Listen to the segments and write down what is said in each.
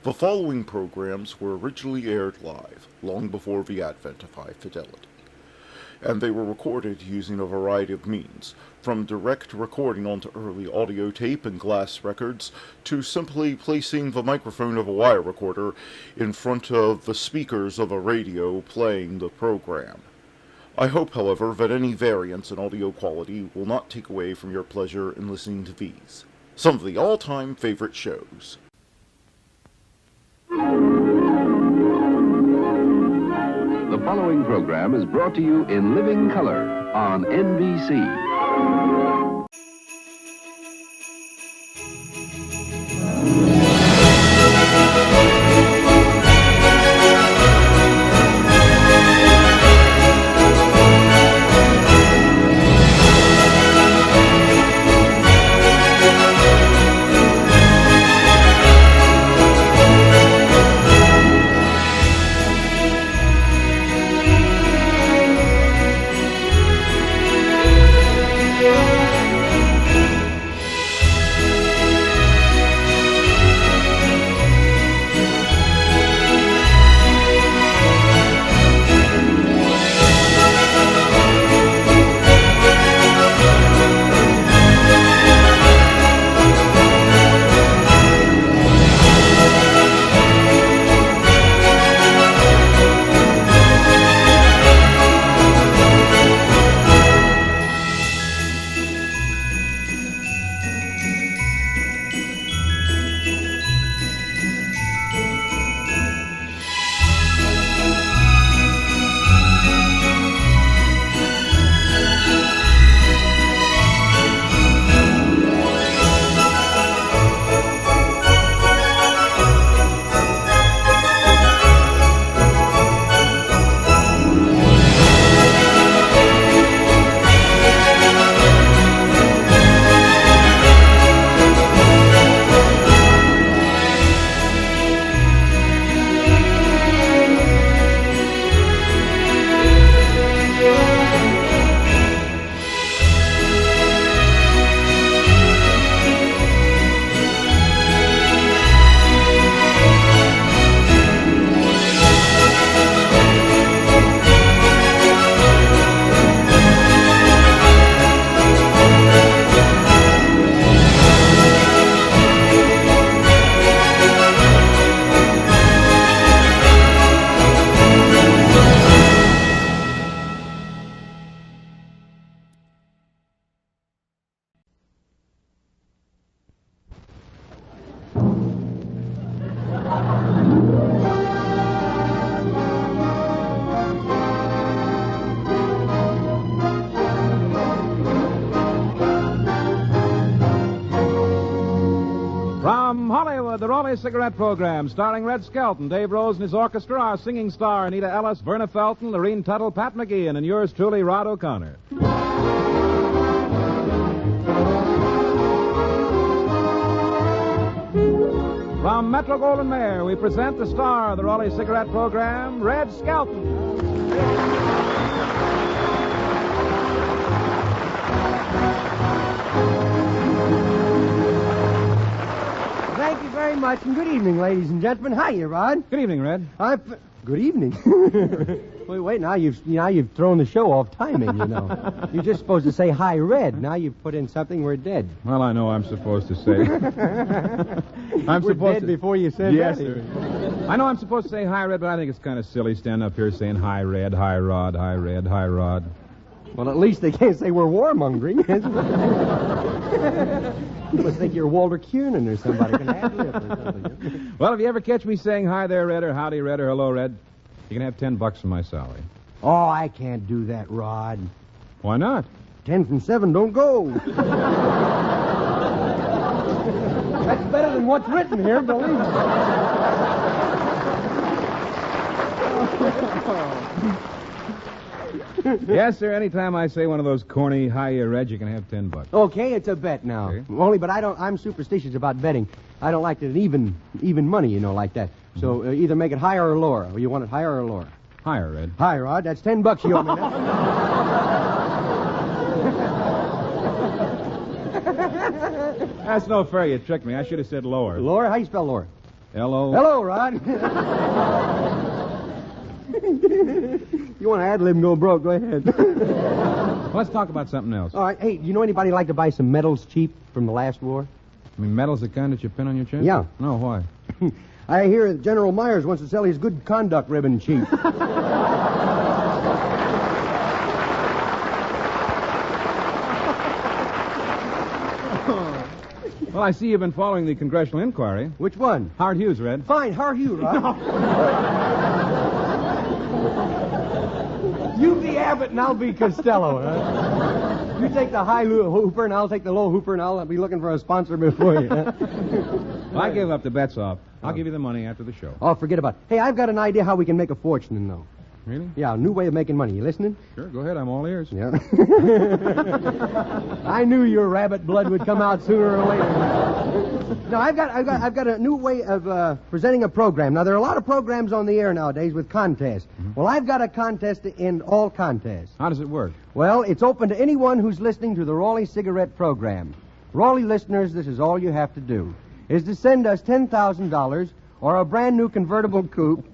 The following programs were originally aired live, long before the advent of high fidelity, and they were recorded using a variety of means, from direct recording onto early audio tape and glass records, to simply placing the microphone of a wire recorder in front of the speakers of a radio playing the program. I hope, however, that any variance in audio quality will not take away from your pleasure in listening to these, some of the all-time favorite shows. The following program is brought to you in living color on NBC. The Raleigh Cigarette Program, starring Red Skelton, Dave Rose and his orchestra, our singing star, Anita Ellis, Verna Felton, Lorene Tuttle, Pat McGeehan, and yours truly, Rod O'Connor. From Metro-Goldwyn-Mayer, we present the star of the Raleigh Cigarette Program, Red Skelton. Thank you very much, and good evening, ladies and gentlemen. Hiya, Rod. Good evening, Red. Good evening. Wait, now you've thrown the show off timing, you know. You're just supposed to say hi, Red. Now you've put in something we're dead. Well, I know I'm supposed to say. We're dead before you said yes, that. Sir. I know I'm supposed to say hi, Red, but I think it's kind of silly standing up here saying hi, Red, hi, Rod, hi, Red, hi, Rod. Well, at least they can't say we're warmongering. You must think you're Walter Kiernan or somebody. Can ad lib or something. Well, if you ever catch me saying hi there, Red, or howdy, Red, or hello, Red, you can have $10 from my salary. Oh, I can't do that, Rod. Why not? 10 from 7 don't go. That's better than what's written here, believe me. Yes, sir. Anytime I say one of those corny hi, Red, you can have $10. Okay, it's a bet now. Okay. Only, but I'm superstitious about betting. I don't like it even money, you know, like that. So either make it higher or lower. Or you want it higher or lower? Higher, Red. Hi, Rod. That's $10 you owe me. That's no fair. You tricked me. I should have said lower. Lower? How you spell lower? Hello. Hello, Rod. You want to ad-lib and go broke, go ahead. Let's talk about something else. All right. Hey, do you know anybody like to buy some medals cheap from the last war? I mean, medal's the kind that you pin on your chest? Yeah. No, why? I hear that General Myers wants to sell his good conduct ribbon cheap. Well, I see you've been following the congressional inquiry. Which one? Howard Hughes, Red. Fine, how are you, Rod? You be Abbott and I'll be Costello, huh? You take the high hooper and I'll take the low hooper and I'll be looking for a sponsor before you. Huh? Well, I gave up the bets off. I'll give you the money after the show. Oh, forget about it. Hey, I've got an idea how we can make a fortune, though. Really? Yeah, a new way of making money. You listening? Sure, go ahead. I'm all ears. Yeah. I knew your rabbit blood would come out sooner or later. No, I've got a new way of presenting a program. Now, there are a lot of programs on the air nowadays with contests. Mm-hmm. Well, I've got a contest to end all contests. How does it work? Well, it's open to anyone who's listening to the Raleigh Cigarette Program. Raleigh listeners, this is all you have to do, is to send us $10,000 or a brand new convertible coupe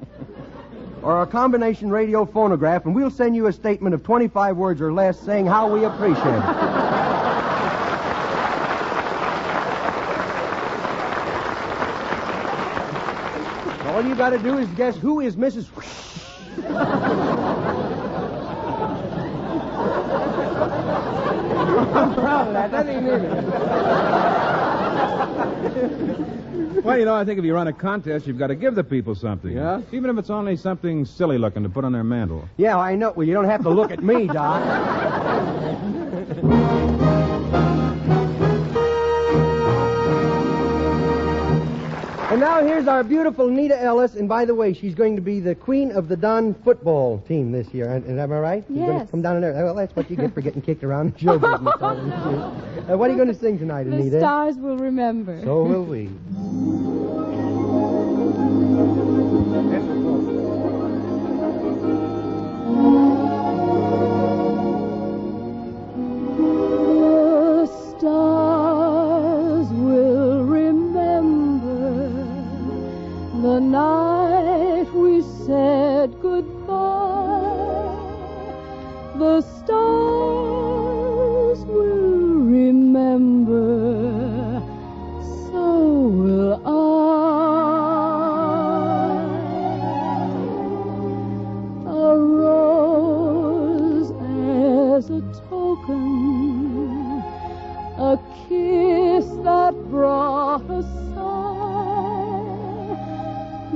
or a combination radio phonograph, and we'll send you a statement of 25 words or less saying how we appreciate it. All you got to do is guess who is Mrs. I'm proud of that. That ain't it. Well, you know, I think if you run a contest, you've got to give the people something. Yeah? Even if it's only something silly looking to put on their mantle. Yeah, I know. Well, you don't have to look at me, Doc. And now here's our beautiful Nita Ellis. And by the way, she's going to be the queen of the Don football team this year. Am I right? She's going to Yes. come down in there. Well, that's what you get for getting kicked around the show business. What are you going to sing tonight, Anita? The stars will remember. So will we. The stars will remember the night we said goodbye. The stars will remember, so will I. A rose as a token, a kiss that brought a sigh.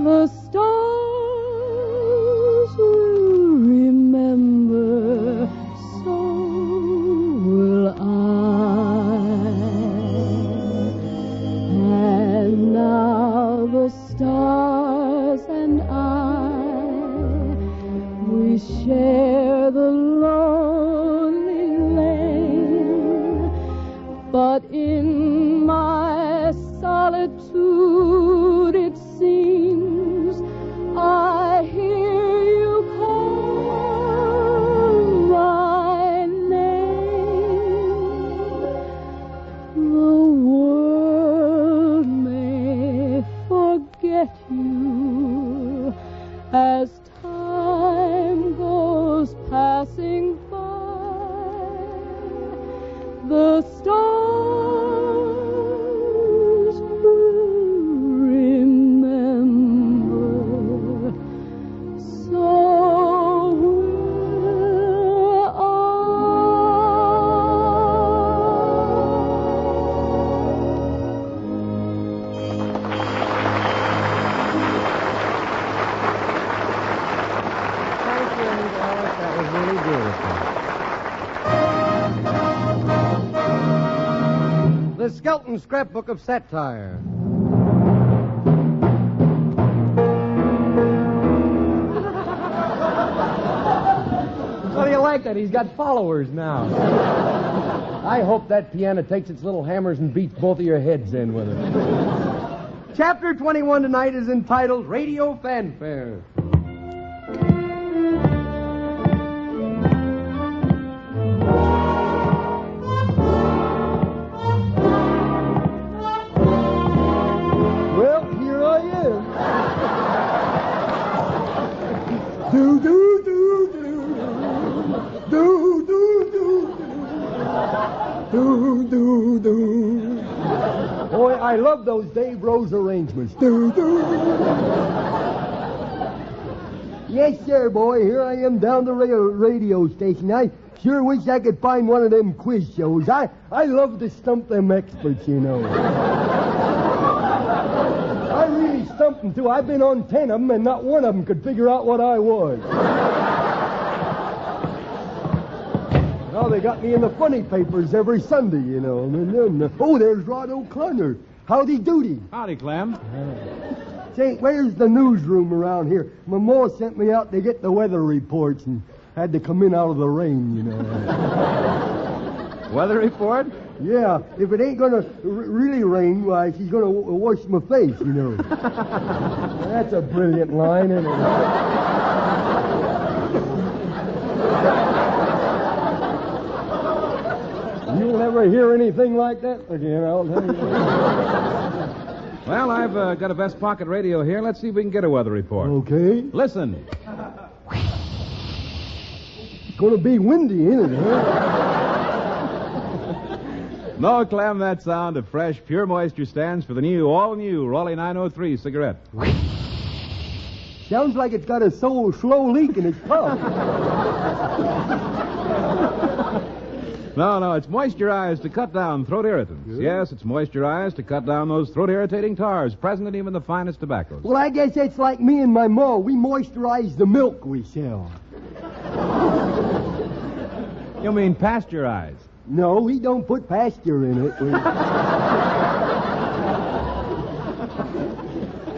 The stars will remember, so will I. And now the stars and I, we share the lonely lane, but in my solitude it seems I hear you call my name. The world may forget you as time goes passing by. The stars will remember, so will I. Thank you, Anita Ellis. That was really beautiful. The Skelton Scrapbook of Satire. How do you like that? He's got followers now. I hope that piano takes its little hammers and beats both of your heads in with it. Chapter 21 tonight is entitled Radio Fanfares. Well, here I am. I love those Dave Rose arrangements. Yes, sir, boy. Here I am down the radio station. I sure wish I could find one of them quiz shows. I love to stump them experts, you know. I really stumped them, too. I've been on 10 of them, and not one of them could figure out what I was. Now they got me in the funny papers every Sunday, you know. And then, oh, there's Rod O'Connor. Howdy doody. Howdy, Clem. Say, where's the newsroom around here? My ma sent me out to get the weather reports and had to come in out of the rain, you know. Weather report? Yeah, if it ain't gonna really rain, why, she's gonna wash my face, you know. That's a brilliant line, isn't it? You'll never hear anything like that again, I'll tell you. Well, I've got a Best Pocket radio here. Let's see if we can get a weather report. Okay. Listen. It's gonna be windy, isn't it, huh? No, Clem, that sound of fresh, pure moisture stands for the all-new Raleigh 903 cigarette. Sounds like it's got a slow leak in its pump. No, it's moisturized to cut down throat irritants. Good. Yes, it's moisturized to cut down those throat-irritating tars present in even the finest tobaccos. Well, I guess it's like me and my ma. We moisturize the milk we sell. You mean pasteurized? No, we don't put pasture in it.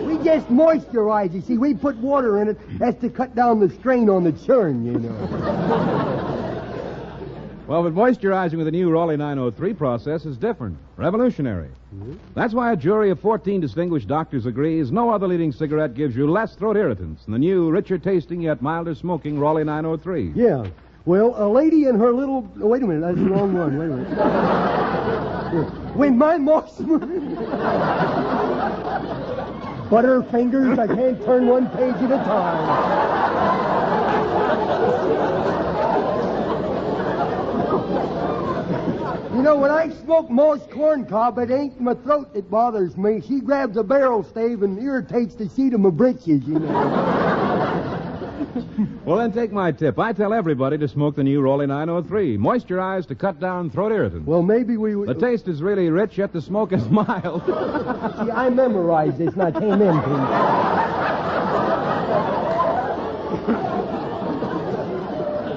We just moisturize. You see, we put water in it. That's to cut down the strain on the churn, you know. Well, but moisturizing with the new Raleigh 903 process is different, revolutionary. Mm-hmm. That's why a jury of 14 distinguished doctors agrees no other leading cigarette gives you less throat irritants than the new, richer tasting yet milder smoking Raleigh 903. Yeah. Well, a lady and her little... Oh, wait a minute, that's the wrong one. Wait a minute. When my moss... Butterfingers, I can't turn one page at a time. You know, when I smoke Moss corncob, it ain't my throat that bothers me. She grabs a barrel stave and irritates the seat of my britches, you know. Well, then take my tip. I tell everybody to smoke the new Raleigh 903. Moisturized to cut down throat irritants. Well, maybe we would... The taste is really rich, yet the smoke is mild. See, I memorized this, and I came in,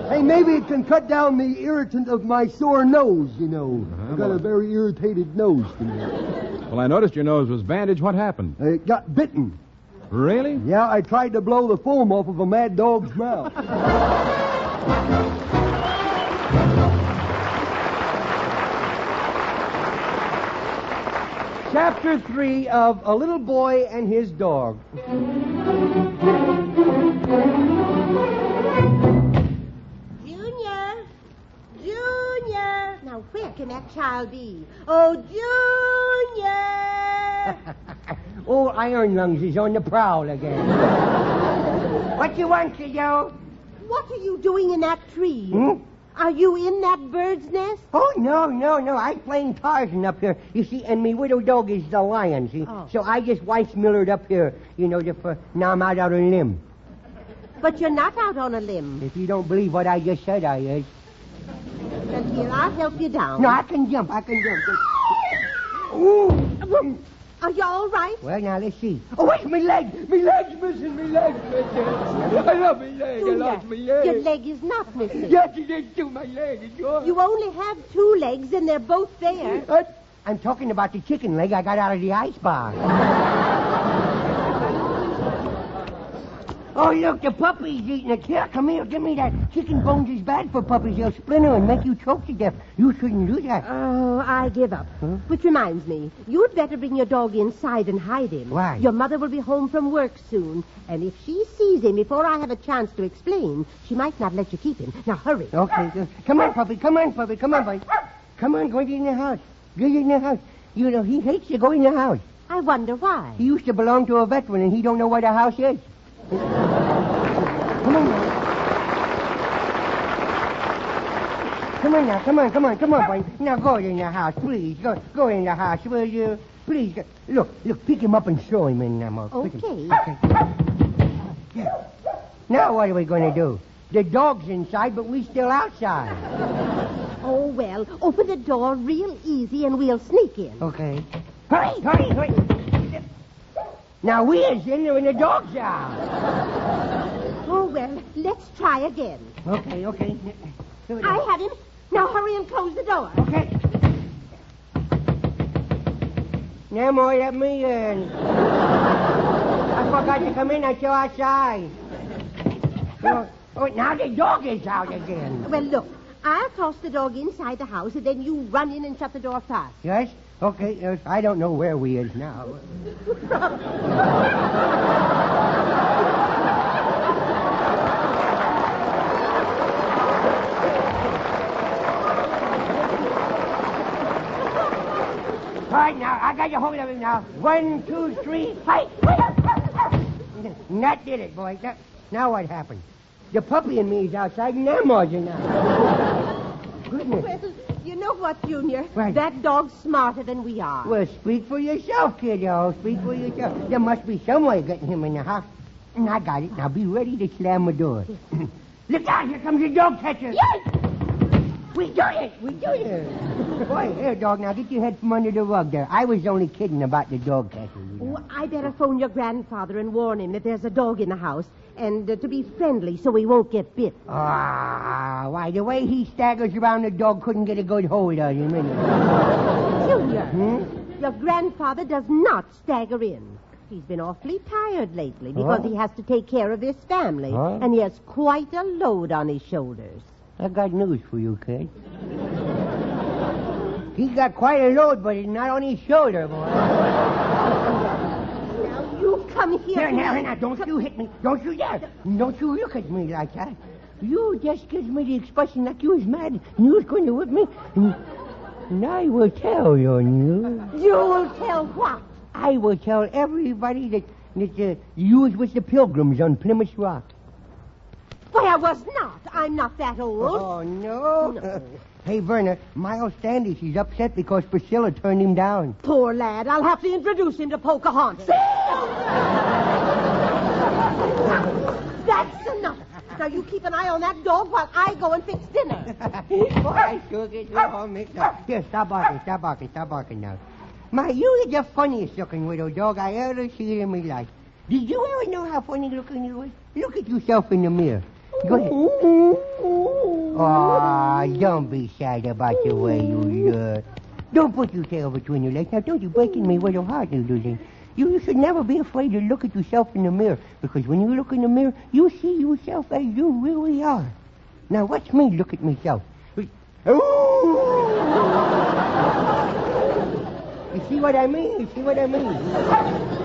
Hey, maybe it can cut down the irritant of my sore nose, you know. I've got a very irritated nose, you know. Well, I noticed your nose was bandaged. What happened? It got bitten. Really? Yeah, I tried to blow the foam off of a mad dog's mouth. Chapter 3 of A Little Boy and His Dog. Junior! Now, where can that child be? Oh, Junior! Oh, Iron Lungs is on the prowl again. What you want, Joe? What are you doing in that tree? Hmm? Are you in that bird's nest? Oh, no. I'm playing Tarzan up here. You see, and me widow dog is the lion, see? Oh. So I just Weissmillered up here, you know, now I'm out on a limb. But you're not out on a limb. If you don't believe what I just said, I is. And here, I'll help you down. No, I can jump. Ooh. Are you all right? Well, now, let's see. Oh, wait, my leg. My leg's missing. I love my leg. Junior, I lost my leg. your leg is not missing. Yes, it is too. My leg is gone. You only have 2 legs, and they're both there. What? I'm talking about the chicken leg I got out of the ice bar. Oh, look, the puppy's eating it. Here, come here. Give me that. Chicken bones is bad for puppies. They'll splinter and make you choke to death. You shouldn't do that. Oh, I give up. Huh? Which reminds me, you'd better bring your dog inside and hide him. Why? Your mother will be home from work soon, and if she sees him before I have a chance to explain, she might not let you keep him. Now, hurry. Okay. Come on, puppy. Come on, boy. Come on, go in the house. Get in the house. You know, he hates to go in the house. I wonder why. He used to belong to a veteran, and he don't know where the house is. Come on now. Come on, boy. Now go in the house, please. Go in the house, will you? Please, look, pick him up and throw him in, Nemo. Okay. Yeah. Now what are we going to do? The dog's inside, but we still outside. Oh, well, open the door real easy and we'll sneak in. Okay. Hurry. Now we're in there and the dog's out. Oh, well, let's try again. Okay. I have him. Now hurry and close the door. Okay. Nemo, let me in. I forgot to come in until outside. Oh, now the dog is out again. Well, look, I'll toss the dog inside the house, and then you run in and shut the door fast. Yes? Okay, yes. I don't know where we is now. All right, now, I got you hold of him now. 1, 2, 3, fight! That did it, boys. Now what happened? The puppy and me is outside, and Nemo's in now. Goodness. Well, you know what, Junior? What? That dog's smarter than we are. Well, speak for yourself, kiddo. Speak for yourself. There must be some way of getting him in the house. I got it. Now be ready to slam the door. Look out, here comes the dog catcher. Yes! We do it. Boy, here, dog, now get your head from under the rug there. I was only kidding about the dog catcher. You know. Oh, I better phone your grandfather and warn him that there's a dog in the house, and to be friendly so he won't get bit. Ah, why, the way he staggers around, the dog couldn't get a good hold on him. Junior, your grandfather does not stagger in. He's been awfully tired lately because he has to take care of this family, and he has quite a load on his shoulders. I got news for you, kid. He's got quite a load, but it's not on his shoulder, boy. Now, you come here. Now, don't you hit me. Don't you dare. Don't you look at me like that. You just gives me the expression like you was mad and you was going to whip me. And I will tell you, You will tell what? I will tell everybody that you was with the Pilgrims on Plymouth Rock. Why, I was not. I'm not that old. Oh, no. Hey, Verna, Miles Standish, he's upset because Priscilla turned him down. Poor lad. I'll have to introduce him to Pocahontas. That's enough. Now, you keep an eye on that dog while I go and fix dinner. Boy, I sure get you all mixed up. Here, stop barking now. My, you are the funniest looking widow dog I ever seen in my life. Did you ever know how funny looking you was? Look at yourself in the mirror. Go ahead. Oh, don't be sad about the way you look. Don't put your tail between your legs. Now, don't you breaking me with your heart, little thing. You should never be afraid to look at yourself in the mirror, because when you look in the mirror, you see yourself as you really are. Now, watch me look at myself. You see what I mean?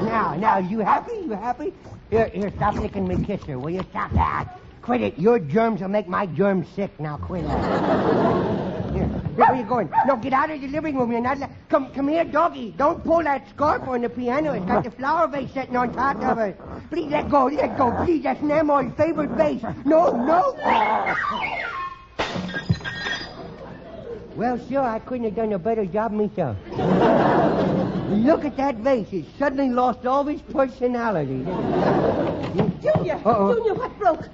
Now, you happy? Here, stop licking me kisser. Will you stop that? Quit it. Your germs will make my germs sick. Now, quit it. Here, where are you going? No, get out of the living room. You're not... Come here, doggy. Don't pull that scarf on the piano. It's got the flower vase sitting on top of it. Please, let go. Please, that's Nemo's favorite vase. No. Well, sure, I couldn't have done a better job myself. Look at that vase. It suddenly lost all its personality. Junior, what broke?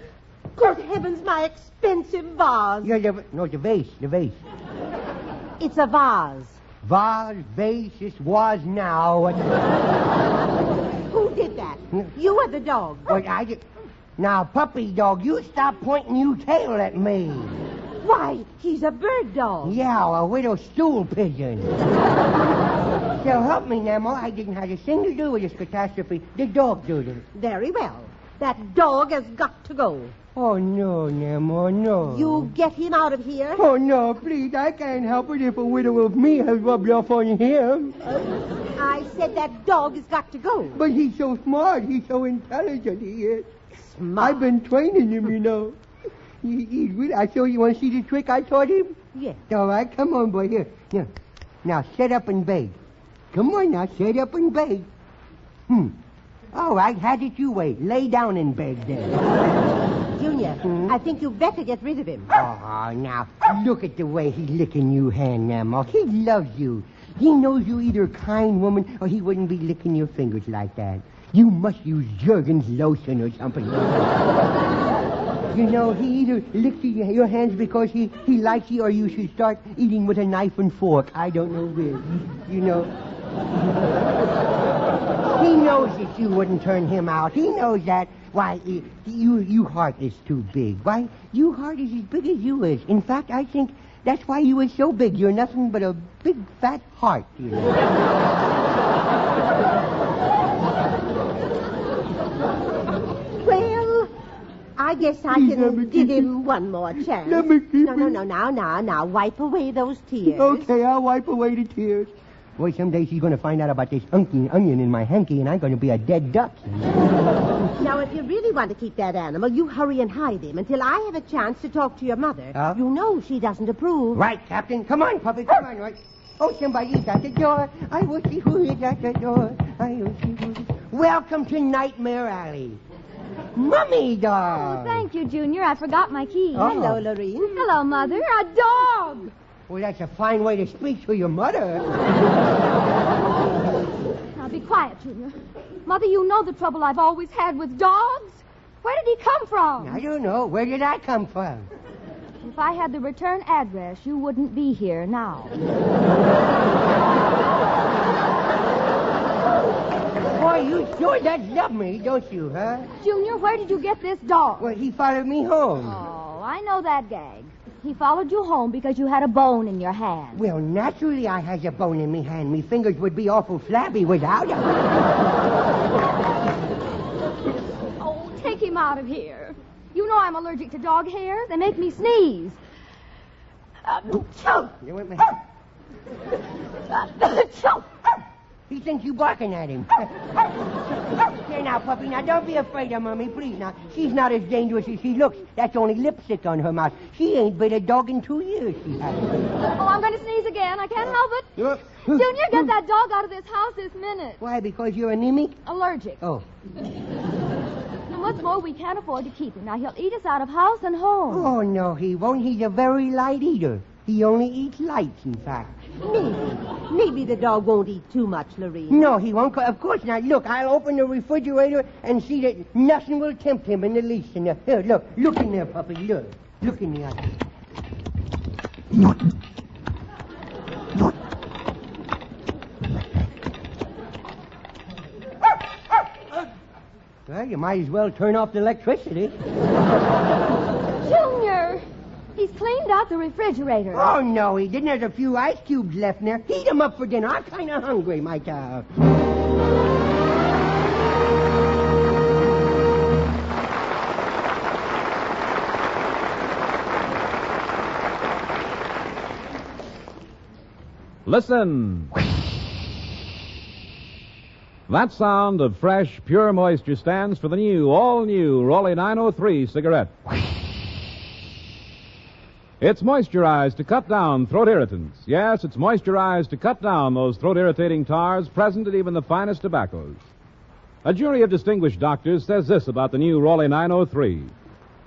Good heavens, my expensive vase. Yeah, the vase. It's a vase. Vase, vase, it was now. Who did that? You or the dog? What, I did... Now, puppy dog, you stop pointing your tail at me. Why, he's a bird dog. Yeah, a widow stool pigeon. So help me, Nemo. I didn't have a thing to do with this catastrophe. The dog did it. Very well. That dog has got to go. Oh, no, Nemo, no. You get him out of here. Oh, no, please. I can't help it if a widow of me has rubbed off on him. I said that dog has got to go. But he's so smart. He's so intelligent, he is. Smart? I've been training him, you know. He's really... I show you. Want to see the trick I taught him? Yes. All right, come on, boy. Here. Now, set up and beg. Come on now, set up and beg. All right, have it your way. Lay down and beg then. Junior, I think you better get rid of him. Oh, now, look at the way he's licking you hand, Nemo. He loves you. He knows you're either a kind woman or he wouldn't be licking your fingers like that. You must use Jergens lotion or something. You know, he either licks your hands because he likes you, or you should start eating with a knife and fork. I don't know which. You know. He knows that you wouldn't turn him out. He knows that. Why, you heart is too big. Why, you heart is as big as you is. In fact, I think that's why you is so big. You're nothing but a big, fat heart, you know. Well, I guess I can give him one more chance. Let me keep him. No, now, wipe away those tears. Okay, I'll wipe away the tears. Boy, someday she's going to find out about this onion in my hanky, and I'm going to be a dead duck. Now, if you really want to keep that animal, you hurry and hide him until I have a chance to talk to your mother. Huh? You know she doesn't approve. Right, Captain. Come on, puppy. Come on. Right. Oh, somebody's at the door. I will see who is at the door. I will see who is... Welcome to Nightmare Alley. Mummy dog. Oh, thank you, Junior. I forgot my key. Oh. Hello, Lorene. Hello, Mother. A dog. Well, that's a fine way to speak to your mother. Now, be quiet, Junior. Mother, you know the trouble I've always had with dogs. Where did he come from? I don't know. Where did I come from? If I had the return address, you wouldn't be here now. Boy, you sure does love me, don't you, huh? Junior, where did you get this dog? Well, he followed me home. Oh, I know that gag. He followed you home because you had a bone in your hand. Well, naturally I has a bone in me hand. Me fingers would be awful flabby without it. Oh, take him out of here. You know I'm allergic to dog hair. They make me sneeze. You went me. He thinks you barking at him. Here now, puppy. Now, don't be afraid of Mummy, please. Now, she's not as dangerous as she looks. That's only lipstick on her mouth. She ain't been a dog in 2 years, she hasn't. Oh, I'm going to sneeze again. I can't help it. Junior, get that dog out of this house this minute. Why, because you're anemic? Allergic. Oh. And what's more, we can't afford to keep him. Now, he'll eat us out of house and home. Oh, no, he won't. He's a very light eater. He only eats lights, in fact. Maybe the dog won't eat too much, Lorene. No, he won't. Of course not. Look, I'll open the refrigerator and see that nothing will tempt him in the least. Here, look in there, puppy. Look in the eye. Well, you might as well turn off the electricity. Junior! He's cleaned out the refrigerator. Oh, no, he didn't. There's a few ice cubes left in there. Heat them up for dinner. I'm kind of hungry, my child. Listen. That sound of fresh, pure moisture stands for the new, all-new Raleigh 903 cigarette. It's moisturized to cut down throat irritants. Yes, it's moisturized to cut down those throat-irritating tars present in even the finest tobaccos. A jury of distinguished doctors says this about the new Raleigh 903.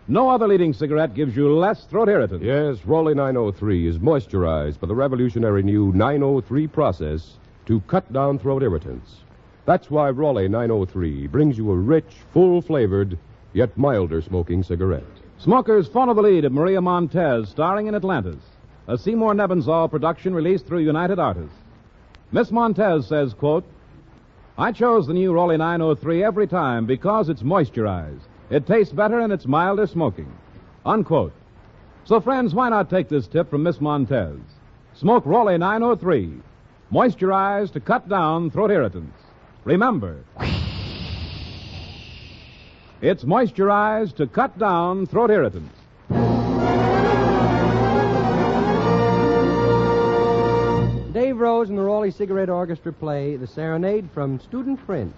No other leading cigarette gives you less throat irritants. Yes, Raleigh 903 is moisturized by the revolutionary new 903 process to cut down throat irritants. That's why Raleigh 903 brings you a rich, full-flavored, yet milder smoking cigarette. Smokers follow the lead of Maria Montez, starring in Atlantis, a Seymour Nebenzahl production released through United Artists. Miss Montez says, quote, I chose the new Raleigh 903 every time because it's moisturized. It tastes better and it's milder smoking. Unquote. So, friends, why not take this tip from Miss Montez? Smoke Raleigh 903, moisturized to cut down throat irritants. Remember, it's moisturized to cut down throat irritants. Dave Rose and the Raleigh Cigarette Orchestra play the Serenade from Student Prince.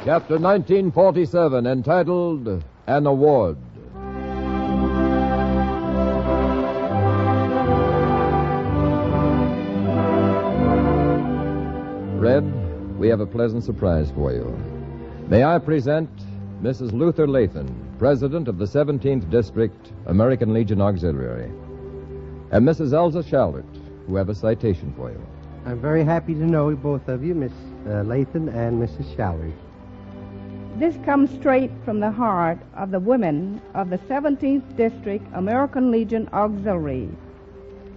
Chapter 1947, entitled An Award. Red, we have a pleasant surprise for you. May I present Mrs. Luther Laughton, President of the 17th District, American Legion Auxiliary, and Mrs. Elsa Shallert, who have a citation for you. I'm very happy to know both of you, Miss Laughton and Mrs. Shallert. This comes straight from the heart of the women of the 17th District American Legion Auxiliary.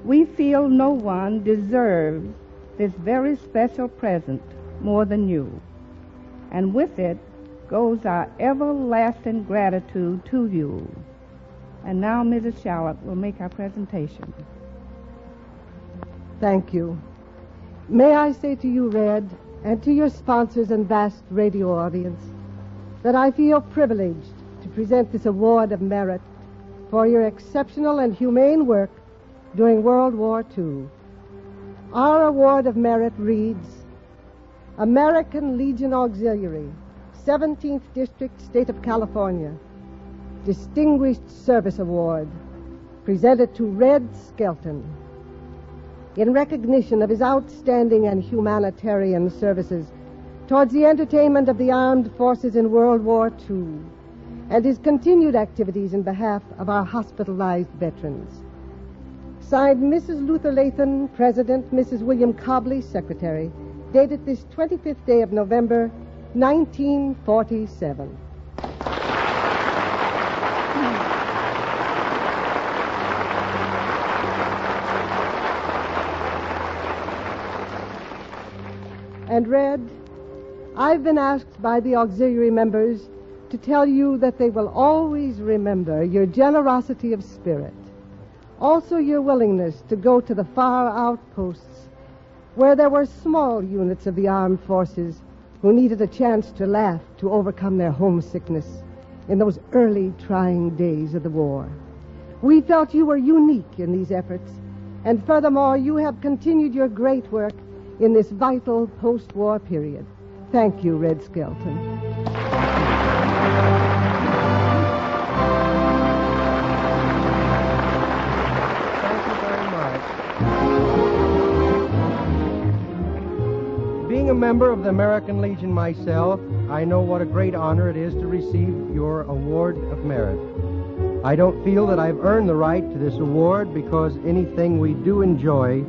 We feel no one deserves this very special present more than you. And with it goes our everlasting gratitude to you. And now Mrs. Shallert will make our presentation. Thank you. May I say to you, Red, and to your sponsors and vast radio audience, that I feel privileged to present this award of merit for your exceptional and humane work during World War II. Our award of merit reads, American Legion Auxiliary, 17th District, State of California, Distinguished Service Award, presented to Red Skelton, in recognition of his outstanding and humanitarian services towards the entertainment of the armed forces in World War II, and his continued activities in behalf of our hospitalized veterans. Signed, Mrs. Luther Laughton, President, Mrs. William Cobley, Secretary, dated this 25th day of November, 1947. And Red, I've been asked by the auxiliary members to tell you that they will always remember your generosity of spirit. Also your willingness to go to the far outposts where there were small units of the armed forces who needed a chance to laugh to overcome their homesickness in those early trying days of the war. We felt you were unique in these efforts, and furthermore, you have continued your great work in this vital post-war period. Thank you, Red Skelton. Being a member of the American Legion myself, I know what a great honor it is to receive your award of merit. I don't feel that I've earned the right to this award because anything we do enjoy,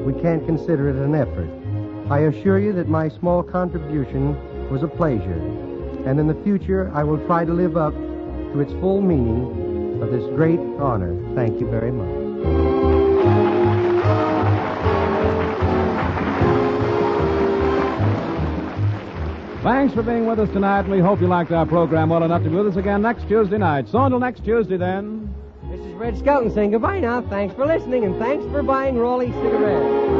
we can't consider it an effort. I assure you that my small contribution was a pleasure, and in the future I will try to live up to its full meaning of this great honor. Thank you very much. Thanks for being with us tonight, and we hope you liked our program well enough to be with us again next Tuesday night. So until next Tuesday, then. This is Red Skelton saying goodbye now. Thanks for listening, and thanks for buying Raleigh cigarettes.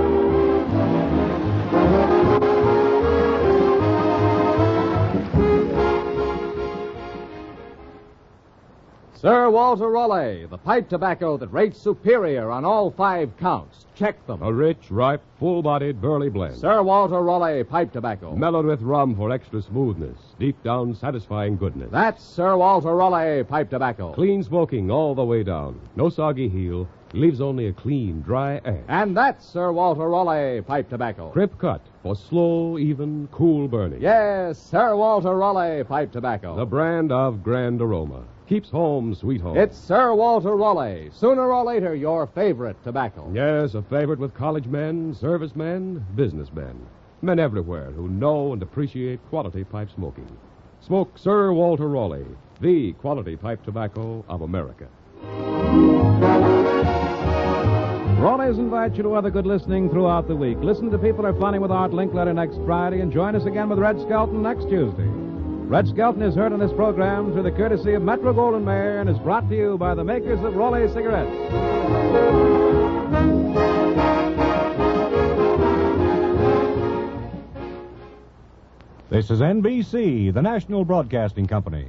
Sir Walter Raleigh, the pipe tobacco that rates superior on all 5 counts. Check them. A rich, ripe, full-bodied, burley blend. Sir Walter Raleigh pipe tobacco. Mellowed with rum for extra smoothness. Deep down, satisfying goodness. That's Sir Walter Raleigh pipe tobacco. Clean smoking all the way down. No soggy heel. Leaves only a clean, dry ash. And that's Sir Walter Raleigh pipe tobacco. Crimp cut for slow, even, cool burning. Yes, Sir Walter Raleigh pipe tobacco. The brand of grand aroma. Keeps home sweet home. It's Sir Walter Raleigh. Sooner or later, your favorite tobacco. Yes, a favorite with college men, servicemen, businessmen. Men everywhere who know and appreciate quality pipe smoking. Smoke Sir Walter Raleigh, the quality pipe tobacco of America. Raleigh's invite you to other good listening throughout the week. Listen to People Are Funny with Art Linkletter next Friday, and join us again with Red Skelton next Tuesday. Red Skelton is heard on this program through the courtesy of Metro Goldwyn Mayer and is brought to you by the makers of Raleigh cigarettes. This is NBC, the National Broadcasting Company.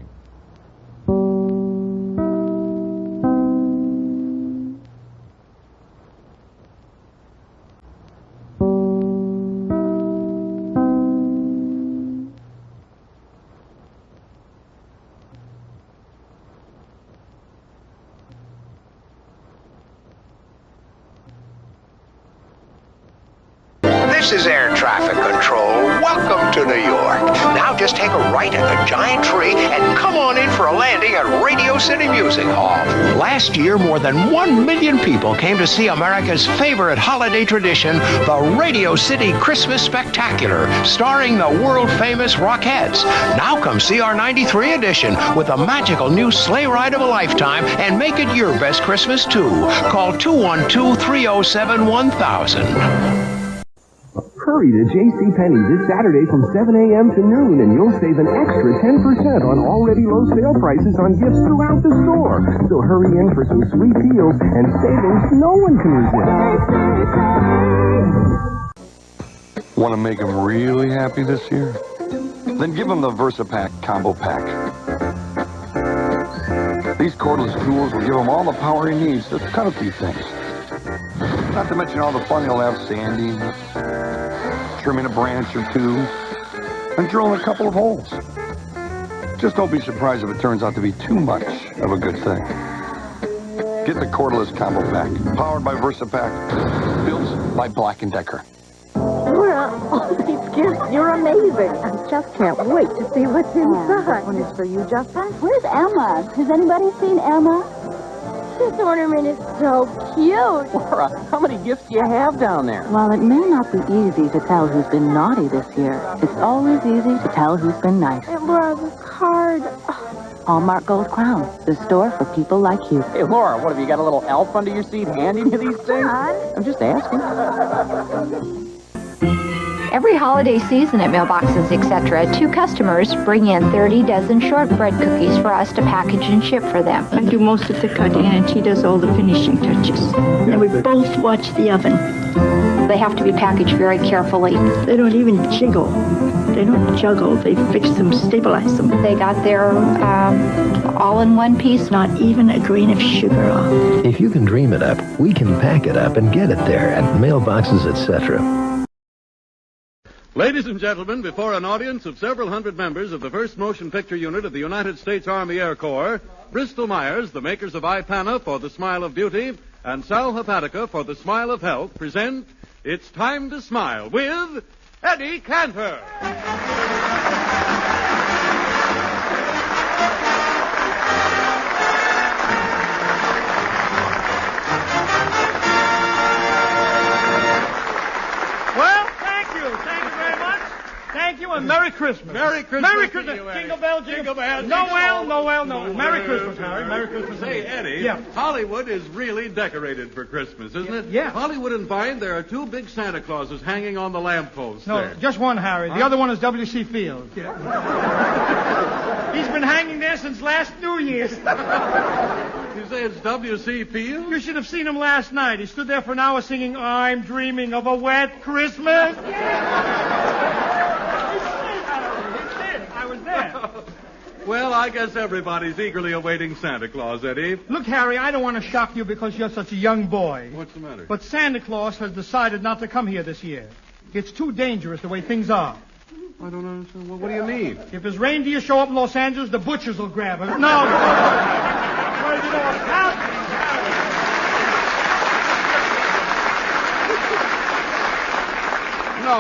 This is air traffic control. Welcome to New York. Now just take a right at the giant tree and come on in for a landing at Radio City Music Hall. Last year, more than 1 million people came to see America's favorite holiday tradition, the Radio City Christmas Spectacular, starring the world-famous Rockettes. Now come see our 93 edition with a magical new sleigh ride of a lifetime and make it your best Christmas, too. Call 212-307-1000. Hurry to JCPenney this Saturday from 7 a.m. to noon, and you'll save an extra 10% on already low sale prices on gifts throughout the store. So hurry in for some sweet deals and savings no one can resist. Want to make them really happy this year? Then give them the VersaPack Combo Pack. These cordless tools will give them all the power he needs to cut a few things. Not to mention all the fun he'll have sanding, trimming a branch or two, and drilling a couple of holes. Just don't be surprised if it turns out to be too much of a good thing. Get the cordless Combo Pack, powered by VersaPack, built by Black & Decker. Well, all these gifts, you're amazing. I just can't wait to see what's inside. This one is for you, Justin. Where's Emma? Has anybody seen Emma? This ornament is so cute. Laura, how many gifts do you have down there? While it may not be easy to tell who's been naughty this year, it's always easy to tell who's been nice. Hey, Laura, this card. Hallmark Gold Crown, the store for people like you. Hey, Laura, what, have you got a little elf under your seat handing you these things? I'm just asking. Every holiday season at Mailboxes, etc., 2 customers bring in 30 dozen shortbread cookies for us to package and ship for them. I do most of the cutting, and she does all the finishing touches. And we both watch the oven. They have to be packaged very carefully. They don't even jiggle. They don't juggle. They fix them, stabilize them. They got their all in one piece. Not even a grain of sugar off. If you can dream it up, we can pack it up and get it there at Mailboxes, etc. Ladies and gentlemen, before an audience of several hundred members of the 1st Motion Picture Unit of the United States Army Air Corps, Bristol Myers, the makers of Ipana for The Smile of Beauty, and Sal Hepatica for The Smile of Health, present It's Time to Smile with Eddie Cantor. Thank you, and Merry Christmas. Merry Christmas. Merry Christmas. Jingle bell, jingle bell. Noel. Merry Christmas, Harry. Merry Christmas. Hey, Eddie. Yeah. Hollywood is really decorated for Christmas, isn't it? Yeah. Hollywood and Vine, there are 2 big Santa Clauses hanging on the lampposts No, there. just one, Harry. The other one is W.C. Fields. Yeah. He's been hanging there since last New Year's. You say it's W.C. Fields? You should have seen him last night. He stood there for an hour singing, I'm dreaming of a wet Christmas. I was there. Well, I guess everybody's eagerly awaiting Santa Claus, Eddie. Look, Harry, I don't want to shock you because you're such a young boy. What's the matter? But Santa Claus has decided not to come here this year. It's too dangerous the way things are. I don't understand. Well, what do you mean? If his reindeer show up in Los Angeles, the butchers will grab him. No.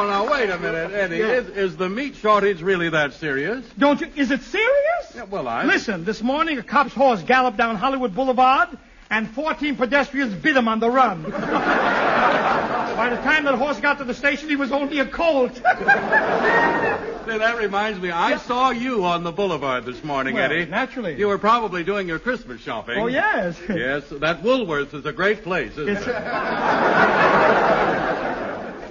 No, wait a minute, Eddie. Yeah. Is the meat shortage really that serious? Don't you? Is it serious? Yeah, well, Listen, this morning a cop's horse galloped down Hollywood Boulevard, and 14 pedestrians bit him on the run. By the time that horse got to the station, he was only a colt. Say, that reminds me, I saw you on the boulevard this morning, Well, Eddie. naturally. You were probably doing your Christmas shopping. Oh, yes. Yes, that Woolworth's is a great place, isn't it?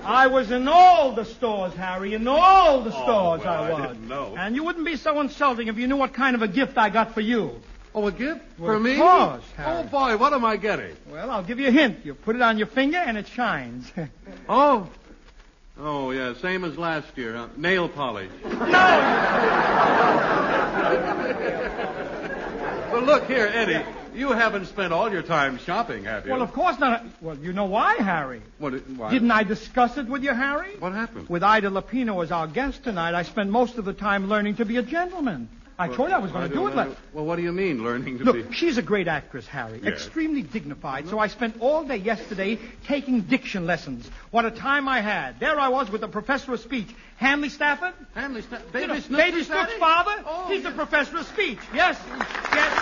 I was in all the stores, Harry. In all the stores well, I was. I didn't know. And you wouldn't be so insulting if you knew what kind of a gift I got for you. Oh, a gift? Well, for of me? course, Harry. Oh, boy, what am I getting? Well, I'll give you a hint. You put it on your finger and it shines. Oh, yeah, same as last year. Huh? Nail polish. No! Well, look here, Eddie. You haven't spent all your time shopping, have you? Well, of course not. Well, you know why, Harry. Why? Didn't I discuss it with you, Harry? What happened? With Ida Lupino as our guest tonight, I spent most of the time learning to be a gentleman. I told you I was going to do it. Well, what do you mean, learning to be... Look, she's a great actress, Harry. Yes. Extremely dignified. So I spent all day yesterday taking diction lessons. What a time I had. There I was with the professor of speech. Hanley Stafford? Hanley Stafford? Baby Snooks' father? Oh, he's the professor of speech. Yes. Yes.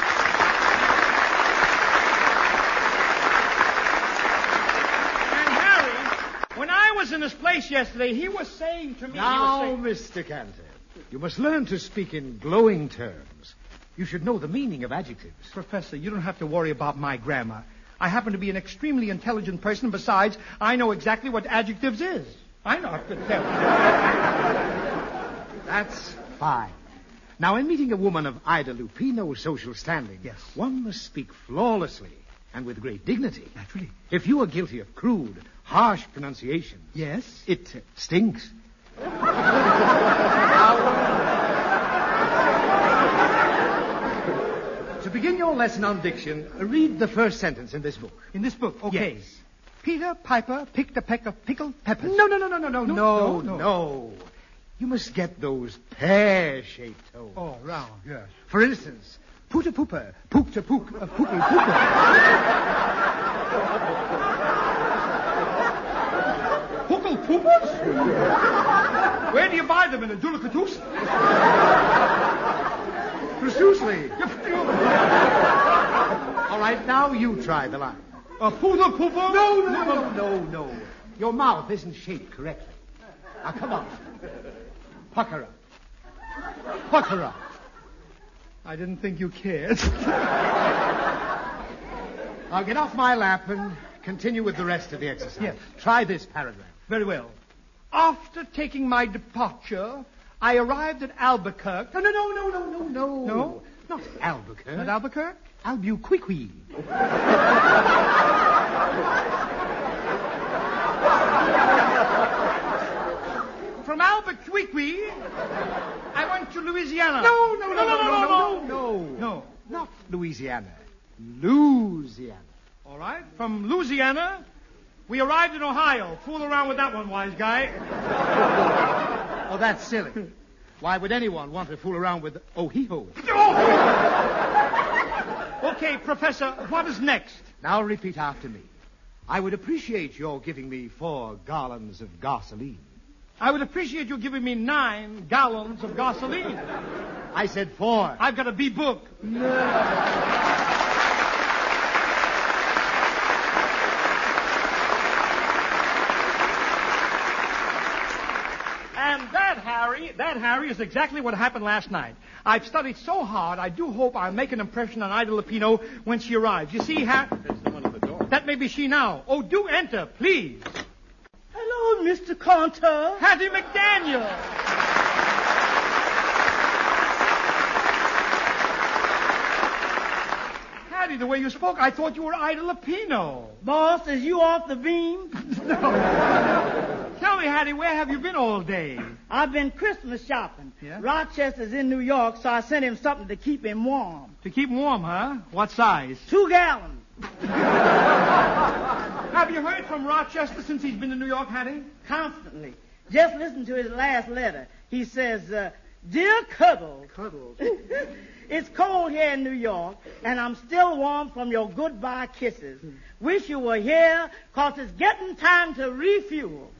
And Harry, when I was in his place yesterday, he was saying to me... Now, Mr. Cantor, you must learn to speak in glowing terms. You should know the meaning of adjectives. Professor, you don't have to worry about my grammar. I happen to be an extremely intelligent person. Besides, I know exactly what adjectives is. I know how to tell. That's fine. Now, in meeting a woman of Ida Lupino's social standing, yes, one must speak flawlessly and with great dignity. Naturally. If you are guilty of crude, harsh pronunciation, yes, it stinks. To begin your lesson on diction, read the first sentence in this book. In this book? Okay. Yes. Peter Piper picked a peck of pickled peppers. No. You must get those pear-shaped toes. Oh, round, yes. For instance, pooter pooper, pook to pook, pookle pooper. Pookle poopers? Where do you buy them, in a Dulacatoos? Precisely. All right, now you try the line. A poodle pooper? No. Your mouth isn't shaped correctly. Now, come on. Pucker up. I didn't think you cared. Now, get off my lap and continue with the rest of the exercise. Yes. Try this paragraph. Very well. After taking my departure, I arrived at Albuquerque. No. No? Not Albuquerque. Not Albuquerque? Albuquerque. From Albuquerque, I went to Louisiana. No. Not Louisiana. Louisiana. All right. From Louisiana, we arrived in Ohio. Fool around with that one, wise guy. Oh, that's silly. Why would anyone want to fool around with Ohio? Okay, Professor, what is next? Now repeat after me. I would appreciate your giving me 4 gallons of gasoline. I would appreciate you giving me 9 gallons of gasoline. I said 4. I've got a B book. And that, Harry, is exactly what happened last night. I've studied so hard, I do hope I'll make an impression on Ida Lupino when she arrives. You see, Harry... There's someone at the door. That may be she now. Oh, do enter, please. Hello, Mr. Cantor. Hattie McDaniel. Hattie, the way you spoke, I thought you were Ida Lupino. Boss, is you off the beam? No. Tell me, Hattie, where have you been all day? I've been Christmas shopping. Yeah? Rochester's in New York, so I sent him something to keep him warm. To keep warm, huh? What size? 2 gallons. Have you heard from Rochester since he's been to New York, Hattie? Constantly. Just listen to his last letter. He says, Dear Cuddles. Cuddles? It's cold here in New York, and I'm still warm from your goodbye kisses. Wish you were here, 'cause it's getting time to refuel.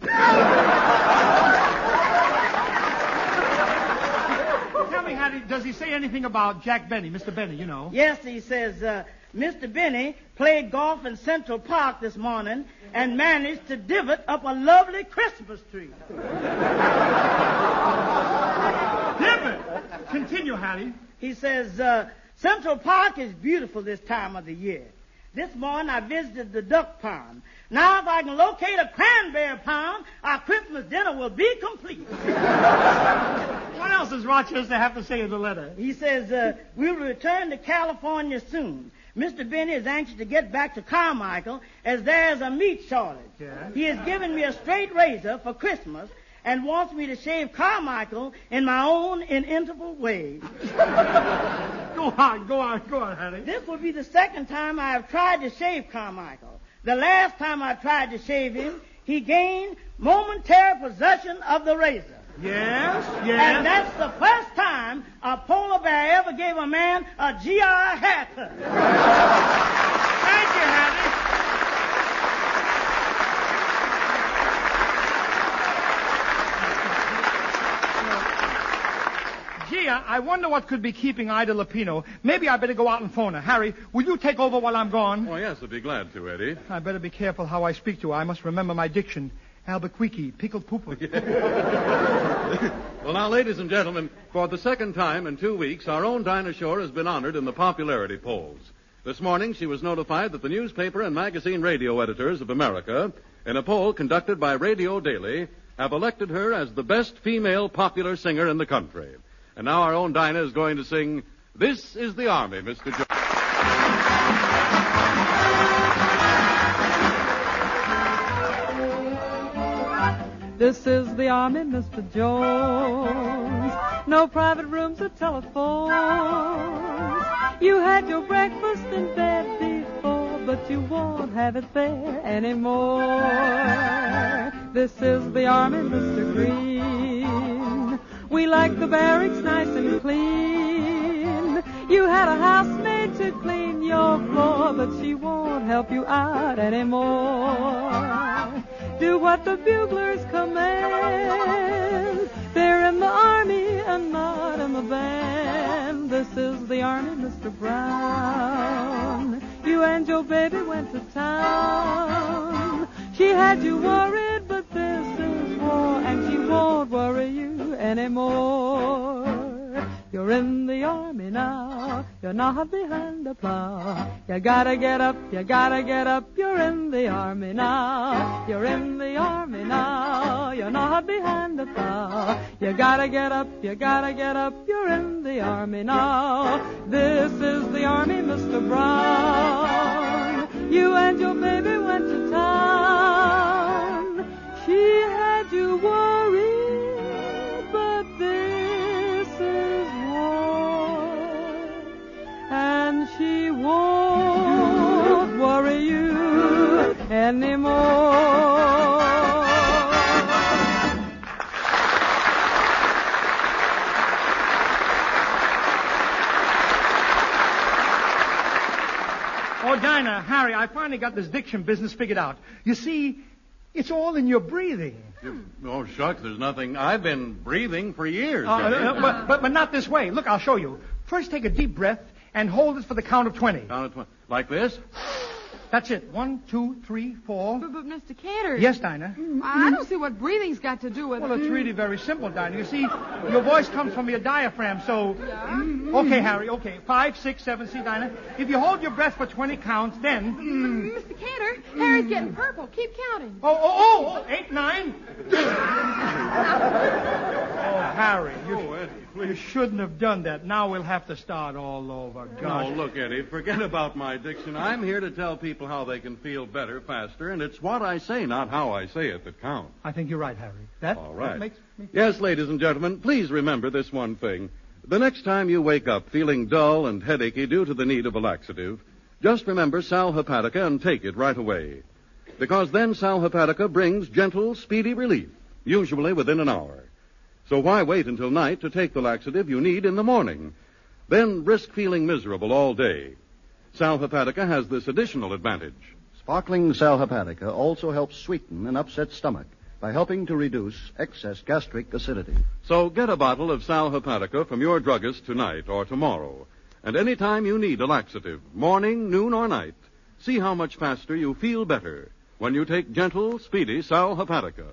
Tell me, Hattie, does he say anything about Jack Benny, Mr. Benny, you know? Yes, he says, Mr. Benny played golf in Central Park this morning and managed to divot up a lovely Christmas tree. Divot? Continue, Hattie. He says, Central Park is beautiful this time of the year. This morning I visited the duck pond. Now if I can locate a cranberry pond, our Christmas dinner will be complete. What else does Rochester have to say in the letter? He says, we'll return to California soon. Mr. Benny is anxious to get back to Carmichael as there's a meat shortage. Yeah. He has given me a straight razor for Christmas and wants me to shave Carmichael in my own inimitable way. Go on, Hattie. This will be the second time I have tried to shave Carmichael. The last time I tried to shave him, he gained momentary possession of the razor. Yes, yes. And that's the first time a polar bear ever gave a man a GI haircut. Thank you, Hattie. Gee, I wonder what could be keeping Ida Lupino. Maybe I better go out and phone her. Harry, will you take over while I'm gone? Oh, yes, I'd be glad to, Eddie. I better be careful how I speak to her. I must remember my diction. Albuquerque, pickled pooper. Well, now, ladies and gentlemen, for the second time in 2 weeks, our own Dinah Shore has been honored in the popularity polls. This morning, she was notified that the newspaper and magazine radio editors of America, in a poll conducted by Radio Daily, have elected her as the best female popular singer in the country. And now our own Dinah is going to sing, This is the Army, Mr. Jones. This is the Army, Mr. Jones. No private rooms or telephones. You had your breakfast in bed before, but you won't have it there anymore. This is the Army, Mr. Green. We like the barracks nice and clean. You had a housemaid to clean your floor, but she won't help you out anymore. Do what the buglers command. They're in the army and not in the band. This is the Army, Mr. Brown. You and your baby went to town. She had you worried, but this is war, and she won't worry you anymore. You're in the Army now. You're not behind the plow. You gotta get up, you gotta get up. You're in the Army now. You're in the Army now. You're not behind the plow. You gotta get up, you gotta get up. You're in the Army now. This is the Army, Mr. Brown. You and your baby went to town. She had you worried, but this is and she won't worry you anymore. Oh, Dinah, Harry, I finally got this diction business figured out. You see, it's all in your breathing. Oh, shucks, there's nothing. I've been breathing for years. But not this way. Look, I'll show you. First, take a deep breath and hold it for the count of 20. Count of 20. Like this? That's it. 1, 2, 3, 4. But Mr. Cantor. Yes, Dinah? I don't see what breathing's got to do with it. Well, it's really very simple, Dinah. You see, your voice comes from your diaphragm, so... Yeah. Okay, Harry, okay. 5, 6, 7, see, Dinah? If you hold your breath for 20 counts, then... Mr. Cantor, Harry's getting purple. Keep counting. 8, 9. Harry, you shouldn't have done that. Now we'll have to start all over. Gosh. Oh, look, Eddie, forget about my diction. I'm here to tell people how they can feel better, faster, and it's what I say, not how I say it, that counts. I think you're right, Harry. All right. That makes me... Yes, ladies and gentlemen, please remember this one thing. The next time you wake up feeling dull and headachy due to the need of a laxative, just remember Sal Hepatica and take it right away. Because then Sal Hepatica brings gentle, speedy relief, usually within an hour. So why wait until night to take the laxative you need in the morning? Then risk feeling miserable all day. Sal Hepatica has this additional advantage. Sparkling Sal Hepatica also helps sweeten an upset stomach by helping to reduce excess gastric acidity. So get a bottle of Sal Hepatica from your druggist tonight or tomorrow. And any time you need a laxative, morning, noon, or night, see how much faster you feel better when you take gentle, speedy Sal Hepatica.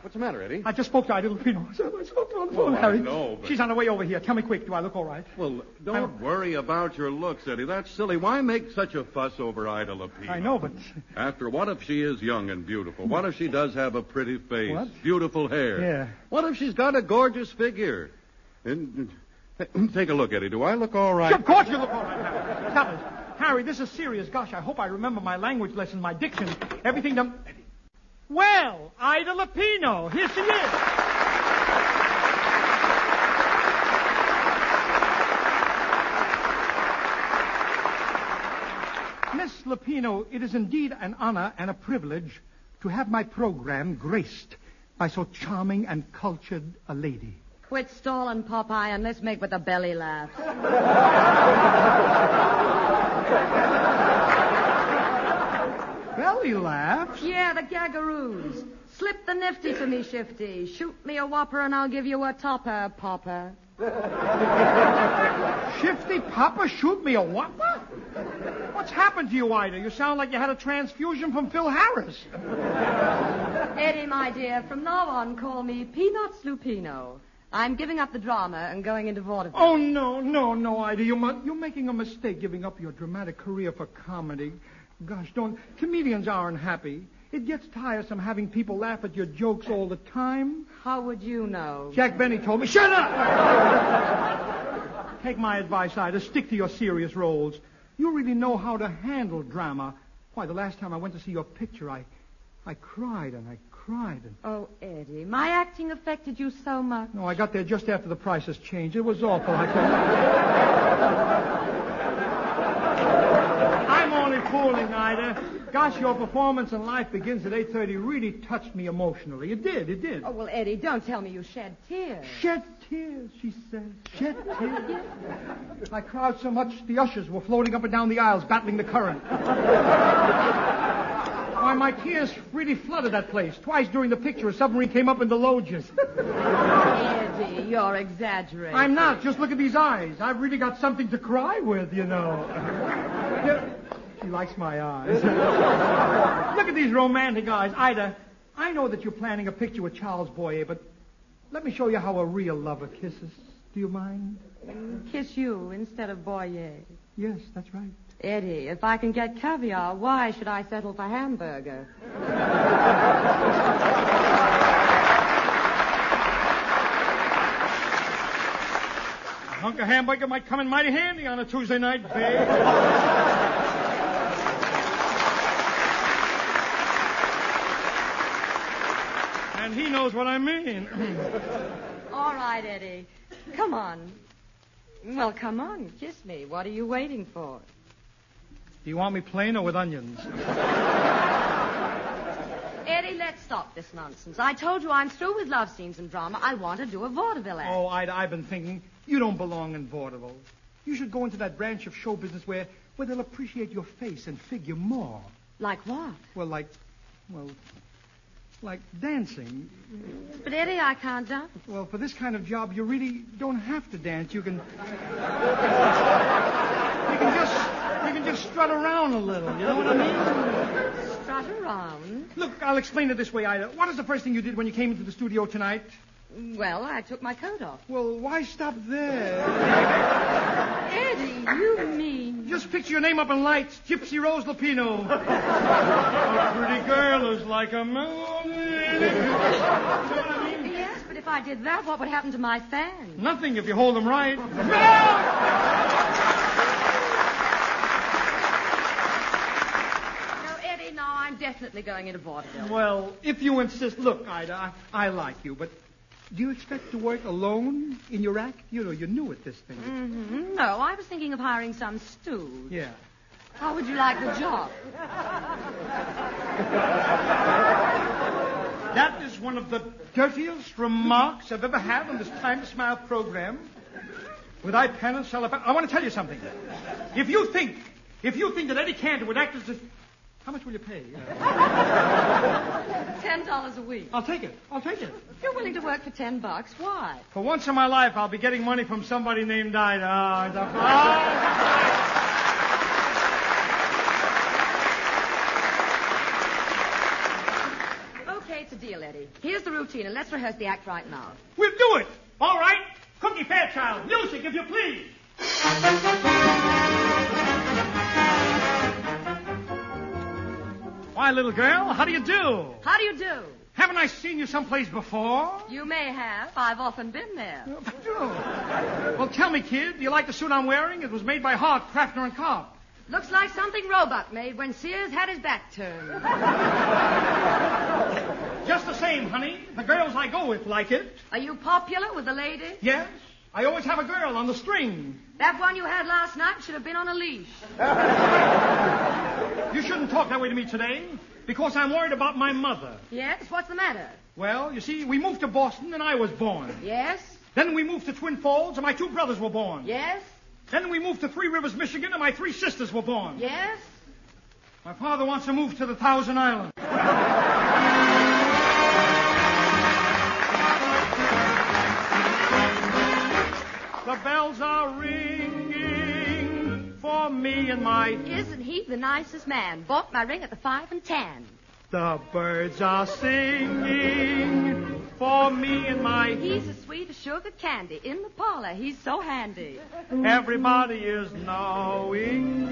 What's the matter, Eddie? I just spoke to Ida Lupino. I spoke to her on the phone, Harry. I know, but... She's on her way over here. Tell me quick. Do I look all right? Well, don't worry about your looks, Eddie. That's silly. Why make such a fuss over Ida Lupino? I know, but... After, what if she is young and beautiful? What if she does have a pretty face? What? Beautiful hair? Yeah. What if she's got a gorgeous figure? And take a look, Eddie. Do I look all right? Of course you look all right, Harry. Stop it. Harry, this is serious. Gosh, I hope I remember my language lesson, my diction, everything done... Well, Ida Lupino, here she is. Miss Lupino, it is indeed an honor and a privilege to have my program graced by so charming and cultured a lady. Quit stalling, Popeye, and let's make what the belly laughs. Belly laughs? Yeah, the gagaroos. Slip the nifty to me, Shifty. Shoot me a whopper and I'll give you a topper, Popper. Shifty Papa, shoot me a whopper? What's happened to you, Ida? You sound like you had a transfusion from Phil Harris. Eddie, my dear, from now on, call me Peanuts Lupino. I'm giving up the drama and going into vaudeville. Oh, no, Ida. You're making a mistake giving up your dramatic career for comedy. Gosh, don't. Comedians aren't happy. It gets tiresome having people laugh at your jokes all the time. How would you know? Jack Benny told me. Shut up! Take my advice, Ida. Stick to your serious roles. You really know how to handle drama. Why, the last time I went to see your picture, I cried and I cried. Oh, Eddie, my acting affected you so much. No, I got there just after the prices changed. It was awful. I'm only fooling, Ida. Gosh, your performance in Life Begins at 8:30 really touched me emotionally. It did. Oh, well, Eddie, don't tell me you shed tears. Shed tears, she says. Shed tears. I cried so much the ushers were floating up and down the aisles, battling the current. Why, my tears really flooded that place. Twice during the picture, a submarine came up in the loges. Eddie, you're exaggerating. I'm not. Just look at these eyes. I've really got something to cry with, you know. She likes my eyes. Look at these romantic eyes. Ida, I know that you're planning a picture with Charles Boyer, but let me show you how a real lover kisses. Do you mind? Kiss you instead of Boyer. Yes, that's right. Eddie, if I can get caviar, why should I settle for hamburger? A hunk of hamburger might come in mighty handy on a Tuesday night, babe. And he knows what I mean. All right, Eddie. Come on. Well, come on. Kiss me. What are you waiting for? Do you want me plain or with onions? Eddie, let's stop this nonsense. I told you I'm through with love scenes and drama. I want to do a vaudeville act. Oh, Ida, I've been thinking you don't belong in vaudeville. You should go into that branch of show business where they'll appreciate your face and figure more. Like what? Well, like dancing. But, Eddie, I can't dance. Well, for this kind of job, you really don't have to dance. You can just strut around a little. You know what I mean? Strut around? Look, I'll explain it this way, Ida. What is the first thing you did when you came into the studio tonight? Well, I took my coat off. Well, why stop there? Eddie, you mean... Just picture your name up in lights. Gypsy Rose Lupino. A pretty girl who's like a moon. You know what I mean? Yes, but if I did that, what would happen to my fans? Nothing if you hold them right. No, Eddie, no, I'm definitely going into vaudeville. Well, if you insist... Look, Ida, I like you, but... Do you expect to work alone in your act? You know, you're new at this thing. Mm-hmm. No, I was thinking of hiring some stooge. Yeah. How would you like the job? That is one of the dirtiest remarks I've ever had on this Time to Smile program. With I pen and cellophane. I want to tell you something. If you think that Eddie Cantor would act as this... How much will you pay? $10 a week. I'll take it. You're willing to work for $10? Why? For once in my life, I'll be getting money from somebody named Ida. Okay, it's a deal, Eddie. Here's the routine, and let's rehearse the act right now. We'll do it. All right. Cookie Fairchild, music, if you please. Why, little girl, how do you do? How do you do? Haven't I seen you someplace before? You may have. I've often been there. Well, tell me, kid, do you like the suit I'm wearing? It was made by Hart, Crafter, and Cobb. Looks like something Roebuck made when Sears had his back turned. Just the same, honey. The girls I go with like it. Are you popular with the ladies? Yes. I always have a girl on the string. That one you had last night should have been on a leash. You shouldn't talk that way to me today, because I'm worried about my mother. Yes? What's the matter? Well, you see, we moved to Boston and I was born. Yes? Then we moved to Twin Falls and my 2 brothers were born. Yes? Then we moved to Three Rivers, Michigan, and my 3 sisters were born. Yes? My father wants to move to the Thousand Islands. The bells are ringing for me and my... Isn't he the nicest man? Bought my ring at the 5 and 10. The birds are singing for me and my... He's as sweet as sugar candy. In the parlor, he's so handy. Everybody is knowing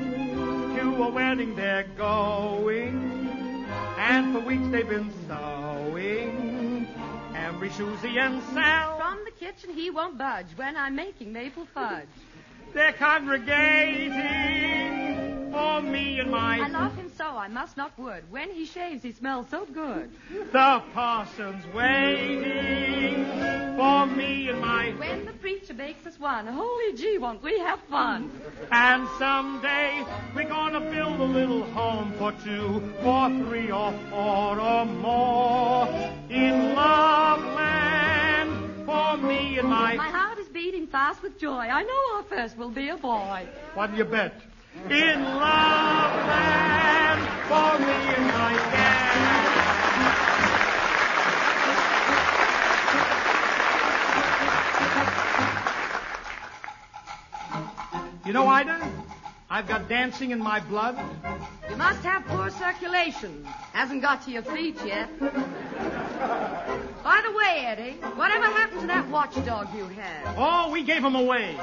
to a wedding they're going. And for weeks they've been sewing. Every Susie and Sal. From the kitchen, he won't budge when I'm making maple fudge. They're congregating for me and my... I love him so, I must not would. When he shaves, he smells so good. The parson's waiting for me and my... When the preacher makes us one, holy gee, won't we have fun? And someday we're gonna build a little home for 2, for 3, or 4, or more in Loveland for me and my... My heart is beating fast with joy. I know our first will be a boy. What do you bet? In Loveland for me and my dad. You know, Ida, I've got dancing in my blood. You must have poor circulation. Hasn't got to your feet yet. By the way, Eddie, whatever happened to that watchdog you had? Oh, we gave him away.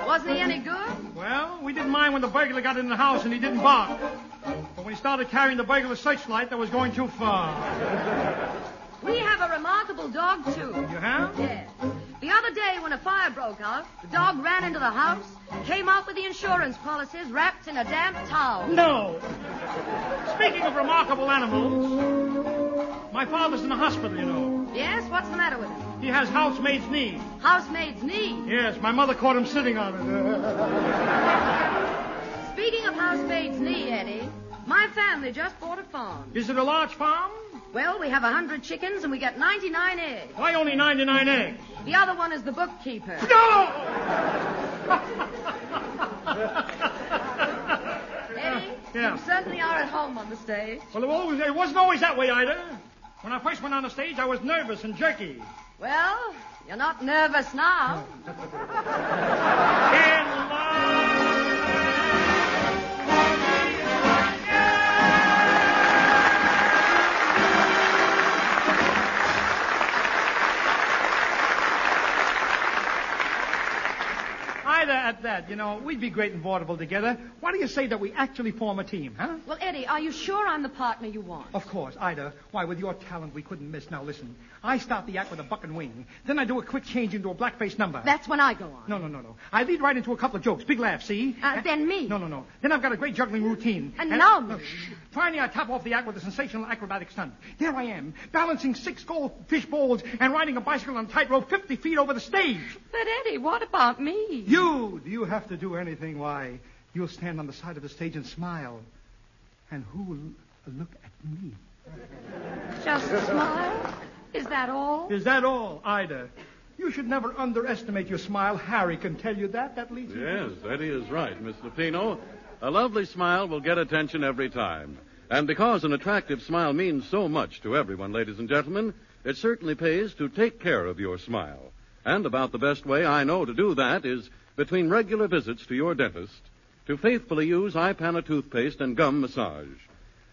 Wasn't he any good? Well, we didn't mind when the burglar got in the house and he didn't bark. But when he started carrying the burglar searchlight, that was going too far. We have a remarkable dog, too. You have? Yes. The other day when a fire broke out, the dog ran into the house, came out with the insurance policies wrapped in a damp towel. No. Speaking of remarkable animals, my father's in the hospital, you know. Yes? What's the matter with him? He has housemaid's knee. Housemaid's knee? Yes, my mother caught him sitting on it. Speaking of housemaid's knee, Eddie, my family just bought a farm. Is it a large farm? Well, we have 100 chickens and we get 99 eggs. Why only 99 eggs? The other one is the bookkeeper. No! Eddie, yeah. You certainly are at home on the stage. Well, it wasn't always that way, Ida. When I first went on the stage, I was nervous and jerky. Well, you're not nervous now. In love. Ida, at that, you know, we'd be great in vaudeville together. Why do you say that we actually form a team, huh? Well, Eddie, are you sure I'm the partner you want? Of course, Ida. Why, with your talent, we couldn't miss. Now, listen. I start the act with a buck and wing. Then I do a quick change into a blackface number. That's when I go on. No. I lead right into a couple of jokes. Big laugh, see? Then me. No. Then I've got a great juggling routine. And now me. No, finally, I top off the act with a sensational acrobatic stunt. There I am, balancing 6 goldfish bowls and riding a bicycle on a tightrope 50 feet over the stage. But, Eddie, what about me? Do you have to do anything? Why, you'll stand on the side of the stage and smile. And who will look at me? Just smile? Is that all? Is that all, Ida? You should never underestimate your smile. Harry can tell you that. That leads you. Yes, Eddie is right, Miss Lupino. A lovely smile will get attention every time. And because an attractive smile means so much to everyone, ladies and gentlemen, it certainly pays to take care of your smile. And about the best way I know to do that is between regular visits to your dentist to faithfully use iPana toothpaste and gum massage.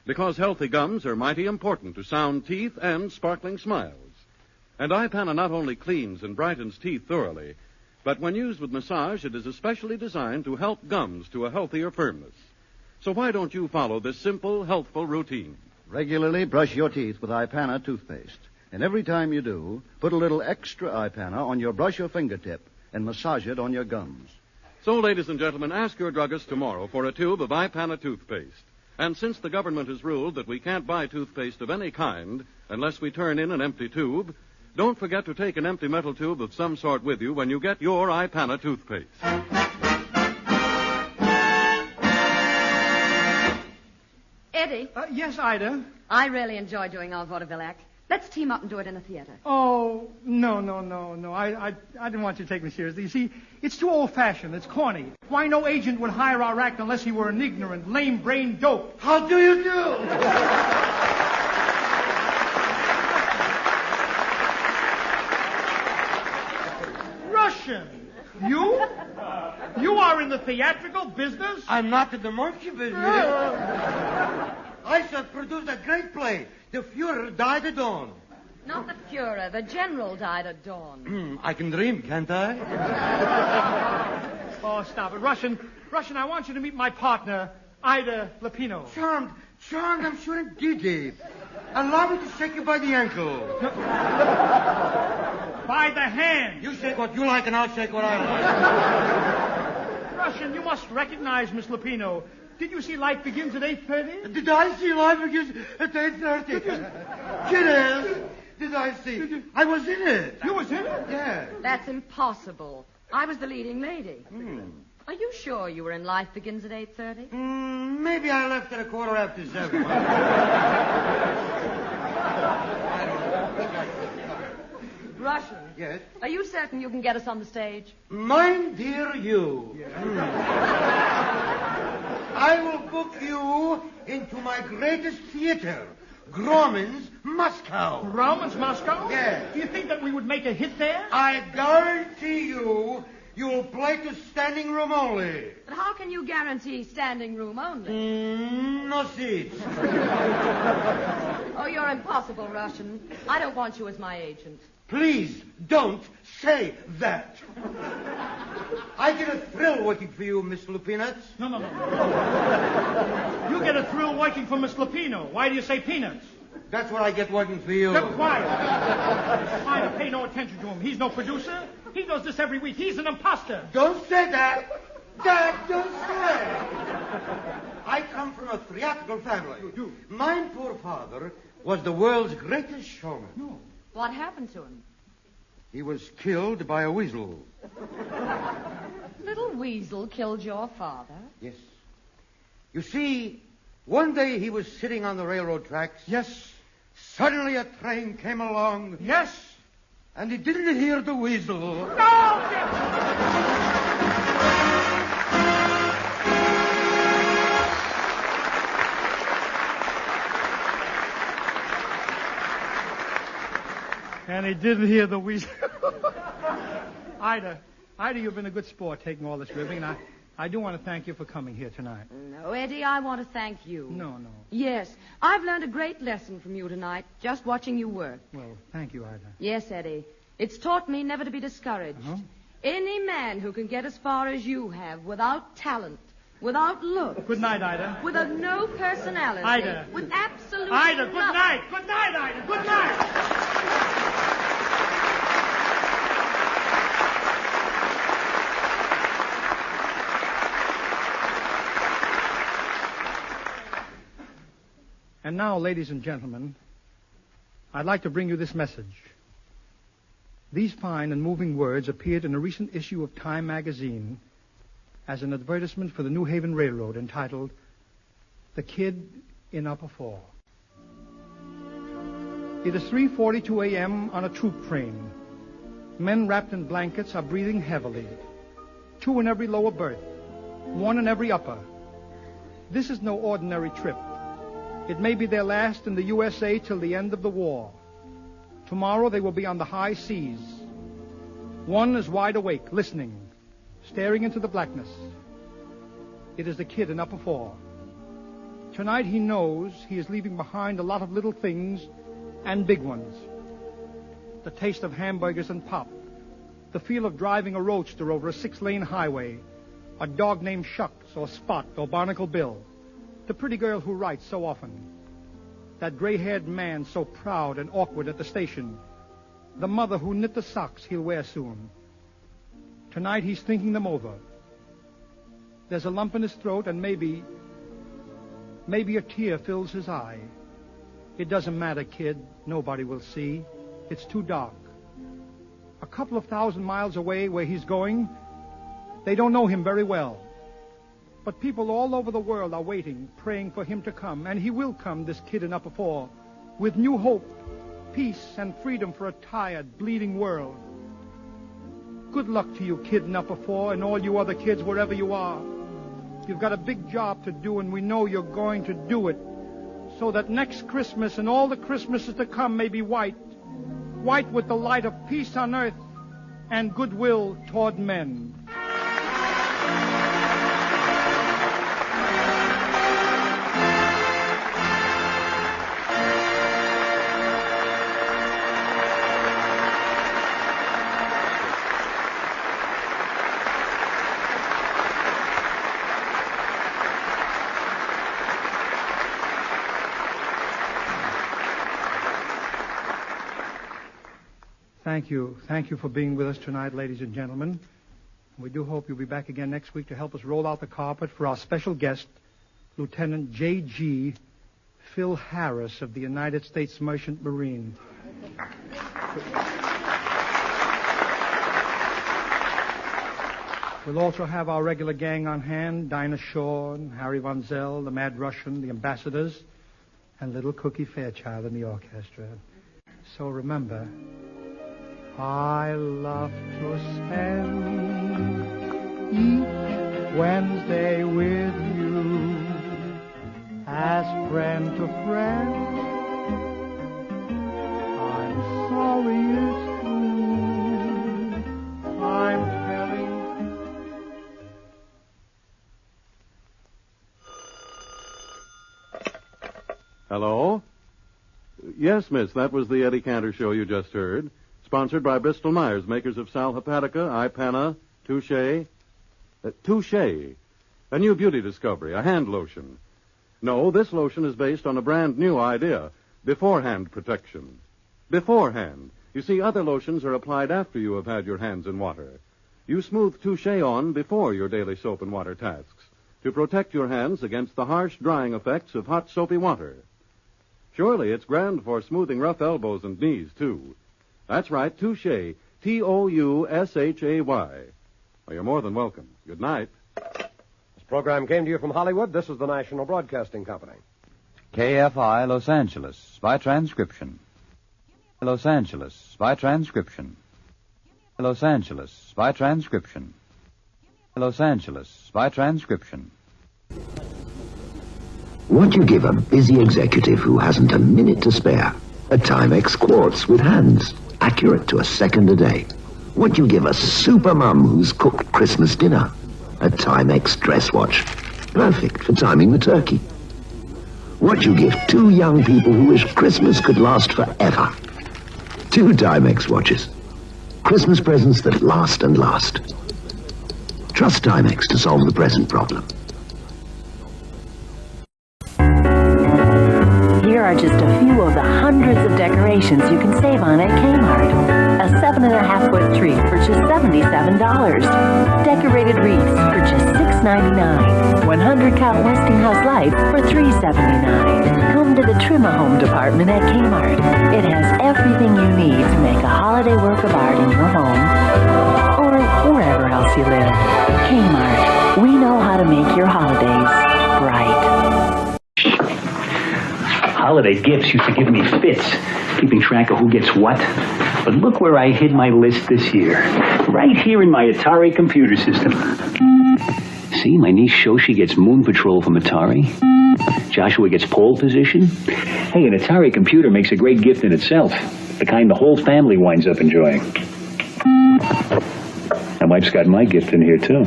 Because healthy gums are mighty important to sound teeth and sparkling smiles. And iPana not only cleans and brightens teeth thoroughly, but when used with massage, it is especially designed to help gums to a healthier firmness. So why don't you follow this simple, healthful routine? Regularly brush your teeth with iPana toothpaste. And every time you do, put a little extra iPana on your brush or fingertip and massage it on your gums. So, ladies and gentlemen, ask your druggist tomorrow for a tube of iPana toothpaste. And since the government has ruled that we can't buy toothpaste of any kind unless we turn in an empty tube, don't forget to take an empty metal tube of some sort with you when you get your iPana toothpaste. Eddie. Yes, Ida? I really enjoy doing our vaudeville act. Let's team up and do it in a theater. Oh, no. I didn't want you to take me seriously. You see, it's too old-fashioned. It's corny. Why, no agent would hire our act unless he were an ignorant, lame-brained dope. How do you do? Russian. You? You are in the theatrical business? I'm not in the monkey business. I shall produce a great play. The Fuhrer died at dawn. Not the Fuhrer. The General died at dawn. I can dream, can't I? Oh, stop it. Russian, I want you to meet my partner, Ida Lupino. Charmed, I'm sure indeed. Allow me to shake you by the ankle. By the hand. You shake what you like and I'll shake what I like. Russian, you must recognize Miss Lupino. Did you see Life Begins at 8:30? Did I see Life Begins at 8:30? Did I see? I was in it. You was in it? Yeah. That's impossible. I was the leading lady. Are you sure you were in Life Begins at 8:30? Maybe I left at 7:15. Russian. Yes? Are you certain you can get us on the stage? Mine dear you. I will book you into my greatest theater, Grauman's Moscow. Grauman's Moscow? Yes. Do you think that we would make a hit there? I guarantee you'll play to standing room only. But how can you guarantee standing room only? No seats. Oh, you're impossible, Russian. I don't want you as my agent. Please don't say that. I get a thrill working for you, Miss Lupinats. No. You get a thrill working for Miss Lupino. Why do you say peanuts? That's what I get working for you. Get quiet. Try to pay no attention to him. He's no producer. He does this every week. He's an imposter. Don't say that. Dad, don't say it. I come from a theatrical family. You do? My poor father was the world's greatest showman. No. What happened to him? He was killed by a weasel. Little weasel killed your father? Yes. You see, one day he was sitting on the railroad tracks. Yes. Suddenly a train came along. Yes. And he didn't hear the weasel. No! And he didn't hear the weasel. Ida, you've been a good sport taking all this ribbing, and I do want to thank you for coming here tonight. No, Eddie, I want to thank you. No. Yes, I've learned a great lesson from you tonight, just watching you work. Well, thank you, Ida. Yes, Eddie. It's taught me never to be discouraged. Uh-huh. Any man who can get as far as you have without talent, without look. Good night, Ida. With no personality. Ida. With absolutely Ida, good nothing. night. Good night, Ida. Good night. And now, ladies and gentlemen, I'd like to bring you this message. These fine and moving words appeared in a recent issue of Time magazine as an advertisement for the New Haven Railroad entitled, The Kid in Upper Fall. It is 3:42 a.m. on a troop train. Men wrapped in blankets are breathing heavily. 2 in every lower berth, 1 in every upper. This is no ordinary trip. It may be their last in the USA till the end of the war. Tomorrow they will be on the high seas. One is wide awake, listening, staring into the blackness. It is the kid in Upper Fall. Tonight he knows he is leaving behind a lot of little things and big ones. The taste of hamburgers and pop. The feel of driving a roadster over a 6-lane highway. A dog named Shucks or Spot or Barnacle Bill. The pretty girl who writes so often. That gray-haired man so proud and awkward at the station. The mother who knit the socks he'll wear soon. Tonight he's thinking them over. There's a lump in his throat and maybe a tear fills his eye. It doesn't matter, kid. Nobody will see. It's too dark. A couple of 1,000 miles away where he's going, they don't know him very well. But people all over the world are waiting, praying for him to come. And he will come, this kid in Upper 4, with new hope, peace, and freedom for a tired, bleeding world. Good luck to you, kid in Upper 4, and all you other kids wherever you are. You've got a big job to do, and we know you're going to do it, so that next Christmas and all the Christmases to come may be white. White with the light of peace on earth and goodwill toward men. Thank you. Thank you for being with us tonight, ladies and gentlemen. We do hope you'll be back again next week to help us roll out the carpet for our special guest, Lieutenant J.G. Phil Harris of the United States Merchant Marine. We'll also have our regular gang on hand, Dinah Shaw, and Harry Von Zell, the Mad Russian, the ambassadors, and little Cookie Fairchild in the orchestra. So remember, I love to spend each Wednesday with you as friend to friend. I'm sorry it's true. I'm telling. Hello? Yes, miss, that was the Eddie Cantor show you just heard. Sponsored by Bristol Myers, makers of Sal Hepatica, Ipana, Touche. Touche. A new beauty discovery, a hand lotion. No, this lotion is based on a brand new idea, beforehand protection. Beforehand. You see, other lotions are applied after you have had your hands in water. You smooth Touche on before your daily soap and water tasks to protect your hands against the harsh drying effects of hot soapy water. Surely it's grand for smoothing rough elbows and knees, too. That's right, Touche. Toushay. Well, you're more than welcome. Good night. This program came to you from Hollywood. This is the National Broadcasting Company. KFI Los Angeles by transcription. Los Angeles by transcription. Los Angeles by transcription. Los Angeles by transcription. What you give a busy executive who hasn't a minute to spare? A Timex quartz with hands, accurate to a second a day. What you give a super mum who's cooked Christmas dinner? A Timex dress watch, perfect for timing the turkey. What you give two young people who wish Christmas could last forever? Two Timex watches, Christmas presents that last and last. Trust Timex to solve the present problem. Here are just a few of the hundreds of decorations you can save on at Kmart. A 7.5-foot tree for just $77. Decorated wreaths for just $6.99. 100-count Westinghouse lights for $3.79. Come to the Trim-A-Home department at Kmart. It has everything you need to make a holiday work of art in your home or wherever else you live. Kmart. We know how to make your holidays bright. Holiday gifts used to give me fits, keeping track of who gets what. But look where I hid my list this year. Right here in my Atari computer system. See, my niece Shoshi gets Moon Patrol from Atari. Joshua gets pole position. Hey, an Atari computer makes a great gift in itself. The kind the whole family winds up enjoying. And wife's got my gift in here, too.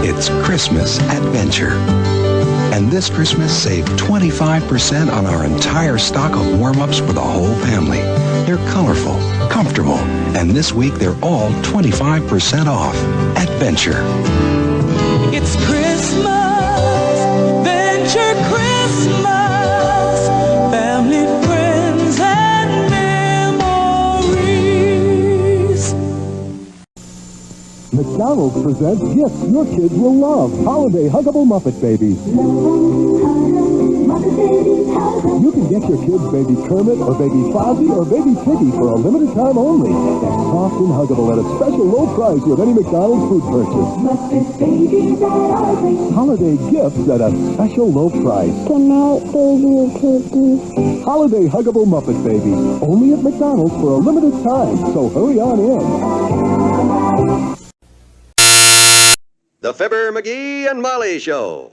It's Christmas Adventure. And this Christmas, save 25% on our entire stock of warm-ups for the whole family. They're colorful, comfortable, and this week they're all 25% off. Adventure. It's Christmas, Venture Christmas, family, friends, and memories. McDonald's presents gifts your kids will love. Holiday Huggable Muppet Babies. You can get your kids Baby Kermit or Baby Fozzie or Baby Piggy for a limited time only. They're soft and huggable at a special low price with any McDonald's food purchase. Holiday gifts at a special low price. Can I baby cookies? Holiday huggable Muppet Babies. Only at McDonald's for a limited time. So hurry on in. The Fibber, McGee, and Molly Show.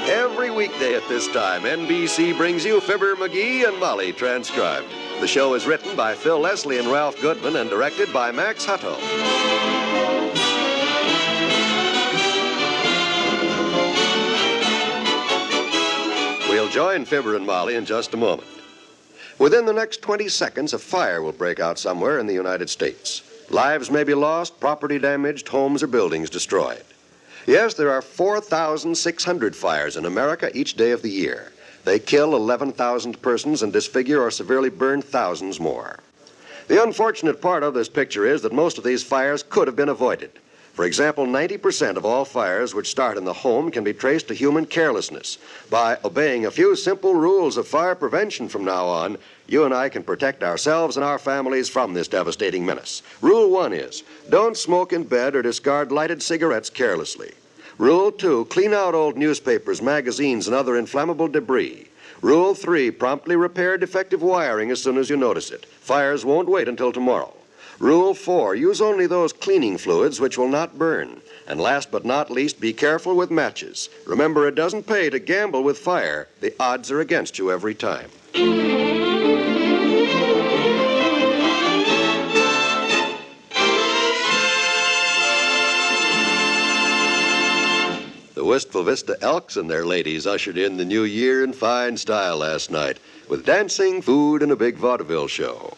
Every weekday at this time, NBC brings you Fibber, McGee, and Molly transcribed. The show is written by Phil Leslie and Ralph Goodman and directed by Max Hutto. We'll join Fibber and Molly in just a moment. Within the next 20 seconds, a fire will break out somewhere in the United States. Lives may be lost, property damaged, homes or buildings destroyed. Yes, there are 4,600 fires in America each day of the year. They kill 11,000 persons and disfigure or severely burn thousands more. The unfortunate part of this picture is that most of these fires could have been avoided. For example, 90% of all fires which start in the home can be traced to human carelessness. By obeying a few simple rules of fire prevention from now on, you and I can protect ourselves and our families from this devastating menace. Rule 1 is, don't smoke in bed or discard lighted cigarettes carelessly. Rule 2, clean out old newspapers, magazines, and other inflammable debris. Rule 3, promptly repair defective wiring as soon as you notice it. Fires won't wait until tomorrow. Rule 4, use only those cleaning fluids which will not burn. And last but not least, be careful with matches. Remember, it doesn't pay to gamble with fire. The odds are against you every time. The Wistful Vista Elks and their ladies ushered in the new year in fine style last night with dancing, food, and a big vaudeville show.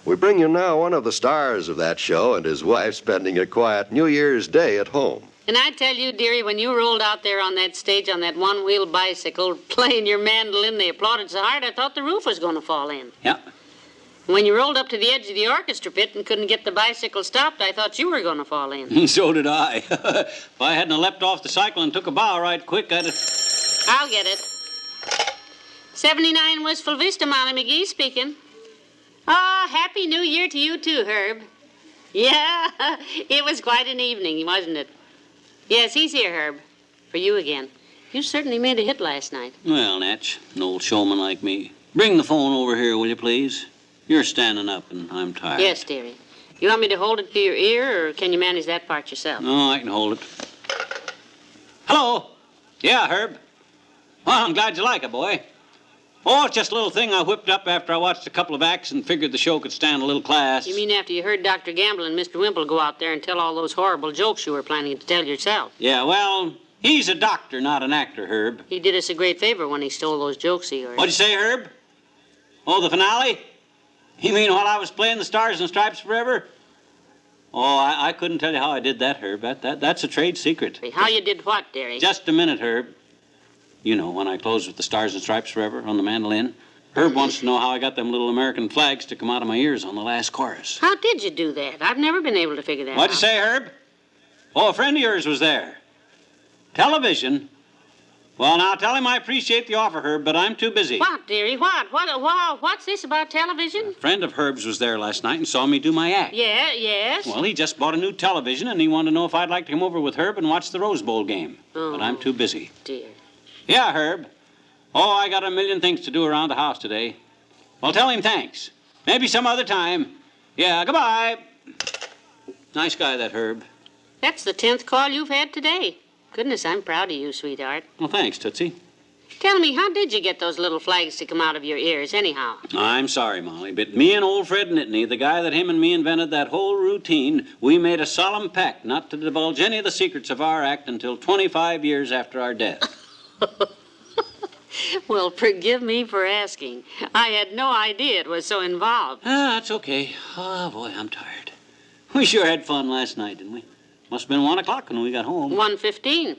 We bring you now one of the stars of that show and his wife spending a quiet New Year's Day at home. And I tell you, dearie, when you rolled out there on that stage on that one-wheel bicycle playing your mandolin, they applauded so hard I thought the roof was going to fall in. Yeah. When you rolled up to the edge of the orchestra pit and couldn't get the bicycle stopped, I thought you were going to fall in. So did I. If I hadn't leapt off the cycle and took a bow right quick, I'd have... I'll get it. 79 Wistful Vista, Molly McGee speaking. Oh, Happy New Year to you too, Herb. Yeah, it was quite an evening, wasn't it? Yes, he's here, Herb. For you again. You certainly made a hit last night. Well, Natch, an old showman like me. Bring the phone over here, will you, please? You're standing up, and I'm tired. Yes, dearie. You want me to hold it to your ear, or can you manage that part yourself? No, I can hold it. Hello? Yeah, Herb. Well, I'm glad you like it, boy. Oh, it's just a little thing I whipped up after I watched a couple of acts and figured the show could stand a little class. You mean after you heard Dr. Gamble and Mr. Wimple go out there and tell all those horrible jokes you were planning to tell yourself? Yeah, well, he's a doctor, not an actor, Herb. He did us a great favor when he stole those jokes of yours. What'd you say, Herb? Oh, the finale? You mean while I was playing the Stars and Stripes Forever? Oh, I couldn't tell you how I did that, Herb. That's a trade secret. How you did what, dearie? Just a minute, Herb. You know, when I closed with the Stars and Stripes Forever on the mandolin, Herb wants to know how I got them little American flags to come out of my ears on the last chorus. How did you do that? I've never been able to figure that out. What'd you say, Herb? Oh, a friend of yours was there. Television? Well, now, tell him I appreciate the offer, Herb, but I'm too busy. What, dearie? What's this about television? A friend of Herb's was there last night and saw me do my act. Yeah, yes? Well, he just bought a new television, and he wanted to know if I'd like to come over with Herb and watch the Rose Bowl game. Oh, but I'm too busy. Dear. Yeah, Herb. Oh, I got a million things to do around the house today. Well, tell him thanks. Maybe some other time. Yeah, goodbye. Nice guy, that Herb. That's the 10th call you've had today. Goodness, I'm proud of you, sweetheart. Well, thanks, Tootsie. Tell me, how did you get those little flags to come out of your ears, anyhow? I'm sorry, Molly, but me and old Fred Nittany, the guy that him and me invented that whole routine, we made a solemn pact not to divulge any of the secrets of our act until 25 years after our death. Well, forgive me for asking. I had no idea it was so involved. That's okay. Oh, boy, I'm tired. We sure had fun last night, didn't we? Must have been 1 o'clock when we got home. 1:15.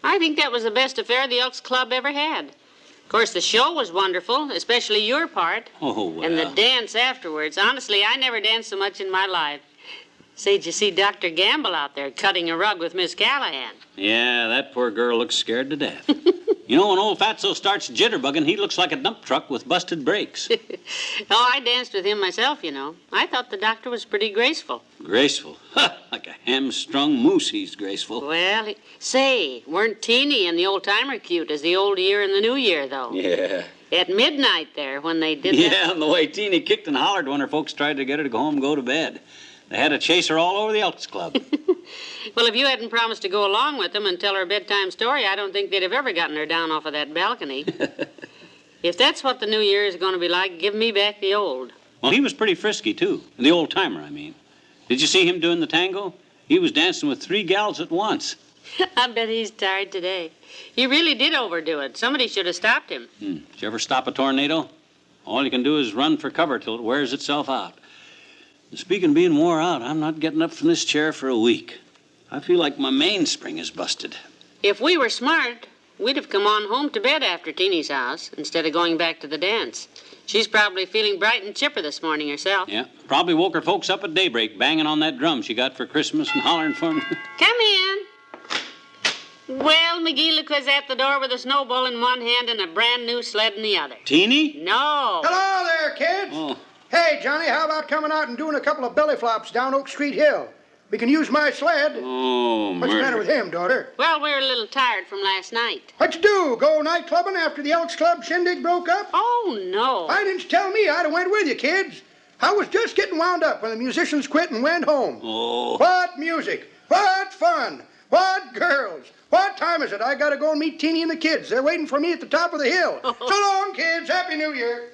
I think that was the best affair the Elks Club ever had. Of course, the show was wonderful, especially your part. Oh, well. And the dance afterwards. Honestly, I never danced so much in my life. Say, did you see Dr. Gamble out there cutting a rug with Miss Callahan? Yeah, that poor girl looks scared to death. You know, when old Fatso starts jitterbugging, he looks like a dump truck with busted brakes. Oh, I danced with him myself, you know. I thought the doctor was pretty graceful. Graceful? Like a hamstrung moose, he's graceful. Well, say, weren't Teeny and the old-timer cute as the old year and the new year, though? Yeah. At midnight there, when they did that. Yeah, and the way Teeny kicked and hollered when her folks tried to get her to go home and go to bed. They had to chase her all over the Elks Club. Well, if you hadn't promised to go along with them and tell her a bedtime story, I don't think they'd have ever gotten her down off of that balcony. If that's what the new year is going to be like, give me back the old. Well, he was pretty frisky, too. The old-timer, I mean. Did you see him doing the tango? He was dancing with 3 gals at once. I bet he's tired today. He really did overdo it. Somebody should have stopped him. Did you ever stop a tornado? All you can do is run for cover till it wears itself out. Speaking of being wore out, I'm not getting up from this chair for a week. I feel like my mainspring is busted. If we were smart, we'd have come on home to bed after Teeny's house instead of going back to the dance. She's probably feeling bright and chipper this morning herself. Yeah, probably woke her folks up at daybreak banging on that drum she got for Christmas and hollering for me. Come in. Well, McGee, look who's at the door with a snowball in one hand and a brand new sled in the other. Teeny? No. Hello there, kids. Oh. Hey, Johnny, how about coming out and doing a couple of belly flops down Oak Street Hill? We can use my sled. Oh, What's the matter with him, daughter? Well, we're a little tired from last night. What'd you do? Go nightclubbing after the Elks Club shindig broke up? Oh, no. Why didn't you tell me? I'd have went with you, kids. I was just getting wound up when the musicians quit and went home. Oh. What music? What fun? What girls? What time is it? I gotta go and meet Teeny and the kids. They're waiting for me at the top of the hill. So long, kids. Happy New Year.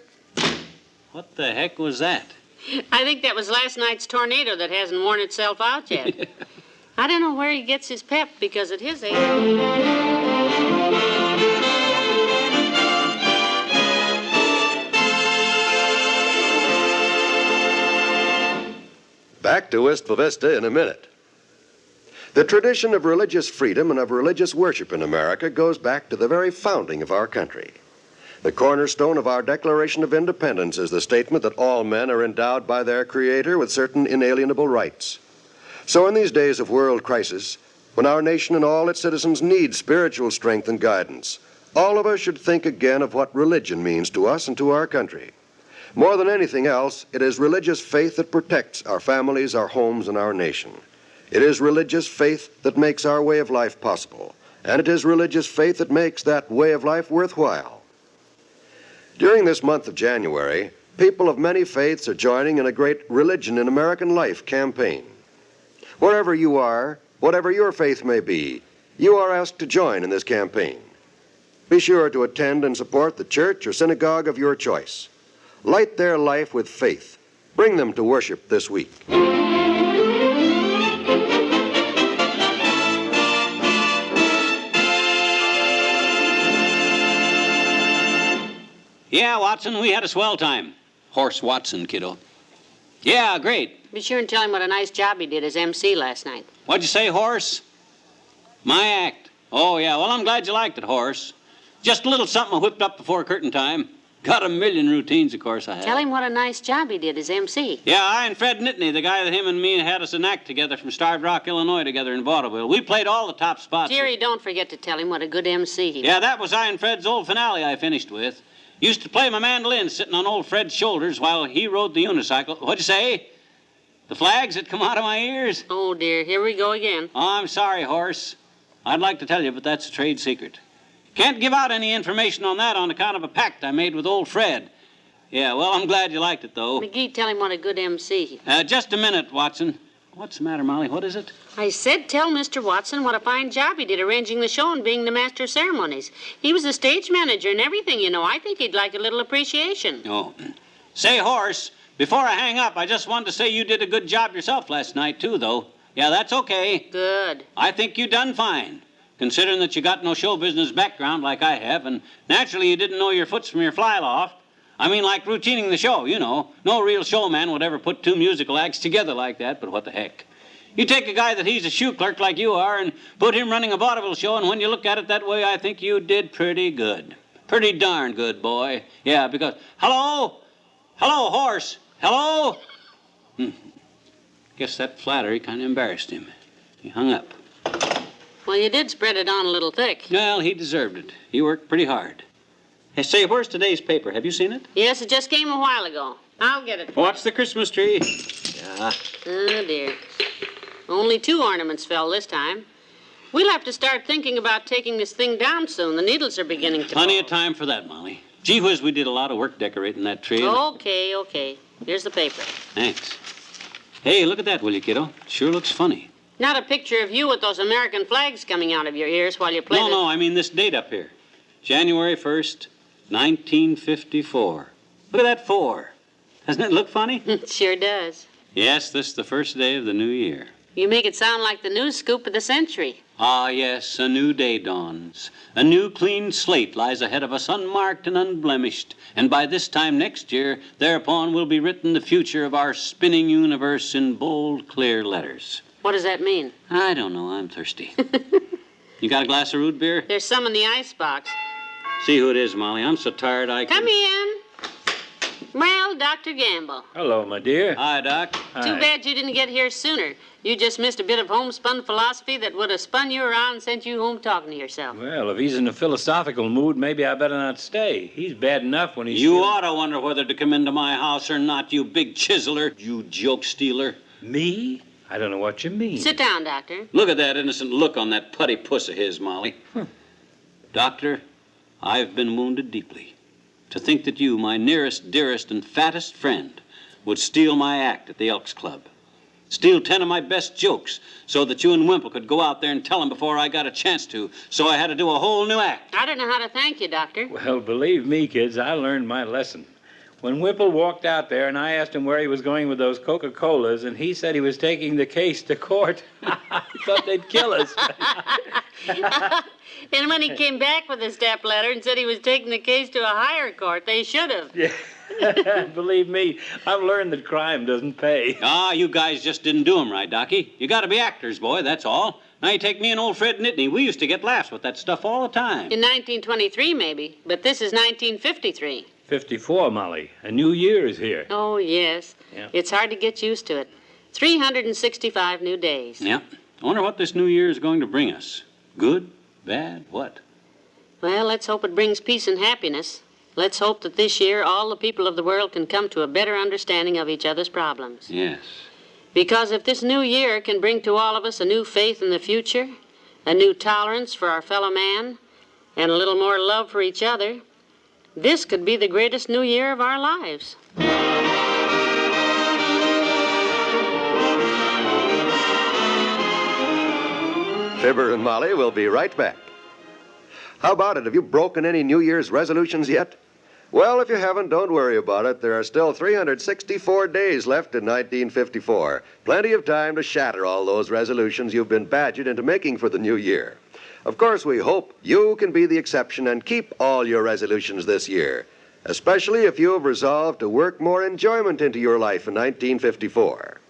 What the heck was that? I think that was last night's tornado that hasn't worn itself out yet. I don't know where he gets his pep because at his age... Back to Wistful Vista in a minute. The tradition of religious freedom and of religious worship in America goes back to the very founding of our country. The cornerstone of our Declaration of Independence is the statement that all men are endowed by their Creator with certain inalienable rights. So in these days of world crisis, when our nation and all its citizens need spiritual strength and guidance, all of us should think again of what religion means to us and to our country. More than anything else, it is religious faith that protects our families, our homes, and our nation. It is religious faith that makes our way of life possible, and it is religious faith that makes that way of life worthwhile. During this month of January, people of many faiths are joining in a great Religion in American Life campaign. Wherever you are, whatever your faith may be, you are asked to join in this campaign. Be sure to attend and support the church or synagogue of your choice. Light their life with faith. Bring them to worship this week. Yeah, Watson, we had a swell time. Horse Watson, kiddo. Yeah, great. Be sure and tell him what a nice job he did as MC last night. What'd you say, Horse? My act. Oh, yeah, well, I'm glad you liked it, Horse. Just a little something I whipped up before curtain time. Got a million routines, of course I have. Tell him what a nice job he did as MC. Yeah, I and Fred Nittany, the guy that him and me had us an act together from Starved Rock, Illinois, together in vaudeville. We played all the top spots. Jerry, don't forget to tell him what a good MC he was. Yeah, that was I and Fred's old finale I finished with. Used to play my mandolin sitting on old Fred's shoulders while he rode the unicycle. What'd you say? The flags that come out of my ears? Oh, dear, here we go again. Oh, I'm sorry, Horse. I'd like to tell you, but that's a trade secret. Can't give out any information on that on account of a pact I made with old Fred. Yeah, well, I'm glad you liked it, though. McGee, tell him what a good MC he Just a minute, Watson. What's the matter, Molly? What is it? I said tell Mr. Watson what a fine job he did arranging the show and being the master of ceremonies. He was the stage manager and everything, you know. I think he'd like a little appreciation. Oh. Say, Horse, before I hang up, I just wanted to say you did a good job yourself last night, too, though. Yeah, that's okay. Good. I think you done fine, considering that you got no show business background like I have, and naturally you didn't know your foots from your fly loft. I mean, like routining the show, you know. No real showman would ever put 2 musical acts together like that, but what the heck. You take a guy that he's a shoe clerk like you are and put him running a vaudeville show, and when you look at it that way, I think you did pretty good. Pretty darn good, boy. Yeah, because... Hello? Hello, Horse? Hello? Guess that flattery kind of embarrassed him. He hung up. Well, you did spread it on a little thick. Well, he deserved it. He worked pretty hard. Hey, say, where's today's paper? Have you seen it? Yes, it just came a while ago. I'll get it. Watch the Christmas tree. Yeah. Oh, dear. Only 2 ornaments fell this time. We'll have to start thinking about taking this thing down soon. The needles are beginning to Plenty fall. of time for that, Molly. Gee whiz, we did a lot of work decorating that tree. Okay. Here's the paper. Thanks. Hey, look at that, will you, kiddo? Sure looks funny. Not a picture of you with those American flags coming out of your ears while you play No, I mean this date up here. January 1st, 1954. Look at that 4. Doesn't it look funny? It sure does. Yes, this is the first day of the new year. You make it sound like the news scoop of the century. Ah, yes, a new day dawns. A new clean slate lies ahead of us, unmarked and unblemished. And by this time next year, thereupon will be written the future of our spinning universe in bold, clear letters. What does that mean? I don't know. I'm thirsty. You got a glass of root beer? There's some in the icebox. See who it is, Molly. I'm so tired I can... Come in. Well, Dr. Gamble. Hello, my dear. Hi, Doc. Too bad you didn't get here sooner. You just missed a bit of homespun philosophy that would have spun you around and sent you home talking to yourself. Well, if he's in a philosophical mood, maybe I better not stay. He's bad enough when he's... You ought to wonder whether to come into my house or not, you big chiseler, you joke stealer. Me? I don't know what you mean. Sit down, Doctor. Look at that innocent look on that putty puss of his, Molly. Doctor, I've been wounded deeply. To think that you, my nearest, dearest, and fattest friend, would steal my act at the Elks Club. Steal 10 of my best jokes so that you and Wimple could go out there and tell them before I got a chance to. So I had to do a whole new act. I don't know how to thank you, Doctor. Well, believe me, kids, I learned my lesson. When Wimple walked out there and I asked him where he was going with those Coca-Colas, and he said he was taking the case to court, I thought they'd kill us. And when he came back with a step ladder and said he was taking the case to a higher court, they should have. Yeah. Believe me, I've learned that crime doesn't pay. Ah, you guys just didn't do 'em right, Docky. You gotta be actors, boy, that's all. Now you take me and old Fred Nittany. We used to get laughs with that stuff all the time. In 1923, maybe. But this is 1953. 54, Molly. A new year is here. Oh, yes. Yeah. It's hard to get used to it. 365 new days. Yeah. I wonder what this new year is going to bring us. Good? Bad? What? Well, let's hope it brings peace and happiness. Let's hope that this year all the people of the world can come to a better understanding of each other's problems. Yes. Because if this new year can bring to all of us a new faith in the future, a new tolerance for our fellow man, and a little more love for each other, this could be the greatest new year of our lives. Fibber and Molly will be right back. How about it? Have you broken any New Year's resolutions yet? Well, if you haven't, don't worry about it. There are still 364 days left in 1954. Plenty of time to shatter all those resolutions you've been badgered into making for the new year. Of course, we hope you can be the exception and keep all your resolutions this year, especially if you have resolved to work more enjoyment into your life in 1954.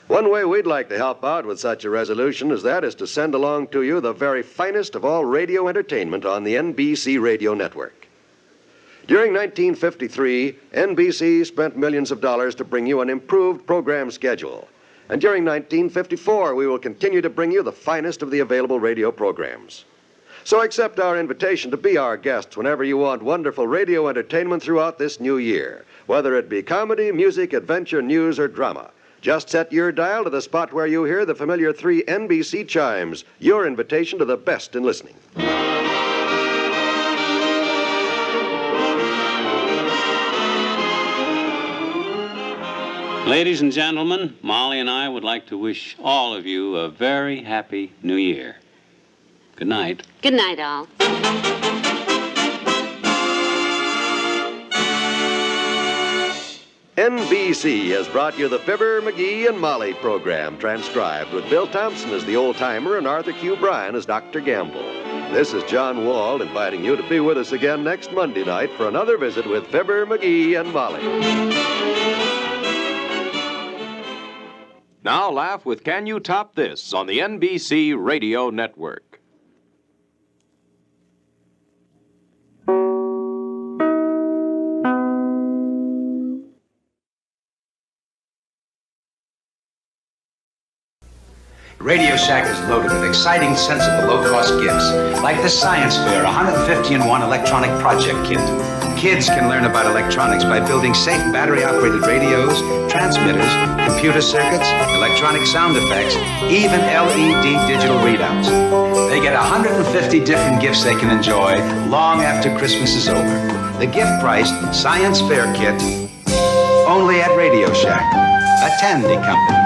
One way we'd like to help out with such a resolution is to send along to you the very finest of all radio entertainment on the NBC radio network. During 1953, NBC spent millions of dollars to bring you an improved program schedule. And during 1954, we will continue to bring you the finest of the available radio programs. So accept our invitation to be our guests whenever you want wonderful radio entertainment throughout this new year, whether it be comedy, music, adventure, news, or drama. Just set your dial to the spot where you hear the familiar 3 NBC chimes, your invitation to the best in listening. Ladies and gentlemen, Molly and I would like to wish all of you a very happy New Year. Good night. Good night, all. NBC has brought you the Fibber, McGee, and Molly program, transcribed with Bill Thompson as the old-timer and Arthur Q. Bryan as Dr. Gamble. This is John Wald inviting you to be with us again next Monday night for another visit with Fibber, McGee, and Molly. Now laugh with Can You Top This on the NBC Radio Network. Radio Shack is loaded with exciting, sensible, low-cost gifts, like the Science Fair 150-in-1 electronic project kit. Kids can learn about electronics by building safe battery-operated radios, transmitters, computer circuits, electronic sound effects, even LED digital readouts. They get 150 different gifts they can enjoy long after Christmas is over. The gift-priced Science Fair kit, only at Radio Shack, a Tandy company.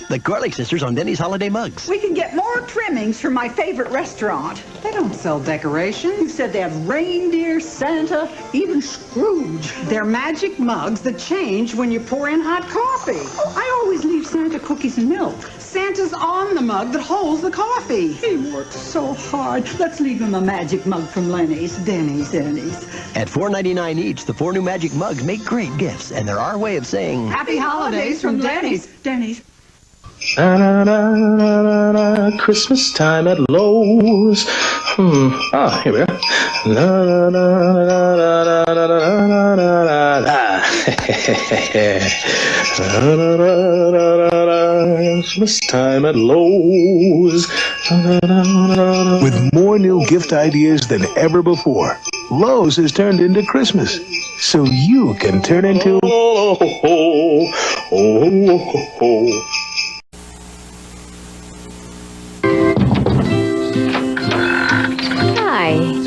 The Garlic Sisters on Denny's Holiday Mugs. We can get more trimmings from my favorite restaurant. They don't sell decorations. You said they have reindeer, Santa, even Scrooge. They're magic mugs that change when you pour in hot coffee. I always leave Santa cookies and milk. Santa's on the mug that holds the coffee. He works so hard. Let's leave him a magic mug from Lenny's. Denny's. At $4.99 each, the 4 new magic mugs make great gifts, and they're our way of saying... Happy holidays from Denny's. Denny's. Christmas time at Lowe's. Here we are. Christmas time at Lowe's. With more new gift ideas than ever before, Lowe's has turned into Christmas, so you can turn into...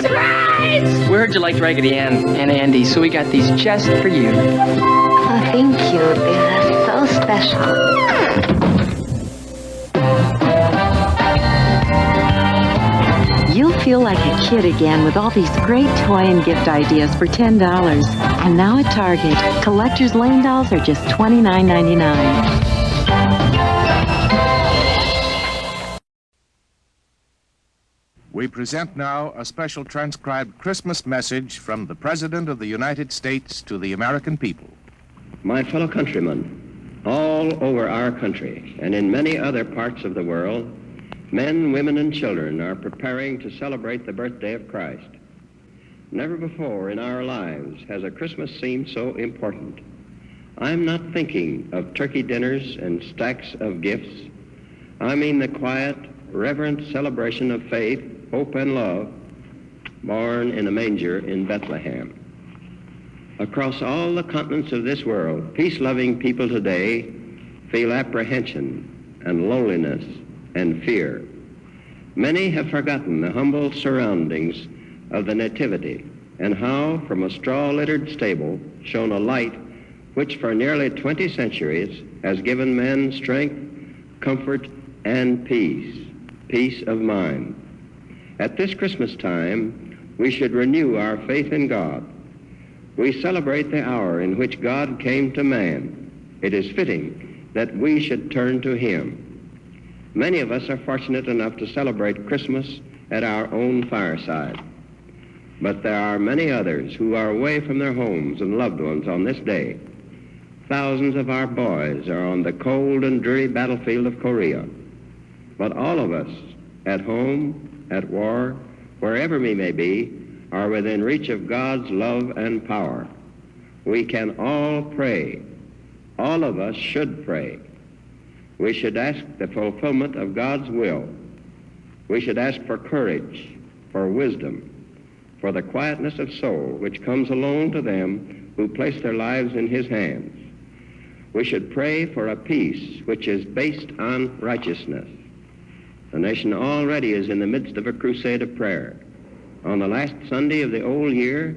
Surprise! We heard you liked Raggedy Ann and Andy, so we got these just for you. Oh, thank you. They're so special. You'll feel like a kid again with all these great toy and gift ideas for $10. And now at Target, Collector's Lane dolls are just $29.99. We present now a special transcribed Christmas message from the President of the United States to the American people. My fellow countrymen, all over our country and in many other parts of the world, men, women, and children are preparing to celebrate the birthday of Christ. Never before in our lives has a Christmas seemed so important. I'm not thinking of turkey dinners and stacks of gifts. I mean the quiet, reverent celebration of faith, hope, and love, born in a manger in Bethlehem. Across all the continents of this world, peace-loving people today feel apprehension and loneliness and fear. Many have forgotten the humble surroundings of the Nativity and how from a straw-littered stable shone a light which for nearly 20 centuries has given men strength, comfort, and peace of mind. At this Christmas time, we should renew our faith in God. We celebrate the hour in which God came to man. It is fitting that we should turn to Him. Many of us are fortunate enough to celebrate Christmas at our own fireside. But there are many others who are away from their homes and loved ones on this day. Thousands of our boys are on the cold and dreary battlefield of Korea. But all of us, at home, at war, wherever we may be, are within reach of God's love and power. We can all pray. All of us should pray. We should ask the fulfillment of God's will. We should ask for courage, for wisdom, for the quietness of soul which comes alone to them who place their lives in His hands. We should pray for a peace which is based on righteousness. The nation already is in the midst of a crusade of prayer. On the last Sunday of the old year,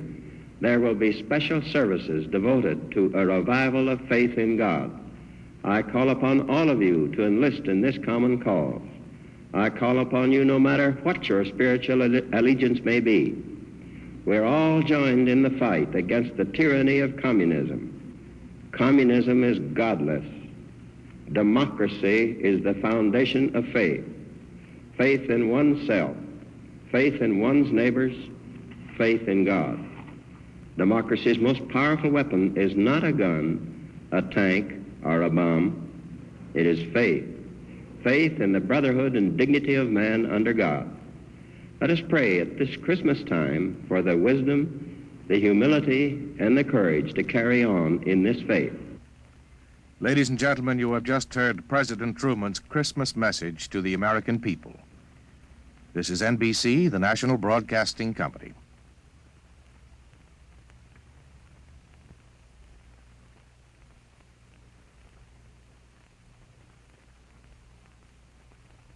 there will be special services devoted to a revival of faith in God. I call upon all of you to enlist in this common cause. I call upon you no matter what your spiritual allegiance may be. We're all joined in the fight against the tyranny of communism. Communism is godless. Democracy is the foundation of faith. Faith in oneself, faith in one's neighbors, faith in God. Democracy's most powerful weapon is not a gun, a tank, or a bomb. It is faith. Faith in the brotherhood and dignity of man under God. Let us pray at this Christmas time for the wisdom, the humility, and the courage to carry on in this faith. Ladies and gentlemen, you have just heard President Truman's Christmas message to the American people. This is NBC, the National Broadcasting Company.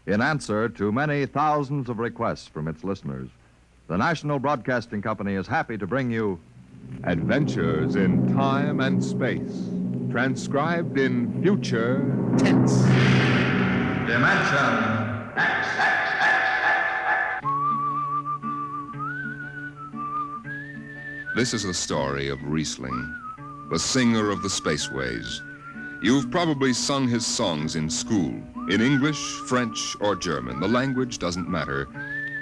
In answer to many thousands of requests from its listeners, the National Broadcasting Company is happy to bring you Adventures in Time and Space, transcribed in future tense. Dimension X. This is the story of Riesling, the singer of the spaceways. You've probably sung his songs in school, in English, French, or German. The language doesn't matter,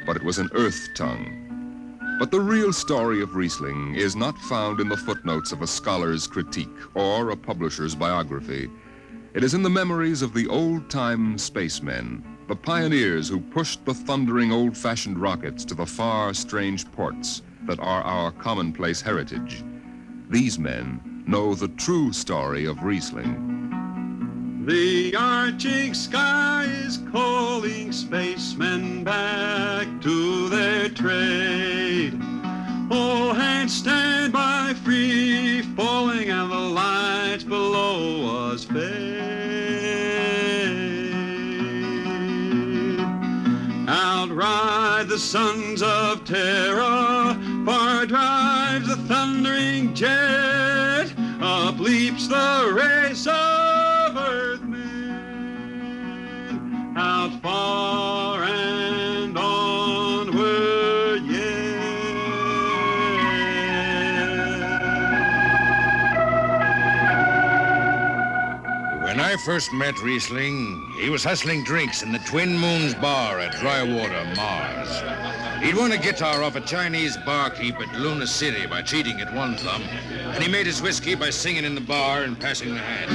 but it was an earth tongue. But the real story of Riesling is not found in the footnotes of a scholar's critique or a publisher's biography. It is in the memories of the old-time spacemen, the pioneers who pushed the thundering old-fashioned rockets to the far, strange ports that are our commonplace heritage. These men know the true story of Riesling. The arching sky is calling spacemen back to their trade. All hands stand by, free falling, and the lights below us fade. Outride the sons of terror, far drives the thundering jet, up leaps the race of earthmen, out far and onward yet. When I first met Riesling, he was hustling drinks in the Twin Moons Bar at Drywater, Mars. He'd won a guitar off a Chinese barkeep at Luna City by cheating at one thumb, and he made his whiskey by singing in the bar and passing the hat.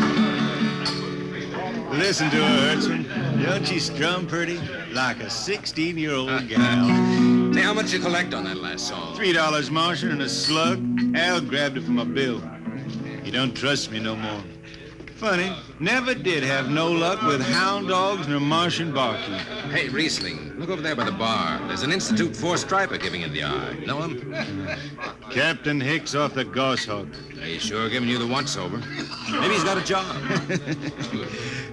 Listen to her, Hudson. Don't she strum pretty? Like a 16-year-old gal. Say, how much you collect on that last song? $3 Martian and a slug. Al grabbed it from my bill. He don't trust me no more. Funny, never did have no luck with hound dogs nor Martian barkeep. Hey, Riesling, look over there by the bar. There's an Institute 4 striper giving you the eye. Know him? Captain Hicks off the Goshawk. He's sure giving you the once over. Maybe he's got a job.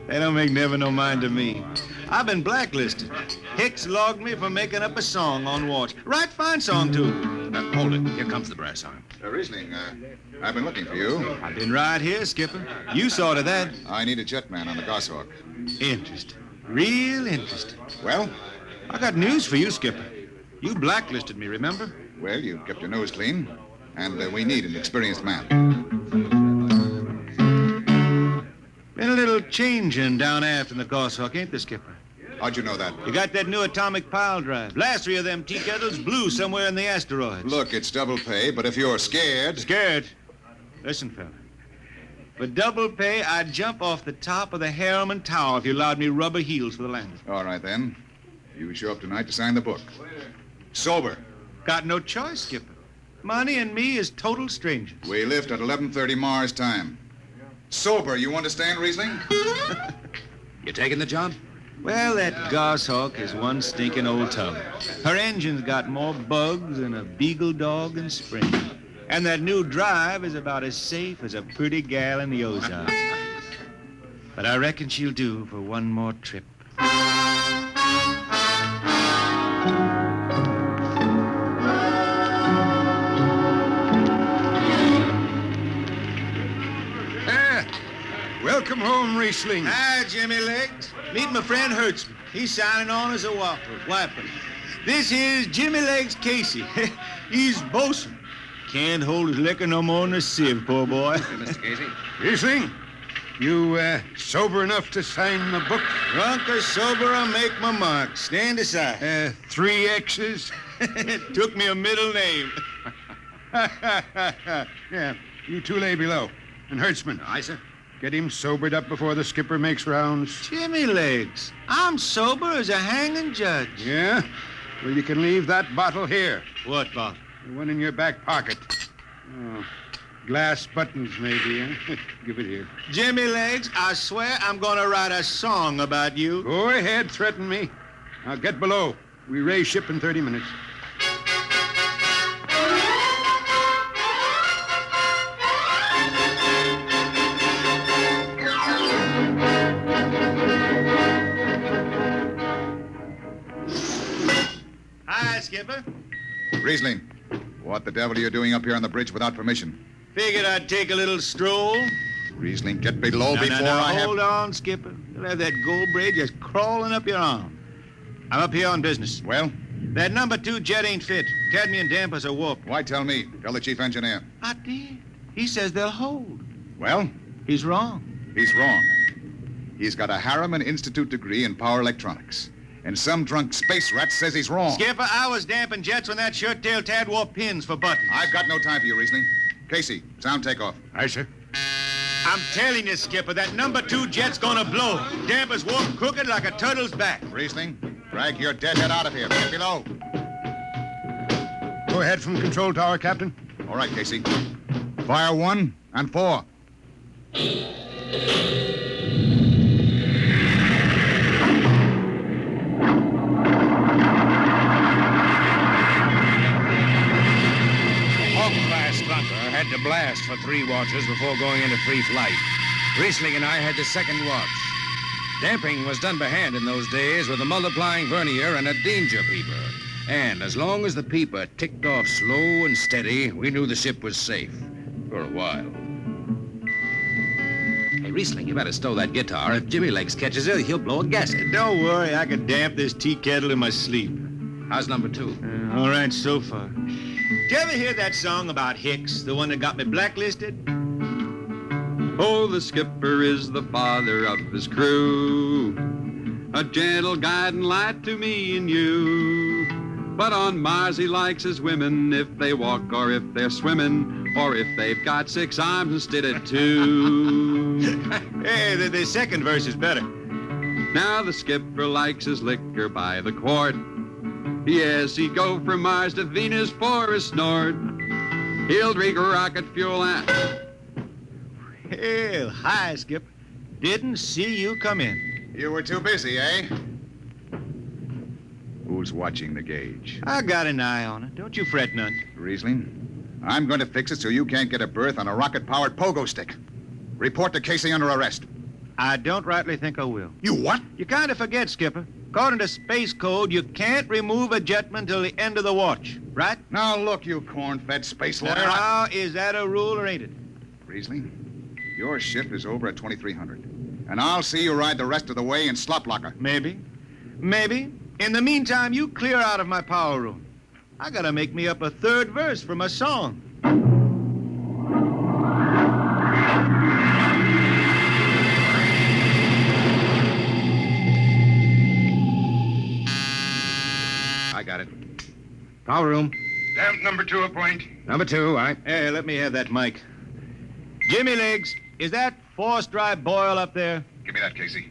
They don't make never no mind to me. I've been blacklisted. Hicks logged me for making up a song on watch. Right fine song, too. Hold it. Here comes the brass arm. Riesling, I've been looking for you. I've been right here, Skipper. You saw to that. I need a jetman on the Goshawk. Interesting. Real interesting. Well? I got news for you, Skipper. You blacklisted me, remember? Well, you kept your nose clean, and we need an experienced man. Been a little changing down aft in the Goshawk, ain't there, Skipper? How'd you know that? You got that new atomic pile drive. Last 3 of them tea kettles blew somewhere in the asteroids. Look, it's double pay, but if you're scared... Scared? Listen, fella. For double pay, I'd jump off the top of the Harriman Tower if you allowed me rubber heels for the landing. All right, then. You show up tonight to sign the book. Sober. Got no choice, Skipper. Money and me is total strangers. We lift at 11:30 Mars time. Sober, you understand, Riesling? You taking the job? Well, that Goshawk is one stinking old tub. Her engine's got more bugs than a beagle dog in spring. And that new drive is about as safe as a pretty gal in the Ozarks. But I reckon she'll do for one more trip. Welcome home, Riesling. Hi, Jimmy Legs. Meet my friend Hertzman. He's signing on as a wiper. This here's Jimmy Legs Casey. He's bosun. Can't hold his liquor no more than a sieve, poor boy. Hey, Mr. Casey. Riesling, you sober enough to sign the book? Drunk or sober, I'll make my mark. Stand aside. 3 X's? Took me a middle name. Yeah, you two lay below. And Hertzman. Aye, sir. Get him sobered up before the skipper makes rounds. Jimmy Legs, I'm sober as a hanging judge. Yeah? Well, you can leave that bottle here. What bottle? The one in your back pocket. Oh. Glass buttons, maybe, huh? Give it here. Jimmy Legs, I swear I'm going to write a song about you. Go ahead, threaten me. Now get below. We raise ship in 30 minutes. Hi, Skipper. Riesling, what the devil are you doing up here on the bridge without permission? Figured I'd take a little stroll. Riesling, get below before I have... Hold on, Skipper. You'll have that gold braid just crawling up your arm. I'm up here on business. Well? That number 2 jet ain't fit. Cadmium dampers are warped. Why tell me? Tell the chief engineer. I did. He says they'll hold. Well? He's wrong. He's wrong. He's got a Harriman Institute degree in power electronics. And some drunk space rat says he's wrong. Skipper, I was damping jets when that shirt-tailed tad wore pins for buttons. I've got no time for you, Riesling. Casey, sound takeoff. Aye, sir. I'm telling you, Skipper, that number 2 jet's gonna blow. Dampers warped crooked like a turtle's back. Riesling, drag your deadhead out of here. Get below. Go ahead from the control tower, Captain. All right, Casey. Fire 1 and 4. Had to blast for 3 watches before going into free flight. Riesling and I had the second watch. Damping was done by hand in those days with a multiplying vernier and a danger peeper. And as long as the peeper ticked off slow and steady, we knew the ship was safe. For a while. Hey, Riesling, you better stow that guitar. If Jimmy Legs catches it, he'll blow a gasket. Don't worry, I can damp this tea kettle in my sleep. How's number 2? All right so far. Did you ever hear that song about Hicks, the one that got me blacklisted? Oh, the skipper is the father of his crew, a gentle guiding light to me and you. But on Mars he likes his women if they walk or if they're swimming, or if they've got 6 arms instead of 2. Hey, the second verse is better. Now the skipper likes his liquor by the quart. Yes, he'd go from Mars to Venus for a snort. He'll drink rocket fuel and... Hell, hi, Skipper. Didn't see you come in. You were too busy, eh? Who's watching the gauge? I got an eye on it. Don't you fret none. Riesling, I'm going to fix it so you can't get a berth on a rocket-powered pogo stick. Report to Casey under arrest. I don't rightly think I will. You what? You kind of forget, Skipper. According to Space Code, you can't remove a jetman till the end of the watch, right? Now, look, you corn-fed space lawyer. Now, is that a rule or ain't it? Riesling, your shift is over at 2300. And I'll see you ride the rest of the way in slop locker. Maybe. Maybe. In the meantime, you clear out of my power room. I gotta make me up a 3rd verse for my song. I got it. Power room. Damp number 2 a point. Number 2, all right. Hey, let me have that mic. Jimmy Legs, is that forced dry boil up there? Give me that, Casey.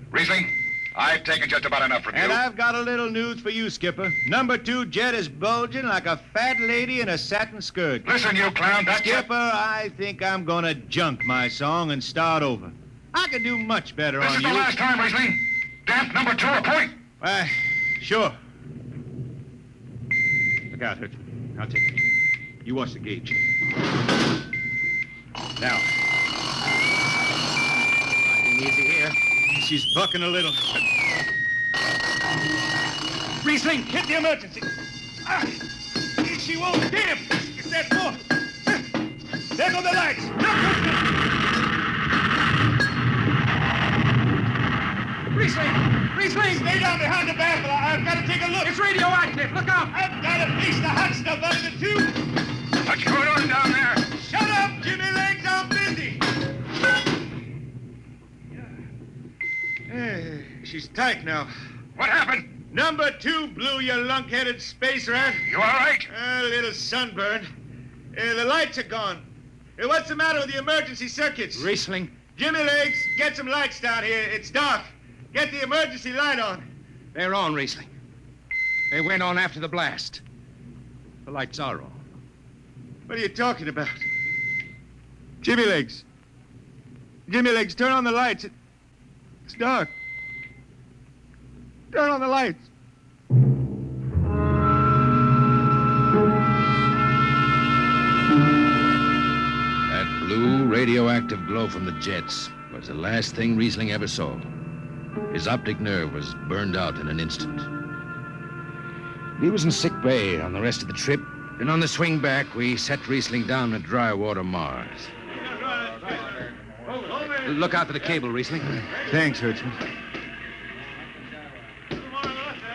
Riesling, I've taken just about enough from you. And I've got a little news for you, Skipper. Number 2 jet is bulging like a fat lady in a satin skirt. Listen, you clown, that Skipper, I think I'm gonna junk my song and start over. I could do much better on you. This is the last time, Riesling. Damp number 2 a point. Why, sure. Look out, Hurt. I'll take it. You watch the gauge. Now. Riding easy here. She's bucking a little. Riesling, hit the emergency. She won't. Damn! It's that floor. There go the lights. Riesling! Stay down behind the baffle. I've got to take a look. It's radioactive. Look out. I've got to piece the hot stuff out of the tube. What's going on down there? Shut up, Jimmy Legs. I'm busy. She's tight now. What happened? Number 2 blew, you lunk-headed space rat. You all right? A little sunburn. The lights are gone. What's the matter with the emergency circuits? Riesling. Jimmy Legs, get some lights down here. It's dark. Get the emergency light on. They're on, Riesling. They went on after the blast. The lights are on. What are you talking about? Jimmy Legs. Jimmy Legs, turn on the lights. It's dark. Turn on the lights. That blue radioactive glow from the jets was the last thing Riesling ever saw. His optic nerve was burned out in an instant. He was in sick bay on the rest of the trip, and on the swing back, we set Riesling down at Drywater, Mars. Look out for the cable, Riesling. Thanks, Hertzman.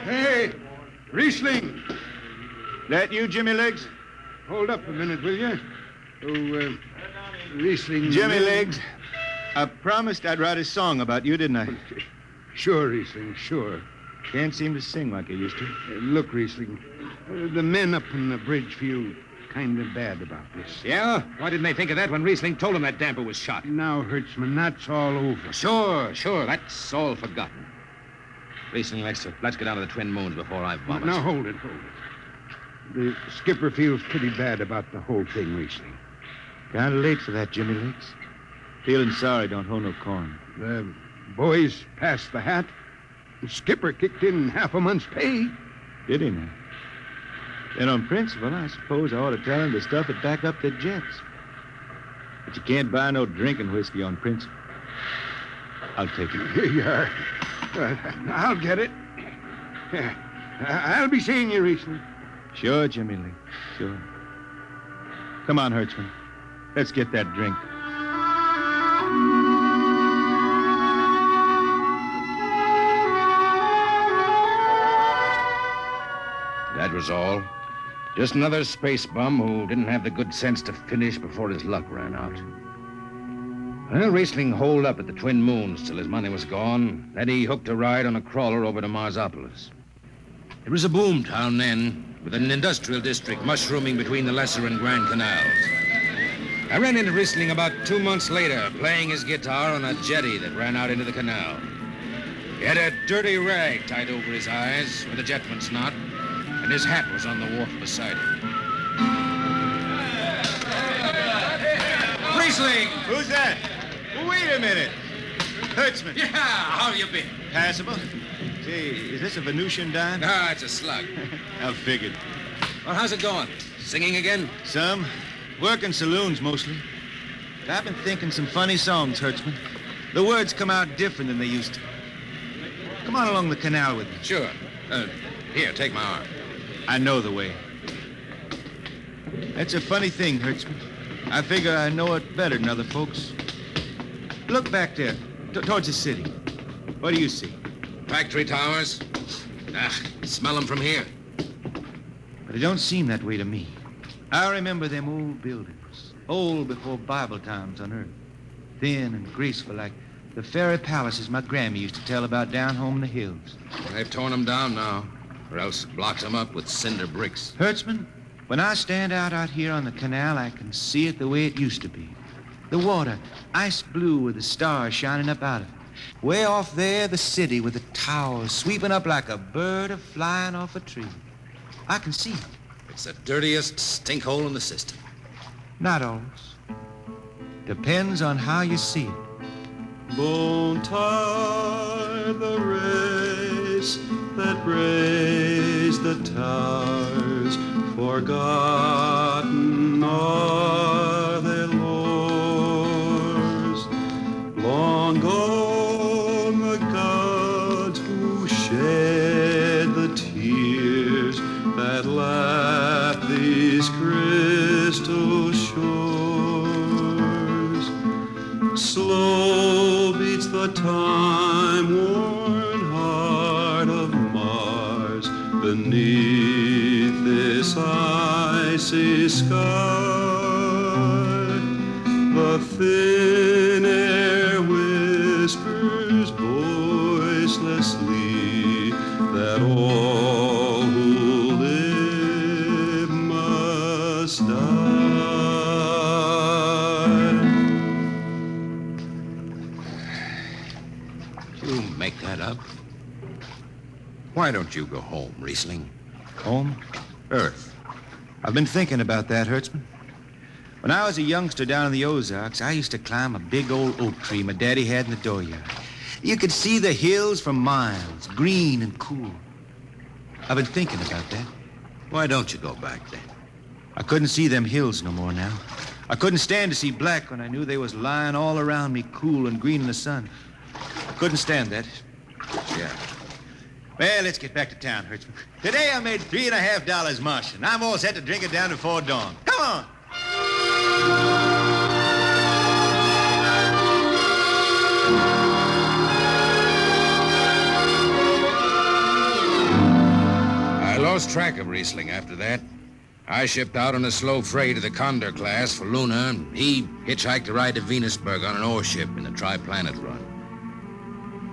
Hey, Riesling. That you, Jimmy Legs? Hold up a minute, will you? Oh, Riesling. Jimmy Legs, I promised I'd write a song about you, didn't I? Sure, Riesling, sure. Can't seem to sing like I used to. Look, Riesling, the men up in the bridge feel kind of bad about this. Yeah? Why didn't they think of that when Riesling told them that damper was shot? Now, Hertzman, that's all over. Sure, that's all forgotten. Riesling, let's get down to the Twin Moons before I vomit. Now, hold it. The skipper feels pretty bad about the whole thing, Riesling. Kind of late for that, Jimmy Legs. Feeling sorry don't hold no corn. The boys passed the hat. The skipper kicked in half a month's pay. Did he now? Then on principle, I suppose I ought to tell him to stuff it back up the jets. But you can't buy no drinking whiskey on principle. I'll take it. Here you are. I'll get it. I'll be seeing you, Riesling. Sure, Jimmy Lee. Sure. Come on, Hertzman. Let's get that drink. That was all. Just another space bum who didn't have the good sense to finish before his luck ran out. Well, Riesling holed up at the Twin Moons till his money was gone. Then he hooked a ride on a crawler over to Marsopolis. It was a boom town then, with an industrial district mushrooming between the Lesser and Grand Canals. I ran into Riesling about 2 months later, playing his guitar on a jetty that ran out into the canal. He had a dirty rag tied over his eyes with a jetman's knot, and his hat was on the wharf beside him. Riesling! Who's that? Wait a minute. Hertzman. Yeah, how you been? Passable. Say, is this a Venusian dime? No, it's a slug. I figured. Well, how's it going? Singing again? Some. Working saloons, mostly. I've been thinking some funny songs, Hertzman. The words come out different than they used to. Come on along the canal with me. Sure. Here, take my arm. I know the way. That's a funny thing, Hertzman. I figure I know it better than other folks. Look back there, towards the city. What do you see? Factory towers. Smell them from here. But it don't seem that way to me. I remember them old buildings, old before Bible times on Earth. Thin and graceful like the fairy palaces my Grammy used to tell about down home in the hills. Well, they've torn them down now, or else blocked them up with cinder bricks. Hertzman, when I stand out here on the canal, I can see it the way it used to be. The water, ice blue with the stars shining up out of it. Way off there, the city with the towers sweeping up like a bird flying off a tree. I can see it. It's the dirtiest stinkhole in the system. Not always. Depends on how you see it. Bone tied the race that raised the towers, forgotten are their lores. Long gone the gods who shed the tears that lap these crystal shores. Slow beats the time-worn heart of Mars beneath this icy sky. The thin air whispers voicelessly that all who live must die. You make that up? Why don't you go home, Riesling? Home? Earth. I've been thinking about that, Hertzman. When I was a youngster down in the Ozarks, I used to climb a big old oak tree my daddy had in the dooryard. You could see the hills for miles, green and cool. I've been thinking about that. Why don't you go back then? I couldn't see them hills no more now. I couldn't stand to see black when I knew they was lying all around me, cool and green in the sun. I couldn't stand that. Yeah. Well, let's get back to town, Hertzman. Today I made $3.50 mush, and I'm all set to drink it down before dawn. Come on! I lost track of Riesling after that. I shipped out on a slow freight of the Condor class for Luna, and he hitchhiked a ride to Venusberg on an ore ship in the Tri-Planet run.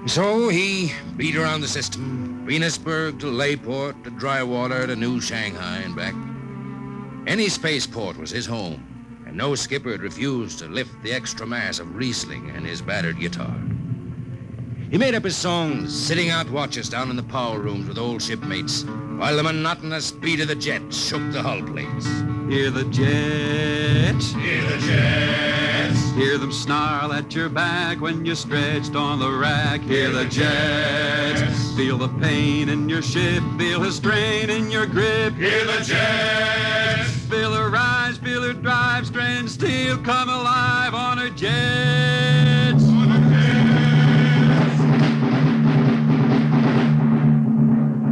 So he beat around the system, Venusberg to Layport to Drywater to New Shanghai and back. Any spaceport was his home, and no skipper had refused to lift the extra mass of Riesling and his battered guitar. He made up his songs sitting out watches down in the power rooms with old shipmates, while the monotonous beat of the jets shook the hull plates. Hear the jets, hear the jets, hear them snarl at your back when you're stretched on the rack. Hear the jets, feel the pain in your ship, feel the strain in your grip. Hear the jets, feel her rise, feel her drive, strand steel come alive on her jets.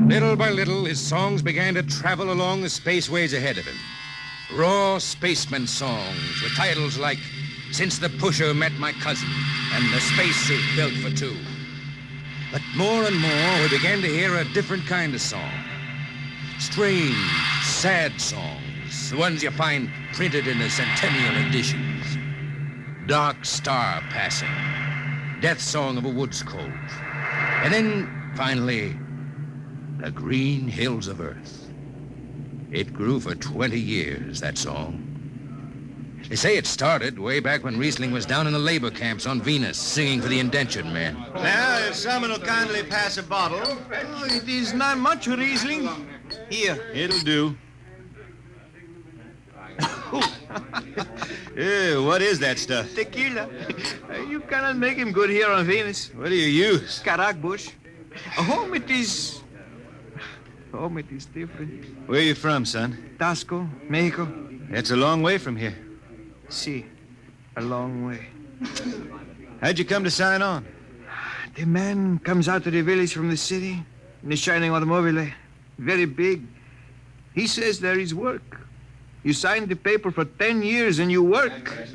Little by little, his songs began to travel along the spaceways ahead of him. Raw spaceman songs with titles like Since the Pusher Met My Cousin and The Spacesuit Built for Two. But more and more, we began to hear a different kind of song. Strange, sad songs, the ones you find printed in the centennial editions. Dark Star Passing, Death Song of a Woods Cove. And then, finally, The Green Hills of Earth. It grew for 20 years, that song. They say it started way back when Riesling was down in the labor camps on Venus, singing for the indentured men. Now, if someone will kindly pass a bottle. Oh, it is not much, Riesling. Here, it'll do. What is that stuff? Tequila. You cannot make him good here on Venus. What do you use? Carac bush. Home it is different. Where are you from, son? Tasco, Mexico. That's a long way from here. See, a long way. How'd you come to sign on? The man comes out to the village from the city in a shining automobile, very big. He says there is work. You sign the paper for 10 years and you work.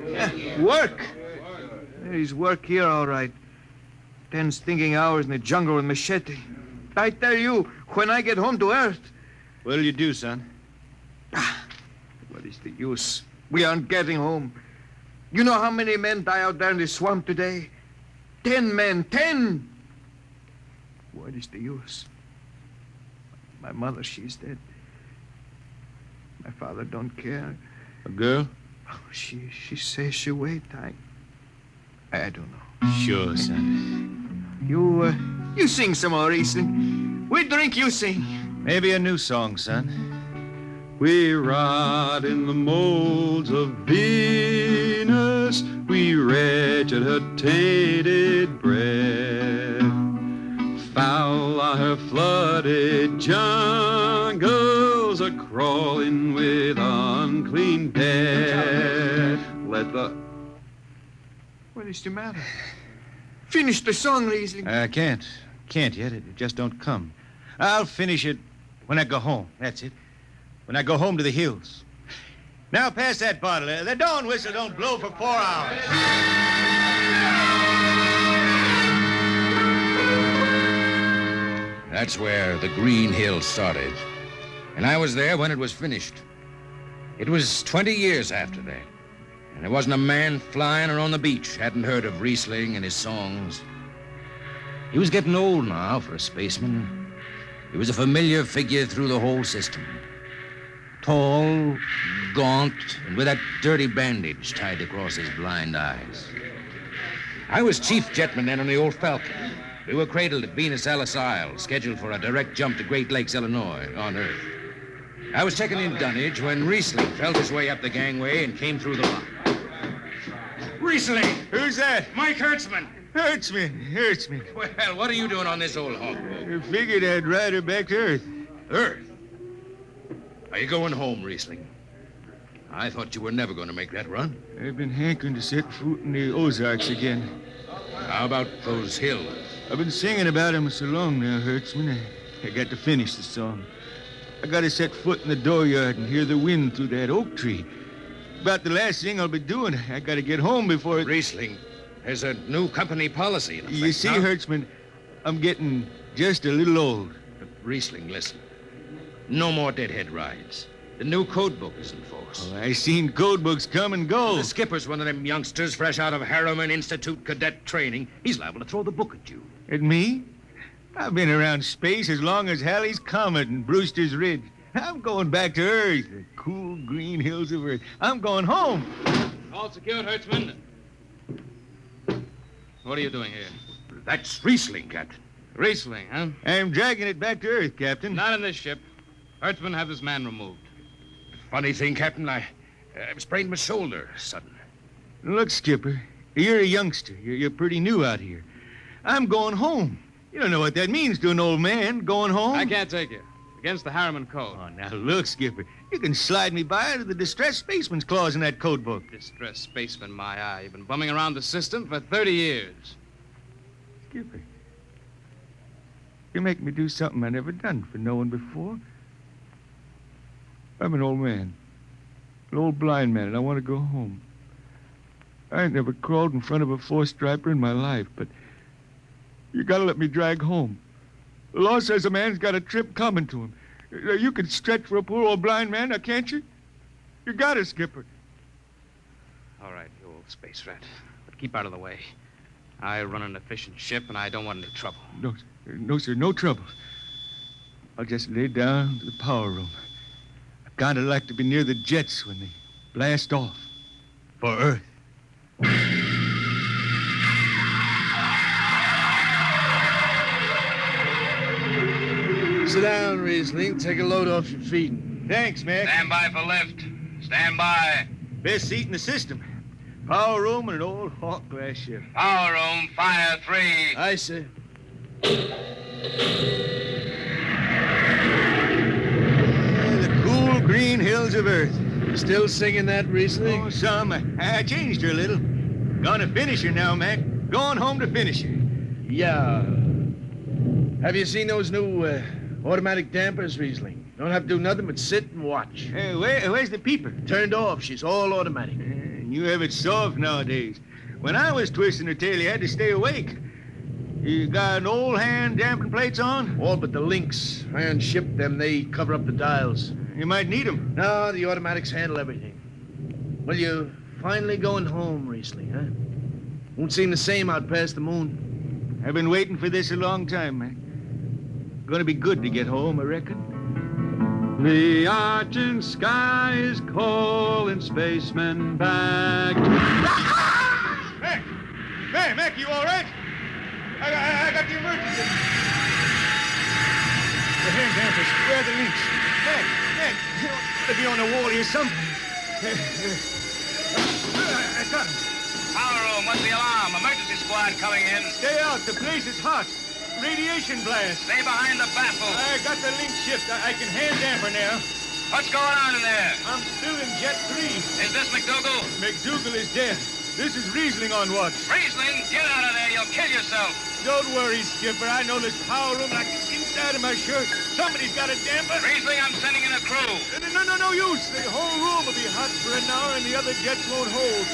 Yeah, work. There is work here, all right. 10 stinking hours in the jungle with machete. I tell you, when I get home to Earth... What'll you do, son? What is the use? We aren't getting home. You know how many men die out there in the swamp today? 10 men, 10! What is the use? My mother, she's dead. My father don't care. A girl? Oh, she says she wait. I don't know. Sure, son. You sing some more, Riesling. We drink, you sing. Maybe a new song, son. We rot in the molds of Venus. We wretched her tainted breath. Foul are her flooded jungles, a-crawling with unclean death. What is the matter? Finish the song, Riesling. I can't. Can't yet. It just don't come. I'll finish it when I go home. That's it. When I go home to the hills. Now pass that bottle. The dawn whistle don't blow for 4 hours. That's where the Green Hills started. And I was there when it was finished. It was 20 years after that. And there wasn't a man flying or on the beach hadn't heard of Riesling and his songs. He was getting old now for a spaceman. He was a familiar figure through the whole system. Tall, gaunt, and with that dirty bandage tied across his blind eyes. I was chief jetman then on the old Falcon. We were cradled at Venus Ellis Isle, scheduled for a direct jump to Great Lakes, Illinois, on Earth. I was checking in dunnage when Riesling felt his way up the gangway and came through the lock. Riesling! Who's that? Mike Hertzman. Hertzman. Well, what are you doing on this old hog? I figured I'd ride her back to Earth. Earth? Are you going home, Riesling? I thought you were never going to make that run. I've been hankering to set foot in the Ozarks again. How about those hills? I've been singing about them so long now, Hertzman. I got to finish the song. I got to set foot in the dooryard and hear the wind through that oak tree. About the last thing I'll be doing. I got to get home before it... Riesling, there's a new company policy in effect. You see, Hertzman, I'm getting just a little old. But Riesling, listen. No more deadhead rides. The new code book is in force. Oh, I seen code books come and go. The skipper's one of them youngsters fresh out of Harriman Institute cadet training. He's liable to throw the book at you. At me? I've been around space as long as Halley's Comet and Brewster's Ridge. I'm going back to Earth, the cool green hills of Earth. I'm going home. All secured, Hertzman. What are you doing here? That's Riesling, Captain. Riesling, huh? I'm dragging it back to Earth, Captain. Not in this ship. Hertzman, have this man removed. Funny thing, Captain, I've sprained my shoulder suddenly. Look, Skipper, you're a youngster. You're pretty new out here. I'm going home. You don't know what that means to an old man, going home. I can't take you. Against the Harriman Code. Oh, now look, Skipper. You can slide me by to the distressed spaceman's clause in that code book. Distressed spaceman, my eye. You've been bumming around the system for 30 years. Skipper, you make me do something I never done for no one before. I'm an old man. An old blind man, and I want to go home. I ain't never crawled in front of a four-striper in my life, but you gotta let me drag home. The law says a man's got a trip coming to him. You can stretch for a poor old blind man, now can't you? You got it, Skipper. All right, you old space rat. But keep out of the way. I run an efficient ship, and I don't want any trouble. No, sir, no trouble. I'll just lay down to the power room. I kind of like to be near the jets when they blast off for Earth. Sit down, Riesling. Take a load off your feet. Thanks, Mac. Stand by for lift. Stand by. Best seat in the system. Power room and an old Hawk class ship. Power room, fire 3. Aye, sir. The cool green hills of Earth. Still singing that, Riesling? Oh, some. I changed her a little. Gonna finish her now, Mac. Going home to finish her. Yeah. Have you seen those new automatic dampers, Riesling? Don't have to do nothing but sit and watch. Where's the peeper? Turned off. She's all automatic. You have it soft nowadays. When I was twisting her tail, you had to stay awake. You got an old hand damping plates on? All but the links. Iron shipped them. They cover up the dials. You might need them. No, the automatics handle everything. Well, you're finally going home, Riesling, huh? Won't seem the same out past the moon. I've been waiting for this a long time, man. Gonna be good to get home, I reckon. The argent sky is calling spacemen back. Mac, you all right? I got the emergency. The hand dampers, where are the links? Mac, you ought to be on the wall here something. I got him. Power room, what's the alarm? Emergency squad coming in. Stay out, the place is hot. Radiation blast. Stay behind the baffle. I got the link shift. I can hand damper now. What's going on in there? I'm still in Jet 3. Is this McDougal? McDougal is dead. This is Riesling on watch. Riesling, get out of there. You'll kill yourself. Don't worry, Skipper. I know this power room like the inside of my shirt. Somebody's got a damper. Riesling, I'm sending in a crew. No use. The whole room will be hot for an hour and the other jets won't hold.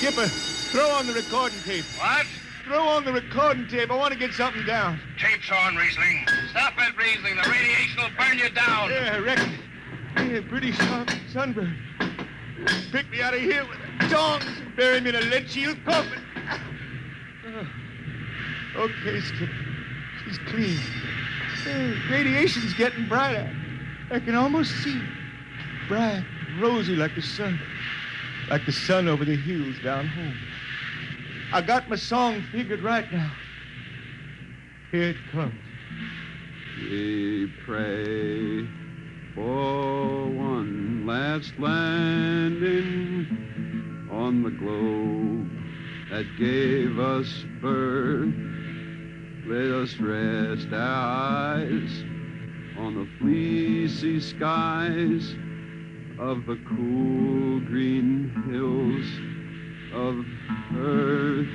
Skipper, throw on the recording tape. What? Throw on the recording tape. I want to get something down. Tape's on, Riesling. Stop it, Riesling. The radiation will burn you down. Yeah, I reckon. Yeah, pretty sharp sunburn. Pick me out of here with tongs and bury me in a lead shield coffin. Okay, Skipper. She's clean. Radiation's getting brighter. I can almost see it. Bright, rosy like the sun. Like the sun over the hills down home. I got my song figured right now. Here it comes. We pray for just landing on the globe that gave us birth. Let us rest our eyes on the fleecy skies of the cool green hills of earth.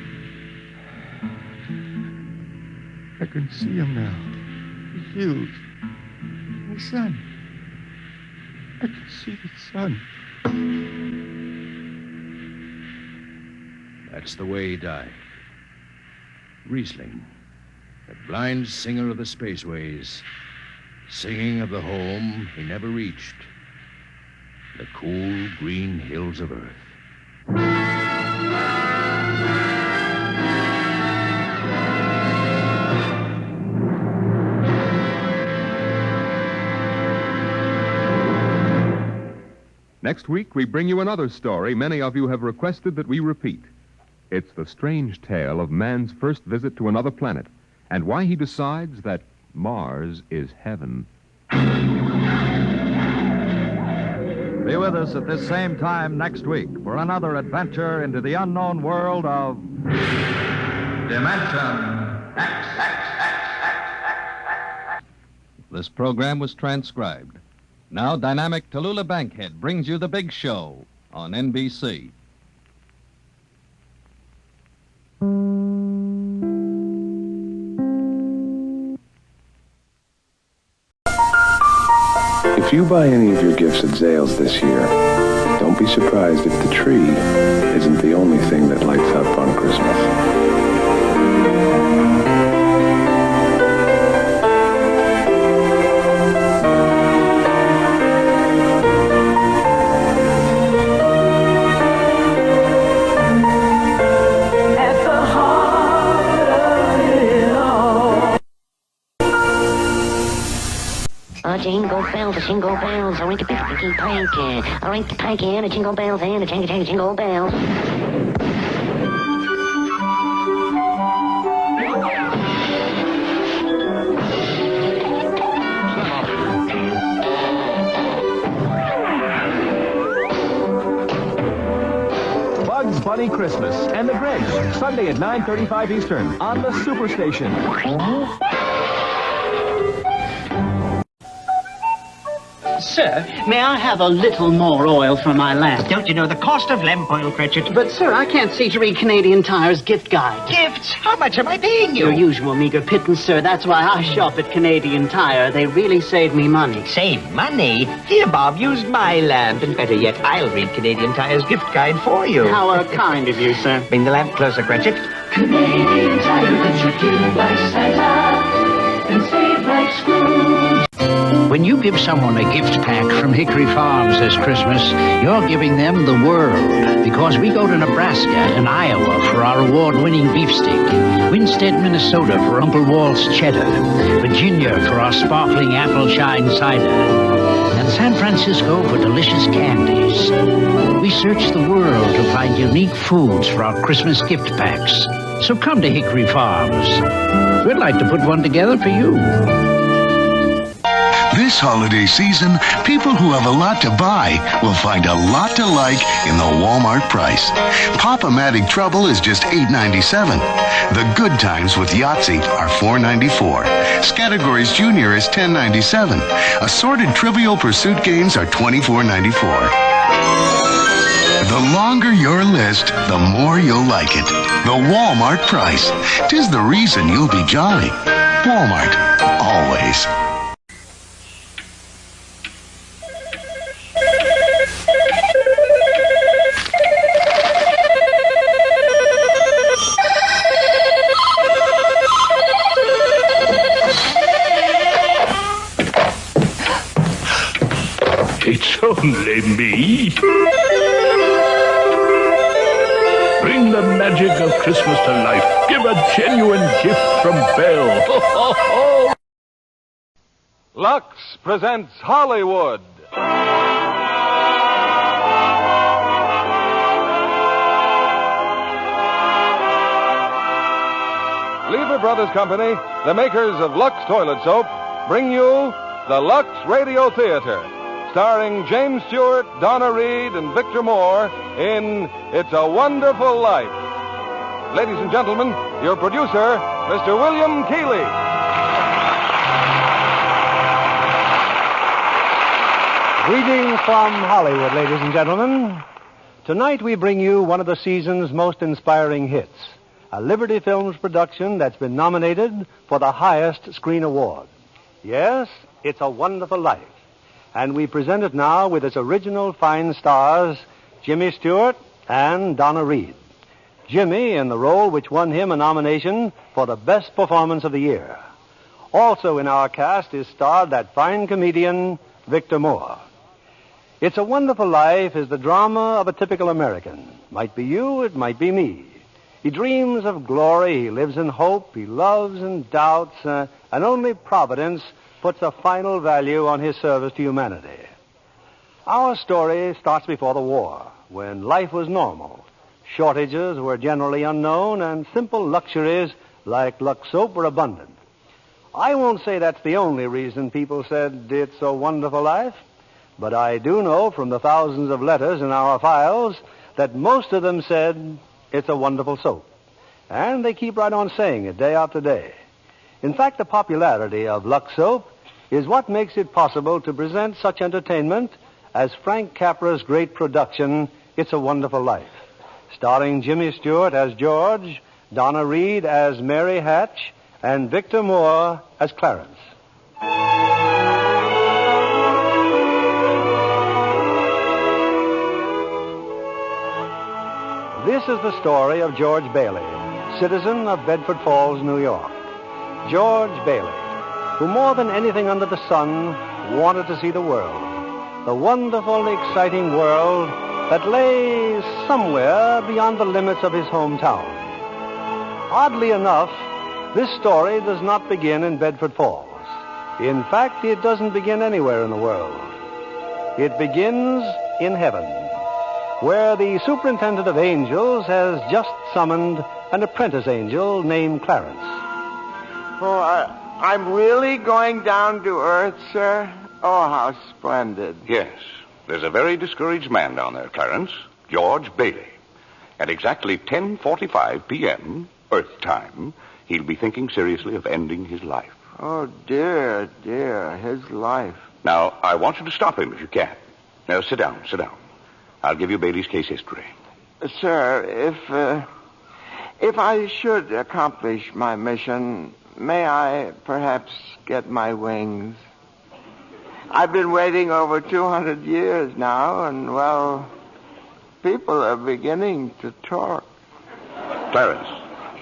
I can see him now. The hills. The sun. I can see the sun. That's the way he died. Riesling, the blind singer of the spaceways, singing of the home he never reached, the cool green hills of Earth. Next week, we bring you another story many of you have requested that we repeat. It's the strange tale of man's first visit to another planet and why he decides that Mars is heaven. Be with us at this same time next week for another adventure into the unknown world of Dimension X. This program was transcribed. Now, dynamic Tallulah Bankhead brings you The Big Show on NBC. If you buy any of your gifts at Zales this year, don't be surprised if the tree isn't the only thing that lights up on Christmas. Jingle bells, a rinky-pinky panky, a rinky-panky and a jingle bells and a jingle bells. Bugs Bunny Christmas and the Grinch, Sunday at 9:35 Eastern on the Superstation. Sir, may I have a little more oil for my lamp? Don't you know the cost of lamp oil, Cratchit? But, sir, I can't see to read Canadian Tire's gift guide. Gifts? How much am I paying you? Your usual meager pittance, sir. That's why I shop at Canadian Tire. They really save me money. Save money? Here, Bob, use my lamp. And better yet, I'll read Canadian Tire's gift guide for you. How kind of you, sir. Bring the lamp closer, Cratchit. Canadian Tire lets you give like Santa and save like Scrooge. When you give someone a gift pack from Hickory Farms this Christmas, you're giving them the world. Because we go to Nebraska and Iowa for our award-winning beefsteak, Winstead, Minnesota for Uncle Walt's cheddar, Virginia for our sparkling apple shine cider, and San Francisco for delicious candies. We search the world to find unique foods for our Christmas gift packs. So come to Hickory Farms. We'd like to put one together for you. This holiday season, people who have a lot to buy will find a lot to like in the Walmart price. Pop-O-Matic Trouble is just $8.97. The Good Times with Yahtzee are $4.94. Scattergories Junior is $10.97. Assorted Trivial Pursuit games are $24.94. The longer your list, the more you'll like it. The Walmart price. 'Tis the reason you'll be jolly. Walmart. Always. It's only me. Bring the magic of Christmas to life. Give a genuine gift from Bell. Ho, ho, ho. Lux presents Hollywood. Lever Brothers Company, the makers of Lux Toilet Soap, bring you the Lux Radio Theater. starring James Stewart, Donna Reed, and Victor Moore in It's a Wonderful Life. Ladies and gentlemen, your producer, Mr. William Keeley. Greetings from Hollywood, ladies and gentlemen. Tonight we bring you one of the season's most inspiring hits, a Liberty Films production that's been nominated for the highest screen award. Yes, It's a Wonderful Life. And we present it now with its original fine stars, Jimmy Stewart and Donna Reed. Jimmy in the role which won him a nomination for the best performance of the year. Also in our cast is starred that fine comedian, Victor Moore. It's a Wonderful Life is the drama of a typical American. Might be you, it might be me. He dreams of glory, he lives in hope, he loves and doubts, and only Providence puts a final value on his service to humanity. Our story starts before the war, when life was normal. Shortages were generally unknown, and simple luxuries like Lux soap were abundant. I won't say that's the only reason people said it's a wonderful life, but I do know from the thousands of letters in our files that most of them said it's a wonderful soap. And they keep right on saying it day after day. In fact, the popularity of Lux soap is what makes it possible to present such entertainment as Frank Capra's great production, It's a Wonderful Life, starring Jimmy Stewart as George, Donna Reed as Mary Hatch, and Victor Moore as Clarence. This is the story of George Bailey, citizen of Bedford Falls, New York. George Bailey, who more than anything under the sun wanted to see the world, the wonderful, exciting world that lay somewhere beyond the limits of his hometown. Oddly enough, this story does not begin in Bedford Falls. In fact, it doesn't begin anywhere in the world. It begins in heaven, where the superintendent of angels has just summoned an apprentice angel named Clarence. Oh, I'm really going down to earth, sir? Oh, how splendid. Yes. There's a very discouraged man down there, Clarence. George Bailey. At exactly 10:45 p.m., Earth time, he'll be thinking seriously of ending his life. Oh, dear, dear, his life. Now, I want you to stop him if you can. Now, sit down. I'll give you Bailey's case history. Sir, if I should accomplish my mission, may I perhaps get my wings? I've been waiting over 200 years now, and, well, people are beginning to talk. Clarence,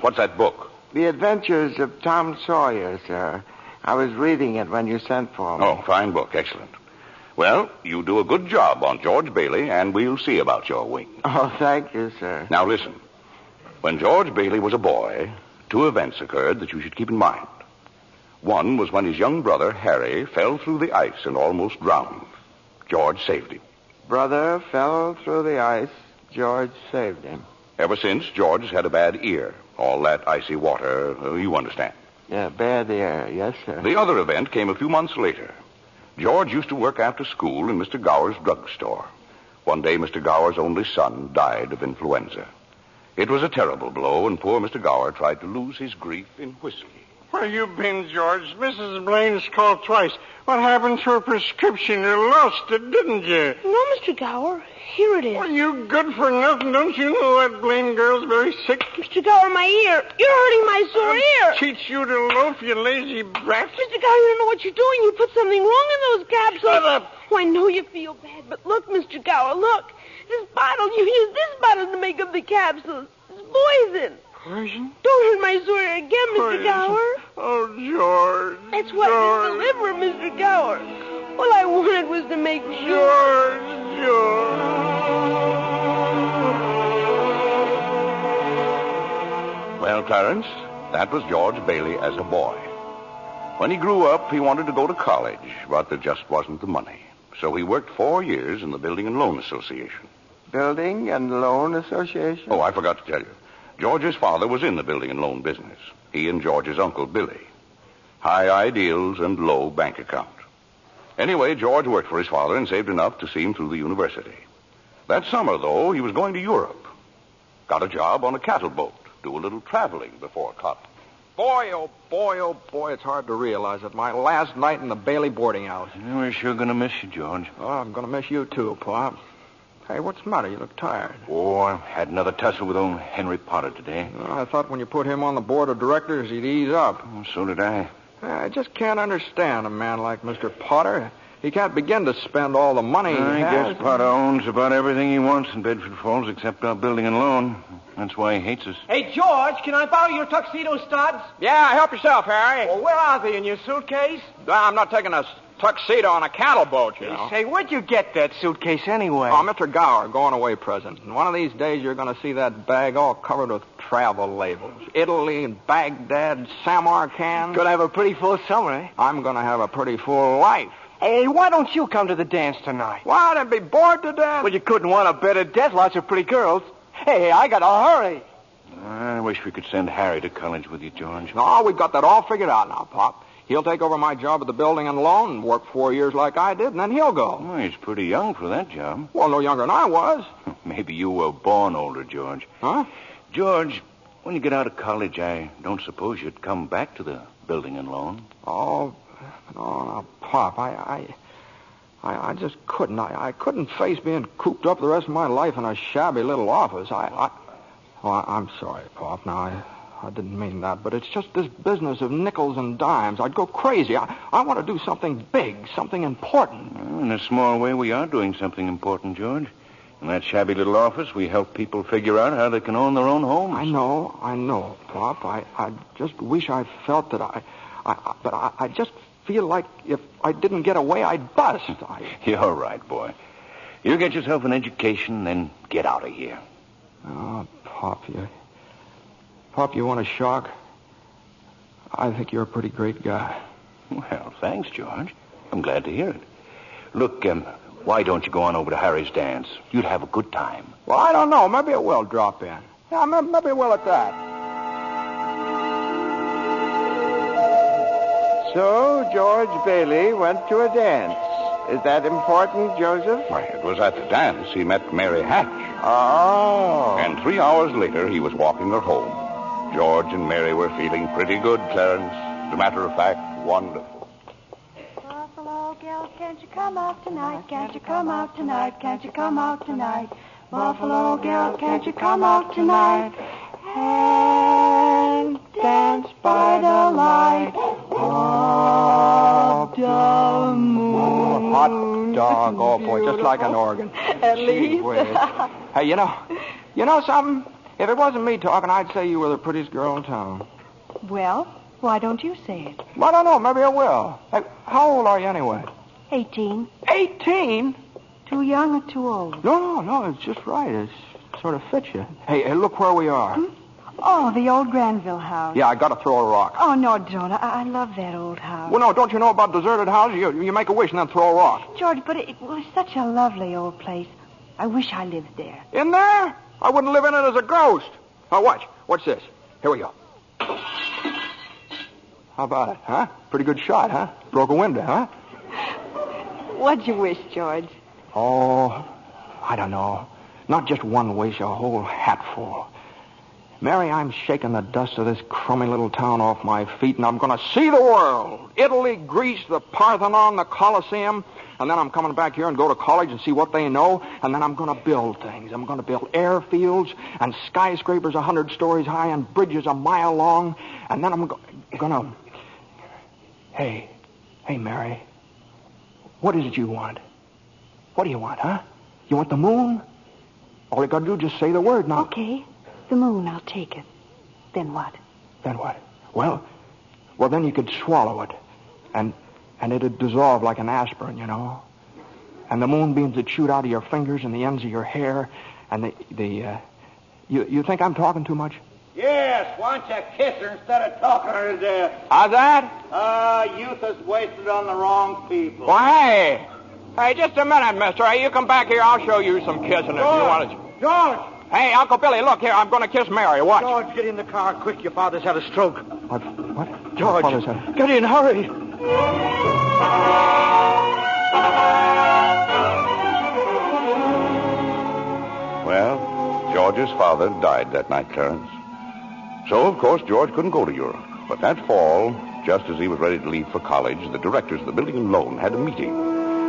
what's that book? The Adventures of Tom Sawyer, sir. I was reading it when you sent for me. Oh, fine book. Excellent. Well, you do a good job on George Bailey, and we'll see about your wings. Oh, thank you, sir. Now, listen. When George Bailey was a boy, two events occurred that you should keep in mind. One was when his young brother, Harry, fell through the ice and almost drowned. George saved him. Brother fell through the ice. George saved him. Ever since, George has had a bad ear. All that icy water, you understand. Yeah, bad ear. Yes, sir. The other event came a few months later. George used to work after school in Mr. Gower's drugstore. One day, Mr. Gower's only son died of influenza. It was a terrible blow, and poor Mr. Gower tried to lose his grief in whiskey. Where you been, George? Mrs. Blaine's called twice. What happened to her prescription? You lost it, didn't you? No, Mr. Gower. Here it is. Well, you good for nothing. Don't you know that Blaine girl's very sick? Mr. Gower, my ear. You're hurting my sore ear. Teach you to loaf, you lazy brat. Mr. Gower, you don't know what you're doing. You put something wrong in those capsules. Shut up. Oh, I know you feel bad, but look, Mr. Gower, look. This bottle, you used this bottle to make up the capsules. It's poison. Poison? Don't hurt my sore ear again, Mr. Gower. Oh, George. That's what it's the liver, Mr. Gower. All I wanted was to make sure. George. Well, Clarence, that was George Bailey as a boy. When he grew up, he wanted to go to college, but there just wasn't the money. So he worked 4 years in the Building and Loan Association. Building and Loan Association? Oh, I forgot to tell you. George's father was in the building and loan business. He and George's uncle, Billy. High ideals and low bank account. Anyway, George worked for his father and saved enough to see him through the university. That summer, though, he was going to Europe. Got a job on a cattle boat. Do a little traveling before college. Boy, oh boy, it's hard to realize it. My last night in the Bailey boarding house. Yeah, we're sure going to miss you, George. Oh, I'm going to miss you, too, Pop. Hey, what's the matter? You look tired. Oh, I had another tussle with old Henry Potter today. I thought when you put him on the board of directors, he'd ease up. Oh, so did I. I just can't understand a man like Mr. Potter. He can't begin to spend all the money he I has. guess Potter owns about everything he wants in Bedford Falls except our building and loan. That's why he hates us. Hey, George, can I borrow your tuxedo studs? Yeah, help yourself, Harry. Well, where are they? In your suitcase? I'm not taking a tuxedo on a cattle boat, you know. Say, where'd you get that suitcase anyway? Oh, Mr. Gower, going away present. And one of these days you're going to see that bag all covered with travel labels. Italy and Baghdad, Samarkand. Gonna have a pretty full summer, eh? I'm going to have a pretty full life. Hey, why don't you come to the dance tonight? Why, I'd be bored to death. Well, you couldn't want a better death. Lots of pretty girls. Hey, I got to hurry. I wish we could send Harry to college with you, George. No, we've got that all figured out now, Pop. He'll take over my job at the building and loan and work 4 years like I did, and then he'll go. Well, he's pretty young for that job. Well, no younger than I was. Maybe you were born older, George. Huh? George, when you get out of college, I don't suppose you'd come back to the building and loan. Oh, no, Pop, I just couldn't. I couldn't face being cooped up the rest of my life in a shabby little office. I'm sorry, Pop. Now, I didn't mean that, but it's just this business of nickels and dimes. I'd go crazy. I want to do something big, something important. Well, in a small way, we are doing something important, George. In that shabby little office, we help people figure out how they can own their own homes. I know, Pop. I just wish I felt that but I just feel like if I didn't get away, I'd bust. You're right, boy. You get yourself an education, then get out of here. Oh, Pop, you want a shock? I think you're a pretty great guy. Well, thanks, George. I'm glad to hear it. Look, why don't you go on over to Harry's dance? You'd have a good time. Well, I don't know. Maybe it will drop in. Yeah, maybe it will at that. So, George Bailey went to a dance. Is that important, Joseph? Why, it was at the dance he met Mary Hatch. Oh. And 3 hours later, he was walking her home. George and Mary were feeling pretty good, Clarence. As a matter of fact, wonderful. Buffalo girl, can't you come out tonight? Can't you come out tonight? Can't you come out tonight? Buffalo girl, can't you come out tonight? And dance by the light of the moon. Hot dog, oh boy, just like an organ. At least. Hey, you know something? If it wasn't me talking, I'd say you were the prettiest girl in town. Well, why don't you say it? Well, I don't know. Maybe I will. Hey, how old are you anyway? 18. 18? Too young or too old? No, it's just right. It sort of fits you. Hey, look where we are. Oh, the old Granville house. Yeah, I got to throw a rock. Oh, no, don't. I love that old house. Well, no, don't you know about deserted houses? You make a wish and then throw a rock. George, but it was such a lovely old place. I wish I lived there. In there? I wouldn't live in it as a ghost. Now, watch. What's this? Here we go. How about it, huh? Pretty good shot, huh? Broke a window, huh? What'd you wish, George? Oh, I don't know. Not just one wish, a whole hatful. Mary, I'm shaking the dust of this crummy little town off my feet, and I'm going to see the world. Italy, Greece, the Parthenon, the Colosseum. And then I'm coming back here and go to college and see what they know. And then I'm going to build things. I'm going to build airfields and skyscrapers 100 stories high and bridges a mile long. And then I'm going to... Hey, Mary. What is it you want? What do you want, huh? You want the moon? All you got to do is just say the word now. Okay. The moon, I'll take it. Then what? Then what? Well, then you could swallow it. And it'd dissolve like an aspirin, you know. And the moonbeams would shoot out of your fingers and the ends of your hair. And you think I'm talking too much? Yes, why don't you kiss her instead of talking her to death? How's that? Youth is wasted on the wrong people. Why, hey, just a minute, mister. Hey, you come back here, I'll show you some kissing if you want to. George! Hey, Uncle Billy, look here. I'm going to kiss Mary. Watch. George, get in the car quick. Your father's had a stroke. What? George, get in, hurry. George's father died that night, Clarence. So, of course, George couldn't go to Europe. But that fall, just as he was ready to leave for college, the directors of the building and loan had a meeting.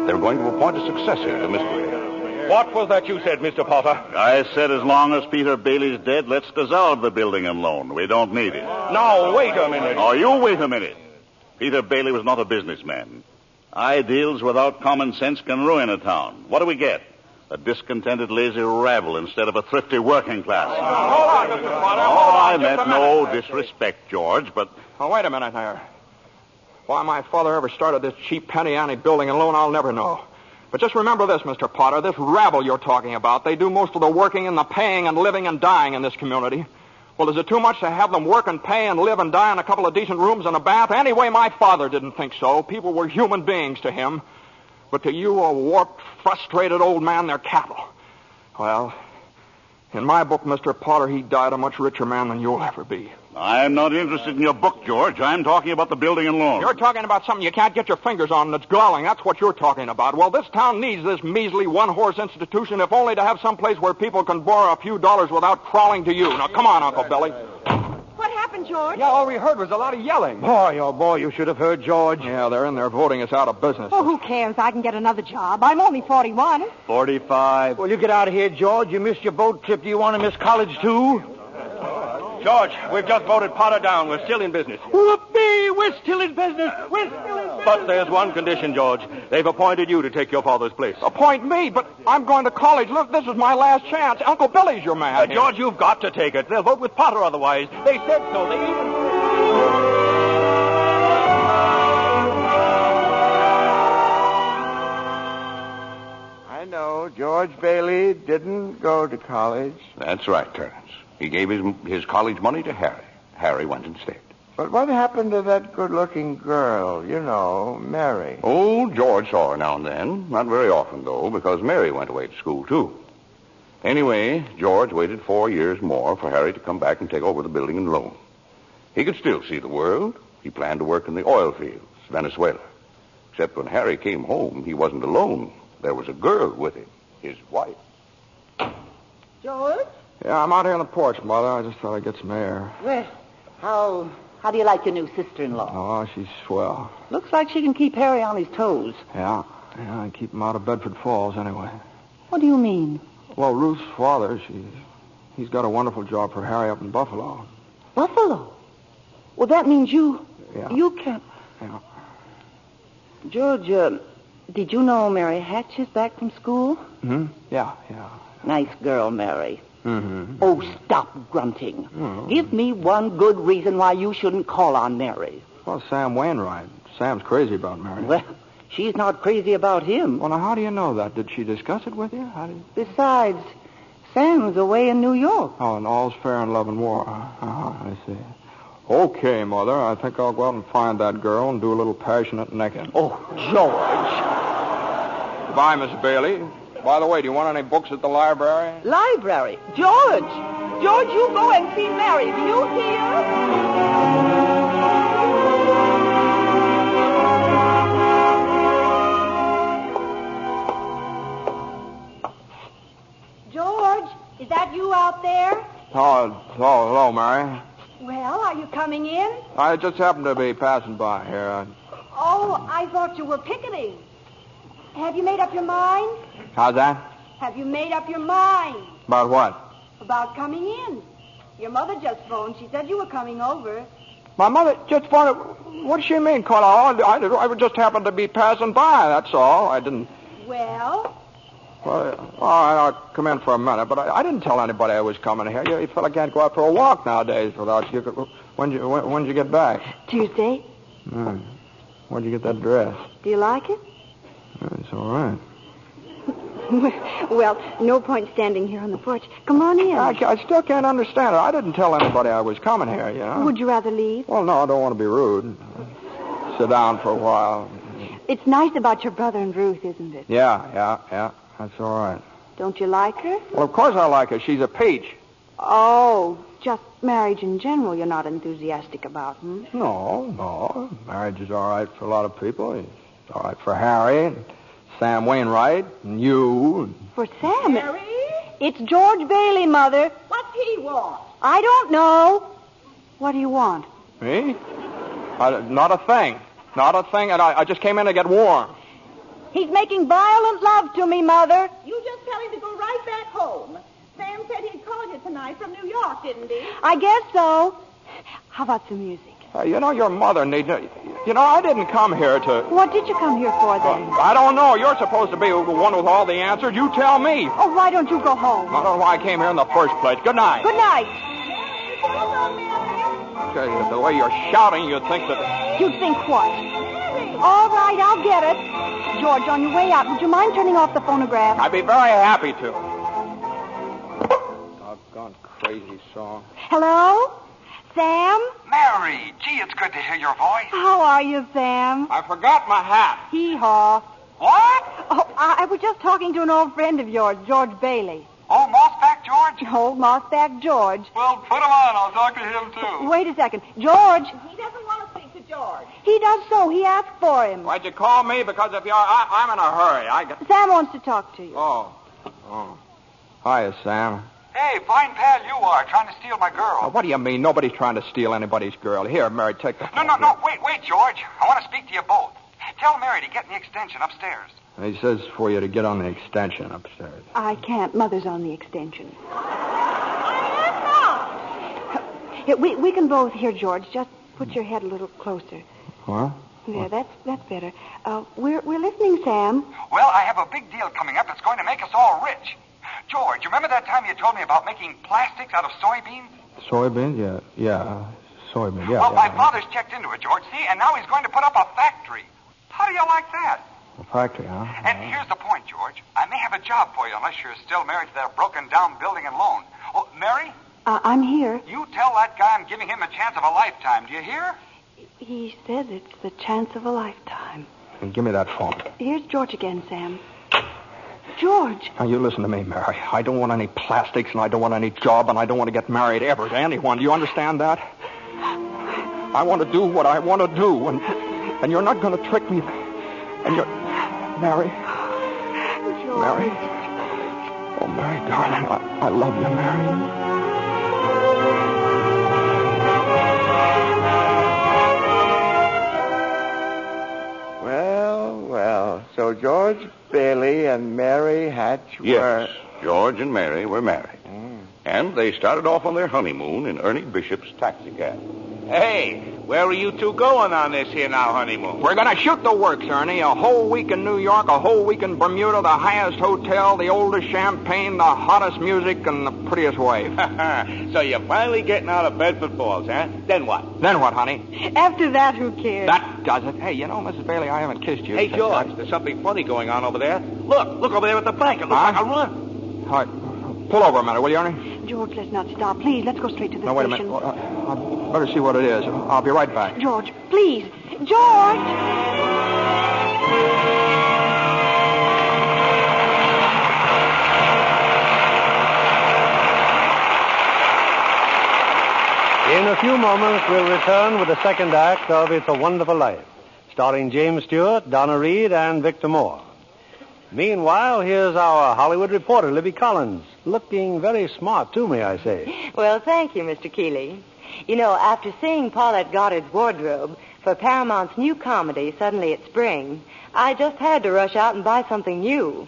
They were going to appoint a successor to Mr. What was that you said, Mr. Potter? I said as long as Peter Bailey's dead, let's dissolve the building and loan. We don't need it. Now, wait a minute. Oh, you wait a minute. Peter Bailey was not a businessman. Ideals without common sense can ruin a town. What do we get? A discontented, lazy rabble instead of a thrifty working class. Hold on, Mr. Potter. I meant no disrespect, George, but... Oh, wait a minute there. Why my father ever started this cheap penny-ante building and loan, I'll never know. But just remember this, Mr. Potter, this rabble you're talking about, they do most of the working and the paying and living and dying in this community. Well, is it too much to have them work and pay and live and die in a couple of decent rooms and a bath? Anyway, my father didn't think so. People were human beings to him. But to you, a warped, frustrated old man, they're cattle. Well, in my book, Mr. Potter, he died a much richer man than you'll ever be. I'm not interested in your book, George. I'm talking about the building and loan. You're talking about something you can't get your fingers on that's galling. That's what you're talking about. Well, this town needs this measly one-horse institution, if only to have some place where people can borrow a few dollars without crawling to you. Now, come on, Uncle Billy. What happened, George? Yeah, all we heard was a lot of yelling. Boy, oh boy, you should have heard George. Yeah, they're in there voting us out of business. Oh, who cares? I can get another job. I'm only 41. 45. Well, you get out of here, George. You missed your boat trip. Do you want to miss college, too? George, we've just voted Potter down. We're still in business. Whoopee! We're still in business. We're still in business. But there's one condition, George. They've appointed you to take your father's place. Appoint me, but I'm going to college. Look, this is my last chance. Uncle Billy's your man. George, you've got to take it. They'll vote with Potter otherwise. They said so. They even... I know George Bailey didn't go to college. That's right, Clarence. He gave his college money to Harry. Harry went instead. But what happened to that good-looking girl, you know, Mary? Oh, George saw her now and then. Not very often, though, because Mary went away to school, too. Anyway, George waited 4 years more for Harry to come back and take over the building and loan. He could still see the world. He planned to work in the oil fields, Venezuela. Except when Harry came home, he wasn't alone. There was a girl with him, his wife. George? Yeah, I'm out here on the porch, Mother. I just thought I'd get some air. Well, how do you like your new sister-in-law? Oh, she's swell. Looks like she can keep Harry on his toes. Yeah, and keep him out of Bedford Falls anyway. What do you mean? Well, Ruth's father, he's got a wonderful job for Harry up in Buffalo. Buffalo? Well, that means you can't... Yeah. George, did you know Mary Hatch is back from school? Hmm? Yeah. Nice girl, Mary. Mm-hmm. Oh, stop grunting. Mm-hmm. Give me one good reason why you shouldn't call on Mary. Well, Sam Wainwright. Sam's crazy about Mary. Well, she's not crazy about him. Well, now, how do you know that? Did she discuss it with you? Besides, Sam's away in New York. Oh, and all's fair in love and war. I see. Okay, Mother, I think I'll go out and find that girl and do a little passionate necking. Oh, George. Goodbye, Miss Bailey. By the way, do you want any books at the library? Library? George! George, you go and see Mary. Do you hear? George, is that you out there? Oh, hello, Mary. Well, are you coming in? I just happened to be passing by here. Oh, I thought you were picketing. Have you made up your mind? How's that? Have you made up your mind? About what? About coming in. Your mother just phoned. She said you were coming over. My mother just phoned. What does she mean, Carla? I just happened to be passing by, that's all. I didn't... Well, I'll come in for a minute, but I didn't tell anybody I was coming here. You fella can't go out for a walk nowadays without you. When'd you get back? Tuesday. Where'd you get that dress? Do you like it? It's all right. Well, no point standing here on the porch. Come on in. I still can't understand it. I didn't tell anybody I was coming here, you know. Would you rather leave? Well, no, I don't want to be rude. Sit down for a while. It's nice about your brother and Ruth, isn't it? Yeah. That's all right. Don't you like her? Well, of course I like her. She's a peach. Oh, just marriage in general you're not enthusiastic about, hmm? No. Marriage is all right for a lot of people. It's all right for Harry, and Sam Wainwright, and you. For Sam? Harry? It's George Bailey, Mother. What's he want? I don't know. What do you want? Me? Not a thing. Not a thing, and I just came in to get warm. He's making violent love to me, Mother. You just tell him to go right back home. Sam said he'd call you tonight from New York, didn't he? I guess so. How about some music? Your mother needs... I didn't come here to... What did you come here for, then? I don't know. You're supposed to be the one with all the answers. You tell me. Oh, why don't you go home? I don't know why I came here in the first place. Good night. Good night. The way you're shouting, you'd think that... You'd think what? All right, I'll get it. George, on your way out, would you mind turning off the phonograph? I'd be very happy to. Doggone crazy song. Hello? Sam? Mary, gee, it's good to hear your voice. How are you, Sam? I forgot my hat. Hee-haw. What? Oh, I was just talking to an old friend of yours, George Bailey. Oh, Mossback George? Old Mossback George. Well, put him on. I'll talk to him, too. Wait a second. George. He doesn't want to speak to George. He does so. He asked for him. Why'd you call me? Because if you're... I'm in a hurry. Sam wants to talk to you. Oh. Hiya, Sam. Hey, fine pal you are, trying to steal my girl. What do you mean? Nobody's trying to steal anybody's girl. Here, Mary, take the phone. No. Wait, George. I want to speak to you both. Tell Mary to get in the extension upstairs. He says for you to get on the extension upstairs. I can't. Mother's on the extension. We can both hear, George. Just put your head a little closer. What? There, that's better. We're listening, Sam. Well, I have a big deal coming up that's going to make us all rich. George, remember that time you told me about making plastics out of soybeans? Soybeans? Yeah. Soybeans, yeah. Well, my father's checked into it, George, see? And now he's going to put up a factory. How do you like that? A factory, huh? And here's the point, George. I may have a job for you unless you're still married to that broken-down building and loan. Oh, Mary? I'm here. You tell that guy I'm giving him a chance of a lifetime. Do you hear? He says it's the chance of a lifetime. And give me that phone. Here's George again, Sam. George. Now, you listen to me, Mary. I don't want any plastics, and I don't want any job, and I don't want to get married ever to anyone. Do you understand that? I want to do what I want to do, and you're not going to trick me. And you're... Mary. George. Mary. Oh, Mary, darling, I love you, Mary. Well, so George Bailey and Mary Hatch were... Yes, George and Mary were married. And they started off on their honeymoon in Ernie Bishop's taxicab. Hey, where are you two going on this here now honeymoon? We're going to shoot the works, Ernie. A whole week in New York, a whole week in Bermuda, the highest hotel, the oldest champagne, the hottest music, and the prettiest wife. So you're finally getting out of Bedford Falls, huh? Then what? Then what, honey? After that, who cares? That does it. Hey, Mrs. Bailey, I haven't kissed you. Hey, George, there's something funny going on over there. Look over there at the bank. It looks like a run. All right. Pull over a minute, will you, Ernie? George, let's not stop. Please, let's go straight to the station. No, wait a minute. I better see what it is. I'll be right back. George, please. George! In a few moments, we'll return with the second act of It's a Wonderful Life, starring James Stewart, Donna Reed, and Victor Moore. Meanwhile, here's our Hollywood reporter, Libby Collins, looking very smart, too, may I say. Well, thank you, Mr. Keeley. After seeing Paulette Goddard's wardrobe for Paramount's new comedy, Suddenly It's Spring, I just had to rush out and buy something new.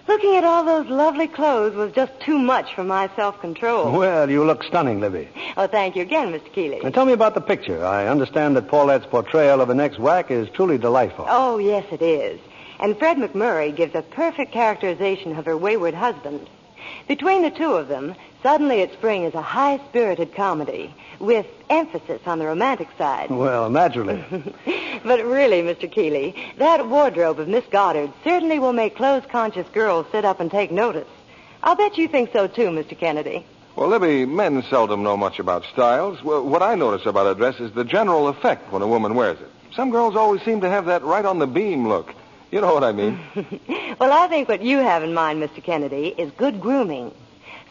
Looking at all those lovely clothes was just too much for my self-control. Well, you look stunning, Libby. Oh, thank you again, Mr. Keeley. Now, tell me about the picture. I understand that Paulette's portrayal of an ex-whack is truly delightful. Oh, yes, it is. And Fred McMurray gives a perfect characterization of her wayward husband. Between the two of them, Suddenly It's Spring is a high-spirited comedy with emphasis on the romantic side. Well, naturally. But really, Mr. Keeley, that wardrobe of Miss Goddard certainly will make clothes-conscious girls sit up and take notice. I'll bet you think so, too, Mr. Kennedy. Well, Libby, men seldom know much about styles. Well, what I notice about a dress is the general effect when a woman wears it. Some girls always seem to have that right-on-the-beam look. You know what I mean. Well, I think what you have in mind, Mr. Kennedy, is good grooming.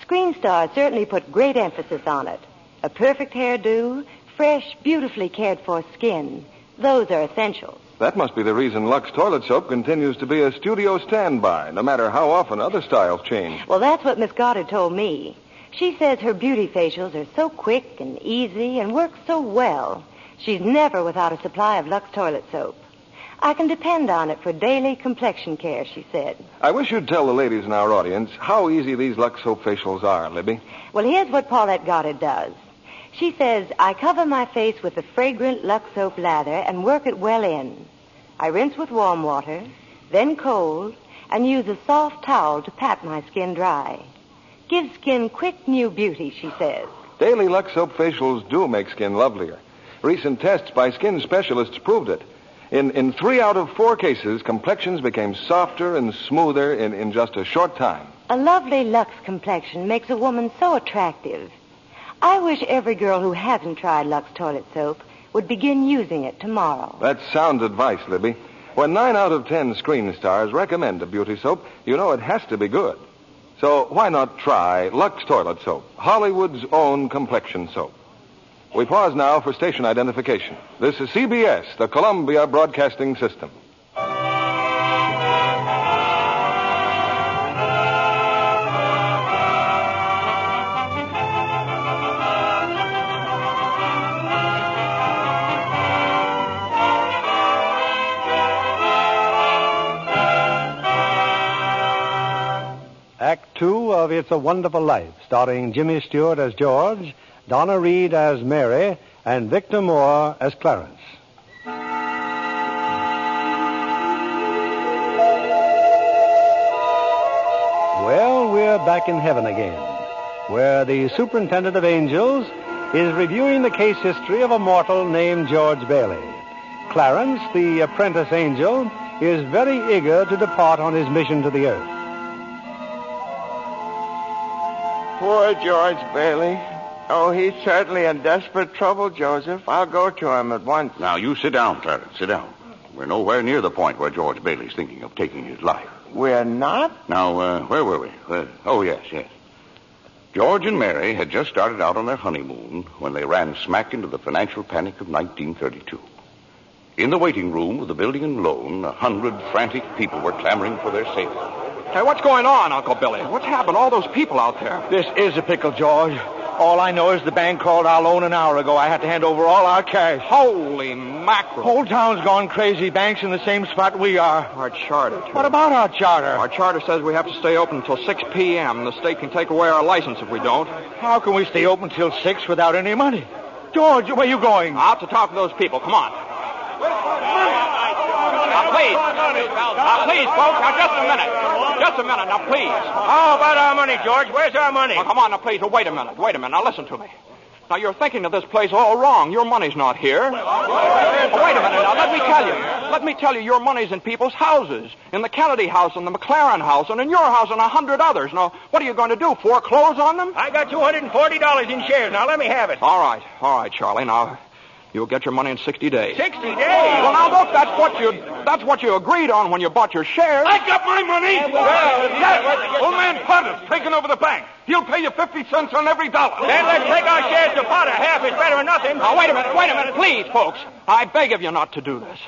Screen stars certainly put great emphasis on it. A perfect hairdo, fresh, beautifully cared-for skin. Those are essentials. That must be the reason Lux Toilet Soap continues to be a studio standby, no matter how often other styles change. Well, that's what Miss Goddard told me. She says her beauty facials are so quick and easy and work so well. She's never without a supply of Lux Toilet Soap. I can depend on it for daily complexion care, she said. I wish you'd tell the ladies in our audience how easy these Lux Soap facials are, Libby. Well, here's what Paulette Goddard does. She says, I cover my face with the fragrant Lux Soap lather and work it well in. I rinse with warm water, then cold, and use a soft towel to pat my skin dry. Gives skin quick new beauty, she says. Daily Lux Soap facials do make skin lovelier. Recent tests by skin specialists proved it. In 3 out of 4 cases, complexions became softer and smoother in just a short time. A lovely Lux complexion makes a woman so attractive. I wish every girl who hasn't tried Lux Toilet Soap would begin using it tomorrow. That's sound advice, Libby. When 9 out of 10 screen stars recommend a beauty soap, you know it has to be good. So why not try Lux Toilet Soap, Hollywood's own complexion soap? We pause now for station identification. This is CBS, the Columbia Broadcasting System. Act 2 of It's a Wonderful Life, starring Jimmy Stewart as George, Donna Reed as Mary, and Victor Moore as Clarence. Well, we're back in heaven again, where the superintendent of angels is reviewing the case history of a mortal named George Bailey. Clarence, the apprentice angel, is very eager to depart on his mission to the earth. Poor George Bailey. Oh, he's certainly in desperate trouble, Joseph. I'll go to him at once. Now, you sit down, Clarence. Sit down. We're nowhere near the point where George Bailey's thinking of taking his life. We're not? Now, where were we? Yes. George and Mary had just started out on their honeymoon when they ran smack into the financial panic of 1932. In the waiting room of the building and loan, 100 frantic people were clamoring for their safety. Hey, what's going on, Uncle Billy? What's happened? All those people out there. This is a pickle, George. All I know is the bank called our loan an hour ago. I had to hand over all our cash. Holy mackerel. Whole town's gone crazy. Bank's in the same spot we are. Our charter, too. What about our charter? Our charter says we have to stay open until 6 p.m. The state can take away our license if we don't. How can we stay open till 6 without any money? George, where are you going? Out to talk to those people. Come on. Now, please, folks. Now, just a minute. Now, please. How about our money, George? Where's our money? Now, come on, now, please. Oh, wait a minute. Now, listen to me. Now, you're thinking of this place all wrong. Your money's not here. Oh, wait a minute. Now, let me tell you, your money's in people's houses. In the Kennedy house, and the McLaren house, and in your house, and 100 others. Now, what are you going to do? Foreclose on them? I got $240 in shares. Now, let me have it. All right, Charlie. Now, you'll get your money in 60 days. 60 days? Well, now, look, that's what you agreed on when you bought your shares. I got my money. Old man Potter's taking over the bank. He'll pay you 50 cents on every dollar. Then let's take our shares to Potter. Half is better than nothing. Now, wait a minute. Please, folks. I beg of you not to do this.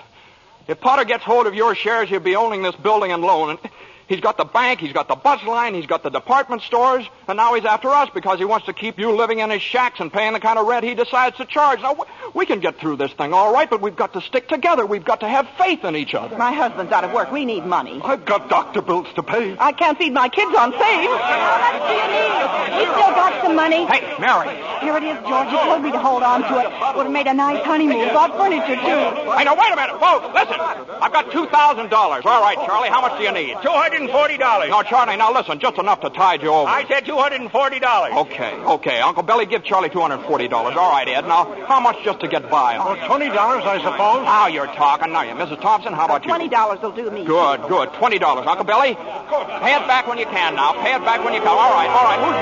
If Potter gets hold of your shares, he'll be owning this building and loan. And he's got the bank, he's got the bus line, he's got the department stores, and now he's after us because he wants to keep you living in his shacks and paying the kind of rent he decides to charge. Now, we can get through this thing all right, but we've got to stick together. We've got to have faith in each other. My husband's out of work. We need money. I've got doctor bills to pay. I can't feed my kids on save. How much do you need? We still got some money. Hey, Mary. Here it is, George. You told me to hold on to it. Would have made a nice honeymoon. Bought furniture, too. Hey, now, wait a minute, folks. Listen. I've got $2,000. All right, Charlie, how much do you need? $240. No, Charlie, now listen, just enough to tide you over. I said $240. Okay. Uncle Billy, give Charlie $240. All right, Ed. Now, how much just to get by on? $20, I suppose. Now you're talking. Now, Mrs. Thompson, how about you? $20 will do me. Good. $20. Uncle Billy, pay it back when you can now. Pay it back when you can. All right. Who's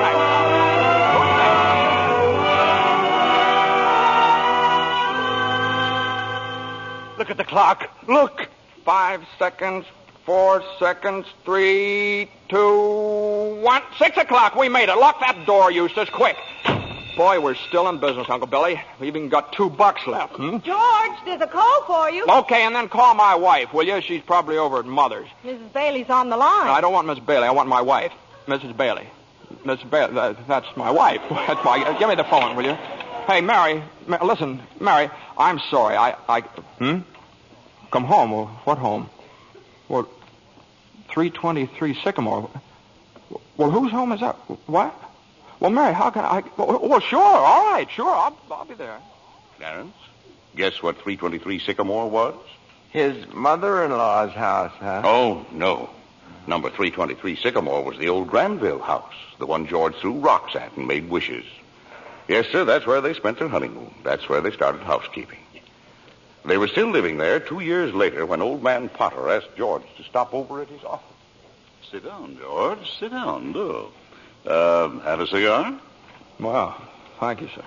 next? Look at the clock. Look. 5 seconds. 4 seconds, 3, 2, 1. 6 o'clock. We made it. Lock that door, Eustace, quick. Boy, we're still in business, Uncle Billy. We've even got $2 left. George, there's a call for you. Okay, and then call my wife, will you? She's probably over at Mother's. Mrs. Bailey's on the line. No, I don't want Miss Bailey. I want my wife, Mrs. Bailey. Mrs. Bailey, that's my wife. That's my... Give me the phone, will you? Hey, Mary, listen, Mary, I'm sorry. Come home. Well, what home? Well, 323 Sycamore. Well, whose home is that? What? Well, Mary, how can I... Well, sure, all right, sure, I'll be there. Clarence, guess what 323 Sycamore was? His mother-in-law's house, huh? Oh, no. Number 323 Sycamore was the old Granville house, the one George threw rocks at and made wishes. Yes, sir, that's where they spent their honeymoon. That's where they started housekeeping. They were still living there 2 years later when old man Potter asked George to stop over at his office. Sit down, George. Sit down, do. Have a cigar? Well, thank you, sir.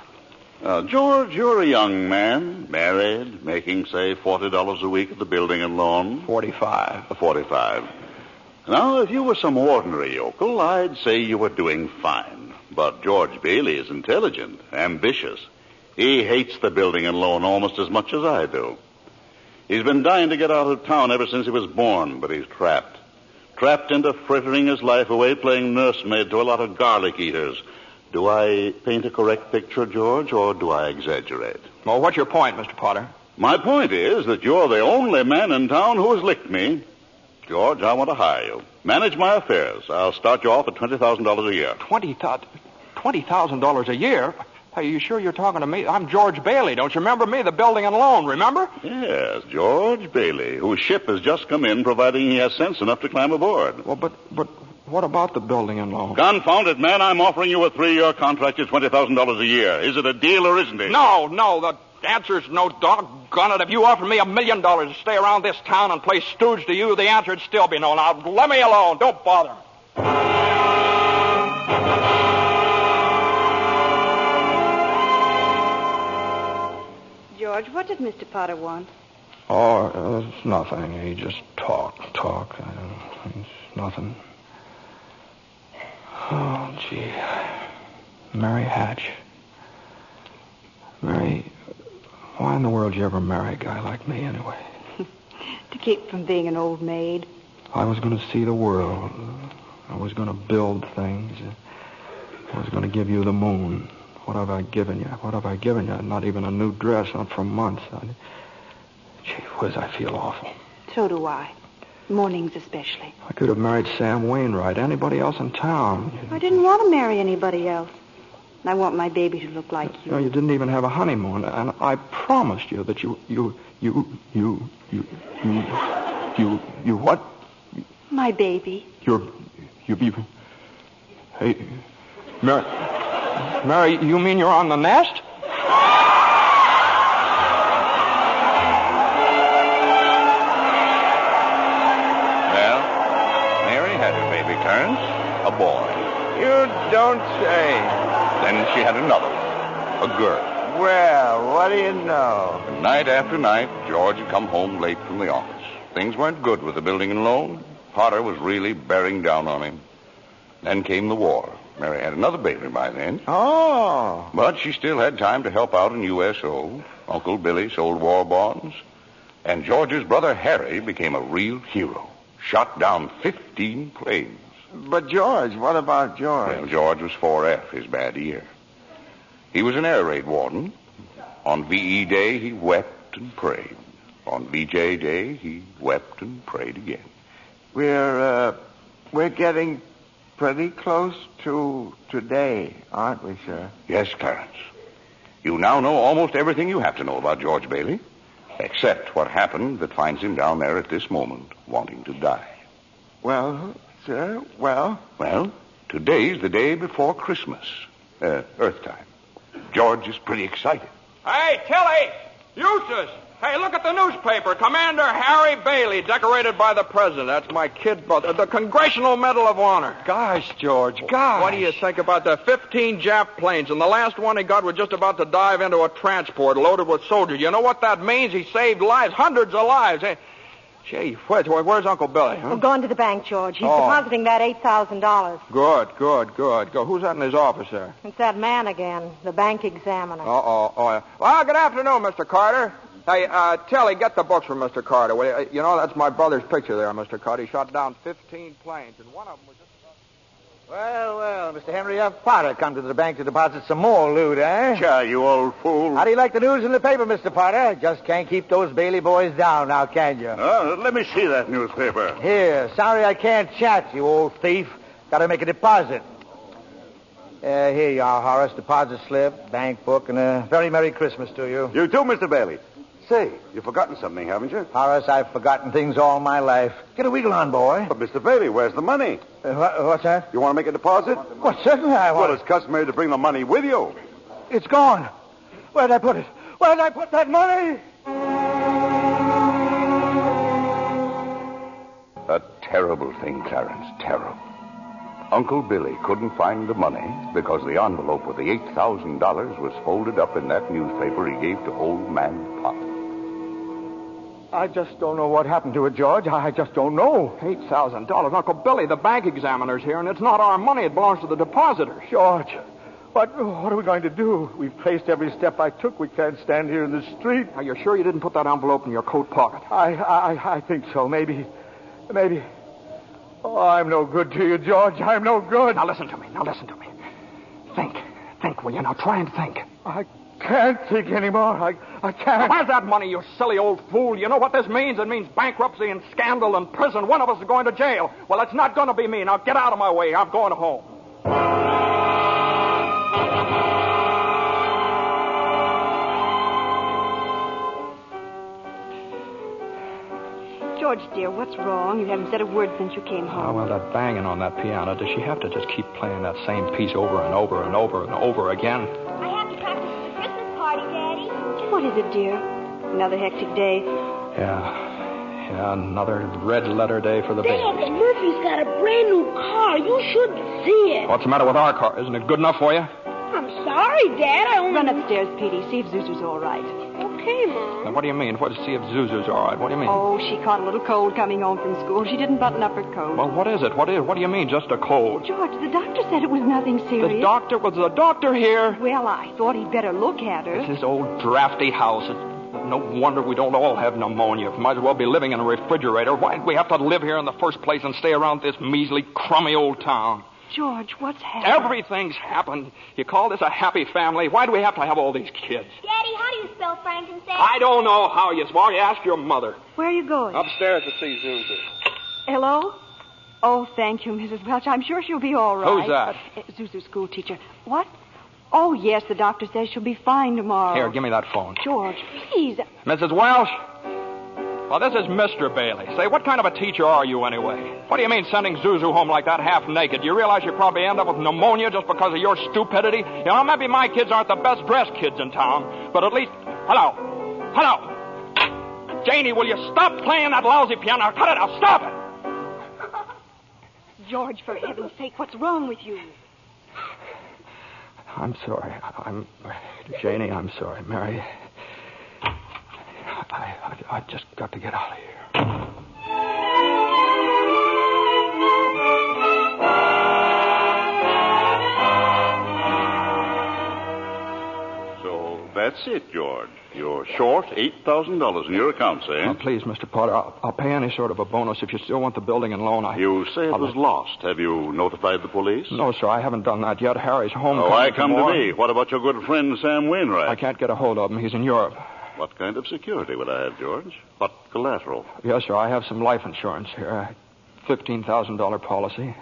George, you're a young man, married, making, say, $40 a week at the building and loan. 45. 45. Now, if you were some ordinary yokel, I'd say you were doing fine. But George Bailey is intelligent, ambitious. He hates the building and loan almost as much as I do. He's been dying to get out of town ever since he was born, but he's trapped. Trapped into frittering his life away playing nursemaid to a lot of garlic eaters. Do I paint a correct picture, George, or do I exaggerate? Well, what's your point, Mr. Potter? My point is that you're the only man in town who has licked me. George, I want to hire you. Manage my affairs. I'll start you off at $20,000 a year. $20,000 a year? Are you sure you're talking to me? I'm George Bailey. Don't you remember me? The building and loan, remember? Yes, George Bailey, whose ship has just come in, providing he has sense enough to climb aboard. Well, but what about the building and loan? Confound it, man. I'm offering you a 3-year contract at $20,000 a year. Is it a deal or isn't it? No. The answer's no, doggone it. If you offered me $1 million to stay around this town and play stooge to you, the answer'd still be no. Now, let me alone. Don't bother. George, what did Mr. Potter want? Oh, it's nothing. He just talk. It's nothing. Oh, gee. Mary Hatch. Mary, why in the world did you ever marry a guy like me anyway? To keep from being an old maid. I was going to see the world. I was going to build things. I was going to give you the moon. What have I given you? Not even a new dress, not for months. Gee whiz, I feel awful. So do I. Mornings especially. I could have married Sam Wainwright, anybody else in town. I didn't want to marry anybody else. I want my baby to look like you. No, you didn't even have a honeymoon, and I promised you that you what? My baby. Hey, Mary, you mean you're on the nest? Well, Mary had her baby, Clarence, a boy. You don't say. Then she had another one, a girl. Well, what do you know? And night after night, George had come home late from the office. Things weren't good with the building and loan. Potter was really bearing down on him. Then came the war. Mary had another baby by then. Oh. But she still had time to help out in USO. Uncle Billy sold war bonds. And George's brother Harry became a real hero. Shot down 15 planes. But George, what about George? Well, George was 4F his bad year. He was an air raid warden. On VE Day, he wept and prayed. On VJ Day, he wept and prayed again. We're getting pretty close to today, aren't we, sir? Yes, Clarence. You now know almost everything you have to know about George Bailey, except what happened that finds him down there at this moment, wanting to die. Well, sir, well? Well, today's the day before Christmas, Earth time. George is pretty excited. Hey, Tilly! Eustace! Hey, look at the newspaper. Commander Harry Bailey, decorated by the president. That's my kid brother. The Congressional Medal of Honor. Gosh, George, gosh. What do you think about the 15 Jap planes? And the last one he got was just about to dive into a transport loaded with soldiers. You know what that means? He saved lives, hundreds of lives. Hey, Gee, where's Uncle Billy, huh? We're going to the bank, George. He's Oh. depositing that $8,000. Good. Who's that in his office there? It's that man again, the bank examiner. Oh, yeah. Well, good afternoon, Mr. Carter. Hey, Telly, get the books from Mr. Carter. Will you? You know, that's my brother's picture there, Mr. Carter. He shot down 15 planes, and one of them was just... Well, Mr. Henry F. Potter come to the bank to deposit some more loot, eh? Sure, you old fool. How do you like the news in the paper, Mr. Potter? Just can't keep those Bailey boys down now, can you? Let me see that newspaper. Here, sorry I can't chat, you old thief. Got to make a deposit. Here you are, Horace. Deposit slip, bank book, and a very Merry Christmas to you. You too, Mr. Bailey. Say, you've forgotten something, haven't you? Horace, I've forgotten things all my life. Get a wiggle on, boy. But, Mr. Bailey, where's the money? What's that? You want to make a deposit? Well, certainly I want. Well, it's customary to bring the money with you. It's gone. Where'd I put it? Where'd I put that money? A terrible thing, Clarence, terrible. Uncle Billy couldn't find the money because the envelope with the $8,000 was folded up in that newspaper he gave to old man Potter. I just don't know what happened to it, George. I just don't know. $8,000. Uncle Billy, the bank examiner's here, and it's not our money. It belongs to the depositors. George, what are we going to do? We've traced every step I took. We can't stand here in the street. Are you sure you didn't put that envelope in your coat pocket? I think so. Maybe. Oh, I'm no good to you, George. I'm no good. Now listen to me. Think, will you? Now try and think. I can't think anymore. I can't. Where's that money, you silly old fool? You know what this means? It means bankruptcy and scandal and prison. One of us is going to jail. Well, it's not going to be me. Now get out of my way. I'm going home. George, dear, what's wrong? You haven't said a word since you came home. Oh, well, that banging on that piano. Does she have to just keep playing that same piece over and over and over and over again? I have to practice for the Christmas party, Daddy. What is it, dear? Another hectic day. Yeah, another red letter day for the baby. Dad, Murphy's got a brand new car. You should see it. What's the matter with our car? Isn't it good enough for you? I'm sorry, Dad. I only... Run upstairs, Petey. See if Zuzu's all right. Okay, Mom. Now, what do you mean? See if Zuzu's all right. What do you mean? Oh, she caught a little cold coming home from school. She didn't button up her coat. Well, what is it? What do you mean, just a cold? George, the doctor said it was nothing serious. Was the doctor here? Well, I thought he'd better look at her. It's this old drafty house. It's no wonder we don't all have pneumonia. Might as well be living in a refrigerator. Why'd we have to live here in the first place and stay around this measly, crummy old town? George, what's happened? Everything's happened. You call this a happy family? Why do we have to have all these kids? Daddy, how do you spell frankincense? I don't know how you spell. You ask your mother. Where are you going? Upstairs to see Zuzu. Hello? Oh, thank you, Mrs. Welch. I'm sure she'll be all right. Who's that? Zuzu's school teacher. What? Oh, yes, the doctor says she'll be fine tomorrow. Here, give me that phone. George, please. Mrs. Welch? Well, this is Mr. Bailey. Say, what kind of a teacher are you anyway? What do you mean sending Zuzu home like that half naked? Do you realize you probably end up with pneumonia just because of your stupidity? You know, maybe my kids aren't the best dressed kids in town, but at least... Hello? Janie, will you stop playing that lousy piano? Cut it out. Stop it. George, for heaven's sake, what's wrong with you? I'm sorry. Janie, I'm sorry. Mary... I've just got to get out of here. So that's it, George. You're short $8,000 in your accounts, eh? Oh, please, Mr. Potter, I'll pay any sort of a bonus if you still want the building and loan. You say it was lost. Have you notified the police? No, sir, I haven't done that yet. Harry's home. Oh, I come to me. What about your good friend, Sam Wainwright? I can't get a hold of him. He's in Europe. What kind of security would I have, George? What collateral? Yes, sir, I have some life insurance here. $15,000 policy.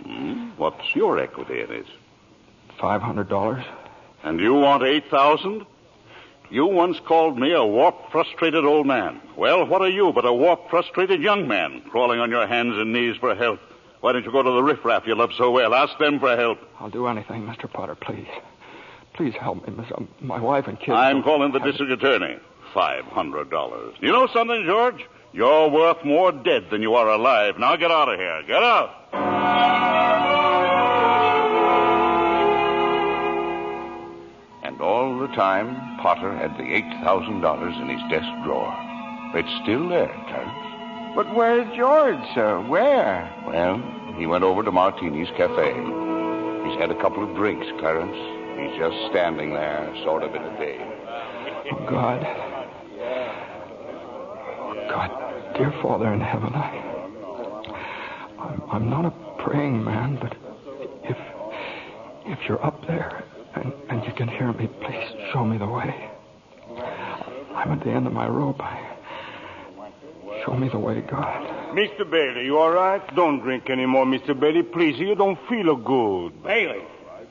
What's your equity in it? $500. And you want $8,000? You once called me a warped, frustrated old man. Well, what are you but a warped, frustrated young man crawling on your hands and knees for help? Why don't you go to the riffraff you love so well? Ask them for help. I'll do anything, Mr. Potter, please. Please help me, Miss. My wife and kids... I'm calling the district attorney. $500. You know something, George? You're worth more dead than you are alive. Now get out of here. Get out. And all the time, Potter had the $8,000 in his desk drawer. It's still there, Clarence. But where's George, sir? Where? Well, he went over to Martini's cafe. He's had a couple of drinks, Clarence. He's just standing there, sort of in a daze. Oh, God. Oh, God, dear Father in heaven, I'm not a praying man, but if you're up there and you can hear me, please show me the way. I'm at the end of my rope. Show me the way, God. Mr. Bailey, you all right? Don't drink anymore, Mr. Bailey. Please, you don't feel good. Bailey?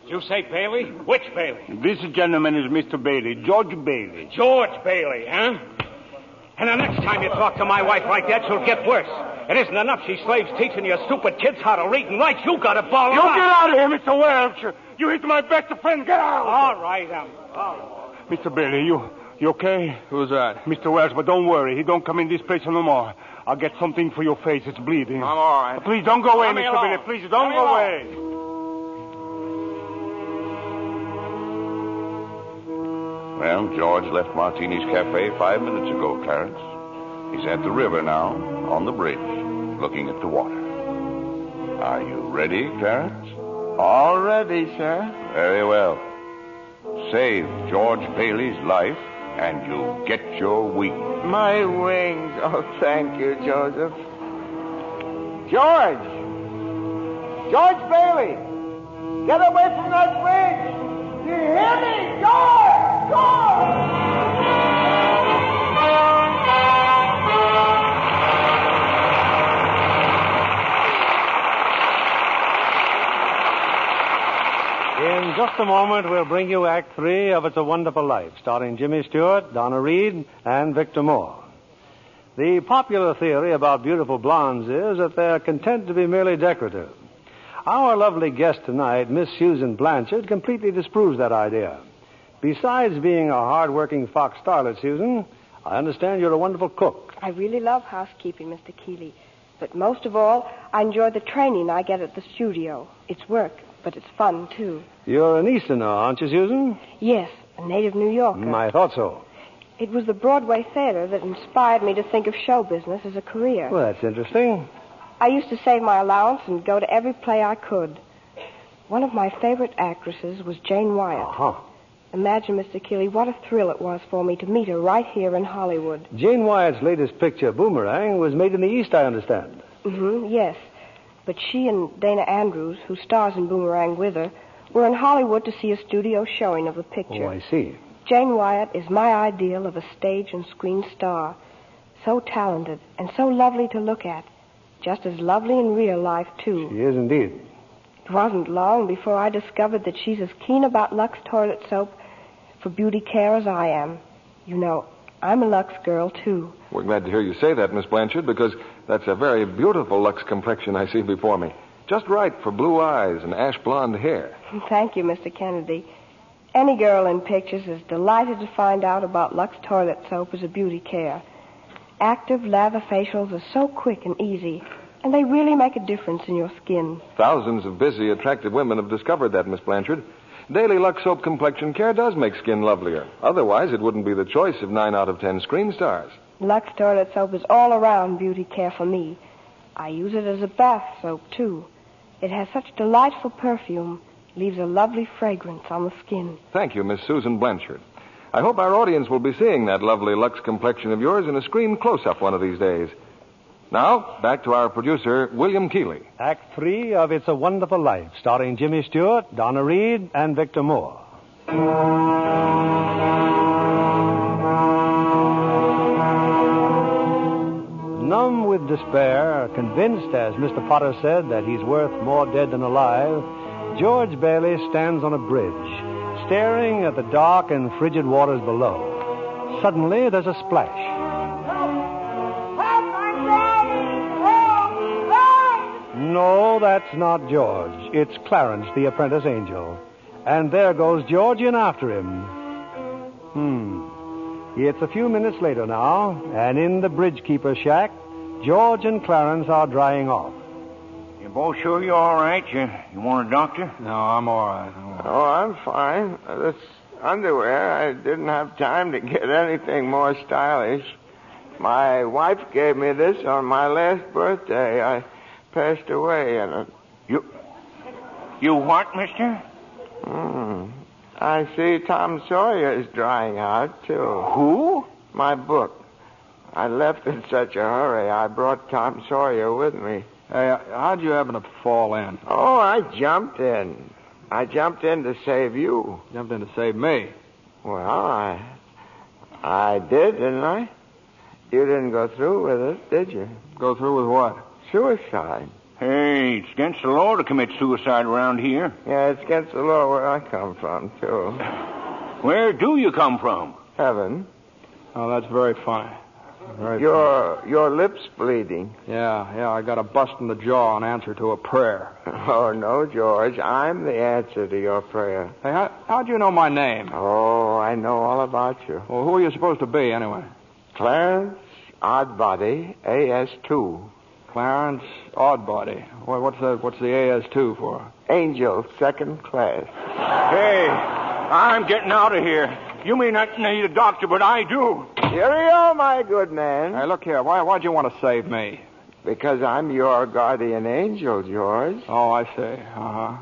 Did you say Bailey? Which Bailey? This gentleman is Mr. Bailey, George Bailey. George Bailey, huh? And the next time you talk to my wife like that, she'll get worse. It isn't enough she slaves teaching you stupid kids how to read and write. You got to ball You out. get out of here, Mr. Welch. You hit my best friend. Get out. All right, Mr. Bailey, you okay? Who's that? Mr. Welch, but don't worry. He don't come in this place no more. I'll get something for your face. It's bleeding. I'm all right. Please don't go away, Let me Mr. alone. Bailey. Please don't Let me go alone. away. Well, George left Martini's cafe 5 minutes ago, Clarence. He's at the river now, on the bridge, looking at the water. Are you ready, Clarence? All ready, sir. Very well. Save George Bailey's life, and you get your wings. My wings. Oh, thank you, Joseph. George! George Bailey! Get away from that bridge! You hear me? George! George! In just a moment, we'll bring you Act 3 of It's a Wonderful Life, starring Jimmy Stewart, Donna Reed, and Victor Moore. The popular theory about beautiful blondes is that they're content to be merely decorative. Our lovely guest tonight, Miss Susan Blanchard, completely disproves that idea. Besides being a hard-working fox starlet, Susan, I understand you're a wonderful cook. I really love housekeeping, Mr. Keeley. But most of all, I enjoy the training I get at the studio. It's work, but it's fun, too. You're an Easterner, aren't you, Susan? Yes, a native New Yorker. I thought so. It was the Broadway theater that inspired me to think of show business as a career. Well, that's interesting. I used to save my allowance and go to every play I could. One of my favorite actresses was Jane Wyatt. Uh-huh. Imagine, Mr. Keeley, what a thrill it was for me to meet her right here in Hollywood. Jane Wyatt's latest picture, Boomerang, was made in the East, I understand. Yes. But she and Dana Andrews, who stars in Boomerang with her, were in Hollywood to see a studio showing of the picture. Oh, I see. Jane Wyatt is my ideal of a stage and screen star. So talented and so lovely to look at. Just as lovely in real life, too. She is indeed. It wasn't long before I discovered that she's as keen about Lux toilet soap for beauty care as I am. You know, I'm a Lux girl, too. We're glad to hear you say that, Miss Blanchard, because that's a very beautiful Lux complexion I see before me. Just right for blue eyes and ash blonde hair. Thank you, Mr. Kennedy. Any girl in pictures is delighted to find out about Lux toilet soap as a beauty care. Active lather facials are so quick and easy, and they really make a difference in your skin. Thousands of busy, attractive women have discovered that, Miss Blanchard. Daily Lux Soap Complexion Care does make skin lovelier. Otherwise, it wouldn't be the choice of 9 out of 10 screen stars. Lux toilet soap is all around beauty care for me. I use it as a bath soap, too. It has such delightful perfume, leaves a lovely fragrance on the skin. Thank you, Miss Susan Blanchard. I hope our audience will be seeing that lovely Lux complexion of yours in a screen close-up one of these days. Now, back to our producer, William Keeley. Act 3 of It's a Wonderful Life, starring Jimmy Stewart, Donna Reed, and Victor Moore. Numb with despair, convinced, as Mr. Potter said, that he's worth more dead than alive, George Bailey stands on a bridge, staring at the dark and frigid waters below. Suddenly, there's a splash. No, that's not George. It's Clarence, the apprentice angel. And there goes George in after him. It's a few minutes later now, and in the bridgekeeper's shack, George and Clarence are drying off. You both sure you're all right? You want a doctor? No, I'm all right. Oh, I'm fine. This underwear, I didn't have time to get anything more stylish. My wife gave me this on my last birthday. I passed away in it. You what, mister? I see Tom Sawyer is drying out, too. Who? My book. I left in such a hurry, I brought Tom Sawyer with me. Hey, how'd you happen to fall in? Oh, I jumped in. I jumped in to save you. Jumped in to save me? Well, I did, didn't I? You didn't go through with it, did you? Go through with what? Suicide. Hey, it's against the law to commit suicide around here. Yeah, it's against the law where I come from, too. Where do you come from? Heaven. Oh, that's very funny. Your lips bleeding. Yeah, I got a bust in the jaw in answer to a prayer. Oh, no, George. I'm the answer to your prayer. Hey, how'd you know my name? Oh, I know all about you. Well, who are you supposed to be, anyway? Clarence Oddbody, AS2. Clarence Oddbody. What's the AS2 for? Angel, second class. Hey, I'm getting out of here. You may not need a doctor, but I do. Cheerio, my good man. Hey, look here. Why'd you want to save me? Because I'm your guardian angel, George. Oh, I see. Uh-huh.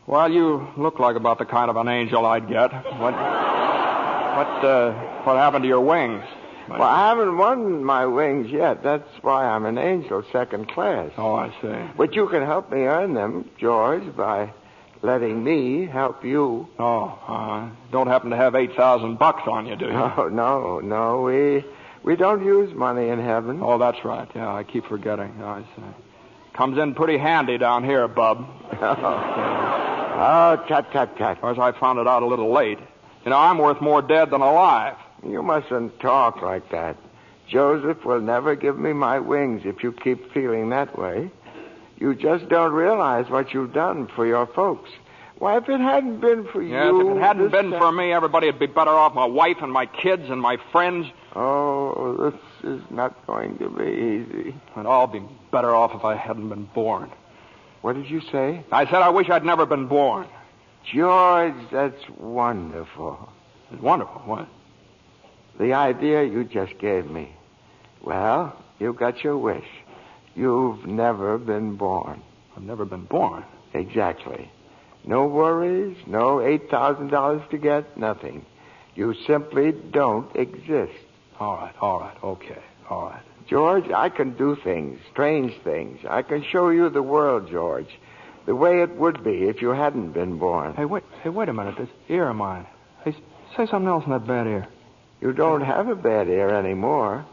Well, you look like about the kind of an angel I'd get. What happened to your wings? Well, I haven't won my wings yet. That's why I'm an angel, second class. Oh, I see. But you can help me earn them, George, by letting me help you. Oh, don't happen to have $8,000 on you, do you? Oh, no. We don't use money in heaven. Oh, that's right. Yeah, I keep forgetting. Oh, I see. Comes in pretty handy down here, bub. Oh, tut. Of course, I found it out a little late. You know, I'm worth more dead than alive. You mustn't talk like that. Joseph will never give me my wings if you keep feeling that way. You just don't realize what you've done for your folks. Why, if it hadn't been for you... Yes, if it hadn't been for me, everybody would be better off. My wife and my kids and my friends. Oh, this is not going to be easy. And I'll be better off if I hadn't been born. What did you say? I said I wish I'd never been born. George, that's wonderful. It's wonderful. What? The idea you just gave me. Well, you got your wish. You've never been born. I've never been born? Exactly. No worries, no $8,000 to get, nothing. You simply don't exist. All right, okay, all right. George, I can do things, strange things. I can show you the world, George, the way it would be if you hadn't been born. Hey, wait a minute. This ear of mine. Hey, say something else in that bad ear. You don't have a bad ear anymore.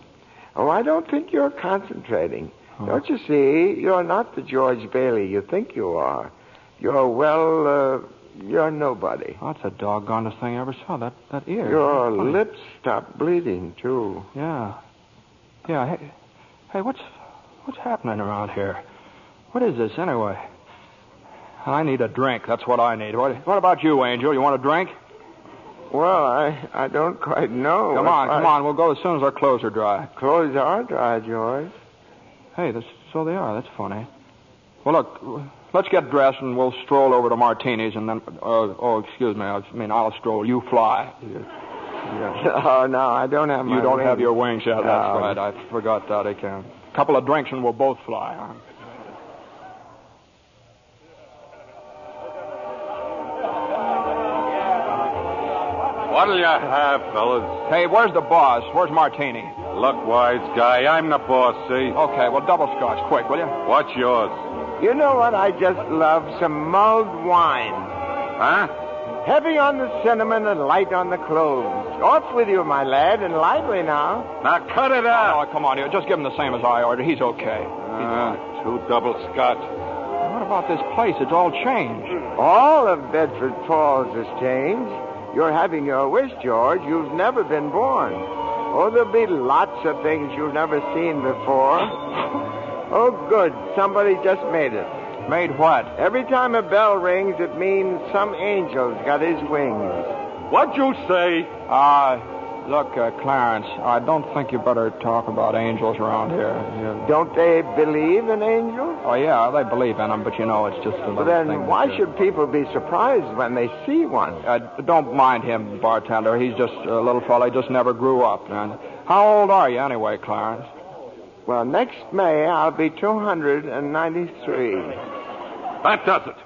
Oh, I don't think you're concentrating. Oh. Don't you see? You're not the George Bailey you think you are. You're nobody. Oh, that's the doggonest thing I ever saw, that ear. Your lips stopped bleeding, too. Yeah. Hey, what's happening around here? What is this, anyway? I need a drink. That's what I need. What about you, Angel? You want a drink? Well, I don't quite know. Come on. We'll go as soon as our clothes are dry. Clothes are dry, George. Hey, so they are. That's funny. Well, look, let's get dressed and we'll stroll over to Martini's and then... excuse me. I'll stroll. You fly. Yeah. Oh, no, I don't have my You don't wings. have your wings yet. No. That's right. I forgot that again. A couple of drinks and we'll both fly. Huh? What'll you have, fellas? Hey, where's the boss? Where's Martini? Look, wise guy, I'm the boss, see? Okay, well, double scotch, quick, will you? What's yours? You know what I just love? Some mulled wine. Huh? Heavy on the cinnamon and light on the cloves. Off with you, my lad, and lively now. Now, cut it out. Oh, come on, just give him the same as I ordered. He's okay. 2 double scotch. What about this place? It's all changed. All of Bedford Falls has changed. You're having your wish, George. You've never been born. Oh, there'll be lots of things you've never seen before. Oh, good. Somebody just made it. Made what? Every time a bell rings, it means some angel's got his wings. What'd you say? Look, Clarence, I don't think you better talk about angels around here. Don't they believe in angels? Oh, yeah, they believe in them, but it's just a little Well, then thing. why should people be surprised when they see one? Don't mind him, bartender. He's just a little fella. He just never grew up. And how old are you anyway, Clarence? Well, next May I'll be 293. That does it.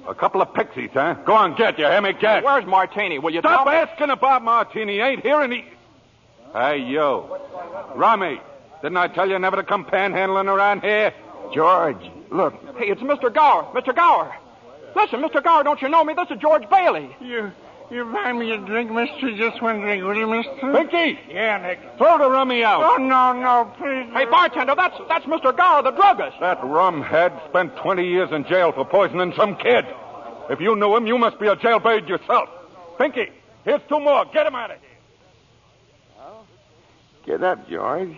A couple of pixies, huh? Go on, get you. Hear me, get. Where's Martini? Will you Stop tell me? asking about Martini. Ain't here any... Hey, you. Rummy, didn't I tell you never to come panhandling around here? George, look. Hey, it's Mr. Gower. Mr. Gower. Listen, Mr. Gower, don't you know me? This is George Bailey. You buy me a drink, mister? Just one drink, will you, mister? Pinky! Yeah, Nick. Throw the rummy out. Oh, no, please. Hey, bartender, that's Mr. Gower, the druggist. That rumhead spent 20 years in jail for poisoning some kid. If you knew him, you must be a jailbird yourself. Pinky, here's 2 more. Get him out of here. Well, get up, George.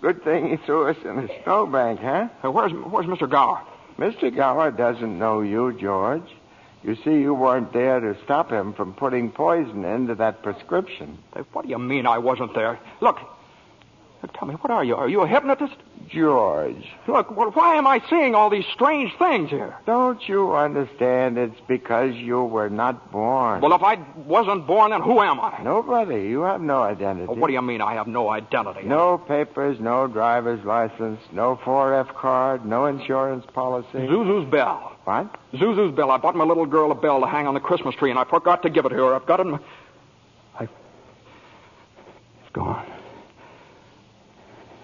Good thing he threw us in a snowbank, huh? Where's Mr. Gower? Mr. Gower doesn't know you, George. You see, you weren't there to stop him from putting poison into that prescription. What do you mean I wasn't there? Look, tell me, what are you? Are you a hypnotist? George. Look, well, why am I seeing all these strange things here? Don't you understand? It's because you were not born. Well, if I wasn't born, then who am I? Nobody. You have no identity. What do you mean I have no identity? No papers, no driver's license, no 4F card, no insurance policy. Zuzu's bell. What? Zuzu's bell. I bought my little girl a bell to hang on the Christmas tree, and I forgot to give it to her. I've got it in my... It's gone.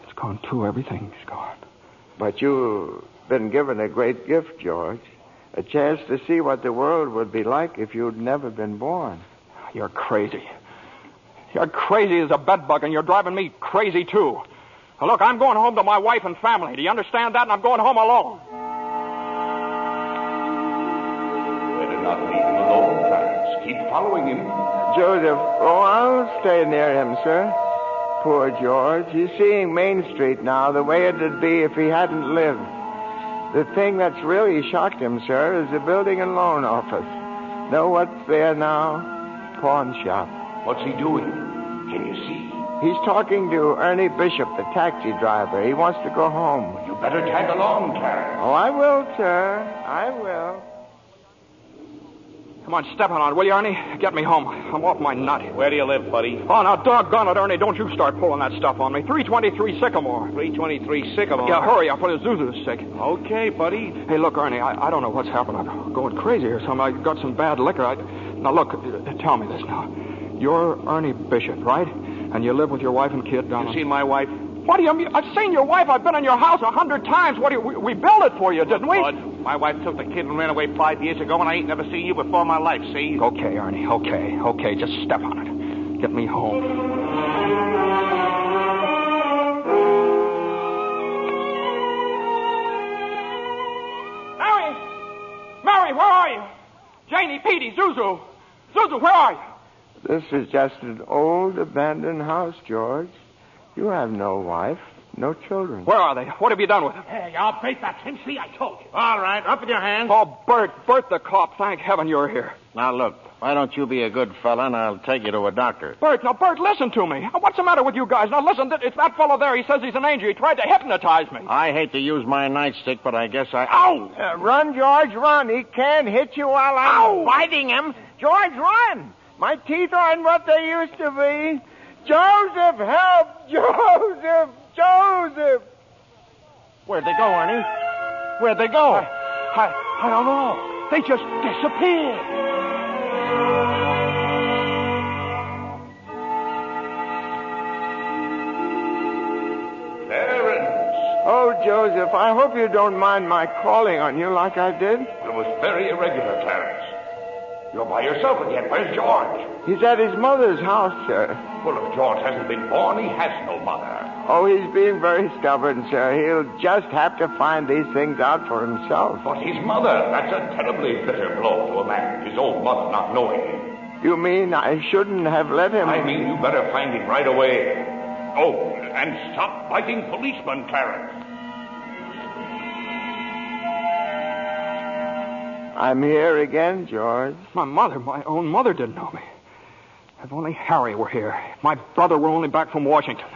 It's gone, too. Everything's gone. But you've been given a great gift, George. A chance to see what the world would be like if you'd never been born. You're crazy. You're crazy as a bedbug, and you're driving me crazy, too. Now, look, I'm going home to my wife and family. Do you understand that? And I'm going home alone. Better not leave him alone, Clarence. Keep following him. Joseph, I'll stay near him, sir. Poor George. He's seeing Main Street now the way it'd be if he hadn't lived. The thing that's really shocked him, sir, is the building and loan office. Know what's there now? Pawn shop. What's he doing? Can you see? He's talking to Ernie Bishop, the taxi driver. He wants to go home. You better tag along, Clarence. Oh, I will, sir. I will. Come on, step on it, will you, Ernie? Get me home. I'm off my nut. Where do you live, buddy? Oh, now, doggone it, Ernie. Don't you start pulling that stuff on me. 323 Sycamore. 323 Sycamore? Yeah, hurry up, for the Zuzu's sake. Okay, buddy. Hey, look, Ernie, I don't know what's happened. I'm going crazy or something. I got some bad liquor. Now, look, tell me this now. You're Ernie Bishop, right? And you live with your wife and kid down You seen my wife? What do you mean? I've seen your wife. I've been in your house 100 times. What do you... We built it for you, didn't we? My wife took the kid and ran away 5 years ago, and I ain't never seen you before in my life, see? Okay, Ernie, okay. Just step on it. Get me home. Mary, where are you? Janie, Petey, Zuzu. Zuzu, where are you? This is just an old abandoned house, George. You have no wife, no children. Where are they? What have you done with them? Hey, I'll bait that tin. See, I told you. All right, up with your hands. Oh, Bert the cop. Thank heaven you're here. Now, look, why don't you be a good fella and I'll take you to a doctor? Bert, listen to me. What's the matter with you guys? Now, listen, it's that fellow there. He says he's an angel. He tried to hypnotize me. I hate to use my nightstick, but I guess I... Ow! Run, George, run. He can't hit you while I'm biting him. George, run. My teeth aren't what they used to be. Joseph, help! Joseph! Where'd they go, Ernie? Where'd they go? I don't know. They just disappeared. Clarence! Oh, Joseph, I hope you don't mind my calling on you like I did. It was very irregular, Clarence. You're by yourself again. Where's George? He's at his mother's house, sir. Well, if George hasn't been born, he has no mother. Oh, he's being very stubborn, sir. He'll just have to find these things out for himself. But his mother, that's a terribly bitter blow to a man, his own mother not knowing him. You mean I shouldn't have let him... I mean you better find him right away. Oh, and stop fighting policemen, Clarence. I'm here again, George. My own mother didn't know me. If only Harry were here. If my brother were only back from Washington.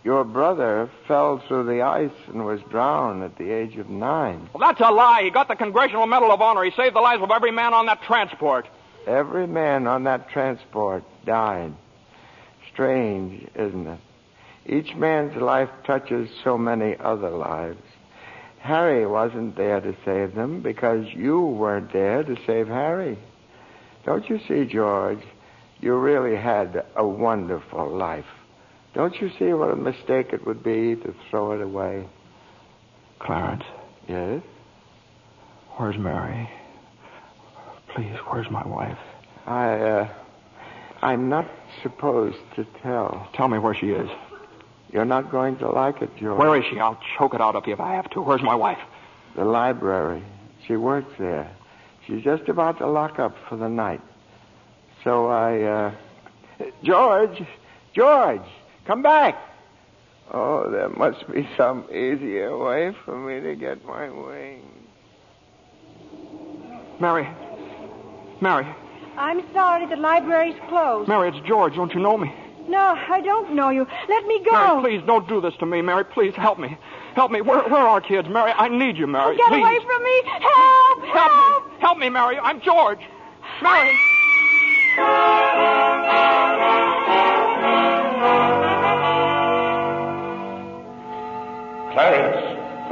Your brother fell through the ice and was drowned at the age of 9. Well, that's a lie. He got the Congressional Medal of Honor. He saved the lives of every man on that transport. Every man on that transport died. Strange, isn't it? Each man's life touches so many other lives. Harry wasn't there to save them because you weren't there to save Harry. Don't you see, George? You really had a wonderful life. Don't you see what a mistake it would be to throw it away? Clarence. Yes? Where's Mary? Please, where's my wife? I'm not supposed to tell. Tell me where she is. You're not going to like it, George. Where is she? I'll choke it out of you if I have to. Where's my wife? The library. She works there. She's just about to lock up for the night. So George! Come back! Oh, there must be some easier way for me to get my wings. Mary. I'm sorry, the library's closed. Mary, it's George. Don't you know me? No, I don't know you. Let me go. Mary, please, don't do this to me. Mary, please, help me. Help me. Where are our kids? Mary, I need you, Mary. Get please. away from me. Help! Me. Help me, Mary. I'm George. Mary. Clarence.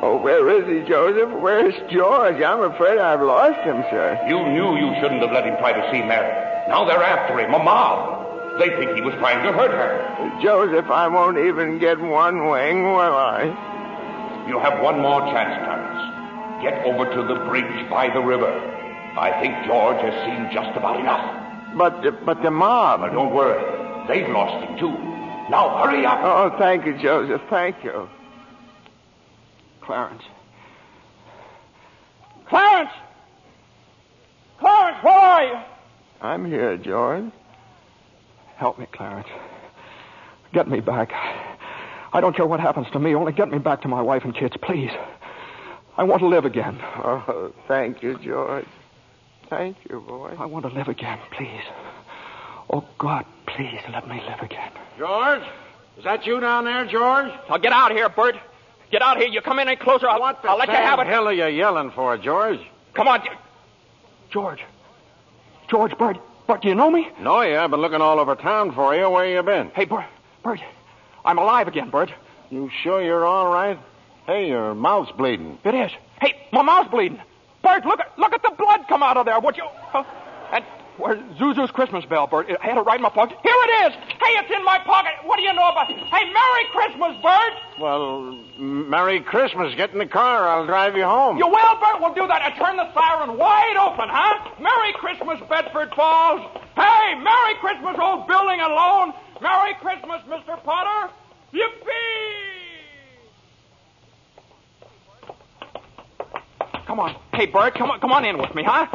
Oh, where is he, Joseph? Where's George? I'm afraid I've lost him, sir. You knew you shouldn't have let him try to see Mary. Now they're after him, a mob. They think he was trying to hurt her. Joseph, I won't even get one wing, will I? You have one more chance, Clarence. Get over to the bridge by the river. I think George has seen just about enough. But the mob... But don't worry. They've lost him, too. Now, hurry up. Oh, thank you, Joseph. Thank you. Clarence, where are you? I'm here, George. Help me, Clarence. Get me back. I don't care what happens to me. Only get me back to my wife and kids, please. I want to live again. Oh, thank you, George. Thank you, boy. I want to live again, please. Oh, God, please let me live again. George? Is that you down there, George? Now, get out of here, Bert. Get out here. You come in any closer, I'll let you have it. What the hell are you yelling for, George? Come on. George, Bert, do you know me? No, I've been looking all over town for you. Where you been? Hey, Bert, I'm alive again, Bert. You sure you're all right? Hey, your mouth's bleeding. It is. Hey, my mouth's bleeding. Bert, look at the blood come out of there, would you? And where's Zuzu's Christmas bell, Bert? I had it right in my pocket. Here it is. Hey, it's in my pocket. What do you know about it? Hey, Merry Christmas, Bert. Well, Merry Christmas. Get in the car. I'll drive you home. You will, Bert? We'll do that. And turn the siren wide open, huh? Merry Christmas, Bedford Falls. Hey, Merry Christmas, old building alone. Merry Christmas, Mr. Potter. Yippee! Come on. Hey, Bert, come on in with me, huh?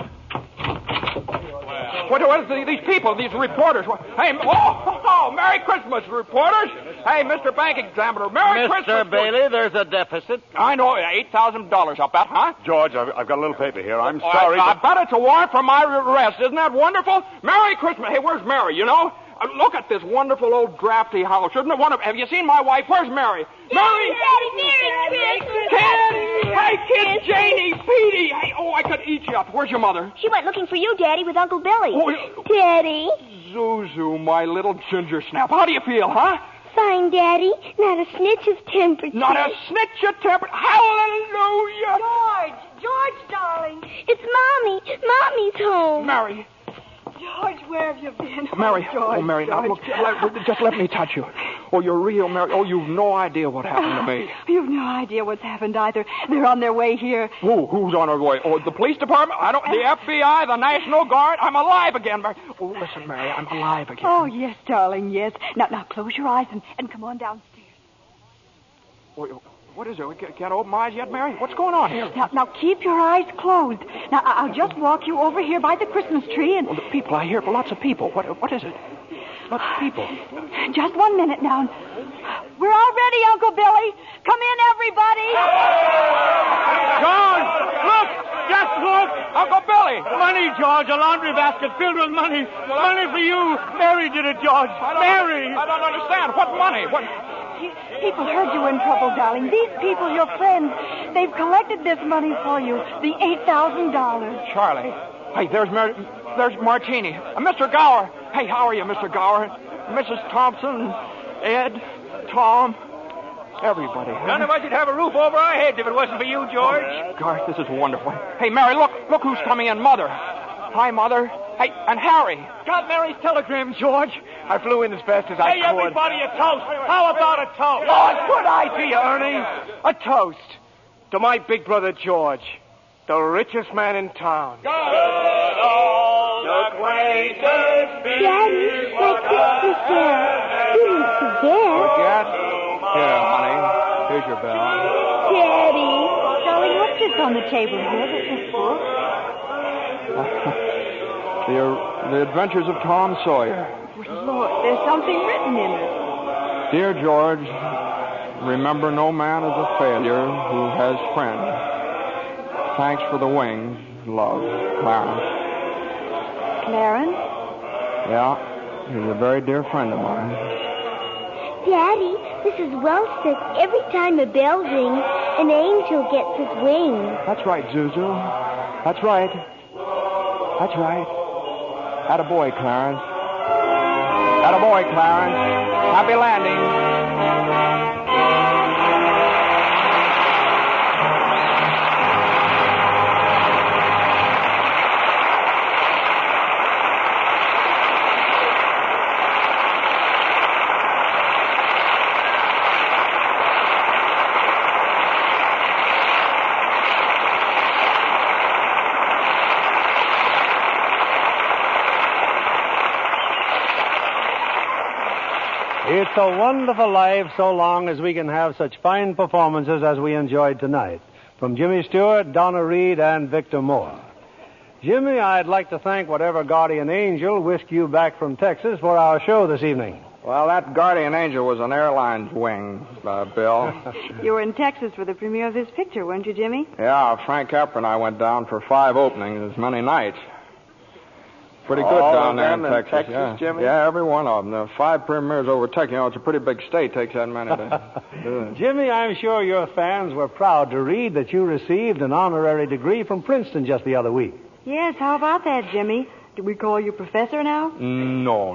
What is these people, these reporters? Hey, Merry Christmas, reporters. Hey, Mr. Bank Examiner, Merry Christmas. Mr. Bailey, there's a deficit. I know, $8,000, I'll bet, huh? George, I've got a little paper here. I'm sorry. I bet it's a warrant for my arrest. Isn't that wonderful? Merry Christmas. Hey, where's Mary, you know? Look at this wonderful old drafty house. Isn't it wonderful? Have you seen my wife? Where's Mary? Mary! Merry Christmas! Kids! Hey, kids! Janie! Petey! Hey, I could eat you up. Where's your mother? She went looking for you, Daddy, with Uncle Billy. Oh, Daddy. Zuzu, my little ginger snap. How do you feel, huh? Fine, Daddy. Not a snitch of temper. Not a snitch of temper. Hallelujah! George, darling. It's Mommy. Mommy's home. Mary. George, where have you been? Mary. George, Mary, now look, just let me touch you. Oh, you're real, Mary. Oh, you've no idea what happened to me. You've no idea what's happened either. They're on their way here. Who's on their way? Oh, the police department? The FBI, the National Guard? I'm alive again, Mary. Oh, listen, Mary, I'm alive again. Oh, yes, darling, yes. Now close your eyes and come on downstairs. What is it? Can't open my eyes yet, Mary? What's going on here? Now keep your eyes closed. Now, I'll just walk you over here by the Christmas tree and... Well, the people, I hear lots of people. What is it? Lots of people. Just 1 minute now. We're all ready, Uncle Billy. Come in, everybody. John, look! Just look! Uncle Billy! Charlie! Money, George. A laundry basket filled with money. Money for you. Mary did it, George. Mary! I don't understand. What money? What? People heard you were in trouble, darling. These people, your friends, they've collected this money for you. The $8,000. Charlie. Hey, there's Martini. Mr. Gower. Hey, how are you, Mr. Gower? Mrs. Thompson, Ed, Tom, everybody. None of us would have a roof over our heads if it wasn't for you, George. Gosh, this is wonderful. Hey, Mary, look who's coming in. Mother. Hi, Mother. Hey, and Harry. Got Mary's telegram, George. I flew in as fast as I could. Hey, everybody, a toast. How about a toast? Oh, good idea, Ernie. A toast to my big brother, George, the richest man in town. Daddy, my Christmas bell. You didn't forget. Here, honey. Here's your bell. Daddy. Darling, what's this on the table here? This book? The Adventures of Tom Sawyer. Look, there's something written in it. Dear George, remember no man is a failure who has friends. Thanks for the wings. Love, Clarence. Clarence? Yeah, he's a very dear friend of mine. Daddy, Mrs. Welch says every time a bell rings, an angel gets his wings. That's right, Zuzu. That's right. That's right. Attaboy, Clarence. Attaboy, Clarence. Happy landing. It's a wonderful life so long as we can have such fine performances as we enjoyed tonight. From Jimmy Stewart, Donna Reed, and Victor Moore. Jimmy, I'd like to thank whatever guardian angel whisked you back from Texas for our show this evening. Well, that guardian angel was an airline's wing, Bill. You were in Texas for the premiere of this picture, weren't you, Jimmy? Yeah, Frank Capra and I went down for 5 openings, as many nights. Pretty good All down of there them in Texas. yeah. Jimmy? Yeah, every one of them. The 5 premieres over Texas. You know, it's a pretty big state. Takes that many to do it. Jimmy, I'm sure your fans were proud to read that you received an honorary degree from Princeton just the other week. Yes, how about that, Jimmy? Do we call you professor now? No.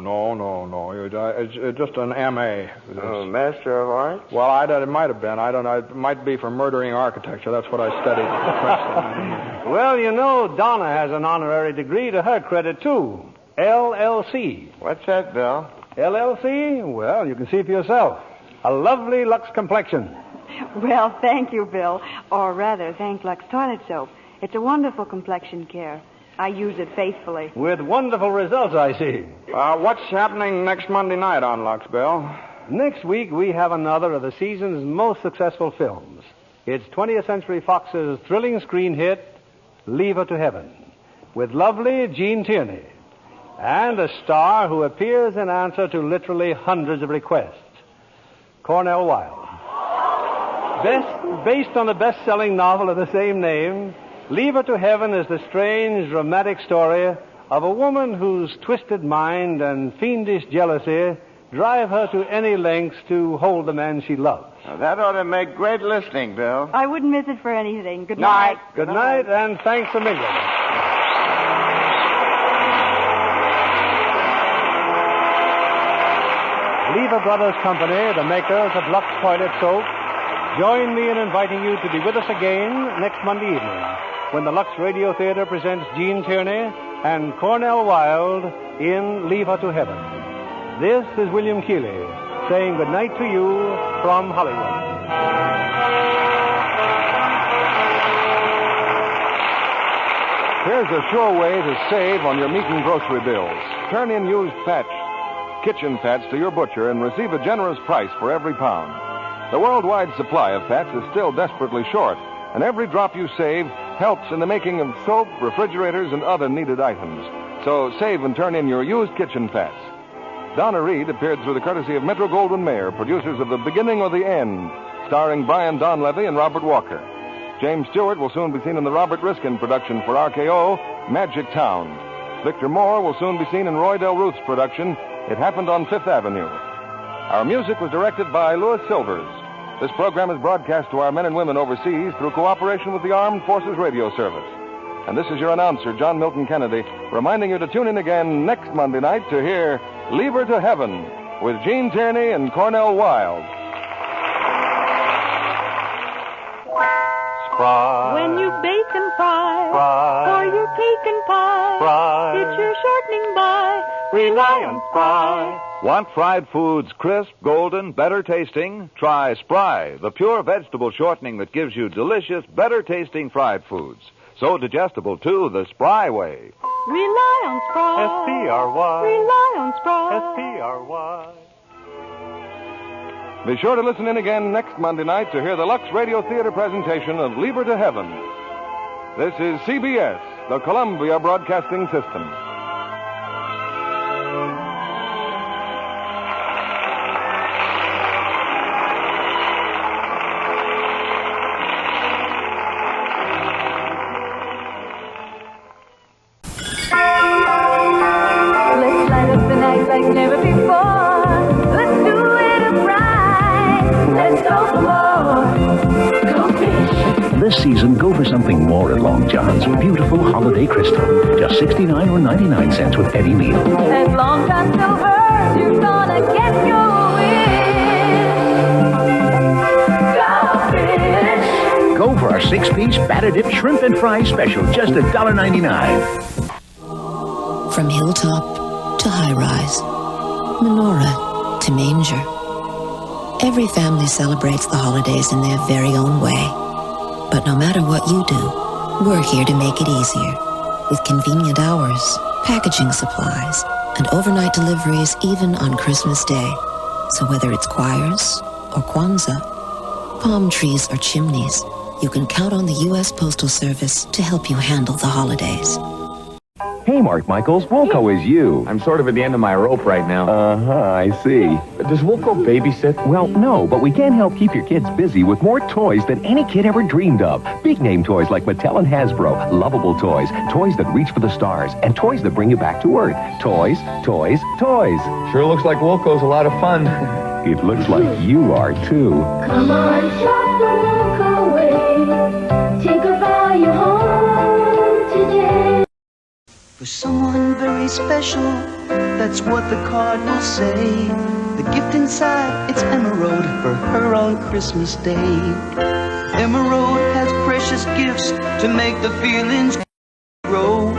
It's just an M.A. Oh, Master of Arts? Well, it might have been. I don't know. It might be for murdering architecture. That's what I studied at Princeton. Well, you know, Donna has an honorary degree to her credit, too. LLC. What's that, Bill? LLC? Well, you can see for yourself. A lovely Lux complexion. Well, thank you, Bill. Or rather, thank Lux Toilet Soap. It's a wonderful complexion care. I use it faithfully. With wonderful results, I see. What's happening next Monday night on Lux, Bill? Next week, we have another of the season's most successful films. It's 20th Century Fox's thrilling screen hit, Leave Her to Heaven, with lovely Jean Tierney, and a star who appears in answer to literally hundreds of requests, Cornell Wilde. Based on the best-selling novel of the same name, Leave Her to Heaven is the strange, dramatic story of a woman whose twisted mind and fiendish jealousy drive her to any lengths to hold the man she loves. Now, that ought to make great listening, Bill. I wouldn't miss it for anything. Good night. Good night, and thanks a million. Lever Brothers Company, the makers of Lux Toilet Soap, join me in inviting you to be with us again next Monday evening when the Lux Radio Theater presents Jean Tierney and Cornell Wilde in Leave Her to Heaven. This is William Keeley saying good night to you from Hollywood. Here's a sure way to save on your meat and grocery bills. Turn in used kitchen fats to your butcher and receive a generous price for every pound. The worldwide supply of fats is still desperately short, and every drop you save helps in the making of soap, refrigerators, and other needed items. So save and turn in your used kitchen fats. Donna Reed appeared through the courtesy of Metro-Goldwyn-Mayer, producers of The Beginning or the End, starring Brian Donlevy and Robert Walker. James Stewart will soon be seen in the Robert Riskin production for RKO, Magic Town. Victor Moore will soon be seen in Roy Del Ruth's production, It Happened on Fifth Avenue. Our music was directed by Louis Silvers. This program is broadcast to our men and women overseas through cooperation with the Armed Forces Radio Service. And this is your announcer, John Milton Kennedy, reminding you to tune in again next Monday night to hear Leave Her to Heaven with Gene Tierney and Cornell Wilde. Spry. When you bake and fry, or your cake and pie, Spry. It's your shortening by, rely on Spry. Want fried foods crisp, golden, better tasting? Try Spry, the pure vegetable shortening that gives you delicious, better tasting fried foods. So digestible, too, the Spry way. Rely on Spry. S-P-R-Y. Rely on Spry. S-P-R-Y. Be sure to listen in again next Monday night to hear the Lux Radio Theater presentation of Leave Her to Heaven. This is CBS, the Columbia Broadcasting System. Let's light up the night like never before. Let's do it upright. Let's go for more. Go fish. This season, go for something more at Long John's. Beautiful holiday crystal. Just 69 or 99 cents with any meal. And Long John Silver, you're gonna get your wish. Go fish. Go for our 6-piece batter dip shrimp and fries special. Just $1.99. From hilltop to high-rise, menorah to manger. Every family celebrates the holidays in their very own way. But no matter what you do, we're here to make it easier. With convenient hours, packaging supplies, and overnight deliveries even on Christmas Day. So whether it's choirs or Kwanzaa, palm trees or chimneys, you can count on the U.S. Postal Service to help you handle the holidays. Hey, Mark Michaels, Wilco is you. I'm sort of at the end of my rope right now. I see. Does Wilco babysit? Well, no, but we can help keep your kids busy with more toys than any kid ever dreamed of. Big-name toys like Mattel and Hasbro, lovable toys, toys that reach for the stars, and toys that bring you back to Earth. Toys, toys, toys. Sure looks like Wilco's a lot of fun. It looks like you are, too. Come on, shop the Wilco way. Take a value home today. For someone very special, that's what the card will say. The gift inside, it's Emerald for her on Christmas Day. Emerald has precious gifts to make the feelings grow.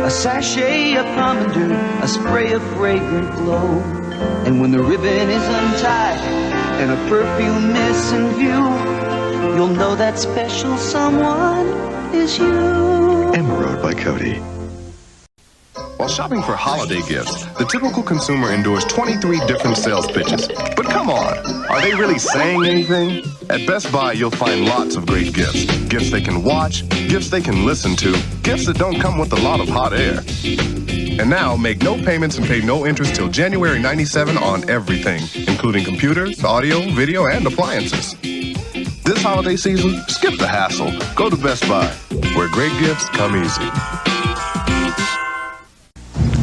A sachet of pomander, a spray of fragrant glow. And when the ribbon is untied and a perfume is in view, you'll know that special someone is you. Emerald by Cody. While shopping for holiday gifts, the typical consumer endures 23 different sales pitches. But come on, are they really saying anything? At Best Buy, you'll find lots of great gifts. Gifts they can watch, gifts they can listen to, gifts that don't come with a lot of hot air. And now, make no payments and pay no interest till January 97 on everything, including computers, audio, video, and appliances. This holiday season, skip the hassle. Go to Best Buy, where great gifts come easy.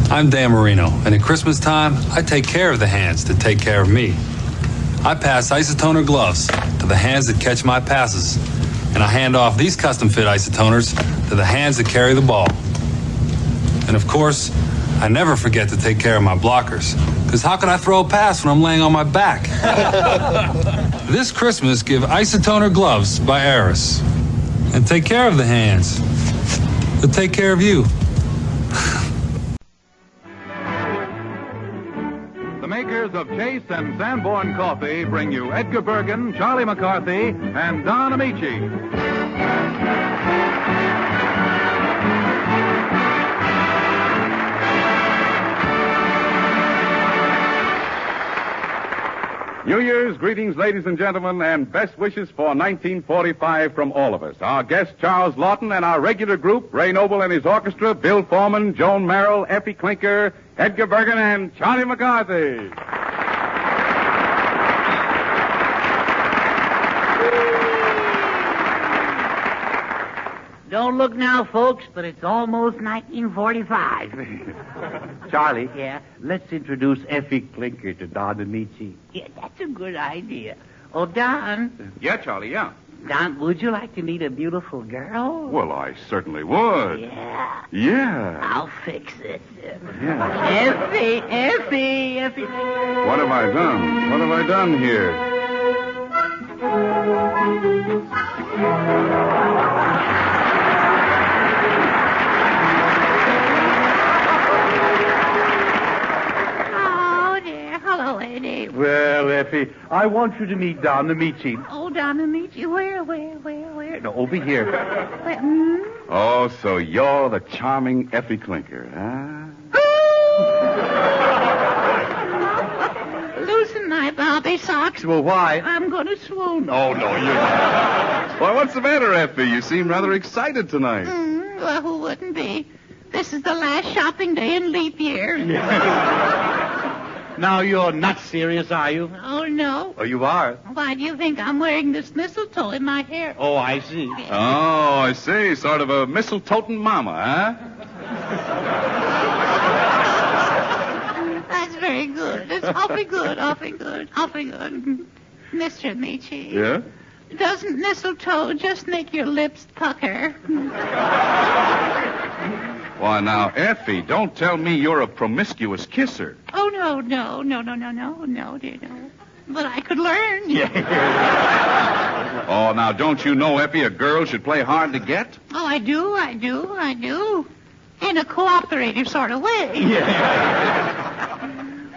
I'm Dan Marino, and at Christmas time, I take care of the hands that take care of me. I pass isotoner gloves to the hands that catch my passes, and I hand off these custom-fit isotoners to the hands that carry the ball. And of course, I never forget to take care of my blockers, because how can I throw a pass when I'm laying on my back? This Christmas, give isotoner gloves by Aris, and take care of the hands that take care of you. Makers of Chase and Sanborn Coffee bring you Edgar Bergen, Charlie McCarthy, and Don Amici. New Year's greetings, ladies and gentlemen, and best wishes for 1945 from all of us. Our guest, Charles Laughton, and our regular group, Ray Noble and his orchestra, Bill Foreman, Joan Merrill, Effie Clinker, Edgar Bergen, and Charlie McCarthy. Don't look now, folks, but it's almost 1945. Charlie. Yeah? Let's introduce Effie Clinker to Don Amici. Yeah, that's a good idea. Oh, Don. Yeah, Charlie, yeah. Don, would you like to meet a beautiful girl? Well, I certainly would. Yeah. Yeah. I'll fix it. Yeah. Effie. What have I done? What have I done here? Oh, dear. Hello, lady. Well, Effie, I want you to meet Don Amici. Oh, Don Amici. Where? No, over here. Oh, so you're the charming Effie Clinker, huh? Loosen my bobby socks. Well, why? I'm going to swoon. Oh, no, you're not. Why, what's the matter, Effie? You seem rather excited tonight. Well, who wouldn't be? This is the last shopping day in leap year. Now, you're not serious, are you? Oh, no. Oh, you are? Why do you think I'm wearing this mistletoe in my hair? Oh, I see. Oh, I see. Sort of a mistletoe-toting mama, huh? That's very good. It's awfully good. Mr. Amici. Yeah? Doesn't mistletoe just make your lips pucker? Why, now, Effie, don't tell me you're a promiscuous kisser. Oh, no, dear, no. But I could learn. Oh, now, don't you know, Effie, a girl should play hard to get? Oh, I do. In a cooperative sort of way.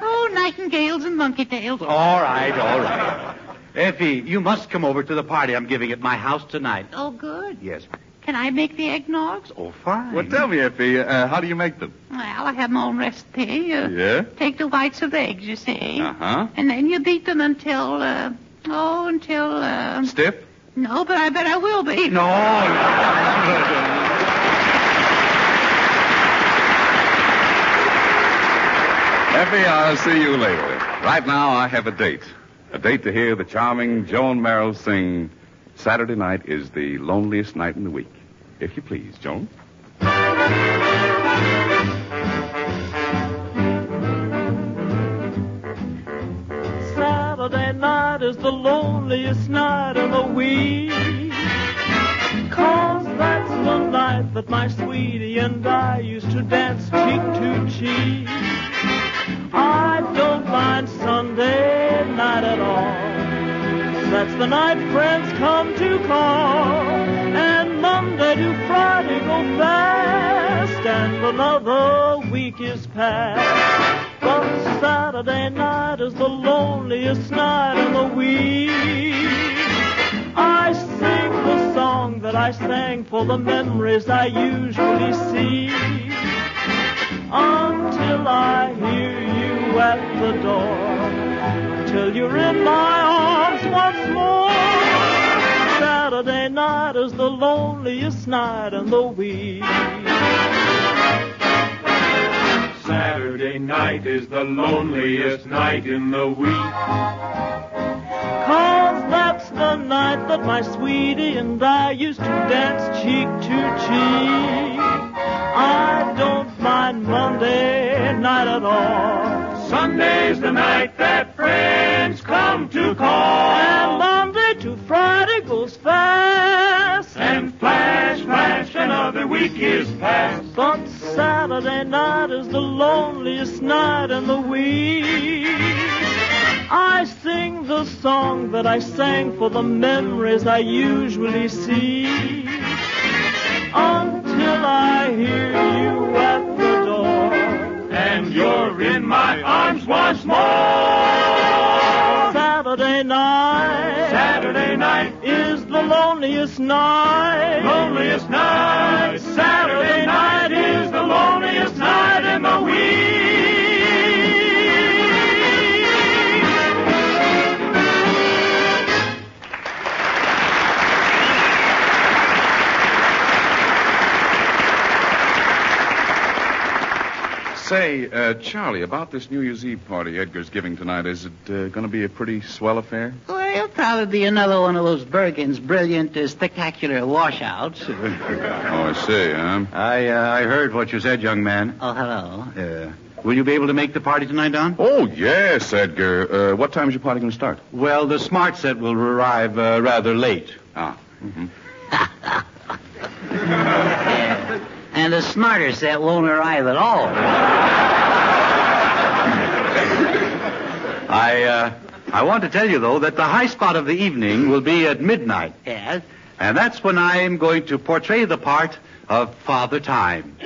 Oh, nightingales and monkey tails. All right. Effie, you must come over to the party I'm giving at my house tonight. Oh, good. Yes. Can I make the eggnogs? Oh, fine. Well, tell me, Effie, how do you make them? Well, I have my own recipe. Yeah? Take the whites of eggs, you see. Uh-huh. And then you beat them until... Stiff? No, but I bet I will be. No. Effie, I'll see you later. Right now, I have a date. A date to hear the charming Joan Merrill sing Saturday Night is the Loneliest Night in the Week. If you please, Joan. Saturday night is the loneliest night in the week. 'Cause that's the night that my sweetie and I used to dance cheek to cheek. I don't mind Sunday night at all. That's the night friends come to call. And Monday to Friday go fast. And another week is past. But Saturday night is the loneliest night in the week. I sing the song that I sang for the memories I usually see. Until I hear you at the door. Till you're in my arms once more. Saturday night is the loneliest night in the week. Saturday night is the loneliest night in the week. 'Cause that's the night that my sweetie and I used to dance cheek to cheek. I don't mind Monday night at all. Sunday's the night that friends come to call. And Monday to Friday goes fast. And flash, flash, another week is past. But Saturday night is the loneliest night in the week. I sing the song that I sang for the memories I usually see. Until I hear you at the door. And you're in my arms once more. Saturday night is the loneliest night. Loneliest night. Saturday night is the loneliest night in the week. Say, Charlie, about this New Year's Eve party Edgar's giving tonight, is it going to be a pretty swell affair? Well, It'll probably be another one of those Bergen's brilliant, spectacular washouts. Oh, I see, huh? I heard what you said, young man. Oh, hello. Will you be able to make the party tonight, Don? Oh, yes, Edgar. What time is your party going to start? Well, the smart set will arrive rather late. Ah. Mm-hmm. And the smarter set won't arrive at all. I want to tell you, though, that the high spot of the evening will be at midnight. Yes? And that's when I'm going to portray the part of Father Time.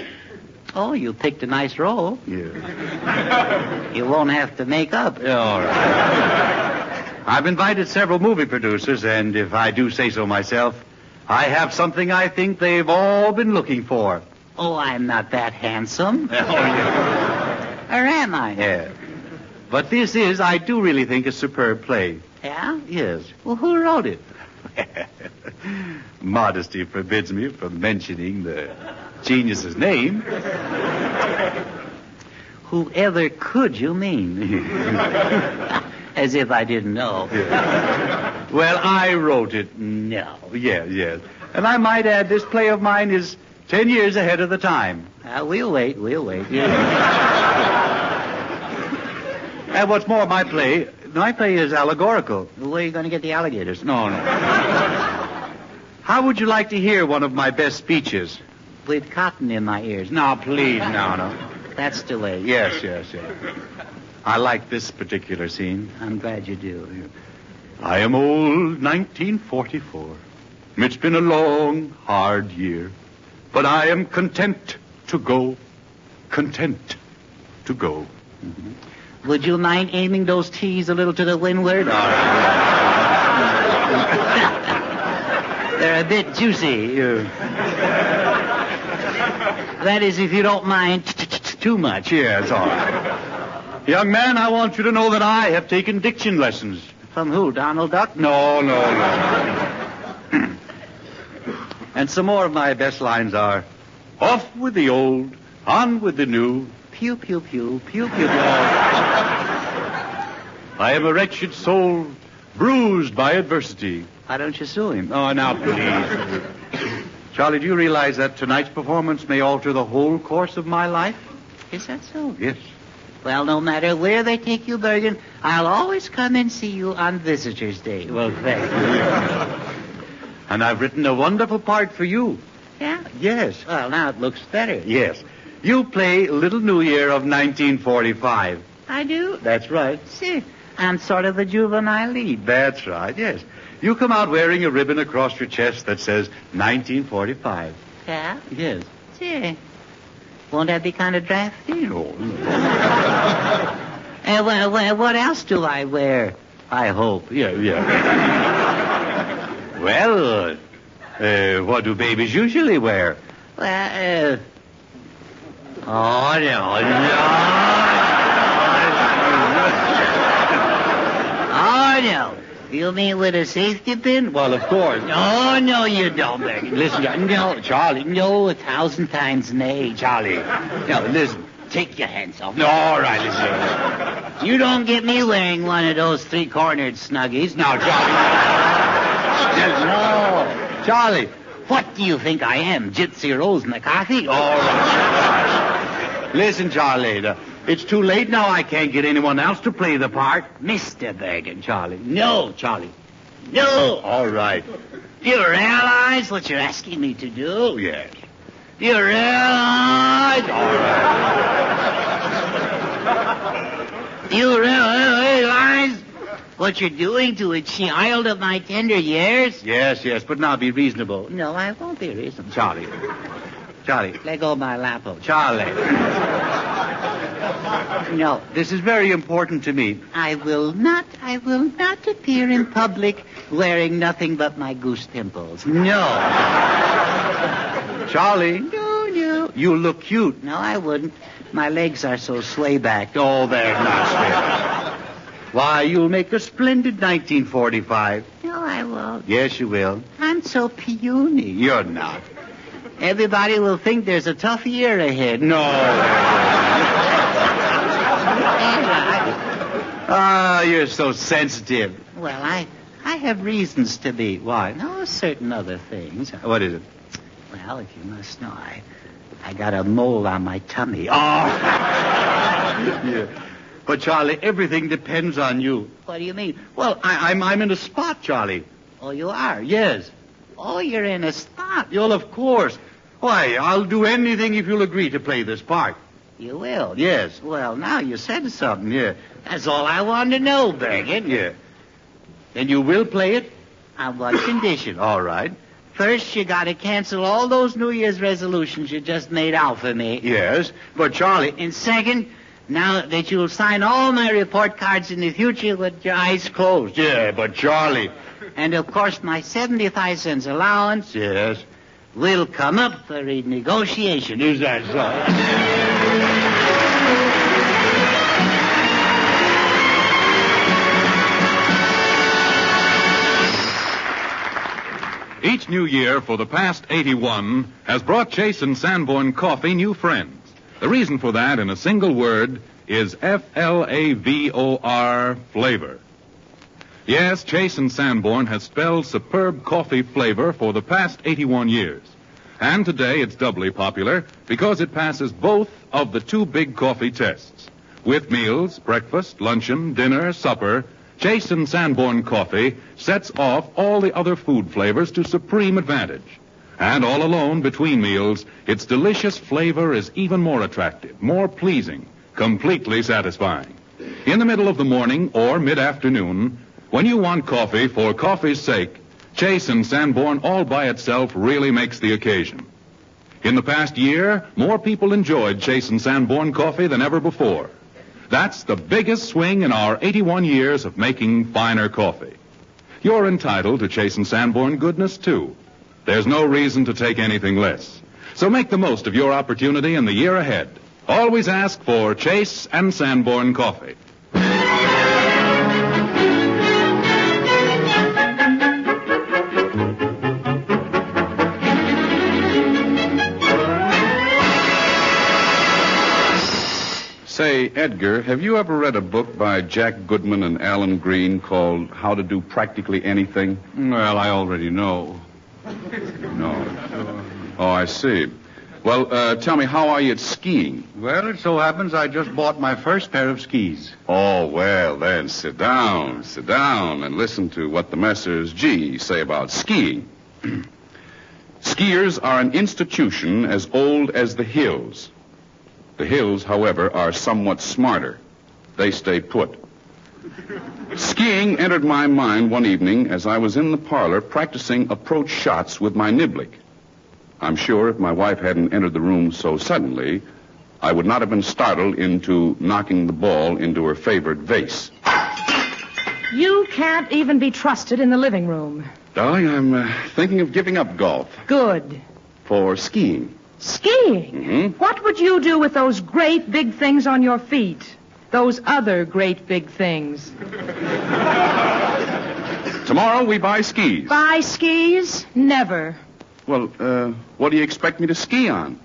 Oh, you picked a nice role. Yeah. You won't have to make up. All right. I've invited several movie producers, and if I do say so myself, I have something I think they've all been looking for. Oh, I'm not that handsome. Oh, yeah. Or am I? Yeah. But this is, I do really think, a superb play. Yeah? Yes. Well, who wrote it? Modesty forbids me from mentioning the genius's name. Whoever could you mean? As if I didn't know. Yeah. Well, I wrote it. No. Yes. And I might add, this play of mine is 10 years ahead of the time. We'll wait. And what's more, my play is allegorical. Where are you going to get the alligators? No. How would you like to hear one of my best speeches? With cotton in my ears. No, please, no. That's too late. Yes. I like this particular scene. I'm glad you do. I am old, 1944. It's been a long, hard year. But I am content to go. Mm-hmm. Would you mind aiming those T's a little to the windward? All right. They're a bit juicy. That is, if you don't mind too much. Yeah, it's all right. Young man, I want you to know that I have taken diction lessons. From who, Donald Duck? No. And some more of my best lines are, off with the old, on with the new. Pew, pew, pew, pew, pew, pew. I am a wretched soul, bruised by adversity. Why don't you sue him? Oh, now, please. Charlie, do you realize that tonight's performance may alter the whole course of my life? Is that so? Yes. Well, no matter where they take you, Bergen, I'll always come and see you on Visitor's Day. Well, thank you. And I've written a wonderful part for you. Yeah? Yes. Well, now it looks better. Yes. You play Little New Year of 1945. I do? That's right. See, I'm sort of the juvenile lead. That's right, yes. You come out wearing a ribbon across your chest that says 1945. Yeah? Yes. See, won't that be kind of drafty? No. What else do I wear? I hope. Yeah. Well, what do babies usually wear? Well, Oh, no. Oh, no. You mean with a safety pin? Well, of course. No, you don't, Bergen. Listen, No, Charlie. No, 1,000 times nay, Charlie. No, listen. Take your hands off. No, all right, listen. You don't get me wearing one of those three-cornered snuggies. Now, Charlie. No. Charlie, what do you think I am, Gypsy Rose McCarthy? All right. Listen, Charlie, it's too late now. I can't get anyone else to play the part. Mr. Bergen, Charlie. No, Charlie. No. All right. Do you realize what you're asking me to do? Yes. Do you realize? All right. Do you realize what you're doing to a child of my tender years? Yes, but now be reasonable. No, I won't be reasonable. Charlie, let go of my lapel. Charlie. No. This is very important to me. I will not appear in public wearing nothing but my goose pimples. No. Charlie. No. You look cute. No, I wouldn't. My legs are so sway-backed. Oh, they're not sway. Why, you'll make a splendid 1945. No, I won't. Yes, you will. I'm so puny. You're not. Everybody will think there's a tough year ahead. No. Ah, you're so sensitive. Well, I I have reasons to be. Why? No, certain other things. What is it? Well, if you must know, I got a mole on my tummy. Oh! Yeah. But, Charlie, everything depends on you. What do you mean? Well, I'm in a spot, Charlie. Oh, you are? Yes. Oh, you're in a spot. Well, of course. Why, I'll do anything if you'll agree to play this part. You will? Yes. Well, now you said something. Yeah. That's all I wanted to know, Bergen. Yeah. And you will play it? On one condition. All right. First, you got to cancel all those New Year's resolutions you just made out for me. Yes. But, Charlie... And second, now that you'll sign all my report cards in the future with your eyes closed. Yeah, but, Charlie... And, of course, my 75 cents allowance... Yes. ...will come up for renegotiation. Is that so? Each new year for the past 81 has brought Chase and Sanborn Coffee new friends. The reason for that, in a single word, is Flavor, flavor. Yes, Chase and Sanborn has spelled superb coffee flavor for the past 81 years. And today it's doubly popular because it passes both of the two big coffee tests. With meals, breakfast, luncheon, dinner, supper, Chase and Sanborn Coffee sets off all the other food flavors to supreme advantage. And all alone between meals, its delicious flavor is even more attractive, more pleasing, completely satisfying. In the middle of the morning or mid-afternoon, when you want coffee for coffee's sake, Chase and Sanborn all by itself really makes the occasion. In the past year, more people enjoyed Chase and Sanborn Coffee than ever before. That's the biggest swing in our 81 years of making finer coffee. You're entitled to Chase and Sanborn goodness, too. There's no reason to take anything less. So make the most of your opportunity in the year ahead. Always ask for Chase and Sanborn Coffee. Say, Edgar, have you ever read a book by Jack Goodman and Alan Green called How to Do Practically Anything? Well, I already know. No. Oh, I see. Well, tell me, how are you at skiing? Well, it so happens I just bought my first pair of skis. Oh, well, then sit down, and listen to what the Messrs. G say about skiing. Skiers are an institution as old as the hills. The hills, however, are somewhat smarter. They stay put. Skiing entered my mind one evening as I was in the parlor practicing approach shots with my niblick. I'm sure if my wife hadn't entered the room so suddenly, I would not have been startled into knocking the ball into her favorite vase. You can't even be trusted in the living room. Darling, I'm thinking of giving up golf. Good. For skiing. Skiing? Mm-hmm. What would you do with those great big things on your feet? Those other great big things. Tomorrow we buy skis. Buy skis? Never. Well, what do you expect me to ski on?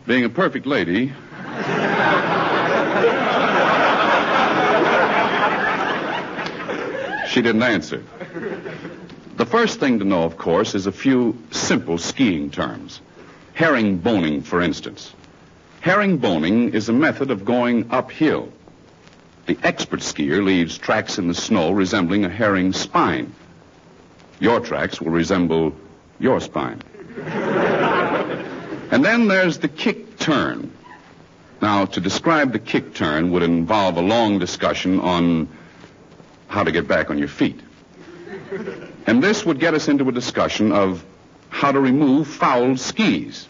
Being a perfect lady... She didn't answer. The first thing to know, of course, is a few simple skiing terms. Herring boning, for instance. Herring boning is a method of going uphill. The expert skier leaves tracks in the snow resembling a herring spine. Your tracks will resemble your spine. And then there's the kick turn. Now, to describe the kick turn would involve a long discussion on how to get back on your feet. And this would get us into a discussion of how to remove fouled skis.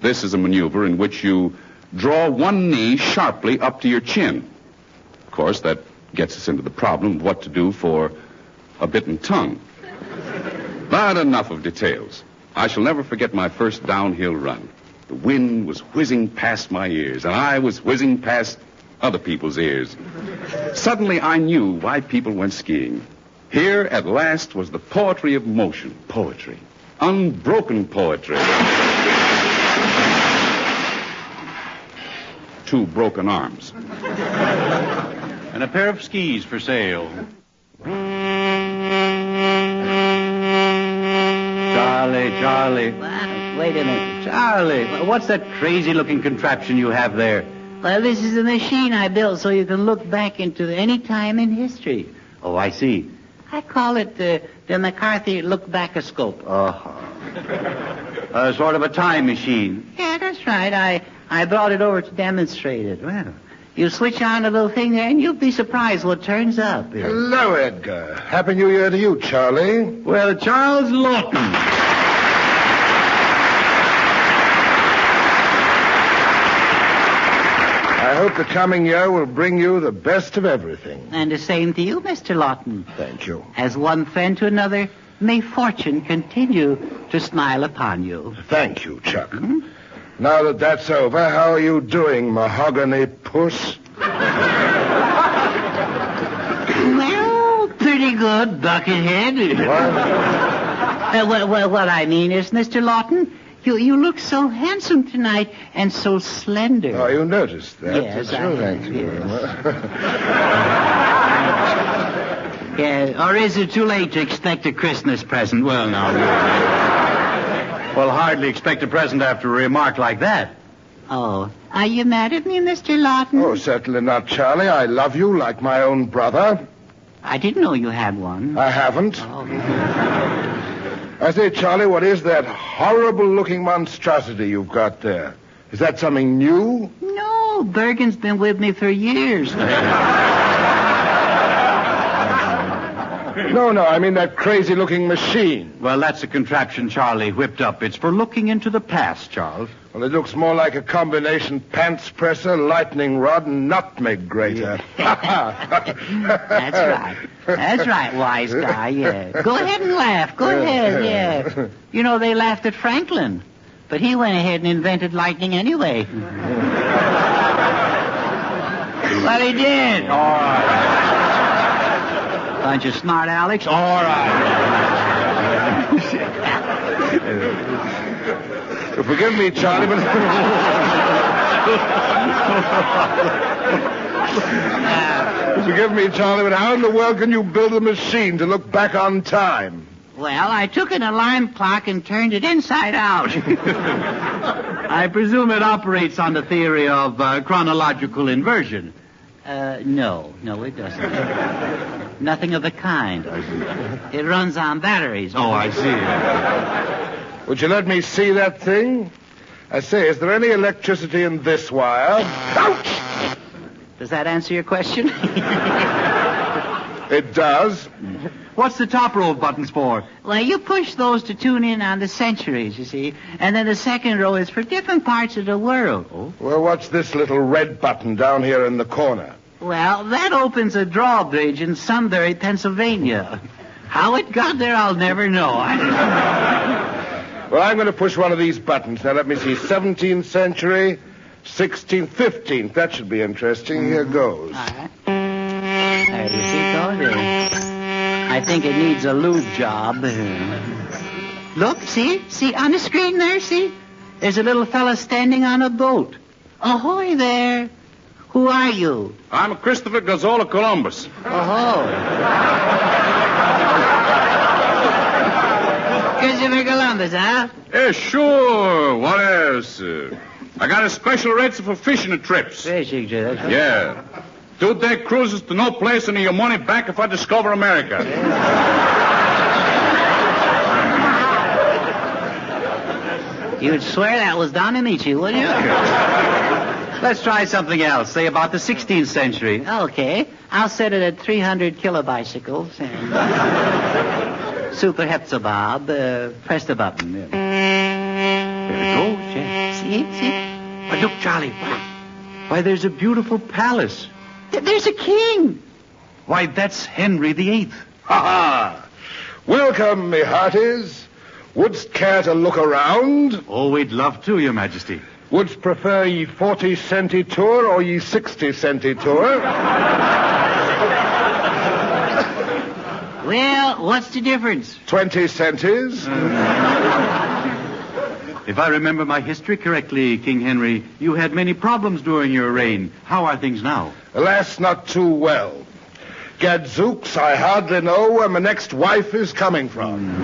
This is a maneuver in which you draw one knee sharply up to your chin. Of course, that gets us into the problem of what to do for a bitten tongue. But enough of details. I shall never forget my first downhill run. The wind was whizzing past my ears, and I was whizzing past other people's ears. Suddenly I knew why people went skiing. Here, at last, was the poetry of motion. Poetry. Unbroken poetry. 2 broken arms. And a pair of skis for sale. Charlie. Wow, wait a minute. Charlie, what's that crazy-looking contraption you have there? Well, this is a machine I built so you can look back into any time in history. Oh, I see. I call it the McCarthy look-back-oscope. Sort of a time machine. Yeah, that's right. I brought it over to demonstrate it. Well, you switch on a little thing there, and you'll be surprised what turns up. Hello, Edgar. Happy New Year to you, Charlie. Well, Charles Laughton. I hope the coming year will bring you the best of everything. And the same to you, Mr. Laughton. Thank you. As one friend to another, may fortune continue to smile upon you. Thank you, Chuck. Now that that's over, how are you doing, mahogany puss? Well, pretty good, buckethead. What I mean is, Mr. Laughton, you look so handsome tonight and so slender. Oh, you noticed that? Yes, Thank you very much. Yeah, or is it too late to expect a Christmas present? Well, now. Well, hardly expect a present after a remark like that. Oh, are you mad at me, Mr. Laughton? Oh, certainly not, Charlie. I love you like my own brother. I didn't know you had one. I haven't. Oh. I say, Charlie, what is that horrible-looking monstrosity you've got there? Is that something new? No, Bergen's been with me for years. No, I mean that crazy-looking machine. Well, that's a contraption Charlie whipped up. It's for looking into the past, Charles. Well, it looks more like a combination pants presser, lightning rod, and nutmeg grater. That's right. That's right, wise guy, yeah. Go ahead and laugh. Go ahead, yeah. You know, they laughed at Franklin, but he went ahead and invented lightning anyway. Well, he did. All right. Bunch of smart Alex. All right. Forgive me, Charlie, but... Forgive me, Charlie, but how in the world can you build a machine to look back on time? Well, I took an alarm clock and turned it inside out. I presume it operates on the theory of chronological inversion. No, it doesn't. Nothing of the kind. It runs on batteries. Oh, I see. Would you let me see that thing? I say, is there any electricity in this wire? Ouch! Does that answer your question? It does. What's the top row of buttons for? Well, you push those to tune in on the centuries, you see. And then the second row is for different parts of the world. Oh. Well, what's this little red button down here in the corner? Well, that opens a drawbridge in Sunbury, Pennsylvania. How it got there, I'll never know. Well, I'm going to push one of these buttons. Now, let me see. 17th century, 16th, 15th. That should be interesting. Here goes. All right. There you see, there. I think it needs a lube job. Look, see, on the screen there, see? There's a little fella standing on a boat. Ahoy there. Who are you? I'm Christopher Gazzola Columbus. Oh. Christopher Columbus, huh? Yeah, sure. What else? I got a special rates for fishing trips. Fishing trips? Yeah. 2-day cruises to no place and your money back if I discover America. You'd swear that was Don Amici, wouldn't you? Let's try something else. Say about the 16th century. Okay. I'll set it at 300 kilobicycles and Super Heptabob. Press the button. There it goes, yeah. See? But look, Charlie. Why, there's a beautiful palace. There's a king. Why, that's Henry VIII. Ha-ha! Welcome, me hearties. Wouldst care to look around? Oh, we'd love to, Your Majesty. Wouldst prefer ye 40-centi tour or ye 60-centi tour? Well, what's the difference? 20 centis. If I remember my history correctly, King Henry, you had many problems during your reign. How are things now? Alas, not too well. Gadzooks, I hardly know where my next wife is coming from.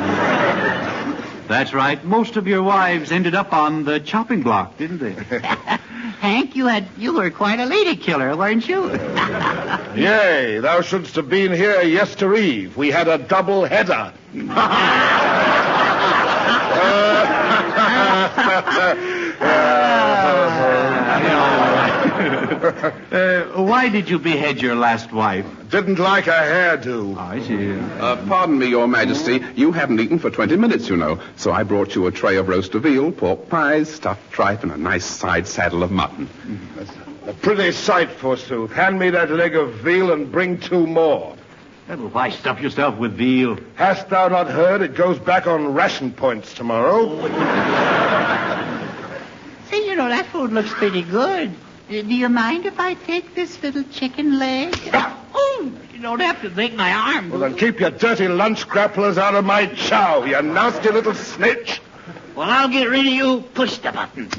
That's right. Most of your wives ended up on the chopping block, didn't they? Hank, you were quite a lady killer, weren't you? Yea, thou shouldst have been here yestereve. We had a double header. Why did you behead your last wife? Didn't like her hairdo. I see. Pardon me, Your Majesty. You haven't eaten for 20 minutes, you know. So I brought you a tray of roast of veal, pork pies, stuffed tripe, and a nice side saddle of mutton. A pretty sight, forsooth. Hand me that leg of veal and bring 2 more. Well, why stuff yourself with veal? Hast thou not heard it goes back on ration points tomorrow? See, you know, that food looks pretty good. Do you mind if I take this little chicken leg? Oh, you don't have to break my arm. Well, then keep your dirty lunch grapplers out of my chow, you nasty little snitch. Well, I'll get rid of you. Push the button.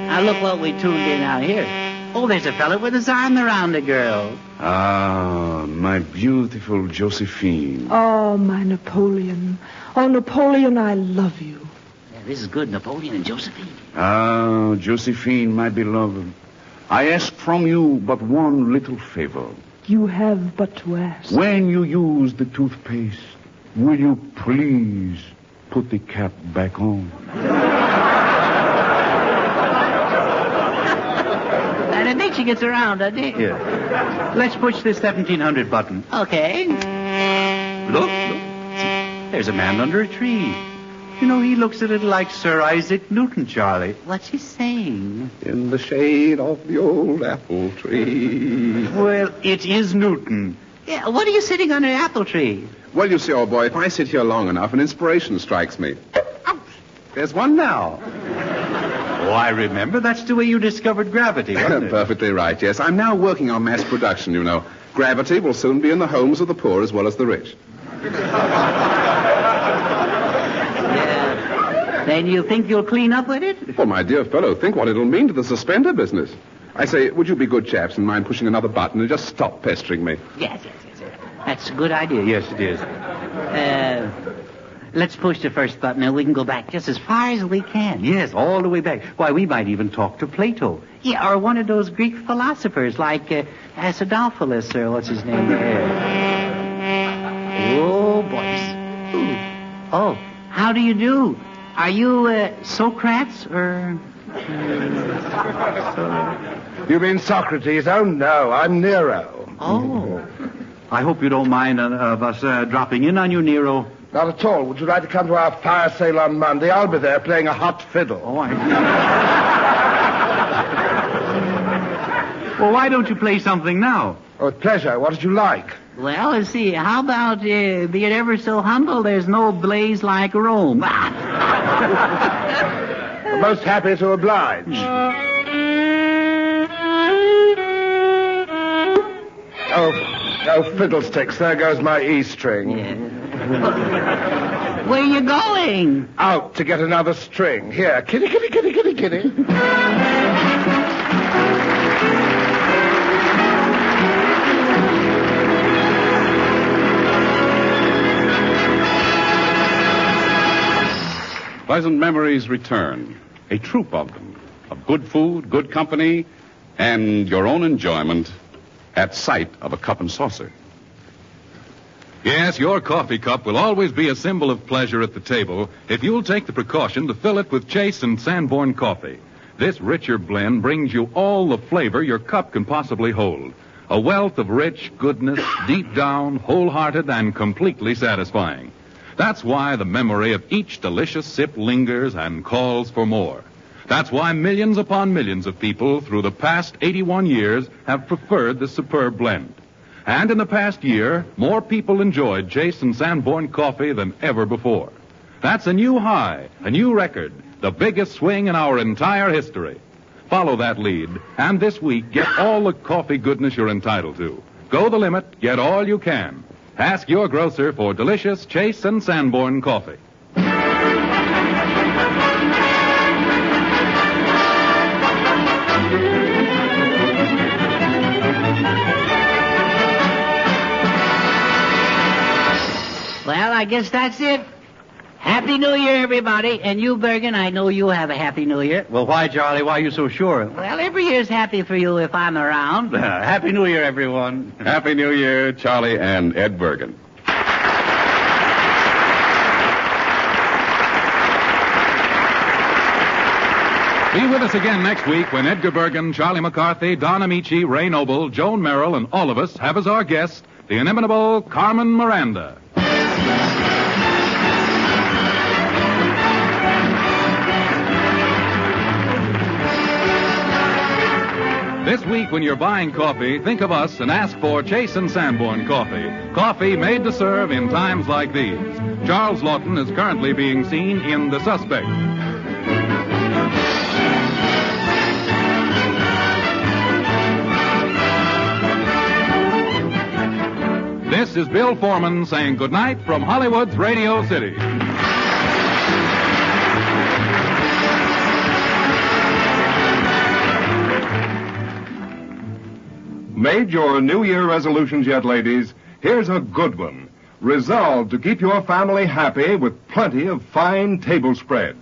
Now, look what we tuned in out here. Oh, there's a fella with his arm around a girl. Ah, my beautiful Josephine. Oh, my Napoleon. Oh, Napoleon, I love you. Yeah, this is good, Napoleon and Josephine. Ah, Josephine, my beloved. I ask from you but one little favor. You have but to ask. When you use the toothpaste, will you please put the cap back on? I think she gets around, doesn't it? Yeah. Let's push this 1700 button. Okay. Look. There's a man under a tree. You know, he looks a little like Sir Isaac Newton, Charlie. What's he saying? In the shade of the old apple tree. Well, it is Newton. Yeah, what are you sitting under an apple tree? Well, you see, old boy, if I sit here long enough, an inspiration strikes me. There's one now. Oh, I remember. That's the way you discovered gravity, wasn't it? Perfectly right, yes. I'm now working on mass production, you know. Gravity will soon be in the homes of the poor as well as the rich. Then you think you'll clean up with it? Well, my dear fellow, think what it'll mean to the suspender business. I say, would you be good chaps and mind pushing another button and just stop pestering me? Yes. That's a good idea. Yes, it is. Let's push the first button and we can go back just as far as we can. Yes, all the way back. Why, we might even talk to Plato. Yeah, or one of those Greek philosophers like Acidophilus or what's his name there. Oh, boys. Ooh. Oh, how do you do? Are you Socrates or... You mean Socrates? Oh, no, I'm Nero. Oh. I hope you don't mind of us dropping in on you, Nero. Not at all. Would you like to come to our fire sale on Monday? I'll be there playing a hot fiddle. Oh, Well, why don't you play something now? Oh, with pleasure. What did you like? Well, let's see. How about, be it ever so humble, there's no blaze like Rome. I'm most happy to oblige. Oh, fiddlesticks. There goes my E string. Yeah. Where are you going? Out to get another string. Here, kitty, kitty, kitty, kitty, kitty. Pleasant memories return. A troop of them. Of good food, good company, and your own enjoyment at sight of a cup and saucer. Yes, your coffee cup will always be a symbol of pleasure at the table if you'll take the precaution to fill it with Chase and Sanborn coffee. This richer blend brings you all the flavor your cup can possibly hold. A wealth of rich goodness, deep down, wholehearted, and completely satisfying. That's why the memory of each delicious sip lingers and calls for more. That's why millions upon millions of people through the past 81 years have preferred this superb blend. And in the past year, more people enjoyed Chase and Sanborn coffee than ever before. That's a new high, a new record, the biggest swing in our entire history. Follow that lead, and this week, get all the coffee goodness you're entitled to. Go the limit, get all you can. Ask your grocer for delicious Chase and Sanborn coffee. Well, I guess that's it. Happy New Year, everybody. And you, Bergen, I know you have a Happy New Year. Well, why, Charlie? Why are you so sure? Well, every year's happy for you if I'm around. Happy New Year, everyone. Happy New Year, Charlie and Ed Bergen. Be with us again next week when Edgar Bergen, Charlie McCarthy, Don Amici, Ray Noble, Joan Merrill, and all of us have as our guest the inimitable Carmen Miranda. This week, when you're buying coffee, think of us and ask for Chase and Sanborn coffee. Coffee made to serve in times like these. Charles Laughton is currently being seen in The Suspect. This is Bill Foreman saying goodnight from Hollywood's Radio City. Made your New Year resolutions yet, ladies? Here's a good one. Resolve to keep your family happy with plenty of fine table spread.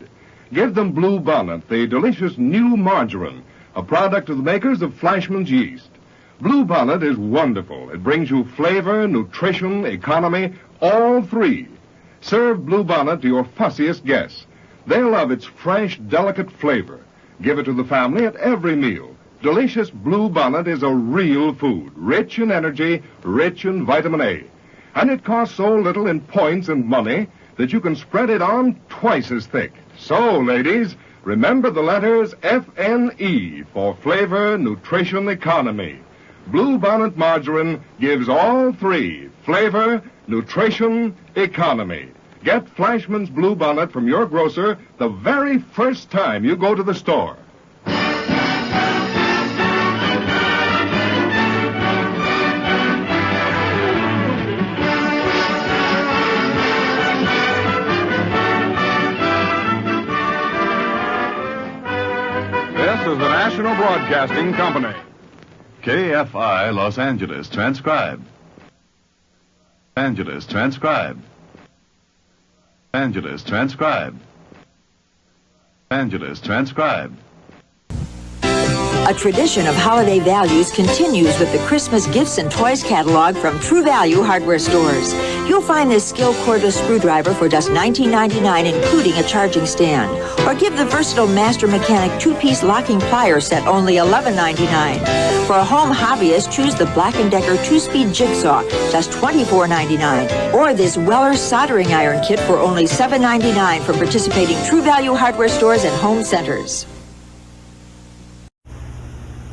Give them Blue Bonnet, the delicious new margarine, a product of the makers of Flashman's Yeast. Blue Bonnet is wonderful. It brings you flavor, nutrition, economy, all three. Serve Blue Bonnet to your fussiest guests. They'll love its fresh, delicate flavor. Give it to the family at every meal. Delicious Blue Bonnet is a real food, rich in energy, rich in vitamin A. And it costs so little in points and money that you can spread it on twice as thick. So, ladies, remember the letters FNE for flavor, nutrition, economy. Blue Bonnet margarine gives all three: flavor, nutrition, economy. Get Flashman's Blue Bonnet from your grocer the very first time you go to the store. This is the National Broadcasting Company. KFI Los Angeles, transcribed. Angeles, transcribed. Angeles, transcribed. Angeles, transcribed. A tradition of holiday values continues with the Christmas gifts and toys catalog from True Value hardware stores. You'll find this Skill cordless screwdriver for just $19.99, including a charging stand. Or give the versatile Master Mechanic two-piece locking plier set only $11.99. For a home hobbyist, choose the Black & Decker two-speed jigsaw, just $24.99. Or this Weller soldering iron kit for only $7.99 from participating True Value hardware stores and home centers.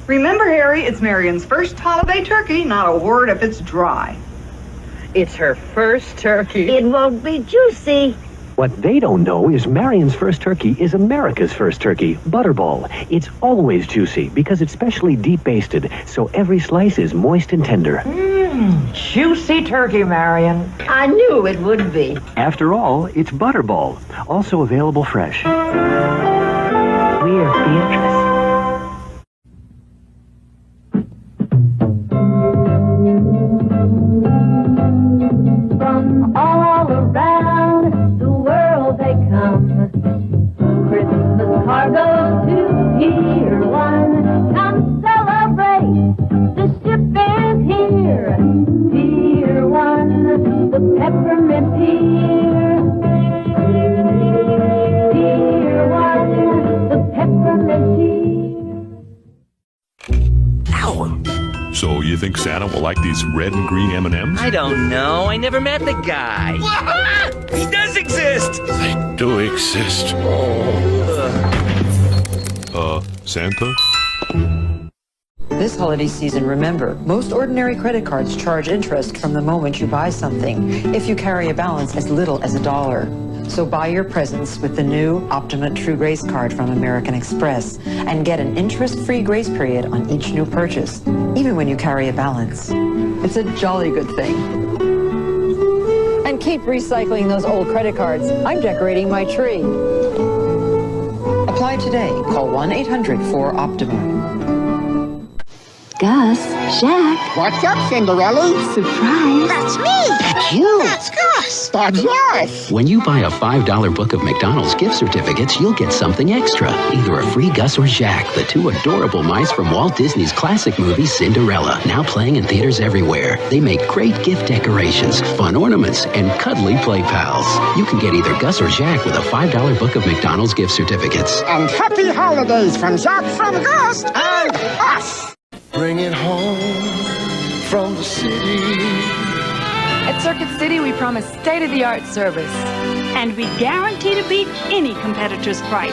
Remember, Harry, it's Marion's first holiday turkey, not a word if it's dry. It's her first turkey. It won't be juicy. What they don't know is Marion's first turkey is America's first turkey, Butterball. It's always juicy because it's specially deep basted, so every slice is moist and tender. Juicy turkey, Marion. I knew it would be. After all, it's Butterball, also available fresh. We're Beatrice. From all around the world they come. Christmas cargoes to Pier 1. Come celebrate, the ship is here. Pier 1, the peppermint pier. Pier 1, the peppermint pier. Ow! So you think Santa will like these red and green M&Ms? I don't know. I never met the guy. He does exist! They do exist. Santa? This holiday season, remember, most ordinary credit cards charge interest from the moment you buy something, if you carry a balance as little as $1. So buy your presents with the new Optimate True Grace card from American Express and get an interest-free grace period on each new purchase, even when you carry a balance. It's a jolly good thing. And keep recycling those old credit cards. I'm decorating my tree. Apply today. Call 1-800-4-OPTIMA. Gus, Jack. What's up, Cinderella? Surprise. That's me. That's you. That's Gus. That's us. When you buy a $5 book of McDonald's gift certificates, you'll get something extra. Either a free Gus or Jack, the two adorable mice from Walt Disney's classic movie Cinderella, now playing in theaters everywhere. They make great gift decorations, fun ornaments, and cuddly play pals. You can get either Gus or Jack with a $5 book of McDonald's gift certificates. And happy holidays from Jack, from Gus, and us. Bring it home from the city. At Circuit City, we promise state-of-the-art service. And we guarantee to beat any competitor's price.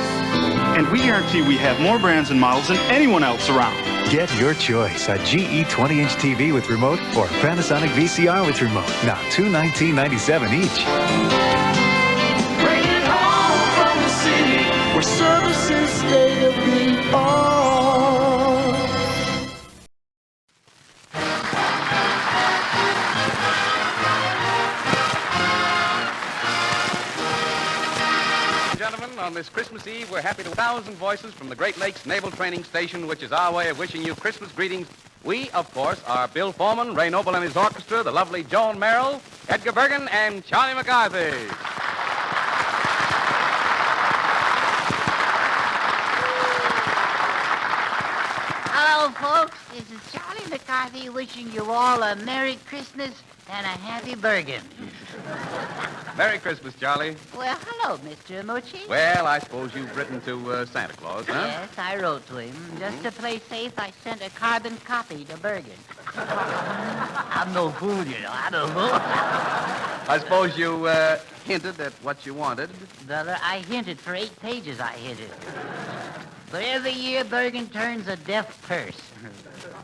And we guarantee we have more brands and models than anyone else around. Get your choice, a GE 20-inch TV with remote or Panasonic VCR with remote. Now $219.97 each. Bring it home from the city, where service is state-of-the-art. On this Christmas Eve, we're happy to 1,000 voices from the Great Lakes Naval Training Station, which is our way of wishing you Christmas greetings. We, of course, are Bill Foreman, Ray Noble and his orchestra, the lovely Joan Merrill, Edgar Bergen, and Charlie McCarthy. Hello, folks. This is Charlie McCarthy wishing you all a Merry Christmas and a Happy Bergen. Merry Christmas, Charlie. Well, hello, Mr. Moochie. Well, I suppose you've written to Santa Claus, huh? Yes, I wrote to him. Just to play safe, I sent a carbon copy to Bergen. I'm no fool, you know. I'm no fool. I suppose you hinted at what you wanted. Brother, I hinted for 8 pages, I hinted. But every year, Bergen turns a deaf purse.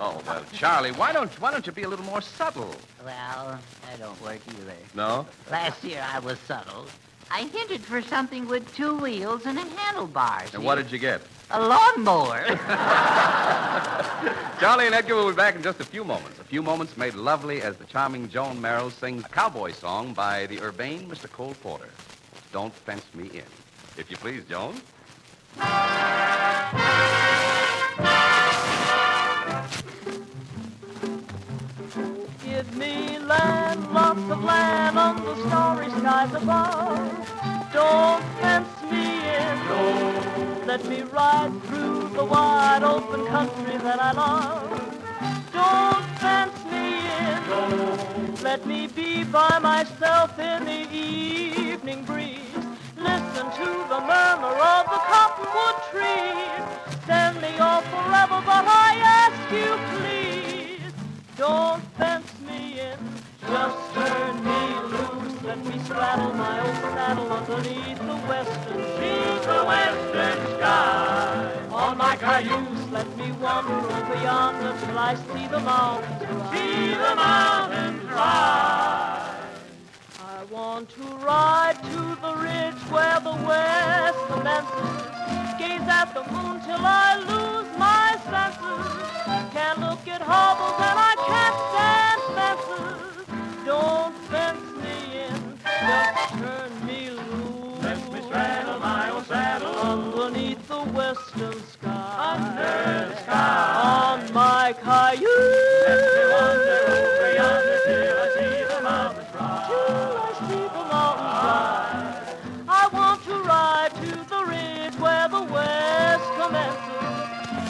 Oh, well, Charlie, why don't you be a little more subtle? Well, that don't work either. No? Last year I was subtle. I hinted for something with 2 wheels and a handlebar. And what did you get? A lawnmower. Charlie and Edgar will be back in just a few moments. A few moments made lovely as the charming Joan Merrill sings a cowboy song by the urbane Mr. Cole Porter. Don't Fence Me In. If you please, Joan. Give me land, lots of land on the starry skies above. Don't fence me in. No. Let me ride through the wide open country that I love. Don't fence me in. No. Let me be by myself in the evening breeze. Listen to the murmur of the cottonwood trees. Send me off forever, but I ask you please. Don't fence me in, just turn me loose. Let me straddle my old saddle underneath the western sea, the western sky. On my cayuse, let me wander over yonder till I see the mountains rise. See the mountains rise. I want to ride to the ridge where the west commences. Gaze at the moon till I lose my senses. Can't look at hobbles and I can't stand fences. Don't fence me in, just turn me loose. Let me straddle my old saddle underneath the western sky. Under the sky. On my cayuse. Let me wander over yonder till I see the mountains rise. Till I see the mountains rise. I want to ride to the ridge where the west commences.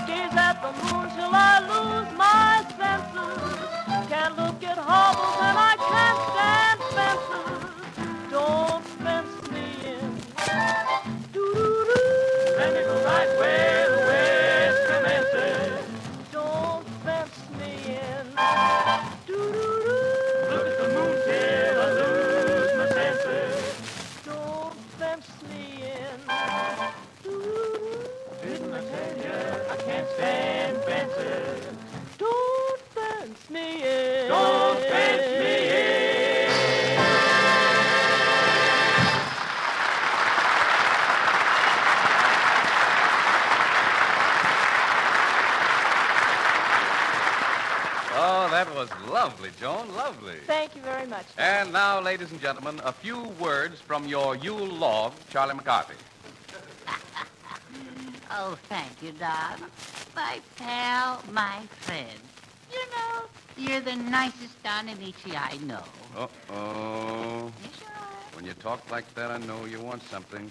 Gaze at the moon till I lose my senses. Can't look at hobbles and I can't stand fences. Don't fence me in. Doo-doo-doo. Let me go right where the west commences. Don't fence me in. Doo-doo-doo. Look at the moon till I lose my senses. Don't fence me in. Doo-doo-doo. Didn't I tell you I can't stand fences? Don't fence me in. Don't fence me in. Oh, that was lovely, Joan, lovely. Thank you very much. And now, ladies and gentlemen, a few words from your Yule log, Charlie McCarthy. Oh, thank you, Doc. My pal, my friend. You know, you're the nicest Don Amici I know. Uh-oh. When you talk like that, I know you want something.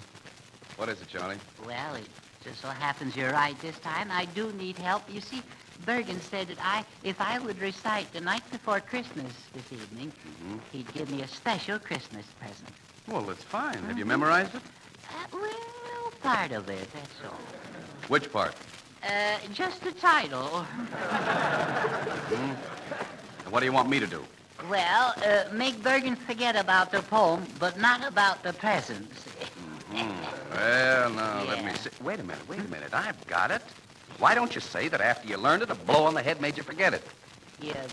What is it, Charlie? Well, it just so happens you're right this time. I do need help. You see, Bergen said that if I would recite The Night Before Christmas this evening, he'd give me a special Christmas present. Well, that's fine. Have you memorized it? Well, part of it, that's all. Which part? Just the title. What do you want me to do? Well, make Bergen forget about the poem, but not about the presents. Well, now, let me see. Wait a minute. I've got it. Why don't you say that after you learned it, a blow on the head made you forget it? Yeah,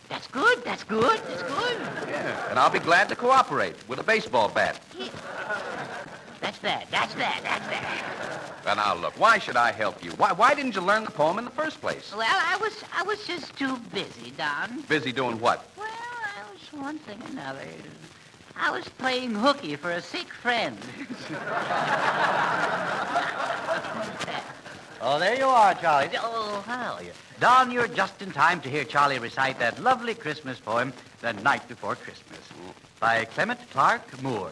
that's good. Yeah, and I'll be glad to cooperate with a baseball bat. Yeah. That's that. Well, now, look, why should I help you? Why didn't you learn the poem in the first place? Well, I was just too busy, Don. Busy doing what? Well, I was one thing or another. I was playing hooky for a sick friend. Oh, there you are, Charlie. Oh, how are you? Don, you're just in time to hear Charlie recite that lovely Christmas poem, The Night Before Christmas, by Clement Clark Moore.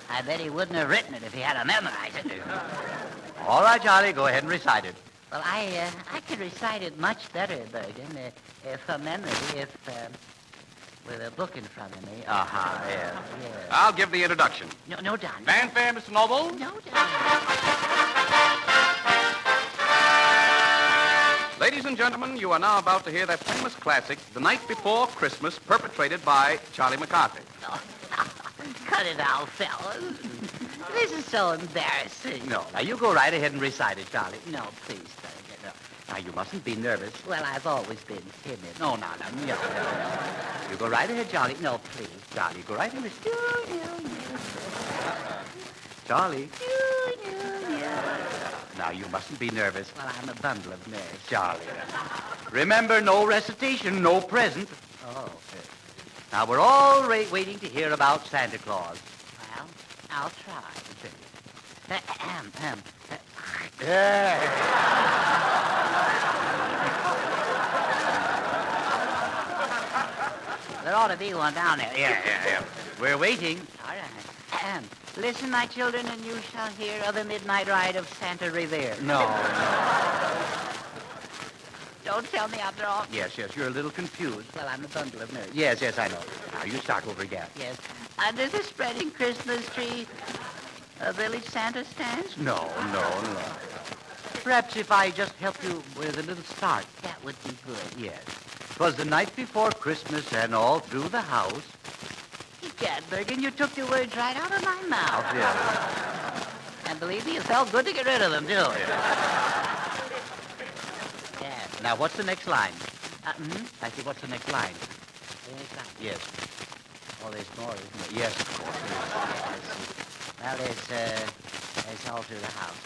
I bet he wouldn't have written it if he had to memorize it. All right, Charlie, go ahead and recite it. Well, I could recite it much better, Bergen, from memory, with a book in front of me. Yeah. I'll give the introduction. No, Don. Fanfare, Mr. Noble. No, Don. Ladies and gentlemen, you are now about to hear that famous classic, The Night Before Christmas, perpetrated by Charlie McCarthy. Cut it out, fellas. This is so embarrassing. No, now you go right ahead and recite it, Charlie. No, please, Bergen. No. Now, you mustn't be nervous. Well, I've always been timid. No. You go right ahead, Charlie. No, please. Charlie, go right ahead. Charlie. Now, you mustn't be nervous. Well, I'm a bundle of nerves. Charlie. Remember, no recitation, no present. Oh. Now, we're all waiting to hear about Santa Claus. Well, I'll try. There ought to be one down there. Yeah. We're waiting. All right. Listen, my children, and you shall hear of the midnight ride of Santa Revere. No. Don't tell me after all. Yes, you're a little confused. Well, I'm a bundle of nerves. Yes, I know. Now, you start over again. Yes. Under the spreading Christmas tree, a village Santa stands? No. Perhaps if I just help you with a little start. That would be good. Yes. 'Twas the night before Christmas, and all through the house. Egad, Bergen, you took the words right out of my mouth. Yes. And believe me, it felt good to get rid of them, too. Yes. Now, what's the next line? I see, what's the next line? The next line? Yes. Oh, there's more, isn't there? Yes, of course. Well, there's all through the house.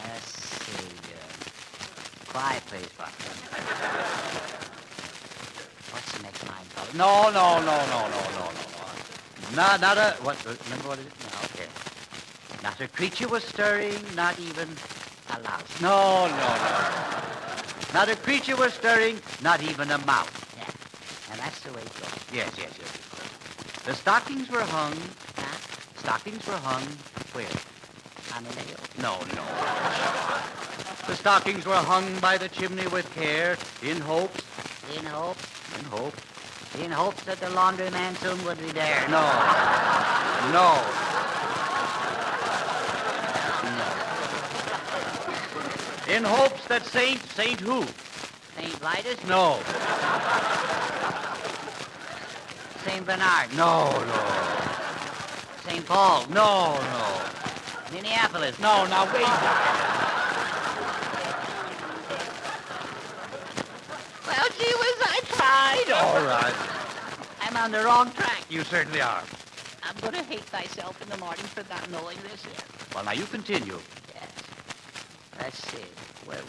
Let's see. Quiet, please, Bob. What's the next line, fellas? No. Not a... What? Remember what it is? No, okay. Not a creature was stirring, not even a louse. No. Not a creature was stirring, not even a mouse. Yeah. And that's the way it goes. Yes. The stockings were hung. Huh? Stockings were hung where? On the nail. No. The stockings were hung by the chimney with care, in hopes. In hopes? In hope. In hopes that the laundryman soon would be there. No. In hopes that Saint who? St. Vitus? No. St. Bernard? No. St. Paul? No. Minneapolis? No, now wait. Well, gee whiz, I tried. All right. I'm on the wrong track. You certainly are. I'm going to hate myself in the morning for not knowing this yet. Well, now you continue. Yes. Let's see. Where?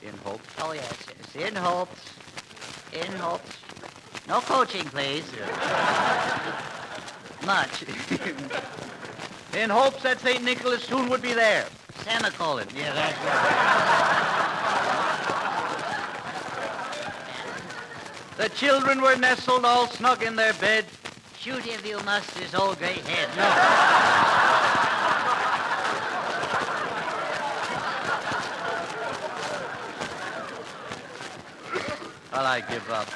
In hopes. Oh, yes. In hopes. No coaching, please. Much. In hopes that St. Nicholas soon would be there. Semicolon. Yeah, that's right. The children were nestled all snug in their bed. Shoot if you must his old gray head. No. Well, I give up.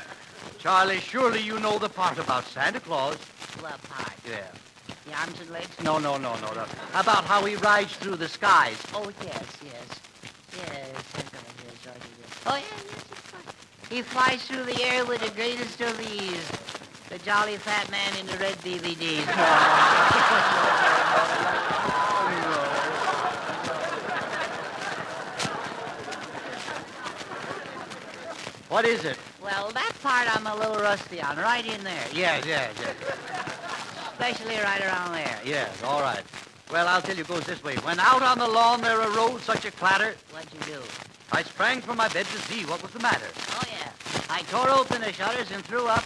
Charlie, surely you know the part about Santa Claus. What part? Yeah. The arms and legs? No. About how he rides through the skies. Oh, yes. Oh, yes, of course. He flies through the air with the greatest of ease. The jolly fat man in the red DVDs. What is it? Well, that part I'm a little rusty on. Right in there. Yes. Especially right around there. Yes, all right. Well, I'll tell you, it goes this way. When out on the lawn there arose such a clatter, What'd you do? I sprang from my bed to see what was the matter. Oh, yeah. I tore open the shutters and threw up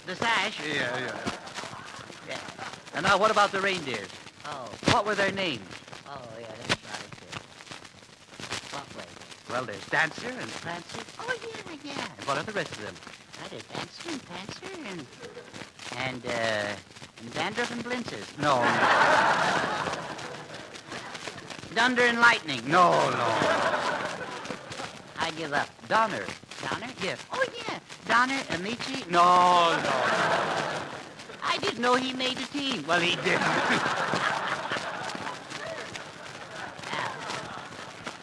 the sash. Yeah. And now, what about the reindeers? Oh. What were their names? Oh, yeah, that's right. What way? Well, there's Dancer and... Prancer? Oh, yeah. And what are the rest of them? There's Dancer and Prancer and Dandruff and Blintzes. No. Thunder and Lightning. No. I give up. Donner. Donner? Yes. Oh, yeah. Donner, Amici. No. I didn't know he made a team. Well, he did.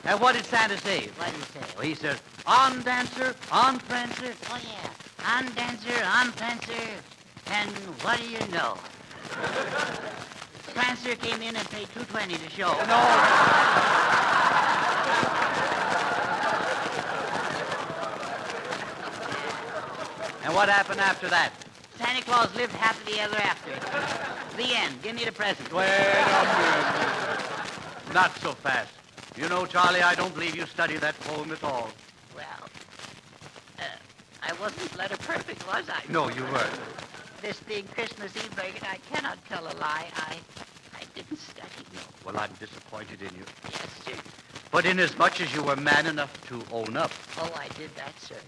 And what did Santa say? What did he say? Well, he said, on Dancer, on Prancer. Oh, yeah. On Dancer, on Prancer. And what do you know? Prancer came in and paid $2.20 to show. No. And what happened after that? Santa Claus lived happily ever after. The end. Give me the present. Wait a minute. Not so fast. You know, Charlie, I don't believe you studied that poem at all. Well, I wasn't letter perfect, was I? No, you weren't. This being Christmas Eve, Bergen, I cannot tell a lie. I didn't study. No. Well, I'm disappointed in you. Yes, sir. But inasmuch as you were man enough to own up, Oh, I did that, sir.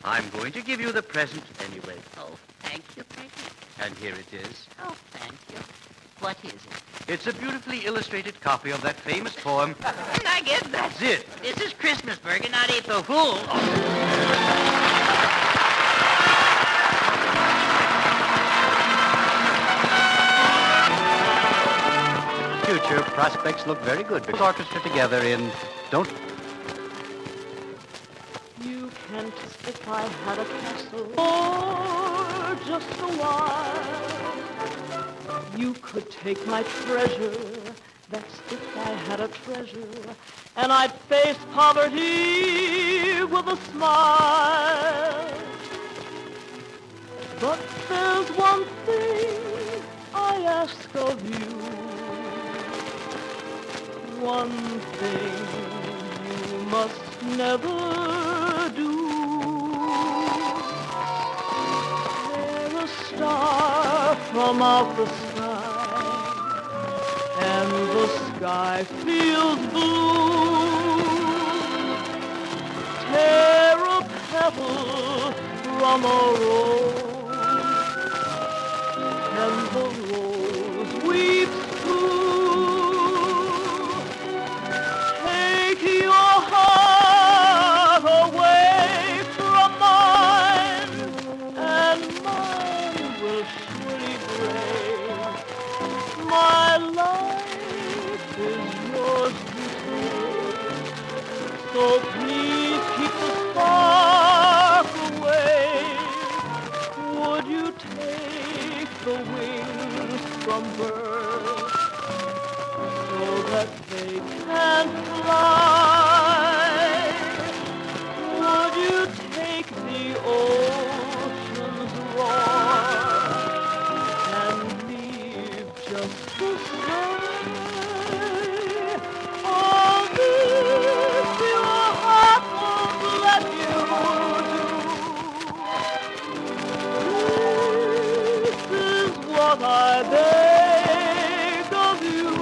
I'm going to give you the present anyway. Oh, thank you, Bergen. And here it is. Oh, thank you. What is it? It's a beautifully illustrated copy of that famous poem. And I guess that's it. This is Christmas, Bergen, not April Fool. Future prospects look very good. This orchestra together in Don't... You can kiss if I had a castle for just a while. You could take my treasure, that's if I had a treasure, and I'd face poverty with a smile. But there's one thing I ask of you, one thing you must never do. Tear a star from out the sky, and the sky feels blue. Tear a petal from a rose, and the rose weeps too. Take your heart away from mine, and mine will surely break. My life is yours to take, so please keep the spark away. Would you take the wings from birds so that they can fly? Would you take the ocean's roar and leave just the sky? All this your heart won't let you do. This is what I beg of you.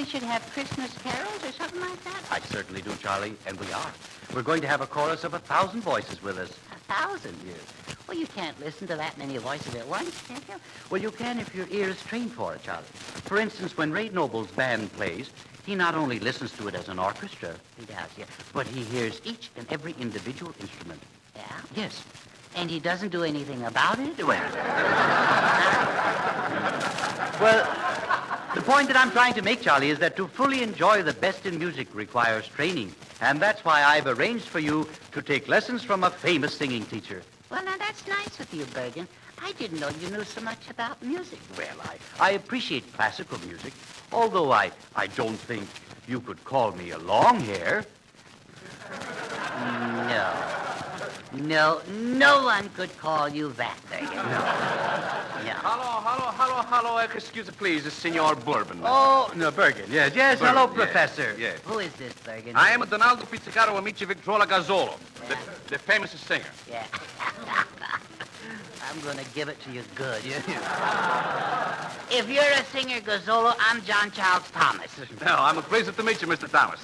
should have Christmas carols or something like that? I certainly do, Charlie, and we are. We're going to have a chorus of 1,000 voices with us. 1,000? Well, you can't listen to that many voices at once, can you? Well, you can if your ear is trained for it, Charlie. For instance, when Ray Noble's band plays, he not only listens to it as an orchestra, He does, yeah. but he hears each and every individual instrument. Yeah? Yes. And he doesn't do anything about it? Well, the point that I'm trying to make, Charlie, is that to fully enjoy the best in music requires training. And that's why I've arranged for you to take lessons from a famous singing teacher. Well, now, that's nice with you, Bergen. I didn't know you knew so much about music. Well, I appreciate classical music, although I don't think you could call me a long hair. No one could call you that, Bergen. No. Hello, excuse me, please, Signor Bourbon. Oh, no, Bergen, yes, Bergen, hello, Professor. Yes. Who is this, Bergen? I am Donaldo Pizzicaro Amici Victrola Gazzolo, the famous singer. Yeah. I'm going to give it to you good. If you're a singer, Gazzolo, I'm John Charles Thomas. No, I'm pleased to meet you, Mr. Thomas.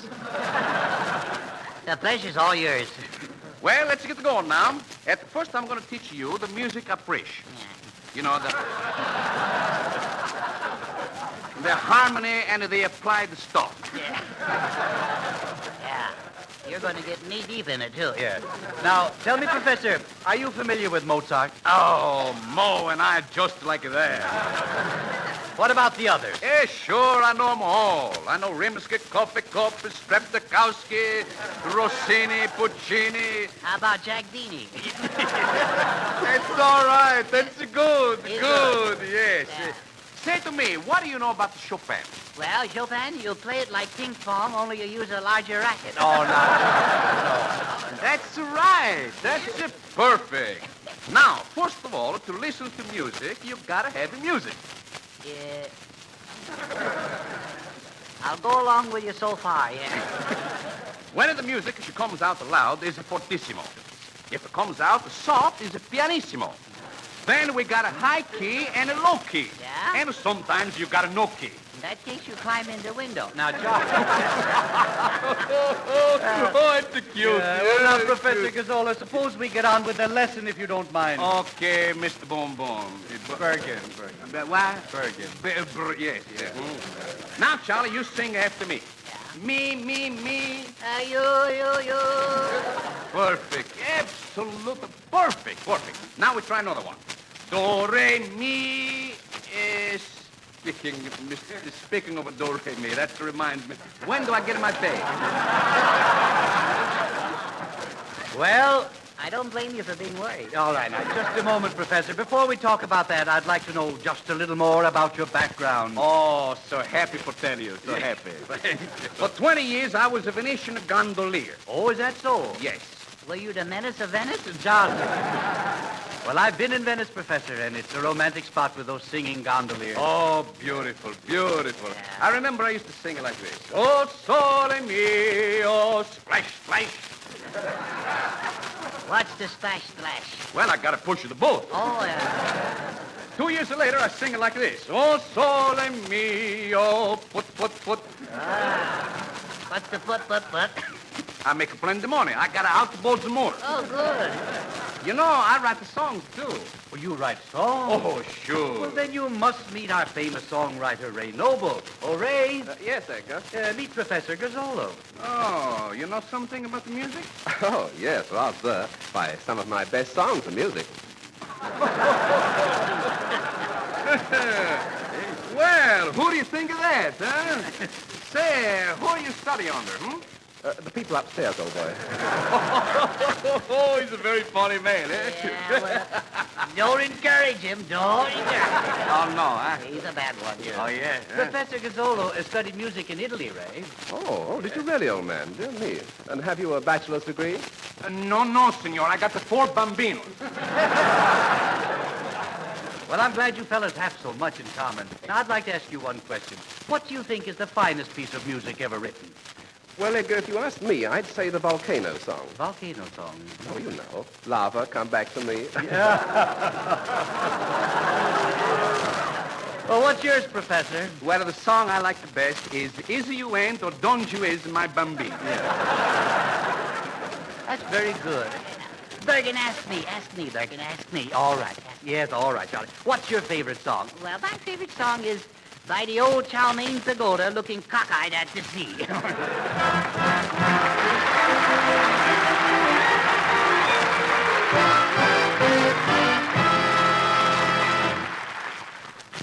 The pleasure's all yours. Well, let's get going now. At first, I'm going to teach you the music approach. Yeah. You know, the harmony and the applied stuff. Yeah. You're going to get knee-deep in it, too. Yeah. Now, tell me, Professor, are you familiar with Mozart? Oh, Mo and I just like that. What about the others? Sure, I know them all. I know Rimsky-Korsakov, Streptokowski, Rossini, Puccini. How about Jack Dini? That's all right. That's good. Good, yes. Yeah. Say to me, what do you know about Chopin? Well, Chopin, you play it like ping pong, only you use a larger racket. Oh, no. That's right. That's perfect. Now, first of all, to listen to music, you've got to have the music. Yeah. I'll go along with you so far, yeah. When the music, if it comes out loud, is a fortissimo. If it comes out soft, is a pianissimo. Then we got a high key and a low key. Yeah? And sometimes you got a no key. In that case, you climb in the window. Now, John. It's cute. Well, now, Professor Gazzola, suppose we get on with the lesson, if you don't mind. Okay, Mr. Boom Boom. Bergen. What? Bergen. Yes. Now, Charlie, you sing after me. Me. You. Perfect. Absolutely perfect. Now we try another one. Do, re, mi. Speaking of a do, re, mi, that reminds me. When do I get my pay? Well, I don't blame you for being worried. All right, now, just a moment, Professor. Before we talk about that, I'd like to know just a little more about your background. Oh, so happy for telling you. So happy. For 20 years, I was a Venetian gondolier. Oh, is that so? Yes. Were you the menace of Venice? John. Well, I've been in Venice, Professor, and it's a romantic spot with those singing gondoliers. Oh, beautiful. Yeah. I remember I used to sing it like this. Oh, sole mio, splash. What's the splash? Well, I got to push the boat. Oh, yeah. 2 years later, I sing it like this. Oh, sole mio, put. What's the put? I make a plenty money. I got to outboard some more. Oh, good. You know, I write the songs, too. Well, you write songs? Oh, sure. Well, then you must meet our famous songwriter, Ray Noble. Oh, Ray. Yes, Edgar. Meet Professor Gazzolo. Oh, you know something about the music? Oh, yes, well, sir. Why, some of my best songs are music. Well, who do you think of that, huh? Say, who are you studying under, The people upstairs, old boy. Oh, he's a very funny man, eh? Yeah, well, don't encourage him. Oh, no, huh? He's a bad one. Oh, yeah. Professor Gazzolo studied music in Italy, Ray. Oh, did you really, old man? Dear me. And have you a bachelor's degree? No, senor. I got the 4 bambinos. Well, I'm glad you fellas have so much in common. Now, I'd like to ask you one question. What do you think is the finest piece of music ever written? Well, Edgar, if you asked me, I'd say the Volcano song. Volcano song? Oh, you know. Lava, come back to me. Well, what's yours, Professor? Well, the song I like the best is You Ain't or Don't You Is My Bambino. That's very good. Bergen, ask me, Bergen, ask me. All right. Yes, all right, Charlie. What's your favorite song? Well, my favorite song is By the Old Chow Mein Pagoda Looking Cockeyed at the Sea.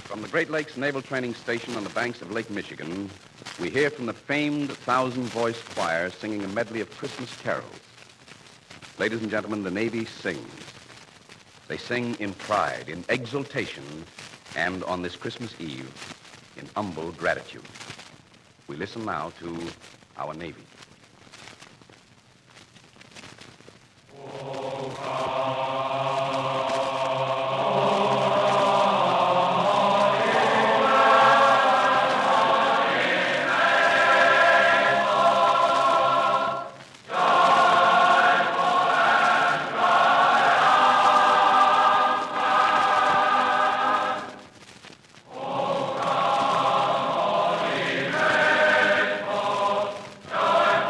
From the Great Lakes Naval Training Station on the banks of Lake Michigan, we hear from the famed 1,000-voice choir singing a medley of Christmas carols. Ladies and gentlemen, the Navy sings. They sing in pride, in exultation, and on this Christmas Eve, in humble gratitude. We listen now to our Navy. Joy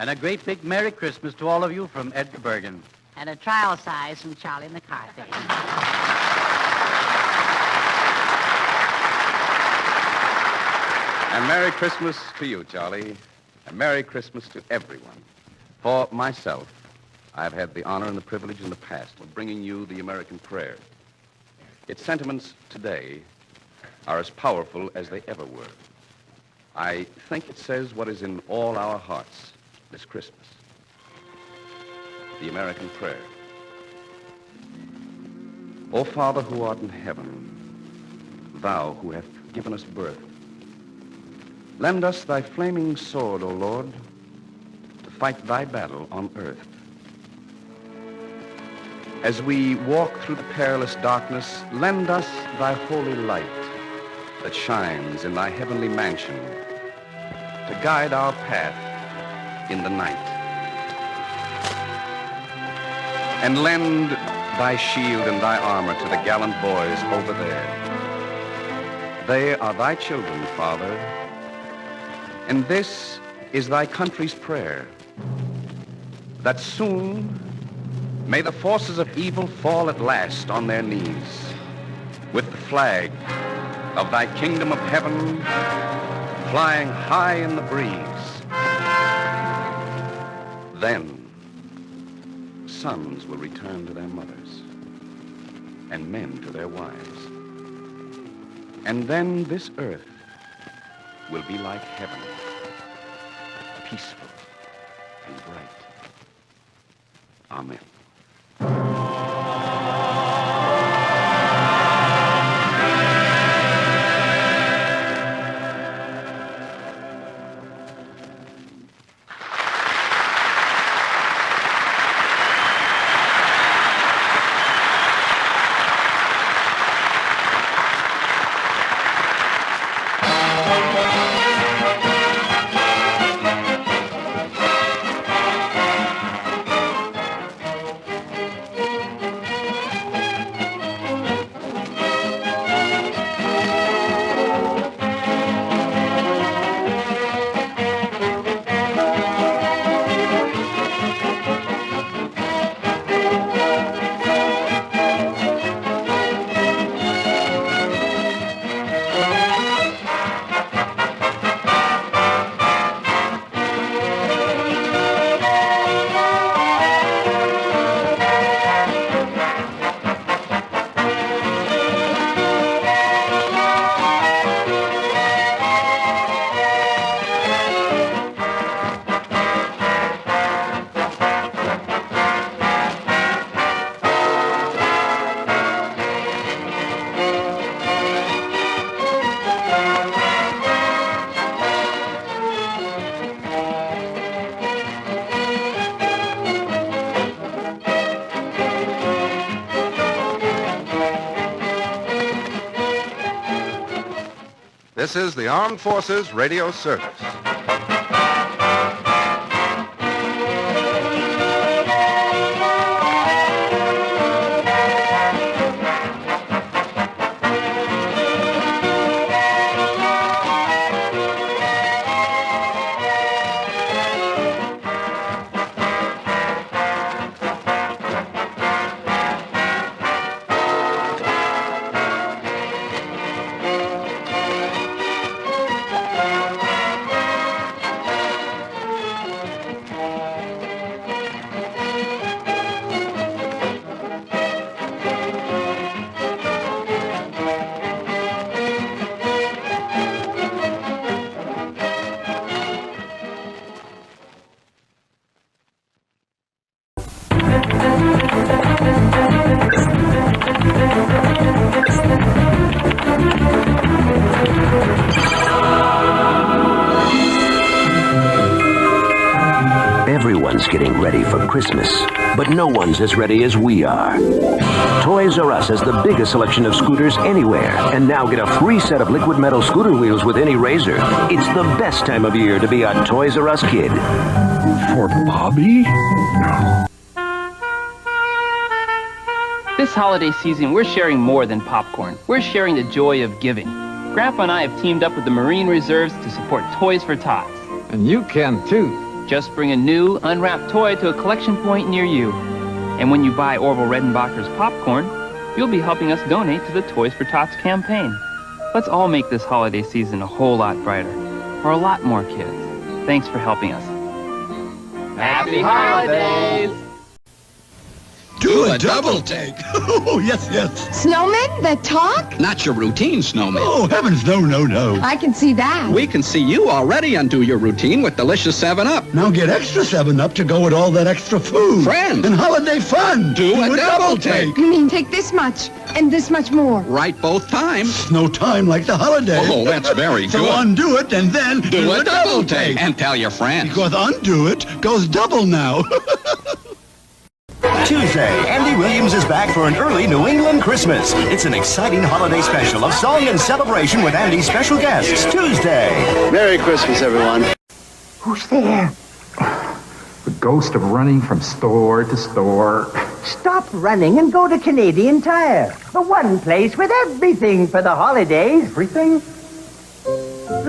And a great big Merry Christmas to all of you from Edgar Bergen. And a trial size from Charlie McCarthy. And Merry Christmas to you, Charlie. And Merry Christmas to everyone. For myself, I've had the honor and the privilege in the past of bringing you the American prayer. Its sentiments today are as powerful as they ever were. I think it says what is in all our hearts this Christmas. The American prayer. O Father who art in heaven, thou who hast given us birth, lend us thy flaming sword, O Lord, to fight thy battle on earth. As we walk through the perilous darkness, lend us thy holy light that shines in thy heavenly mansion to guide our path in the night. And lend thy shield and thy armor to the gallant boys over there. They are thy children, Father, and this is thy country's prayer, that soon may the forces of evil fall at last on their knees, with the flag of thy kingdom of heaven flying high in the breeze. Then sons will return to their mothers, and men to their wives. And then this earth will be like heaven, peaceful and bright. Amen. This is the Armed Forces Radio Service. Everyone's getting ready for Christmas, but no one's as ready as we are. Toys R Us has the biggest selection of scooters anywhere, and now get a free set of liquid metal scooter wheels with any razor. It's the best time of year to be a Toys R Us kid. For Bobby? No. This holiday season, we're sharing more than popcorn. We're sharing the joy of giving. Grandpa and I have teamed up with the Marine Reserves to support Toys for Tots. And you can, too. Just bring a new, unwrapped toy to a collection point near you. And when you buy Orville Redenbacher's popcorn, you'll be helping us donate to the Toys for Tots campaign. Let's all make this holiday season a whole lot brighter for a lot more kids. Thanks for helping us. Happy holidays! Do a double take. Oh, yes, yes. Snowmen that talk? Not your routine snowman. Oh, heavens, no. I can see that. We can see you already undo your routine with delicious 7-Up. Now get extra 7-Up to go with all that extra food. Friends. And holiday fun. Do a double take. You mean take this much and this much more? Right both times. No time like the holiday. Oh, that's very good. So undo it and then do a double take. And tell your friends. Because undo it goes double now. Tuesday, Andy Williams is back for an early New England Christmas. It's an exciting holiday special of song and celebration with Andy's special guests. Tuesday. Merry Christmas, everyone. Who's there? The ghost of running from store to store. Stop running and go to Canadian Tire. The one place with everything for the holidays. Everything?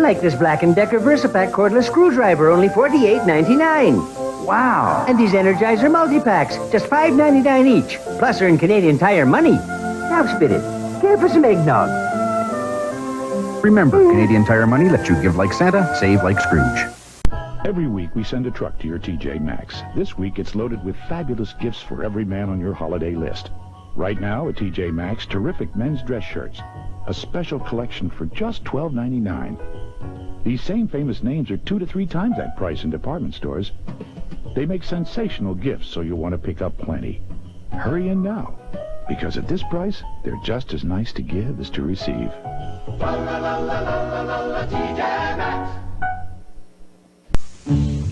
Like this Black & Decker Versapack cordless screwdriver, only $48.99. Wow. And these Energizer multi-packs, just $5.99 each. Plus earn Canadian Tire money. Now spit it. Care for some eggnog. Remember, Canadian Tire money lets you give like Santa, save like Scrooge. Every week we send a truck to your TJ Maxx. This week it's loaded with fabulous gifts for every man on your holiday list. Right now at TJ Maxx, terrific men's dress shirts. A special collection for just $12.99. These same famous names are 2 to 3 times that price in department stores. They make sensational gifts, so you'll want to pick up plenty. Hurry in now, because at this price, they're just as nice to give as to receive.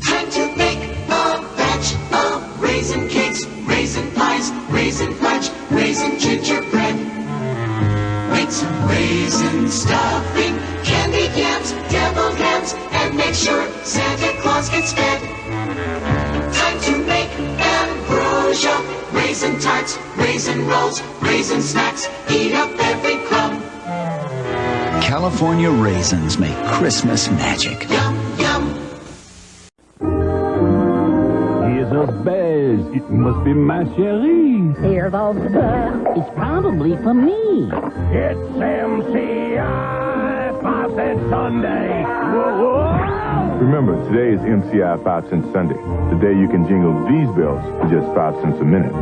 Time to make a batch of raisin cakes, raisin pies, raisin fudge, raisin gingerbread. Make some raisin stuffing, candied yams, deviled hams, and make sure Santa Claus gets fed. Time to make ambrosia, raisin tarts, raisin rolls, raisin snacks, eat up every crumb. California raisins make Christmas magic. Yum, yum. Here's a buzz. It must be my chérie. Here's all the buzz. It's probably for me. It's MCI 5 Cent Sunday. Whoa, whoa. Remember, today is MCI 5 Cent Sunday. Today you can jingle these bells for just 5 cents a minute.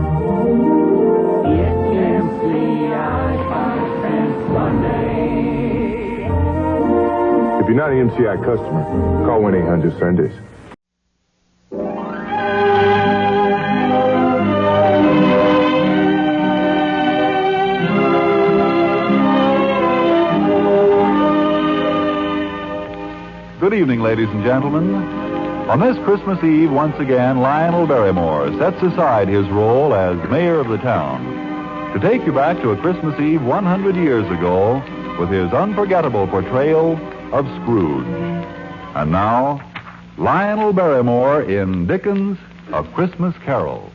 It's MCI 5 Cent Sunday. If you're not an MCI customer, call 1-800-SUNDAYS. Good evening, ladies and gentlemen. On this Christmas Eve, once again, Lionel Barrymore sets aside his role as mayor of the town to take you back to a Christmas Eve 100 years ago with his unforgettable portrayal of Scrooge. And now, Lionel Barrymore in Dickens' A Christmas Carol.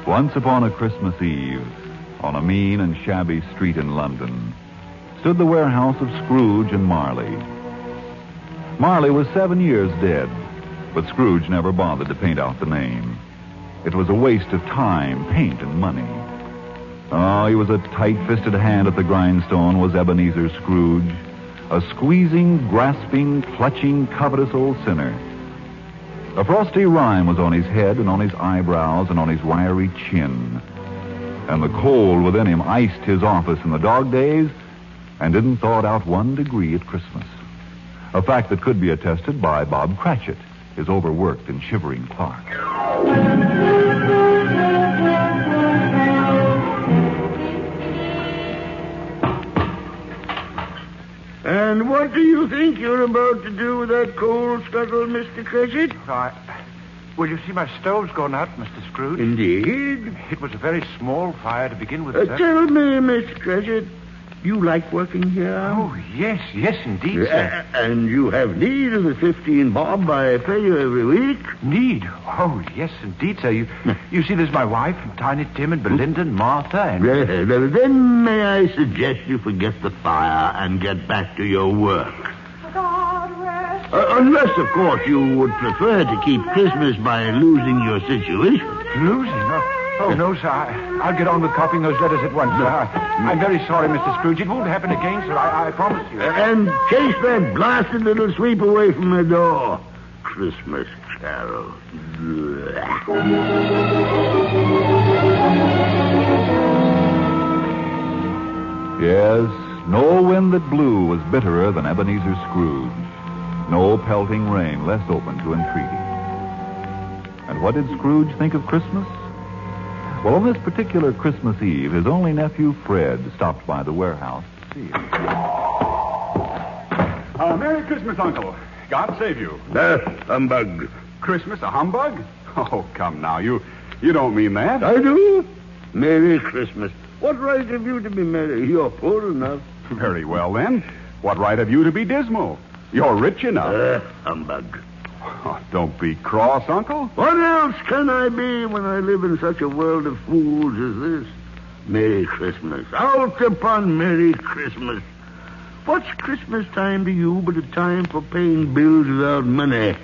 Once upon a Christmas Eve, on a mean and shabby street in London, stood the warehouse of Scrooge and Marley. Marley was 7 years dead, but Scrooge never bothered to paint out the name. It was a waste of time, paint, and money. Oh, he was a tight-fisted hand at the grindstone, was Ebenezer Scrooge, a squeezing, grasping, clutching, covetous old sinner. A frosty rime was on his head and on his eyebrows and on his wiry chin. And the cold within him iced his office in the dog days and didn't thaw it out 1 degree at Christmas. A fact that could be attested by Bob Cratchit, his overworked and shivering clerk. And what do you think you're about to do with that coal scuttle, Mr. Cratchit? Well, you see, my stove's gone out, Mr. Scrooge. Indeed? It was a very small fire to begin with, sir. Tell me, Mr. Cratchit, you like working here? Oh, yes, indeed, sir. And you have need of the 15 bob I pay you every week? Need? Oh, yes, indeed, sir. You see, there's my wife, and Tiny Tim, and Belinda, and Martha, and... Well, then may I suggest you forget the fire and get back to your work? Unless, of course, you would prefer to keep Christmas by losing your situation. Losing? Oh, no, sir. I'll get on with copying those letters at once, sir. I'm very sorry, Mr. Scrooge. It won't happen again, sir. I promise you. And chase that blasted little sweep away from the door. Christmas carol. Yes, no wind that blew was bitterer than Ebenezer Scrooge. No pelting rain less open to entreaty. And what did Scrooge think of Christmas? Well, on this particular Christmas Eve, his only nephew, Fred, stopped by the warehouse to see him. Merry Christmas, Uncle. God save you. Humbug. Christmas, a humbug? Oh, come now. You don't mean that. I do. Merry Christmas. What right have you to be merry? You're poor enough. Very well, then. What right have you to be dismal? You're rich enough. Humbug. Oh, don't be cross, Uncle. What else can I be when I live in such a world of fools as this? Merry Christmas. Out upon Merry Christmas. What's Christmas time to you but a time for paying bills without money?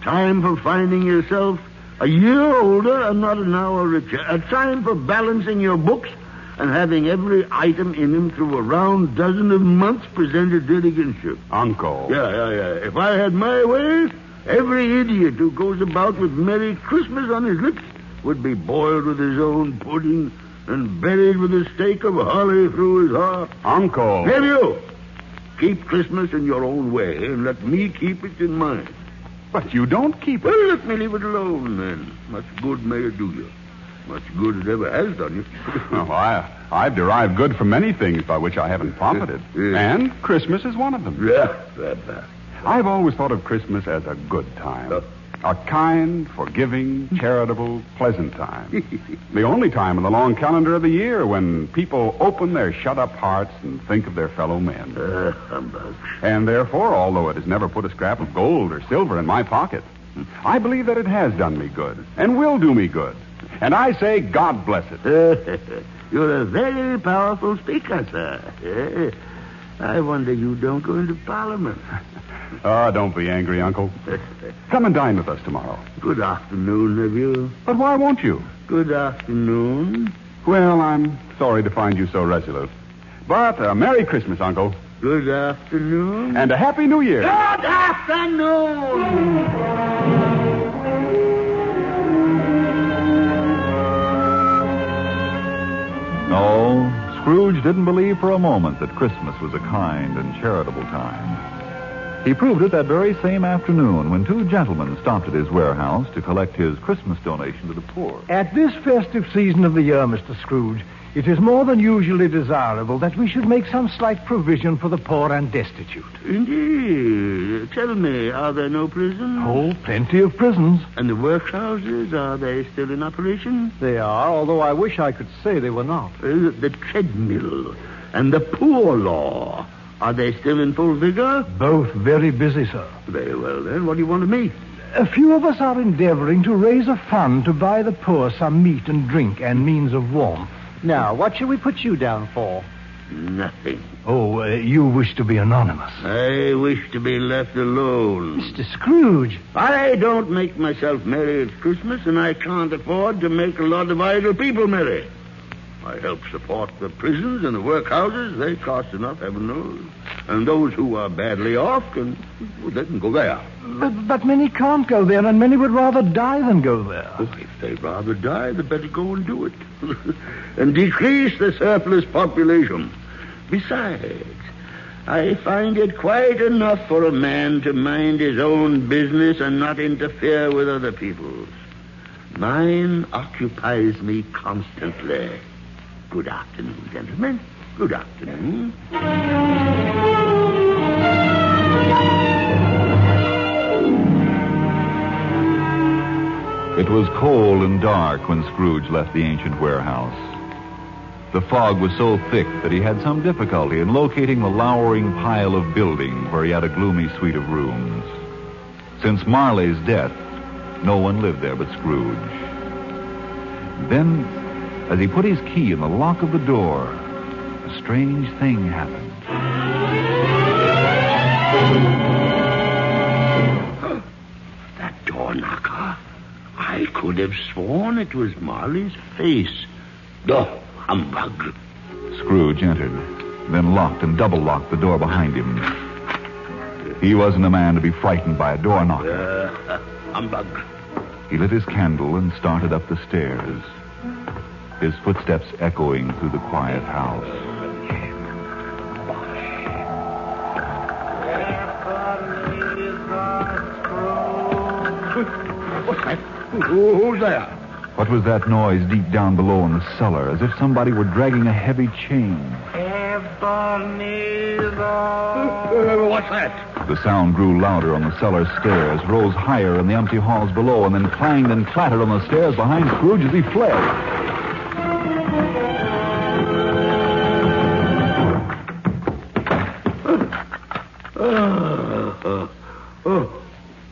Time for finding yourself a year older and not an hour richer. A time for balancing your books and having every item in them through a round dozen of months presented dead against you. Uncle. Yeah. If I had my way, every idiot who goes about with Merry Christmas on his lips would be boiled with his own pudding and buried with a stake of holly through his heart. Uncle. Nephew, keep Christmas in your own way and let me keep it in mine. But you don't keep it. Well, let me leave it alone, then. Much good may it do you. Much good it ever has done you. Oh, I've derived good from many things by which I haven't profited. And Christmas is one of them. Yeah. I've always thought of Christmas as a good time. A kind, forgiving, charitable, pleasant time. The only time in the long calendar of the year when people open their shut-up hearts and think of their fellow men. Humbug. And therefore, although it has never put a scrap of gold or silver in my pocket, I believe that it has done me good and will do me good. And I say, God bless it. You're a very powerful speaker, sir. I wonder you don't go into Parliament. Oh, don't be angry, Uncle. Come and dine with us tomorrow. Good afternoon, nephew. But why won't you? Good afternoon. Well, I'm sorry to find you so resolute. But Merry Christmas, Uncle. Good afternoon. And a Happy New Year. Good afternoon. No, Scrooge didn't believe for a moment that Christmas was a kind and charitable time. He proved it that very same afternoon when two gentlemen stopped at his warehouse to collect his Christmas donation to the poor. At this festive season of the year, Mr. Scrooge, it is more than usually desirable that we should make some slight provision for the poor and destitute. Indeed. Tell me, are there no prisons? Oh, plenty of prisons. And the workhouses, are they still in operation? They are, although I wish I could say they were not. The treadmill and the poor law, are they still in full vigor? Both very busy, sir. Very well, then. What do you want of me? A few of us are endeavoring to raise a fund to buy the poor some meat and drink and means of warmth. Now, what shall we put you down for? Nothing. Oh, you wish to be anonymous. I wish to be left alone. Mr. Scrooge. I don't make myself merry at Christmas, and I can't afford to make a lot of idle people merry. I help support the prisons and the workhouses. They cost enough, heaven knows. And those who are badly off they can go there. But many can't go there, and many would rather die than go there. Oh, if they'd rather die, they'd better go and do it. And decrease the surplus population. Besides, I find it quite enough for a man to mind his own business and not interfere with other people's. Mine occupies me constantly. Good afternoon, gentlemen. Good afternoon. cold and dark when Scrooge left the ancient warehouse. The fog was so thick that he had some difficulty in locating the lowering pile of building where he had a gloomy suite of rooms. Since Marley's death, no one lived there but Scrooge. Then, as he put his key in the lock of the door, a strange thing happened. That door knocker. I could have sworn it was Marley's face. Oh, humbug. Scrooge entered, then locked and double-locked the door behind him. He wasn't a man to be frightened by a door knocker. Humbug. He lit his candle and started up the stairs, his footsteps echoing through the quiet house. What's that? Who's there? What was that noise deep down below in the cellar, as if somebody were dragging a heavy chain? What's that? The sound grew louder on the cellar stairs, rose higher in the empty halls below, and then clanged and clattered on the stairs behind Scrooge as he fled.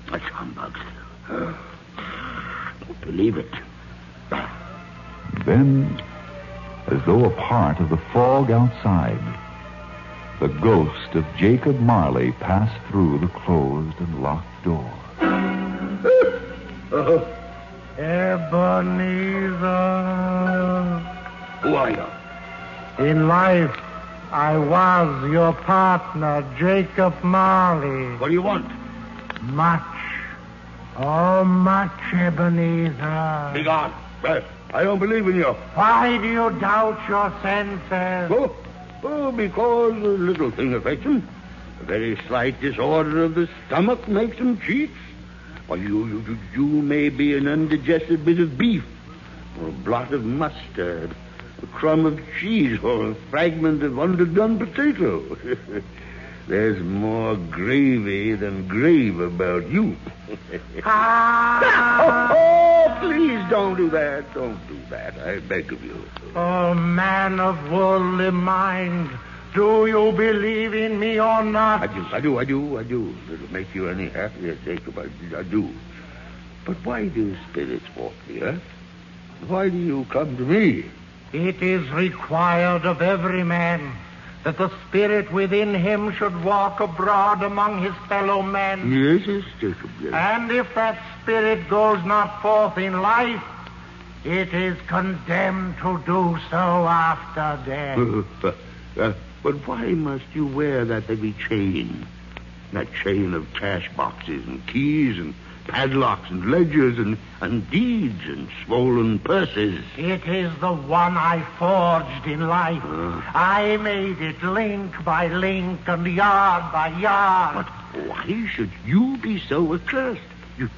That's humbug. Don't believe it. Then, as though a part of the fog outside, the ghost of Jacob Marley passed through the closed and locked door. Ebenezer. Who are you? In life, I was your partner, Jacob Marley. What do you want? Much. Oh, much, Ebenezer. Be gone. I don't believe in you. Why do you doubt your senses? Oh, because a little thing affects him. A very slight disorder of the stomach makes him cheat. Or you may be an undigested bit of beef, or a blot of mustard, a crumb of cheese, or a fragment of underdone potato. There's more gravy than grave about you. Please don't do that. Don't do that. I beg of you. Oh, man of worldly mind, do you believe in me or not? I do. It'll make you any happier, Jacob. I do. But why do spirits walk the earth? Why do you come to me? It is required of every man that the spirit within him should walk abroad among his fellow men. Yes, Jacob, yes. And if that spirit goes not forth in life, it is condemned to do so after death. But why must you wear that heavy chain? That chain of cash boxes and keys and padlocks and ledgers and deeds and swollen purses. It is the one I forged in life. I made it link by link and yard by yard. But why should you be so accursed? You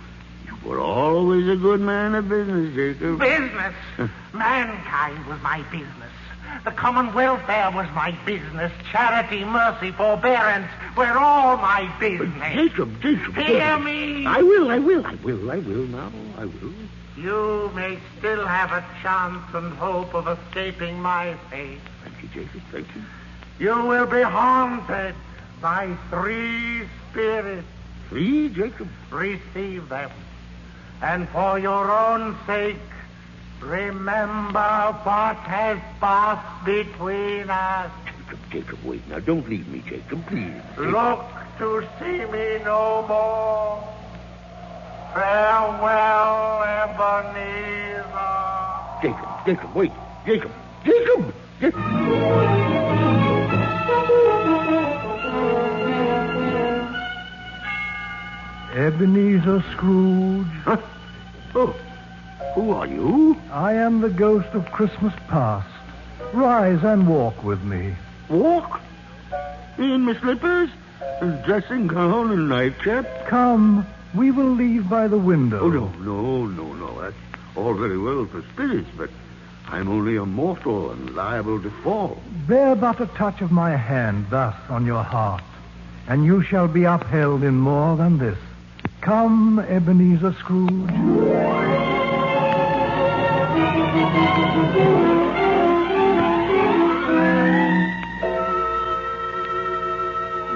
were always a good man of business, Jacob. Business? Mankind was my business. The common welfare was my business. Charity, mercy, forbearance were all my business. But Jacob. Hear me. I will now. I will. You may still have a chance and hope of escaping my fate. Thank you, Jacob. Thank you. You will be haunted by 3 spirits. 3, Jacob? Receive them. And for your own sake, remember what has passed between us. Jacob, wait. Now, don't leave me, Jacob, please. Look to see me no more. Farewell, Ebenezer. Jacob, wait. Jacob! Ebenezer Scrooge. Huh? Oh. Who are you? I am the ghost of Christmas past. Rise and walk with me. Walk? In my slippers? Dressing gown and nightcap? Come, we will leave by the window. Oh, no. That's all very well for spirits, but I'm only a mortal and liable to fall. Bear but a touch of my hand thus on your heart, and you shall be upheld in more than this. Come, Ebenezer Scrooge.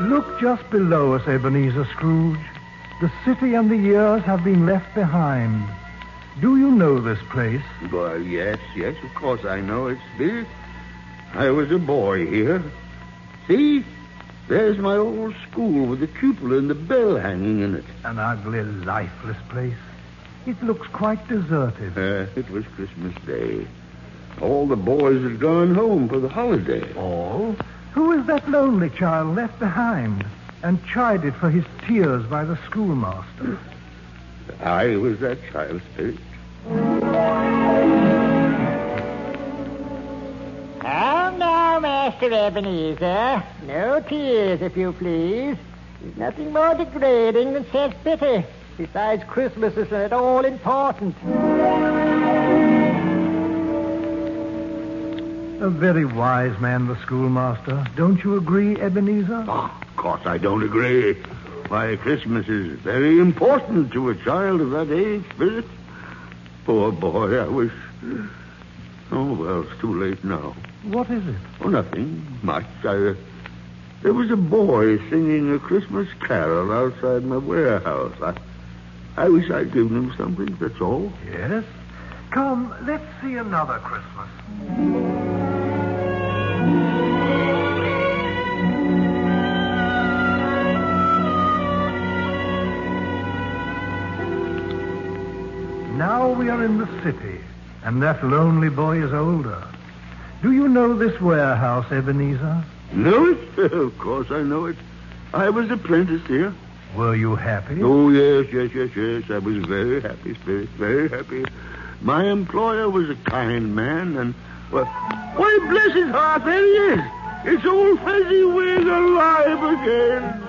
Look just below us, Ebenezer Scrooge. The city and the years have been left behind. Do you know this place? Well, yes, of course I know it, Spirit. I was a boy here. See? There's my old school with the cupola and the bell hanging in it. An ugly, lifeless place. It looks quite deserted. It was Christmas Day. All the boys had gone home for the holiday. All? Who is that lonely child left behind and chided for his tears by the schoolmaster? I was that child, Spirit. Oh, no, Master Ebenezer. No tears, if you please. There's nothing more degrading than self-pity. Besides, Christmas isn't at all important. A very wise man, the schoolmaster. Don't you agree, Ebenezer? Of course I don't agree. Why, Christmas is very important to a child of that age, Spirit. Poor boy, I wish... Oh, well, it's too late now. What is it? Oh, nothing much. There was a boy singing a Christmas carol outside my warehouse. I wish I'd given him something, that's all. Yes? Come, let's see another Christmas. Now we are in the city, and that lonely boy is older. Do you know this warehouse, Ebenezer? Know it? Of course I know it. I was apprenticed here. Were you happy? Oh, yes. I was very happy, Spirit, very happy. My employer was a kind man, and... Well, why, bless his heart, there he is. It's old Fezziwig alive again.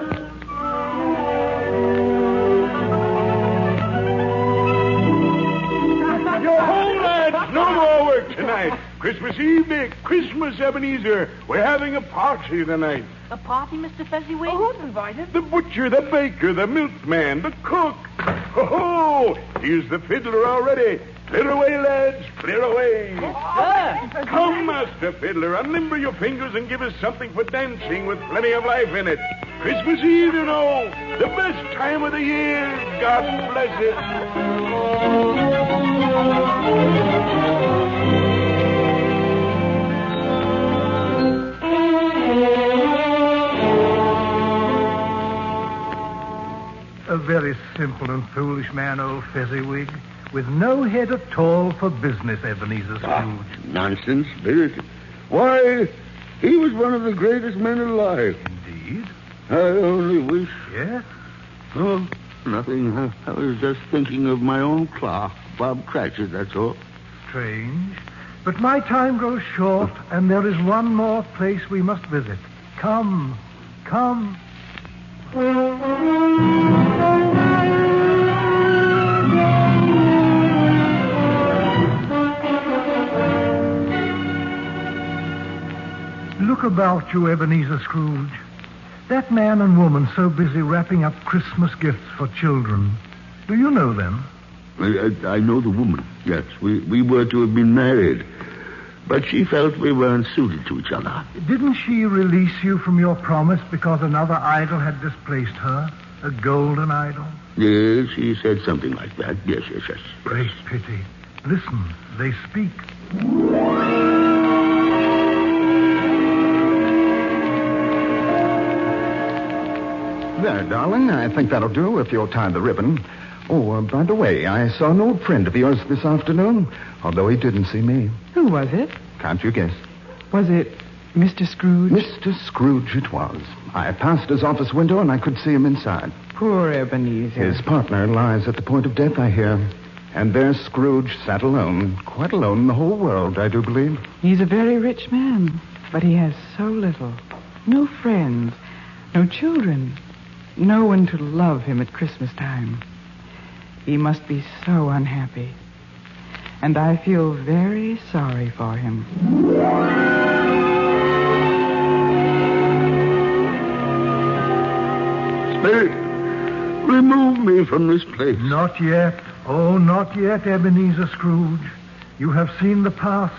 Yo ho, lads! No more work tonight. Christmas Eve, Christmas, Ebenezer. We're having a party tonight. A party, Mr. Fezziwig? Oh, who's invited? The butcher, the baker, the milkman, the cook. Ho-ho! Here's the fiddler already. Clear away, lads, clear away. Sir. Come, Master Fiddler, unlimber your fingers and give us something for dancing with plenty of life in it. Christmas Eve, you know, the best time of the year. God bless it. A very simple and foolish man, old Fezziwig, with no head at all for business, Ebenezer Scrooge. Nonsense, Spirit. Why, he was one of the greatest men alive. Indeed? I only wish... Yes? Oh, nothing. I was just thinking of my own clerk, Bob Cratchit, that's all. Strange. But my time grows short, and there is one more place we must visit. Come. Look about you, Ebenezer Scrooge. That man and woman so busy wrapping up Christmas gifts for children. Do you know them? I know the woman, yes. We were to have been married. But she felt we weren't suited to each other. Didn't she release you from your promise because another idol had displaced her? A golden idol? Yes, she said something like that. Yes. Great pity. Listen, they speak. There, darling, I think that'll do if you'll tie the ribbon. Oh, by the way, I saw an old friend of yours this afternoon, although he didn't see me. Who was it? Can't you guess? Was it Mr. Scrooge? Mr. Scrooge it was. I passed his office window and I could see him inside. Poor Ebenezer. His partner lies at the point of death, I hear. And there Scrooge sat alone, quite alone in the whole world, I do believe. He's a very rich man, but he has so little. No friends, no children, no one to love him at Christmas time. He must be so unhappy. And I feel very sorry for him. Spirit, remove me from this place. Not yet. Oh, not yet, Ebenezer Scrooge. You have seen the past.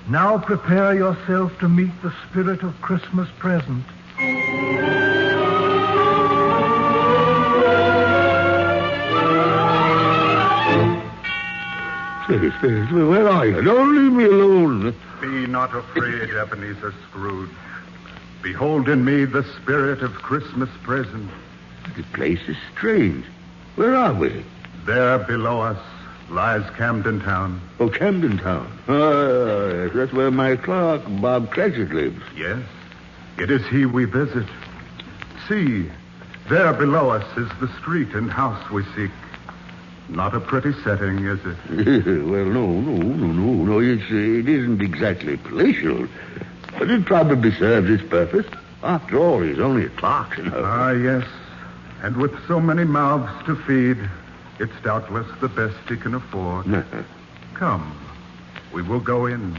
Now prepare yourself to meet the spirit of Christmas present. Spirit, where are you? Don't leave me alone. Be not afraid, Ebenezer Scrooge. Behold in me the spirit of Christmas present. The place is strange. Where are we? There below us lies Camden Town. Oh, Camden Town. Ah, that's where my clerk, Bob Cratchit, lives. Yes, it is he we visit. See, there below us is the street and house we seek. Not a pretty setting, is it? Well, no. It isn't exactly palatial. But it probably serves its purpose. After all, he's only a clerk, you know. Ah, yes. And with so many mouths to feed, it's doubtless the best he can afford. Come, we will go in.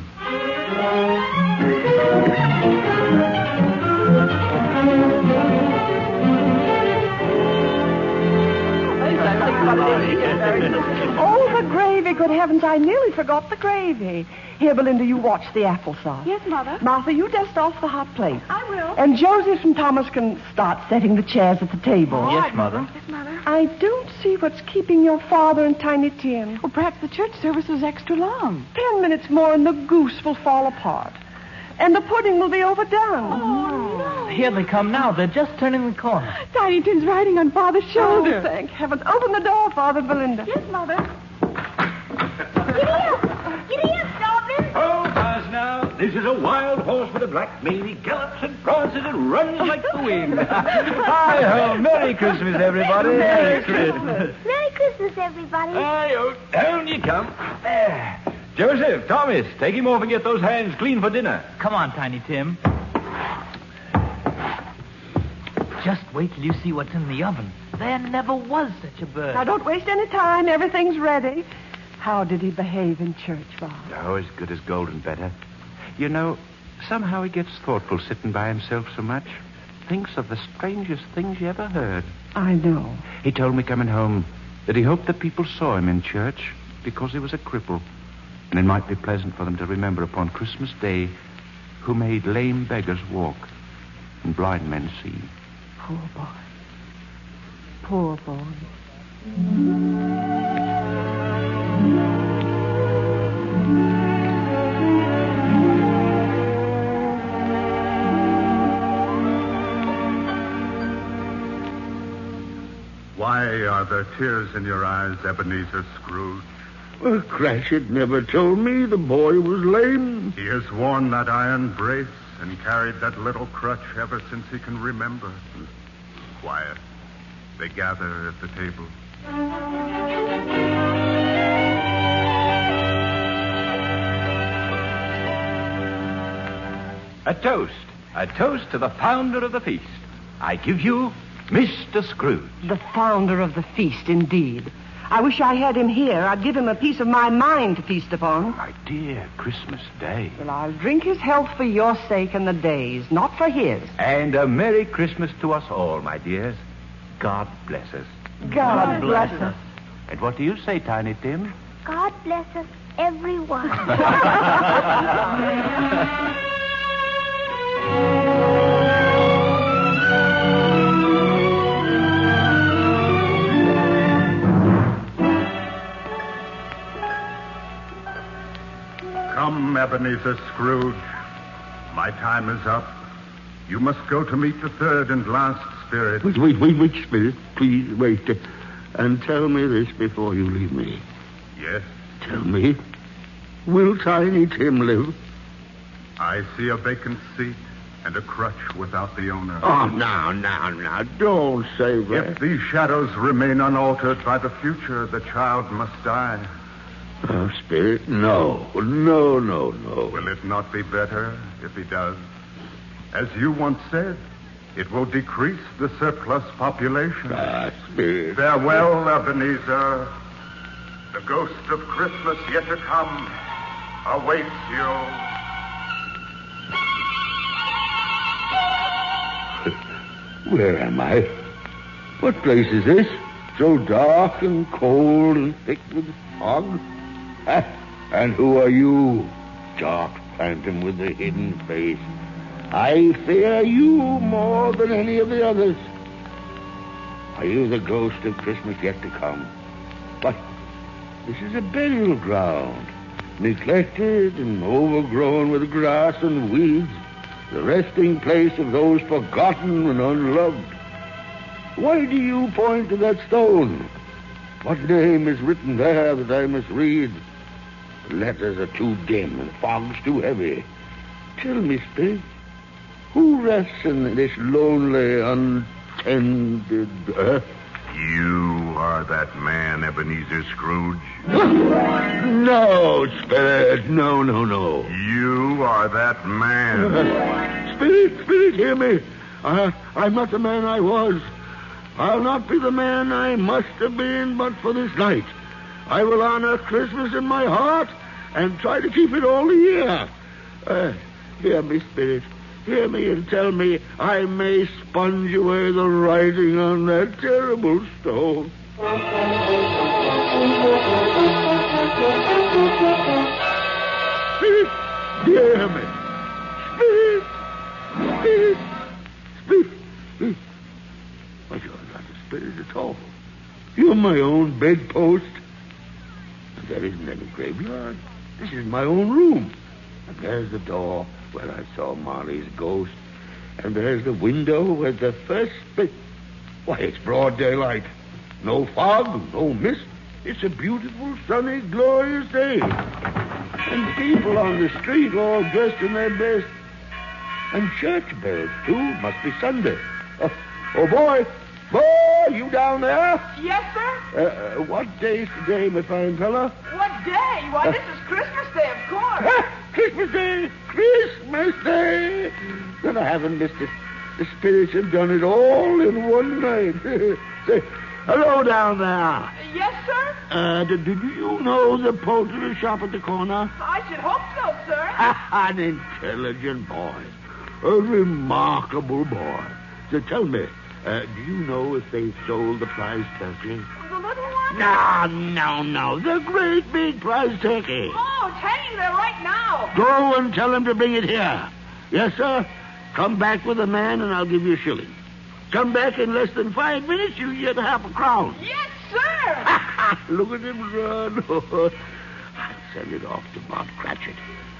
Oh, the gravy, good heavens, I nearly forgot the gravy. Here, Belinda, you watch the applesauce. Yes, Mother. Martha, you dust off the hot plate. I will. And Joseph and Thomas can start setting the chairs at the table. Yes, Mother. Yes, Mother. I don't see what's keeping your father and Tiny Tim. Well, perhaps the church service was extra long. 10 minutes more and the goose will fall apart. And the pudding will be overdone. Oh, no. Here they come now. They're just turning the corner. Tiny Tim's riding on Father's shoulder. Oh, thank heavens. Open the door, Father, Belinda. Yes, Mother. Giddy up, Dolphin. Oh, pause now. This is a wild horse with a black mane. He gallops and prances and runs like the wind. Hi-ho. Merry Christmas, everybody. Merry Christmas. Merry Christmas, everybody. Hi-ho. Down you come. There. Joseph, Thomas, take him off and get those hands clean for dinner. Come on, Tiny Tim. Just wait till you see what's in the oven. There never was such a bird. Now, don't waste any time. Everything's ready. How did he behave in church, Bob? Oh, as good as gold and better. You know, somehow he gets thoughtful sitting by himself so much. Thinks of the strangest things you ever heard. I know. He told me coming home that he hoped that people saw him in church because he was a cripple. And it might be pleasant for them to remember upon Christmas Day who made lame beggars walk and blind men see. Poor boy. Poor boy. Why are there tears in your eyes, Ebenezer Scrooge? Well, Cratchit never told me the boy was lame. He has worn that iron brace and carried that little crutch ever since he can remember. Quiet. They gather at the table. A toast. A toast to the founder of the feast. I give you Mr. Scrooge. The founder of the feast, indeed. I wish I had him here. I'd give him a piece of my mind to feast upon. My dear, Christmas Day. Well, I'll drink his health for your sake and the day's, not for his. And a Merry Christmas to us all, my dears. God bless us. God bless us. And what do you say, Tiny Tim? God bless us, everyone. Come, Ebenezer Scrooge. My time is up. You must go to meet the third and last spirit. Wait, Spirit. Please, wait. And tell me this before you leave me. Yes? Tell me, will Tiny Tim live? I see a vacant seat and a crutch without the owner. Oh, now, don't say that. If these shadows remain unaltered by the future, the child must die. Oh, Spirit, no. Will it not be better if he does? As you once said, it will decrease the surplus population. Spirit. Farewell, Ebenezer. The ghost of Christmas yet to come awaits you. Where am I? What place is this? So dark and cold and thick with fog? And who are you, dark phantom with the hidden face? I fear you more than any of the others. Are you the ghost of Christmas yet to come? But this is a burial ground, neglected and overgrown with grass and weeds, the resting place of those forgotten and unloved. Why do you point to that stone? What name is written there that I must read? The letters are too dim and fog's too heavy. Tell me, Spirit, who rests in this lonely, untended earth? You are that man, Ebenezer Scrooge? No, Spirit. No. You are that man. Spirit, hear me. I'm not the man I was. I'll not be the man I must have been but for this night. I will honor Christmas in my heart and try to keep it all the year. Hear me, Spirit. Hear me and tell me I may sponge away the writing on that terrible stone. Spirit, hear me. Spirit. Why, you're not a spirit at all. You're my own bedpost. And there isn't any graveyard. This is my own room. And there's the door where I saw Marley's ghost. And there's the window where the first bit... Why, it's broad daylight. No fog, no mist. It's a beautiful, sunny, glorious day. And people on the street all dressed in their best. And church bells, too. Must be Sunday. Oh, boy. Boy, you down there? Yes, sir? What day's today, my fine fella? What day? Why, this is Christmas Day, of course. Christmas Day! Christmas Day! Then I haven't missed it. The spirits have done it all in one night. Say, hello down there. Yes, sir? Do you know the poultry shop at the corner? I should hope so, sir. An intelligent boy. A remarkable boy. So tell me, do you know if they've sold the prize turkey? The little one? No. The great big prize turkey. Oh, it's hanging there right now. Go and tell him to bring it here. Yes, sir. Come back with a man and I'll give you a shilling. Come back in less than 5 minutes, you'll get half a crown. Yes, sir. Look at him run. I'll send it off to Bob Cratchit,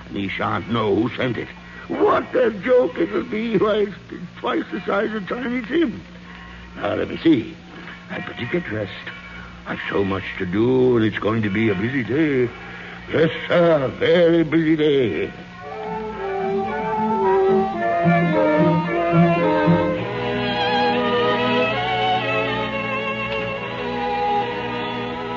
and he shan't know who sent it. What a joke it'll be. Why, it's twice the size of Tiny Tim. Now, let me see. I'd better get dressed. I've so much to do, and it's going to be a busy day. Yes, sir, very busy day.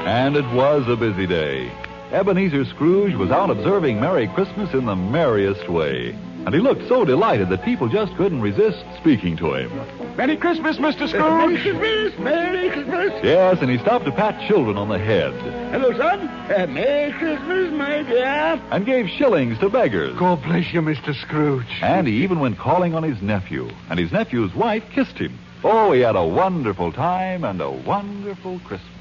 And it was a busy day. Ebenezer Scrooge was out observing Merry Christmas in the merriest way. And he looked so delighted that people just couldn't resist speaking to him. Merry Christmas, Mr. Scrooge. Merry Christmas, Merry Christmas. Yes, and he stopped to pat children on the head. Hello, son. Merry Christmas, my dear. And gave shillings to beggars. God bless you, Mr. Scrooge. And he even went calling on his nephew. And his nephew's wife kissed him. Oh, he had a wonderful time and a wonderful Christmas.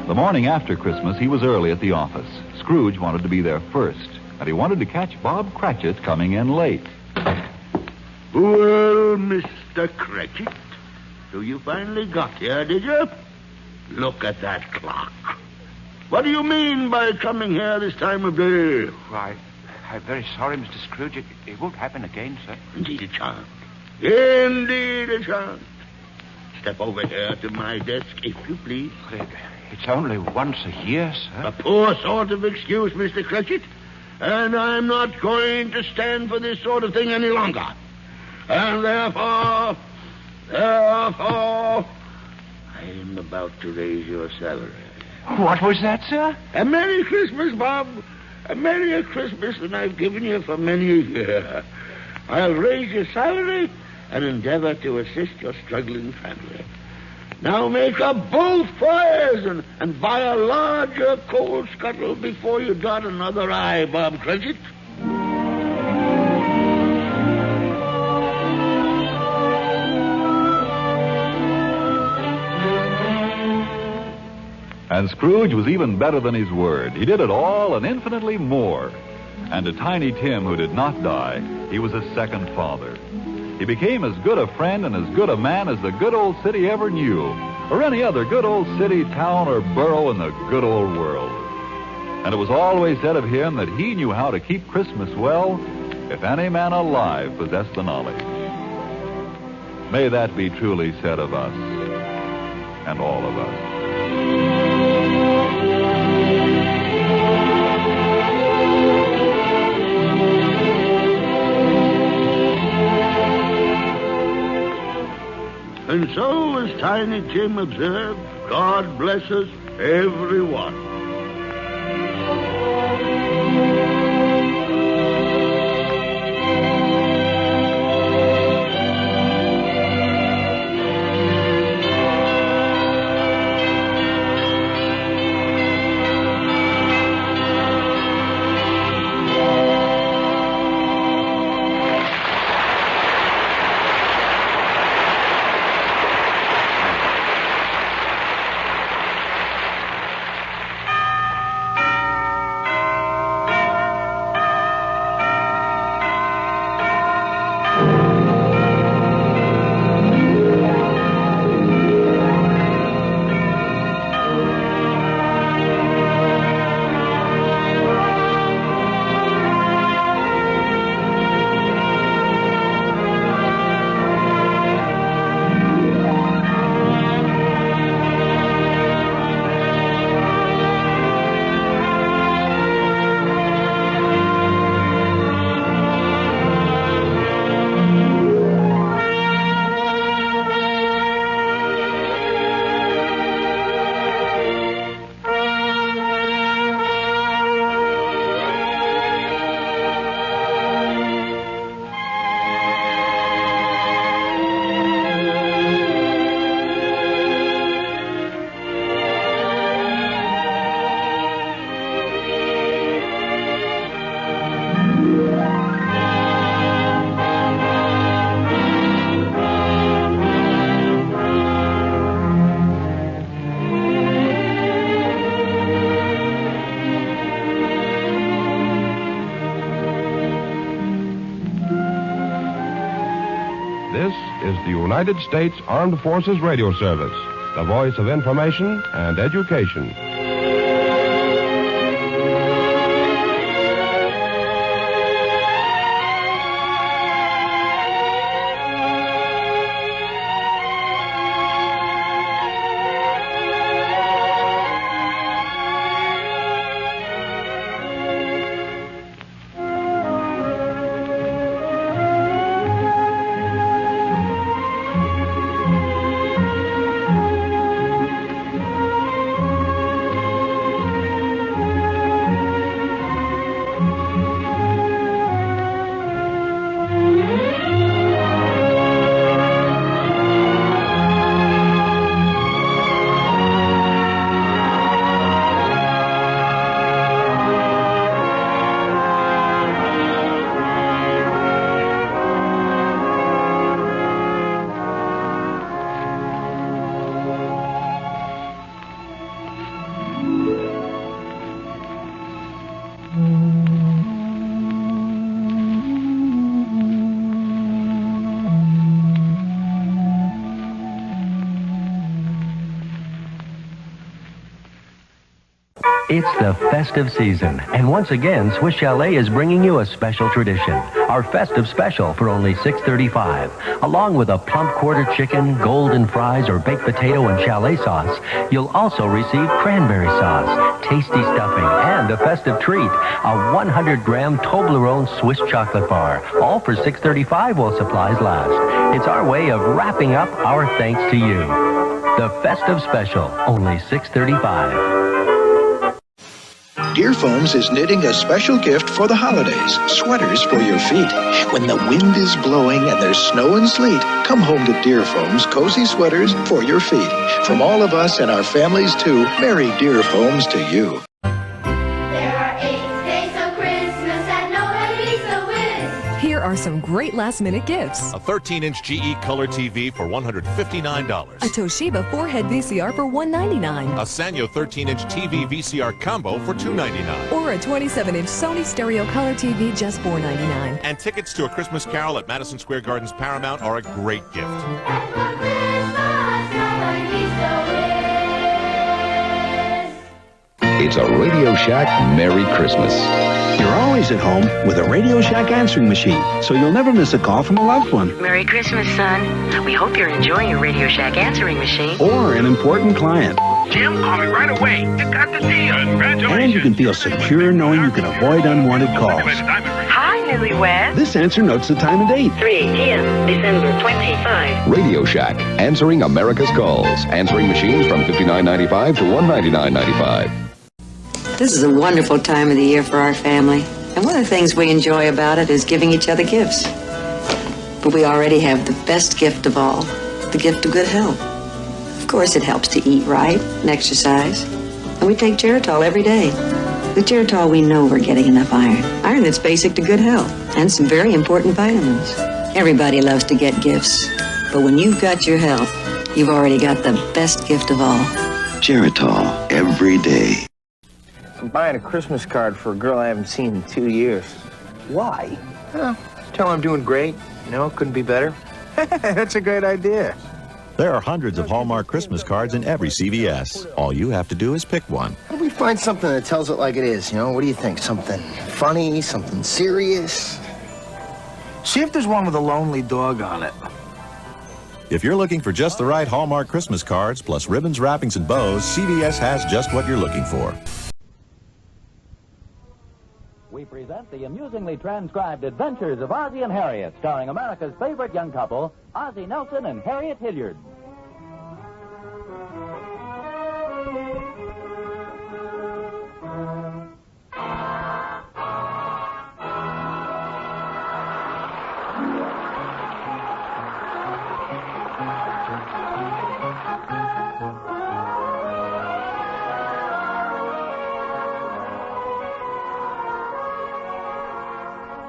The morning after Christmas, he was early at the office. Scrooge wanted to be there first, and he wanted to catch Bob Cratchit coming in late. Well, Mr. Cratchit, so you finally got here, did you? Look at that clock. What do you mean by coming here this time of day? Why, I'm very sorry, Mr. Scrooge. It won't happen again, sir. Indeed it shan't. Indeed it shan't. Step over here to my desk, if you please. It's only once a year, sir. A poor sort of excuse, Mr. Cratchit. And I'm not going to stand for this sort of thing any longer. And therefore, I'm about to raise your salary. What was that, sir? A Merry Christmas, Bob. A merrier Christmas than I've given you for many a year. I'll raise your salary and endeavor to assist your struggling family. Now make up both fires and buy a larger coal scuttle before you dot another I, Bob Cratchit. And Scrooge was even better than his word. He did it all and infinitely more. And to Tiny Tim, who did not die, he was a second father. He became as good a friend and as good a man as the good old city ever knew, or any other good old city, town, or borough in the good old world. And it was always said of him that he knew how to keep Christmas well, if any man alive possessed the knowledge. May that be truly said of us, and all of us. And so, as Tiny Tim observed, God bless us, everyone. This is the United States Armed Forces Radio Service, the voice of information and education. It's the festive season, and once again, Swiss Chalet is bringing you a special tradition. Our festive special for only $6.35. Along with a plump quarter chicken, golden fries, or baked potato and chalet sauce, you'll also receive cranberry sauce, tasty stuffing, and a festive treat, a 100-gram Toblerone Swiss chocolate bar, all for $6.35 while supplies last. It's our way of wrapping up our thanks to you. The festive special, only $6.35. Dear Foams is knitting a special gift for the holidays, sweaters for your feet. When the wind is blowing and there's snow and sleet, come home to Dear Foams cozy sweaters for your feet. From all of us and our families too, Merry Dear Foams to you. are some great last-minute gifts. A 13-inch GE Color TV for $159. A Toshiba 4-head VCR for $199. A Sanyo 13-inch TV VCR combo for $299. Or a 27-inch Sony Stereo Color TV just $499. And tickets to A Christmas Carol at Madison Square Garden's Paramount are a great gift. It's a Radio Shack Merry Christmas. You're always at home with a Radio Shack answering machine, so you'll never miss a call from a loved one. Merry Christmas, son. We hope you're enjoying your Radio Shack answering machine. Or an important client. Jim, call me right away. You got the deal. Congratulations. And you can feel secure knowing you can avoid unwanted calls. Hi, newlywed. This answer notes the time and date. 3 p.m., December 25. Radio Shack, answering America's calls. Answering machines from $59.95 to $199.95. This is a wonderful time of the year for our family. And one of the things we enjoy about it is giving each other gifts. But we already have the best gift of all, the gift of good health. Of course, it helps to eat right and exercise. And we take Geritol every day. With Geritol, we know we're getting enough iron. Iron that's basic to good health. And some very important vitamins. Everybody loves to get gifts. But when you've got your health, you've already got the best gift of all. Geritol, every day. I'm buying a Christmas card for a girl I haven't seen in 2 years. Why? Well, tell her I'm doing great. You know, couldn't be better. That's a great idea. There are hundreds of Hallmark Christmas cards in every CVS. All you have to do is pick one. How do we find something that tells it like it is? You know, what do you think? Something funny, something serious? See if there's one with a lonely dog on it. If you're looking for just the right Hallmark Christmas cards, plus ribbons, wrappings, and bows, CVS has just what you're looking for. We present the amusingly transcribed adventures of Ozzie and Harriet, starring America's favorite young couple, Ozzie Nelson and Harriet Hilliard.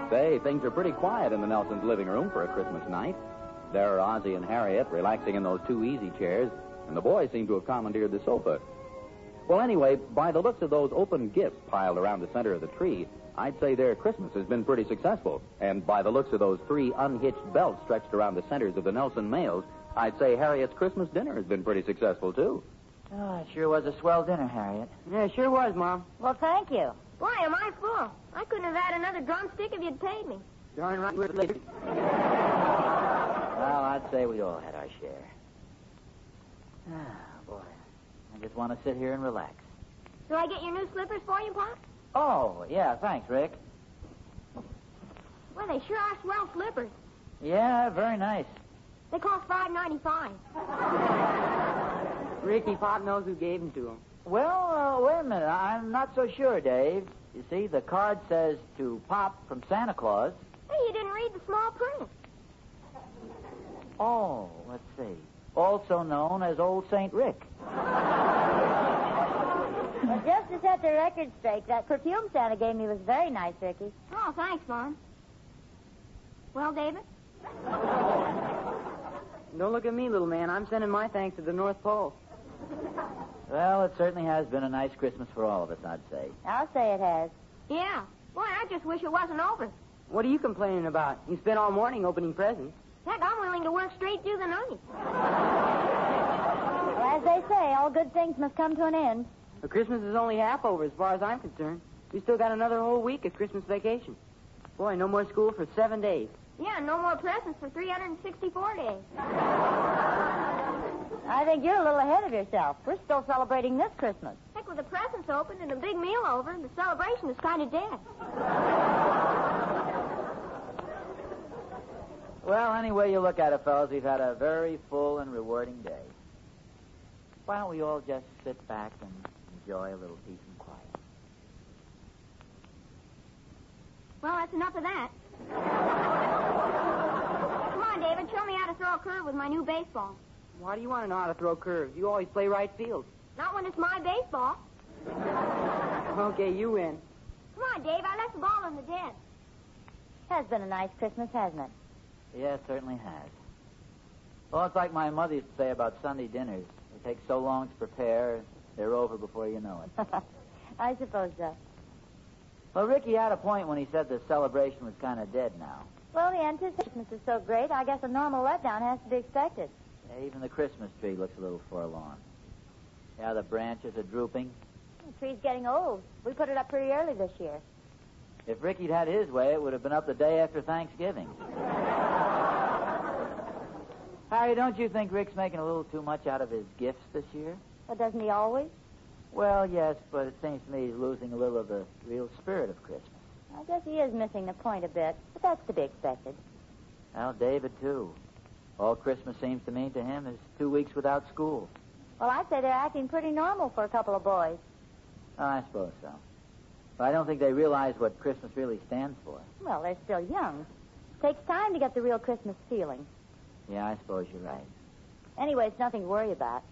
Say, things are pretty quiet in the Nelsons' living room for a Christmas night. There are Ozzie and Harriet relaxing in those 2 easy chairs, and the boys seem to have commandeered the sofa. Well, anyway, by the looks of those open gifts piled around the center of the tree, I'd say their Christmas has been pretty successful. And by the looks of those 3 unhitched belts stretched around the centers of the Nelson males, I'd say Harriet's Christmas dinner has been pretty successful, too. Oh, it sure was a swell dinner, Harriet. Yeah, it sure was, Mom. Well, thank you. Boy, am I full. I couldn't have had another drumstick if you'd paid me. Darn right. Well, I'd say we all had our share. Ah, boy. I just want to sit here and relax. Do I get your new slippers for you, Pop? Oh, yeah, thanks, Rick. Well, they sure are swell slippers. Yeah, very nice. They cost $5.95. Ricky, Pop knows who gave them to him. Well, wait a minute. I'm not so sure, Dave. You see, the card says to Pop from Santa Claus. Hey, you didn't read the small print. Oh, let's see. Also known as Old St. Rick. Well, just to set the record straight, that perfume Santa gave me was very nice, Ricky. Oh, thanks, Mom. Well, David? Don't look at me, little man. I'm sending my thanks to the North Pole. Well, it certainly has been a nice Christmas for all of us, I'd say. I'll say it has. Yeah. Boy, I just wish it wasn't over. What are you complaining about? You spent all morning opening presents. Heck, I'm willing to work straight through the night. Well, as they say, all good things must come to an end. But Christmas is only half over as far as I'm concerned. We still got another whole week of Christmas vacation. Boy, no more school for 7 days. Yeah, no more presents for 364 days. I think you're a little ahead of yourself. We're still celebrating this Christmas. Heck, with the presents open and a big meal over, the celebration is kind of dead. Well, any way you look at it, fellas, we've had a very full and rewarding day. Why don't we all just sit back and enjoy a little peace and quiet? Well, that's enough of that. Come on, David, show me how to throw a curve with my new baseball. Why do you want to know how to throw curves? You always play right field. Not when it's my baseball. Okay, you win. Come on, Dave, I left the ball in the den. Has been a nice Christmas, hasn't it? Yeah, it certainly has. Well, it's like my mother used to say about Sunday dinners. They take so long to prepare, they're over before you know it. I suppose so. Well, Ricky had a point when he said the celebration was kind of dead now. Well, the anticipation is so great, I guess a normal letdown has to be expected. Yeah, even the Christmas tree looks a little forlorn. Yeah, the branches are drooping. The tree's getting old. We put it up pretty early this year. If Ricky'd had his way, it would have been up the day after Thanksgiving. Harry, don't you think Rick's making a little too much out of his gifts this year? Well, doesn't he always? Well, yes, but it seems to me he's losing a little of the real spirit of Christmas. I guess he is missing the point a bit, but that's to be expected. Well, David, too. All Christmas seems to mean to him is 2 weeks without school. Well, I'd say they're acting pretty normal for a couple of boys. Oh, I suppose so. But I don't think they realize what Christmas really stands for. Well, they're still young. It takes time to get the real Christmas feeling. Yeah, I suppose you're right. Anyway, it's nothing to worry about.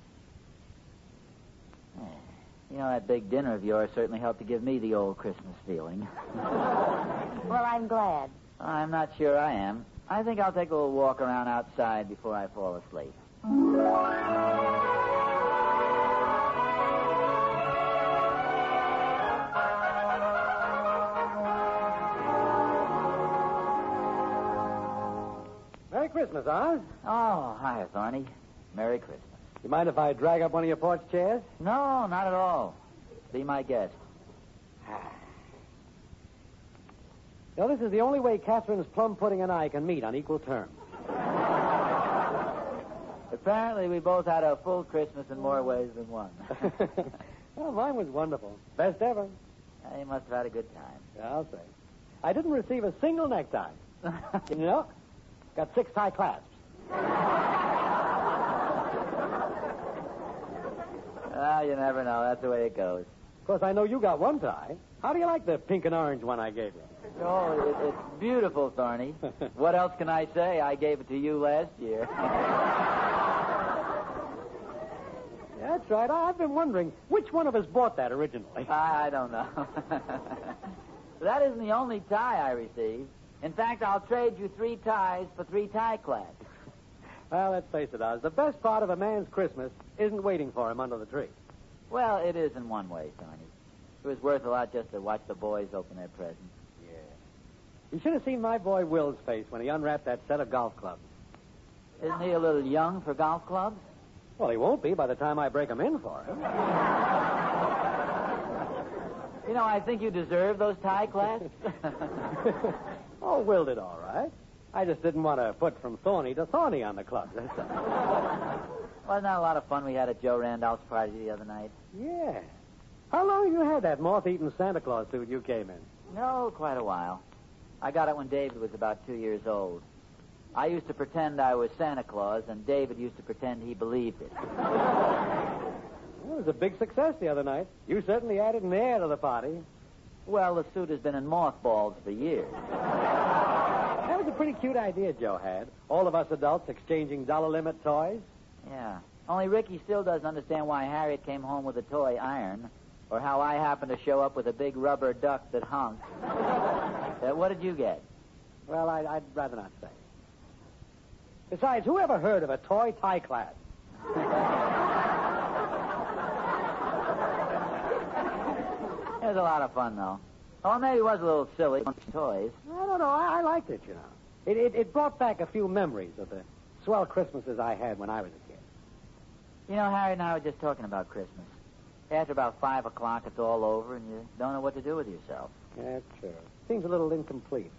You know, that big dinner of yours certainly helped to give me the old Christmas feeling. Well, I'm glad. I'm not sure I am. I think I'll take a little walk around outside before I fall asleep. Merry Christmas, Oz. Oh, hi, Thorny. Merry Christmas. You mind if I drag up one of your porch chairs? No, not at all. Be my guest. You know, this is the only way Catherine's plum pudding and I can meet on equal terms. Apparently, we both had a full Christmas in more ways than one. Well, mine was wonderful. Best ever. You must have had a good time. Yeah, I'll say. I didn't receive a single necktie. You know, got 6 tie clasps. Ah, you never know. That's the way it goes. Of course, I know you got one tie. How do you like the pink and orange one I gave you? Oh, it's beautiful, Thorny. What else can I say? I gave it to you last year. Yeah, that's right. I've been wondering which one of us bought that originally. I don't know. That isn't the only tie I received. In fact, I'll trade you 3 ties for 3 tie clasps. Well, let's face it, Oz. The best part of a man's Christmas isn't waiting for him under the tree. Well, it is in one way, Tony. It was worth a lot just to watch the boys open their presents. Yeah. You should have seen my boy Will's face when he unwrapped that set of golf clubs. Isn't he a little young for golf clubs? Well, he won't be by the time I break him in for him. You know, I think you deserve those tie clasps. Oh, Will did all right. I just didn't want to put from thorny to thorny on the clubs, that's all. Wasn't that a lot of fun we had at Joe Randolph's party the other night? Yeah. How long have you had that moth-eaten Santa Claus suit you came in? No, quite a while. I got it when David was about 2 years old. I used to pretend I was Santa Claus, and David used to pretend he believed it. It was a big success the other night. You certainly added an air to the party. Well, the suit has been in mothballs for years. That was a pretty cute idea Joe had. All of us adults exchanging dollar-limit toys. Yeah. Only Ricky still doesn't understand why Harriet came home with a toy iron, or how I happened to show up with a big rubber duck that honked. What did you get? Well, I'd rather not say. Besides, who ever heard of a toy tie class? It was a lot of fun, though. Oh, maybe it was a little silly. Toys. I don't know. I liked it, you know. It brought back a few memories of the swell Christmases I had when I was a kid. You know, Harry and I were just talking about Christmas. After about 5 o'clock, it's all over, and you don't know what to do with yourself. Yeah, true. Seems a little incomplete.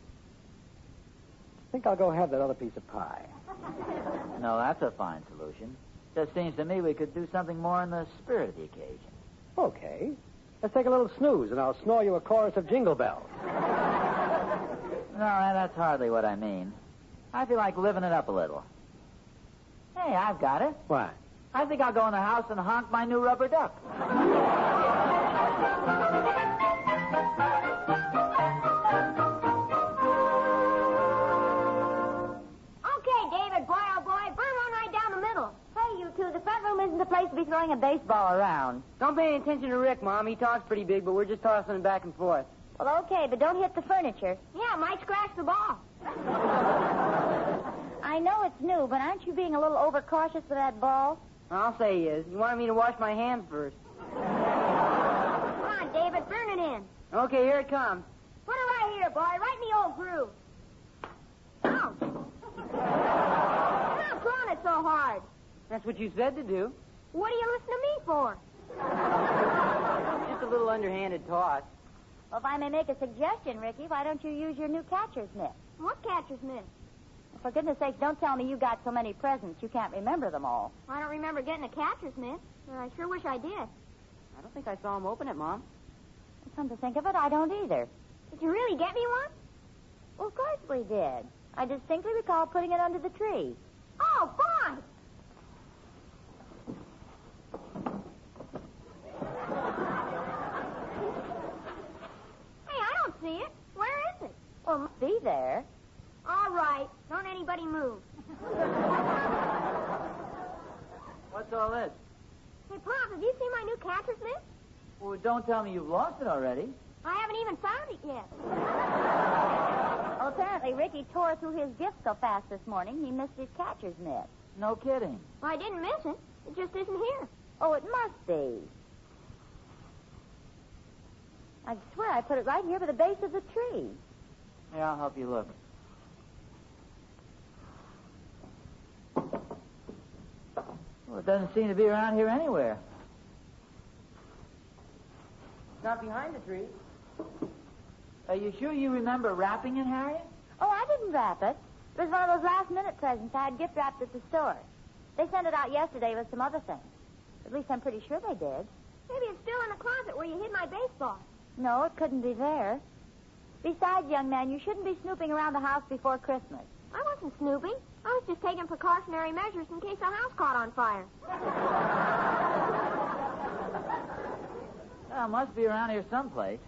I think I'll go have that other piece of pie. No, that's a fine solution. Just seems to me we could do something more in the spirit of the occasion. Okay. Let's take a little snooze, and I'll snore you a chorus of jingle bells. No, that's hardly what I mean. I feel like living it up a little. Hey, I've got it. What? I think I'll go in the house and honk my new rubber duck. Okay, David, boy, oh boy, burn one right down the middle. Hey, you two, the front room isn't the place to be throwing a baseball around. Don't pay any attention to Rick, Mom. He talks pretty big, but we're just tossing it back and forth. Well, okay, but don't hit the furniture. Yeah, it might scratch the ball. I know it's new, but aren't you being a little overcautious with that ball? I'll say he is. You wanted me to wash my hands first. Come on, David, burn it in. Okay, here it comes. Put it right here, boy, right in the old groove. Ouch. Stop throwing it so hard. That's what you said to do. What do you listen to me for? Just a little underhanded toss. Well, if I may make a suggestion, Ricky, why don't you use your new catcher's mitt? What catcher's mitt? For goodness sakes, don't tell me you got so many presents you can't remember them all. I don't remember getting a catcher's mitt. I sure wish I did. I don't think I saw him open it, Mom. Come to think of it, I don't either. Did you really get me one? Well, of course we did. I distinctly recall putting it under the tree. Oh, boy! Hey, I don't see it. Where is it? Well, it must be there. All right. Don't anybody move. What's all this? Hey, Pop, have you seen my new catcher's mitt? Well, don't tell me you've lost it already. I haven't even found it yet. Well, apparently Ricky tore through his gift so fast this morning he missed his catcher's mitt. No kidding. Well, I didn't miss it. It just isn't here. Oh, it must be. I swear I put it right here by the base of the tree. Here, I'll help you look. Well, it doesn't seem to be around here anywhere. It's not behind the tree. Are you sure you remember wrapping it, Harriet? Oh, I didn't wrap it. It was one of those last-minute presents I had gift wrapped at the store. They sent it out yesterday with some other things. At least I'm pretty sure they did. Maybe it's still in the closet where you hid my baseball. No, it couldn't be there. Besides, young man, you shouldn't be snooping around the house before Christmas. I wasn't snooping. I was just taking precautionary measures in case the house caught on fire. Well, it must be around here someplace.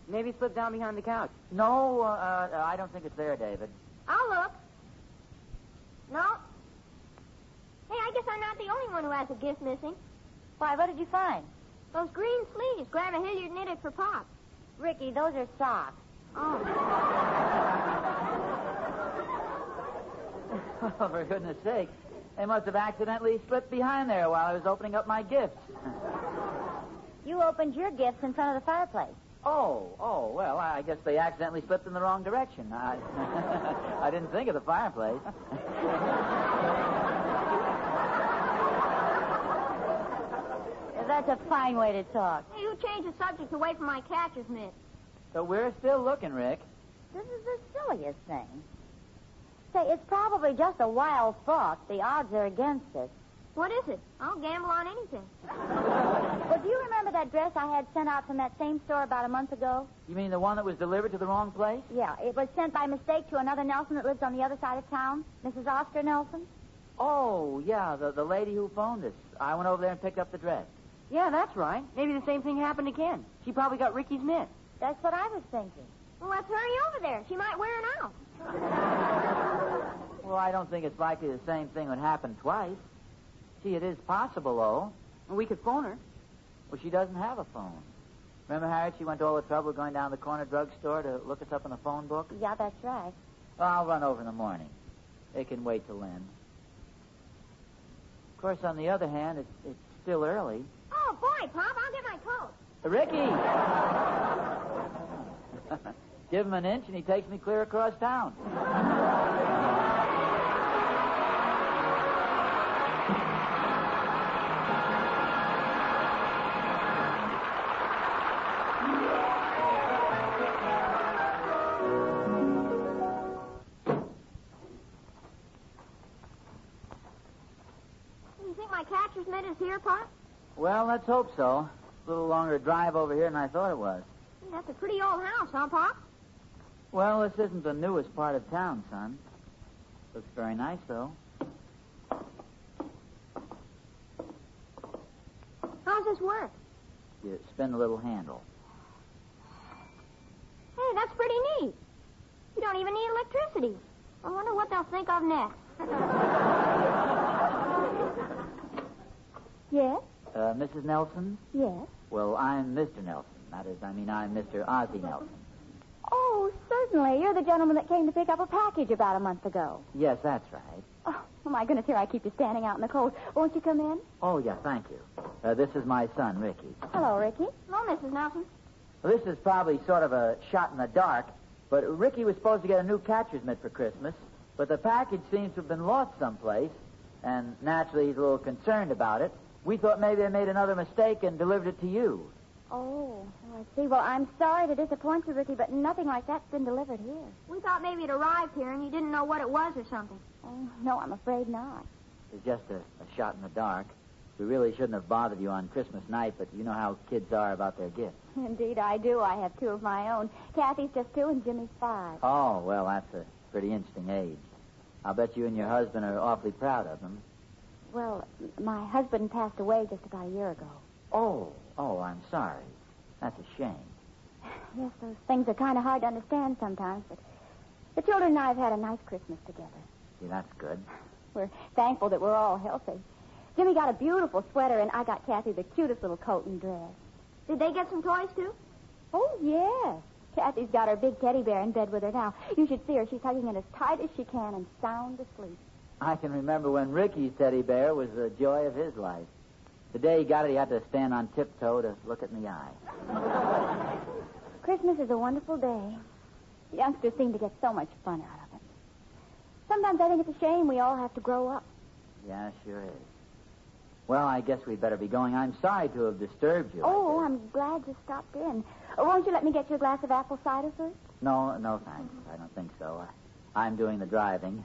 Maybe it slipped down behind the couch. No, I don't think it's there, David. I'll look. No. Hey, I guess I'm not the only one who has a gift missing. Why, what did you find? Those green sleeves Grandma Hilliard knitted for Pop. Ricky, those are socks. Oh. Oh, for goodness sake. They must have accidentally slipped behind there while I was opening up my gifts. You opened your gifts in front of the fireplace. Oh, well, I guess they accidentally slipped in the wrong direction. I didn't think of the fireplace. That's a fine way to talk. Hey, you changed the subject away from my catcher's mitt. So we're still looking, Rick. This is the silliest thing. Say, it's probably just a wild thought. The odds are against us. What is it? I'll gamble on anything. Well, do you remember that dress I had sent out from that same store about a month ago? You mean the one that was delivered to the wrong place? Yeah, it was sent by mistake to another Nelson that lives on the other side of town, Mrs. Oscar Nelson. Oh, yeah, the lady who phoned us. I went over there and picked up the dress. Yeah, that's right. Maybe the same thing happened again. She probably got Ricky's mitt. That's what I was thinking. Well, let's hurry over there. She might wear it out. Well, I don't think it's likely the same thing would happen twice. Gee, it is possible, though. Well, we could phone her. Well, she doesn't have a phone. Remember, Harriet, she went to all the trouble of going down to the corner drugstore to look us up in the phone book? Yeah, that's right. Well, I'll run over in the morning. It can wait till then. Of course, on the other hand, it's still early. Oh, boy, Pop, I'll get my coat. Ricky! Give him an inch and he takes me clear across town. You think my catcher's mitt is here, Pop? Well, let's hope so. A little longer drive over here than I thought it was. That's a pretty old house, huh, Pop? Well, this isn't the newest part of town, son. Looks very nice, though. How's this work? You spin the little handle. Hey, that's pretty neat. You don't even need electricity. I wonder what they'll think of next. Yes? Mrs. Nelson? Yes. Well, I'm Mr. Nelson. That is, I'm Mr. Ozzie Nelson. Oh, certainly. You're the gentleman that came to pick up a package about a month ago. Yes, that's right. Oh, my goodness, here I keep you standing out in the cold. Won't you come in? Oh, yeah, thank you. This is my son, Ricky. Hello, Ricky. Hello, Mrs. Nelson. Well, this is probably sort of a shot in the dark, but Ricky was supposed to get a new catcher's mitt for Christmas, but the package seems to have been lost someplace, and naturally he's a little concerned about it. We thought maybe they made another mistake and delivered it to you. Oh, I see. Well, I'm sorry to disappoint you, Ricky, but nothing like that's been delivered here. We thought maybe it arrived here and you didn't know what it was or something. Oh, no, I'm afraid not. It's just a shot in the dark. We really shouldn't have bothered you on Christmas night, but you know how kids are about their gifts. Indeed, I do. I have 2 of my own. Kathy's just 2 and Jimmy's 5. Oh, well, that's a pretty interesting age. I'll bet you and your husband are awfully proud of them. Well, my husband passed away just about a year ago. Oh, I'm sorry. That's a shame. Yes, those things are kind of hard to understand sometimes, but the children and I have had a nice Christmas together. See, that's good. We're thankful that we're all healthy. Jimmy got a beautiful sweater, and I got Kathy the cutest little coat and dress. Did they get some toys, too? Oh, yes. Kathy's got her big teddy bear in bed with her now. You should see her. She's hugging it as tight as she can and sound asleep. I can remember when Ricky's teddy bear was the joy of his life. The day he got it, he had to stand on tiptoe to look it in the eye. Christmas is a wonderful day. Youngsters seem to get so much fun out of it. Sometimes I think it's a shame we all have to grow up. Yeah, sure is. Well, I guess we'd better be going. I'm sorry to have disturbed you. Oh, I'm glad you stopped in. Won't you let me get you a glass of apple cider first? No, thanks. I don't think so. I'm doing the driving.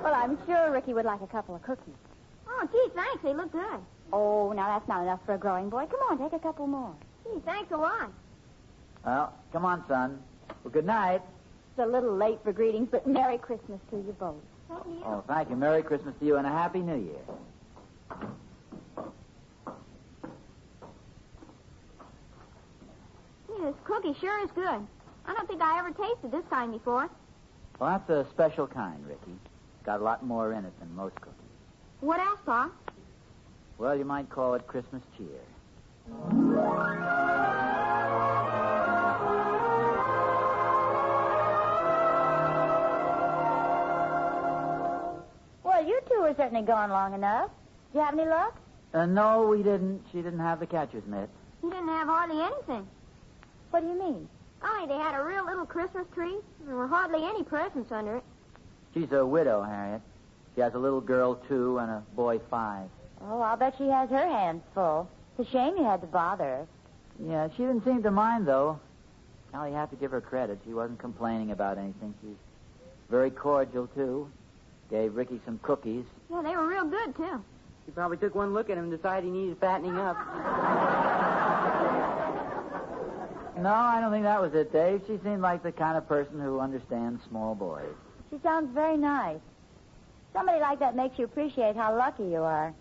Well, I'm sure Ricky would like a couple of cookies. Oh, gee, thanks. They look good. Oh, now that's not enough for a growing boy. Come on, take a couple more. Gee, thanks a lot. Well, come on, son. Well, good night. It's a little late for greetings, but Merry Christmas to you both. Thank you. Oh, thank you. Merry Christmas to you and a Happy New Year. This cookie sure is good. I don't think I ever tasted this kind before. Well, that's a special kind, Ricky. Got a lot more in it than most cookies. What else, Pa? Well, you might call it Christmas cheer. Well, you two are certainly gone long enough. Did you have any luck? No, we didn't. She didn't have the catcher's mitt. You didn't have hardly anything. What do you mean? Only they had a real little Christmas tree. There were hardly any presents under it. She's a widow, Harriet. She has a little girl, 2, and a boy, 5. Oh, I'll bet she has her hands full. It's a shame you had to bother her. Yeah, she didn't seem to mind, though. Now, you have to give her credit. She wasn't complaining about anything. She's very cordial, too. Gave Ricky some cookies. Yeah, they were real good, too. He probably took one look at him and decided he needed fattening up. No, I don't think that was it, Dave. She seemed like the kind of person who understands small boys. She sounds very nice. Somebody like that makes you appreciate how lucky you are.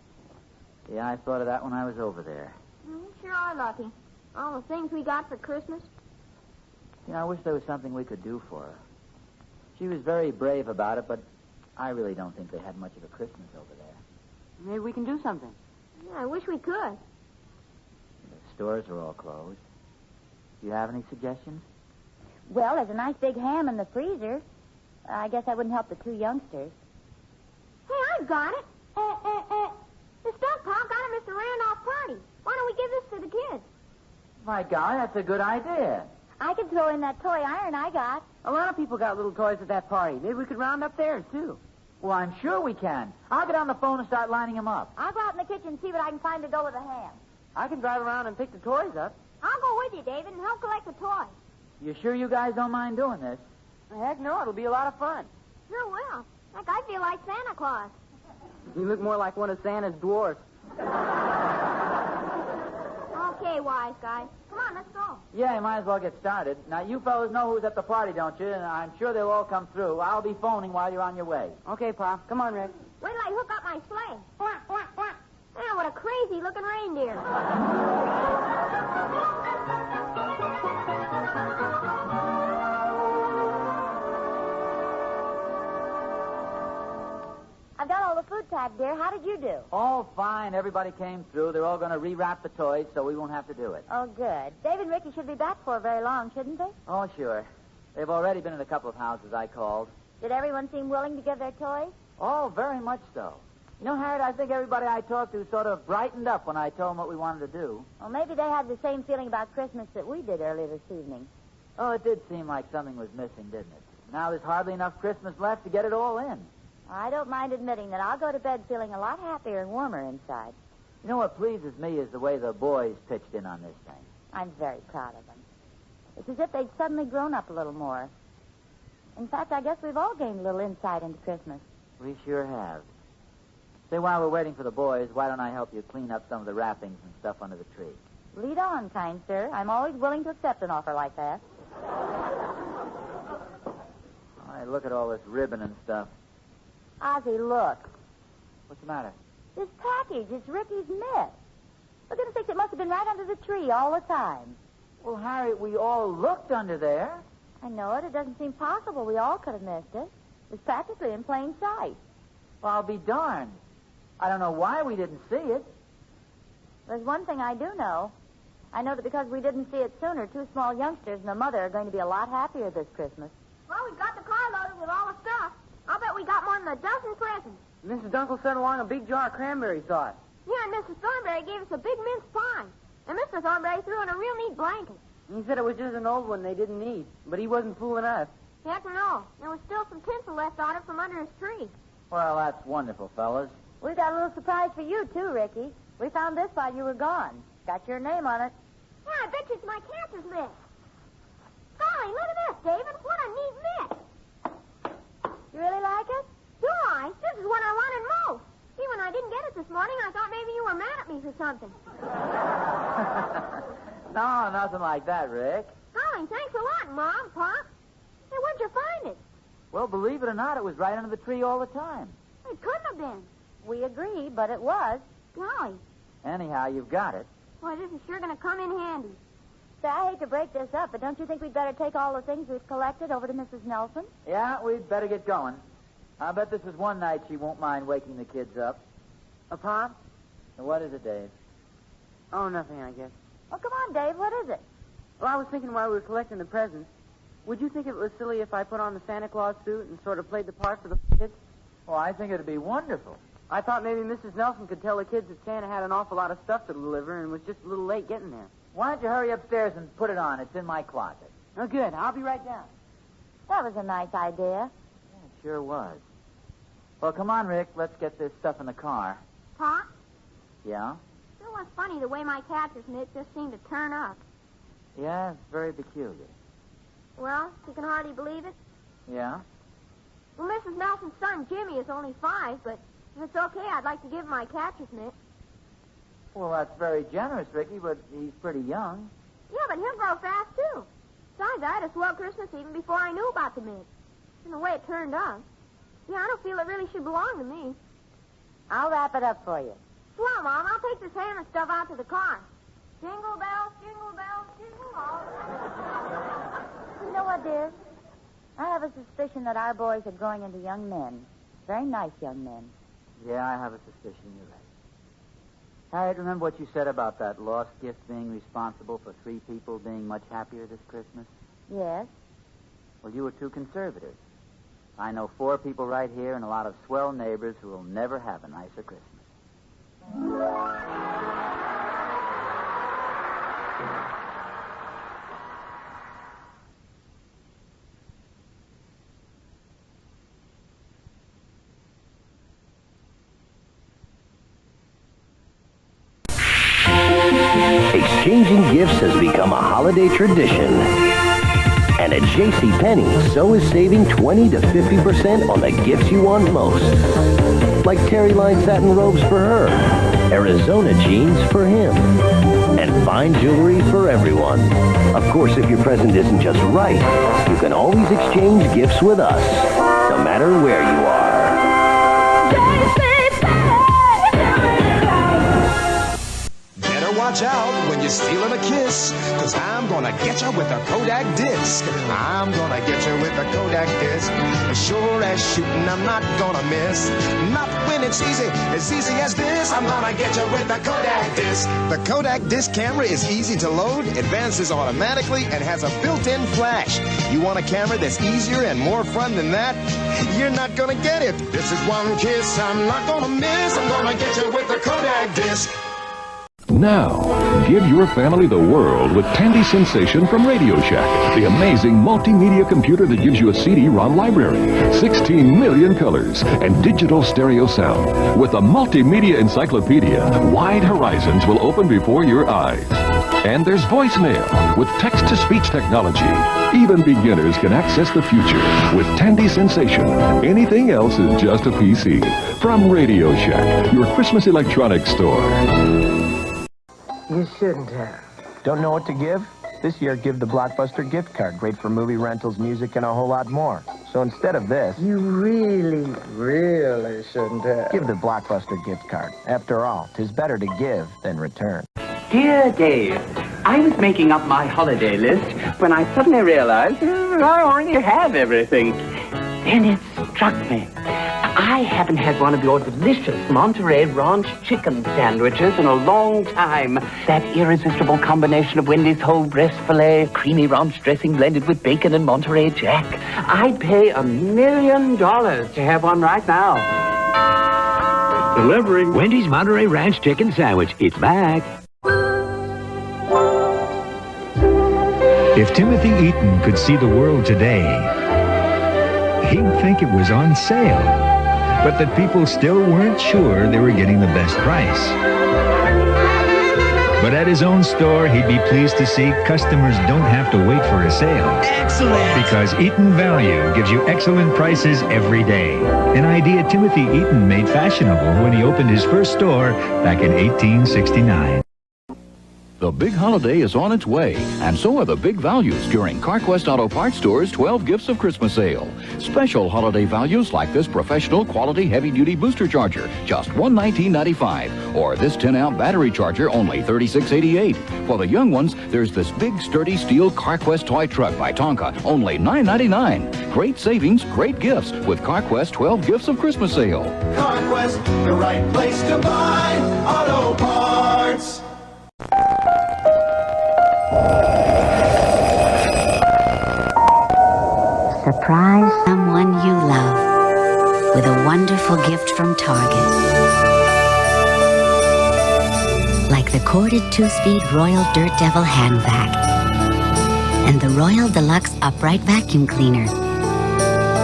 Yeah, I thought of that when I was over there. We sure are lucky. All the things we got for Christmas. You know, I wish there was something we could do for her. She was very brave about it, but I really don't think they had much of a Christmas over there. Maybe we can do something. Yeah, I wish we could. The stores are all closed. Do you have any suggestions? Well, there's a nice big ham in the freezer. I guess that wouldn't help the 2 youngsters. Hey, I've got it. The stuff Pop got at Mr. Randolph's party. Why don't we give this to the kids? My God, that's a good idea. I could throw in that toy iron I got. A lot of people got little toys at that party. Maybe we could round up theirs, too. Well, I'm sure we can. I'll get on the phone and start lining them up. I'll go out in the kitchen and see what I can find to go with the ham. I can drive around and pick the toys up. I'll go with you, David, and help collect the toys. You sure you guys don't mind doing this? Heck no, it'll be a lot of fun. Sure will. Heck, I feel like Santa Claus. You look more like one of Santa's dwarfs. Okay, wise guys. Come on, let's go. Yeah, you might as well get started. Now, you fellas know who's at the party, don't you? And I'm sure they'll all come through. I'll be phoning while you're on your way. Okay, Pop. Come on, Rick. Wait till I hook up my sleigh. Oh, what a crazy-looking reindeer. I've got all the food Pat, dear. How did you do? Oh, fine. Everybody came through. They're all going to rewrap the toys so we won't have to do it. Oh, good. Dave and Ricky should be back for very long, shouldn't they? Oh, sure. They've already been in a couple of houses I called. Did everyone seem willing to give their toys? Oh, very much so. You know, Harriet, I think everybody I talked to sort of brightened up when I told them what we wanted to do. Well, maybe they had the same feeling about Christmas that we did earlier this evening. Oh, it did seem like something was missing, didn't it? Now there's hardly enough Christmas left to get it all in. I don't mind admitting that I'll go to bed feeling a lot happier and warmer inside. You know what pleases me is the way the boys pitched in on this thing. I'm very proud of them. It's as if they'd suddenly grown up a little more. In fact, I guess we've all gained a little insight into Christmas. We sure have. Say, while we're waiting for the boys, why don't I help you clean up some of the wrappings and stuff under the tree? Lead on, kind sir. I'm always willing to accept an offer like that. All right, look at all this ribbon and stuff. Ozzie, look. What's the matter? This package, it's Ricky's mitt. For goodness sakes, it must have been right under the tree all the time. Well, Harriet, we all looked under there. I know it. It doesn't seem possible. We all could have missed it. It's practically in plain sight. Well, I'll be darned. I don't know why we didn't see it. There's one thing I do know. I know that because we didn't see it sooner, two small youngsters and their mother are going to be a lot happier this Christmas. Well, we've got the car loaded with all the stuff. I'll bet we got more than a dozen presents. Mrs. Dunkel sent along a big jar of cranberry sauce. Yeah, and Mrs. Thornberry gave us a big mince pie. And Mr. Thornberry threw in a real neat blanket. He said it was just an old one they didn't need, but he wasn't fooling us. Heck no. There was still some tinsel left on it from under his tree. Well, that's wonderful, fellas. We've got a little surprise for you, too, Ricky. We found this while you were gone. Got your name on it. Yeah, I bet you it's my cancer's list. Golly, look at this, David. What a neat mitt. You really like it? Do I? This is what I wanted most. See, when I didn't get it this morning, I thought maybe you were mad at me for something. No, nothing like that, Rick. Golly, thanks a lot, Mom, Pop. Hey, where'd you find it? Well, believe it or not, it was right under the tree all the time. It couldn't have been. We agree, but it was. Golly. Anyhow, you've got it. Boy, this is sure going to come in handy. Say, I hate to break this up, but don't you think we'd better take all the things we've collected over to Mrs. Nelson? Yeah, we'd better get going. I bet this is one night she won't mind waking the kids up. Pop? What is it, Dave? Oh, nothing, I guess. Oh, come on, Dave. What is it? Well, I was thinking while we were collecting the presents, would you think it was silly if I put on the Santa Claus suit and sort of played the part for the kids? Oh, I think it'd be wonderful. I thought maybe Mrs. Nelson could tell the kids that Santa had an awful lot of stuff to deliver and was just a little late getting there. Why don't you hurry upstairs and put it on? It's in my closet. Oh, good. I'll be right down. That was a nice idea. Yeah, it sure was. Well, come on, Rick. Let's get this stuff in the car. Pop? Yeah? Sure was funny the way my catcher's mitt just seemed to turn up. Yeah, it's very peculiar. Well, you can hardly believe it. Yeah? Well, Mrs. Nelson's son, Jimmy, is only 5, but if it's okay, I'd like to give him my catcher's mitt. Well, that's very generous, Ricky, but he's pretty young. Yeah, but he'll grow fast, too. Besides, I had a swell Christmas even before I knew about the mitt. And the way it turned out. Yeah, I don't feel it really should belong to me. I'll wrap it up for you. Swell, Mom. I'll take this ham and stuff out to the car. Jingle bells, jingle bells, jingle all. You know what, dear? I have a suspicion that our boys are growing into young men. Very nice young men. Yeah, I have a suspicion you're right. Harriet, remember what you said about that lost gift being responsible for 3 people being much happier this Christmas? Yes. Well, you were too conservative. I know 4 people right here and a lot of swell neighbors who will never have a nicer Christmas. Exchanging gifts has become a holiday tradition. And at JCPenney, so is saving 20 to 50% on the gifts you want most. Like terry-lined satin robes for her, Arizona jeans for him, and fine jewelry for everyone. Of course, if your present isn't just right, you can always exchange gifts with us, no matter where you are. watch out when you're stealing a kiss, 'cause I'm gonna get you with a Kodak disc. I'm gonna get you with a Kodak disc. As sure as shooting, I'm not gonna miss. Not when it's easy as this. I'm gonna get you with the Kodak disc. The Kodak disc camera is easy to load, advances automatically, and has a built-in flash. You want a camera that's easier and more fun than that? You're not gonna get it. This is one kiss I'm not gonna miss. I'm gonna get you with the Kodak disc. Now, give your family the world with Tandy Sensation from Radio Shack, the amazing multimedia computer that gives you a CD-ROM library, 16 million colors, and digital stereo sound. With a multimedia encyclopedia, wide horizons will open before your eyes. And there's voicemail with text-to-speech technology. Even beginners can access the future with Tandy Sensation. Anything else is just a PC. From Radio Shack, your Christmas electronics store. You shouldn't have. Don't know what to give? This year, give the Blockbuster gift card. Great for movie rentals, music, and a whole lot more. So instead of this... You really shouldn't have. Give the Blockbuster gift card. After all, 'tis better to give than return. Dear Dave, I was making up my holiday list when I suddenly realized I already have everything. Then it struck me. I haven't had one of your delicious Monterey Ranch chicken sandwiches in a long time. That irresistible combination of Wendy's whole breast filet, creamy ranch dressing blended with bacon and Monterey Jack. I'd pay $1 million to have one right now. Delivering Wendy's Monterey Ranch chicken sandwich. It's back. If Timothy Eaton could see the world today, he'd think it was on sale, but that people still weren't sure they were getting the best price. But at his own store, he'd be pleased to see customers don't have to wait for a sale. Excellent! Because Eaton Value gives you excellent prices every day. An idea Timothy Eaton made fashionable when he opened his first store back in 1869. The big holiday is on its way, and so are the big values during CarQuest Auto Parts Store's 12 Gifts of Christmas sale. Special holiday values like this professional quality heavy-duty booster charger, just $119.95, or this 10-amp battery charger, only $36.88. For the young ones, there's this big sturdy steel CarQuest toy truck by Tonka, only $9.99. Great savings, great gifts with CarQuest 12 Gifts of Christmas sale. CarQuest, the right place to buy auto parts. Surprise someone you love with a wonderful gift from Target. Like the corded 2-speed Royal Dirt Devil hand vac and the Royal Deluxe upright vacuum cleaner.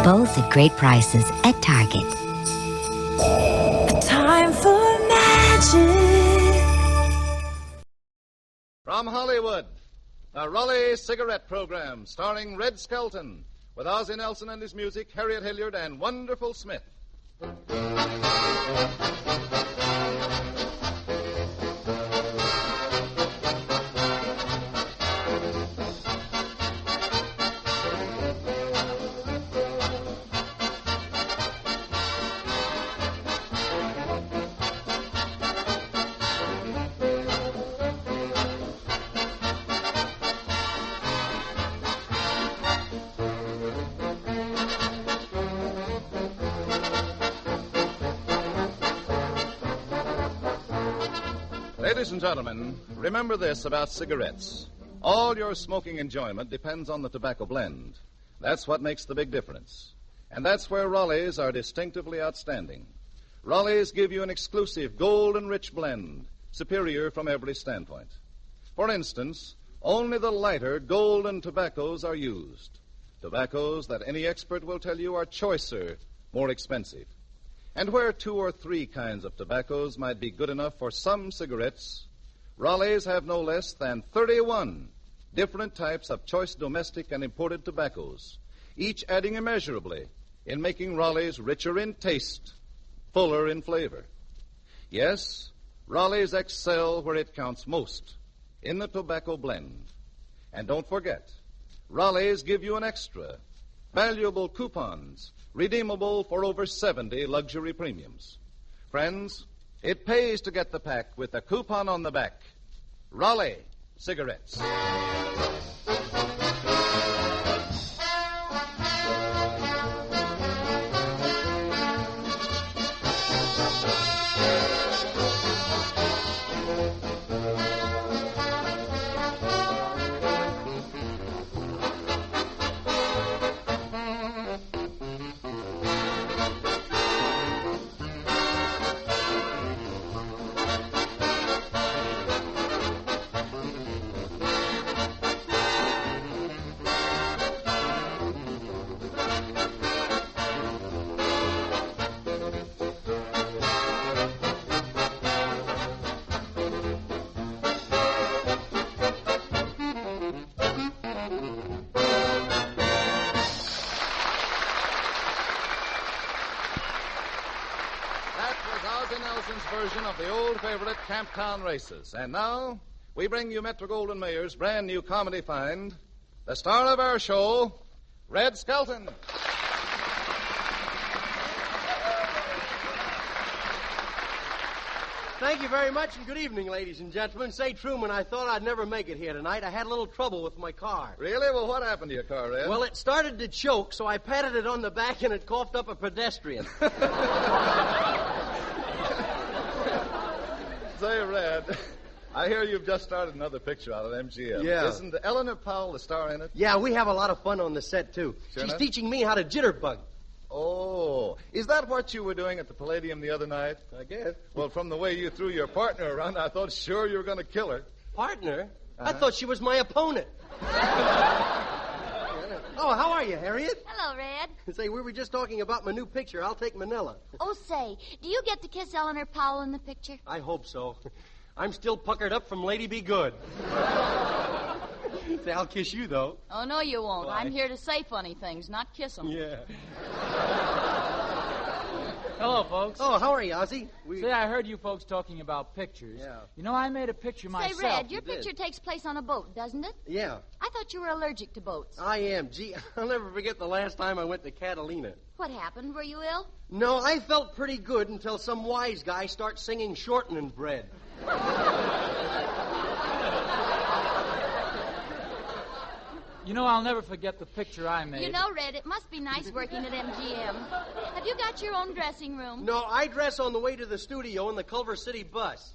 Both at great prices at Target. Time for magic. From Hollywood, the Raleigh Cigarette Program, starring Red Skelton, with Ozzie Nelson and his music, Harriet Hilliard, and Wonderful Smith. Ladies and gentlemen, remember this about cigarettes. All your smoking enjoyment depends on the tobacco blend. That's what makes the big difference. And that's where Raleighs are distinctively outstanding. Raleighs give you an exclusive gold and rich blend, superior from every standpoint. For instance, only the lighter golden tobaccos are used. Tobaccos that any expert will tell you are choicer, more expensive. And where 2 or 3 kinds of tobaccos might be good enough for some cigarettes, Raleighs have no less than 31 different types of choice domestic and imported tobaccos, each adding immeasurably in making Raleighs richer in taste, fuller in flavor. Yes, Raleighs excel where it counts most, in the tobacco blend. And don't forget, Raleighs give you an extra, valuable coupons, redeemable for over 70 luxury premiums. Friends, it pays to get the pack with a coupon on the back. Raleigh Cigarettes. Version of the old favorite Camptown Races. And now, we bring you Metro-Goldwyn-Mayer's brand new comedy find, the star of our show, Red Skelton. Thank you very much, and good evening, ladies and gentlemen. Say, Truman, I thought I'd never make it here tonight. I had a little trouble with my car. Really? Well, what happened to your car, Red? Well, it started to choke, so I patted it on the back, and it coughed up a pedestrian. Say, Red, I hear you've just started another picture out of MGM. Yeah. Isn't Eleanor Powell the star in it? Yeah, we have a lot of fun on the set, too. Sure She's enough? teaching me how to jitterbug. Oh, is that what you were doing at the Palladium the other night? I guess. Well, from the way you threw your partner around, I thought sure you were going to kill her. Partner? I thought she was my opponent. Oh, how are you, Harriet? Hello, Red. Say, we were just talking about my new picture. I'll take Manila. Oh, say, do you get to kiss Eleanor Powell in the picture? I hope so. I'm still puckered up from Lady Be Good. Say, I'll kiss you, though. Oh, no, you won't. Why? I'm here to say funny things, not kiss them. Yeah. Hello, folks. Oh, how are you, Ozzie? Say, I heard you folks talking about pictures. Yeah. You know, I made a picture myself. Say, Red, your picture takes place on a boat, doesn't it? Yeah. I thought you were allergic to boats. I am. Gee, I'll never forget the last time I went to Catalina. What happened? Were you ill? No, I felt pretty good until some wise guy starts singing shortening bread. You know, I'll never forget the picture I made. You know, Red, it must be nice working at MGM. Have you got your own dressing room? No, I dress on the way to the studio in the Culver City bus.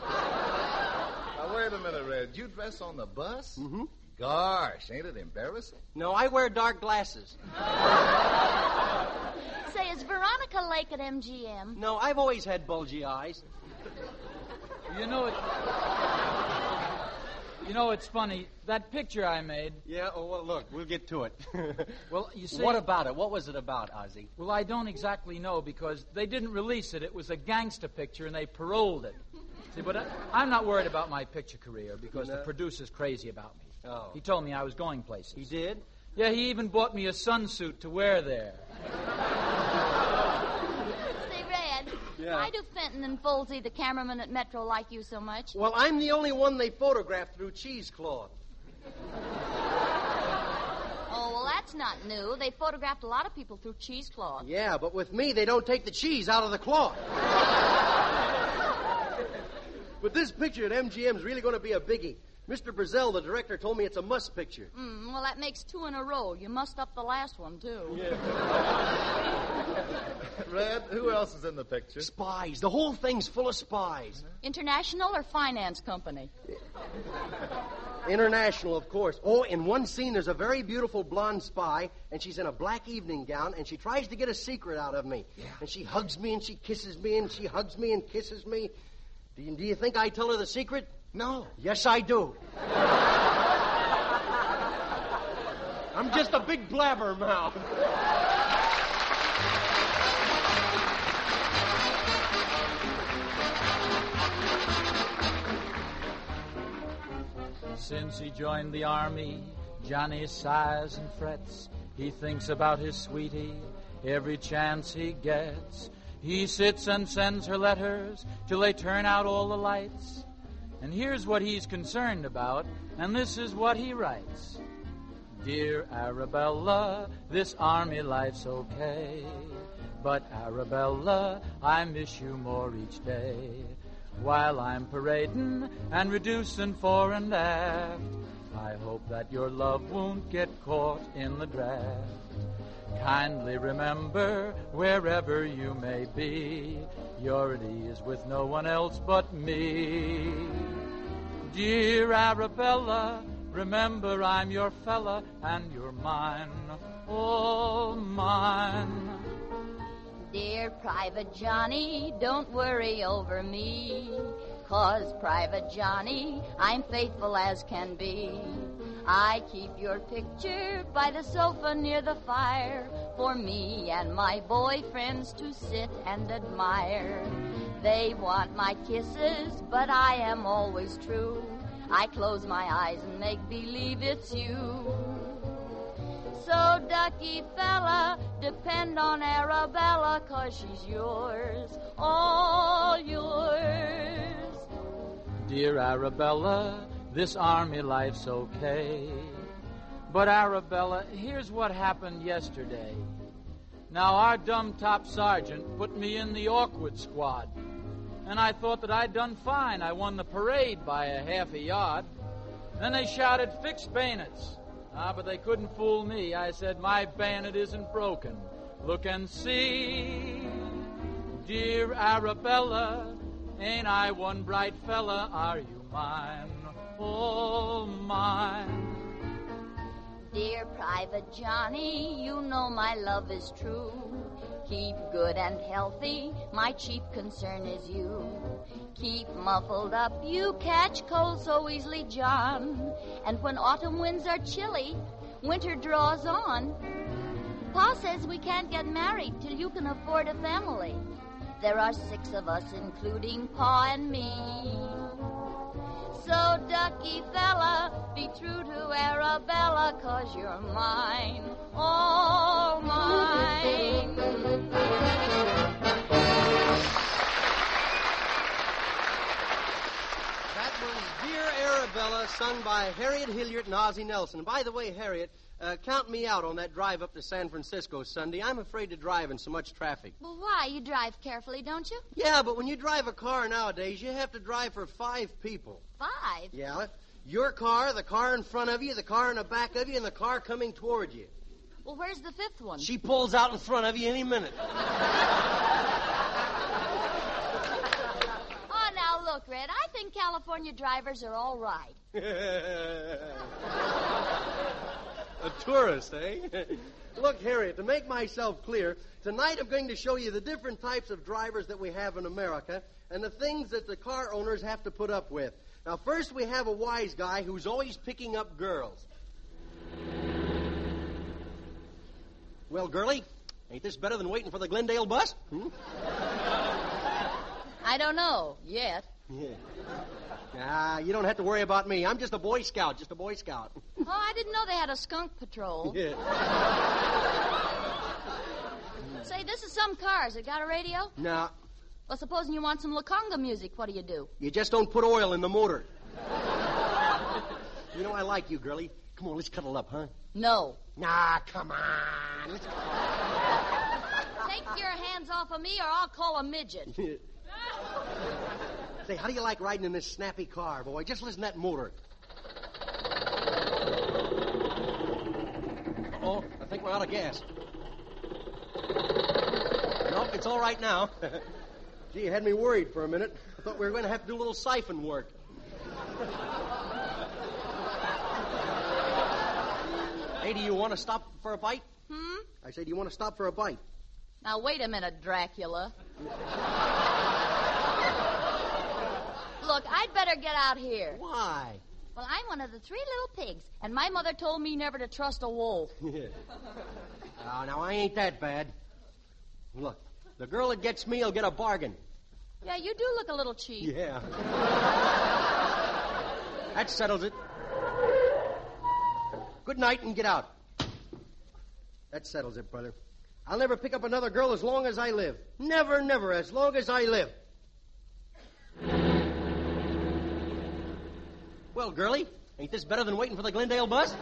Now, wait a minute, Red. You dress on the bus? Mm-hmm. Gosh, ain't it embarrassing? No, I wear dark glasses. Say, is Veronica Lake at MGM? No, I've always had bulgy eyes. You know, it's funny. That picture I made... Yeah, oh, well, look, we'll get to it. Well, you see... What about it? What was it about, Ozzie? Well, I don't exactly know because they didn't release it. It was a gangster picture, and they paroled it. See, but I'm not worried about my picture career because the producer's crazy about me. Oh. He told me I was going places. He did? Yeah, he even bought me a sunsuit to wear there. Say, Red, Yeah. why do Fenton and Folsey, the cameraman at Metro, like you so much? Well, I'm the only one they photographed through cheesecloth. Oh, well, that's not new. They photographed a lot of people through cheesecloth. Yeah, but with me, they don't take the cheese out of the cloth. But this picture at MGM's really going to be a biggie. Mr. Brazell, the director, told me it's a must picture. Well, that makes 2 in a row. You mussed up the last one, too. Yeah. Red, who else is in the picture? Spies. The whole thing's full of spies. International or finance company? International, of course. Oh, in one scene, there's a very beautiful blonde spy, and she's in a black evening gown, and she tries to get a secret out of me. Yeah. And she hugs me, and she kisses me, and she hugs me and kisses me. Do you think I tell her the secret? No. Yes, I do. I'm just a big blabbermouth. Since he joined the army, Johnny sighs and frets. He thinks about his sweetie every chance he gets. He sits and sends her letters till they turn out all the lights. And here's what he's concerned about, and this is what he writes. Dear Arabella, this army life's okay. But Arabella, I miss you more each day. while I'm parading and reducing fore and aft. I hope that your love won't get caught in the draft. Kindly remember, wherever you may be, you're at ease with no one else but me. Dear Arabella, remember I'm your fella and you're mine, all mine. Dear Private Johnny, don't worry over me, 'cause Private Johnny, I'm faithful as can be. I keep your picture by the sofa near the fire for me and my boyfriends to sit and admire. They want my kisses, but I am always true. I close my eyes and make believe it's you. So, ducky fella, depend on Arabella, 'cause she's yours, all yours. Dear Arabella, this army life's okay. But Arabella, here's what happened yesterday. Now, our dumb top sergeant put me in the awkward squad. And I thought that I'd done fine. I won the parade by a half a yard. Then they shouted, "Fix bayonets." But they couldn't fool me. I said, "My bayonet isn't broken. Look and see." Dear Arabella, ain't I one bright fella? Are you mine, all mine? Dear Private Johnny, you know my love is true. Keep good and healthy, my chief concern is you. Keep muffled up, you catch cold so easily, John. And when autumn winds are chilly, winter draws on. Pa says we can't get married till you can afford a family. There are 6 of us, including Pa and me. So, ducky fella, be true to Arabella, 'cause you're mine, all mine. That was Dear Arabella, sung by Harriet Hilliard and Ozzie Nelson. By the way, Harriet, count me out on that drive up to San Francisco Sunday. I'm afraid to drive in so much traffic. Well, why? You drive carefully, don't you? Yeah, but when you drive a car nowadays, you have to drive for 5 people. 5? Yeah. Your car, the car in front of you, the car in the back of you, and the car coming toward you. Well, where's the 5th one? She pulls out in front of you any minute. Oh, now look, Red, I think California drivers are all right. A tourist, eh? Look, Harriet, to make myself clear, tonight I'm going to show you the different types of drivers that we have in America and the things that the car owners have to put up with. Now, first we have a wise guy who's always picking up girls. Well, girlie, ain't this better than waiting for the Glendale bus? I don't know, yet. Yeah. You don't have to worry about me. I'm just a Boy Scout, Oh, I didn't know they had a skunk patrol. Yeah. Say, this is some cars. It got a radio? No. Well, supposing you want some La Conga music, what do? You just don't put oil in the motor. You know, I like you, girlie. Come on, let's cuddle up, huh? No. Nah, come on. Let's... Take your hands off of me or I'll call a midget. Say, how do you like riding in this snappy car, boy? Just listen to that motor. Uh-oh, I think we're out of gas. Nope, it's all right now. Gee, you had me worried for a minute. I thought we were going to have to do a little siphon work. Hey, do you want to stop for a bite? I say, do you want to stop for a bite? Now, wait a minute, Dracula. Look, I'd better get out here. Why? Well, I'm one of the 3 little pigs, and my mother told me never to trust a wolf. Oh, now, I ain't that bad. Look, the girl that gets me will get a bargain. Yeah, you do look a little cheap. Yeah. That settles it. Good night and get out. That settles it, brother. I'll never pick up another girl as long as I live. Never, never, as long as I live. Well, girlie, ain't this better than waiting for the Glendale bus?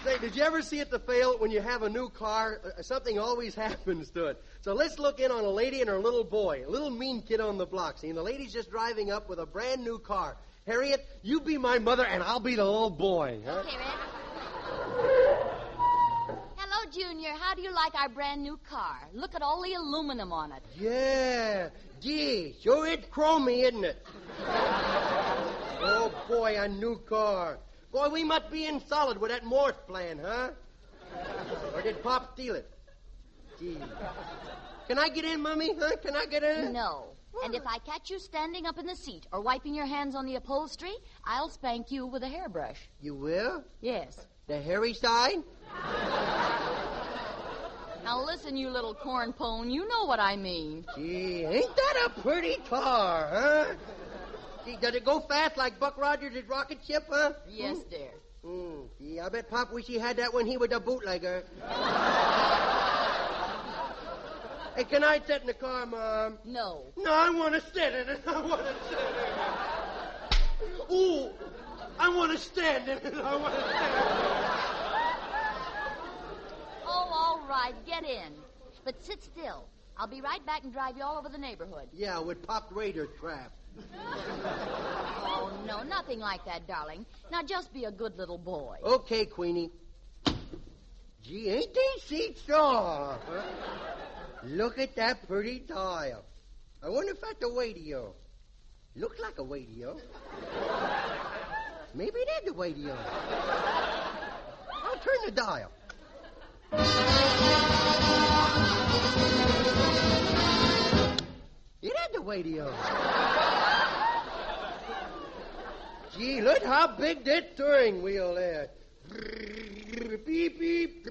Say, did you ever see at the fail when you have a new car, something always happens to it? So let's look in on a lady and her little boy, a little mean kid on the block. See, and the lady's just driving up with a brand new car. Harriet, you be my mother and I'll be the little boy. Huh? Okay, Red. Hello, Junior. How do you like our brand new car? Look at all the aluminum on it. Yeah. Gee, sure it's chromy, isn't it? Oh, boy, a new car. Boy, we must be in solid with that Morse plan, huh? Or did Pop steal it? Gee. Can I get in, Mommy? Huh? Can I get in? No. And if I catch you standing up in the seat or wiping your hands on the upholstery, I'll spank you with a hairbrush. You will? Yes. The hairy side? Now listen, you little corn pone. You know what I mean. Gee, ain't that a pretty car, huh? Gee, does it go fast like Buck Rogers' rocket ship, huh? Yes, dear. Gee, I bet Pop wish he had that when he was a bootlegger. Hey, can I sit in the car, Mom? No. No, I want to sit in it. I want to sit in it. Ooh, I want to stand in it. I want to stand in it. Oh, all right. Get in. But sit still. I'll be right back and drive you all over the neighborhood. Yeah, with Pop Raider trap. Oh, no, nothing like that, darling. Now just be a good little boy. Okay, Queenie. Gee, ain't these seats soft? Huh? Look at that pretty tile. I wonder if that's a radio. Looks like a radio. Maybe it is a radio. I'll turn the dial. It is the radio. Gee, look how big that steering wheel is. Beep, beep,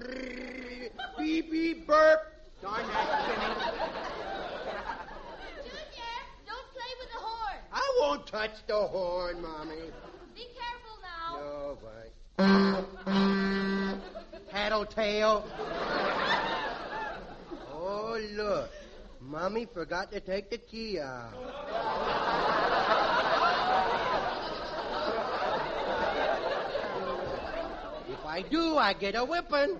beep, beep, burp. Darn that spinning. Junior, don't play with the horn. I won't touch the horn, Mommy. Be careful now. No, right. Tattletale. Oh, look. Mommy forgot to take the key out. If I do, I get a whipping.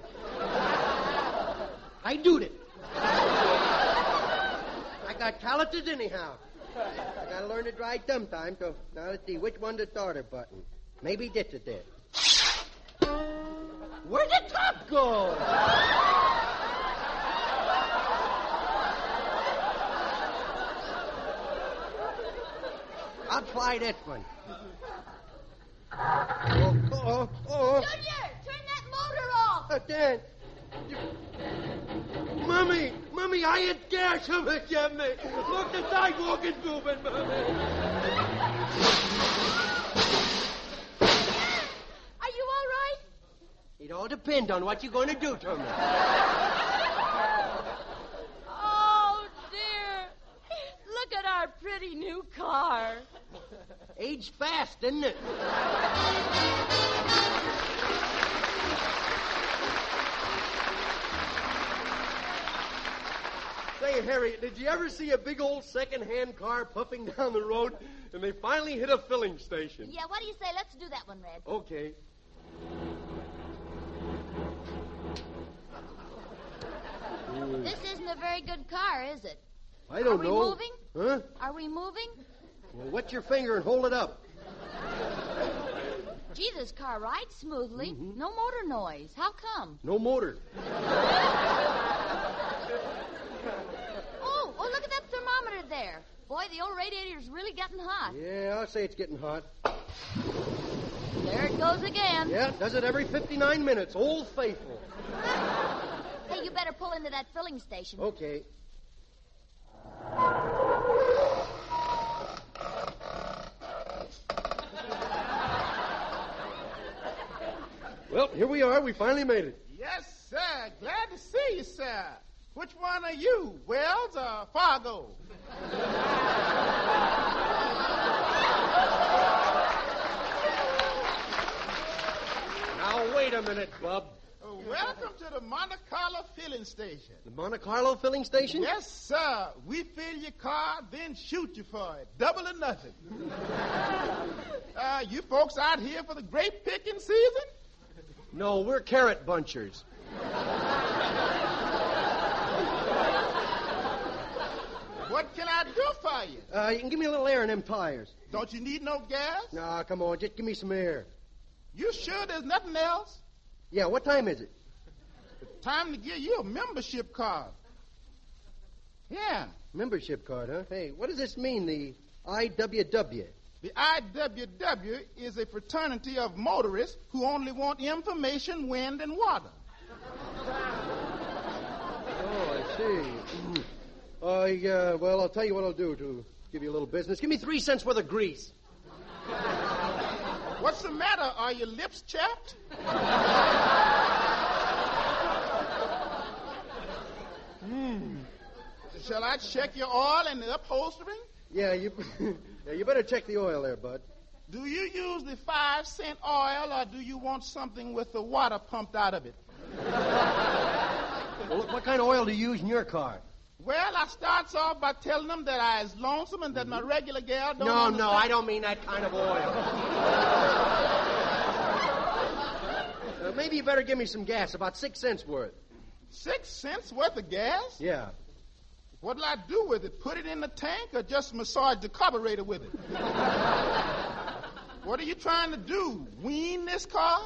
I do it. I got calluses anyhow. I gotta learn to drive sometime, so now let's see which one's the starter button. Maybe this is it. Where'd the top go? I'll try this one. Oh. Junior, turn that motor off. Dan. Mommy, I ain't scared. Somebody get me. Look, the sidewalk is moving, Mommy. Are you all right? It all depends on what you're going to do to me. Oh, dear. Look at our pretty new car. Age fast, isn't it? Say, Harriet, did you ever see a big old second-hand car puffing down the road and they finally hit a filling station? Yeah, what do you say? Let's do that one, Red. Okay. This isn't a very good car, is it? I don't know. Are we moving? Huh? Are we moving? Well, wet your finger and hold it up. Gee, this car rides smoothly. Mm-hmm. No motor noise. How come? No motor. Oh, look at that thermometer there. Boy, the old radiator's really getting hot. Yeah, I'll say it's getting hot. There it goes again. Yeah, it does it every 59 minutes. Old faithful. Hey, you better pull into that filling station. Okay. Well, here we are. We finally made it. Yes, sir. Glad to see you, sir. Which one are you, Wells or Fargo? Now, wait a minute, Bub. Welcome to the Monte Carlo filling station. The Monte Carlo filling station? Yes, sir. We fill your car, then shoot you for it. Double or nothing. You folks out here for the grape picking season? No, we're carrot bunchers. What can I do for you? You can give me a little air in them tires. Don't you need no gas? Nah, come on, just give me some air. You sure there's nothing else? Yeah, what time is it? Time to give you a membership card. Yeah. Membership card, huh? Hey, what does this mean, the IWW? The IWW is a fraternity of motorists who only want information, wind, and water. Oh, I see. Well, I'll tell you what I'll do to give you a little business. Give me 3 cents worth of grease. What's the matter? Are your lips chapped? Shall I check your oil and the upholstery? Yeah, you better check the oil there, bud. Do you use the 5-cent oil, or do you want something with the water pumped out of it? Well, look, what kind of oil do you use in your car? Well, I starts off by telling them that I is lonesome and that my regular gal don't No, understand. I don't mean that kind of oil. Maybe you better give me some gas, about 6 cents worth. 6 cents worth of gas? Yeah. What'll I do with it? Put it in the tank or just massage the carburetor with it? What are you trying to do? Wean this car?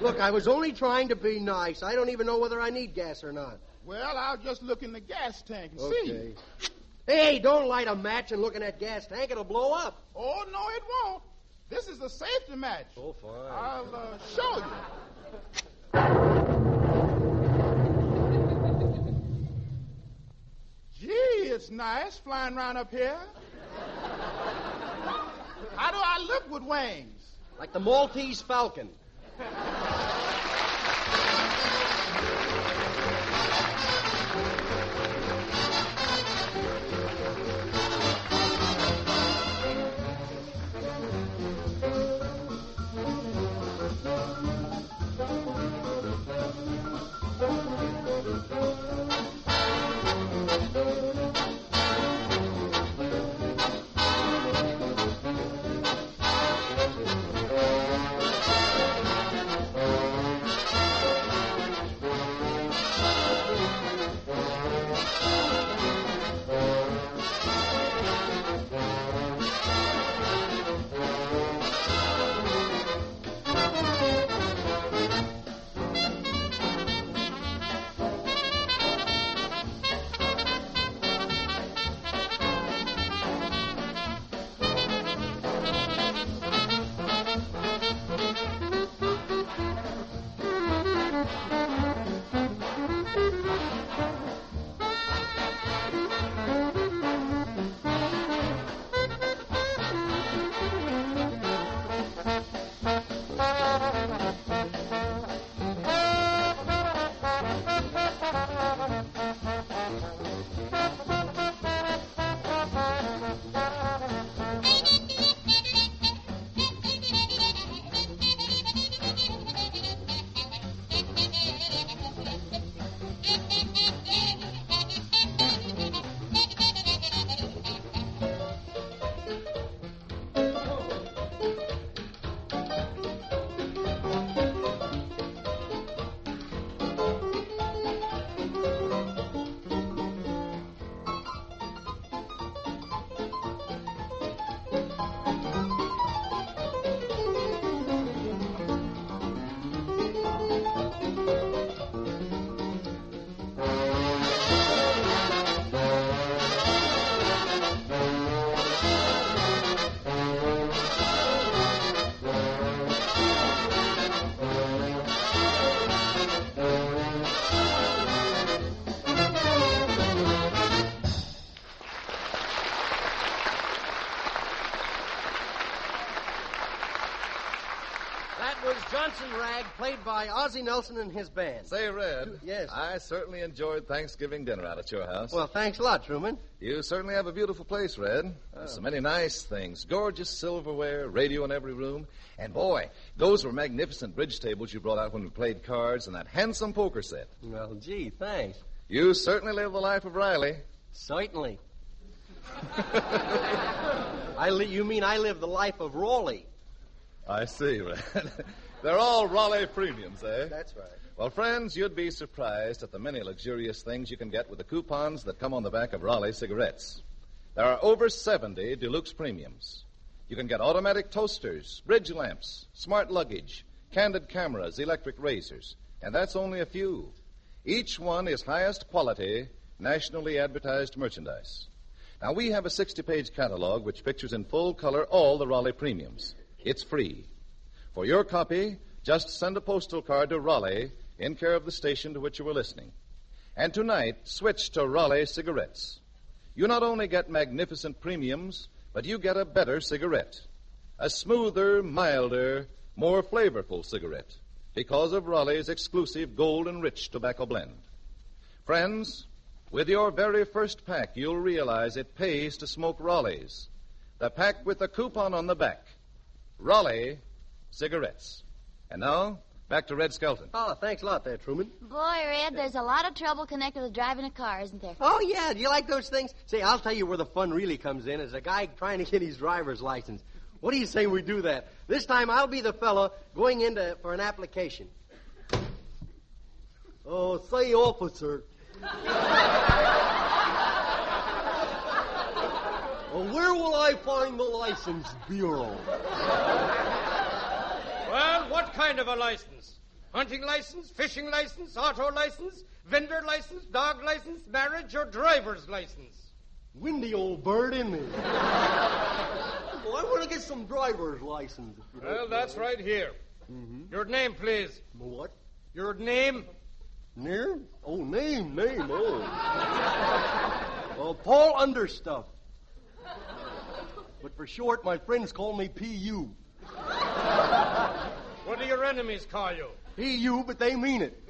Look, I was only trying to be nice. I don't even know whether I need gas or not. Well, I'll just look in the gas tank and see. Hey, don't light a match and look in that gas tank. It'll blow up. Oh, no, it won't. This is a safety match. Oh, fine. I'll show you. Gee, it's nice flying around up here. How do I look with wings? Like the Maltese Falcon. Johnson Rag, played by Ozzie Nelson and his band. Say, Red. Yes. I certainly enjoyed Thanksgiving dinner out at your house. Well, thanks a lot, Truman. You certainly have a beautiful place, Red. There's so many nice things. Gorgeous silverware, radio in every room. And, boy, those were magnificent bridge tables you brought out when we played cards and that handsome poker set. Well, gee, thanks. You certainly live the life of Riley. Certainly. You mean I live the life of Raleigh? I see, Red. They're all Raleigh premiums, eh? That's right. Well, friends, you'd be surprised at the many luxurious things you can get with the coupons that come on the back of Raleigh cigarettes. There are over 70 deluxe premiums. You can get automatic toasters, bridge lamps, smart luggage, candid cameras, electric razors, and that's only a few. Each one is highest quality, nationally advertised merchandise. Now, we have a 60-page catalog which pictures in full color all the Raleigh premiums. It's free. For your copy, just send a postal card to Raleigh in care of the station to which you were listening. And tonight, switch to Raleigh cigarettes. You not only get magnificent premiums, but you get a better cigarette. A smoother, milder, more flavorful cigarette because of Raleigh's exclusive gold and rich tobacco blend. Friends, with your very first pack, you'll realize it pays to smoke Raleigh's. The pack with the coupon on the back. Raleigh cigarettes. And now, back to Red Skelton. Oh, thanks a lot there, Truman. Boy, Red, there's a lot of trouble connected with driving a car, isn't there? Oh, yeah. Do you like those things? Say, I'll tell you where the fun really comes in. Is a guy trying to get his driver's license. What do you say we do that? This time I'll be the fellow going in for an application. Oh, say, officer. Where will I find the license bureau? Well, what kind of a license? Hunting license, fishing license, auto license, vendor license, dog license, marriage, or driver's license? Windy old bird, isn't he? Well, I want to get some driver's license. Well, that's right here. Mm-hmm. Your name, please. What? Your name? Name? Oh, name. Oh. Paul Understuff. But for short, my friends call me P.U. What do your enemies call you? P.U., but they mean it.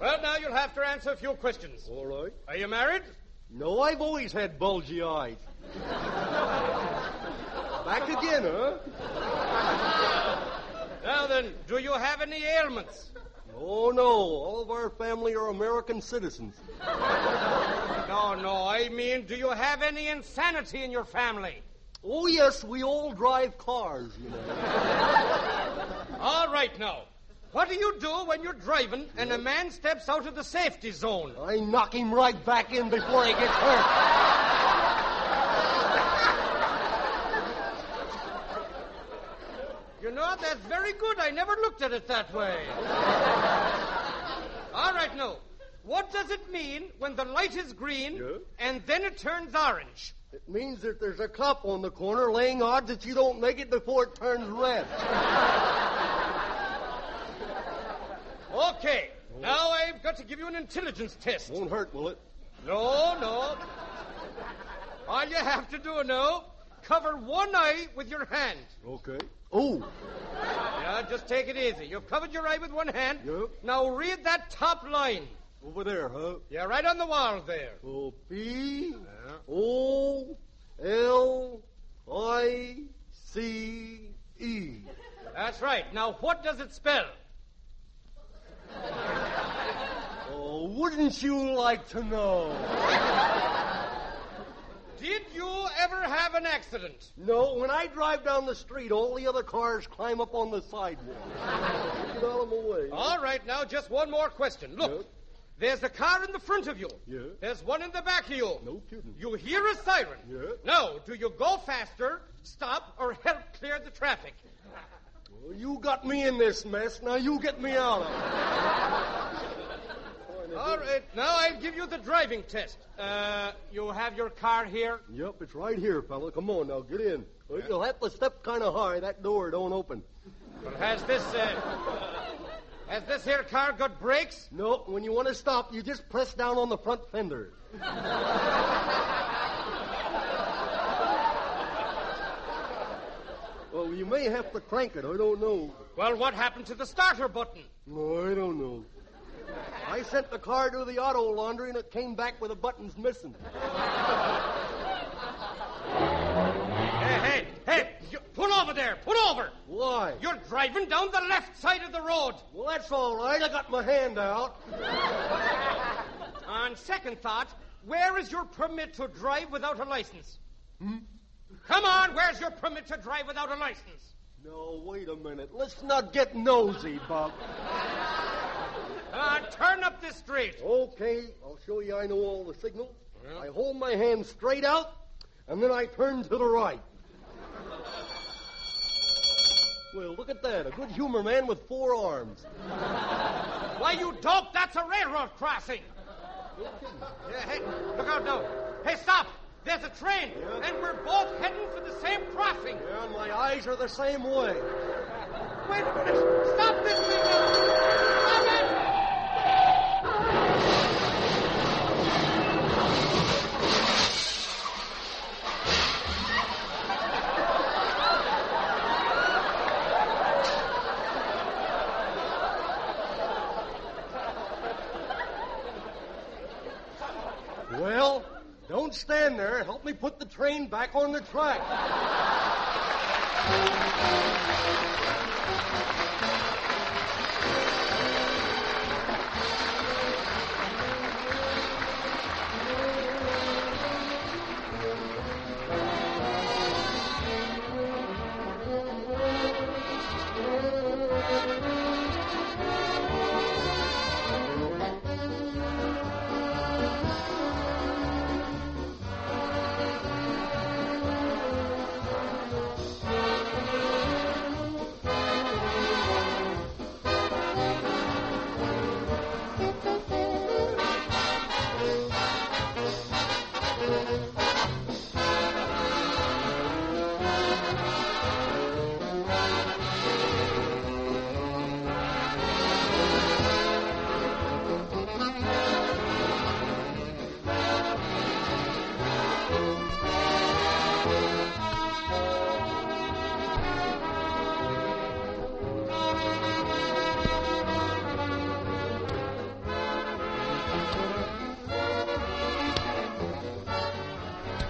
Well, now you'll have to answer a few questions. All right. Are you married? No, I've always had bulgy eyes. Back again, huh? Now then, do you have any ailments? Oh, no. All of our family are American citizens. No, I mean, do you have any insanity in your family? Oh, yes, we all drive cars, you know. All right, now. What do you do when you're driving and a man steps out of the safety zone? I knock him right back in before he gets hurt. You know, that's very good. I never looked at it that way. All right, now. What does it mean when the light is green and then it turns orange? It means that there's a cop on the corner laying odds that you don't make it before it turns red. Okay. Now I've got to give you an intelligence test. Won't hurt, will it? No. All you have to do now, cover one eye with your hand. Okay. Oh. Yeah, just take it easy. You've covered your eye with one hand. Yep. Now read that top line. Over there, huh? Yeah, right on the wall there. Oh, P-O-L-I-C-E. That's right. Now, what does it spell? Oh, wouldn't you like to know? Did you ever have an accident? No, when I drive down the street, all the other cars climb up on the sidewalk. Get out of my way. All right, now, just one more question. Look. Yep. There's a car in the front of you. Yeah. There's one in the back of you. No kidding. You hear a siren. Yeah. Now, do you go faster, stop, or help clear the traffic? Well, you got me in this mess. Now you get me out of it. All right. Now I'll give you the driving test. You have your car here? Yep, it's right here, fella. Come on, now, get in. Well, you'll have to step kind of high. That door don't open. Well, has this here car got brakes? No, when you want to stop, you just press down on the front fender. Well, you may have to crank it. I don't know. Well, what happened to the starter button? No, I don't know. I sent the car to the auto laundry, and it came back with the buttons missing. Hey, pull over there. Pull over. Why? You're driving down the left side of the road. Well, that's all right. I got my hand out. On second thought, where is your permit to drive without a license? Come on, where's your permit to drive without a license? No, wait a minute. Let's not get nosy, Buck. Turn up the street. Okay, I'll show you I know all the signals. Yeah. I hold my hand straight out, and then I turn to the right. Well, look at that. A good humor man with 4 arms. Why, you dope, that's a railroad crossing. Yeah, hey, look out now. Hey, stop. There's a train, and we're both heading for the same crossing. Yeah, my eyes are the same way. Wait a minute. Stop this thing now. Stop it. Well, don't stand there. Help me put the train back on the track.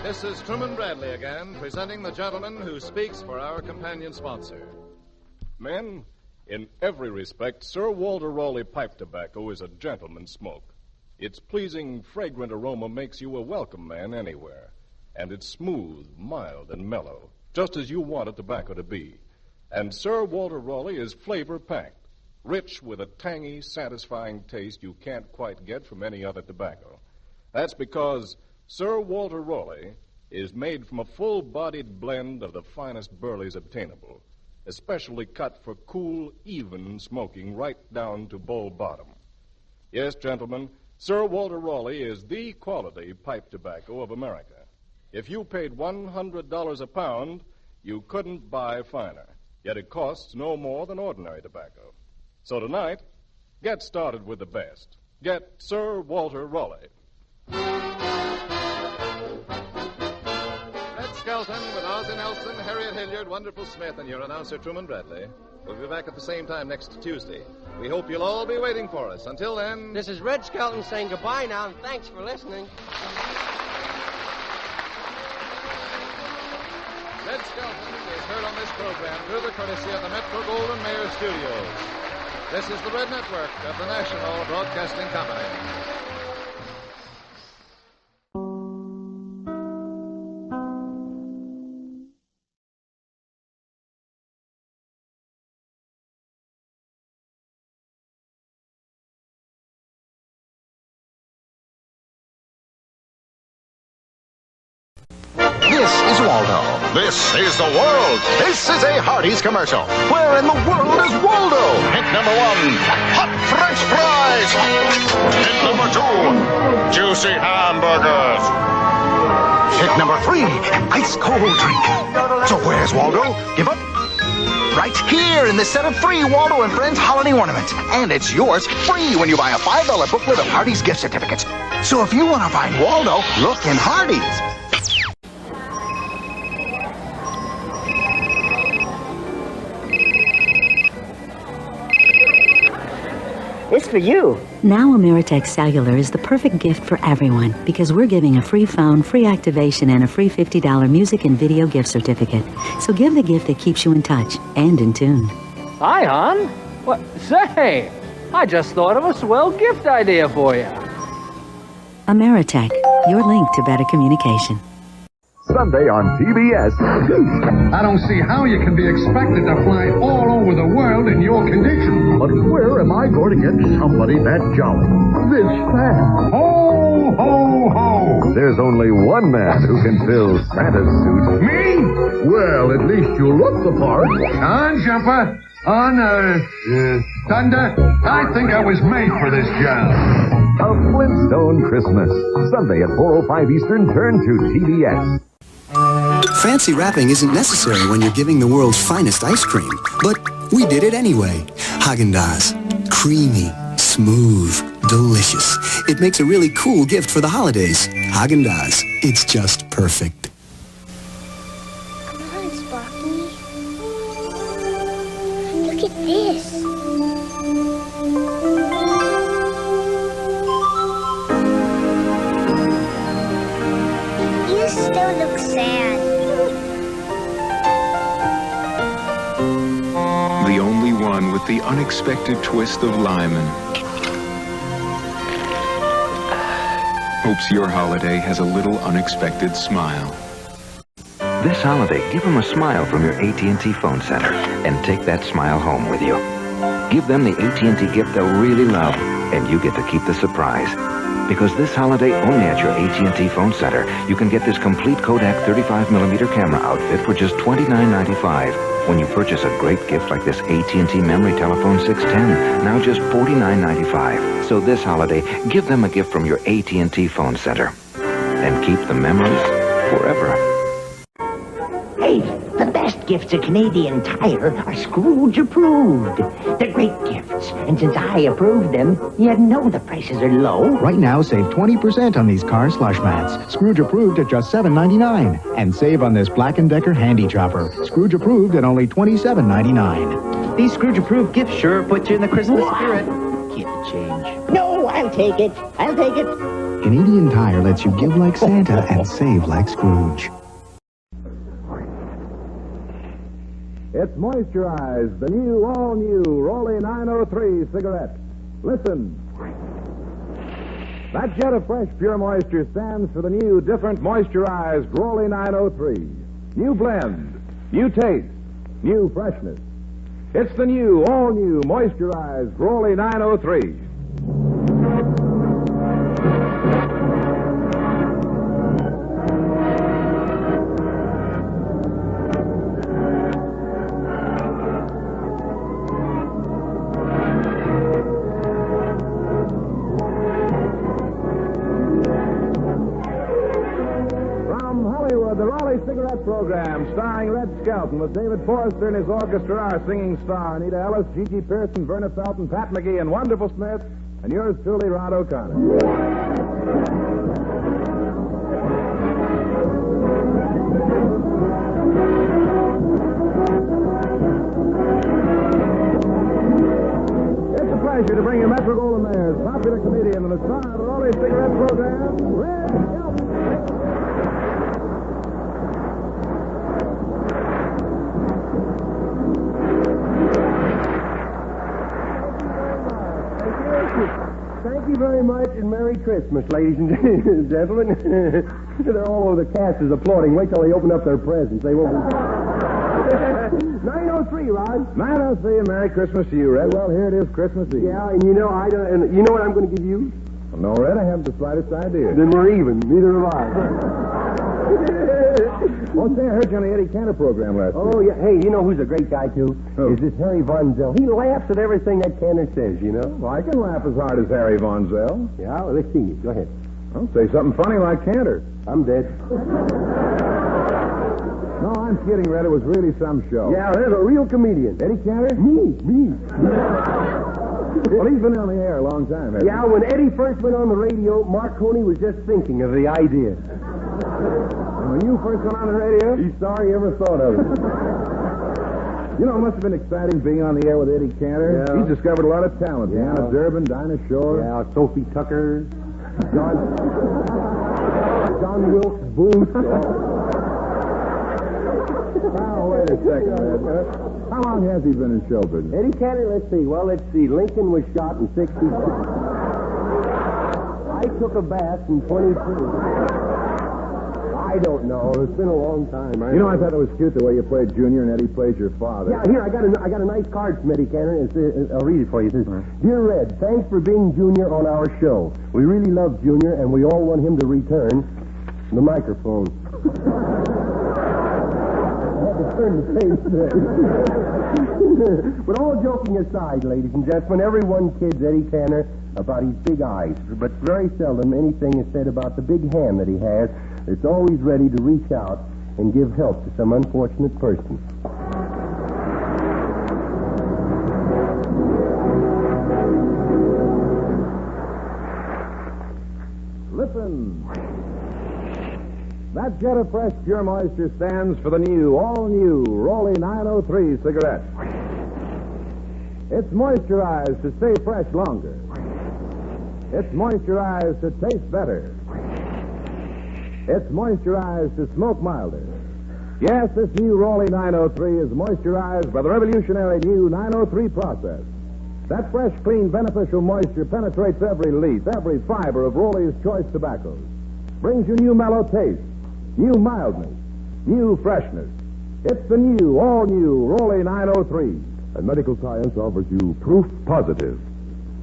This is Truman Bradley again, presenting the gentleman who speaks for our companion sponsor. Men, in every respect, Sir Walter Raleigh pipe tobacco is a gentleman's smoke. Its pleasing, fragrant aroma makes you a welcome man anywhere. And it's smooth, mild, and mellow, just as you want a tobacco to be. And Sir Walter Raleigh is flavor-packed, rich with a tangy, satisfying taste you can't quite get from any other tobacco. That's because Sir Walter Raleigh is made from a full-bodied blend of the finest burleys obtainable, especially cut for cool, even smoking right down to bowl bottom. Yes, gentlemen, Sir Walter Raleigh is the quality pipe tobacco of America. If you paid $100 a pound, you couldn't buy finer, yet it costs no more than ordinary tobacco. So tonight, get started with the best. Get Sir Walter Raleigh. Skelton with Ozzie Nelson, Harriet Hilliard, Wonderful Smith, and your announcer, Truman Bradley. We'll be back at the same time next Tuesday. We hope you'll all be waiting for us. Until then... This is Red Skelton saying goodbye now, and thanks for listening. Red Skelton is heard on this program through the courtesy of the Metro-Goldwyn-Mayer Studios. This is the Red Network of the National Broadcasting Company. This is Waldo. This is the world. This is a Hardee's commercial. Where in the world is Waldo? Hint number 1, hot French fries. Hint number 2, juicy hamburgers. Hint number 3, ice cold drink. So where's Waldo? Give up? Right here in this set of 3 Waldo and Friends holiday ornaments. And it's yours free when you buy a $5 booklet of Hardee's gift certificates. So if you want to find Waldo, look in Hardee's. It's for you. Now Ameritech Cellular is the perfect gift for everyone because we're giving a free phone, free activation, and a free $50 music and video gift certificate. So give the gift that keeps you in touch and in tune. Hi, hon. What? Say, I just thought of a swell gift idea for you. Ameritech, your link to better communication. Sunday on TBS. I don't see how you can be expected to fly all over the world in your condition. But where am I going to get somebody that jolly, this fat? Ho, ho, ho! There's only one man who can fill Santa's suit. Me? Well, at least you look the part. On, Jumper. On, Thunder. I think I was made for this job. A Flintstone Christmas. Sunday at 4:05 Eastern, turn to TBS. Fancy wrapping isn't necessary when you're giving the world's finest ice cream. But we did it anyway. Haagen-Dazs. Creamy, smooth, delicious. It makes a really cool gift for the holidays. Haagen-Dazs. It's just perfect. Come on, Sparky. Look at this. You still look sad. The only one with the unexpected twist of Lyman. Hopes your holiday has a little unexpected smile. This holiday, give them a smile from your AT&T phone center and take that smile home with you. Give them the AT&T gift they'll really love, and you get to keep the surprise. Because this holiday, only at your AT&T phone center, you can get this complete Kodak 35mm camera outfit for just $29.95. When you purchase a great gift like this AT&T Memory Telephone 610, now just $49.95. So this holiday, give them a gift from your AT&T phone center. And keep the memories forever. Hey, the best gifts at Canadian Tire are Scrooge approved. They're great gifts, and since I approved them, you know the prices are low. Right now, save 20% on these car slush mats. Scrooge approved at just $7.99. And save on this Black & Decker handy chopper. Scrooge approved at only $27.99. These Scrooge approved gifts sure put you in the Christmas spirit. Keep the change. No, I'll take it. I'll take it. Canadian Tire lets you give like Santa and save like Scrooge. It's Moisturize, the new, all-new Rolly 903 cigarette. Listen. That jet of fresh, pure moisture stands for the new, different moisturized Rolly 903. New blend, new taste, new freshness. It's the new, all-new moisturized Rolly 903. Program starring Red Skelton with David Forrester and his orchestra, our singing star, Anita Ellis, Gigi Pearson, Verna Felton, Pat McGee, and Wonderful Smith, and yours truly, Rod O'Connor. It's a pleasure to bring you Metro-Goldwyn-Mayer's popular comedian and the star of the Rolly Cigarette Program, Red Skelton. Thank you very much, and Merry Christmas, ladies and gentlemen. They're all over the cast is applauding. Wait till they open up their presents. They won't be... 903, Rod. 903, and Merry Christmas to you, Red. Well, here it is, Christmas Eve. Yeah, and you know you know what I'm going to give you? Well, no, Red, I haven't the slightest idea. Then we're even. Neither have I. Well, say, I heard you on the Eddie Cantor program last week. Oh, yeah. Hey, you know who's a great guy, too? Who? Is this Harry Von Zell. He laughs at everything that Cantor says, you know? Well, I can laugh as hard as Harry Von Zell. Yeah, well, let's see. Go ahead. Well, say something funny like Cantor. I'm dead. No, I'm kidding, Red. It was really some show. Yeah, there's a real comedian. Eddie Cantor? Me. Well, he's been on the air a long time, hasn't he? Yeah, when Eddie first went on the radio, Marconi was just thinking of the idea. When you first went on the radio? He's sorry he ever thought of it. You know, it must have been exciting being on the air with Eddie Cantor. Yeah. He's discovered a lot of talent. Yeah. Deanna Durbin, Dinah Shore. Yeah, Sophie Tucker, John Wilkes Booth. Now, wait a second, Ed. How long has he been in show business? Eddie Cantor, let's see. Lincoln was shot in 65. I took a bath in 22. I I don't know. It's been a long time. You know, I thought it was cute the way you played Junior and Eddie played your father. Yeah, here, I got a nice card from Eddie Canner. I'll read it for you. It says, Dear Red, thanks for being Junior on our show. We really love Junior, and we all want him to return the microphone. I had to turn the page there. But all joking aside, ladies and gentlemen, everyone kids Eddie Canner about his big eyes, but very seldom anything is said about the big hand that he has. It's always ready to reach out and give help to some unfortunate person. Listen. That Jet of Fresh Pure Moisture stands for the new, all-new Rolly 903 cigarette. It's moisturized to stay fresh longer. It's moisturized to taste better. It's moisturized to smoke milder. Yes, this new Rolly 903 is moisturized by the revolutionary new 903 process. That fresh, clean, beneficial moisture penetrates every leaf, every fiber of Rolly's choice tobaccos. Brings you new mellow taste, new mildness, new freshness. It's the new, all-new Rolly 903. And medical science offers you proof positive.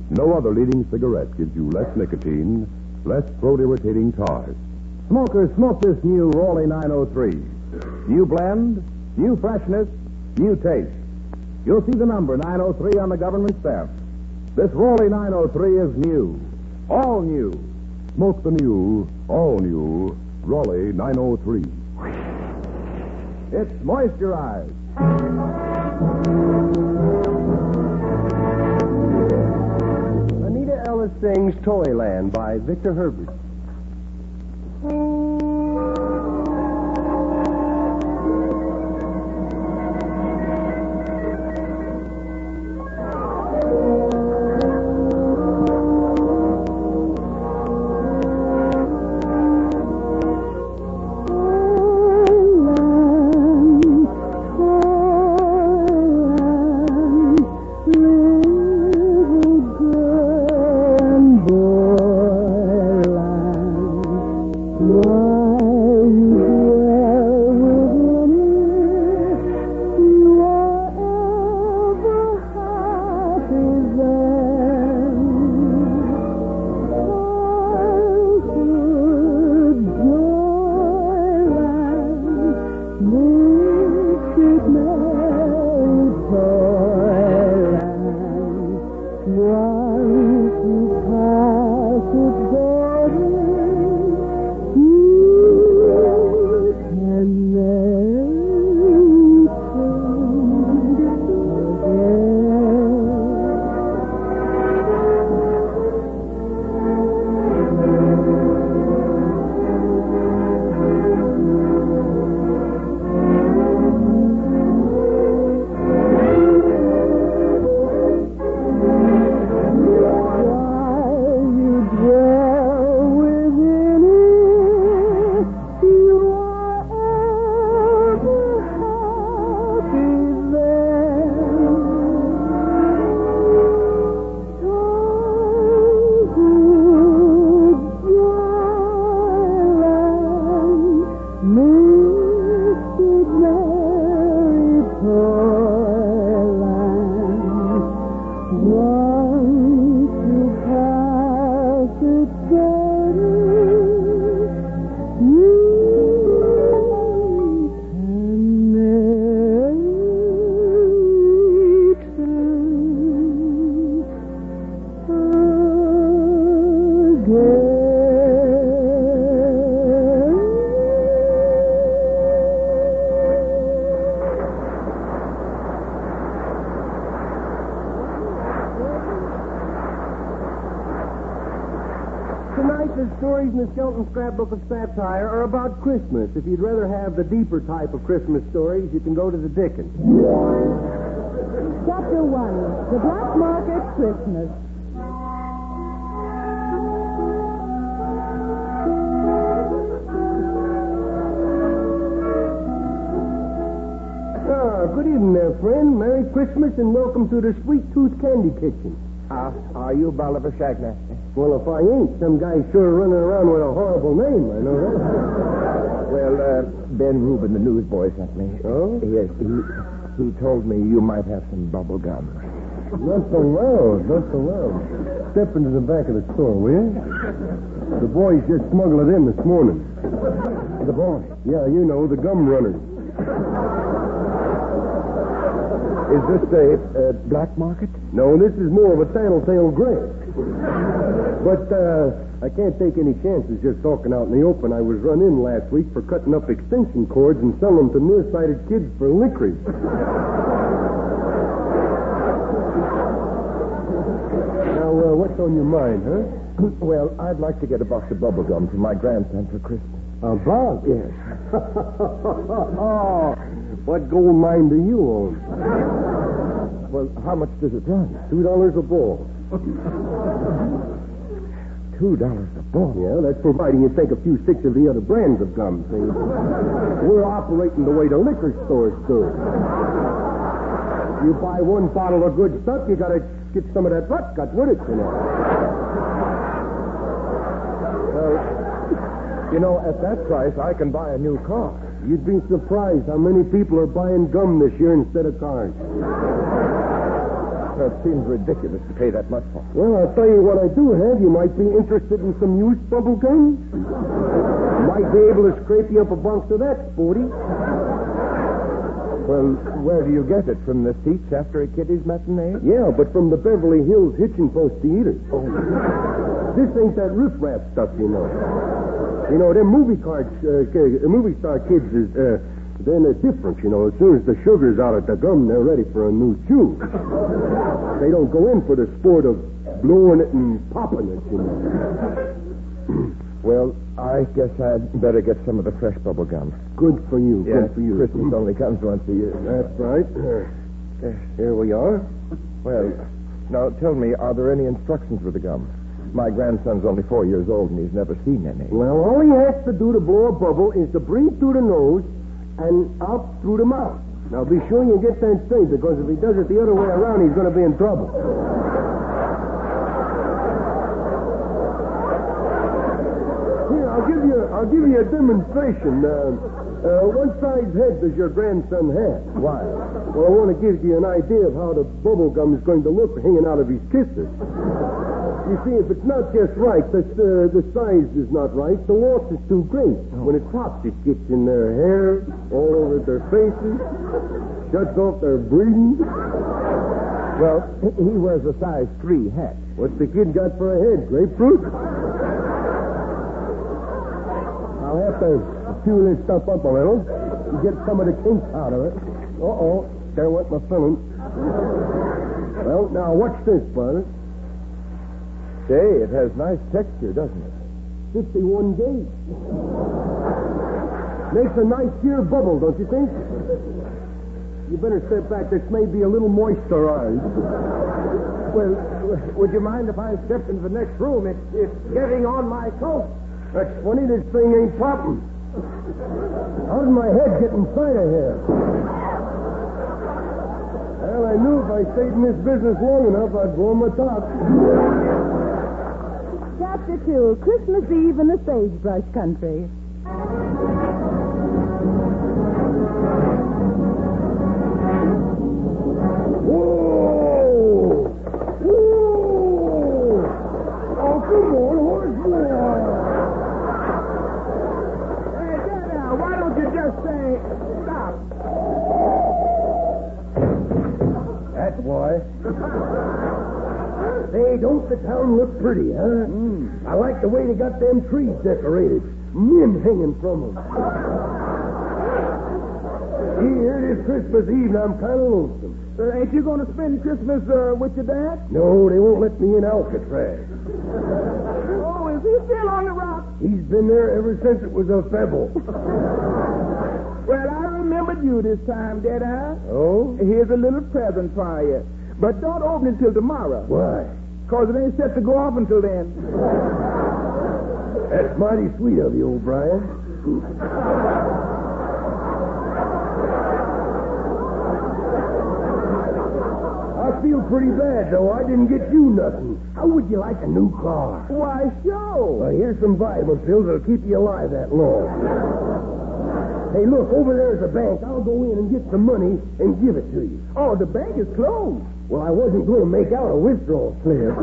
No other leading cigarette gives you less nicotine, less throat-irritating tars. Smokers, smoke this new Rolly 903. New blend, new freshness, new taste. You'll see the number 903 on the government stamp. This Rolly 903 is new, all new. Smoke the new, all new Rolly 903. It's moisturized. Anita Ellis sings Toyland by Victor Herbert. The stories in the Skelton Scrapbook of Satire are about Christmas. If you'd rather have the deeper type of Christmas stories, you can go to the Dickens. Chapter 1, The Black Market Christmas. Good evening there, friend. Merry Christmas and welcome to the Sweet Tooth Candy Kitchen. Are you Bolivar Shackmaster? Well, if I ain't, some guy sure running around with a horrible name, I know that. Well, Ben Rubin, the newsboy, sent me. Oh? Yes, he told me you might have some bubble gum. Not so loud, not so loud. Step into the back of the store, will you? The boys just smuggled it in this morning. The boy? Yeah, you know, the gum runners. Is this a black market? No, this is more of a tattletale grant. But I can't take any chances just talking out in the open. I was run in last week for cutting up extension cords and selling them to nearsighted kids for licorice. Now, what's on your mind, huh? Well, I'd like to get a box of bubble gum for my grandson for Christmas. A box? Yes. What gold mine do you own? Well, how much does it run? $2 a ball. $2 a ball? Yeah, that's providing you take a few sticks of the other brands of gum, see? We're operating the way the liquor stores do. You buy one bottle of good stuff, you gotta get some of that rot cut with it, you know. Well, you know, at that price, I can buy a new car. You'd be surprised how many people are buying gum this year instead of cars. That seems ridiculous to pay that much for. Well, I'll tell you what I do have. You might be interested in some used bubble gum. Might be able to scrape you up a box of that, sporty. Well, where do you get it? From the seats after a kiddie's matinee? Yeah, but from the Beverly Hills Hitching Post Theater. Oh. This ain't that riff-raff stuff, you know. You know, them movie star kids is, they're different, you know. As soon as the sugar's out at the gum, they're ready for a new chew. They don't go in for the sport of blowing it and popping it, you know. Well, I guess I'd better get some of the fresh bubble gum. Good for you, Yeah, good for you. Christmas only comes once a year. That's right. Here we are. Well, now tell me, are there any instructions with the gum? My grandson's only 4 years old and he's never seen any. Well, all he has to do to blow a bubble is to breathe through the nose and out through the mouth. Now, be sure you get that straight, because if he does it the other way around, he's going to be in trouble. Here, I'll give you a demonstration. What size head does your grandson have? Why? Well, I want to give you an idea of how the bubble gum is going to look hanging out of his kisses. You see, if it's not just right, the size is not right, the loss is too great. When it pops, it gets in their hair, all over their faces, shuts off their breathing. Well, he wears a size 3 hat. What's the kid got for a head? Grapefruit? I'll have to chew this stuff up a little and get some of the kinks out of it. Uh-oh, there went my filling. Well, now, watch this, brother. Say, it has nice texture, doesn't it? 51 gauge. Makes a nice sheer bubble, don't you think? You better step back. This may be a little moisturized. Well, would you mind if I stepped into the next room? It's getting on my coat. That's funny. This thing ain't popping. How did my head get inside of here? Well, I knew if I stayed in this business long enough, I'd blow my top. Chapter 2, Christmas Eve in the Sagebrush Country. Whoa! Whoa! Oh, come on, horse boy! Hey, Dada, why don't you just say, stop? That's why. Hey, don't the town look pretty, huh? I like the way they got them trees decorated. Men hanging from them. Here it is Christmas Eve, and I'm kind of lonesome. Ain't you going to spend Christmas with your dad? No, they won't let me in Alcatraz. Oh, is he still on the rock? He's been there ever since it was a pebble. Well, I remembered you this time, Dada. Oh? Here's a little present for you. But don't open it till tomorrow. Why? Because it ain't set to go off until then. That's mighty sweet of you, O'Brien. I feel pretty bad, though. I didn't get you nothing. How would you like a new car? Why, sure. Well, here's some vitamin pills that'll keep you alive that long. Hey, look, over there's a bank. I'll go in and get some money and give it to you. Oh, the bank is closed. Well, I wasn't going to make out a withdrawal slip.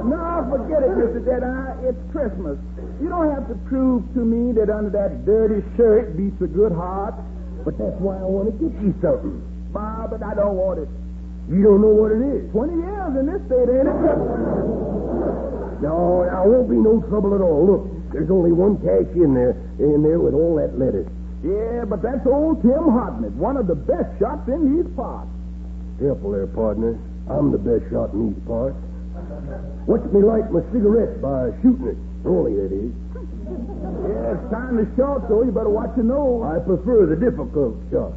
No, forget it, Mr. Deadeye. It's Christmas. You don't have to prove to me that under that dirty shirt beats a good heart. But that's why I want to get you something. But I don't want it. You don't know what it is. 20 years in this state, ain't it? No, there won't be no trouble at all. Look, there's only one cash in there with all that lettuce. Yeah, but that's old Tim Hartnett, one of the best shots in these parts. Careful there, partner. I'm the best shot in these parts. Watch me light my cigarette by shooting it. Rolly, that is. Yeah, it's time to shot, so you better watch your nose. I prefer the difficult shot.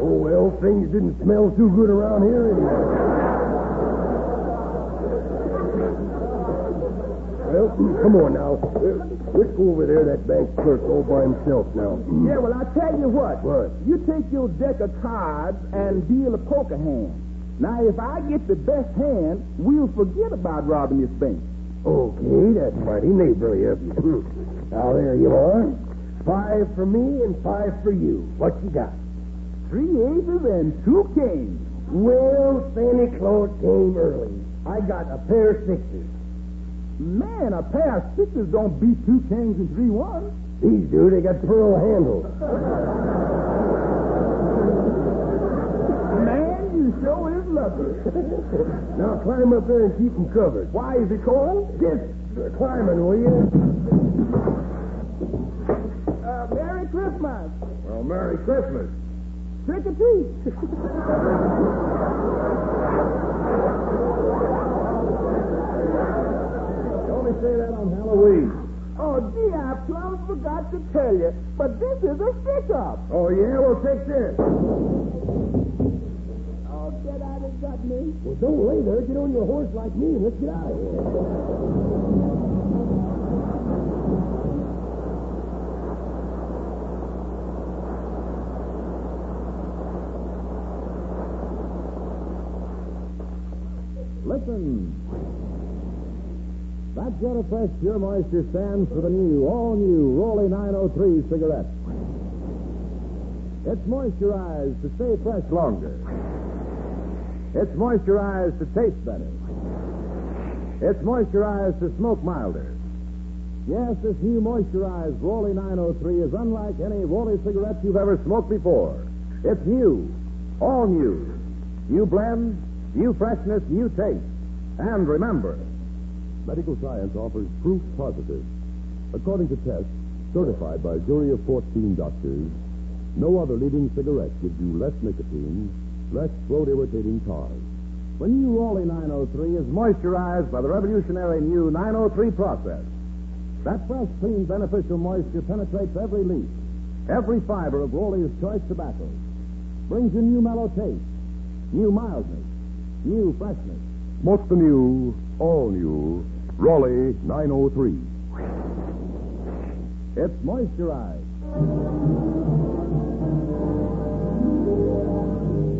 Oh, well, things didn't smell too good around here anyway. Well, come on now. Let's go over there, that bank clerk all by himself now. Yeah, well, I'll tell you what. What? You take your deck of cards and deal a poker hand. Now, if I get the best hand, we'll forget about robbing this bank. Okay, that's mighty neighborly of you. Now, there you are. 5 for me and 5 for you. What you got? 3 aces and 2 kings. Well, Santa Claus came early. I got a pair of 6s. Man, a pair of 6s don't beat 2 kings and 3 1s. These do. They got pearl handles. Man, you sure is lucky. Now climb up there and keep them covered. Why, is it cold? Just climbing, will you? Merry Christmas. Well, Merry Christmas. Trick or treat. Only say that on Halloween. Oh, gee, I plumb forgot to tell you, but this is a stick-up. Oh, yeah? Well, take this. Oh, get out of got me. Well, don't lay there. Get on your horse like me and let's get out of here. Listen. That Jet of Fresh Pure Moisture stands for the new, all-new Rolly 903 cigarette. It's moisturized to stay fresh longer. It's moisturized to taste better. It's moisturized to smoke milder. Yes, this new moisturized Rolly 903 is unlike any Rolly cigarette you've ever smoked before. It's new, all new. New blend, new freshness, new taste. And remember, medical science offers proof positive. According to tests certified by a jury of 14 doctors, no other leading cigarette gives you less nicotine, less throat-irritating tar. the new Rolly 903 is moisturized by the revolutionary new 903 process. That fresh, clean, beneficial moisture penetrates every leaf, every fiber of Rolly's choice tobacco. Brings you new mellow taste, new mildness, new freshness. Most the new, all new, Rolly 903. It's moisturized.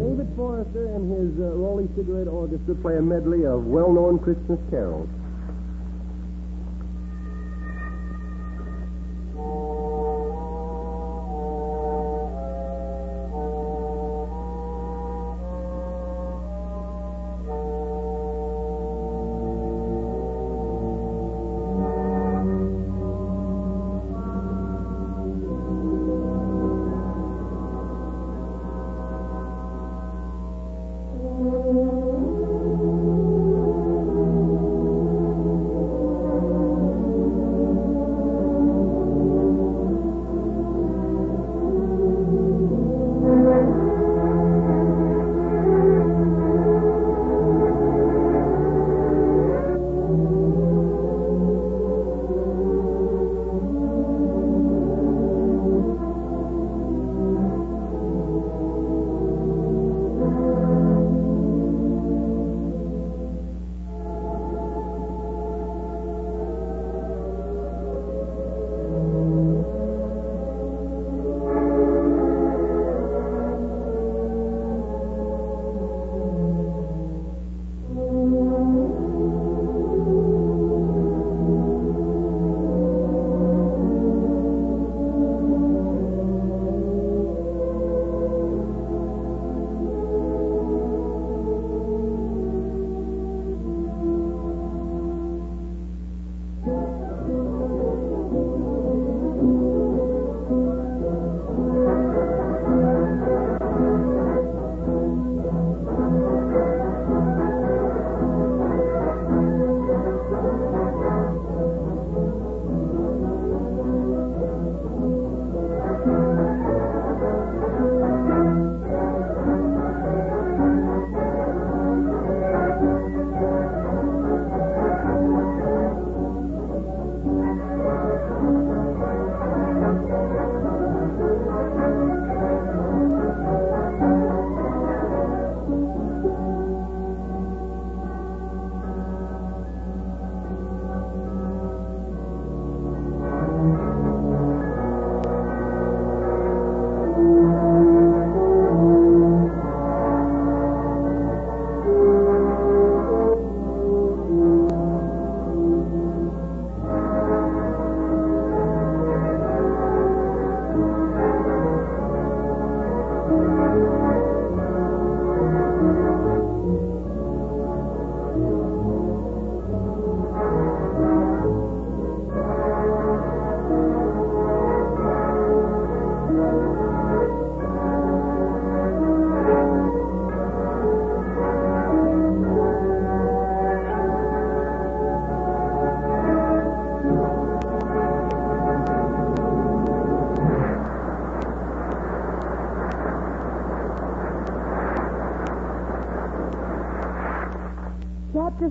David Forrester and his Rolly Cigarette Orchestra play a medley of well-known Christmas carols.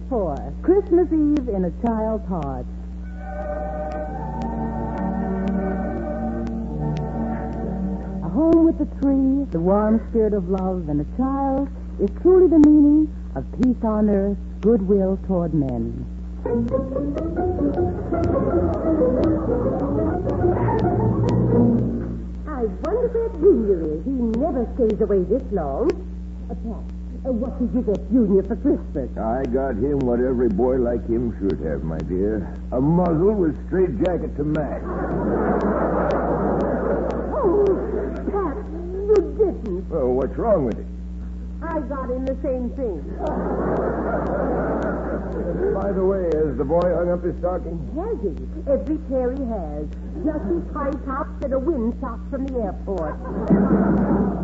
4, Christmas Eve in a Child's Heart. A home with a tree, the warm spirit of love, and a child is truly the meaning of peace on earth, goodwill toward men. I wonder where Junior is. He never stays away this long. Pat, what did you get Junior for Christmas? I got him what every boy like him should have, my dear. A muzzle with straight jacket to match. Oh, Pat, you didn't. Oh, what's wrong with it? I got him the same thing. By the way, has the boy hung up his stocking? Has he? Every pair he has. Just his high tops and a wind sock from the airport.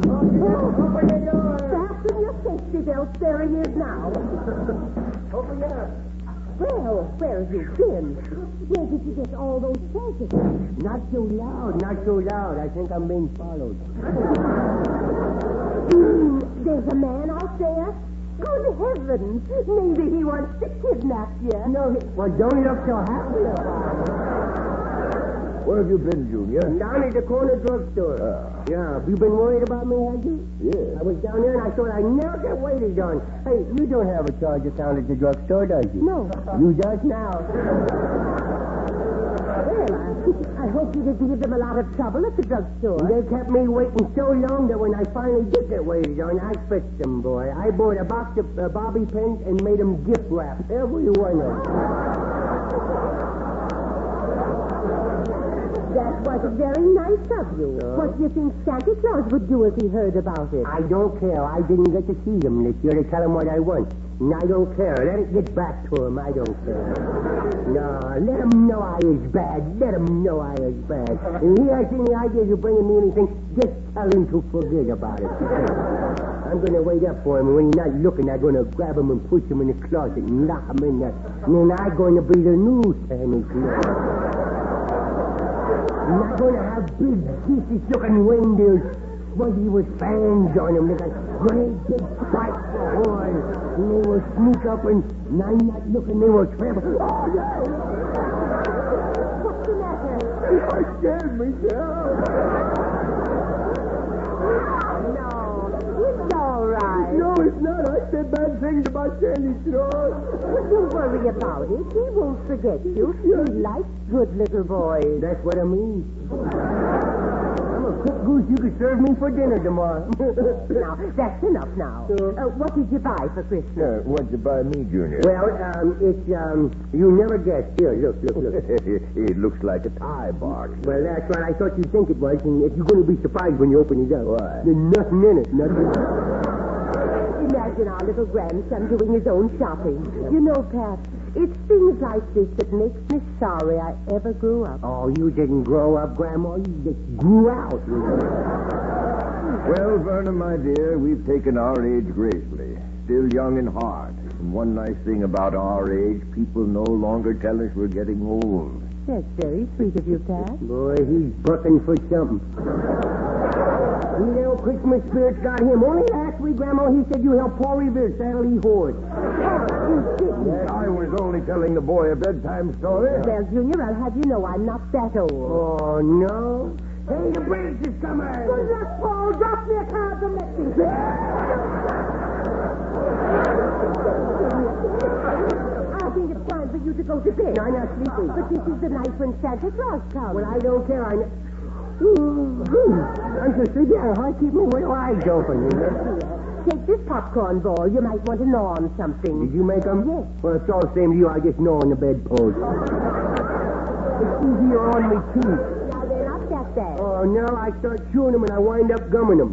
Open the door. Fasten your safety belt. There he is now. Open it up. Well, where have you been? Where did you get all those presents? Not so loud, not so loud. I think I'm being followed. There's a man out there? Good heavens! Maybe he wants to kidnap you. No, well, don't look so happy about it. Where have you been, Junior? Down at the corner drugstore. Yeah, have you been worried about me, have you? Yeah. I was down there and I thought I'd never get waited on. Hey, you don't have a charge account at the drugstore, does you? No. You just now. Well, I hope you didn't give them a lot of trouble at the drugstore. They kept me waiting so long that when I finally did get waited on, I fixed them, boy. I bought a box of bobby pins and made them gift wrap, every one of them. That was very nice of you. What do you think Santa Claus would do if he heard about it? I don't care. I didn't get to see them this year to tell him what I want. And I don't care. Let it get back to him. I don't care. No, let him know I is bad. Let him know I is bad. If he has any ideas of bringing me anything, just tell him to forget about it. I'm going to wait up for him, and when he's not looking, I'm going to grab him and push him in the closet and lock him in there. And then I'm going to be the new Santa Claus. I'm not going to have big, juicy-looking reindeers buggy with fans on them. They got great big spikes for horns. And they will sneak up and I'm not looking, they will trample. Oh, yeah! What's the matter? You scared me, Sarah. No, it's all right. No, it's not. I said bad things about Sandy Claus. Don't worry about it. He won't forget you. He likes good little boys. That's what I mean. I'm a cook goose. You can serve me for dinner tomorrow. Now, that's enough now. What did you buy for Christmas? What'd you buy me, Junior? Well, it's, you never guessed. Here, look. It looks like a tie box. Well, that's what I thought you'd think it was, and if you're going to be surprised when you open it up. Why? There's nothing in it, nothing. Imagine our little grandson doing his own shopping. You know, Pat, it's things like this that makes me sorry I ever grew up. Oh, you didn't grow up, Grandma. You just grew out. Well, Verna, my dear, we've taken our age gracefully. Still young and hard. And one nice thing about our age, people no longer tell us we're getting old. That's very sweet of you, Pat. Boy, he's bucking for something. You know, Christmas spirit's got him. Only last week, Grandma, he said you helped Paul Revere saddle his horse. Yes, I was only telling the boy a bedtime story. Well, Junior, I'll have you know I'm not that old. Oh, no? Hey, the bridge is coming. Good luck, Paul. Drop me a card to let me. I think it's time for you to go to bed. No, I'm not sleeping. But this is the night when Santa Claus comes. Well, I don't care. I'm so sleepy. I keep my eyes open. You know? Take this popcorn ball. You might want to gnaw on something. Did you make them? Yes. Well, it's all the same to you. I just gnaw on the bedpost. It's easier on me, too. Now, they're not that bad. Oh, no, I start chewing them and I wind up gumming them.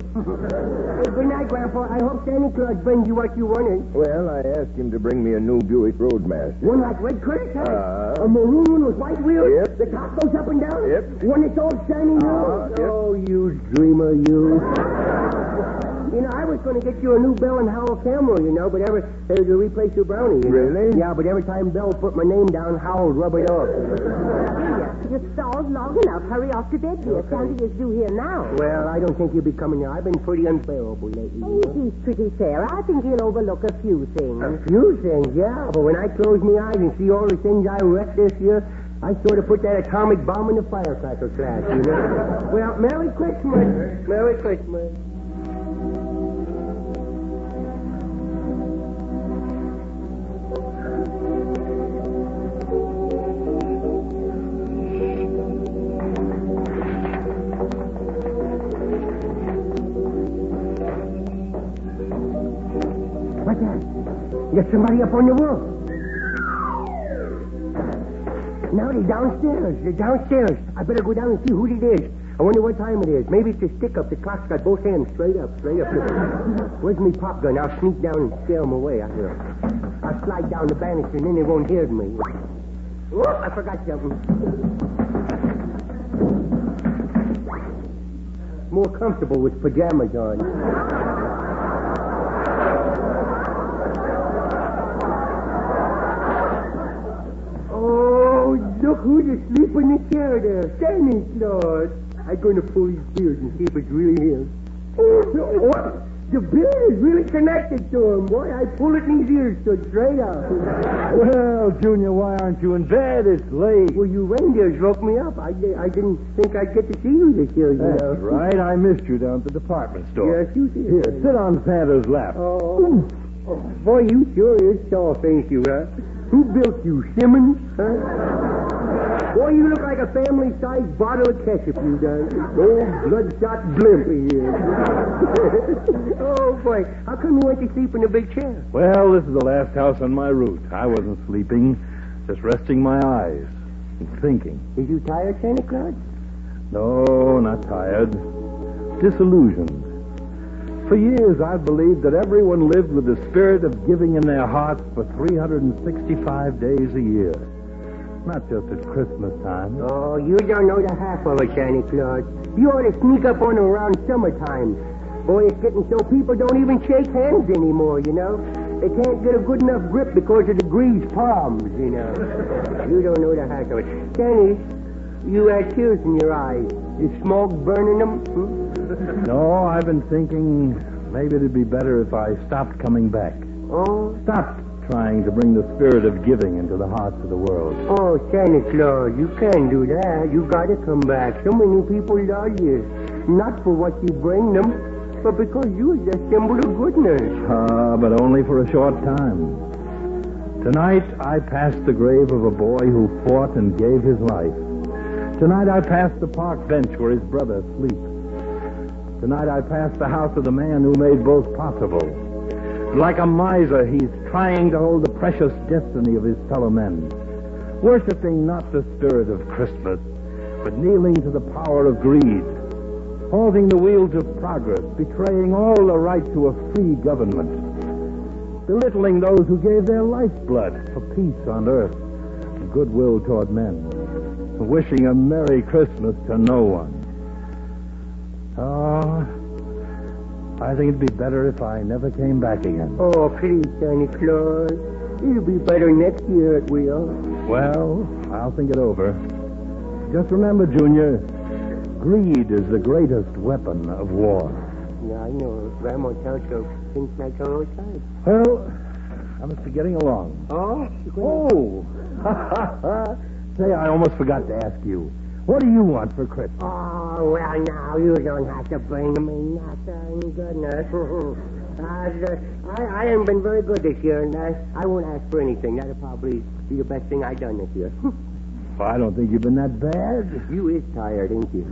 Hey, good night, Grandpa. I hope Santa Claus brings you what you wanted. Well, I asked him to bring me a new Buick Roadmaster. One like Red Curtis, huh? A maroon with white wheels? Yep. The top goes up and down? Yep. One that's all shiny new? Yep. Oh, you dreamer, you. You know, I was going to get you a new Bell and Howell camera, you know, but to replace your Brownie. You know? Really? Yeah, but every time Bell put my name down, Howell rub it off. You stalled long enough. Hurry off to bed, dear. Sandy is due here now. Well, I don't think you'll be coming here. I've been pretty unbearable lately. Oh, he's pretty fair. I think he'll overlook a few things. A few things, yeah. But when I close my eyes and see all the things I wrecked this year, I sort of put that atomic bomb in the firecracker class, you know? Well, Merry Christmas. Merry Christmas. What's that? There's somebody up on the roof. Now they're downstairs. They're downstairs. I better go down and see who it is. I wonder what time it is. Maybe it's a stick-up. The clock's got both hands straight up. Where's me pop gun? I'll sneak down and scare them away. I'll slide down the banister, and then they won't hear me. Oh, I forgot something. More comfortable with pajamas on. Look who's asleep in the chair there. Santa Claus. I'm going to pull his beard and see if it's really him. What? The beard is really connected to him, boy. I pull it and his ears stood straight up. Well, Junior, why aren't you in bed? It's late. Well, you reindeers woke me up. I didn't think I'd get to see you this year, you know. That's right. I missed you down at the department store. Yes, you did. Here, sit on Santa's lap. Oh, boy, you sure is soft, ain't you, huh? Who built you, Simmons? Huh? Boy, you look like a family-sized bottle of ketchup, you done. Old bloodshot blimp he is. Oh, boy. How come you went to sleep in a big chair? Well, this is the last house on my route. I wasn't sleeping, just resting my eyes and thinking. Is you tired, Santa Claus? No, not tired. Disillusioned. For years, I've believed that everyone lived with the spirit of giving in their hearts for 365 days a year. Not just at Christmas time. Oh, you don't know the half of it, Santa Claus. You ought to sneak up on them around summertime. Boy, it's getting so people don't even shake hands anymore, you know? They can't get a good enough grip because of the greased palms, you know? You don't know the half of it. Santa, you had tears in your eyes. The smoke burning them? No, I've been thinking maybe it'd be better if I stopped coming back. Oh? Stopped trying to bring the spirit of giving into the hearts of the world. Oh, Santa Claus, you can't do that. You gotta come back. So many people love you. Not for what you bring them, but because you're the symbol of goodness. But only for a short time. Tonight, I passed the grave of a boy who fought and gave his life. Tonight, I passed the park bench where his brother sleeps. Tonight, I passed the house of the man who made both possible. Like a miser, he's trying to hold the precious destiny of his fellow men, worshiping not the spirit of Christmas, but kneeling to the power of greed, halting the wheels of progress, betraying all the right to a free government, belittling those who gave their lifeblood for peace on earth and goodwill toward men, wishing a Merry Christmas to no one. Oh, I think it'd be better if I never came back again. Oh, please, Santa Claus. It'll be better next year, it will. Well, I'll think it over. Just remember, Junior, greed is the greatest weapon of war. Yeah, I know. Grandma tells us things like her all the time. Well, I must be getting along. Oh? Oh! Say, I almost forgot to ask you. What do you want for Christmas? Oh, well, now, you don't have to bring me nothing. Goodness. I haven't been very good this year, and I won't ask for anything. That'll probably be the best thing I've done this year. Well, I don't think you've been that bad. You is tired, ain't you?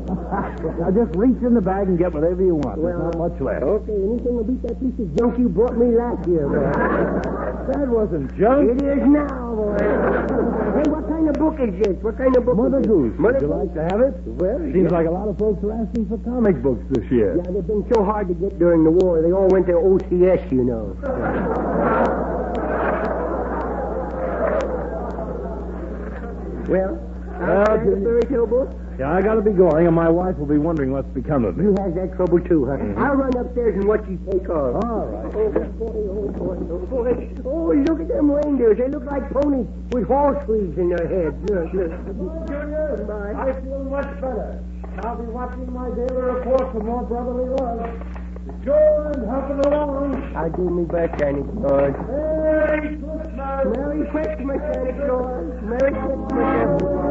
Now, just reach in the bag and get whatever you want. There's not much left. Okay, anything will beat that piece of junk you brought me last year, boy. That wasn't junk. It is now, boy. Hey, what kind of book is this? What kind of book Mother is Goose. this? Mother Would you like to have it? Well, Seems like a lot of folks are asking for comic books this year. Yeah, they've been so hard to get during the war. They all went to OCS, you know. Well, Junior, fairy tale book? Yeah, I gotta be going, and my wife will be wondering what's become of me. You have that trouble too, huh? I'll run upstairs and watch you take off. All right. Oh, boy. Oh, look at them reindeers. They look like ponies with horse sleeves in their heads. Look. I feel much better. I'll be watching my daily report for more brotherly love. Go and help it along. I'll do me best, Santa Claus. Merry Christmas! Merry Christmas, Santa Claus. Merry Christmas, everyone.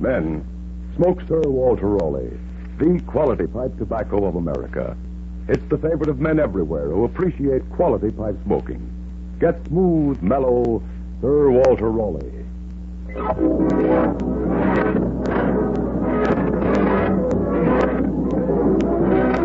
Men, smoke Sir Walter Raleigh, the quality pipe tobacco of America. It's the favorite of men everywhere who appreciate quality pipe smoking. Get smooth, mellow Sir Walter Raleigh.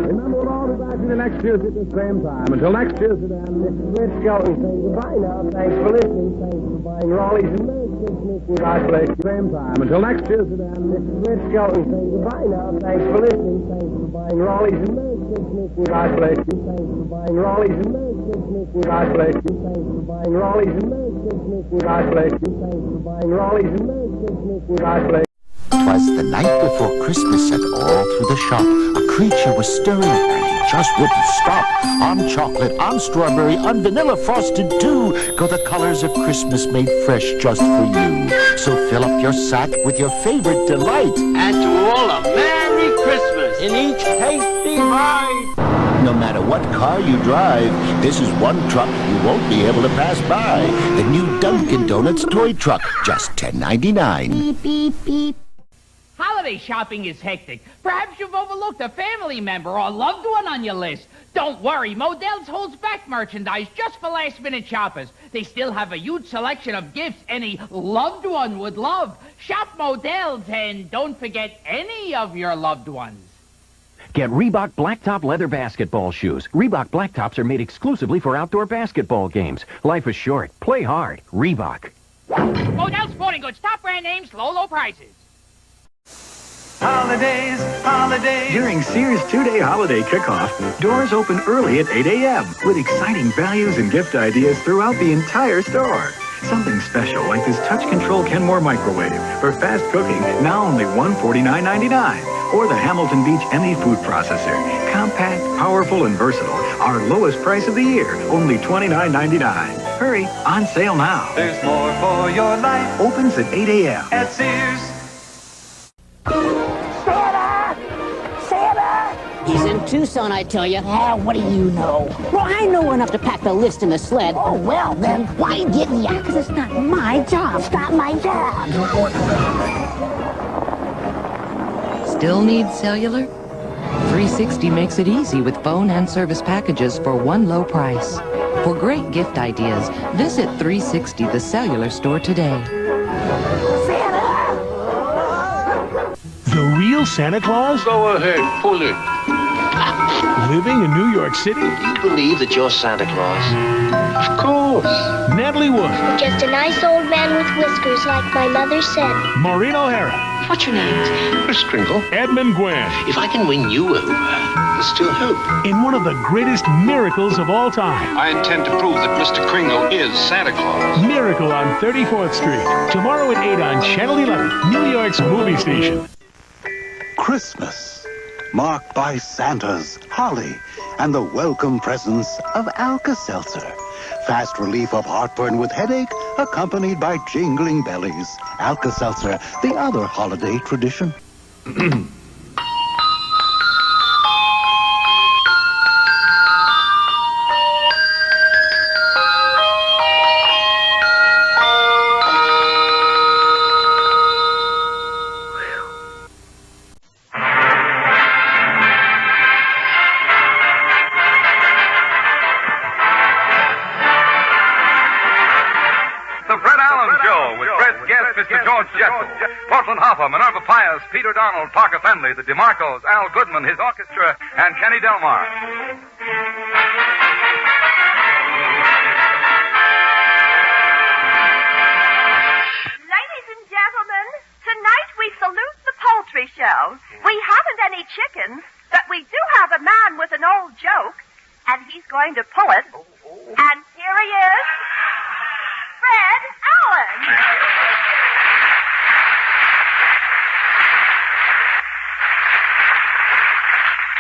Remember, we'll all be back in the next year's at the same time. Until next year's at end, This is Red Skelton saying goodbye now. Thanks for listening. Thanks for buying Raleigh's and Merry Christmas. God bless you. Same time. Until next year's at end, This is Red Skelton saying goodbye now. Thanks for listening. Thanks for buying Raleigh's and Merry Christmas. God bless you. Thanks for buying Raleigh's and Merry Christmas. God bless you. Thanks for buying Raleigh's and Merry Christmas. God bless you. Thanks for buying Raleigh's and Merry Christmas. God bless you. 'Twas the night before Christmas, and all through the shop a creature was stirring, and he just wouldn't stop. On chocolate, on strawberry, on vanilla frosted too, go the colors of Christmas made fresh just for you. So fill up your sack with your favorite delight. And to all a Merry Christmas in each tasty bite. No matter what car you drive, this is one truck you won't be able to pass by. The new Dunkin' Donuts toy truck, just $10.99. Beep, beep, beep. Holiday shopping is hectic. Perhaps you've overlooked a family member or loved one on your list. Don't worry, Modell's holds back merchandise just for last-minute shoppers. They still have a huge selection of gifts any loved one would love. Shop Modell's and don't forget any of your loved ones. Get Reebok Blacktop leather basketball shoes. Reebok Blacktops are made exclusively for outdoor basketball games. Life is short. Play hard. Reebok. Modell's Sporting Goods, top brand names, low prices. Holidays, holidays. During Sears 2-day holiday kickoff, doors open early at 8 a.m. with exciting values and gift ideas throughout the entire store. Something special like this touch control Kenmore microwave for fast cooking, now only $149.99. Or the Hamilton Beach ME food processor. Compact, powerful, and versatile. Our lowest price of the year, only $29.99. Hurry, on sale now. There's more for your life. Opens at 8 a.m. At Sears. He's in Tucson, I tell you. What do you know? Well, I know enough to pack the list in the sled. Oh, well, then, why didn't you? Because it's not my job. It's not my job. Still need cellular? 360 makes it easy with phone and service packages for one low price. For great gift ideas, visit 360 the cellular store today. The real Santa Claus? Go ahead, pull it. Living in New York City? Do you believe that you're Santa Claus? Of course. Natalie Wood. Just a nice old man with whiskers, like my mother said. Maureen O'Hara. What's your name? Chris Kringle. Edmund Gwen. If I can win you over, there's still hope. In one of the greatest miracles of all time. I intend to prove that Mr. Kringle is Santa Claus. Miracle on 34th Street. Tomorrow at 8 on Channel 11, New York's movie station. Christmas, marked by Santas, holly, and the welcome presence of Alka-Seltzer. Fast relief of heartburn with headache, accompanied by jingling bellies. Alka-Seltzer, the other holiday tradition. Minerva Pius, Peter Donald, Parker Fenley, the DeMarcos, Al Goodman, his orchestra, and Kenny Delmar. Ladies and gentlemen, tonight we salute the poultry show. We haven't any chickens, but we do have a man with an old joke, and he's going to pull it. And here he is, Fred Allen.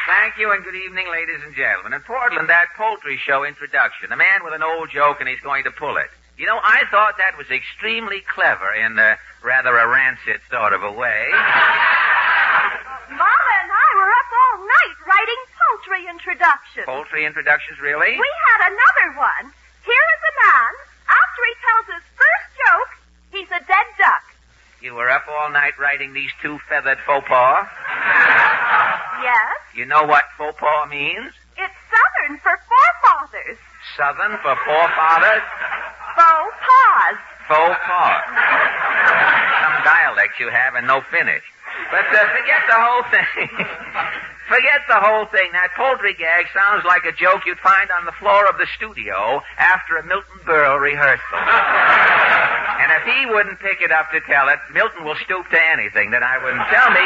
Thank you, and good evening, ladies and gentlemen. In Portland, that poultry show introduction, a man with an old joke and he's going to pull it. You know, I thought that was extremely clever in rather a rancid sort of a way. Mama and I were up all night writing poultry introductions. Poultry introductions, really? We had another one. Here is a man. After he tells his first joke, he's a dead duck. You were up all night writing these two-feathered faux pas? Yes? You know what faux pas means? It's Southern for forefathers. Southern for forefathers? Faux pas. Faux pas. Some dialect you have and no finish. But forget the whole thing. Forget the whole thing. That poultry gag sounds like a joke you'd find on the floor of the studio after a Milton Berle rehearsal. And if he wouldn't pick it up to tell it, Milton will stoop to anything that I wouldn't. Tell me,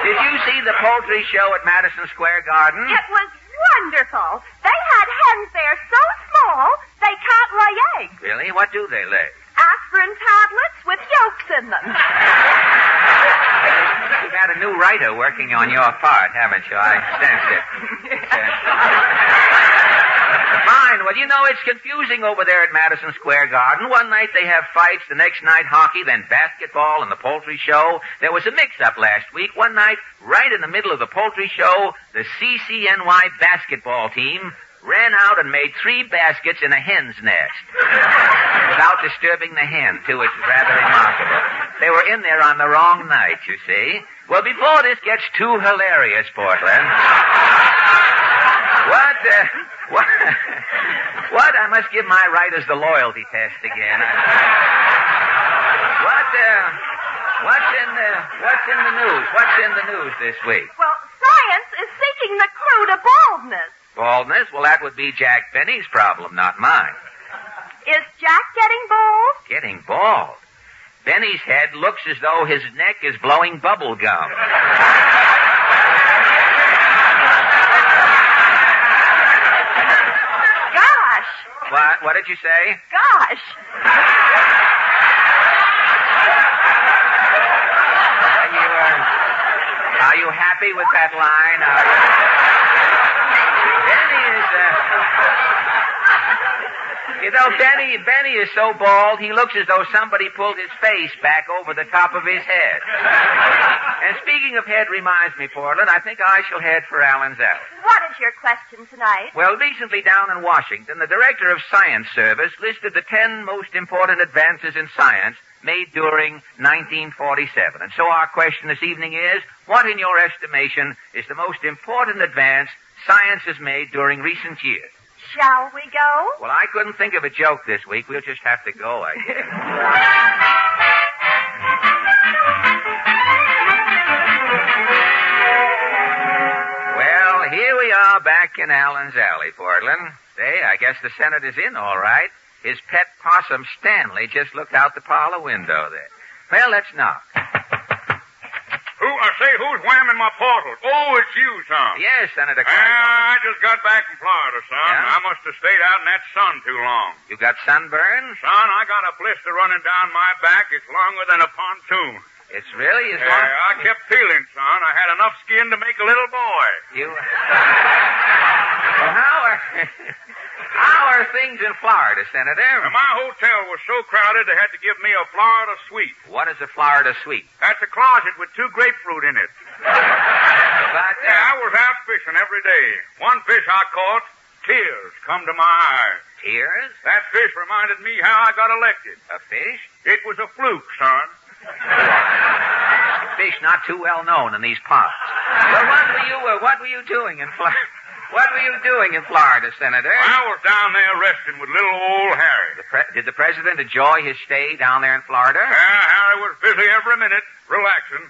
did you see the poultry show at Madison Square Garden? It was wonderful. They had hens there so small, they can't lay eggs. Really? What do they lay? Aspirin tablets with yolks in them. You've had a new writer working on your part, haven't you? I sense it. Fine. Well, you know, it's confusing over there at Madison Square Garden. One night they have fights, the next night hockey, then basketball and the poultry show. There was a mix-up last week. One night, right in the middle of the poultry show, the CCNY basketball team ran out and made 3 baskets in a hen's nest without disturbing the hen, too. It's rather remarkable. They were in there on the wrong night, you see. Well, before this gets too hilarious, Portland, what? I must give my writers the loyalty test again. What's in the news? What's in the news this week? Well, science is seeking the clue to baldness. Baldness? Well, that would be Jack Benny's problem, not mine. Is Jack getting bald? Getting bald? Benny's head looks as though his neck is blowing bubble gum. Gosh. What did you say? Gosh. Are you happy with that line? You know, Benny is so bald, he looks as though somebody pulled his face back over the top of his head. And speaking of head reminds me, Portland, I think I shall head for Allen's Alley. What is your question tonight? Well, recently down in Washington, the director of Science Service listed the 10 most important advances in science made during 1947. And so our question this evening is, what in your estimation is the most important advance science has made during recent years? Shall we go? Well, I couldn't think of a joke this week. We'll just have to go, I guess. Well, here we are back in Allen's Alley, Portland. Say, I guess the Senate is in all right. His pet possum, Stanley, just looked out the parlor window there. Well, let's knock. Who's whamming my portal? Oh, it's you, son. Yes, Senator Clark. I just got back from Florida, son. Yeah? I must have stayed out in that sun too long. You got sunburn? Son, I got a blister running down my back. It's longer than a pontoon. It's really as long... I kept peeling, son. I had enough skin to make a little boy. You... Well, how are things in Florida, Senator? My hotel was so crowded they had to give me a Florida suite. What is a Florida suite? That's a closet with 2 grapefruit in it. But, I was out fishing every day. One fish I caught, tears come to my eyes. Tears? That fish reminded me how I got elected. A fish? It was a fluke, son. Fish not too well known in these parts. Well, what were you doing in Florida? What were you doing in Florida, Senator? I was down there resting with little old Harry. Did the president enjoy his stay down there in Florida? Harry was busy every minute, relaxing.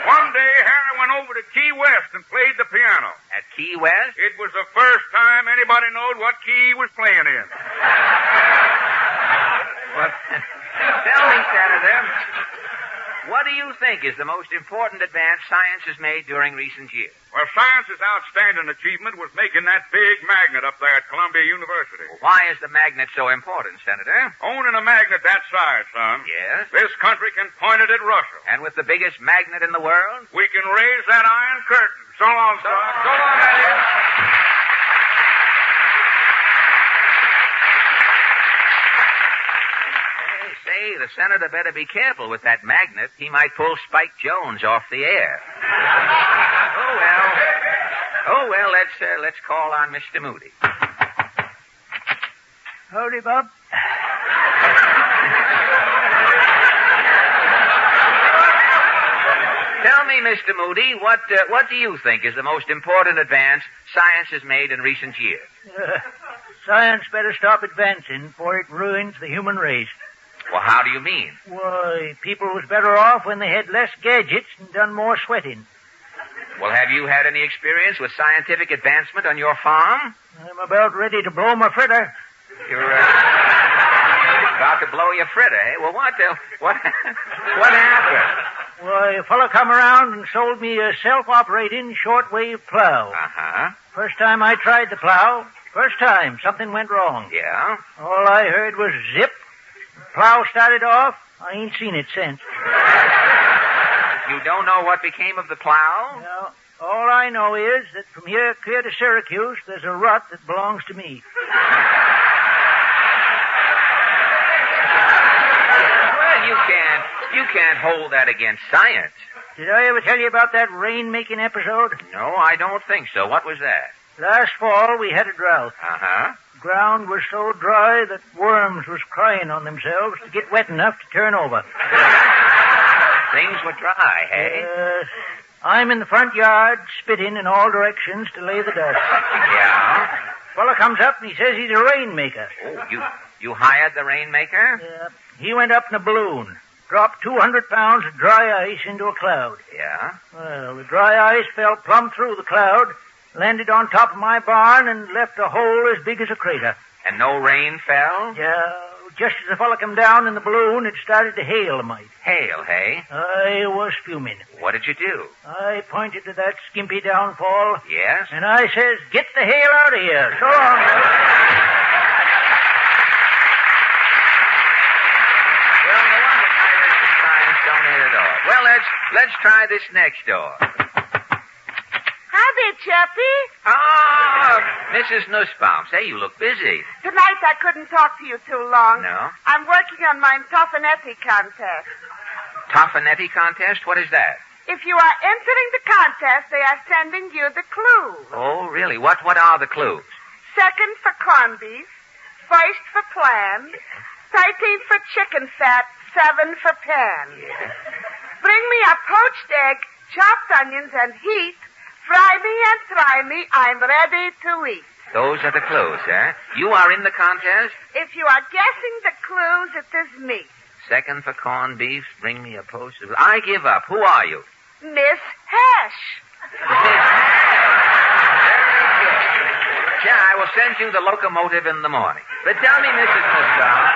One day, Harry went over to Key West and played the piano. At Key West? It was the first time anybody knowed what key he was playing in. Well, tell me, Senator, What do you think is the most important advance science has made during recent years? Well, science's outstanding achievement was making that big magnet up there at Columbia University. Well, why is the magnet so important, Senator? Owning a magnet that size, son. Yes? This country can point it at Russia. And with the biggest magnet in the world? We can raise that Iron Curtain. So long, son. So long, Harriet. Say, the senator better be careful with that magnet. He might pull Spike Jones off the air. Oh, well, let's call on Mr. Moody. Howdy, Bob. Tell me, Mr. Moody, what do you think is the most important advance science has made in recent years? Science better stop advancing, for it ruins the human race. Well, how do you mean? Why, people was better off when they had less gadgets and done more sweating. Well, have you had any experience with scientific advancement on your farm? I'm about ready to blow my fritter. You're about to blow your fritter, eh? Well, what happened? Why, a fellow come around and sold me a self-operating shortwave plow. Uh-huh. First time I tried the plow, something went wrong. Yeah? All I heard was zip. Plow started off. I ain't seen it since. You don't know what became of the plow? No. All I know is that from here clear to Syracuse, there's a rut that belongs to me. Well, you can't hold that against science. Did I ever tell you about that rain-making episode? No, I don't think so. What was that? Last fall, we had a drought. Uh-huh. Ground was so dry that worms was crying on themselves to get wet enough to turn over. Things were dry, hey? I'm in the front yard, spitting in all directions to lay the dust. Yeah? Fella comes up and he says he's a rainmaker. Oh, you hired the rainmaker? Yeah. He went up in a balloon, dropped 200 pounds of dry ice into a cloud. Yeah? Well, the dry ice fell plumb through the cloud, landed on top of my barn, and left a hole as big as a crater. And no rain fell? Yeah. Just as the fella come down in the balloon, it started to hail a mite. Hail, hey? I was fuming. What did you do? I pointed to that skimpy downfall. Yes? And I says, get the hail out of here. So long. Well, no wonder pirates and science don't hit it off. Well, let's try this next door. Howdy, Chappie. Oh, Mrs. Nussbaum. Say, you look busy. Tonight I couldn't talk to you too long. No? I'm working on my Toffanetti contest. Toffanetti contest? What is that? If you are entering the contest, they are sending you the clues. Oh, really? What are the clues? Second for corned beef, first for plan, 13th for chicken fat, 7 for pan. Yeah. Bring me a poached egg, chopped onions, and heat. Fry me and try me. I'm ready to eat. Those are the clues, eh? You are in the contest? If you are guessing the clues, it is me. Second for corned beef, bring me a post of... I give up. Who are you? Miss Hash. Yeah, I will send you the locomotive in the morning. But tell me, Mrs. Nussbaum,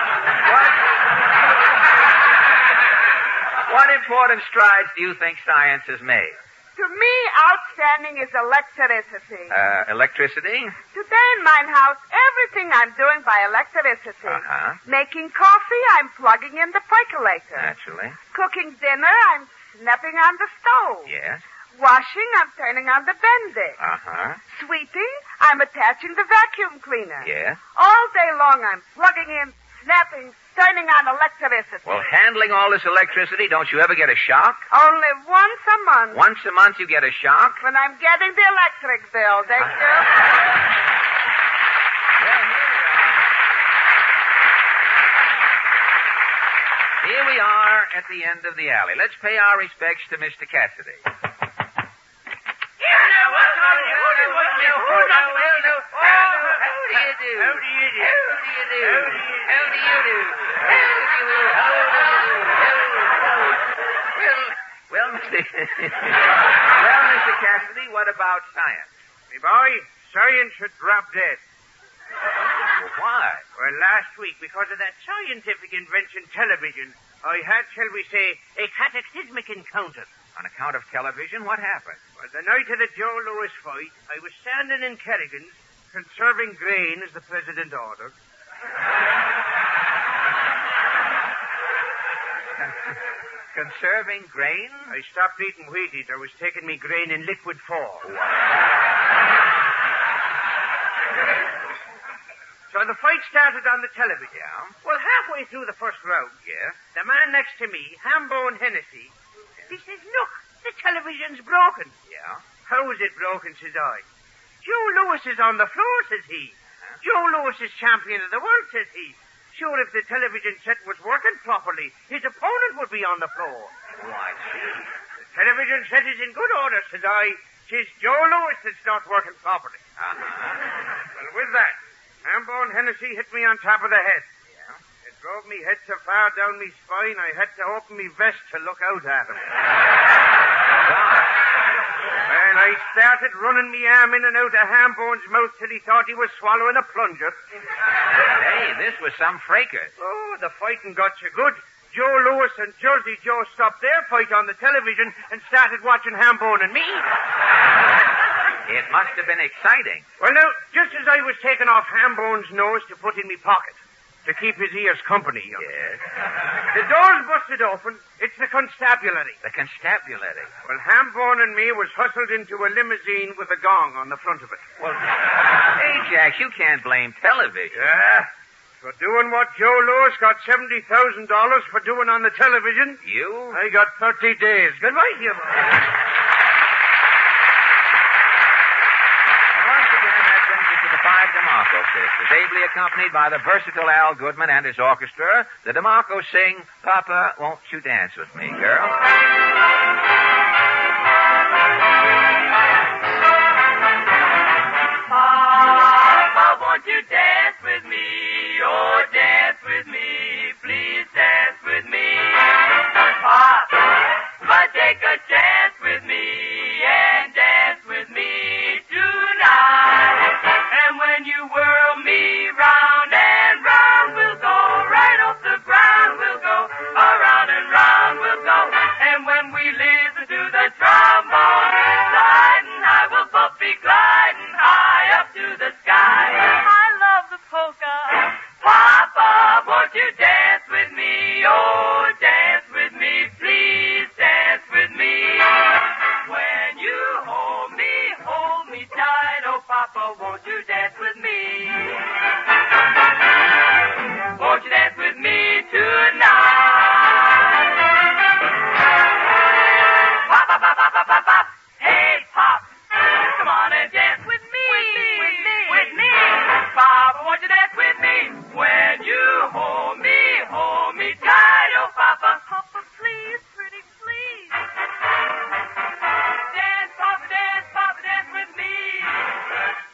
what important strides do you think science has made? To me, outstanding is electricity. Electricity? Today in my house, everything I'm doing by electricity. Uh-huh. Making coffee, I'm plugging in the percolator. Naturally. Cooking dinner, I'm snapping on the stove. Yes. Washing, I'm turning on the Bendix. Uh-huh. Sweeping, I'm attaching the vacuum cleaner. Yes. All day long, I'm plugging in, snapping, turning on electricity. Well, handling all this electricity, don't you ever get a shock? Only once a month. Once a month you get a shock? When I'm getting the electric bill, thank you. Here we are at the end of the alley. Let's pay our respects to Mr. Cassidy. Well, Mr. Cassidy, what about science? Me boy, science should drop dead. Well, why? Well, last week, because of that scientific invention television, I had, shall we say, a cataclysmic encounter. On account of television, what happened? Well, the night of the Joe Louis fight, I was standing in Kerrigan's, conserving grain as the president ordered. Conserving grain? I stopped eating Wheaties. I was taking me grain in liquid form. So the fight started on the television. Yeah. Well, halfway through the first round, Yeah. the man next to me, Hambone Hennessy, he says, look, the television's broken. Yeah. How is it broken, says I. Joe Louis is on the floor, says he. Joe Louis is champion of the world, says he. Sure, if the television set was working properly, his opponent would be on the floor. Oh, I see. The television set is in good order, says I. 'Tis Joe Louis that's not working properly. Well, with that, Hambone Hennessy hit me on top of the head. Yeah. It drove me head so far down me spine, I had to open me vest to look out at him. Well, I started running me arm in and out of Hambone's mouth till he thought he was swallowing a plunger. Hey, this was some fracas. Oh, the fighting got so good. Joe Louis and Jersey Joe stopped their fight on the television and started watching Hambone and me. It must have been exciting. Well, now, just as I was taking off Hambone's nose to put in me pocket, to keep his ears company. Yes. The door's busted open. It's the constabulary. The constabulary. Well, Hambone and me was hustled into a limousine with a gong on the front of it. Well, hey, Jack, you can't blame television. Yeah. For doing what Joe Louis got $70,000 for doing on the television. You? I got 30 days. Goodbye, you. The five DeMarco sisters, ably accompanied by the versatile Al Goodman and his orchestra. The DeMarcos sing, Papa, Won't You Dance With Me, Girl? Papa, won't you dance with me? Oh, dance with me. Please dance with me. Papa, take a chance with me and dance with me tonight. And when you whirl me round and round, we'll go right off the ground. We'll go around and round, we'll go. And when we listen to the trombone sliding, I will both be gliding high up to the sky. I love the polka. Papa, won't you dance with me? Oh, dance with me, please dance with me. When you hold me tight. Oh, Papa, won't you dance with me? Won't you dance with me tonight? Pop, pop, pop, pop, pop, pop, pop. Hey, Pop, come on and dance with me. With me. Papa, won't you dance with me? When you hold me tight. Oh, Papa. Papa, please, pretty please. Dance, Papa, dance with me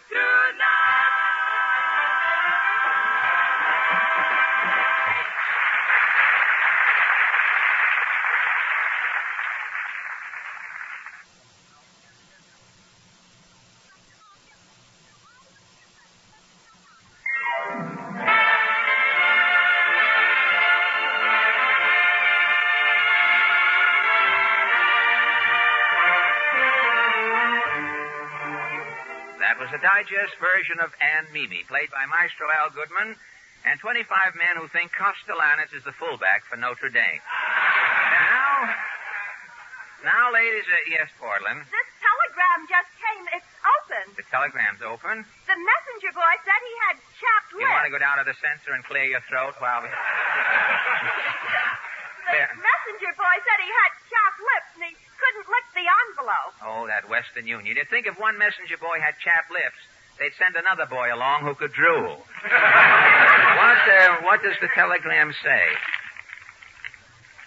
tonight. That was a digest version of Ann Mimi, played by Maestro Al Goodman, and 25 men who think Castellanos is the fullback for Notre Dame. And now, ladies, yes, Portland. This telegram just came. It's open. The telegram's open. The messenger boy said he had chapped You want to lips. go down to the censor and clear your throat while we... The messenger boy said he had chapped lips and he couldn't lick the envelope. Oh, that Western Union. You'd think if one messenger boy had chapped lips, they'd send another boy along who could drool. What does the telegram say?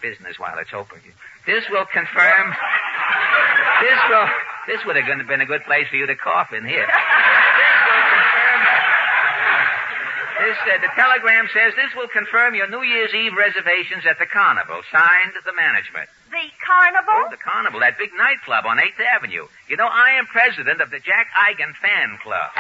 Business while it's open. This will confirm... This would have been a good place for you to cough in here. The telegram says this will confirm your New Year's Eve reservations at the Carnival. Signed, the management. The carnival? Oh, the Carnival, that big nightclub on 8th Avenue. You know, I am president of the Jack Eigen Fan Club.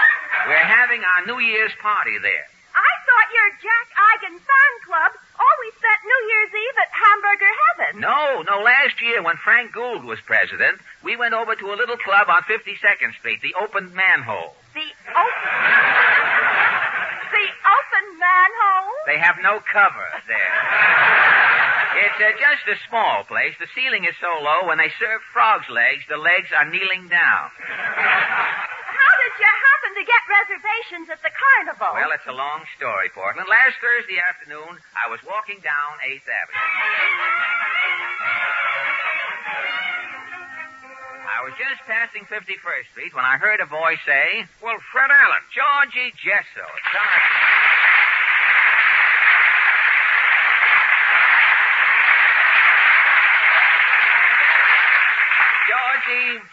We're having our New Year's party there. I thought your Jack Eigen fan club Oh, we spent New Year's Eve at Hamburger Heaven. No, last year when Frank Gould was president, we went over to a little club on 52nd Street, the Open Manhole. The open manhole? They have no cover there. It's just a small place. The ceiling is so low, when they serve frog's legs, the legs are kneeling down. How did you happen to get reservations at the carnival? Well, it's a long story, Portland. Last Thursday afternoon, I was walking down 8th Avenue. I was just passing 51st Street when I heard a voice say, "Well, Fred Allen." "Georgie Jesso.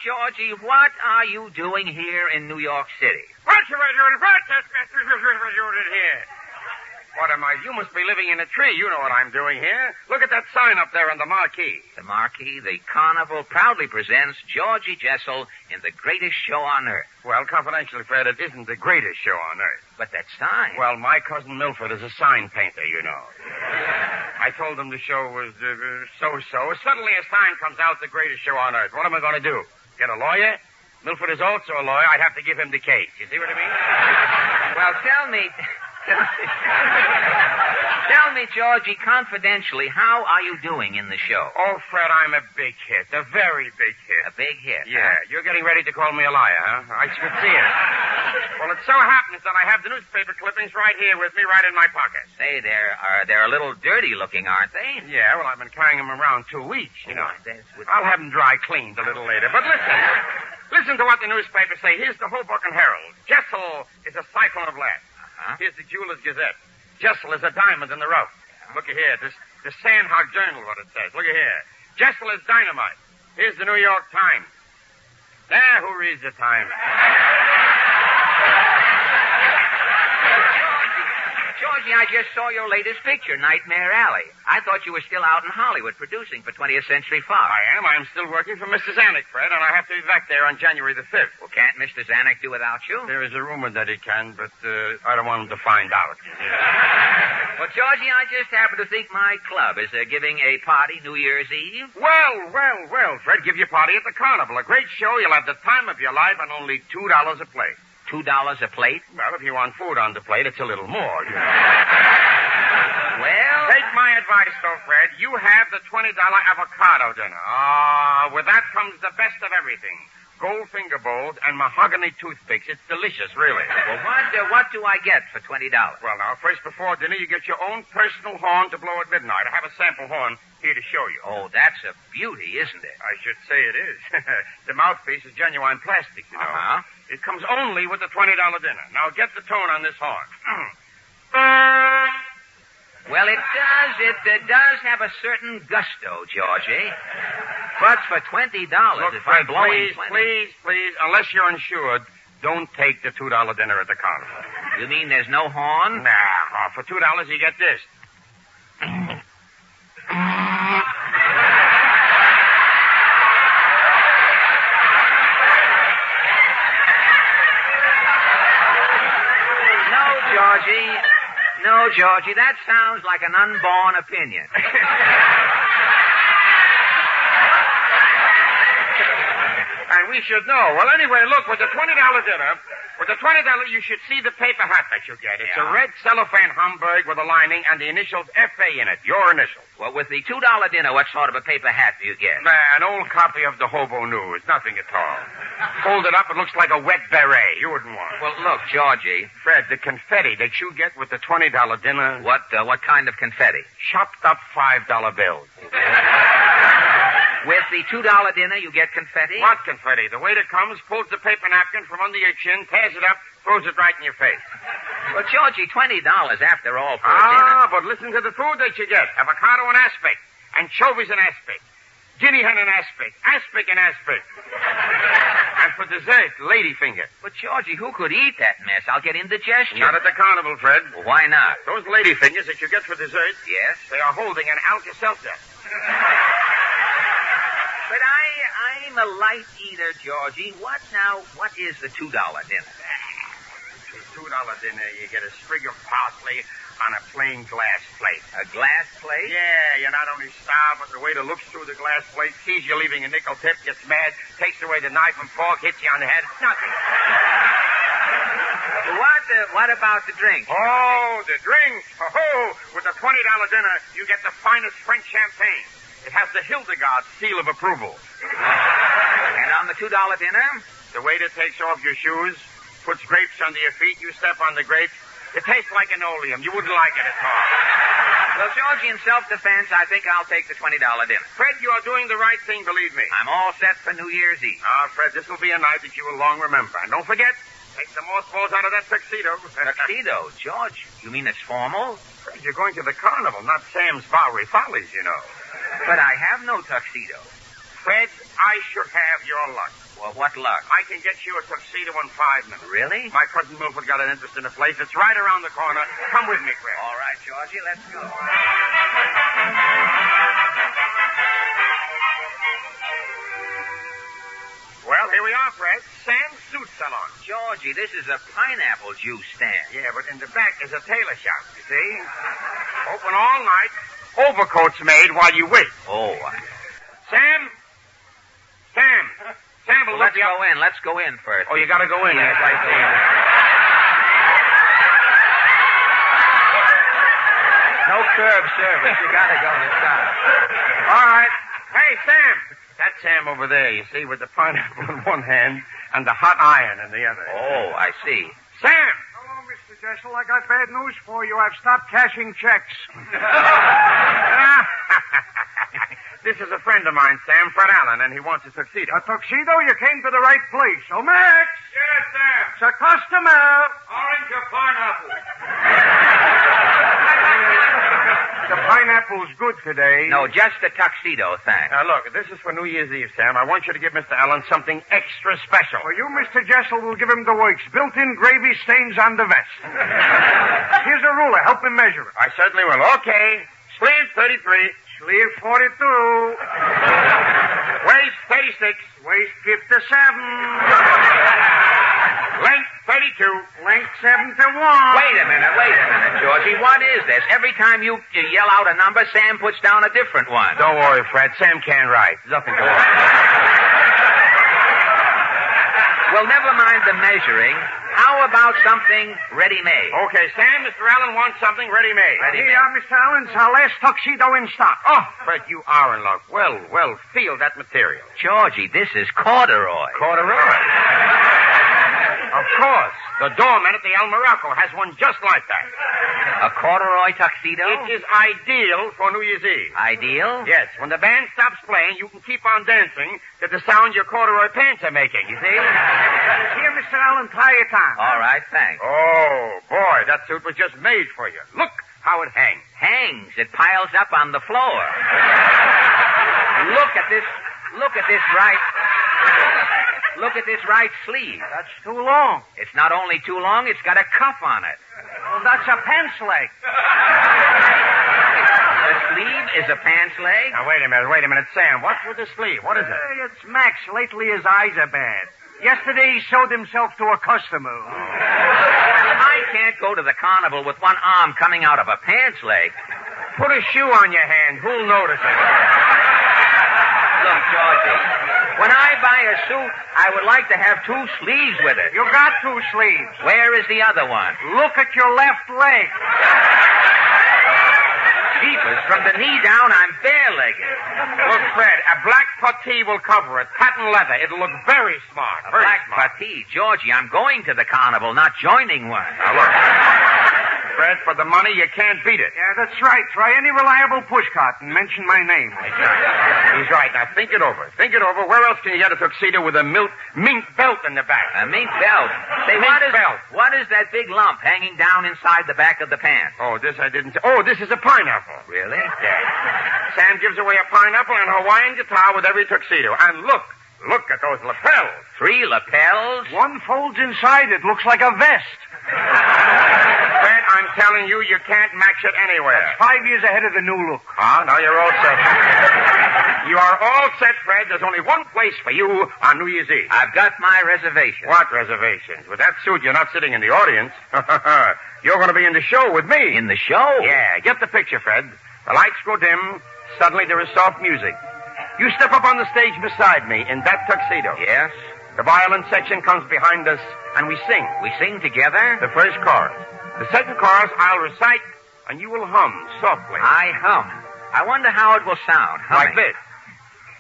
Georgie, what are you doing here in New York City?" What am I doing here? What am I? You must be living in a tree. You know what I'm doing here. Look at that sign up there on the marquee. The marquee, the carnival proudly presents Georgie Jessel in the greatest show on earth. Well, confidentially, Fred, it isn't the greatest show on earth. But that sign. Well, my cousin Milford is a sign painter, you know. I told him the show was so-so. Suddenly a sign comes out, the greatest show on earth. What am I going to do? Get a lawyer? Milford is also a lawyer. I'd have to give him the case. You see what I mean? Well, tell me, Georgie, confidentially, how are you doing in the show? Oh, Fred, I'm a big hit. A very big hit. A big hit? Yeah. Huh? You're getting ready to call me a liar, huh? I should see it. Well, it so happens that I have the newspaper clippings right here with me, right in my pocket. Say, they're a little dirty looking, aren't they? Yeah, well, I've been carrying them around 2 weeks, you know. I'll have them dry cleaned a little later. But listen to what the newspapers say. Here's the Hoboken Herald. Jessel is a cyclone of lead. Here's the Jewelers Gazette. Jessel is a diamond in the rough. Look at here. This Sandhog Journal, what it says. Look at here. Jessel is dynamite. Here's the New York Times. There, who reads the Times? Georgie, I just saw your latest picture, Nightmare Alley. I thought you were still out in Hollywood producing for 20th Century Fox. I am. I am still working for Mr. Zanuck, Fred, and I have to be back there on January the 5th. Well, can't Mr. Zanuck do without you? There is a rumor that he can, but I don't want him to find out. Well, Georgie, I just happen to think my club is giving a party New Year's Eve. Well, Fred, give your party at the carnival. A great show. You'll have the time of your life and only $2 a plate. $2 a plate? Well, if you want food on the plate, it's a little more. You know. Well... Take my advice, though, Fred. You have the $20 avocado dinner. With that comes the best of everything. Gold finger bowls and mahogany toothpicks. It's delicious, really. Well, what do I get for $20? Well, now, first before dinner, you get your own personal horn to blow at midnight. I have a sample horn here to show you. Oh, that's a beauty, isn't it? I should say it is. The mouthpiece is genuine plastic, you know. Uh-huh. It comes only with the $20 dinner. Now, get the tone on this horn. Well, it does have a certain gusto, Georgie. But for $20, look, if I'm blowing please, unless you're insured, don't take the $2 dinner at the carnival. You mean there's no horn? Nah, for $2 you get this. No, Georgie, that sounds like an unborn opinion. And we should know. Well, anyway, look, with the $20 dinner, you should see the paper hat that you get. It's a red cellophane Hamburg with a lining and the initials F.A. in it, your initials. Well, with the $2 dinner, what sort of a paper hat do you get? An old copy of the Hobo News. Nothing at all. Folded up, it looks like a wet beret. You wouldn't want it. Well, look, Georgie. Fred, the confetti that you get with the $20 dinner... What kind of confetti? Chopped up $5 bills. With the $2 dinner, you get confetti? What confetti? The waiter comes, pulls the paper napkin from under your chin, tears it up, throws it right in your face. Well, Georgie, $20 after all for a dinner. But listen to the food that you get. Avocado and aspic, anchovies and aspic, guinea hen and aspic, aspic and aspic. And for dessert, ladyfinger. But, Georgie, who could eat that mess? I'll get indigestion. Not at the carnival, Fred. Well, why not? Those ladyfingers that you get for dessert... Yes? They are holding an Alka-Seltzer. But I'm a light eater, Georgie. What is the $2 dinner? $2 dinner, you get a sprig of parsley on a plain glass plate. A glass plate? Yeah, you're not only starved, but the waiter looks through the glass plate, sees you leaving a nickel tip, gets mad, takes away the knife and fork, hits you on the head. Nothing. What about the drink? Oh, the drinks. Oh, with a $20 dinner, you get the finest French champagne. It has the Hildegard seal of approval. And on the $2 dinner? The waiter takes off your shoes, puts grapes under your feet, you step on the grapes. It tastes like an oleum. You wouldn't like it at all. Well, Georgie, in self-defense, I think I'll take the $20 dinner. Fred, you are doing the right thing, believe me. I'm all set for New Year's Eve. Fred, this will be a night that you will long remember. And don't forget, take the mothballs out of that tuxedo. Tuxedo? George, you mean it's formal? Fred, you're going to the carnival, not Sam's Bowery Follies, you know. But I have no tuxedo. Fred, I should have your luck. Well, what luck? I can get you a tuxedo in 5 minutes. Really? My cousin Milford got an interest in the place. It's right around the corner. Come with me, Fred. All right, Georgie, let's go. Well, here we are, Fred. Sam's Suit Salon. Georgie, this is a pineapple juice stand. Yeah, but in the back is a tailor shop, you see? Open all night. Overcoats made while you wait. Oh. Sam, well, let's go in. Let's go in first. Oh, you gotta go in. Yes, I see. No curb service. You gotta go inside. All right. Hey, Sam. That's Sam over there, you see, with the pineapple in one hand and the hot iron in the other. Oh, I see. Sam! Hello, Mr. Jessel. I got bad news for you. I've stopped cashing checks. This is a friend of mine, Sam, Fred Allen, and he wants a tuxedo. A tuxedo? You came to the right place. Oh, Max! Yes, Sam. It's a customer. Orange or pineapple? The pineapple's good today. No, just a tuxedo, thanks. Now, look, this is for New Year's Eve, Sam. I want you to give Mr. Allen something extra special. Well, you, Mr. Jessel, will give him the works. Built-in gravy stains on the vest. Here's a ruler. Help him measure it. I certainly will. Okay. Sleeve 33. Sleeve 42. Waist 36. Waist 57. Length 32. Length 71. Wait a minute, Georgie. What is this? Every time you yell out a number, Sam puts down a different one. Don't worry, Fred. Sam can write. Nothing to worry. Well, never mind the measuring. How about something ready-made? Okay, Sam, Mr. Allen wants something ready-made. Here, Mr. Allen, it's our last tuxedo in stock. Oh, Fred, you are in luck. Well, feel that material. Georgie, this is corduroy. Corduroy? Of course. The doorman at the El Morocco has one just like that. A corduroy tuxedo? It is ideal for New Year's Eve. Ideal? Yes. When the band stops playing, you can keep on dancing to the sound your corduroy pants are making, you see? Here, Mr. Allen, tie it on. All right, thanks. Oh, boy, that suit was just made for you. Look how it hangs. Hangs? It piles up on the floor. Look at this right sleeve. That's too long. It's not only too long, it's got a cuff on it. Well, that's a pants leg. The sleeve is a pants leg? Now, wait a minute. Sam, what's with the sleeve? What is it? It's Max. Lately, his eyes are bad. Yesterday, he showed himself to a customer. I can't go to the carnival with one arm coming out of a pants leg. Put a shoe on your hand. Who'll notice it? Look, Georgie, when I buy a suit, I would like to have 2 sleeves with it. You got 2 sleeves. Where is the other one? Look at your left leg. Jeepers, from the knee down, I'm bare-legged. Look, Fred, a black puttee will cover it. Patent leather. It'll look very smart. A black puttee? Georgie, I'm going to the carnival, not joining one. Now, look. Fred, for the money, you can't beat it. Yeah, that's right. Try any reliable pushcart and mention my name. He's right. Now, think it over. Where else can you get a tuxedo with a mink belt in the back? A mink belt? Say, what is that big lump hanging down inside the back of the pants? Oh, this I didn't... Oh, this is a pineapple. Really? Yeah. Sam gives away a pineapple and a Hawaiian guitar with every tuxedo. And look at those lapels. 3 lapels? One folds inside. It looks like a vest. Fred, I'm telling you, you can't match it anywhere. That's 5 years ahead of the new look. Ah, now you're all set. You are all set, Fred. There's only one place for you on New Year's Eve. I've got my reservation. What reservations? With that suit, you're not sitting in the audience. You're going to be in the show with me. In the show? Yeah, get the picture, Fred. The lights go dim. Suddenly there is soft music. You step up on the stage beside me in that tuxedo. Yes? The violin section comes behind us, and we sing. We sing together? The first chorus. The second chorus I'll recite, and you will hum softly. I hum. I wonder how it will sound. Like this.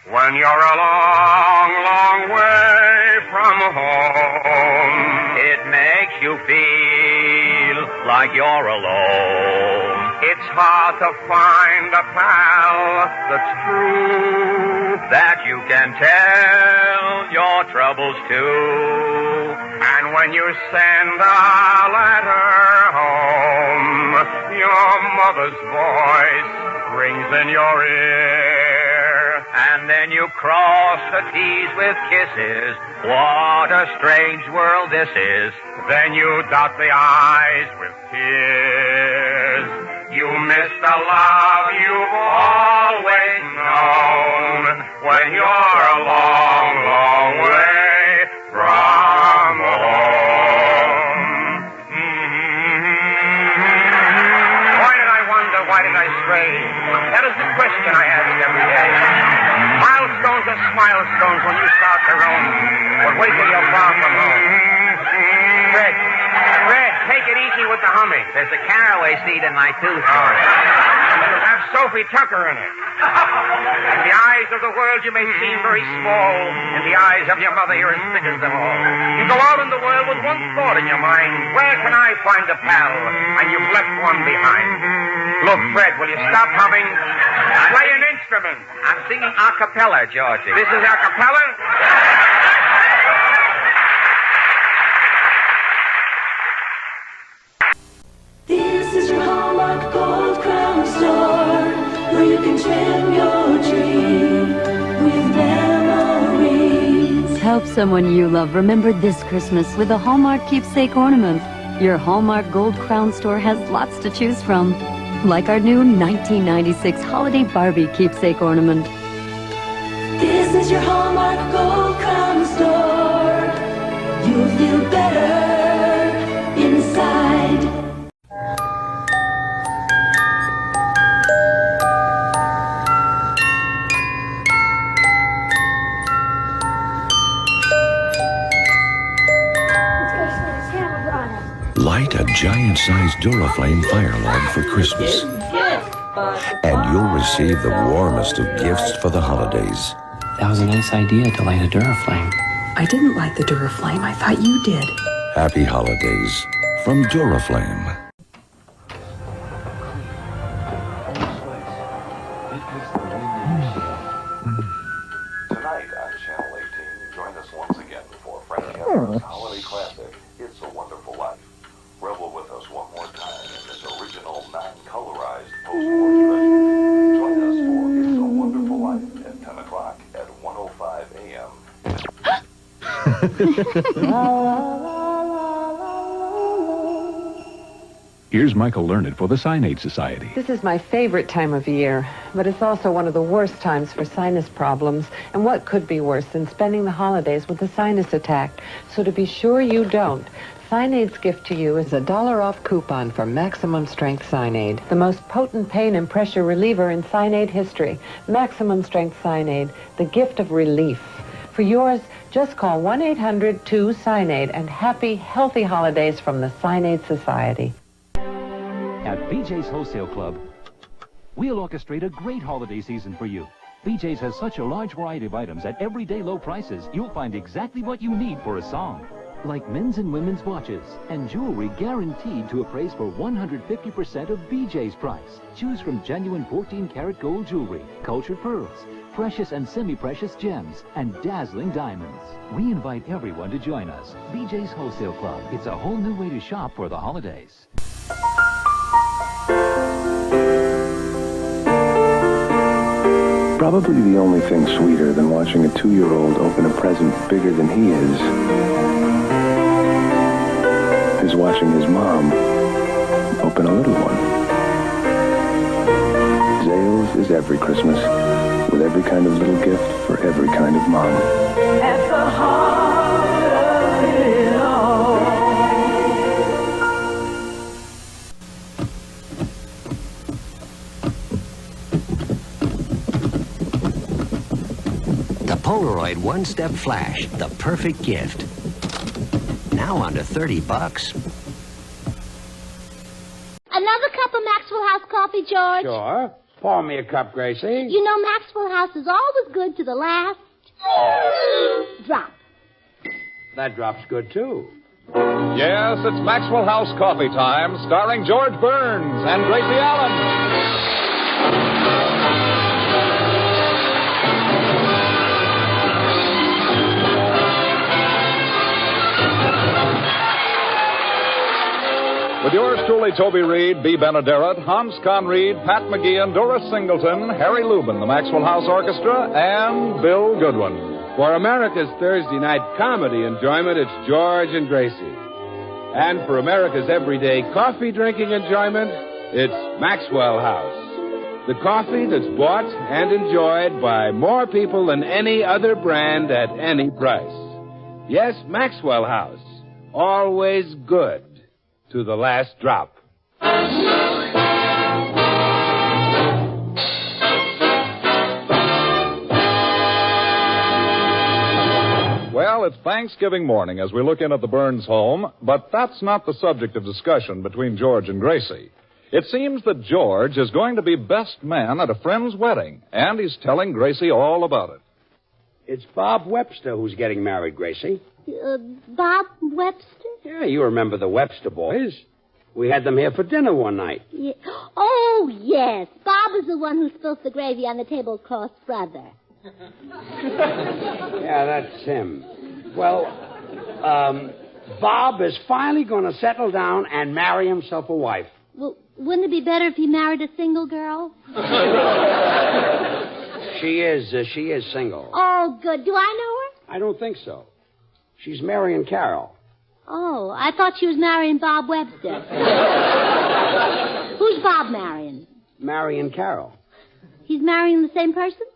When you're a long, long way from home, it makes you feel like you're alone. It's hard to find a pal that's true, that you can tell your troubles to. And when you send a letter home, your mother's voice rings in your ear. And then you cross the T's with kisses. What a strange world this is. Then you dot the I's with tears. You miss the love you've always known when you're a long, long way from home. Why did I wonder? Why did I stray? That is the question I ask every day. Milestones are smilestones when you start to roam, but wait till you're far from home. Fred, take it easy with the humming. There's a caraway seed in my tooth. Have Sophie Tucker in it. In the eyes of the world, you may seem very small. In the eyes of your mother, you're as big as them all. You go out in the world with one thought in your mind. Where can I find a pal? And you've left one behind. Look, Fred, will you stop humming? Play an instrument. I'm singing a cappella, Georgie. This is a cappella? This is your Hallmark Gold Crown store, where you can trim your tree with memories. Help someone you love remember this Christmas with a Hallmark keepsake ornament. Your Hallmark Gold Crown store has lots to choose from, like our new 1996 Holiday Barbie keepsake ornament. This is your Hallmark Gold Crown store. You'll feel better inside. Light a giant-sized Duraflame fire log for Christmas, and you'll receive the warmest of gifts for the holidays. That was a nice idea to light a Duraflame. I didn't light the Duraflame. I thought you did. Happy holidays from Duraflame. Tonight on Channel 18, join us once again for Frank Capra's holiday classic, It's a Wonderful Life. Revel with us one more time in this original, non-colorized post-war treasure. Join us for It's a Wonderful Life at 10 o'clock at 1:05 a.m. Here's Michael Learned for the Signade Society. This is my favorite time of year, but it's also one of the worst times for sinus problems. And what could be worse than spending the holidays with a sinus attack? So to be sure you don't, Signade's gift to you is a $1 off coupon for Maximum Strength Signade, the most potent pain and pressure reliever in Signade history. Maximum Strength Signade, the gift of relief. For yours, just call 1-800-2-SIGNADE and happy, healthy holidays from the Signade Society. At BJ's Wholesale Club, we'll orchestrate a great holiday season for you. BJ's has such a large variety of items at everyday low prices, you'll find exactly what you need for a song. Like men's and women's watches and jewelry guaranteed to appraise for 150% of BJ's price. Choose from genuine 14-karat gold jewelry, cultured pearls, precious and semi-precious gems, and dazzling diamonds. We invite everyone to join us. BJ's Wholesale Club. It's a whole new way to shop for the holidays. Probably the only thing sweeter than watching a 2-year-old open a present bigger than he is watching his mom open a little one. Zales is every Christmas. with every kind of little gift for every kind of mom. At the heart of it all. The Polaroid one-step flash, the perfect gift. Now under $30. Another cup of Maxwell House coffee, George? Sure. Pour me a cup, Gracie. You know Maxwell House is always good to the last drop. That drop's good, too. Yes, it's Maxwell House Coffee Time, starring George Burns and Gracie Allen. With yours truly, Toby Reed, B. Benaderet, Hans Conried, Pat McGeehan, Doris Singleton, Harry Lubin, the Maxwell House Orchestra, and Bill Goodwin. For America's Thursday night comedy enjoyment, it's George and Gracie. And for America's everyday coffee drinking enjoyment, it's Maxwell House. The coffee that's bought and enjoyed by more people than any other brand at any price. Yes, Maxwell House. Always good. To the last drop. Well, it's Thanksgiving morning as we look in at the Burns home, but that's not the subject of discussion between George and Gracie. It seems that George is going to be best man at a friend's wedding, and he's telling Gracie all about it. It's Bob Webster who's getting married, Gracie. Bob Webster? Yeah, you remember the Webster boys. We had them here for dinner one night. Yeah. Oh, yes. Bob is the one who spills the gravy on the tablecloth's brother. Yeah, that's him. Well, Bob is finally going to settle down and marry himself a wife. Well, wouldn't it be better if he married a single girl? She is single. Oh, good. Do I know her? I don't think so. She's marrying Carol. Oh, I thought she was marrying Bob Webster. Who's Bob marrying? Marrying Carol. He's marrying the same person?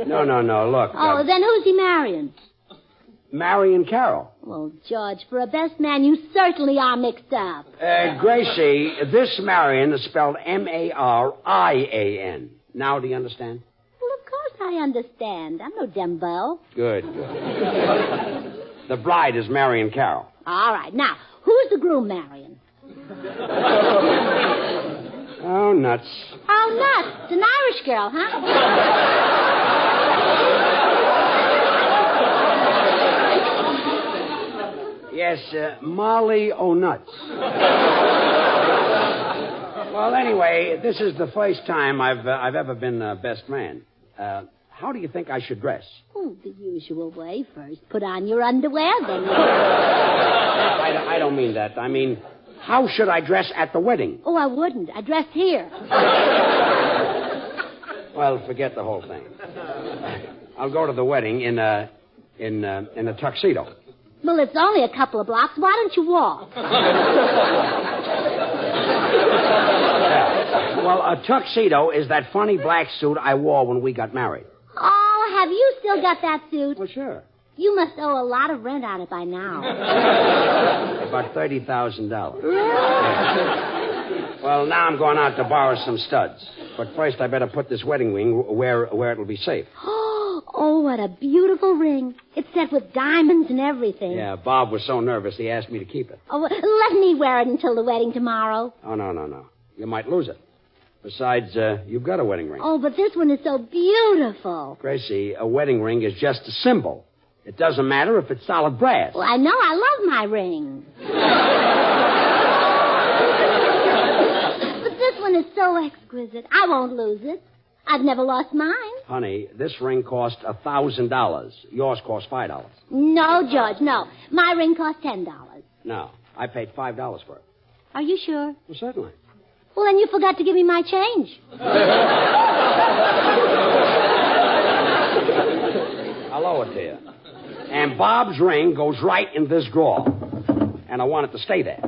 No, look. Oh, then who's he marrying? Marrying Carol. Well, George, for a best man, you certainly are mixed up. Gracie, this Marion is spelled M-A-R-I-A-N. Now do you understand? Well, of course I understand. I'm no dumbo. Good. The bride is marrying Carol. All right. Now, who's the groom marrying? Oh, nuts. Oh, nuts. It's an Irish girl, huh? Yes, Molly O'Nuts. Well, anyway, this is the first time I've ever been best man. How do you think I should dress? Oh, the usual way. First, put on your underwear, then... I don't mean that. I mean, how should I dress at the wedding? Oh, I wouldn't. I dressed here. Well, forget the whole thing. I'll go to the wedding in a tuxedo. Well, it's only a couple of blocks. Why don't you walk? Yeah. Well, a tuxedo is that funny black suit I wore when we got married. Oh, have you still got that suit? Well, sure. You must owe a lot of rent on it by now. About $30,000. Well, now I'm going out to borrow some studs. But first I better put this wedding ring where it'll be safe. Oh, what a beautiful ring. It's set with diamonds and everything. Yeah, Bob was so nervous he asked me to keep it. Oh, let me wear it until the wedding tomorrow. Oh, no. You might lose it. Besides, you've got a wedding ring. Oh, but this one is so beautiful. Gracie, a wedding ring is just a symbol. It doesn't matter if it's solid brass. Well, I know. I love my ring. But this one is so exquisite. I won't lose it. I've never lost mine. Honey, this ring cost $1,000. Yours cost $5. No, George, no. My ring cost $10. No, I paid $5 for it. Are you sure? Well, certainly. Well, then you forgot to give me my change. I'll owe it to you. And Bob's ring goes right in this drawer. And I want it to stay there.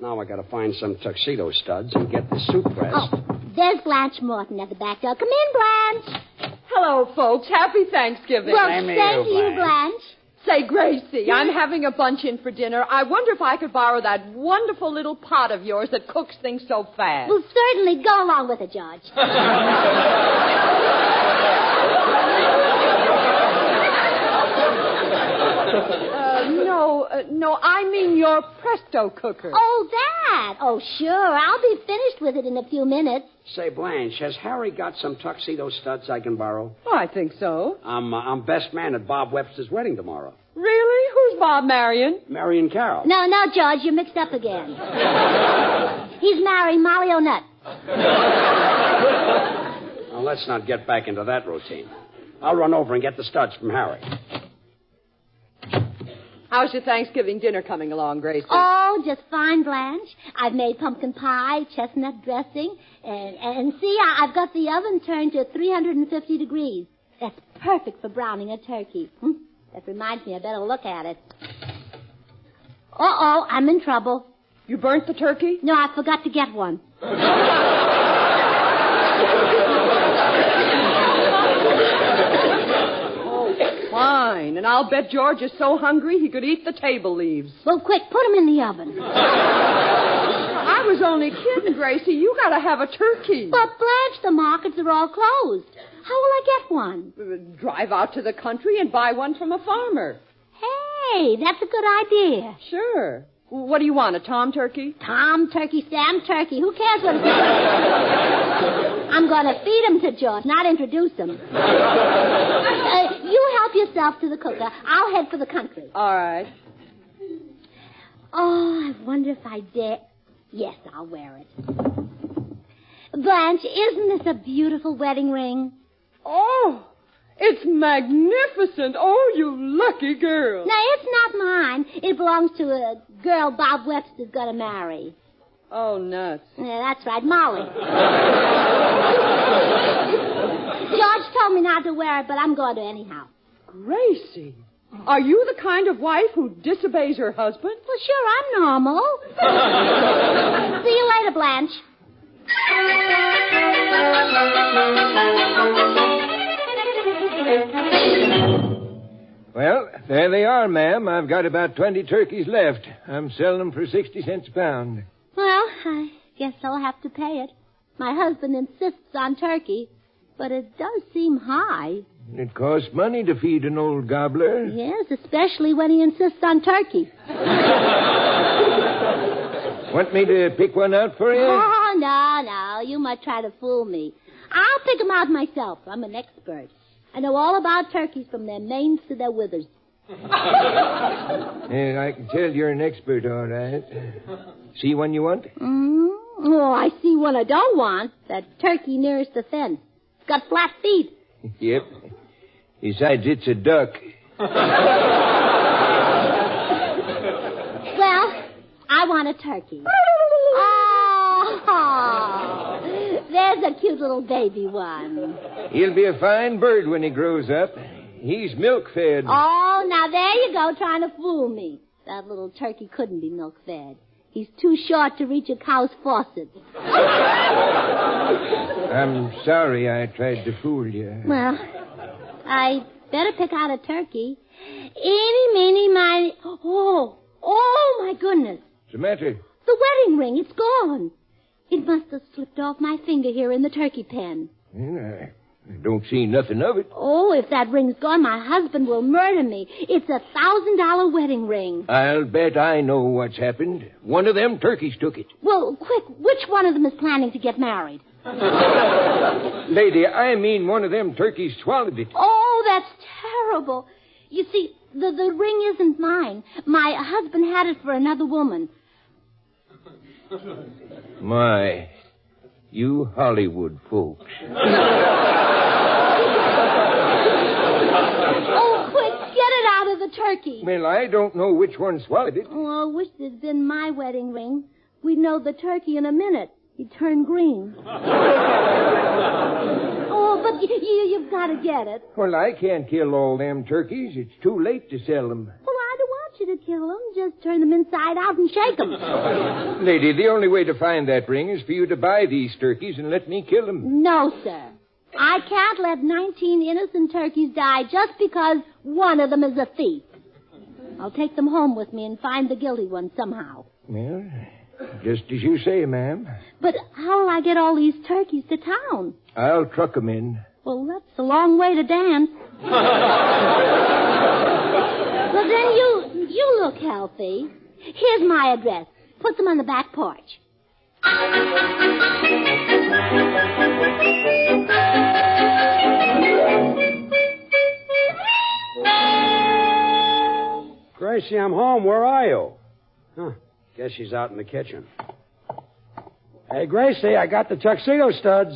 Now I got to find some tuxedo studs and get the suit pressed. Oh, there's Blanche Morton at the back door. Come in, Blanche. Hello, folks. Happy Thanksgiving. Well, same to you, Blanche. Say, Gracie, I'm having a bunch in for dinner. I wonder if I could borrow that wonderful little pot of yours that cooks things so fast. Well, certainly. Go along with it, George. No, I mean your Presto cooker. Oh, that. Oh, sure. I'll be finished with it in a few minutes. Say, Blanche, has Harry got some tuxedo studs I can borrow? Oh, I think so. I'm best man at Bob Webster's wedding tomorrow. Really? Who's Bob Marion? Marion Carroll. No, George, you're mixed up again. He's marrying Molly O'Nutt. Well, let's not get back into that routine. I'll run over and get the studs from Harry. How's your Thanksgiving dinner coming along, Gracie? Oh, just fine, Blanche. I've made pumpkin pie, chestnut dressing, and see, I've got the oven turned to 350 degrees. That's perfect for browning a turkey. That reminds me, I better look at it. Uh-oh, I'm in trouble. You burnt the turkey? No, I forgot to get one. Fine, and I'll bet George is so hungry he could eat the table leaves. Well, quick, put him in the oven. I was only kidding, Gracie. You gotta have a turkey. But, Blanche, the markets are all closed. How will I get one? Drive out to the country and buy one from a farmer. Hey, that's a good idea. Sure. What do you want, a tom turkey? Tom turkey, Sam turkey. Who cares what it's I'm going to feed him to George, not introduce him. You help yourself to the cooker. I'll head for the country. All right. Oh, I wonder if I dare. Yes, I'll wear it. Blanche, isn't this a beautiful wedding ring? Oh, it's magnificent. Oh, you lucky girl. No, it's not mine. It belongs to a girl Bob Webster's going to marry. Oh, nuts. Yeah, that's right, Molly. George told me not to wear it, but I'm going to anyhow. Gracie, are you the kind of wife who disobeys her husband? Well, sure, I'm normal. See you later, Blanche. Well, there they are, ma'am. I've got about 20 turkeys left. I'm selling them for 60 cents a pound. Well, I guess I'll have to pay it. My husband insists on turkey, but it does seem high. It costs money to feed an old gobbler. Yes, especially when he insists on turkey. Want me to pick one out for you? Oh, no. You might try to fool me. I'll pick them out myself. I'm an expert. I know all about turkeys from their manes to their withers. Yeah, I can tell you're an expert, all right. See one you want? Oh, I see one I don't want. That turkey nearest the fence. It's got flat feet. Yep. Besides, it's a duck. Well, I want a turkey. Oh, there's a cute little baby one. He'll be a fine bird when he grows up. He's milk-fed. Oh, now there you go, trying to fool me. That little turkey couldn't be milk-fed. He's too short to reach a cow's faucet. I'm sorry I tried to fool you. Well, I better pick out a turkey. Eeny, meeny, miny. Oh, my goodness. What's the matter? The wedding ring, it's gone. It must have slipped off my finger here in the turkey pen. Well, I don't see nothing of it. Oh, if that ring's gone, my husband will murder me. It's a $1,000 wedding ring. I'll bet I know what's happened. One of them turkeys took it. Well, quick, which one of them is planning to get married? Lady, I mean one of them turkeys swallowed it. Oh, that's terrible. You see, the ring isn't mine. My husband had it for another woman. My, you Hollywood folks. Oh, quick, get it out of the turkey. Well, I don't know which one swallowed it. Oh, I wish it'd been my wedding ring. We'd know the turkey in a minute. He'd turn green. Oh, but you've got to get it. Well, I can't kill all them turkeys. It's too late to sell them. Well, I don't want you to kill them. Just turn them inside out and shake them. Lady, the only way to find that ring is for you to buy these turkeys and let me kill them. No, sir. I can't let 19 innocent turkeys die just because one of them is a thief. I'll take them home with me and find the guilty one somehow. Well, just as you say, ma'am. But how will I get all these turkeys to town? I'll truck them in. Well, that's a long way to dance. Well, then you look healthy. Here's my address. Put them on the back porch. Gracie, I'm home. Where are you? Huh. Guess she's out in the kitchen. Hey, Gracie, I got the tuxedo studs.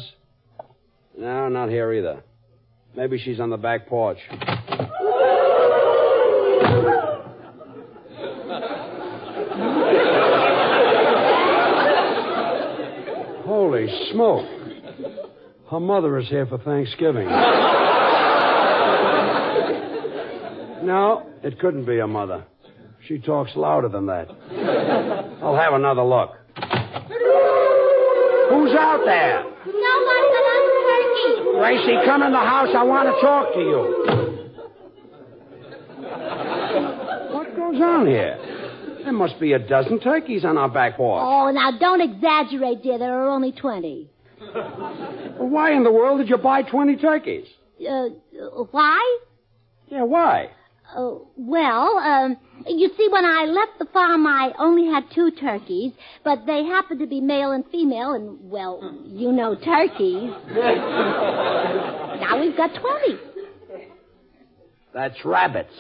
No, not here either. Maybe she's on the back porch. Holy smoke. Her mother is here for Thanksgiving. No, it couldn't be her mother. She talks louder than that. I'll have another look. Who's out there? Nobody but us turkeys. Gracie, come in the house. I want to talk to you. What goes on here? There must be a dozen turkeys on our back porch. Oh, now don't exaggerate, dear. There are only 20. Well, why in the world did you buy 20 turkeys? Why? Yeah, why? You see, when I left the farm, I only had 2 turkeys, but they happened to be male and female, and, well, you know turkeys. Now we've got 20. That's rabbits.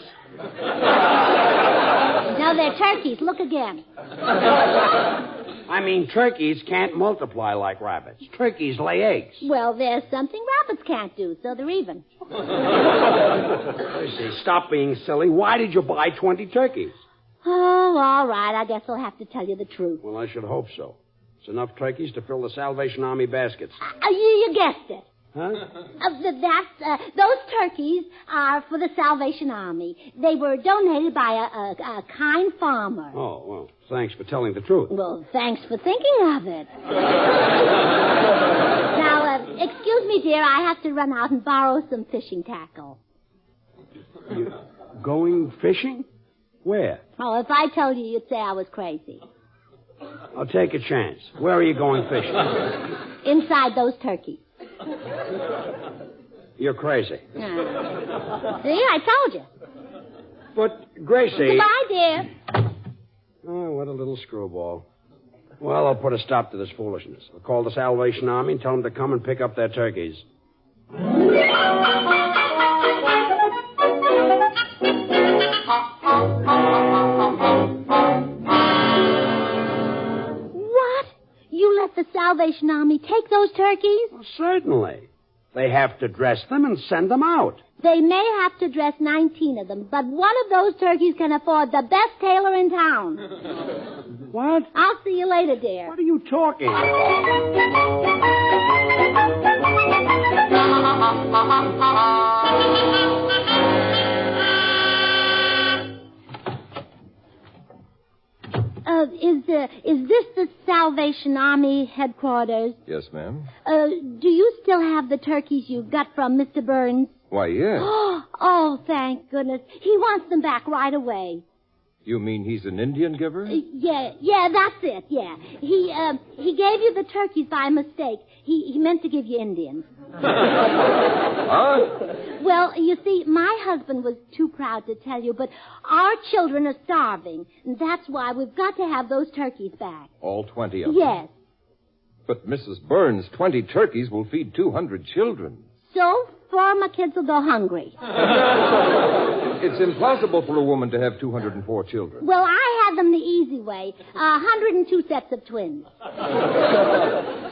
No, they're turkeys. Look again. I mean, turkeys can't multiply like rabbits. Turkeys lay eggs. Well, there's something rabbits can't do, so they're even. Gracie, stop being silly. Why did you buy 20 turkeys? Oh, all right. I guess I'll have to tell you the truth. Well, I should hope so. It's enough turkeys to fill the Salvation Army baskets. You guessed it. Huh? Those turkeys are for the Salvation Army. They were donated by a kind farmer. Oh, well, thanks for telling the truth. Well, thanks for thinking of it. Now, excuse me, dear. I have to run out and borrow some fishing tackle. You going fishing? Where? Oh, if I told you, you'd say I was crazy. I'll take a chance. Where are you going fishing? Inside those turkeys. You're crazy. See, I told you. But, Gracie... Goodbye, dear. Oh, what a little screwball. Well, I'll put a stop to this foolishness. I'll call the Salvation Army and tell them to come and pick up their turkeys. What? You let the Salvation Army take those turkeys? Well, certainly. They have to dress them and send them out. They may have to dress 19 of them, but one of those turkeys can afford the best tailor in town. What? I'll see you later, dear. What are you talking about? Is this the Salvation Army headquarters? Yes, ma'am. Do you still have the turkeys you got from Mr. Burns? Why, yes. Oh, thank goodness. He wants them back right away. You mean he's an Indian giver? Yeah, that's it, yeah. He gave you the turkeys by mistake. He meant to give you Indians. Huh? Well, you see, my husband was too proud to tell you, but our children are starving, and that's why we've got to have those turkeys back. All 20 of them? Yes. But, Mrs. Burns, 20 turkeys will feed 200 children. So, 4 of my kids will go hungry. It's impossible for a woman to have 204 children. Well, I had them the easy way. 102 sets of twins.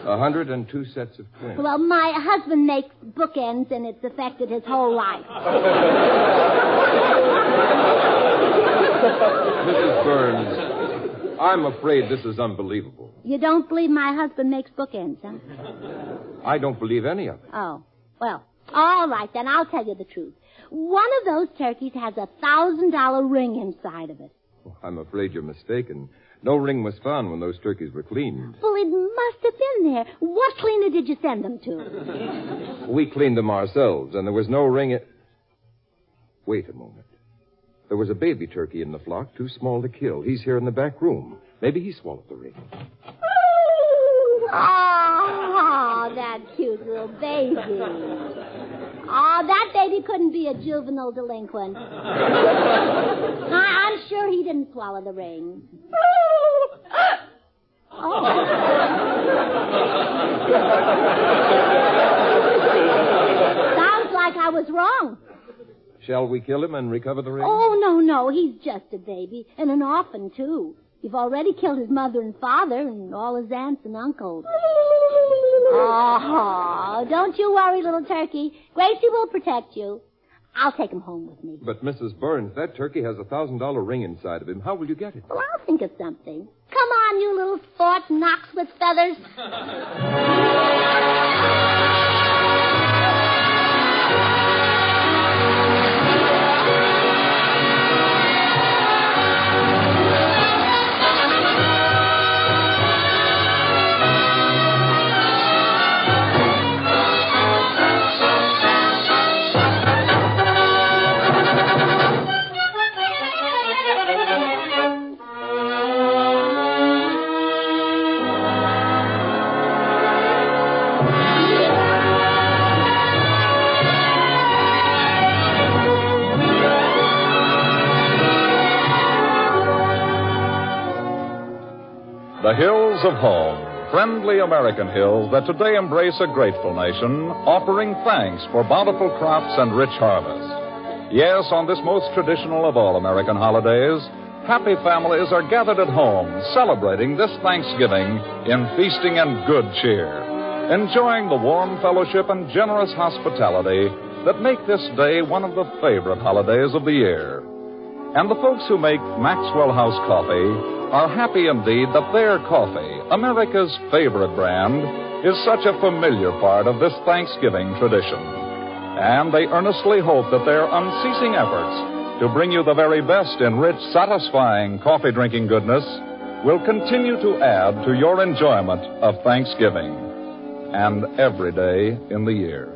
102 sets of twins. Well, my husband makes bookends, and it's affected his whole life. Mrs. Burns, I'm afraid this is unbelievable. You don't believe my husband makes bookends, huh? I don't believe any of it. Oh, well, all right, then I'll tell you the truth. One of those turkeys has a $1,000 ring inside of it. I'm afraid you're mistaken. No ring was found when those turkeys were cleaned. Well, it must have been there. What cleaner did you send them to? We cleaned them ourselves, and there was no ring. Wait a moment. There was a baby turkey in the flock, too small to kill. He's here in the back room. Maybe he swallowed the ring. Oh, that cute little baby. Oh, that baby couldn't be a juvenile delinquent. I'm sure he didn't swallow the ring. Oh. Sounds like I was wrong. Shall we kill him and recover the ring? Oh, no. He's just a baby, and an orphan, too. You've already killed his mother and father and all his aunts and uncles. Oh, don't you worry, little turkey. Gracie will protect you. I'll take him home with me. But, Mrs. Burns, that turkey has a $1,000 ring inside of him. How will you get it? Well, I'll think of something. Come on, you little Fort Knox with feathers. The hills of home, friendly American hills that today embrace a grateful nation, offering thanks for bountiful crops and rich harvests. Yes, on this most traditional of all American holidays, happy families are gathered at home, celebrating this Thanksgiving in feasting and good cheer, enjoying the warm fellowship and generous hospitality that make this day one of the favorite holidays of the year. And the folks who make Maxwell House Coffee are happy indeed that their coffee, America's favorite brand, is such a familiar part of this Thanksgiving tradition. And they earnestly hope that their unceasing efforts to bring you the very best in rich, satisfying coffee-drinking goodness will continue to add to your enjoyment of Thanksgiving and every day in the year.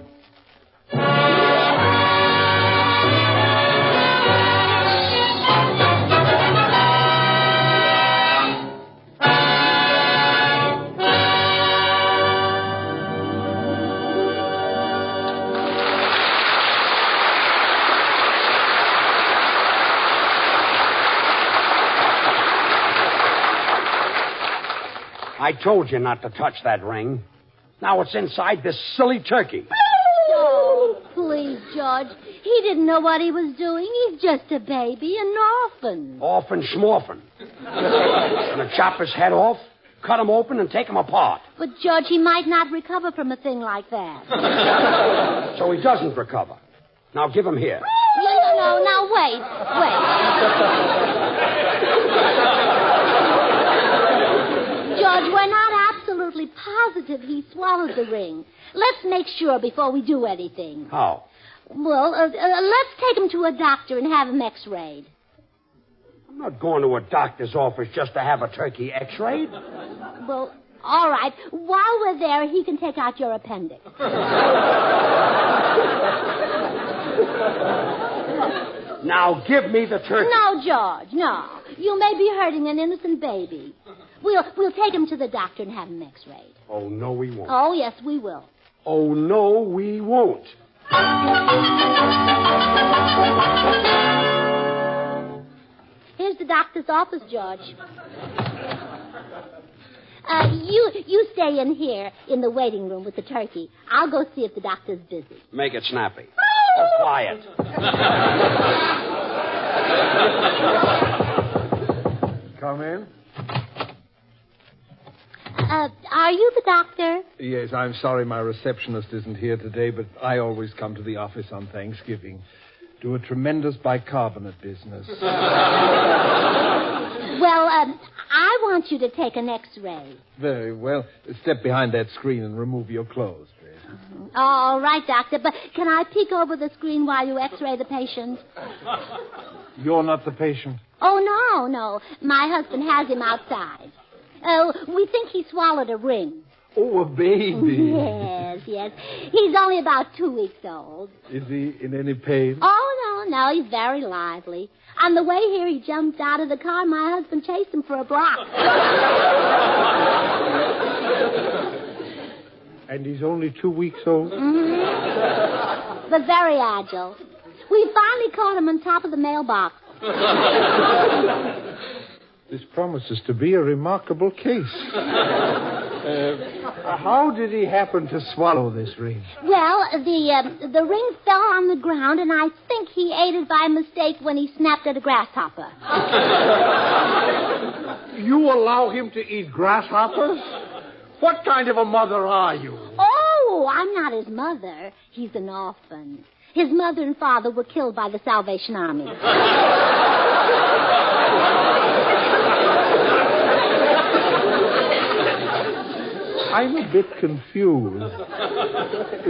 I told you not to touch that ring. Now it's inside this silly turkey. Oh, please, George. He didn't know what he was doing. He's just a baby, an orphan. Orphan schmorphin. Gonna chop his head off, cut him open, and take him apart. But, George, he might not recover from a thing like that. So he doesn't recover. Now give him here. No. Now, wait. George, we're not absolutely positive he swallowed the ring. Let's make sure before we do anything. How? Well, let's take him to a doctor and have him x-rayed. I'm not going to a doctor's office just to have a turkey x-rayed. Well, all right. While we're there, he can take out your appendix. Now give me the turkey. No, George, no. You may be hurting an innocent baby. We'll take him to the doctor and have him x-rayed. Oh, no, we won't. Oh, yes, we will. Oh, no, we won't. Here's the doctor's office, George. You stay in here in the waiting room with the turkey. I'll go see if the doctor's busy. Make it snappy. Oh, quiet. Come in. Are you the doctor? Yes, I'm sorry my receptionist isn't here today, but I always come to the office on Thanksgiving. Do a tremendous bicarbonate business. Well, I want you to take an x-ray. Very well. Step behind that screen and remove your clothes, please. All right, doctor, but can I peek over the screen while you x-ray the patient? You're not the patient? Oh, no. My husband has him outside. Oh, we think he swallowed a ring. Oh, a baby. Yes. He's only about 2 weeks old. Is he in any pain? Oh, no. He's very lively. On the way here, he jumped out of the car. My husband chased him for a block. And he's only 2 weeks old? Mm-hmm. But very agile. We finally caught him on top of the mailbox. This promises to be a remarkable case. How did he happen to swallow this ring? Well, the ring fell on the ground, and I think he ate it by mistake when he snapped at a grasshopper. You allow him to eat grasshoppers? What kind of a mother are you? Oh, I'm not his mother. He's an orphan. His mother and father were killed by the Salvation Army. I'm a bit confused.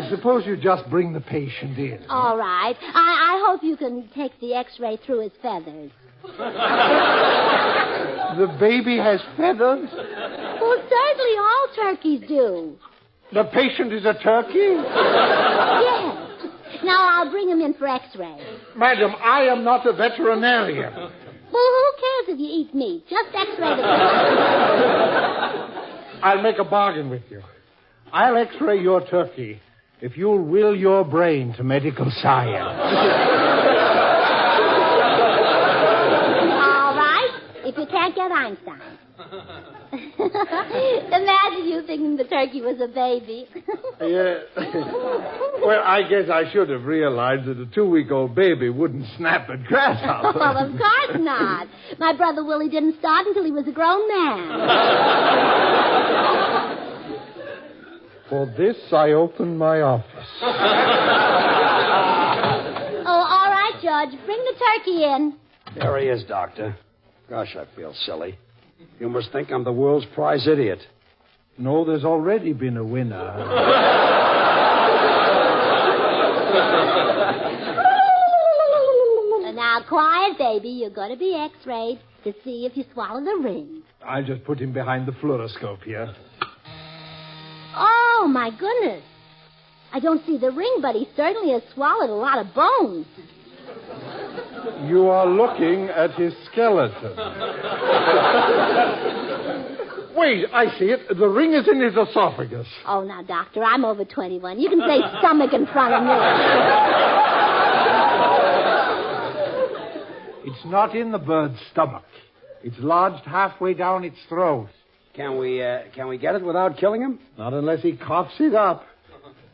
Suppose you just bring the patient in. All right. I hope you can take the X-ray through his feathers. The baby has feathers? Well, certainly all turkeys do. The patient is a turkey? Yes. Now, I'll bring him in for X-ray. Madam, I am not a veterinarian. Well, who cares if you eat meat? Just X-ray the I'll make a bargain with you. I'll X-ray your turkey if you'll will your brain to medical science. All right. If you can't get Einstein. Imagine you thinking the turkey was a baby. Yeah. Well, I guess I should have realized that a 2-week-old baby wouldn't snap at grasshoppers. Well, of course not. My brother Willie didn't start until he was a grown man. For this, I opened my office. Oh, all right, George. Bring the turkey in. There he is, Doctor. Gosh, I feel silly. You must think I'm the world's prize idiot. No, there's already been a winner. Now, quiet, baby. You're going to be X-rayed to see if you swallow the ring. I'll just put him behind the fluoroscope here. Oh, my goodness. I don't see the ring, but he certainly has swallowed a lot of bones. You are looking at his skeleton. Wait, I see it. The ring is in his esophagus. Oh, now, Doctor, I'm over 21. You can say stomach in front of me. It's not in the bird's stomach. It's lodged halfway down its throat. Can we get it without killing him? Not unless he coughs it up.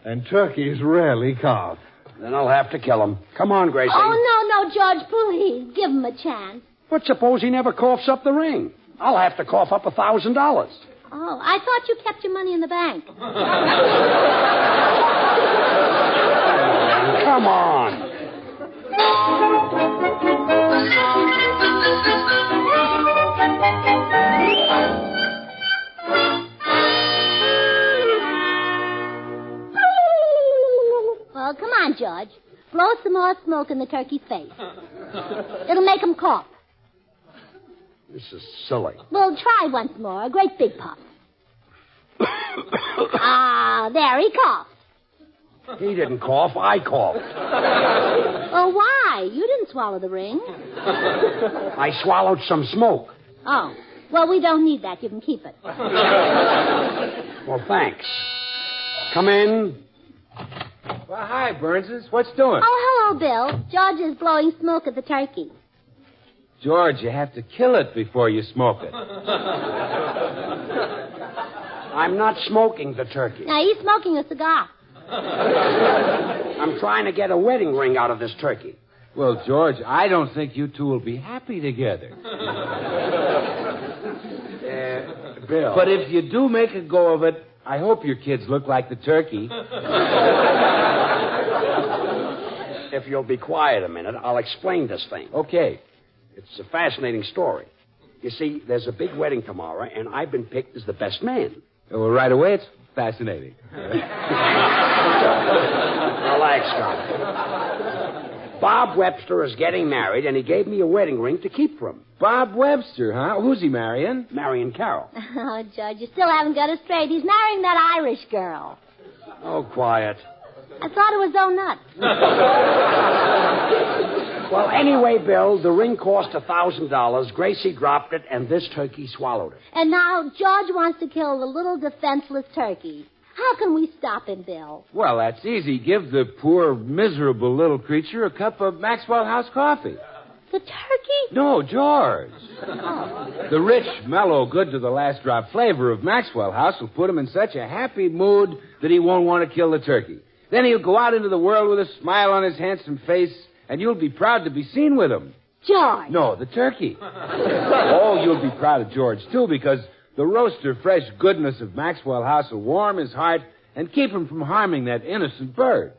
And turkeys rarely cough. Then I'll have to kill him. Come on, Gracie. Oh, no, George, please. Give him a chance. But suppose he never coughs up the ring. I'll have to cough up $1,000. Oh, I thought you kept your money in the bank. Come on. Well, come on, George. Blow some more smoke in the turkey's face. It'll make him cough. This is silly. Well, try once more. A great big puff. Ah, there he coughed. He didn't cough. I coughed. Oh, why? You didn't swallow the ring. I swallowed some smoke. Oh. Well, we don't need that. You can keep it. Well, thanks. Come in. Well, hi, Burnses. What's doing? Oh, hello, Bill. George is blowing smoke at the turkey. George, you have to kill it before you smoke it. I'm not smoking the turkey. Now, he's smoking a cigar. I'm trying to get a wedding ring out of this turkey. Well, George, I don't think you two will be happy together. Bill. But if you do make a go of it, I hope your kids look like the turkey. If you'll be quiet a minute, I'll explain this thing. Okay. It's a fascinating story. You see, there's a big wedding tomorrow, and I've been picked as the best man. Well, right away, it's fascinating. Relax, Scott. Bob Webster is getting married, and he gave me a wedding ring to keep for him. Bob Webster, huh? Who's he marrying? Marrying Carol. Oh, Judge, you still haven't got it straight. He's marrying that Irish girl. Oh, quiet. I thought it was so nuts. Well, anyway, Bill, the ring cost $1,000. Gracie dropped it, and this turkey swallowed it. And now George wants to kill the little defenseless turkey. How can we stop him, Bill? Well, that's easy. Give the poor, miserable little creature a cup of Maxwell House coffee. The turkey? No, George. The rich, mellow, good-to-the-last-drop flavor of Maxwell House will put him in such a happy mood that he won't want to kill the turkey. Then he'll go out into the world with a smile on his handsome face, and you'll be proud to be seen with him. George. No, the turkey. Oh, you'll be proud of George, too, because the roaster fresh goodness of Maxwell House will warm his heart and keep him from harming that innocent bird.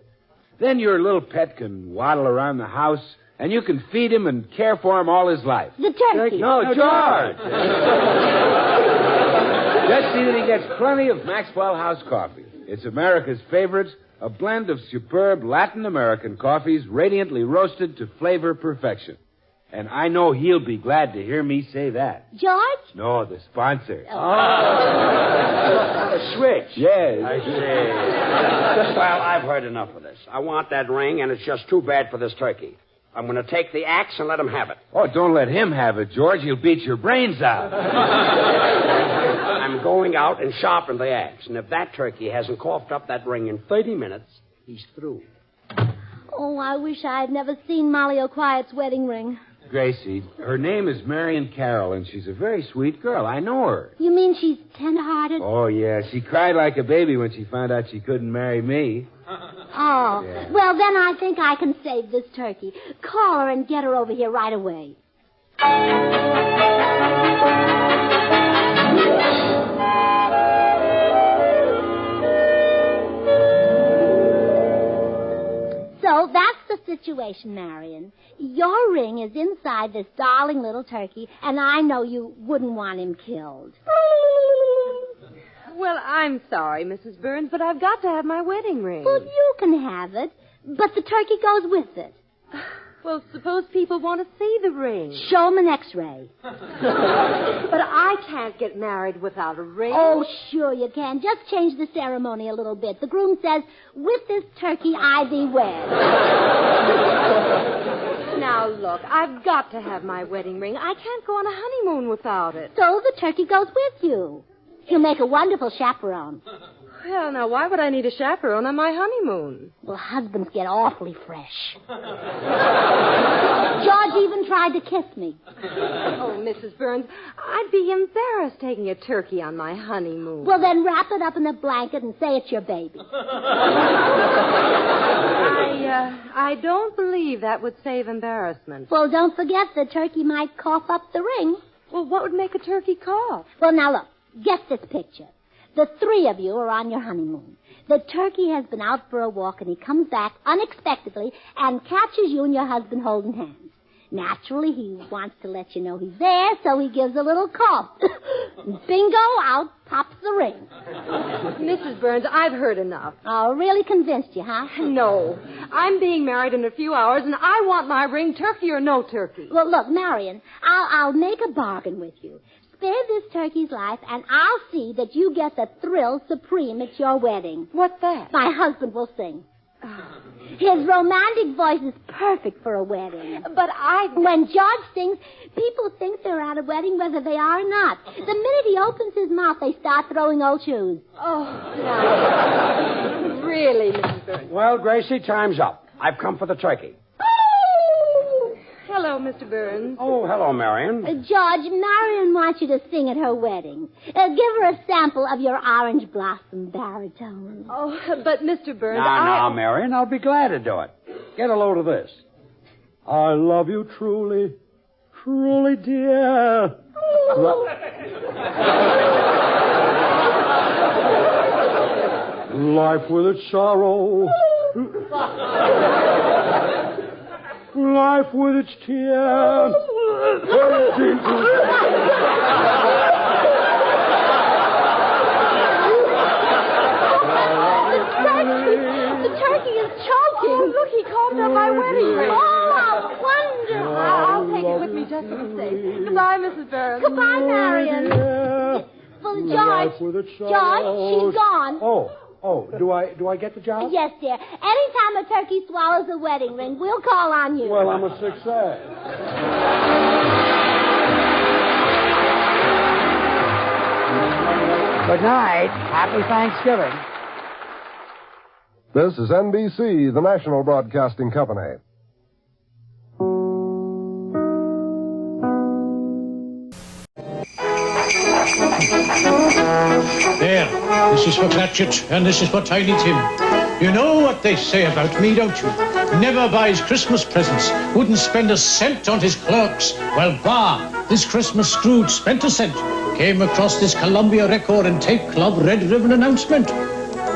Then your little pet can waddle around the house, and you can feed him and care for him all his life. The turkey. No, George. Just see that he gets plenty of Maxwell House coffee. It's America's favorite, a blend of superb Latin American coffees radiantly roasted to flavor perfection. And I know he'll be glad to hear me say that. George? No, the sponsor. The switch. Yes. I see. Well, I've heard enough of this. I want that ring, and it's just too bad for this turkey. I'm going to take the axe and let him have it. Oh, don't let him have it, George. He'll beat your brains out. I'm going out and sharpen the axe, and if that turkey hasn't coughed up that ring in 30 minutes, he's through. Oh, I wish I had never seen Molly O'Quiet's wedding ring. Gracie, her name is Marion Carroll, and she's a very sweet girl. I know her. You mean she's tender-hearted? Oh, yeah. She cried like a baby when she found out she couldn't marry me. Oh. Yeah. Well, then I think I can save this turkey. Call her and get her over here right away. So that's the situation, Marion. Your ring is inside this darling little turkey, and I know you wouldn't want him killed. Well, I'm sorry, Mrs. Burns, but I've got to have my wedding ring. Well, you can have it, but the turkey goes with it. Well, suppose people want to see the ring. Show them an X-ray. But I can't get married without a ring. Oh, sure you can. Just change the ceremony a little bit. The groom says, "With this turkey I thee wed." Now, look, I've got to have my wedding ring. I can't go on a honeymoon without it. So the turkey goes with you. He'll make a wonderful chaperone. Well, now, why would I need a chaperone on my honeymoon? Well, husbands get awfully fresh. George even tried to kiss me. Oh, Mrs. Burns, I'd be embarrassed taking a turkey on my honeymoon. Well, then wrap it up in a blanket and say it's your baby. I don't believe that would save embarrassment. Well, don't forget the turkey might cough up the ring. Well, what would make a turkey cough? Well, now look, get this picture. The three of you are on your honeymoon. The turkey has been out for a walk, and he comes back unexpectedly and catches you and your husband holding hands. Naturally, he wants to let you know he's there, so he gives a little cough. Bingo, out pops the ring. Mrs. Burns, I've heard enough. Oh, really convinced you, huh? No. I'm being married in a few hours, and I want my ring, turkey or no turkey. Well, look, Marion, I'll make a bargain with you. Spare this turkey's life, and I'll see that you get the thrill supreme at your wedding. What's that? My husband will sing. His romantic voice is perfect for a wedding. But When George sings, people think they're at a wedding whether they are or not. The minute he opens his mouth, they start throwing old shoes. Oh, no. Really, Mrs. Burns. Well, Gracie, time's up. I've come for the turkey. Hello, Mr. Burns. Oh, hello, Marion. George, Marion wants you to sing at her wedding. Give her a sample of your orange blossom baritone. Oh, but Mr. Burns, Now, Marion, I'll be glad to do it. Get a load of this. I love you truly, truly, dear. Life with its sorrow. Life with its tears. The turkey is choking. Oh, look, he called up my wedding ring. birthday. Goodbye, Mrs. Bergen. Goodbye, Marion. Well, George, she's gone. Oh, do I get the job? Yes, dear. Anytime a turkey swallows a wedding ring, we'll call on you. Well, I'm a success. Good night. Happy Thanksgiving. This is NBC, the national broadcasting company. There, this is for Cratchit, and this is for Tiny Tim. You know what they say about me, don't you? Never buys Christmas presents, wouldn't spend a cent on his clerks. Well, this Christmas Scrooge spent a cent. Came across this Columbia Record and Tape Club red ribbon announcement.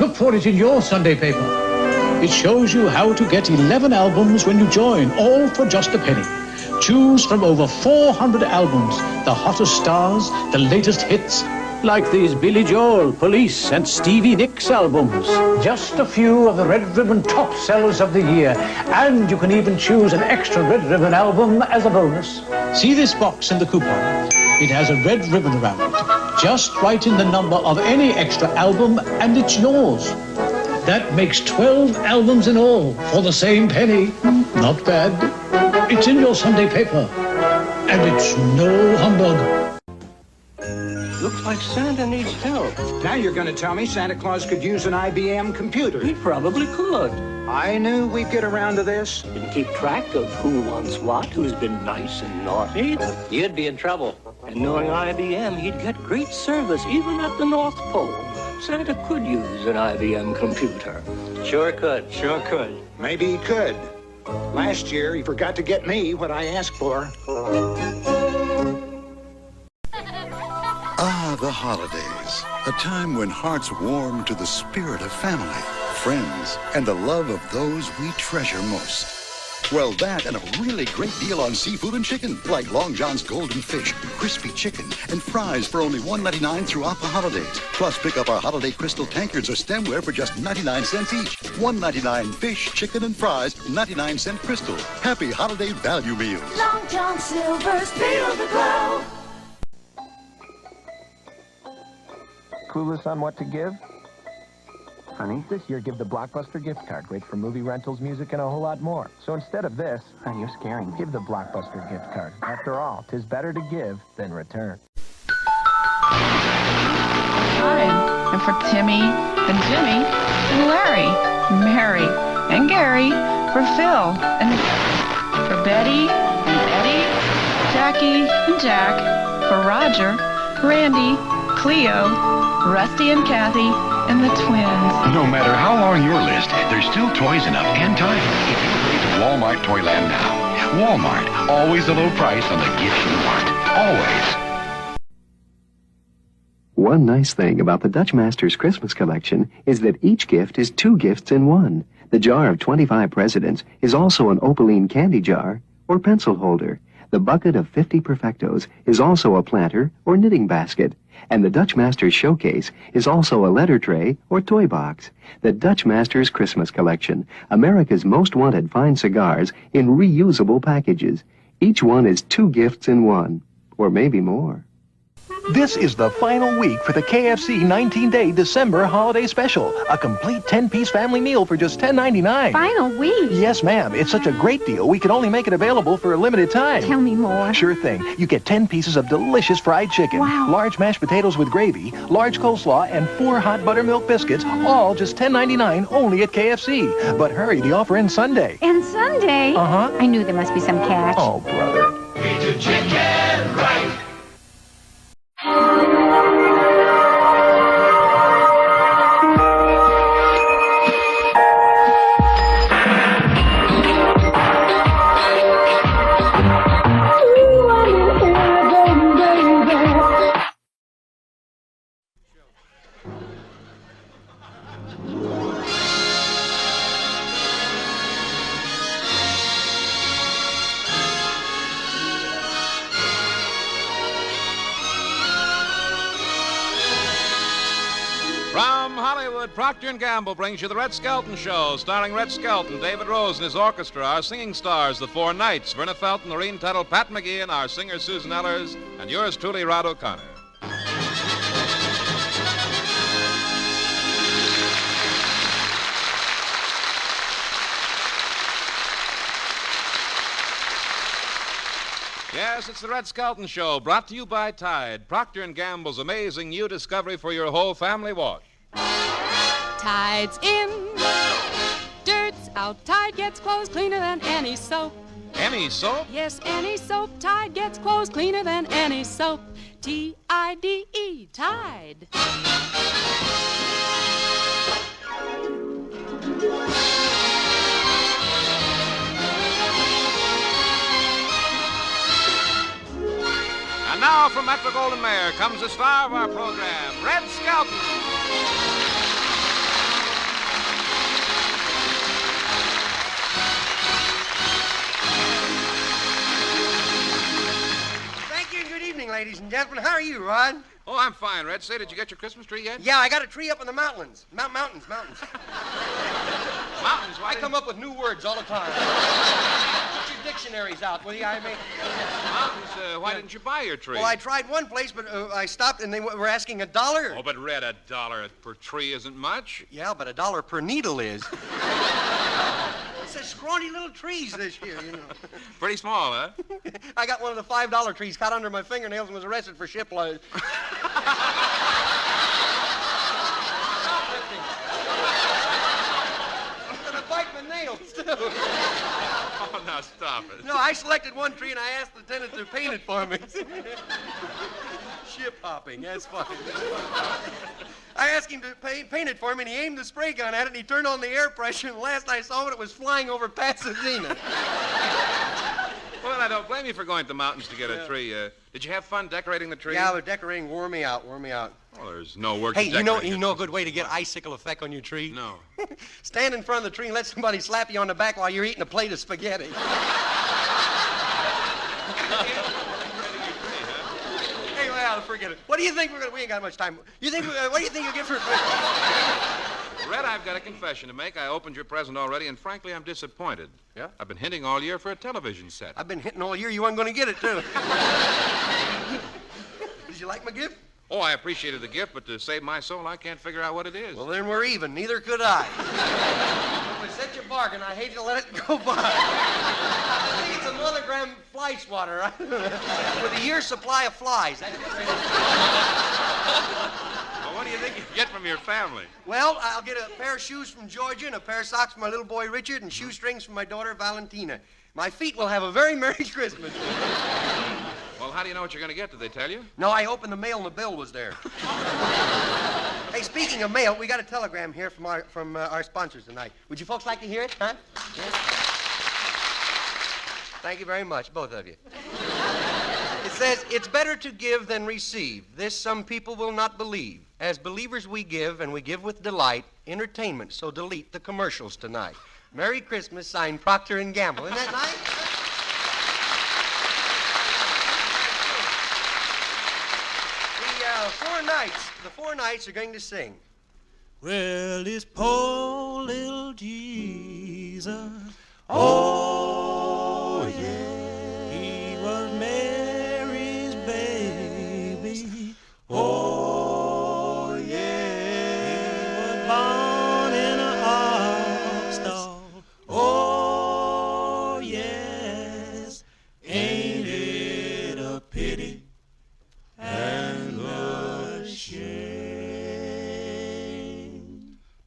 Look for it in your Sunday paper. It shows you how to get 11 albums when you join, all for just a penny. Choose from over 400 albums, the hottest stars, the latest hits, like these Billy Joel, Police, and Stevie Nicks albums. Just a few of the Red Ribbon top sellers of the year. And you can even choose an extra Red Ribbon album as a bonus. See this box in the coupon? It has a red ribbon around it. Just write in the number of any extra album and it's yours. That makes 12 albums in all for the same penny. Not bad. It's in your Sunday paper. And it's no humbug. Looks like Santa needs help. Now you're going to tell me Santa Claus could use an IBM computer. He probably could. I knew we'd get around to this. And keep track of who wants what, who's been nice and naughty. You'd be in trouble. And knowing IBM, he'd get great service even at the North Pole. Santa could use an IBM computer. Sure could. Sure could. Maybe he could. Last year, he forgot to get me what I asked for. Ah, the holidays. A time when hearts warm to the spirit of family, friends, and the love of those we treasure most. Well, that and a really great deal on seafood and chicken, like Long John's Golden Fish, crispy chicken, and fries for only $1.99 throughout the holidays. Plus, pick up our holiday crystal tankards or stemware for just 99 cents each. $1.99 fish, chicken, and fries, 99-cent crystal. Happy holiday value meals. Long John Silver's feel the glow. Clueless on what to give? Honey, this year give the Blockbuster gift card. Great for movie rentals, music, and a whole lot more. So instead of this, honey, you're scaring me. Give the Blockbuster gift card. After all, 'tis better to give than return. Hi, and for Timmy and Jimmy and Larry, Mary and Gary, for Phil and for Betty and Eddie, Jackie and Jack, for Roger, Randy, Cleo, Rusty and Kathy, and the twins. No matter how long your list, there's still toys enough and time if you agree to Walmart Toyland now. Walmart, always a low price on the gifts you want. Always. One nice thing about the Dutch Masters Christmas collection is that each gift is 2 gifts in one. The jar of 25 presidents is also an Opaline candy jar or pencil holder. The bucket of 50 perfectos is also a planter or knitting basket. And the Dutch Masters Showcase is also a letter tray or toy box. The Dutch Masters Christmas Collection, America's most wanted fine cigars in reusable packages. Each one is 2 gifts in one, or maybe more. This is the final week for the KFC 19-day December holiday special. A complete 10-piece family meal for just $10.99. Final week? Yes, ma'am. It's such a great deal, we can only make it available for a limited time. Tell me more. Sure thing. You get 10 pieces of delicious fried chicken, wow, large mashed potatoes with gravy, large coleslaw, and 4 hot buttermilk biscuits, all just $10.99 only at KFC. But hurry, the offer ends Sunday. And Sunday? Uh-huh. I knew there must be some catch. Oh, brother. We do chicken right. Hollywood, Procter & Gamble brings you the Red Skelton Show, starring Red Skelton, David Rose and his orchestra, our singing stars, the Four Knights, Verna Felton, Lorene Tuttle, Pat McGee, and our singer Susan Ellers, and yours truly, Rod O'Connor. Yes, it's the Red Skelton Show, brought to you by Tide, Procter & Gamble's amazing new discovery for your whole family wash. Tide's in, dirt's out. Tide gets clothes cleaner than any soap. Any soap? Yes, any soap. Tide gets clothes cleaner than any soap. T-I-D-E, Tide. And now from Metro-Goldwyn-Mayer comes the star of our program, Red Skelton. Thank you and good evening, ladies and gentlemen. How are you, Rod? Oh, I'm fine, Red. Say, did you get your Christmas tree yet? Yeah, I got a tree up in the mountains. Mountains. Mountains? I come up with new words all the time. Get your dictionaries out, will you? Mountains, why didn't you buy your tree? Well, I tried one place, but I stopped and they were asking $1. Oh, but Red, $1 per tree isn't much. Yeah, but $1 per needle is. It's such scrawny little trees this year, you know. Pretty small, huh? I got one of the $5 trees caught under my fingernails and was arrested for shipload. Bite my nails, too. Oh, now stop it. No, I selected one tree and I asked the tenant to paint it for me. Ship hopping, that's fine. I asked him to paint it for me, and he aimed the spray gun at it, and he turned on the air pressure, and last I saw it was flying over Pasadena. Well, I don't blame you for going to the mountains to get a tree. Did you have fun decorating the tree? Yeah, but decorating wore me out. Well, there's no work Hey, to decorate. you know a good way to get icicle effect on your tree? No. Stand in front of the tree and let somebody slap you on the back while you're eating a plate of spaghetti. Hey, well, forget it. What do you think we ain't got much time. What do you think you'll get for Red, I've got a confession to make. I opened your present already, and frankly, I'm disappointed. Yeah? I've been hinting all year for a television set. I've been hitting all year. You weren't going to get it, too. Did you like my gift? Oh, I appreciated the gift, but to save my soul, I can't figure out what it is. Well, then we're even. Neither could I. If it's such a bargain, I hate to let it go by. I think it's a monogram fly swatter, right? With a year's supply of flies. That's Well, what do you think you get from your family? Well, I'll get a pair of shoes from Georgia and a pair of socks for my little boy Richard and shoestrings for my daughter Valentina. My feet will have a very Merry Christmas. Well, how do you know what you're going to get? Did they tell you? No, I opened the mail and the bill was there. Hey, speaking of mail, we got a telegram here from our sponsors tonight. Would you folks like to hear it, huh? Yes? Thank you very much, both of you. It says, it's better to give than receive. This some people will not believe. As believers we give, and we give with delight, entertainment, so delete the commercials tonight. Merry Christmas, signed Procter & Gamble. Isn't that nice? The four knights are going to sing. Well, this poor little Jesus, oh, yeah, he was Mary's baby, oh, yeah, he was born in an ox stall, oh, yes, ain't it a pity and a shame.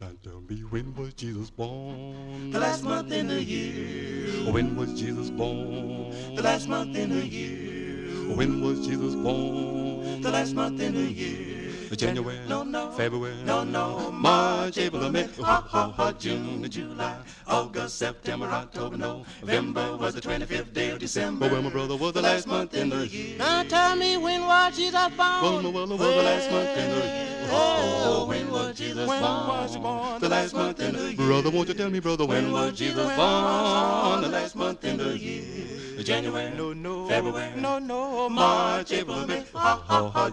Now tell me, when was Jesus born? The last month in the year. When was Jesus born? The last month in the year. When was Jesus born? The last month in the year. January, no, February, no, March, April, May, June, July, August, September, October, November was the 25th day of December. Well, my brother, was the last month in the year. Now tell me, when was Jesus born? Well, was the last month in the year. Oh, when was Jesus born? The last month in the year. Brother, won't you tell me, brother, when was Jesus born? The last month in the year. January, February, March, April, May,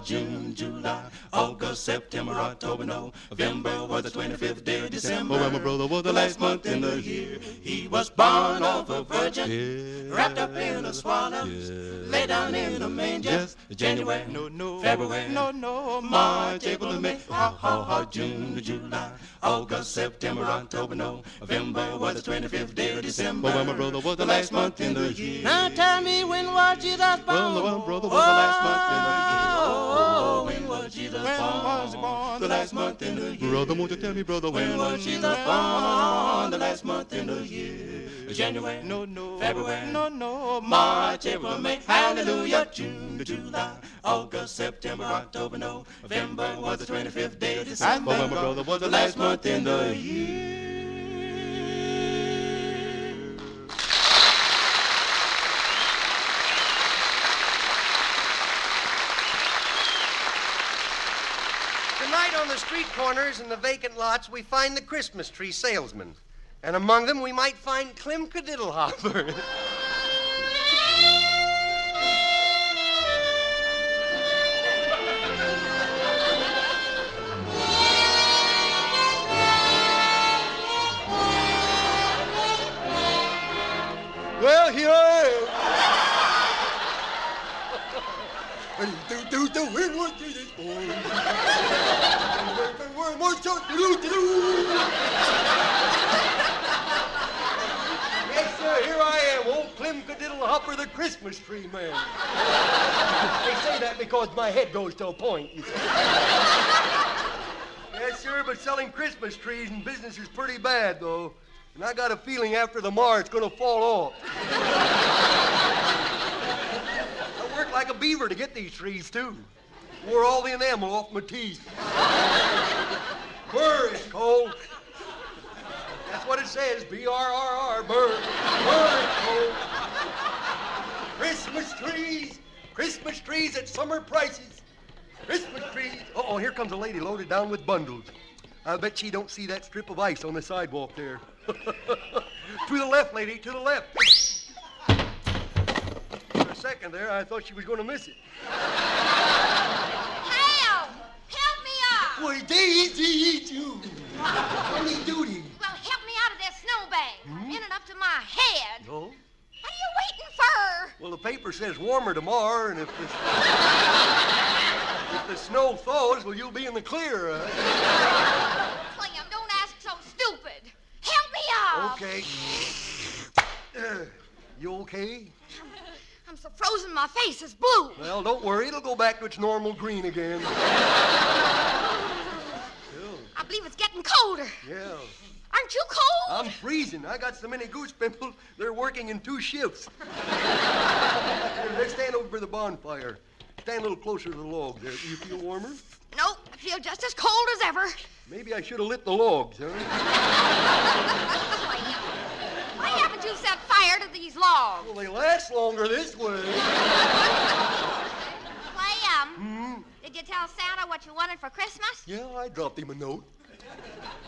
June, July, August, September, October, November was the 25th day of December. Well, my brother was the last month in the year. He was born of a virgin, wrapped up in a swaddle, lay down in a manger. January, February, March, April, May, June, July, August, September, October, November was the 25th day of December. Well, my brother was the last month in the year. Now tell me, when was Jesus born? Well, my brother was the last month in the year. When was Jesus born? The last month in the year. Brother, won't you tell me, brother, when was Jesus born? The last month in the year. January, February, March, April, May, hallelujah, June, July, August, September, October, November was the 25th day of December. Well, my brother was the last month in the year. Tonight on the street corners and the vacant lots, we find the Christmas tree salesman. And among them, we might find Clem Cadiddlehopper. Well, here I am. When was Jesus born? Yes, sir, here I am, old Clem Cadiddlehopper, the Christmas tree man. They say that because my head goes to a point, you see. Yes, sir, but selling Christmas trees in business is pretty bad, though. And I got a feeling after the Mar it's going to fall off. I worked like a beaver to get these trees, too. Wore all the enamel off my teeth. Burr, it's called. That's what it says, B-R-R-R, burr. Burr, it's called. Christmas trees at summer prices. Christmas trees. Uh-oh, here comes a lady loaded down with bundles. I bet she don't see that strip of ice on the sidewalk there. To the left, lady, to the left. For a second there, I thought she was going to miss it. Help! Help me up! Boy, Daisy, you. What me duty? Well, help me out of this snowbank. I'm in it up to my head. No? What are you waiting for? Well, the paper says warmer tomorrow, and if the snow thaws, well, you'll be in the clear. Clem, don't ask so stupid. Help me up. Okay. You okay? I'm so frozen my face is blue. Well, don't worry. It'll go back to its normal green again. I believe it's getting colder. Yeah. Aren't you cold? I'm freezing. I got so many goose pimples, they're working in 2 shifts. Let's stand over by the bonfire. Stand a little closer to the log there. You feel warmer? Nope. I feel just as cold as ever. Maybe I should have lit the logs, huh? Why haven't you set fire to these logs? Well, they last longer this way. Clem, did you tell Santa what you wanted for Christmas? Yeah, I dropped him a note.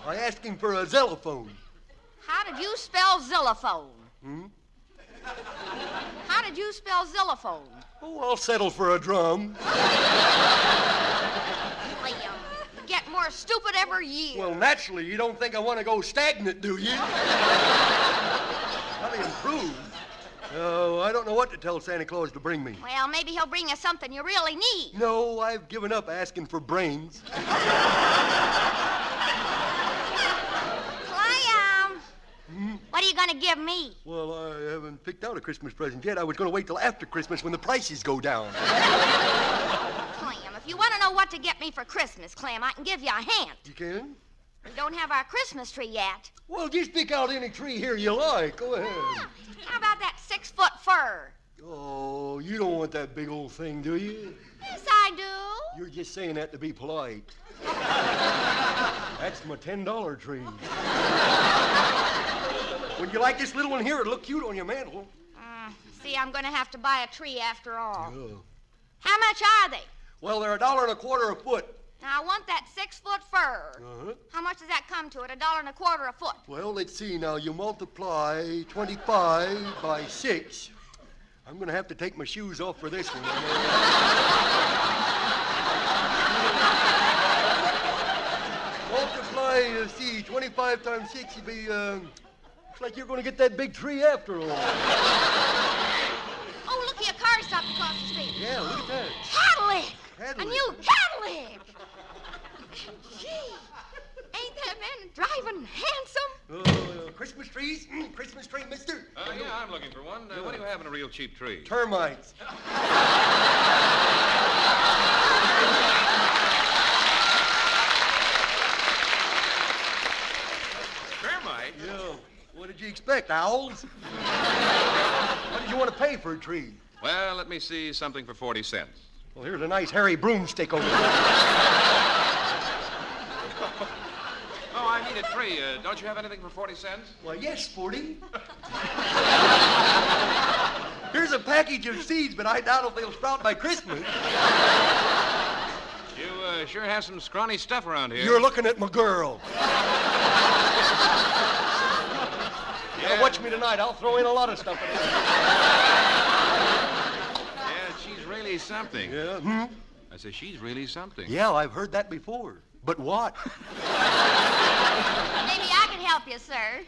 I asked him for a xylophone. How did you spell xylophone? How did you spell xylophone? Oh, I'll settle for a drum. Clem, you get more stupid every year. Well, naturally, you don't think I want to go stagnant, do you? Gotta improve. Oh, I don't know what to tell Santa Claus to bring me. Well, maybe he'll bring you something you really need. No, I've given up asking for brains. What are you going to give me? Well, I haven't picked out a Christmas present yet. I was going to wait till after Christmas when the prices go down. Clem, if you want to know what to get me for Christmas, Clem, I can give you a hint. You can? We don't have our Christmas tree yet. Well, just pick out any tree here you like. Go ahead. How about that 6-foot fir? Oh, you don't want that big old thing, do you? Yes, I do. You're just saying that to be polite. That's my $10 tree. Would you like this little one here? It'll look cute on your mantle. See, I'm going to have to buy a tree after all. Yeah. How much are they? Well, they're $1.25 a foot. Now, I want that 6-foot fir. How much does that come to at $1.25 a foot? Well, let's see now. You multiply 25 by 6. I'm going to have to take my shoes off for this one. Multiply, 25 times 6, you'd be, looks like you're going to get that big tree after all. Oh, look, your car stopped across the street. Yeah, look at that. Cadillac! Cadillac. A new Cadillac! Gee, ain't that man driving handsome? Christmas trees? Christmas tree, mister? Yeah, I'm looking for one. What do you have in a real cheap tree? Termites. Termites? Yeah. What did you expect, owls? What did you want to pay for a tree? Well, let me see something for 40 cents. Well, here's a nice hairy broomstick over there. Oh, I need a tree. Don't you have anything for 40 cents? Well, yes, 40. Here's a package of seeds, but I doubt if they'll sprout by Christmas. You sure have some scrawny stuff around here. You're looking at my girl. Yeah, watch me tonight. I'll throw in a lot of stuff in there. Yeah, she's really something. Yeah? I say she's really something. Yeah, I've heard that before. But what? Maybe I can help you, sir.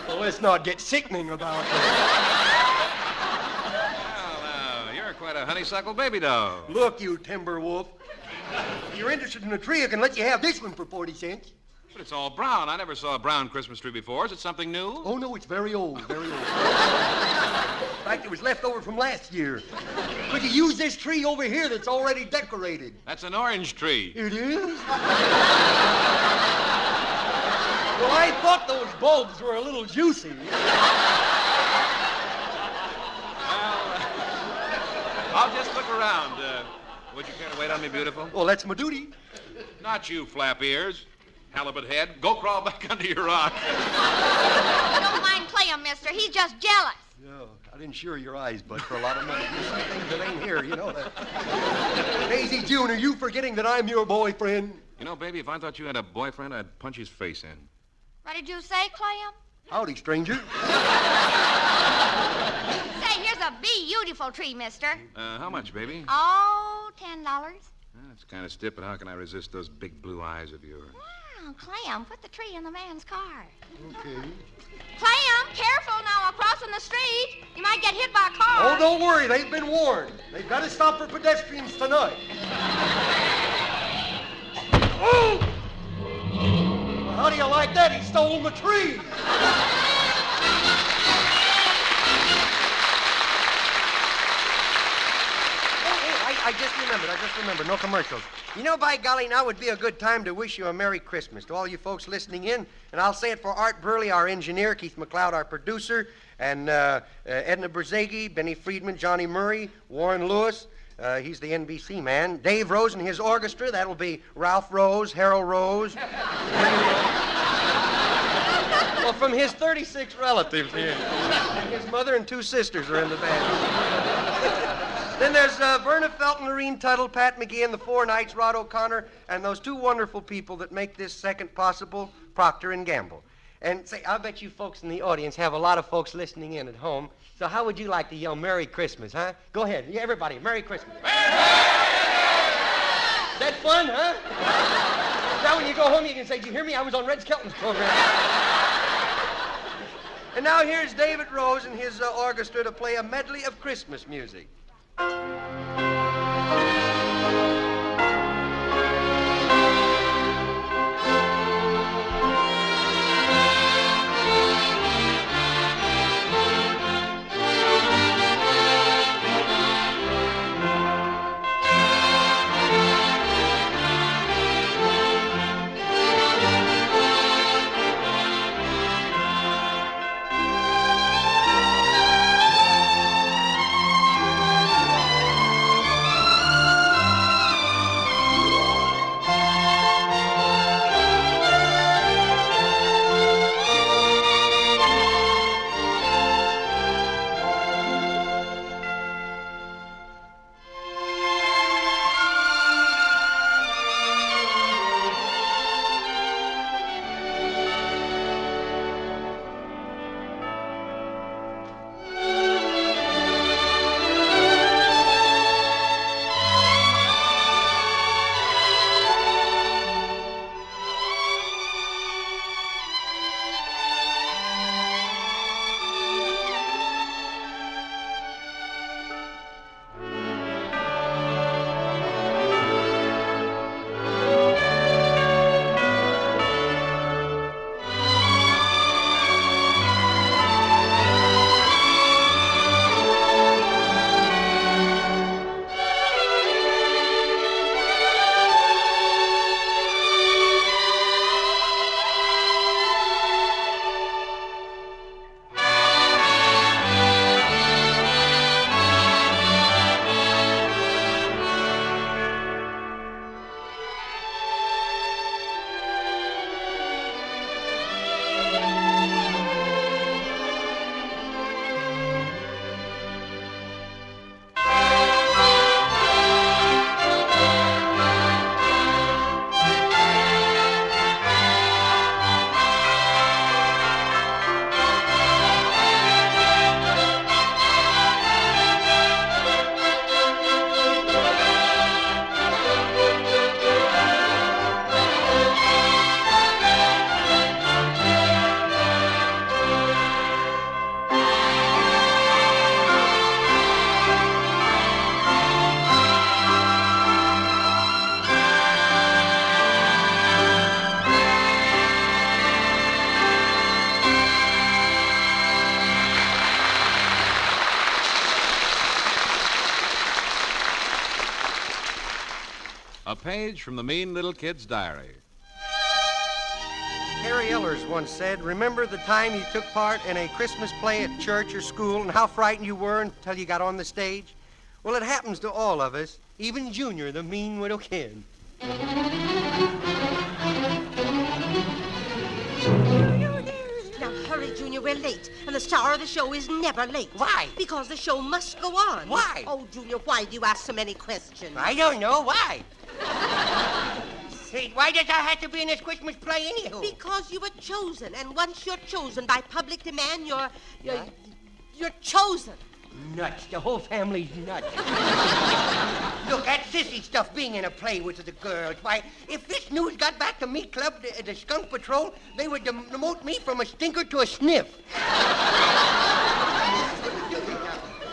Well, let's not get sickening about it. Well, now, you're quite a honeysuckle baby doll. Look, you timber wolf. If you're interested in a tree, I can let you have this one for 40 cents. But it's all brown. I never saw a brown Christmas tree before. Is it something new? Oh, no, it's very old, very old. In fact, it was left over from last year. Could you use this tree over here that's already decorated? That's an orange tree. It is? Well, I thought those bulbs were a little juicy. I'll just look around. Would you care to wait on me, beautiful? Well, that's my duty. Not you, flap ears. Halibut head. Go crawl back under your rock. Don't mind Clem, mister. He's just jealous. Yeah, I'd insure your eyes, bud, for a lot of money. You see things that ain't here, you know that. Daisy June, are you forgetting that I'm your boyfriend? You know, baby, if I thought you had a boyfriend, I'd punch his face in. What did you say, Clem? Howdy, stranger. Say, here's a beautiful tree, mister. How much, baby? Oh, $10. That's kind of stiff, but how can I resist those big blue eyes of yours? Oh, Clem, put the tree in the man's car. Okay. Clem, careful now, crossing the street. You might get hit by a car. Oh, don't worry. They've been warned. They've got to stop for pedestrians tonight. Oh! Well, how do you like that? He stole my tree. I just remembered. No commercials. You know, by golly, now would be a good time to wish you a Merry Christmas to all you folks listening in. And I'll say it for Art Burley, our engineer, Keith McLeod, our producer, and Edna Berzegi, Benny Friedman, Johnny Murray, Warren Lewis. He's the NBC man. Dave Rose and his orchestra. That'll be Ralph Rose, Harold Rose. Well, from his 36 relatives here. His mother and 2 sisters are in the band. Then there's Verna Felton, Lorene Tuttle, Pat McGee, and the 4 Knights, Rod O'Connor, and those 2 wonderful people that make this second possible, Procter and Gamble. And say, I bet you folks in the audience have a lot of folks listening in at home. So how would you like to yell Merry Christmas, huh? Go ahead. Yeah, everybody, Merry Christmas. Is that fun, huh? Now when you go home, you can say, did you hear me? I was on Red Skelton's program. And now here's David Rose and his orchestra to play a medley of Christmas music. A page from the mean little kid's diary. Harry Ellers once said, remember the time you took part in a Christmas play at church or school and how frightened you were until you got on the stage? Well, it happens to all of us, even Junior, the mean little kid. Now hurry, Junior, we're late. And the star of the show is never late. Why? Because the show must go on. Why? Oh, Junior, why do you ask so many questions? I don't know. Why? Hey, why does I have to be in this Christmas play anyhow? Because you were chosen. And once you're chosen by public demand, you're chosen. Nuts. The whole family's nuts. Look, that sissy stuff being in a play with the girls. Why, if this news got back to me club, the skunk patrol, they would demote me from a stinker to a sniff.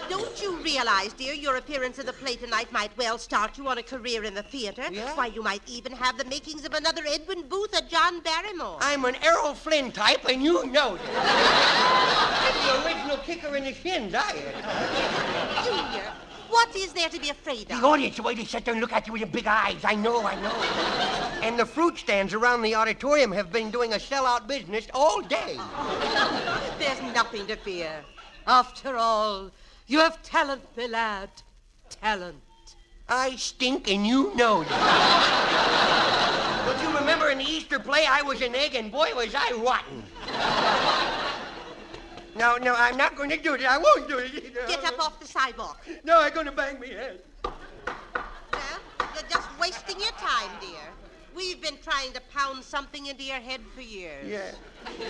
Don't you realize, dear, your appearance in the play tonight might well start you on a career in the theater? Yeah? Why, you might even have the makings of another Edwin Booth or John Barrymore. I'm an Errol Flynn type, and you know that. I'm the original kicker in the shins, I am. Junior, what is there to be afraid of? The audience, the way they sit there and look at you with their big eyes. I know. And the fruit stands around the auditorium have been doing a sellout business all day. There's nothing to fear. After all, you have talent, my lad. Talent. I stink, and you know that. Don't you remember in the Easter play, I was an egg, and boy, was I rotten. No, I'm not going to do it. I won't do it either. Get up off the sidewalk. No, I'm going to bang me head. Well, you're just wasting your time, dear. We've been trying to pound something into your head for years. Yeah. You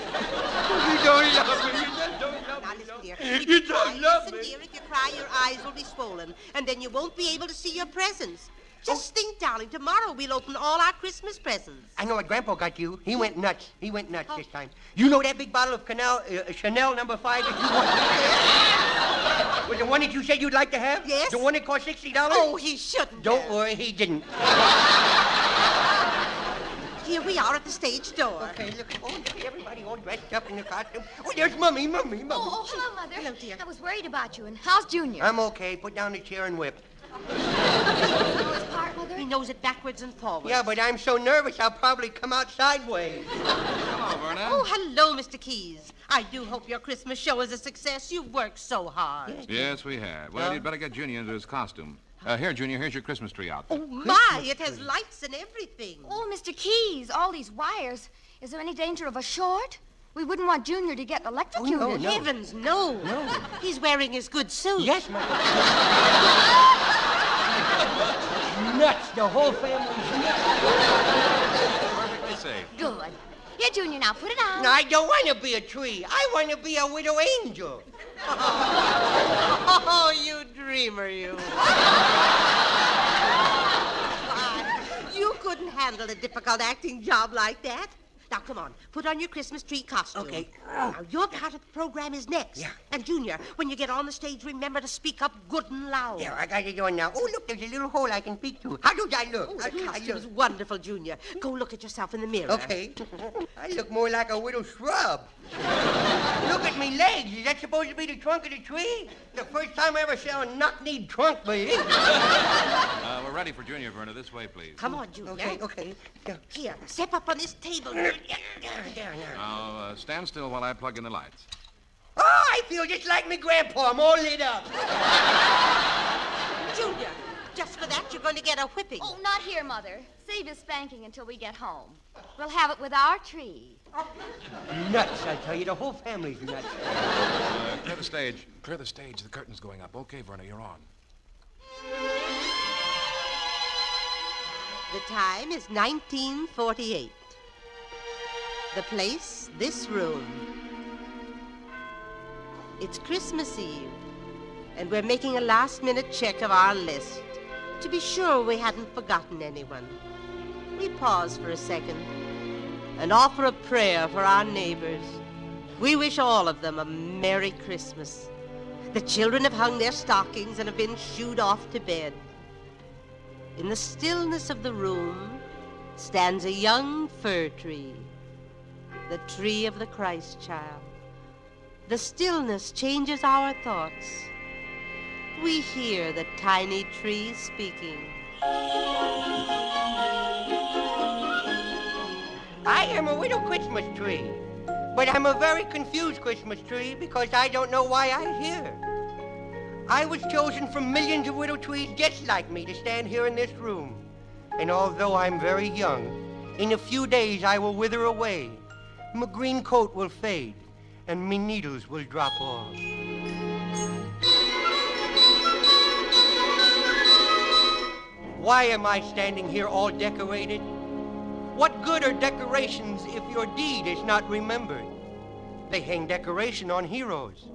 don't love me. You just don't love now, me. listen, dear. You don't love me. Listen, dear, if you cry, your eyes will be swollen, and then you won't be able to see your presents. Just think, darling, tomorrow we'll open all our Christmas presents. I know what Grandpa got you. He went nuts. This time. You know that big bottle of Chanel No. 5 that you wanted? Was the one that you said you'd like to have? Yes. The one that cost $60? Oh, he shouldn't. Don't worry, he didn't. Here we are at the stage door. Okay, look at everybody all dressed up in the costume. Oh, there's Mummy. Oh, hello, Mother. Hello, dear. I was worried about you. And how's Junior? I'm okay. Put down the chair and whip. His part, Mother? He knows it backwards and forwards. Yeah, but I'm so nervous I'll probably come out sideways. Hello, Verna. Oh, hello, Mr. Keys. I do hope your Christmas show is a success. You've worked so hard. Yes, we have. Well, you'd better get Junior into his costume. Here, Junior, here's your Christmas tree outfit. Oh, my, it has lights and everything. Oh, Mr. Keys, all these wires. Is there any danger of a short? We wouldn't want Junior to get electrocuted. Oh, no. Heavens, no. He's wearing his good suit. Yes, my nuts. The whole family's nuts. Perfectly safe. Good. Here, Junior, now put it on. No, I don't want to be a tree. I want to be a widow angel. Oh, you dreamer, you. You couldn't handle a difficult acting job like that. Now, come on. Put on your Christmas tree costume. Okay. Now, your part of the program is next. Yeah. And, Junior, when you get on the stage, remember to speak up good and loud. Yeah, I got it on now. Oh, look, there's a little hole I can peek through. How do I look? Oh, the costume's wonderful, Junior. Go look at yourself in the mirror. Okay. I look more like a widow shrub. Look at me legs. Is that supposed to be the trunk of the tree? The first time I ever saw a knock-kneed trunk, baby. We're ready for Junior, Verna. This way, please. Come on, Junior. Okay. Here, step up on this table. Now, stand still while I plug in the lights. Oh, I feel just like my grandpa. I'm all lit up. Junior, just for that, you're going to get a whipping. Oh, not here, Mother. Save his spanking until we get home. We'll have it with our tree. Nuts, I tell you. The whole family's nuts. Clear the stage. Clear the stage. The curtain's going up. Okay, Verna, you're on. The time is 1948. The place, this room. It's Christmas Eve, and we're making a last-minute check of our list to be sure we hadn't forgotten anyone. We pause for a second and offer a prayer for our neighbors. We wish all of them a Merry Christmas. The children have hung their stockings and have been shooed off to bed. In the stillness of the room stands a young fir tree, the tree of the Christ child. The stillness changes our thoughts. We hear the tiny tree speaking. I am a widow Christmas tree, but I'm a very confused Christmas tree because I don't know why I'm here. I was chosen from millions of widow trees just like me to stand here in this room. And although I'm very young, in a few days I will wither away. My green coat will fade, and me needles will drop off. Why am I standing here all decorated? What good are decorations if your deed is not remembered? They hang decoration on heroes.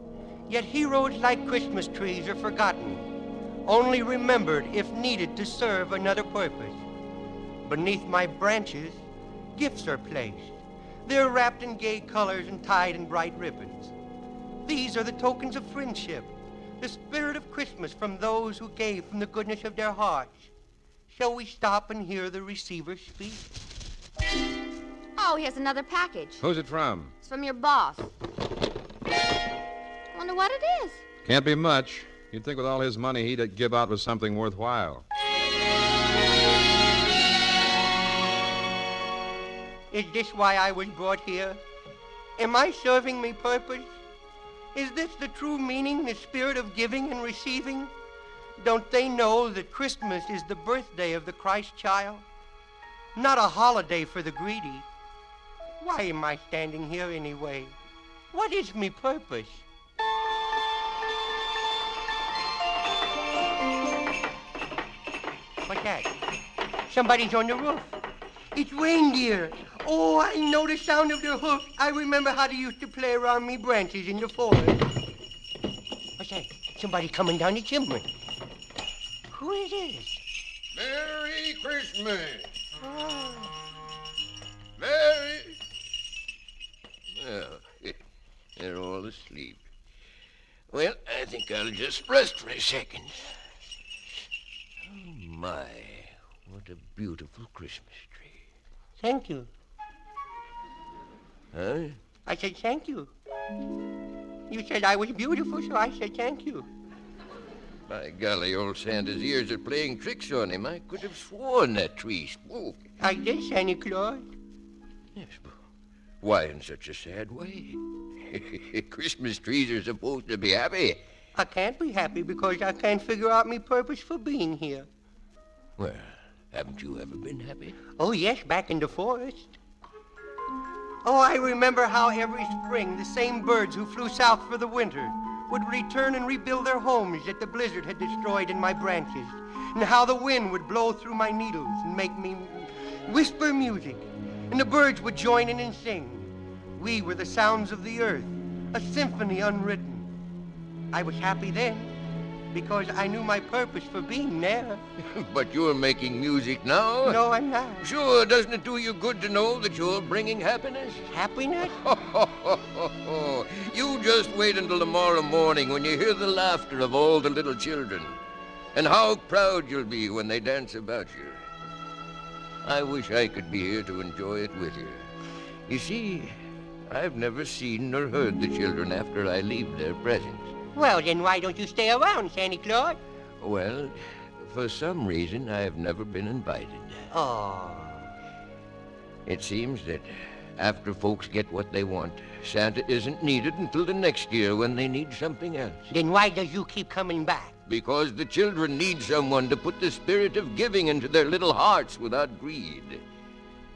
Yet heroes like Christmas trees are forgotten, only remembered if needed to serve another purpose. Beneath my branches, gifts are placed. They're wrapped in gay colors and tied in bright ribbons. These are the tokens of friendship, the spirit of Christmas from those who gave from the goodness of their hearts. Shall we stop and hear the receiver speak? Oh, here's another package. Who's it from? It's from your boss. Wonder what it is. Can't be much. You'd think with all his money he'd give out with something worthwhile. Is this why I was brought here? Am I serving me purpose? Is this the true meaning, the spirit of giving and receiving? Don't they know that Christmas is the birthday of the Christ child? Not a holiday for the greedy. Why am I standing here anyway? What is me purpose? What's that? Somebody's on the roof. It's reindeer. Oh, I know the sound of their hoofs. I remember how they used to play around me branches in the forest. What's that? Somebody coming down the chimney. Who is this? Merry Christmas. Oh. Merry... Oh, they're all asleep. Well, I think I'll just rest for a second. Oh, my. What a beautiful Christmas tree. Thank you. Huh? I said thank you. You said I was beautiful, so I said thank you. By golly, old Santa's ears are playing tricks on him. I could have sworn that tree spoke. I did, Santa Claus. Yes, but why in such a sad way? Christmas trees are supposed to be happy. I can't be happy because I can't figure out me purpose for being here. Well, haven't you ever been happy? Oh, yes, back in the forest. Oh, I remember how every spring the same birds who flew south for the winter would return and rebuild their homes that the blizzard had destroyed in my branches, and how the wind would blow through my needles and make me whisper music, and the birds would join in and sing. We were the sounds of the earth, a symphony unwritten. I was happy then because I knew my purpose for being there. But you're making music now? No, I'm not. Sure, doesn't it do you good to know that you're bringing happiness? Happiness? You just wait until tomorrow morning when you hear the laughter of all the little children, and how proud you'll be when they dance about you. I wish I could be here to enjoy it with you. You see, I've never seen nor heard the children after I leave their presents. Well, then why don't you stay around, Santa Claus? Well, for some reason, I have never been invited. Oh. It seems that after folks get what they want, Santa isn't needed until the next year when they need something else. Then why do you keep coming back? Because the children need someone to put the spirit of giving into their little hearts without greed.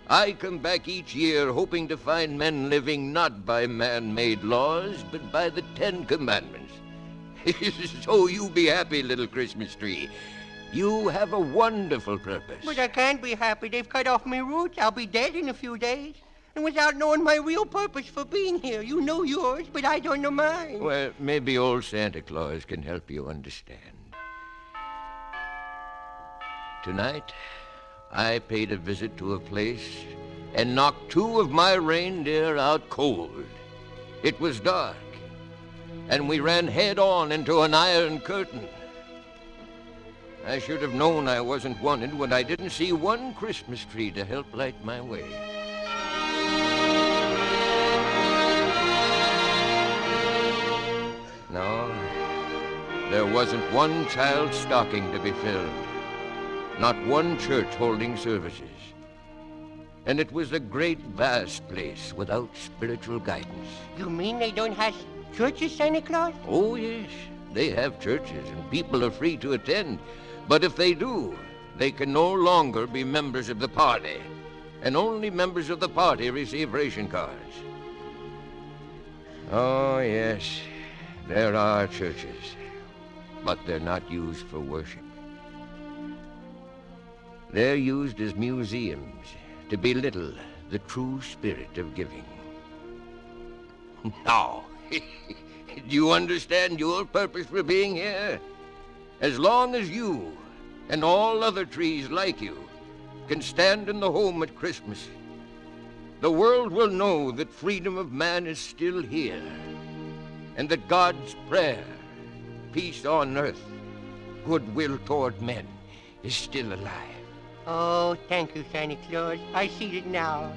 I come back each year hoping to find men living not by man-made laws, but by the 10 Commandments. So you be happy, little Christmas tree. You have a wonderful purpose. But I can't be happy. They've cut off my roots. I'll be dead in a few days. And without knowing my real purpose for being here. You know yours, but I don't know mine. Well, maybe old Santa Claus can help you understand. Tonight, I paid a visit to a place and knocked 2 of my reindeer out cold. It was dark, and we ran head-on into an iron curtain. I should have known I wasn't wanted when I didn't see one Christmas tree to help light my way. No, there wasn't one child's stocking to be filled. not one church holding services. And it was a great, vast place without spiritual guidance. You mean they don't have churches, Santa Claus? Oh, yes. They have churches, and people are free to attend. But if they do, they can no longer be members of the party. And only members of the party receive ration cards. Oh, yes, there are churches, but they're not used for worship. They're used as museums to belittle the true spirit of giving. Now, do you understand your purpose for being here? As long as you and all other trees like you can stand in the home at Christmas, the world will know that freedom of man is still here, and that God's prayer, peace on earth, goodwill toward men, is still alive. Oh, thank you, Santa Claus. I see it now.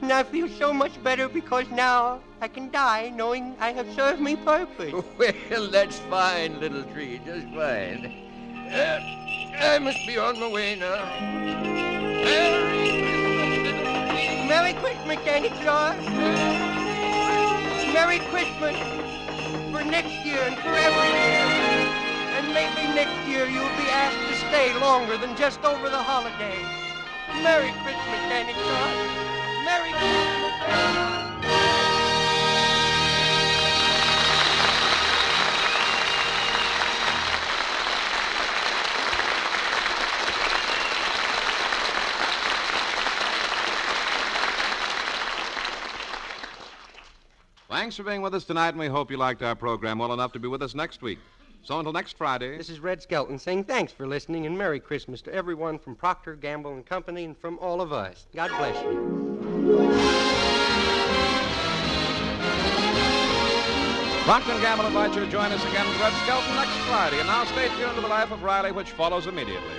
And I feel so much better because now I can die knowing I have served me purpose. Well, that's fine, little tree, just fine. I must be on my way now. Merry Christmas, Santa Claus. Merry Christmas for next year and for every year. And maybe next year you'll be asked to stay longer than just over the holidays. Merry Christmas, Santa Claus. Merry Christmas. Thanks for being with us tonight, and we hope you liked our program well enough to be with us next week. So until next Friday... This is Red Skelton saying thanks for listening and Merry Christmas to everyone from Procter, Gamble and Company and from all of us. God bless you. Procter & Gamble invites you to join us again with Red Skelton next Friday. And now stay tuned to The Life of Riley, which follows immediately.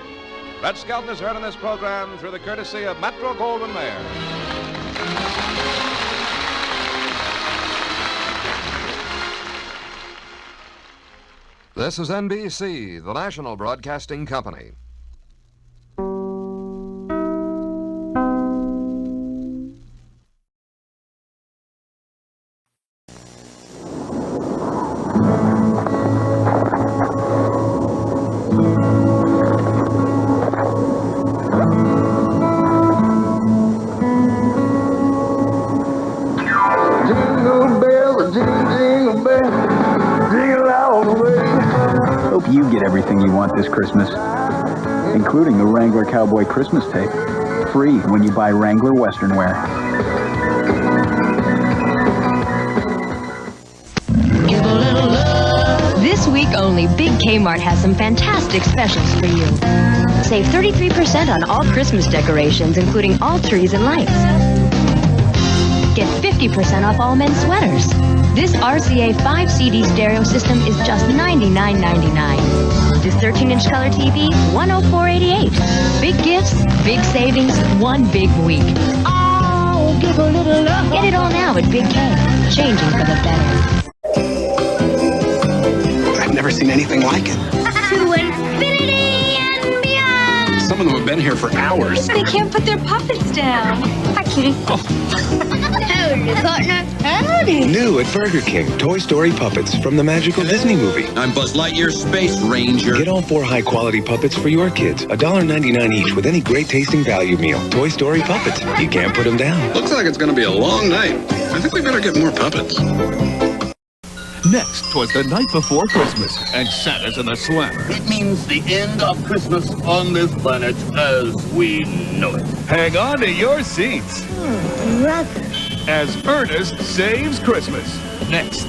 Red Skelton is heard in this program through the courtesy of Metro-Goldwyn-Mayer. This is NBC, the national broadcasting company. Jingle bells, jingle bells, jingle all the way. Hope you get everything you want this Christmas, including the Wrangler Cowboy Christmas tape. Free when you buy Wrangler Western wear. This week only, Big Kmart has some fantastic specials for you. Save 33% on all Christmas decorations, including all trees and lights. Get 50% off all men's sweaters. This RCA 5 CD stereo system is just $99.99. This 13-inch color TV, $104.88. Big gifts, big savings, one big week. Oh, give a little love. Get it all now at Big K. Changing for the better. I've never seen anything like it. To infinity and beyond. Some of them have been here for hours. They can't put their puppets down. I can't. Howdy, partner. Howdy. New at Burger King, Toy Story puppets from the magical Disney movie. I'm Buzz Lightyear's Space Ranger. Get all 4 high-quality puppets for your kids. $1.99 each with any great tasting value meal. Toy Story puppets. You can't put them down. Looks like it's going to be a long night. I think we better get more puppets. Next was the night before Christmas, and Santa's in the slammer. It means the end of Christmas on this planet as we know it. Hang on to your seats. Brother. As Ernest saves Christmas. Next.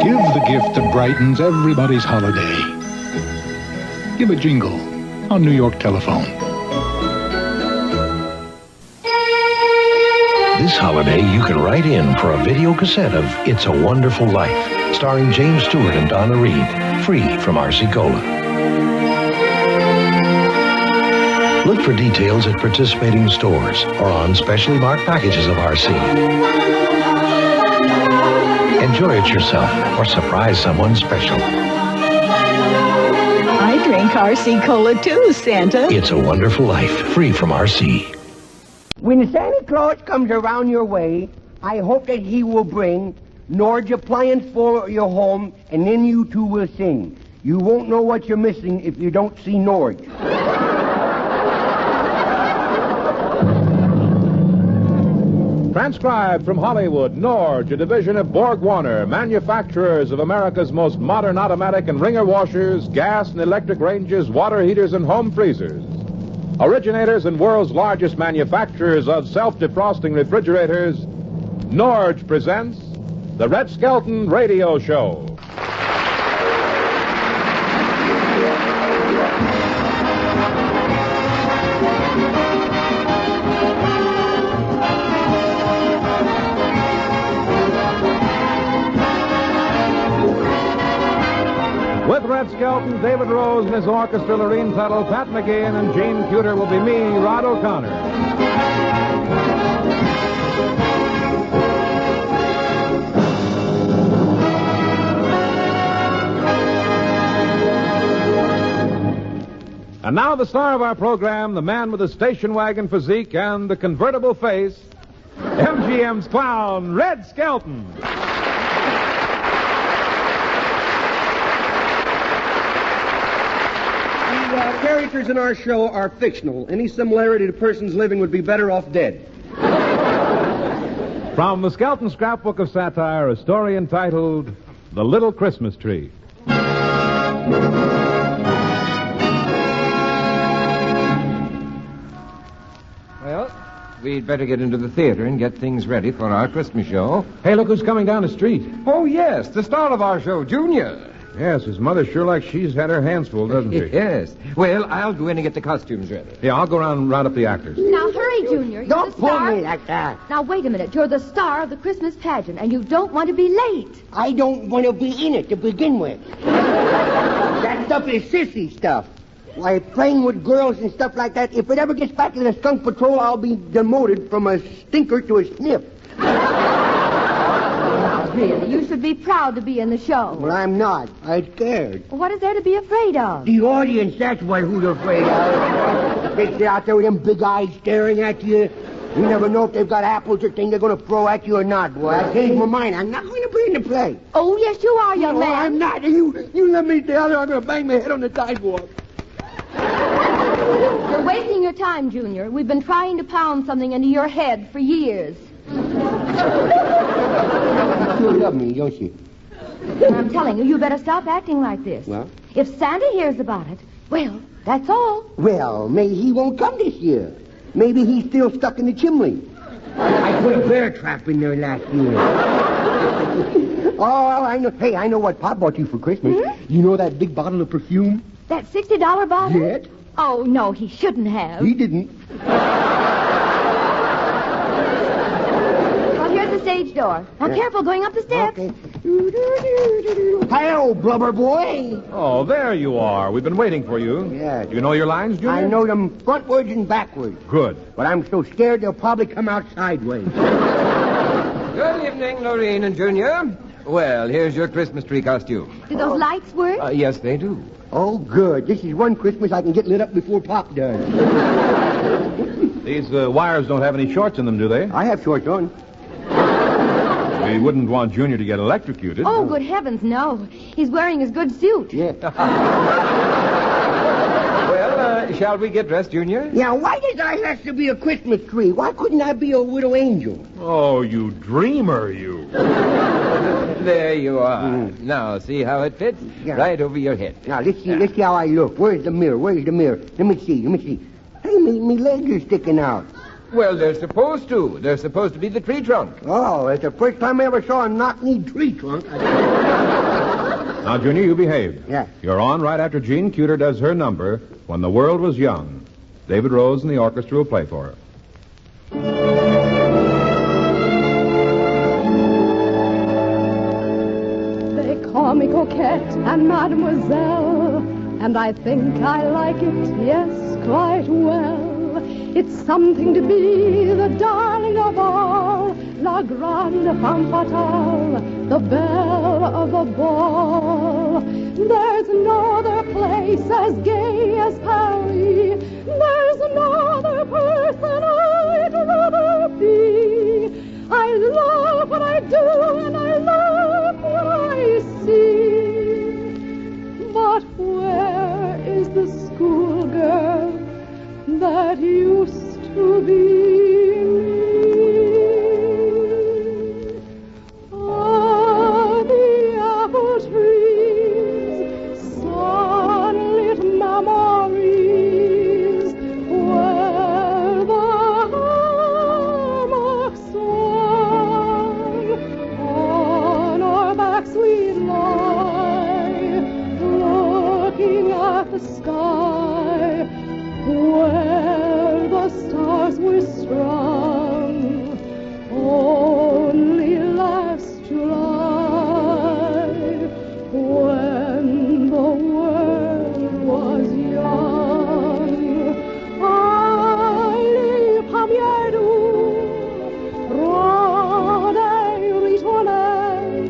Give the gift that brightens everybody's holiday. Give a jingle on New York Telephone. This holiday, you can write in for a video cassette of It's a Wonderful Life. starring James Stewart and Donna Reed, free from RC Cola. Look for details at participating stores or on specially marked packages of RC. Enjoy it yourself or surprise someone special. I drink RC Cola too, Santa. It's a wonderful life, free from RC. When Santa Claus comes around your way, I hope that he will bring Norge appliance for your home, and then you two will sing. You won't know what you're missing if you don't see Norge. Transcribed from Hollywood, Norge, a division of Borg Warner, manufacturers of America's most modern automatic and wringer washers, gas and electric ranges, water heaters, and home freezers. Originators and world's largest manufacturers of self-defrosting refrigerators, Norge presents the Red Skelton Radio Show. With Red Skelton, David Rose and his orchestra, Lorene Tuttle, Pat McGeehan, and Gene Cuter will be me, Rod O'Connor. And now the star of our program, the man with the station wagon physique and the convertible face, MGM's clown, Red Skelton. The characters in our show are fictional. Any similarity to persons living would be better off dead. From the Skelton Scrapbook of Satire, a story entitled The Little Christmas Tree. Well, we'd better get into the theater and get things ready for our Christmas show. Hey, look who's coming down the street. Oh, yes, the star of our show, Junior. Yes, his mother sure like she's had her hands full, doesn't she? Yes. Well, I'll go in and get the costumes ready. Yeah, I'll go around and round up the actors. Now, hurry, Junior. You're Don't the pull star. me like that. Now, wait a minute. You're the star of the Christmas pageant, and you don't want to be late. I don't want to be in it to begin with. That stuff is sissy stuff. Why, playing with girls and stuff like that, if it ever gets back to the skunk patrol, I'll be demoted from a stinker to a sniff. Really, you should be proud to be in the show. Well, I'm not. I'm scared. What is there to be afraid of? The audience, that's what who's afraid of. They sit out there with them big eyes staring at you. You never know if they've got apples or things they're going to throw at you or not, boy. I changed my mind. I'm not going to be in the play. Oh, yes, you are, young man. I'm not. You let me down there, I'm going to bang my head on the sidewalk. You're wasting your time, Junior. We've been trying to pound something into your head for years. You love me, don't you? I'm telling you, you better stop acting like this. Well? If Santa hears about it, well, that's all. Well, maybe he won't come this year. Maybe he's still stuck in the chimney. I put a bear trap in there last year. Oh, I know. Hey, I know what Pop bought you for Christmas. Hmm? You know that big bottle of perfume? That $60 bottle? Yes. Oh, no, he shouldn't have. He didn't. Well, here's the stage door. Now, careful going up the steps. Okay. Hello, blubber boy. Oh, there you are. We've been waiting for you. Yeah. Do you know your lines, Junior? I know them frontwards and backwards. Good. But I'm so scared they'll probably come out sideways. Good evening, Lorene and Junior. Well, here's your Christmas tree costume. Do those lights work? Yes, they do. Oh, good. This is one Christmas I can get lit up before Pop does. These wires don't have any shorts in them, do they? I have shorts on. We wouldn't want Junior to get electrocuted. Oh, good heavens, no. He's wearing his good suit. Yeah. Well, shall we get dressed, Junior? Yeah, why does I have to be a Christmas tree? Why couldn't I be a widow angel? Oh, you dreamer, you. There you are. Now, see how it fits? Yeah. Right over your head. Now, let's see how I look. Where's the mirror? Let me see. Hey, me legs are sticking out. Well, they're supposed to. They're supposed to be the tree trunk. Oh, it's the first time I ever saw a knock-knee tree trunk. Now, Junior, you behave. Yeah. You're on right after Gene Cuter does her number, When the World Was Young. David Rose and the orchestra will play for her. Mommy Coquette and Mademoiselle. And I think I like it, yes, quite well. It's something to be the darling of all, la grande femme fatale, the belle of the ball. There's no other place as gay as Paris. There's no other person I'd rather be. I love what I do and I love what I see. But where is the schoolgirl that used to be me? Ah, the apple trees, sunlit memories, where the hammock swung. On our backs we lie, looking at the sky, where the stars were strung, only last July, when the world was young. Les premières doux rôdaient, ritournaient,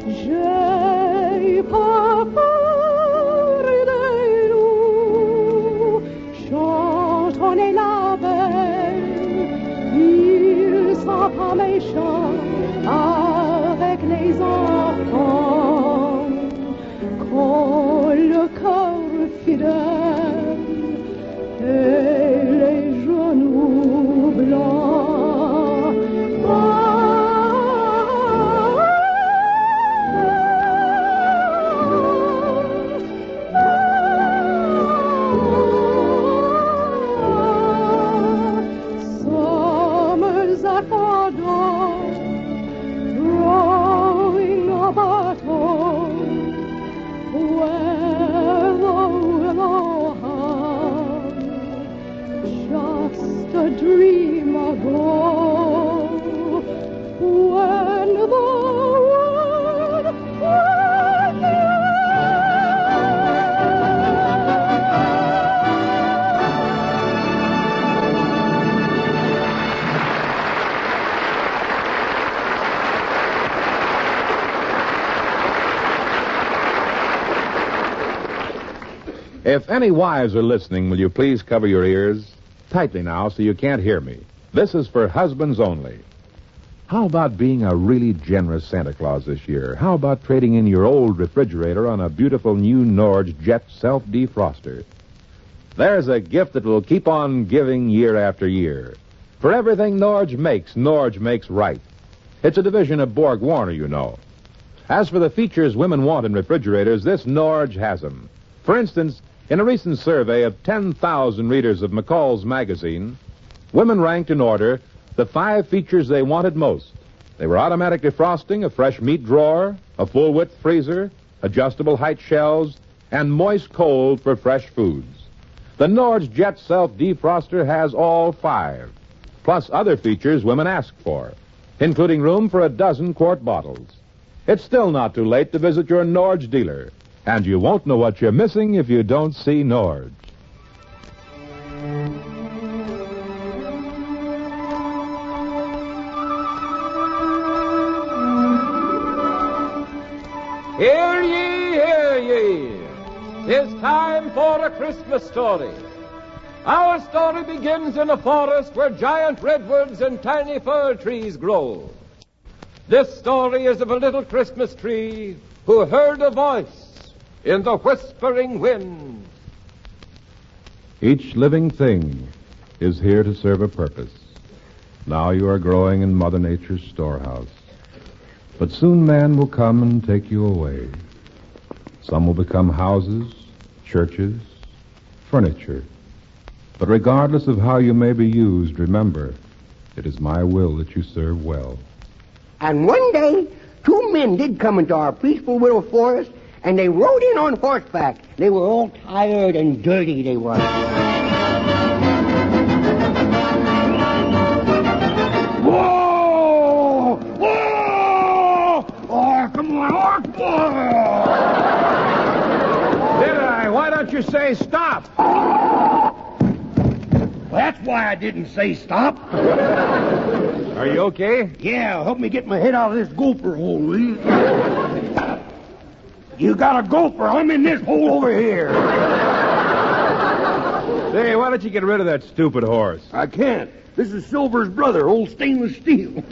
j'ai pas peur des loups. Chantonnez la belle, ils sont pas méchants avec les enfants. Quand le cœur fidèle et les genoux blancs. Summers at Bordeaux, drawing a bottle, where the willow hung, just a dream ago, when the world was young. If any wives are listening, will you please cover your ears? Tightly now so you can't hear me. This is for husbands only. How about being a really generous Santa Claus this year? How about trading in your old refrigerator on a beautiful new Norge Jet self-defroster? There's a gift that will keep on giving year after year. For everything Norge makes right. It's a division of Borg Warner, you know. As for the features women want in refrigerators, this Norge has them. For instance, in a recent survey of 10,000 readers of McCall's magazine, women ranked in order the 5 features they wanted most. They were automatic defrosting, a fresh meat drawer, a full-width freezer, adjustable height shelves, and moist cold for fresh foods. The Norge Jet self-defroster has all 5, plus other features women ask for, including room for a dozen quart bottles. It's still not too late to visit your Norge dealer. And you won't know what you're missing if you don't see Norge. Hear ye, hear ye. 'Tis time for a Christmas story. Our story begins in a forest where giant redwoods and tiny fir trees grow. This story is of a little Christmas tree who heard a voice in the whispering wind. Each living thing is here to serve a purpose. Now you are growing in Mother Nature's storehouse. But soon man will come and take you away. Some will become houses, churches, furniture. But regardless of how you may be used, remember, it is my will that you serve well. And one day, 2 men did come into our peaceful little forest, and they rode in on horseback. They were all tired and dirty, they were. Whoa! Whoa! Oh, come on! Oh, you say stop? That's why I didn't say stop. Are you okay? Yeah, help me get my head out of this gopher hole, will you? You got a gopher. I'm in this hole over here. Hey, why don't you get rid of that stupid horse? I can't. This is Silver's brother, old stainless steel.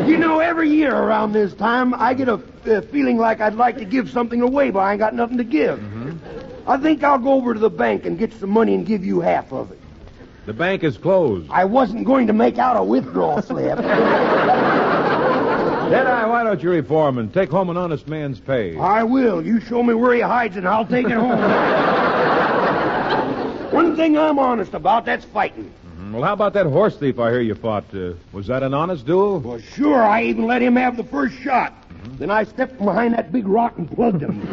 You know, every year around this time, I get a feeling like I'd like to give something away, but I ain't got nothing to give. I think I'll go over to the bank and get some money and give you half of it. The bank is closed. I wasn't going to make out a withdrawal slip. Deadeye, why don't you reform and take home an honest man's pay? I will. You show me where he hides it and I'll take it home. One thing I'm honest about, that's fighting. Well, how about that horse thief I hear you fought? Was that an honest duel? Well, sure. I even let him have the first shot. Then I stepped behind that big rock and plugged him.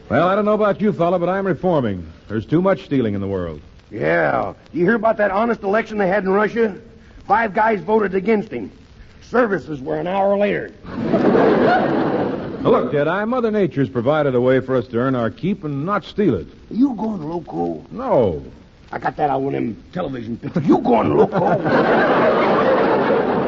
Well, I don't know about you, fella, but I'm reforming. There's too much stealing in the world. Yeah. You hear about that honest election they had in Russia? 5 guys voted against him. Services were an hour later. Now, look, Deadeye, Mother Nature's provided a way for us to earn our keep and not steal it. You going loco? No. I got that out of one of them television pictures. You going loco?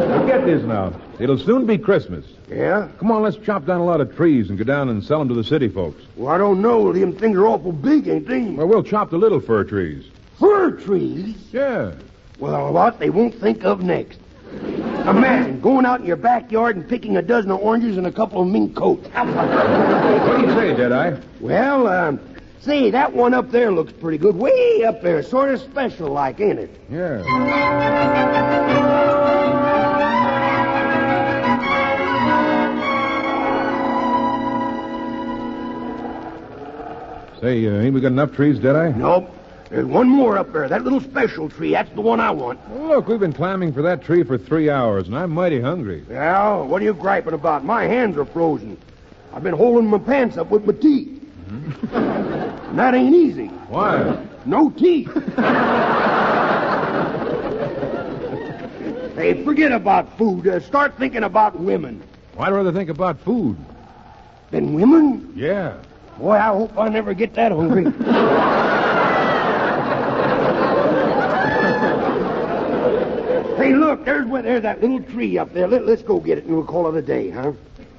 Now, get this now. It'll soon be Christmas. Yeah? Come on, let's chop down a lot of trees and go down and sell them to the city folks. Well, I don't know. Them things are awful big, ain't they? Well, we'll chop the little fir trees. Fir trees? Yeah. Well, what they won't think of next. Imagine going out in your backyard and picking a dozen of oranges and a couple of mink coats. What do you say, Deadeye? Well, say, that one up there looks pretty good. Way up there. Sort of special like, ain't it? Yeah. Say, ain't we got enough trees, Deadeye? Nope. There's one more up there. That little special tree. That's the one I want. Well, look, we've been climbing for that tree for 3 hours, and I'm mighty hungry. Well, what are you griping about? My hands are frozen. I've been holding my pants up with my teeth. And that ain't easy. Why? No teeth. Hey, forget about food. Start thinking about women. Why'd I rather think about food? Than women? Yeah. Boy, I hope I never get that hungry. Hey, look, there's that little tree up there. Let's go get it and we'll call it a day, huh?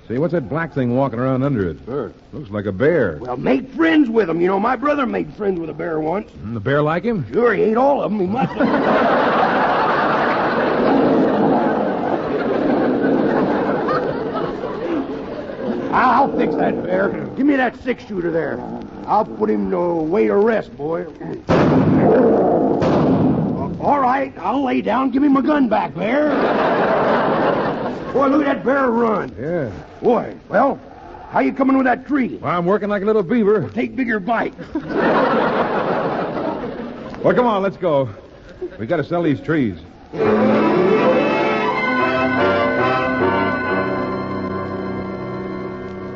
Say, what's that black thing walking around under it? Sure. Looks like a bear. Well, make friends with him. You know, my brother made friends with a bear once. And the bear like him? Sure, he ate all of them. He must have. I'll fix that bear. Give me that 6-shooter there. I'll put him away to rest, boy. All right, I'll lay down. Give me my gun back, bear. Boy, look at that bear run. Yeah. Boy, well, how you coming with that tree? Well, I'm working like a little beaver. Well, take bigger bite. Well, come on, let's go. We got to sell these trees.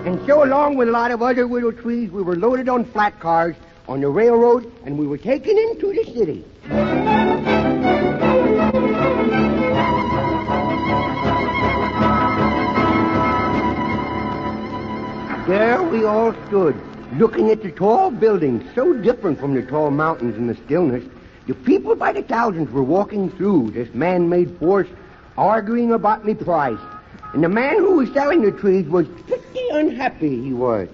And so along with a lot of other little trees, we were loaded on flat cars on the railroad, and we were taken into the city. There we all stood, looking at the tall buildings, so different from the tall mountains and the stillness. The people by the thousands were walking through this man-made forest, arguing about the price. And the man who was selling the trees was pretty unhappy, he was.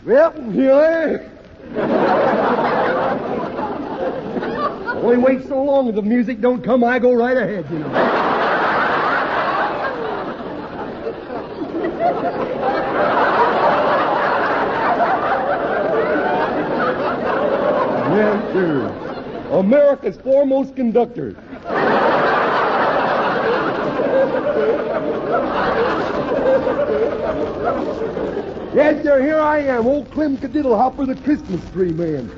Well, here only wait so long if the music don't come, I go right ahead, you know. Yes, sir. America's foremost conductor. Yes, sir, here I am, old Clem Cadiddlehopper, the Christmas tree man.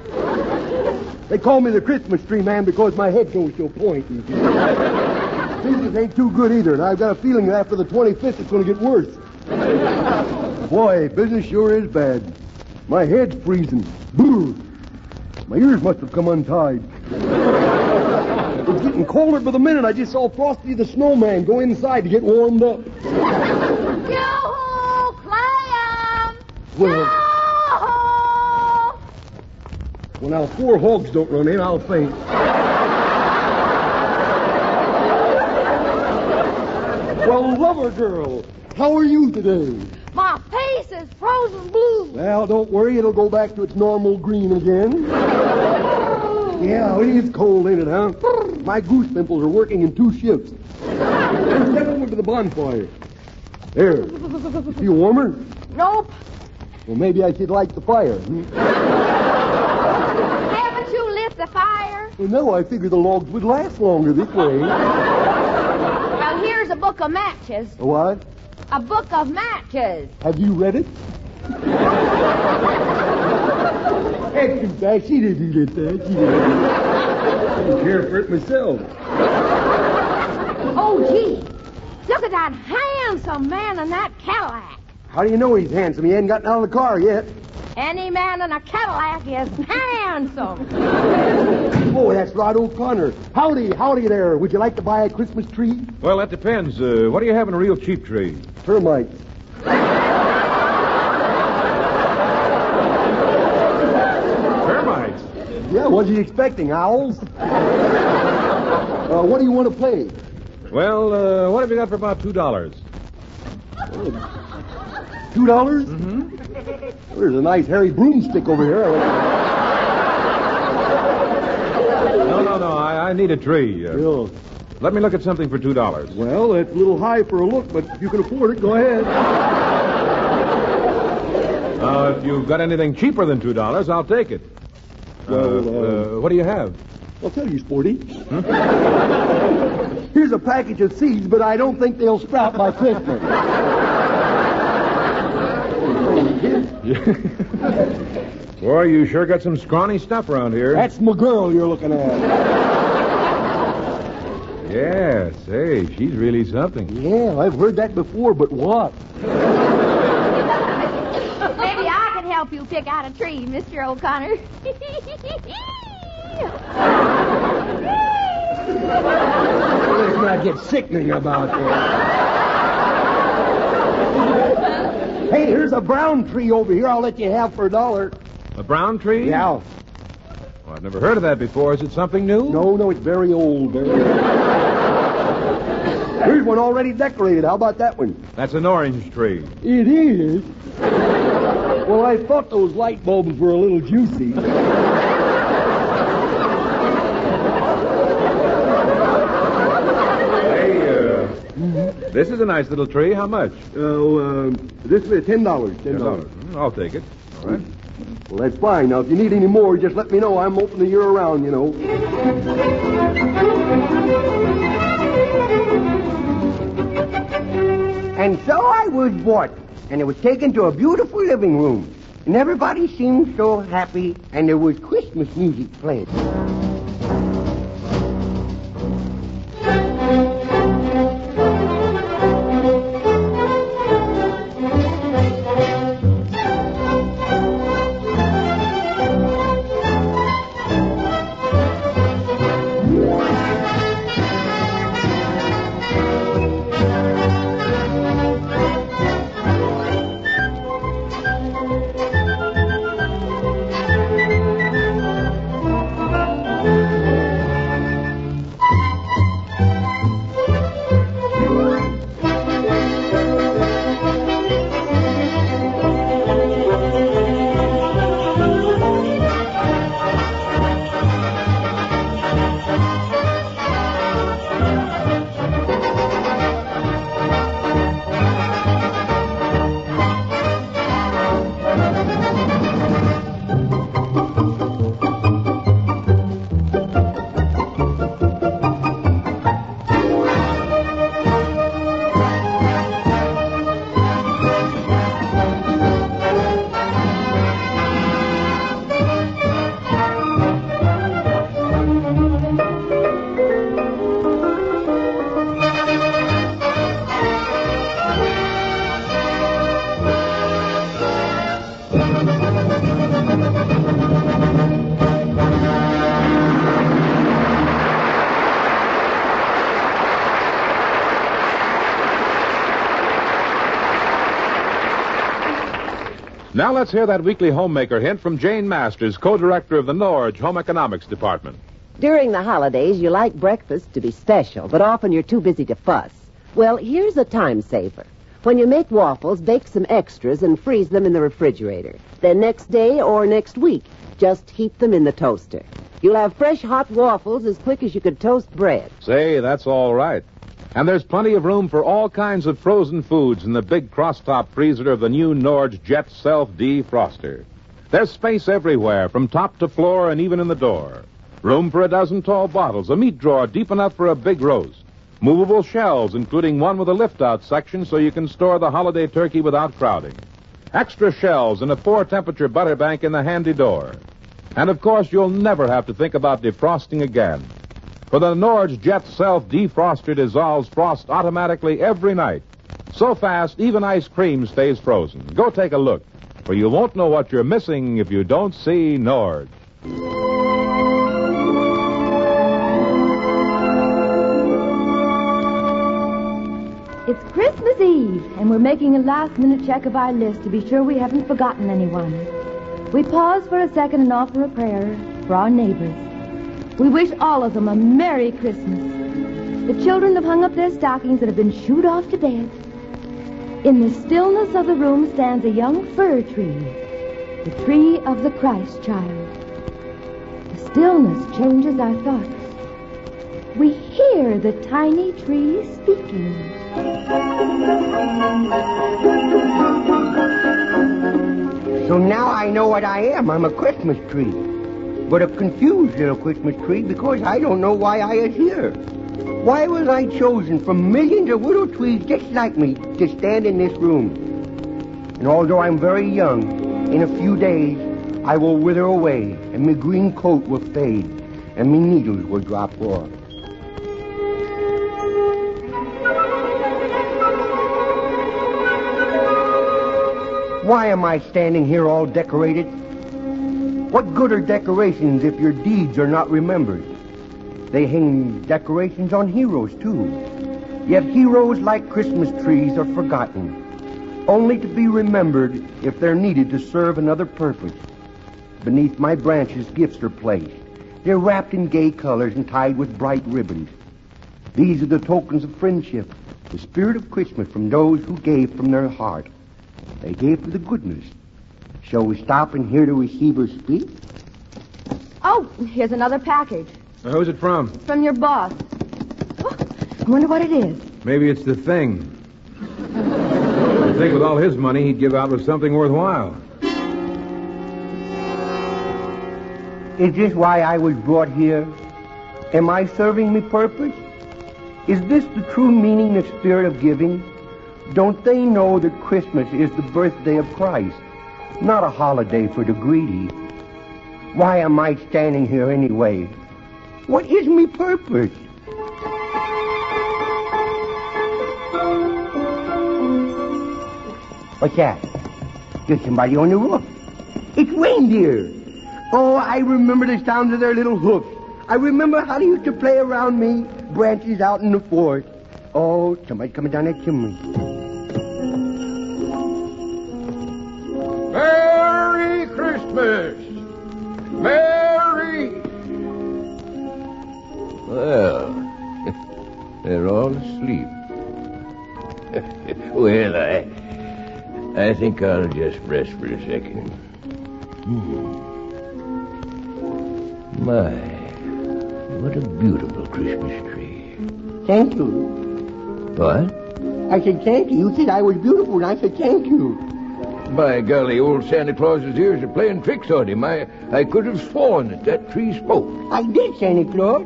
They call me the Christmas tree man because my head goes to a point. Business ain't too good either, and I've got a feeling that after the 25th it's going to get worse. Boy, business sure is bad. My head's freezing. Boo! My ears must have come untied. The it's getting colder by the minute. I just saw Frosty the Snowman go inside to get warmed up. Yoo-hoo, Clam! Well, well, now, 4 hogs don't run in, I'll faint. Well, lover girl, how are you today? My face is frozen blue. Well, don't worry, it'll go back to its normal green again. Yeah, it is cold, ain't it, huh? My goose pimples are working in 2 shifts. Step over to the bonfire. There. You feel warmer? Nope. Well, maybe I should light the fire. Haven't you lit the fire? Well, no, I figured the logs would last longer this way. Well, here's a book of matches. A what? A book of matches. Have you read it? That's too fast. She didn't get that. She didn't. I didn't care for it myself. Oh, gee. Look at that handsome man in that Cadillac. How do you know he's handsome? He ain't gotten out of the car yet. Any man in a Cadillac is handsome. Oh, that's Rod O'Connor. Howdy there. Would you like to buy a Christmas tree? Well, that depends. What do you have in a real cheap tree? Termites. Termites? Yeah, what's he expecting? Owls? What do you want to pay? Well, what have you got for about $2? $2? Mm-hmm. Well, there's a nice hairy broomstick over here. No. I need a tree. Let me look at something for $2. Well, it's a little high for a look, but if you can afford it, go ahead. If you've got anything cheaper than $2, I'll take it. What do you have? I'll tell you, Sporty. Here's a package of seeds, but I don't think they'll sprout by Christmas. Boy, you sure got some scrawny stuff around here. That's my girl you're looking at. Yes, hey, she's really something. Yeah, I've heard that before, but what? Maybe I can help you pick out a tree, Mr. O'Connor. Let's not get sickening about that. Hey, here's a brown tree over here I'll let you have for $1. A brown tree? Yeah. Well, I've never heard of that before. Is it something new? No, it's very old. Very old. Here's one already decorated. How about that one? That's an orange tree. It is? Well, I thought those light bulbs were a little juicy. This is a nice little tree. How much? This is $10. $10. I'll take it. All right. Well, that's fine. Now, if you need any more, just let me know. I'm open the year around, you know. And so I was bought, and it was taken to a beautiful living room. And everybody seemed so happy, and there was Christmas music playing. Now let's hear that weekly homemaker hint from Jane Masters, co-director of the Norge Home Economics Department. During the holidays, you like breakfast to be special, but often you're too busy to fuss. Well, here's a time saver. When you make waffles, bake some extras and freeze them in the refrigerator. Then next day or next week, just heat them in the toaster. You'll have fresh hot waffles as quick as you could toast bread. Say, that's all right. And there's plenty of room for all kinds of frozen foods in the big cross-top freezer of the new Norge Jet Self-Defroster. There's space everywhere, from top to floor and even in the door. Room for a dozen tall bottles, a meat drawer deep enough for a big roast. Movable shelves, including one with a lift-out section so you can store the holiday turkey without crowding. Extra shelves and a 4-temperature butter bank in the handy door. And, of course, you'll never have to think about defrosting again. For the Norge Jet Self-Defroster dissolves frost automatically every night. So fast, even ice cream stays frozen. Go take a look, for you won't know what you're missing if you don't see Norge. It's Christmas Eve, and we're making a last-minute check of our list to be sure we haven't forgotten anyone. We pause for a second and offer a prayer for our neighbors. We wish all of them a Merry Christmas. The children have hung up their stockings and have been shooed off to bed. In the stillness of the room stands a young fir tree, the tree of the Christ child. The stillness changes our thoughts. We hear the tiny tree speaking. So now I know what I am. I'm a Christmas tree. But a confused little Christmas tree because I don't know why I is here. Why was I chosen from millions of little trees just like me to stand in this room? And although I'm very young, in a few days I will wither away, and my green coat will fade, and my needles will drop off. Why am I standing here all decorated? What good are decorations if your deeds are not remembered? They hang decorations on heroes, too. Yet heroes, like Christmas trees, are forgotten, only to be remembered if they're needed to serve another purpose. Beneath my branches, gifts are placed. They're wrapped in gay colors and tied with bright ribbons. These are the tokens of friendship, the spirit of Christmas from those who gave from their heart. They gave for the goodness. Shall we stop and hear the receiver speak? Oh, here's another package. Who's it from? From your boss. Oh, I wonder what it is. Maybe it's the thing. I think with all his money, he'd give out with something worthwhile. Is this why I was brought here? Am I serving me purpose? Is this the true meaning, the spirit of giving? Don't they know that Christmas is the birthday of Christ, not a holiday for the greedy? Why am I standing here anyway? What is me purpose? What's that? There's somebody on the roof. It's reindeer. Oh, I remember the sounds of their little hoofs. I remember how they used to play around me, branches out in the forest. Oh, somebody's coming down that chimney. Merry Christmas! Merry... Well, they're all asleep. Well, I think I'll just rest for a second. My, what a beautiful Christmas tree. Thank you. What? I said thank you. You said I was beautiful, and I said thank you. By golly, old Santa Claus's ears are playing tricks on him. I could have sworn that tree spoke. I did, Santa Claus.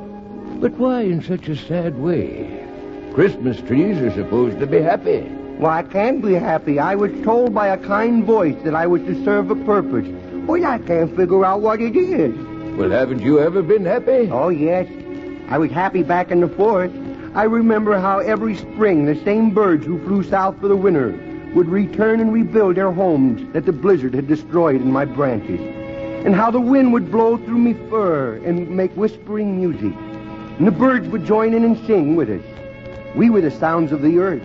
But why in such a sad way? Christmas trees are supposed to be happy. Well, I can't be happy. I was told by a kind voice that I was to serve a purpose. Well, I can't figure out what it is. Well, haven't you ever been happy? Oh, yes. I was happy back in the forest. I remember how every spring the same birds who flew south for the winter would return and rebuild their homes that the blizzard had destroyed in my branches, and how the wind would blow through me fur and make whispering music, and the birds would join in and sing with us. We were the sounds of the earth,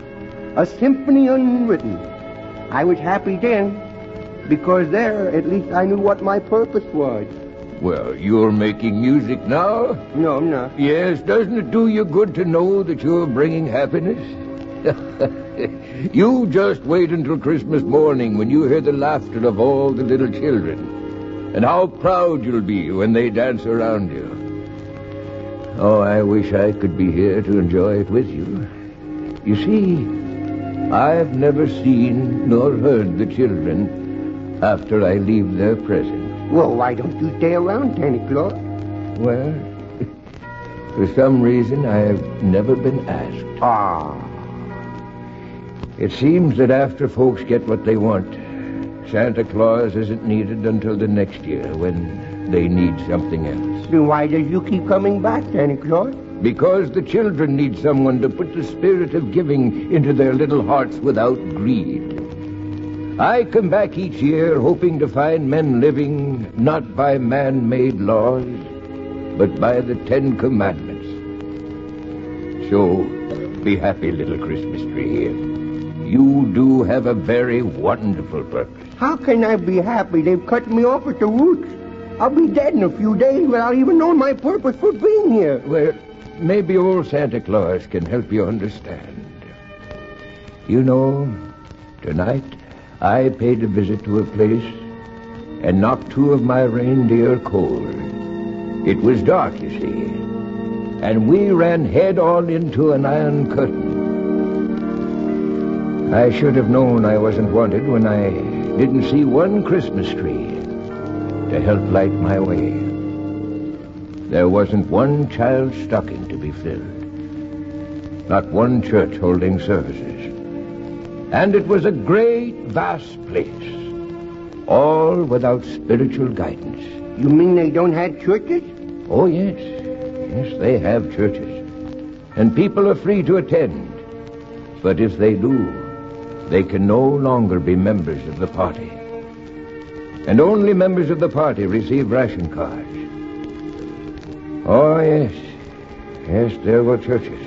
a symphony unwritten. I was happy then. Because there, at least I knew what my purpose was. Well, you're making music now? No, I'm not. Yes, doesn't it do you good to know that you're bringing happiness? You just wait until Christmas morning when you hear the laughter of all the little children. And how proud you'll be when they dance around you. Oh, I wish I could be here to enjoy it with you. You see, I've never seen nor heard the children after I leave their presence. Well, why don't you stay around, Santa Claus? Well, for some reason, I've never been asked. Ah. It seems that after folks get what they want, Santa Claus isn't needed until the next year when they need something else. Then why does you keep coming back, Santa Claus? Because the children need someone to put the spirit of giving into their little hearts without greed. I come back each year hoping to find men living not by man-made laws, but by the 10 Commandments. So, be happy, little Christmas tree. You do have a very wonderful purpose. How can I be happy? They've cut me off at the roots. I'll be dead in a few days without even knowing my purpose for being here. Well, maybe old Santa Claus can help you understand. You know, tonight I paid a visit to a place and knocked 2 of my reindeer cold. It was dark, you see, and we ran head-on into an iron curtain. I should have known I wasn't wanted when I didn't see one Christmas tree to help light my way. There wasn't one child's stocking to be filled, not one church holding services. And it was a great, vast place, all without spiritual guidance. You mean they don't have churches? Oh, yes. Yes, they have churches. And people are free to attend. But if they do, they can no longer be members of the party. And only members of the party receive ration cards. Oh, yes. Yes, there were churches.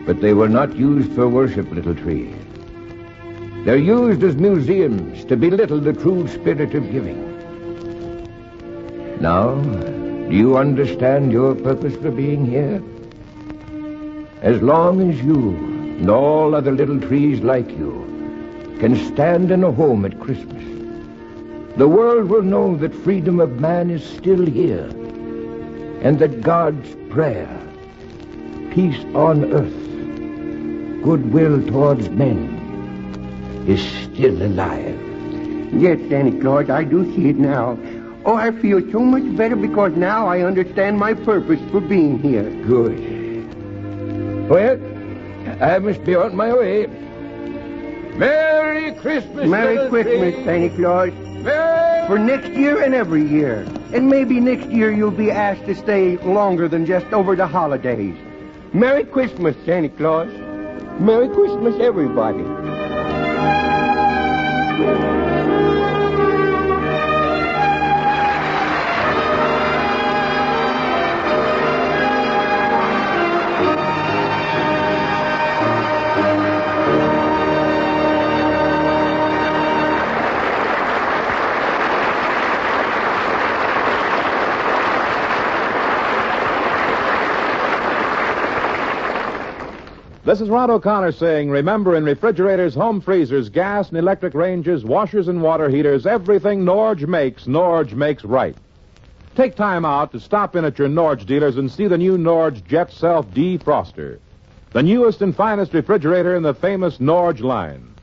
But they were not used for worship, little tree. They're used as museums to belittle the true spirit of giving. Now, do you understand your purpose for being here? As long as you and all other little trees like you can stand in a home at Christmas, the world will know that freedom of man is still here, and that God's prayer, peace on earth, goodwill towards men, is still alive. Yes, Santa Claus, I do see it now. Oh, I feel so much better because now I understand my purpose for being here. Good. Well, I must be on my way. Merry Christmas, Merry Christmas, Santa Claus. For next year and every year. And maybe next year you'll be asked to stay longer than just over the holidays. Merry Christmas, Santa Claus. Merry Christmas, everybody. This is Rod O'Connor saying, remember, in refrigerators, home freezers, gas and electric ranges, washers and water heaters, everything Norge makes right. Take time out to stop in at your Norge dealers and see the new Norge Jet Self Defroster, the newest and finest refrigerator in the famous Norge line.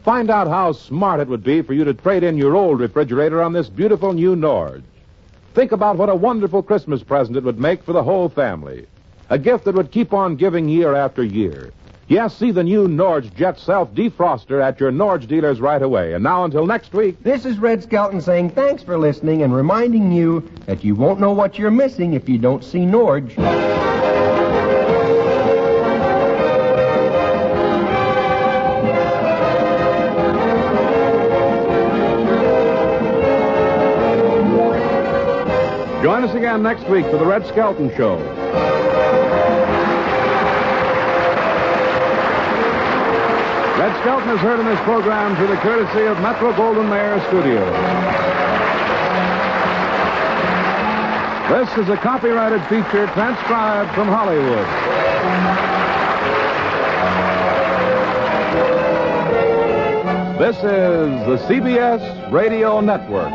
Find out how smart it would be for you to trade in your old refrigerator on this beautiful new Norge. Think about what a wonderful Christmas present it would make for the whole family. A gift that would keep on giving year after year. Yes, see the new Norge Jet Self Defroster at your Norge dealers right away. And now until next week. This is Red Skelton saying thanks for listening and reminding you that you won't know what you're missing if you don't see Norge. Join us again next week for the Red Skelton Show. Red Skelton is heard in this program through the courtesy of Metro-Goldwyn-Mayer Studios. This is a copyrighted feature transcribed from Hollywood. This is the CBS Radio Network.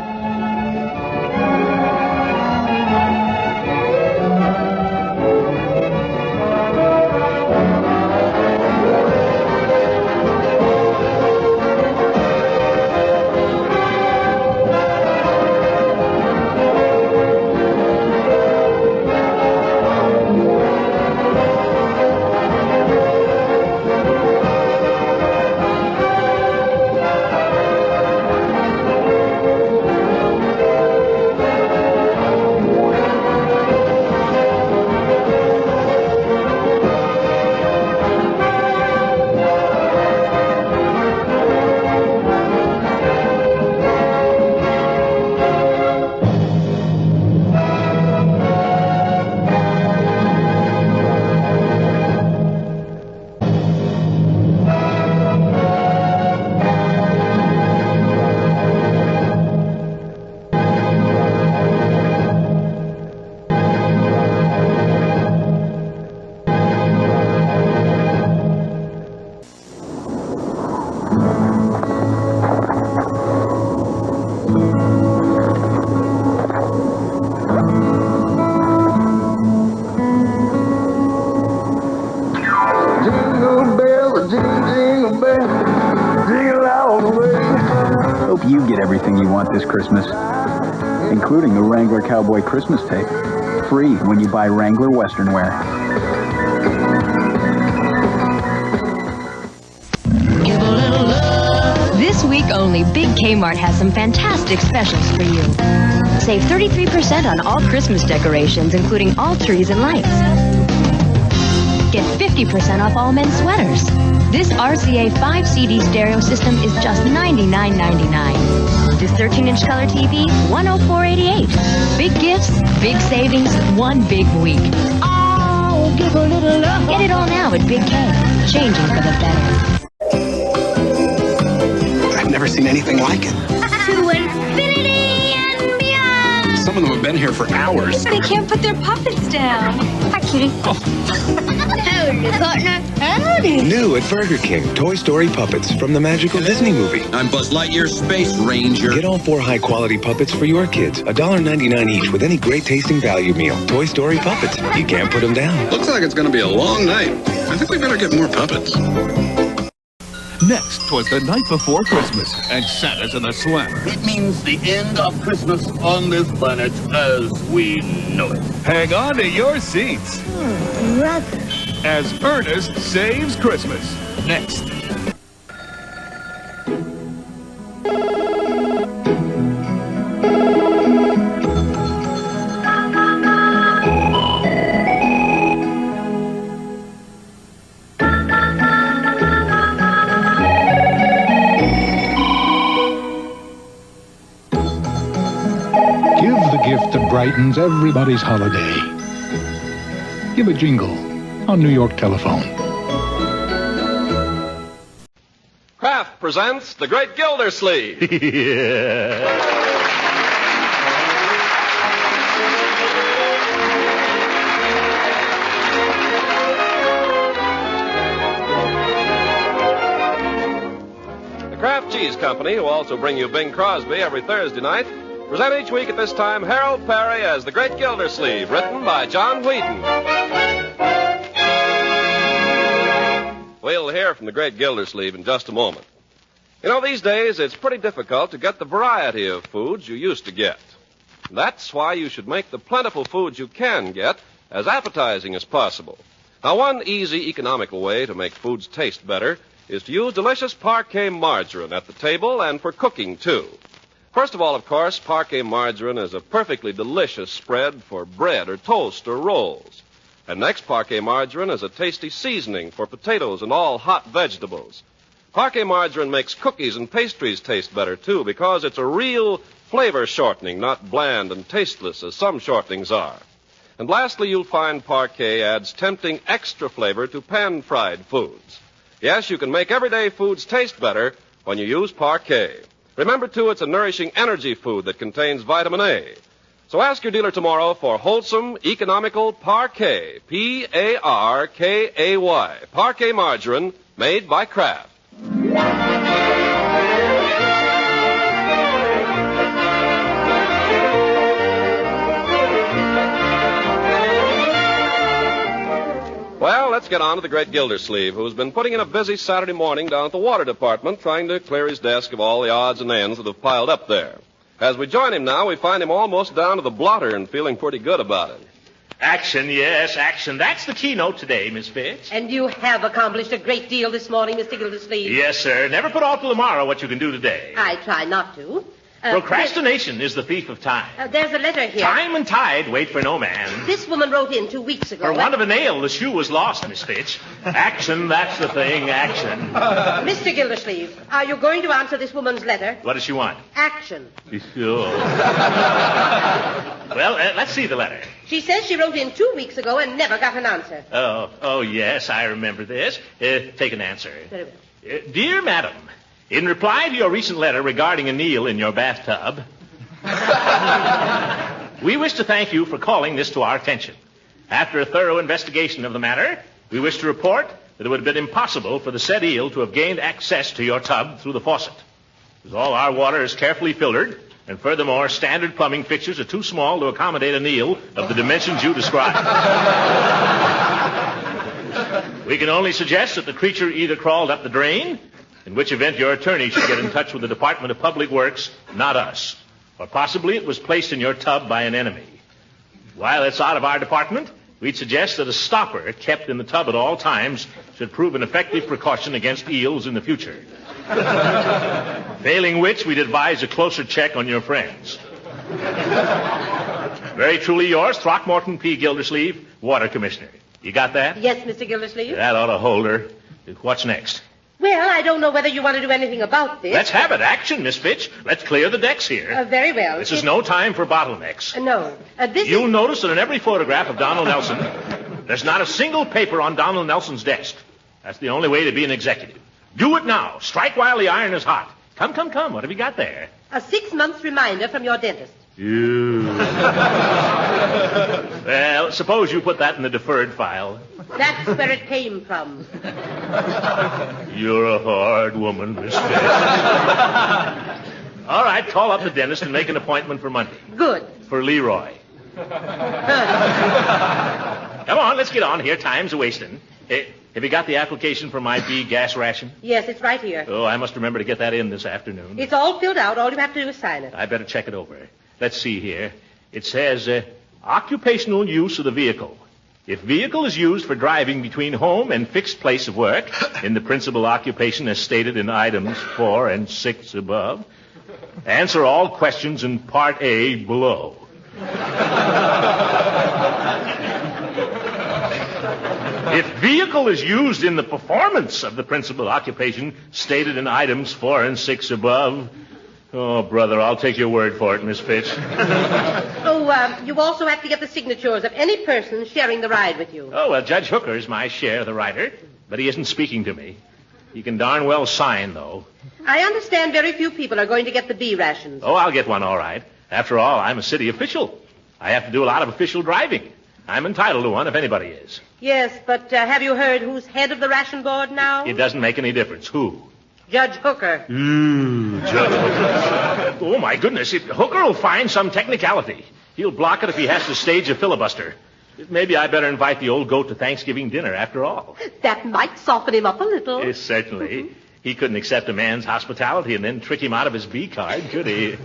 Hope you get everything you want this Christmas, including the Wrangler Cowboy Christmas tape. Free when you buy Wrangler Western wear. This week only, Big Kmart has some fantastic specials for you. Save 33% on all Christmas decorations, including all trees and lights. Get 50% off all men's sweaters. This RCA 5 CD stereo system is just $99.99. This 13-inch color TV, $104.88. Big gifts, big savings, one big week. Oh, give a little love. Get it all now at Big K. Changing for the better. I've never seen anything like it. To infinity and beyond. Some of them have been here for hours. They can't put their puppets down. Hi, cutie. Howdy, partner. Howdy. New at Burger King, Toy Story puppets from the magical Disney movie. I'm Buzz Lightyear, Space Ranger. Get all 4 high-quality puppets for your kids. $1.99 each with any great-tasting value meal. Toy Story puppets. You can't put them down. Looks like it's going to be a long night. I think we better get more puppets. Next was the night before Christmas, and Santa's in the slammer. It means the end of Christmas on this planet as we know it. Hang on to your seats. Brother. As Ernest Saves Christmas. Next. Give the gift that brightens everybody's holiday. Give a jingle on New York Telephone. Kraft presents The Great Gildersleeve. The Kraft Cheese Company, who also bring you Bing Crosby every Thursday night, present each week at this time Harold Perry as The Great Gildersleeve, written by John Whedon. We'll hear from the great Gildersleeve in just a moment. You know, these days it's pretty difficult to get the variety of foods you used to get. That's why you should make the plentiful foods you can get as appetizing as possible. Now, one easy, economical way to make foods taste better is to use delicious Parquet margarine at the table and for cooking, too. First of all, of course, Parquet margarine is a perfectly delicious spread for bread or toast or rolls. And next, Parquet margarine is a tasty seasoning for potatoes and all hot vegetables. Parquet margarine makes cookies and pastries taste better, too, because it's a real flavor shortening, not bland and tasteless as some shortenings are. And lastly, you'll find Parquet adds tempting extra flavor to pan-fried foods. Yes, you can make everyday foods taste better when you use Parquet. Remember, too, it's a nourishing energy food that contains vitamin A. So ask your dealer tomorrow for wholesome, economical Parquet, P-A-R-K-A-Y, Parquet margarine made by Kraft. Well, let's get on to the great Gildersleeve, who's been putting in a busy Saturday morning down at the water department trying to clear his desk of all the odds and ends that have piled up there. As we join him now, we find him almost down to the blotter and feeling pretty good about it. Action, yes, action. That's the keynote today, Miss Fitz. And you have accomplished a great deal this morning, Mr. Gildersleeve. Yes, sir. Never put off till tomorrow what you can do today. I try not to. Procrastination is the thief of time. There's a letter here. Time and tide wait for no man. This woman wrote in 2 weeks ago. For want of a nail, the shoe was lost, Miss Fitch. Action, that's the thing, action. Mr. Gildersleeve, are you going to answer this woman's letter? What does she want? Action. Oh. Well, let's see the letter. She says she wrote in 2 weeks ago and never got an answer. Oh, yes, I remember this. Take an answer. Very well. Dear Madam, in reply to your recent letter regarding a Neil in your bathtub, we wish to thank you for calling this to our attention. After a thorough investigation of the matter, we wish to report that it would have been impossible for the said eel to have gained access to your tub through the faucet, as all our water is carefully filtered, and furthermore, standard plumbing fixtures are too small to accommodate an eel of the dimensions you describe. We can only suggest that the creature either crawled up the drain, in which event your attorney should get in touch with the Department of Public Works, not us. Or possibly it was placed in your tub by an enemy. While it's out of our department, we'd suggest that a stopper kept in the tub at all times should prove an effective precaution against eels in the future. Failing which, we'd advise a closer check on your friends. Very truly yours, Throckmorton P. Gildersleeve, Water Commissioner. You got that? Yes, Mr. Gildersleeve. That ought to hold her. What's next? Well, I don't know whether you want to do anything about this. Let's have it. Action, Miss Fitch. Let's clear the decks here. Very well. This is no time for bottlenecks. No. You'll notice that in every photograph of Donald Nelson, there's not a single paper on Donald Nelson's desk. That's the only way to be an executive. Do it now. Strike while the iron is hot. Come. What have you got there? A 6-month reminder from your dentist. You. Well, suppose you put that in the deferred file. That's where it came from. You're a hard woman, Miss Fitch. All right, call up the dentist and make an appointment for Monday. Good. For Leroy. Come on, let's get on here. Time's a-wasting. Have you got the application for my bee gas ration? Yes, it's right here. Oh, I must remember to get that in this afternoon. It's all filled out. All you have to do is sign it. I better check it over. Let's see here. It says, occupational use of the vehicle. If vehicle is used for driving between home and fixed place of work, in the principal occupation as stated in items 4 and 6 above, answer all questions in Part A below. If vehicle is used in the performance of the principal occupation stated in items 4 and 6 above, oh, brother, I'll take your word for it, Miss Fitch. You also have to get the signatures of any person sharing the ride with you. Oh, well, Judge Hooker's my share of the rider, but he isn't speaking to me. He can darn well sign, though. I understand very few people are going to get the bee rations. Oh, I'll get one all right. After all, I'm a city official. I have to do a lot of official driving. I'm entitled to one if anybody is. Yes, but have you heard who's head of the ration board now? It doesn't make any difference. Who? Judge Hooker. Judge Hooker. Oh, my goodness. Hooker will find some technicality. He'll block it if he has to stage a filibuster. Maybe I better invite the old goat to Thanksgiving dinner after all. That might soften him up a little. Yes, certainly. He couldn't accept a man's hospitality and then trick him out of his bee card, could he?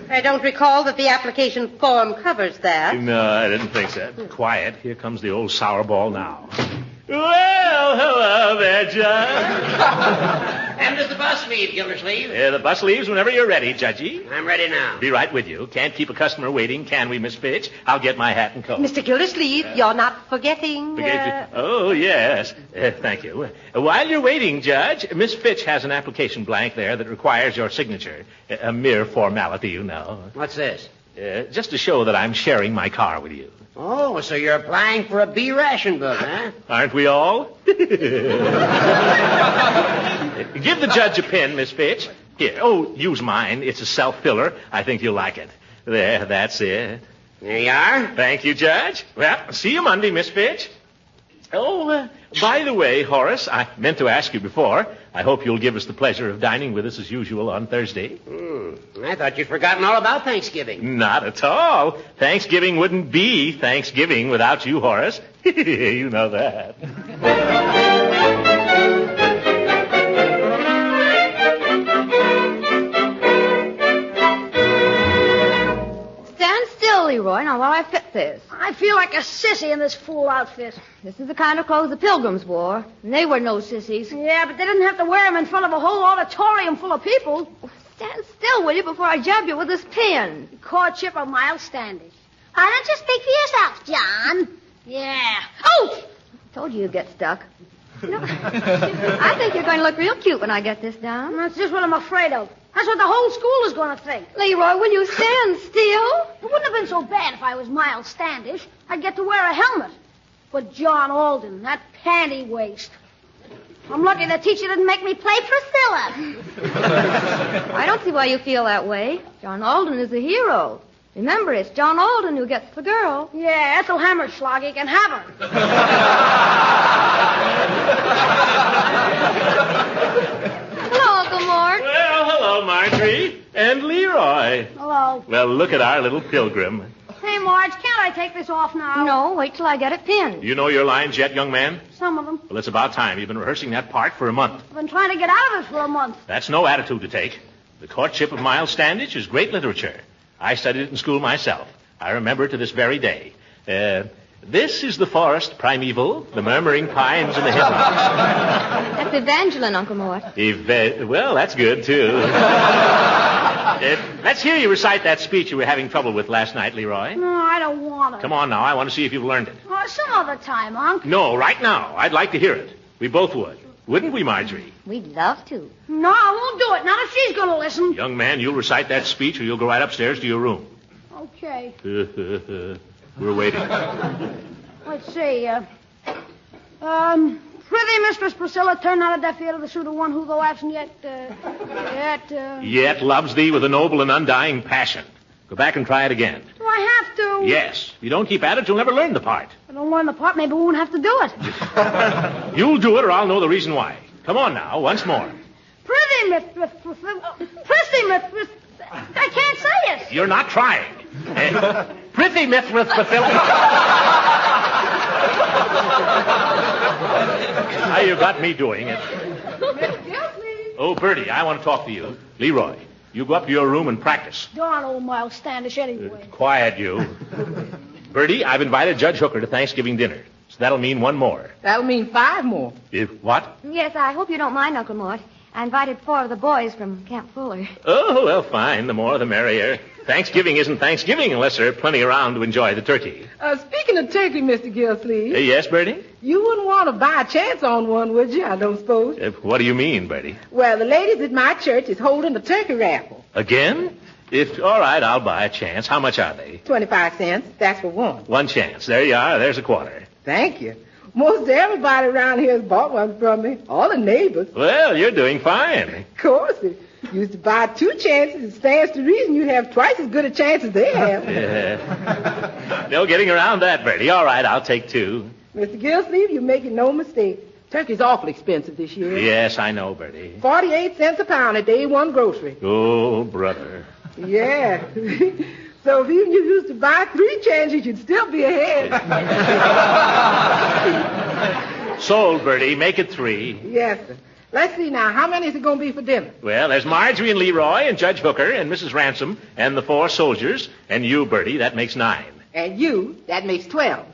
I don't recall that the application form covers that. No, I didn't think so. Quiet. Here comes the old sour ball now. Well, hello there, Judge. And does the bus leave, Gildersleeve? The bus leaves whenever you're ready, Judgy. I'm ready now. Be right with you. Can't keep a customer waiting, can we, Miss Fitch? I'll get my hat and coat. Mr. Gildersleeve, you're not forgetting... Oh, yes. Thank you. While you're waiting, Judge, Miss Fitch has an application blank there that requires your signature. A mere formality, you know. What's this? Just to show that I'm sharing my car with you. Oh, so you're applying for a B ration book, huh? Aren't we all? Give the judge a pen, Miss Fitch. Here, use mine. It's a self-filler. I think you'll like it. There, that's it. There you are. Thank you, Judge. Well, see you Monday, Miss Fitch. By the way, Horace, I meant to ask you before. I hope you'll give us the pleasure of dining with us as usual on Thursday. I thought you'd forgotten all about Thanksgiving. Not at all. Thanksgiving wouldn't be Thanksgiving without you, Horace. You know that. Stand still, Leroy, now while I fit this. I feel like a sissy in this fool outfit. This is the kind of clothes the Pilgrims wore, and they were no sissies. Yeah, but they didn't have to wear them in front of a whole auditorium full of people. Stand still, will you, before I jab you with this pin? Courtship of Miles Standish. Why don't you speak for yourself, John? Yeah. Oh! Told you you'd get stuck. I think you're going to look real cute when I get this down. That's just what I'm afraid of. That's what the whole school is going to think. Leroy, will you stand still? It wouldn't have been so bad if I was Miles Standish. I'd get to wear a helmet. But John Alden, that panty waist. I'm lucky the teacher didn't make me play Priscilla. I don't see why you feel that way. John Alden is a hero. Remember, it's John Alden who gets the girl. Yeah, Ethel Hammerschlag, he can have her. Hello, Uncle Mort. Well, hello, Marjorie. And Leroy. Hello. Well, look at our little pilgrim. Hey, Marge, can't I take this off now? No, wait till I get it pinned. You know your lines yet, young man? Some of them. Well, it's about time. You've been rehearsing that part for a month. I've been trying to get out of it for a month. That's no attitude to take. The Courtship of Miles Standish is great literature. I studied it in school myself. I remember it to this very day. This is the forest primeval, the murmuring pines and the hemlock. That's Evangeline, Uncle Mort. Well, that's good, too. Let's hear you recite that speech you were having trouble with last night, Leroy. No, I don't want it. Come on now. I want to see if you've learned it. Some other time, Unc. No, right now. I'd like to hear it. We both would. Wouldn't we, Marjorie? We'd love to. No, I won't do it. Not if she's going to listen. Young man, you'll recite that speech or you'll go right upstairs to your room. Okay. We're waiting. Let's see. Prithee, Mistress Priscilla, turn not a deaf ear to the suit of one who, though absent Yet loves thee with a noble and undying passion. Go back and try it again. Do I have to? Yes. If you don't keep at it, you'll never learn the part. If I don't learn the part, maybe we won't have to do it. You'll do it or I'll know the reason why. Come on now, once more. Prithee, Mistress Priscilla. I can't say it. You're not trying. Prithee, Mistress Priscilla. Now you got me doing it. Oh, Bertie, I want to talk to you. Leroy, you go up to your room and practice. Darn old Miles Standish anyway. Quiet, you. Bertie, I've invited Judge Hooker to Thanksgiving dinner. So that'll mean one more. That'll mean 5 more. What? Yes, I hope you don't mind, Uncle Mort. I invited 4 of the boys from Camp Fuller. Oh, well, fine. The more the merrier. Thanksgiving isn't Thanksgiving unless there are plenty around to enjoy the turkey. Speaking of turkey, Mr. Gildersleeve. Yes, Bertie? You wouldn't want to buy a chance on one, would you? I don't suppose. What do you mean, Bertie? Well, the ladies at my church is holding a turkey raffle. Again? All right, I'll buy a chance. How much are they? 25 cents. That's for one. One chance. There you are. There's a quarter. Thank you. Most everybody around here has bought one from me. All the neighbors. Well, you're doing fine. Of course. If you used to buy 2 chances, it stands to reason you'd have twice as good a chance as they have. Yeah. No getting around that, Bertie. All right, I'll take 2. Mr. Gildersleeve, you're making no mistake. Turkey's awful expensive this year. Yes, I know, Bertie. 48 cents a pound at Day One Grocery. Oh, brother. Yeah. So if even you used to buy 3 chances, you'd still be ahead. Sold, Bertie. Make it 3. Yes, sir. Let's see now. How many is it going to be for dinner? Well, there's Marjorie and Leroy and Judge Hooker and Mrs. Ransom and the 4 soldiers. And you, Bertie. That makes 9. And you, that makes 12. Oh,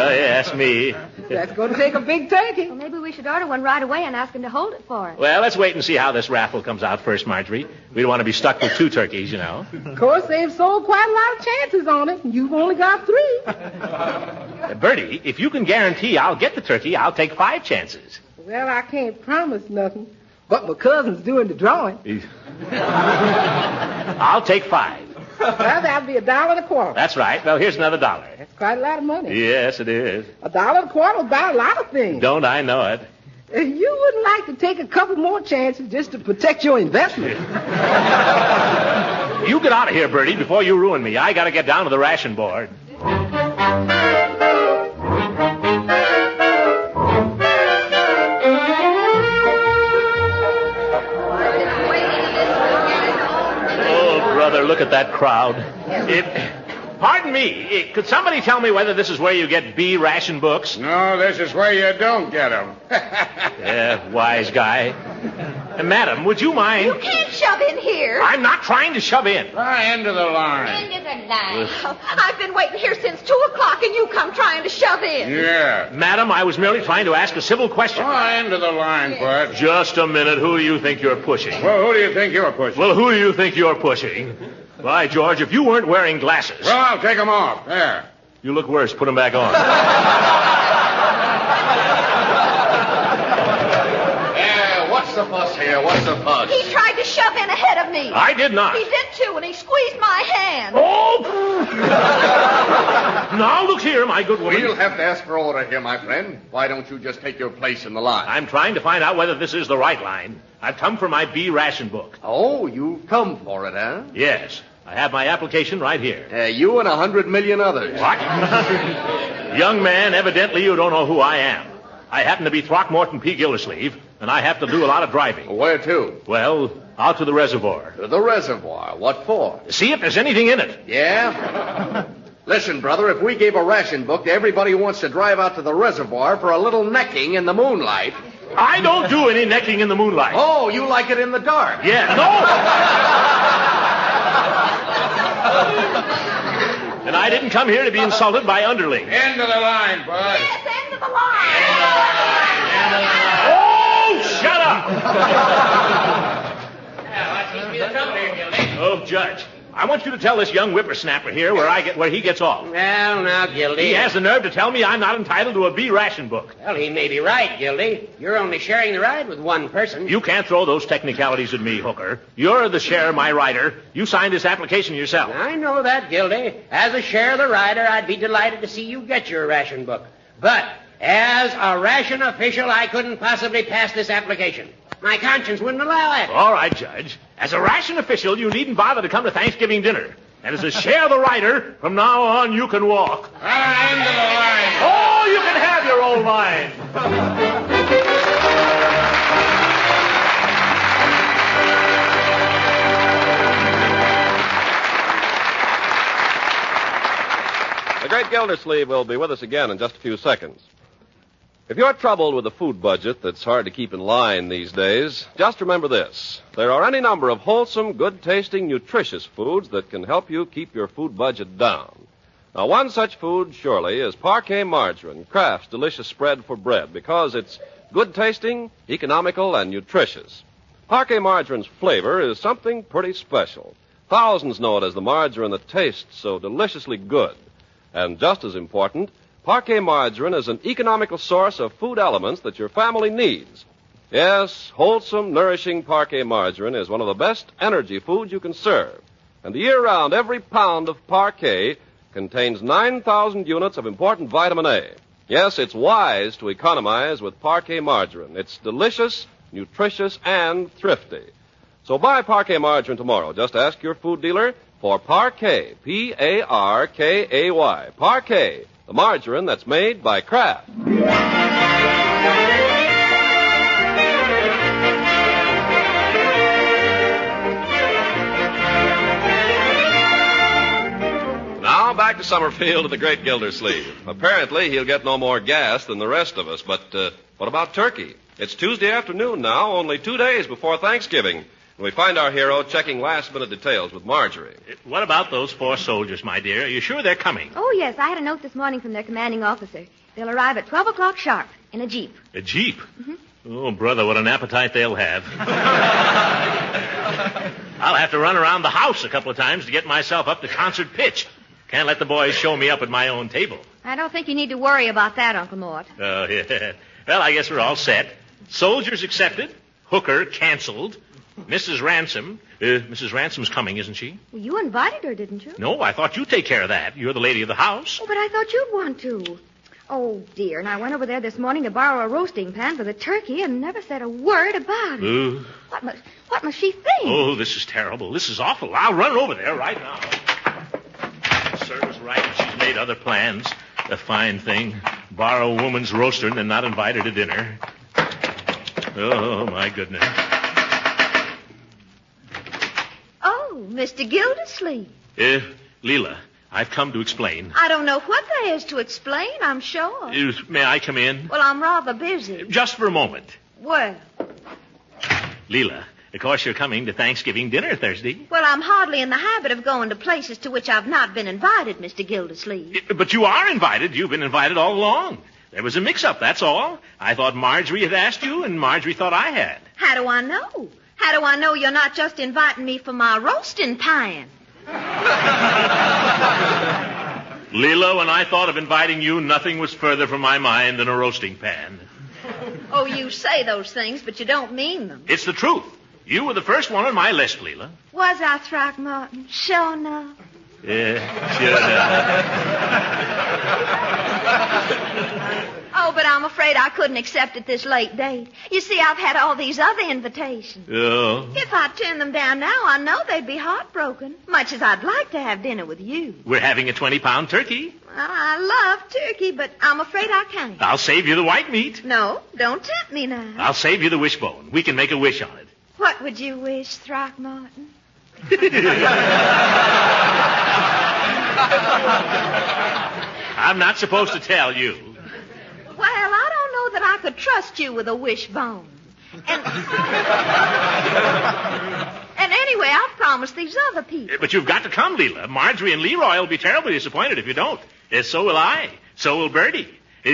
yes, me. That's going to take a big turkey. Well, maybe we should order one right away and ask him to hold it for us. Well, let's wait and see how this raffle comes out first, Marjorie. We don't want to be stuck with 2 turkeys, you know. Of course, they've sold quite a lot of chances on it, and you've only got 3. Bertie, if you can guarantee I'll get the turkey, I'll take 5 chances. Well, I can't promise nothing, but my cousin's doing the drawing. I'll take 5. Well, that'll be $1.25. That's right. Well, here's another $1. That's quite a lot of money. Yes, it is. $1.25 will buy a lot of things. Don't I know it? You wouldn't like to take a couple more chances just to protect your investment. You get out of here, Bertie, before you ruin me. I got to get down to the ration board. Look at that crowd. Pardon me, could somebody tell me whether this is where you get B ration books? No, this is where you don't get them. Yeah, wise guy. Madam, would you mind? You can't shove in here. I'm not trying to shove in. Try into the line. Into the line. I've been waiting here since 2 o'clock, and you come trying to shove in. Yeah. Madam, I was merely trying to ask a civil question. Try into the line, Bud. Just a minute. Who do you think you're pushing? Well, who do you think you're pushing? Well, who do you think you're pushing? Why, George, if you weren't wearing glasses... Well, I'll take them off. There. You look worse. Put them back on. What's the fuss here? What's the fuss? He tried to shove in ahead of me. I did not. He did, too, and he squeezed my hand. Oh! Now, look here, my good woman. We'll have to ask for order here, my friend. Why don't you just take your place in the line? I'm trying to find out whether this is the right line. I've come for my B ration book. Oh, you've come for it, huh? Yes. I have my application right here. You and 100 million others. What? Young man, evidently you don't know who I am. I happen to be Throckmorton P. Gildersleeve, and I have to do a lot of driving. Where to? Well, out to the reservoir. To the reservoir? What for? See if there's anything in it. Yeah? Listen, brother, if we gave a ration book to everybody who wants to drive out to the reservoir for a little necking in the moonlight... I don't do any necking in the moonlight. Oh, you like it in the dark? Yeah, no! And I didn't come here to be insulted by underlings. End of the line, Bud. Yes, end of the line. Oh, shut up! Oh, Judge, I want you to tell this young whippersnapper here where he gets off. Well, now, Gildy. He has the nerve to tell me I'm not entitled to a B ration book. Well, he may be right, Gildy. You're only sharing the ride with one person. You can't throw those technicalities at me, Hooker. You're the share of my rider. You signed this application yourself. I know that, Gildy. As a share of the rider, I'd be delighted to see you get your ration book. But as a ration official, I couldn't possibly pass this application. My conscience wouldn't allow it. All right, Judge. As a ration official, you needn't bother to come to Thanksgiving dinner. And as a share of the rider, from now on, you can walk. End of the line. Oh, you can have your old line. The great Gildersleeve will be with us again in just a few seconds. If you're troubled with a food budget that's hard to keep in line these days, just remember this. There are any number of wholesome, good-tasting, nutritious foods that can help you keep your food budget down. Now, one such food, surely, is Parquet margarine, Kraft's delicious spread for bread, because it's good-tasting, economical, and nutritious. Parquet margarine's flavor is something pretty special. Thousands know it as the margarine that tastes so deliciously good. And just as important, Parquet margarine is an economical source of food elements that your family needs. Yes, wholesome, nourishing Parquet margarine is one of the best energy foods you can serve. And year-round, every pound of Parquet contains 9,000 units of important vitamin A. Yes, it's wise to economize with Parquet margarine. It's delicious, nutritious, and thrifty. So buy Parquet margarine tomorrow. Just ask your food dealer for Parquet, P-A-R-K-A-Y. Parquet, the margarine that's made by Kraft. Now back to Summerfield to the great Gildersleeve. Apparently he'll get no more gas than the rest of us, but what about turkey? It's Tuesday afternoon now, only 2 days before Thanksgiving. We find our hero checking last-minute details with Marjorie. What about those 4 soldiers, my dear? Are you sure they're coming? Oh, yes. I had a note this morning from their commanding officer. They'll arrive at 12 o'clock sharp in a jeep. A jeep? Mm-hmm. Oh, brother, what an appetite they'll have. I'll have to run around the house a couple of times to get myself up to concert pitch. Can't let the boys show me up at my own table. I don't think you need to worry about that, Uncle Mort. Oh, yeah. Well, I guess we're all set. Soldiers accepted. Hooker canceled. Mrs. Ransom. Mrs. Ransom's coming, isn't she? Well, you invited her, didn't you? No, I thought you'd take care of that. You're the lady of the house. Oh, but I thought you'd want to. Oh, dear. And I went over there this morning to borrow a roasting pan for the turkey and never said a word about it. What must she think? Oh, this is terrible. This is awful. I'll run over there right now. Serves right. She's made other plans. A fine thing. Borrow a woman's roaster and then not invite her to dinner. Oh, my goodness. Oh, Mr. Gildersleeve. Leela, I've come to explain. I don't know what there is to explain, I'm sure. May I come in? Well, I'm rather busy. Just for a moment. Well, Leela, of course you're coming to Thanksgiving dinner Thursday. well, I'm hardly in the habit of going to places to which I've not been invited, Mr. Gildersleeve. But you are invited. You've been invited all along. There was a mix-up, that's all. I thought Marjorie had asked you, and Marjorie thought I had. How do I know? How do I know you're not just inviting me for my roasting pan? Leela, when I thought of inviting you, nothing was further from my mind than a roasting pan. Oh, you say those things, but you don't mean them. It's the truth. You were the first one on my list, Leela. Was I, Throckmorton? Sure enough. Yeah, sure enough. Oh, but I'm afraid I couldn't accept at this late date. You see, I've had all these other invitations. Oh. If I turned them down now, I know they'd be heartbroken, much as I'd like to have dinner with you. We're having a 20-pound turkey. Well, I love turkey, but I'm afraid I can't. I'll save you the white meat. No, don't tempt me now. I'll save you the wishbone. We can make a wish on it. What would you wish, Throckmorton? I'm not supposed to tell you. Well, I don't know that I could trust you with a wishbone. And anyway, I've promised these other people. But you've got to come, Leela. Marjorie and Leroy will be terribly disappointed if you don't. So will I. So will Bertie.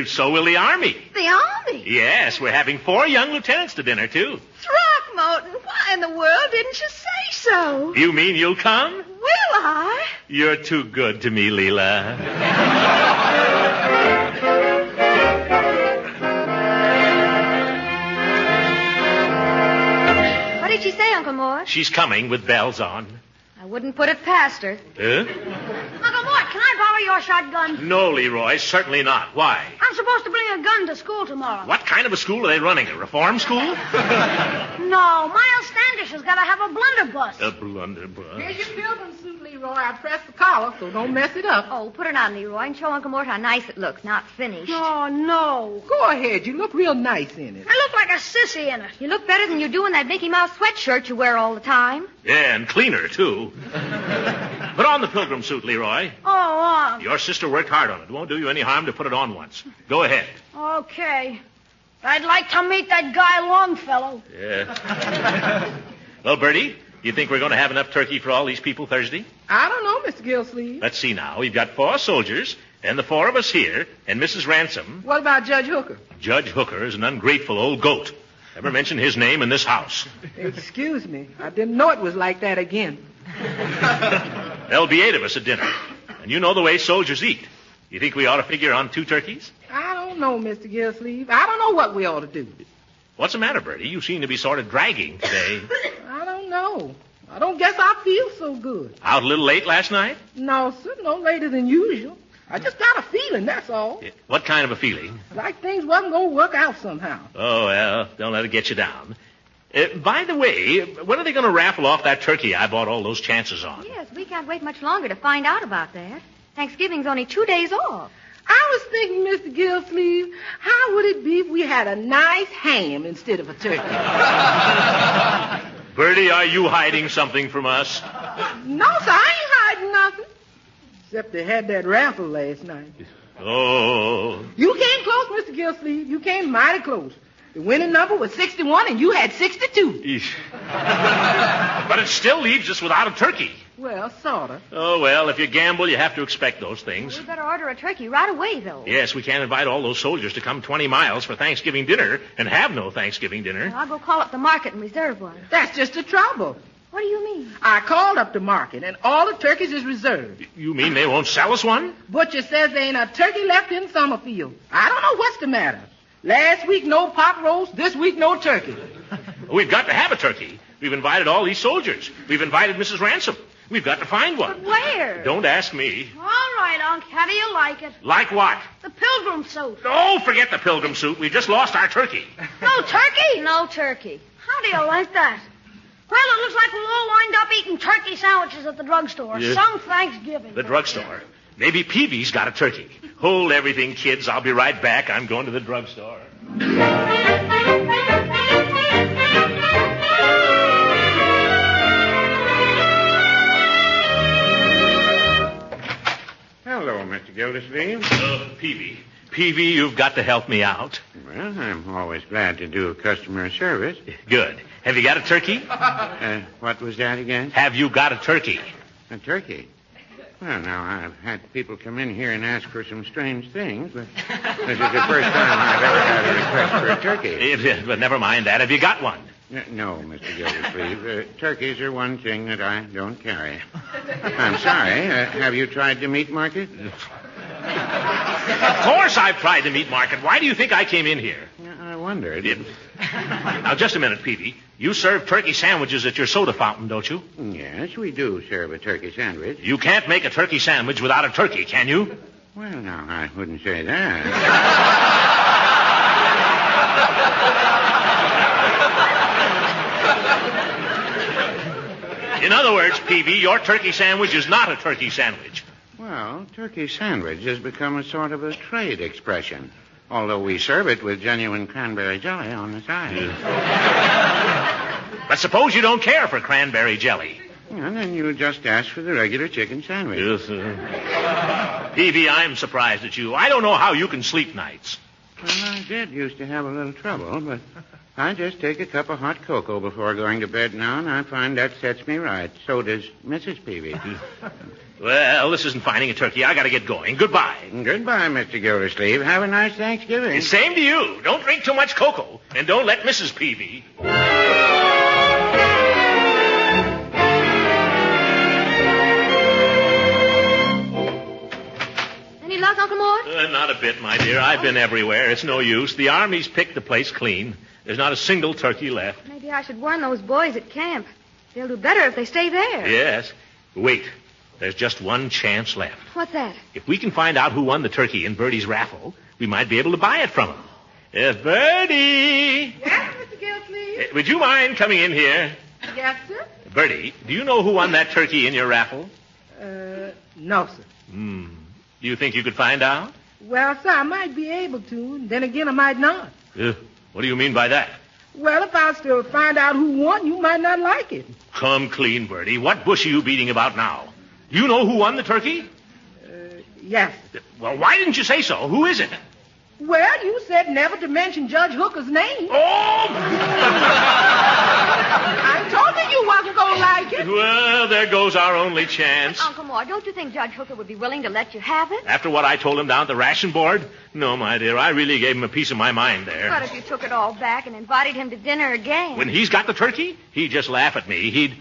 So will the Army. The Army? Yes, we're having 4 young lieutenants to dinner, too. Throckmorton, why in the world didn't you say so? You mean you'll come? Will I? You're too good to me, Leela. What did she say, Uncle Mort? She's coming with bells on. I wouldn't put it past her. Huh? Uncle Mort, can I borrow your shotgun? No, Leroy, certainly not. Why? I'm supposed to bring a gun to school tomorrow. What kind of a school are they running? A reform school? No, Miles Standish has got to have a blunderbuss. A blunderbuss. Here's your pilgrim suit, Leroy. I pressed the collar, so don't mess it up. Oh, put it on, Leroy, and show Uncle Mort how nice it looks, not finished. Oh, no. Go ahead. You look real nice in it. I look like a sissy in it. You look better than you do in that Mickey Mouse sweatshirt you wear all the time. Yeah, and cleaner, too. Put on the pilgrim suit, Leroy. Oh, Your sister worked hard on it. It won't do you any harm to put it on once. Go ahead. Okay. I'd like to meet that guy Longfellow. Yeah. Well, Bertie, you think we're going to have enough turkey for all these people Thursday? I don't know, Mr. Gildersleeve. Let's see now. We've got 4 soldiers, and the 4 of us here, and Mrs. Ransom. What about Judge Hooker? Judge Hooker is an ungrateful old goat. Never mention his name in this house. Excuse me. I didn't know it was like that again. There'll be 8 of us at dinner. And you know the way soldiers eat. You think we ought to figure on 2 turkeys? I don't know, Mr. Gildersleeve. I don't know what we ought to do. What's the matter, Bertie? You seem to be sort of dragging today. I don't know. I don't guess I feel so good. Out a little late last night? No, sir. No later than usual. I just got a feeling, that's all. What kind of a feeling? Like things wasn't going to work out somehow. Oh, well, don't let it get you down. By the way, when are they going to raffle off that turkey I bought all those chances on? Yes, we can't wait much longer to find out about that. Thanksgiving's only 2 days off. I was thinking, Mr. Gildersleeve, how would it be if we had a nice ham instead of a turkey? Bertie, are you hiding something from us? No, sir, I ain't hiding nothing. Except they had that raffle last night. Oh. You came close, Mr. Gildersleeve. You came mighty close. The winning number was 61, and you had 62. Eesh. But it still leaves us without a turkey. Well, sort of. Oh, well, if you gamble, you have to expect those things. We better order a turkey right away, though. Yes, we can't invite all those soldiers to come 20 miles for Thanksgiving dinner and have no Thanksgiving dinner. Well, I'll go call up the market and reserve one. That's just the trouble. What do you mean? I called up the market, and all the turkeys is reserved. You mean they won't sell us one? Butcher says there ain't a turkey left in Summerfield. I don't know what's the matter. Last week, no pot roast. This week, no turkey. We've got to have a turkey. We've invited all these soldiers. We've invited Mrs. Ransom. We've got to find one. But where? Don't ask me. All right, Unc. How do you like it? Like what? The pilgrim suit. Oh, forget the pilgrim suit. We've just lost our turkey. No turkey? No turkey. How do you like that? Well, it looks like we'll all wind up eating turkey sandwiches at the drugstore. Yeah. Some Thanksgiving. The drugstore. Maybe Peavy's got a turkey. Hold everything, kids. I'll be right back. I'm going to the drugstore. Hello, Mr. Gildersleeve. Peavy. Peavy, you've got to help me out. Well, I'm always glad to do customer service. Good. Have you got a turkey? What was that again? Have you got a turkey? A turkey? Well, now, I've had people come in here and ask for some strange things, but this is the first time I've ever had a request for a turkey. But never mind that. Have you got one? No, Mr. Gildersleeve. Turkeys are one thing that I don't carry. I'm sorry. Have you tried the meat market? Of course I've tried the meat market. Why do you think I came in here? I wondered. Now, just a minute, Peavy. You serve turkey sandwiches at your soda fountain, don't you? Yes, we do serve a turkey sandwich. You can't make a turkey sandwich without a turkey, can you? Well, now, I wouldn't say that. In other words, Peavy, your turkey sandwich is not a turkey sandwich. Well, turkey sandwich has become a sort of a trade expression, although we serve it with genuine cranberry jelly on the side. But suppose you don't care for cranberry jelly. And then you just ask for the regular chicken sandwich. Yes, Peavy, I'm surprised at you. I don't know how you can sleep nights. Well, I did used to have a little trouble, but I just take a cup of hot cocoa before going to bed now, and I find that sets me right. So does Mrs. Peavy. Well, this isn't finding a turkey. I got to get going. Goodbye. Goodbye, Mr. Gildersleeve. Have a nice Thanksgiving. Same to you. Don't drink too much cocoa, and don't let Mrs. Peavy. Any luck, Uncle Mort? Not a bit, my dear. I've been everywhere. It's no use. The Army's picked the place clean. There's not a single turkey left. Maybe I should warn those boys at camp. They'll do better if they stay there. Yes. Wait. There's just one chance left. What's that? If we can find out who won the turkey in Bertie's raffle, we might be able to buy it from him. Bertie! Yes, Mr. Gildersleeve? Would you mind coming in here? Yes, sir? Bertie, do you know who won that turkey in your raffle? No, sir. Do you think you could find out? Well, sir, I might be able to, and then again I might not. What do you mean by that? Well, if I was to find out who won, you might not like it. Come clean, Bertie. What bush are you beating about now? Do you know who won the turkey? Yes. Well, why didn't you say so? Who is it? Well, you said never to mention Judge Hooker's name. Oh! I told you wasn't going to like it. Well, there goes our only chance. Uncle Mort, don't you think Judge Hooker would be willing to let you have it? After what I told him down at the ration board? No, my dear, I really gave him a piece of my mind there. But if you took it all back and invited him to dinner again... When he's got the turkey, he'd just laugh at me.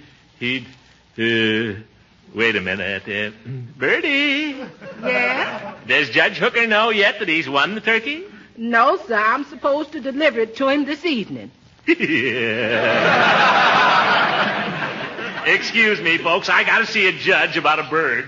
Wait a minute. Bertie. Yeah? Does Judge Hooker know yet that he's won the turkey? No, sir. I'm supposed to deliver it to him this evening. Excuse me, folks. I got to see a judge about a bird.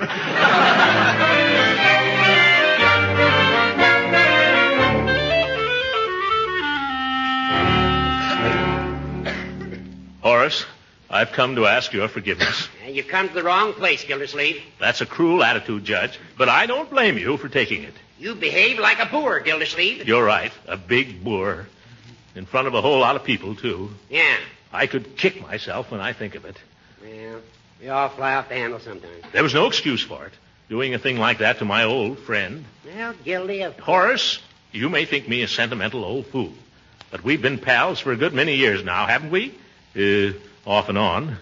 Horace, I've come to ask your forgiveness. You come to the wrong place, Gildersleeve. That's a cruel attitude, Judge, but I don't blame you for taking it. You behave like a boor, Gildersleeve. You're right, a big boor. In front of a whole lot of people, too. Yeah. I could kick myself when I think of it. Well, we all fly off the handle sometimes. There was no excuse for it, doing a thing like that to my old friend. Well, guilty of... Horace, you may think me a sentimental old fool, but we've been pals for a good many years now, haven't we? Off and on.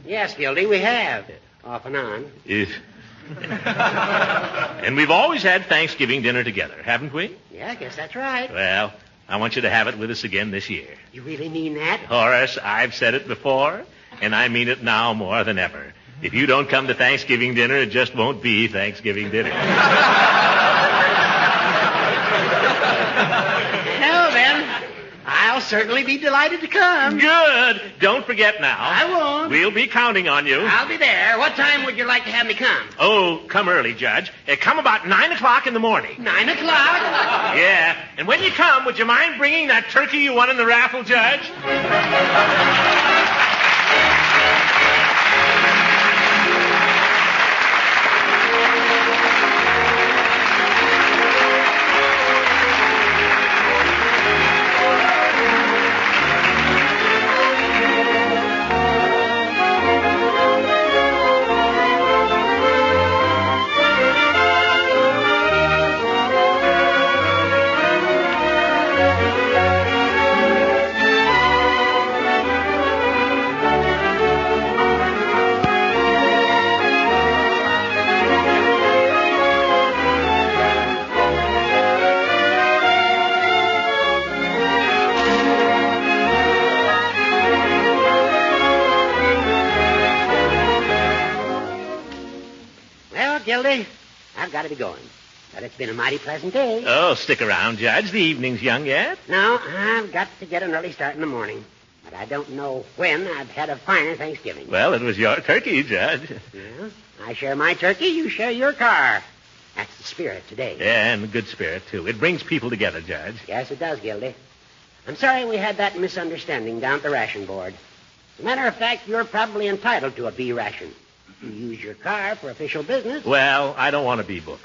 Yes, Gildy, we have. Off and on. And we've always had Thanksgiving dinner together, haven't we? Yeah, I guess that's right. Well, I want you to have it with us again this year. You really mean that? Horace, I've said it before, and I mean it now more than ever. If you don't come to Thanksgiving dinner, it just won't be Thanksgiving dinner. Well, then, I'll certainly be delighted to come. Good. Don't forget now. I won't. We'll be counting on you. I'll be there. What time would you like to have me come? Oh, come early, Judge. Come about 9 o'clock in the morning. 9 o'clock? Yeah. And when you come, would you mind bringing that turkey you won in the raffle, Judge? Gildy, I've got to be going. But it's been a mighty pleasant day. Oh, stick around, Judge. The evening's young yet. No, I've got to get an early start in the morning. But I don't know when I've had a finer Thanksgiving. Well, it was your turkey, Judge. Yeah, I share my turkey, you share your car. That's the spirit today. Yeah, and a good spirit, too. It brings people together, Judge. Yes, it does, Gildy. I'm sorry we had that misunderstanding down at the ration board. As a matter of fact, you're probably entitled to a B ration. You use your car for official business. Well, I don't want a B book.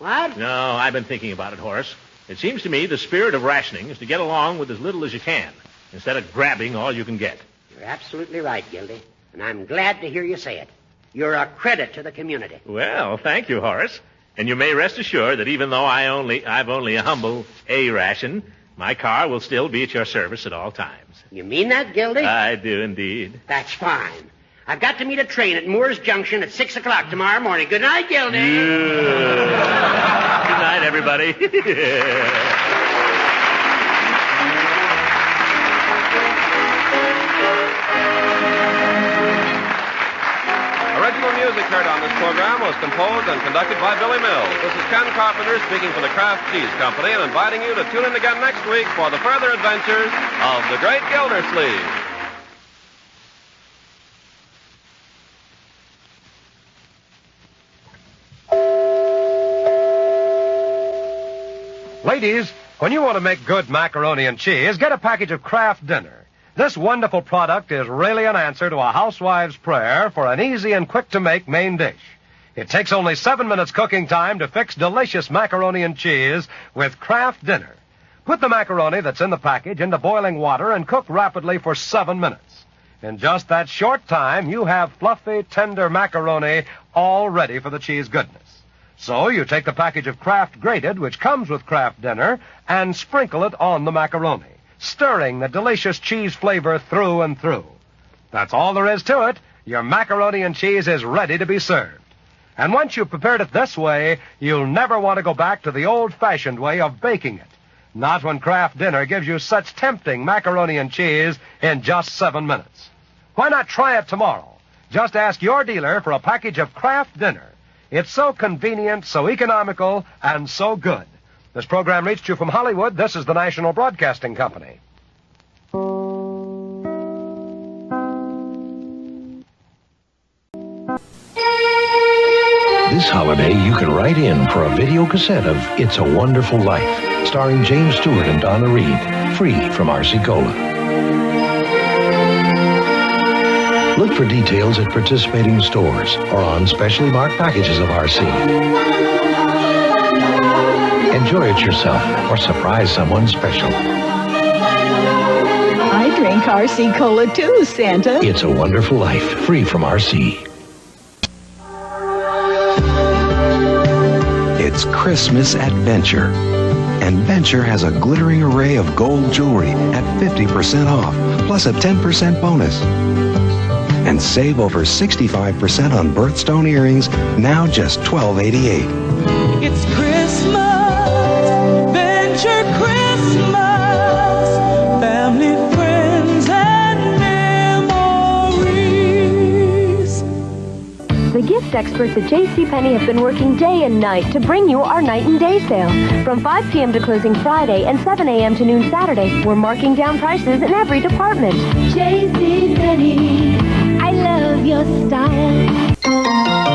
What? No, I've been thinking about it, Horace. It seems to me the spirit of rationing is to get along with as little as you can, instead of grabbing all you can get. You're absolutely right, Gildy. And I'm glad to hear you say it. You're a credit to the community. Well, thank you, Horace. And you may rest assured that even though I've only a humble A ration, my car will still be at your service at all times. You mean that, Gildy? I do indeed. That's fine. I've got to meet a train at Moore's Junction at 6 o'clock tomorrow morning. Good night, Gildy. Good night, everybody. Original music heard on this program was composed and conducted by Billy Mills. This is Ken Carpenter speaking for the Kraft Cheese Company and inviting you to tune in again next week for the further adventures of the great Gildersleeve. Ladies, when you want to make good macaroni and cheese, get a package of Kraft Dinner. This wonderful product is really an answer to a housewife's prayer for an easy and quick-to-make main dish. It takes only 7 minutes cooking time to fix delicious macaroni and cheese with Kraft Dinner. Put the macaroni that's in the package into boiling water and cook rapidly for 7 minutes. In just that short time, you have fluffy, tender macaroni all ready for the cheese goodness. So you take the package of Kraft Grated, which comes with Kraft Dinner, and sprinkle it on the macaroni, stirring the delicious cheese flavor through and through. That's all there is to it. Your macaroni and cheese is ready to be served. And once you've prepared it this way, you'll never want to go back to the old-fashioned way of baking it. Not when Kraft Dinner gives you such tempting macaroni and cheese in just 7 minutes. Why not try it tomorrow? Just ask your dealer for a package of Kraft Dinner. It's so convenient, so economical, and so good. This program reached you from Hollywood. This is the National Broadcasting Company. This holiday, you can write in for a video cassette of It's a Wonderful Life, starring James Stewart and Donna Reed, free from R.C. Cola. Look for details at participating stores or on specially marked packages of R.C. Enjoy it yourself or surprise someone special. I drink R.C. Cola too, Santa. It's a Wonderful Life, free from R.C. It's Christmas at Venture. And Venture has a glittering array of gold jewelry at 50% off, plus a 10% bonus. And save over 65% on birthstone earrings, now just $12.88. It's Christmas, Venture Christmas, family, friends, and memories. The gift best experts at JCPenney have been working day and night to bring you our night and day sale. From 5 p.m. to closing Friday and 7 a.m. to noon Saturday, we're marking down prices in every department. JCPenney, I love your style.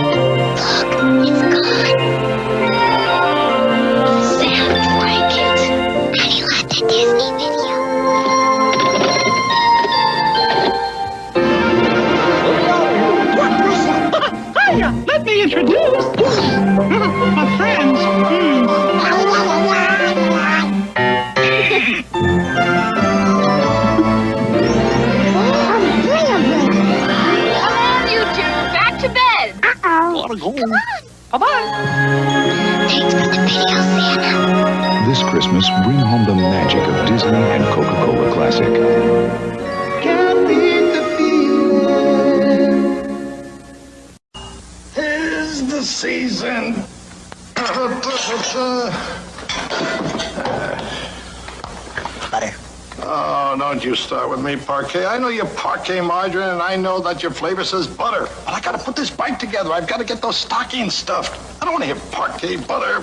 Look, it's gone. Sounds like it. Have you got the Disney video? Hiya! Let me introduce my friends. Come on, you two. Back to bed. Gotta go. Bye-bye. Thanks for the video, Santa. This Christmas, bring home the magic of Disney and Coca-Cola Classic. Can't beat the feeling. Tis the season. Butter. Oh, don't you start with me, Parquet. I know you're Parquet margarine, and I know that your flavor says butter. But I gotta put this bite together. I've gotta get those stockings stuffed. I don't want to hear Parquet butter,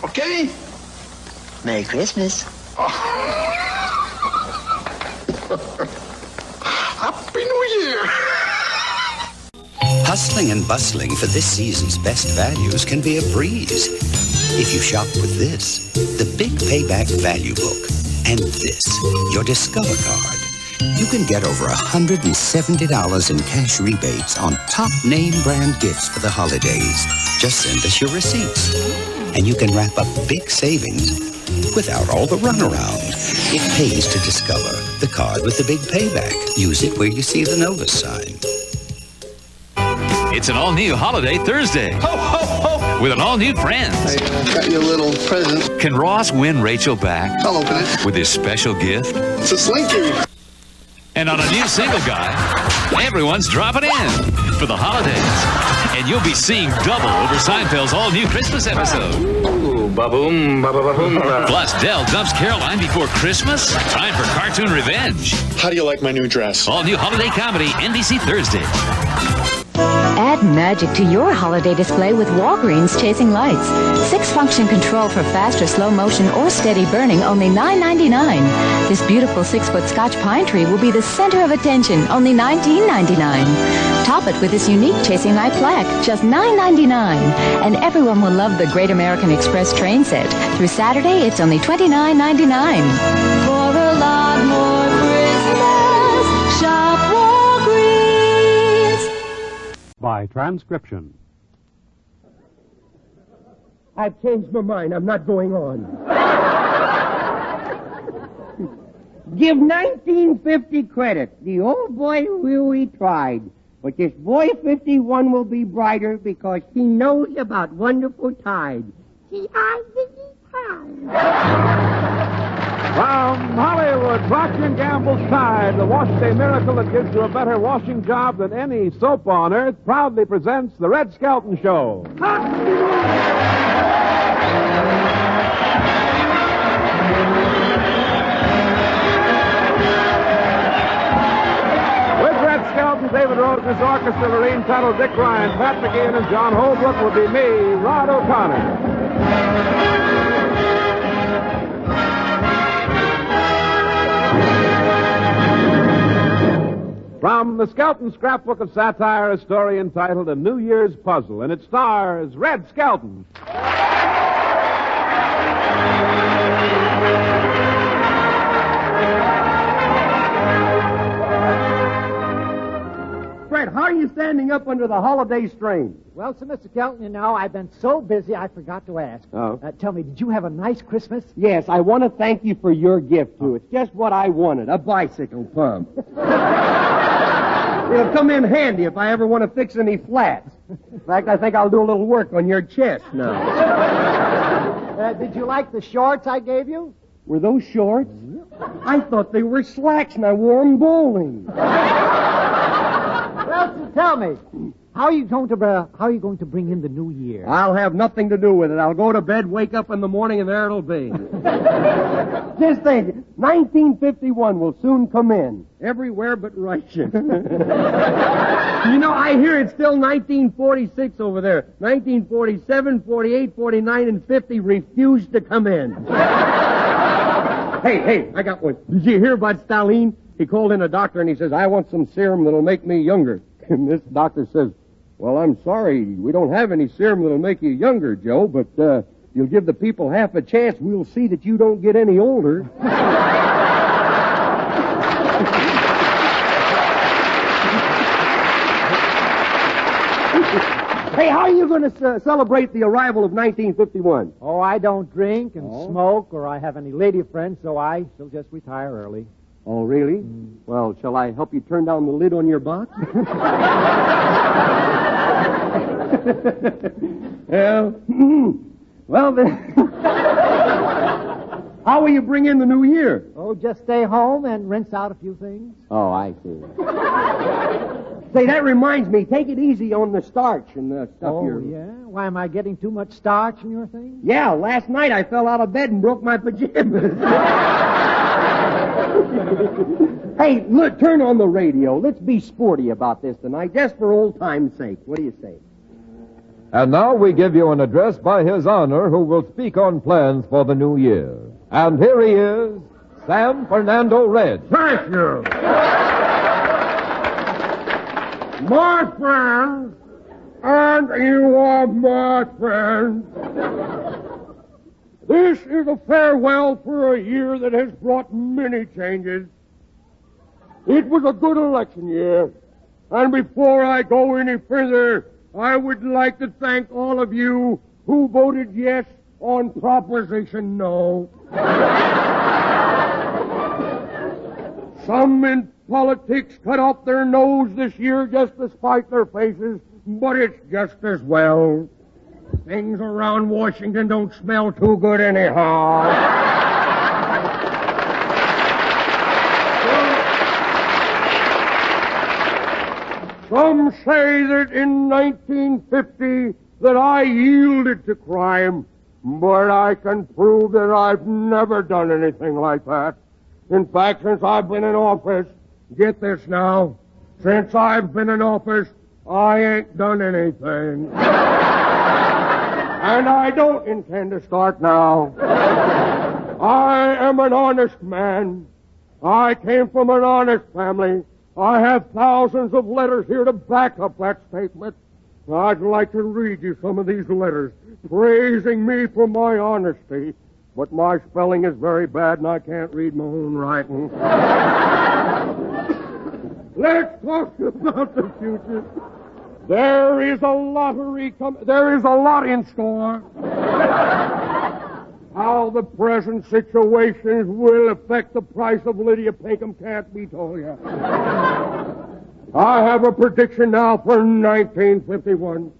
okay? Merry Christmas. Happy New Year. Hustling and bustling for this season's best values can be a breeze if you shop with this, the Big Payback Value Book, and this, your Discover Card. You can get over $170 in cash rebates on top name brand gifts for the holidays. Just send us your receipts, and you can wrap up big savings without all the runaround. It pays to Discover, the card with the big payback. Use it where you see the notice sign. It's an all-new Holiday Thursday. Ho, ho, ho. With an all-new Friends. I got you a little present. Can Ross win Rachel back? I'll open it. With his special gift? It's a Slinky. And on a new single guy, everyone's dropping in for the holidays. And you'll be seeing double over Seinfeld's all-new Christmas episode. Ooh, ba-boom, ba-ba-ba-boom. Plus, Dell dumps Caroline before Christmas. Time for cartoon revenge. How do you like my new dress? All-new holiday comedy, NBC Thursday. Add magic to your holiday display with Walgreens Chasing Lights. 6-function control for faster slow motion or steady burning, only $9.99. This beautiful 6-foot Scotch pine tree will be the center of attention, only $19.99. Top it with this unique Chasing Light plaque, just $9.99. And everyone will love the Great American Express train set. Through Saturday, it's only $29.99. For a lot more Christmas, shop Walgreens. By transcription. I've changed my mind. I'm not going on. Give 1950 credit. The old boy really tried. But this boy 51 will be brighter because he knows about wonderful tide. See, I didn't From Hollywood, Procter & Gamble's Tide, the wash day miracle that gives you a better washing job than any soap on earth, proudly presents the Red Skelton Show. With Red Skelton, David Rhodes' orchestra, Lorene Tuttle, Dick Ryan, Pat McGeehan, and John Holbrook will be me, Rod O'Connor. From the Skelton Scrapbook of Satire, a story entitled A New Year's Puzzle, and it stars Red Skelton. Fred, how are you standing up under the holiday strain? Well, so, Mr. Skelton, you know, I've been so busy I forgot to ask. Oh. Tell me, did you have a nice Christmas? Yes, I want to thank you for your gift, too. It's just what I wanted, a bicycle pump. It'll come in handy if I ever want to fix any flats. In fact, I think I'll do a little work on your chest now. Did you like the shorts I gave you? Were those shorts? I thought they were slacks and I wore them bowling. Well, so tell me, How are you going to bring in the new year? I'll have nothing to do with it. I'll go to bed, wake up in the morning, and there it'll be. Just think, 1951 will soon come in. Everywhere but Russia. I hear it's still 1946 over there. 1947, 48, 49, and 50 refuse to come in. Hey, I got one. Did you hear about Stalin? He called in a doctor and he says, I want some serum that'll make me younger. And this doctor says, well, I'm sorry, we don't have any serum that'll make you younger, Joe, but you'll give the people half a chance, we'll see that you don't get any older. Hey, how are you going to celebrate the arrival of 1951? Oh, I don't drink and smoke or I have any lady friends, so I shall just retire early. Oh, really? Well, shall I help you turn down the lid on your box? Well, then... How will you bring in the new year? Oh, just stay home and rinse out a few things. Oh, I see. Say, that reminds me, take it easy on the starch and the stuff Oh, yeah? Why, am I getting too much starch in your thing? Yeah, last night I fell out of bed and broke my pajamas. Hey, look, turn on the radio. Let's be sporty about this tonight, just for old time's sake. What do you say? And now we give you an address by His Honor, who will speak on plans for the new year. And here he is, San Fernando Red. Thank you. My friends, and you are my friends. This is a farewell for a year that has brought many changes. It was a good election year. And before I go any further, I would like to thank all of you who voted yes on Proposition No. Some in politics cut off their nose this year just to spite their faces, but it's just as well. Things around Washington don't smell too good anyhow. Some say that in 1950 that I yielded to crime, but I can prove that I've never done anything like that. In fact, since I've been in office, get this now, since I've been in office, I ain't done anything. And I don't intend to start now. I am an honest man. I came from an honest family. I have thousands of letters here to back up that statement. I'd like to read you some of these letters, praising me for my honesty. But my spelling is very bad, and I can't read my own writing. Let's talk about the future. There is a lottery there is a lot in store. How the present situations will affect the price of Lydia Pinkham can't be told yet. I have a prediction now for 1951.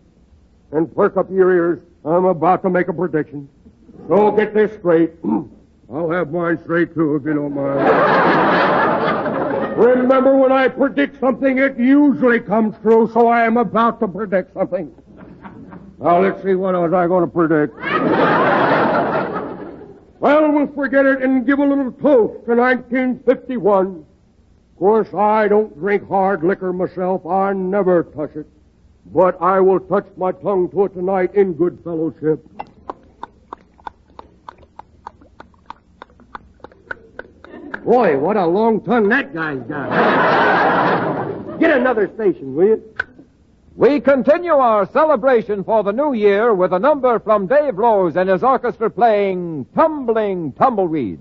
And perk up your ears. I'm about to make a prediction. So get this straight. I'll have mine straight, too, if you don't mind. Remember, when I predict something, it usually comes true, so I am about to predict something. Now, let's see, what was I going to predict? Well, we'll forget it and give a little toast to 1951. Of course, I don't drink hard liquor myself. I never touch it. But I will touch my tongue to it tonight in good fellowship. Boy, what a long tongue that guy's got. Get another station, will you? We continue our celebration for the new year with a number from Dave Rose and his orchestra playing Tumbling Tumbleweed.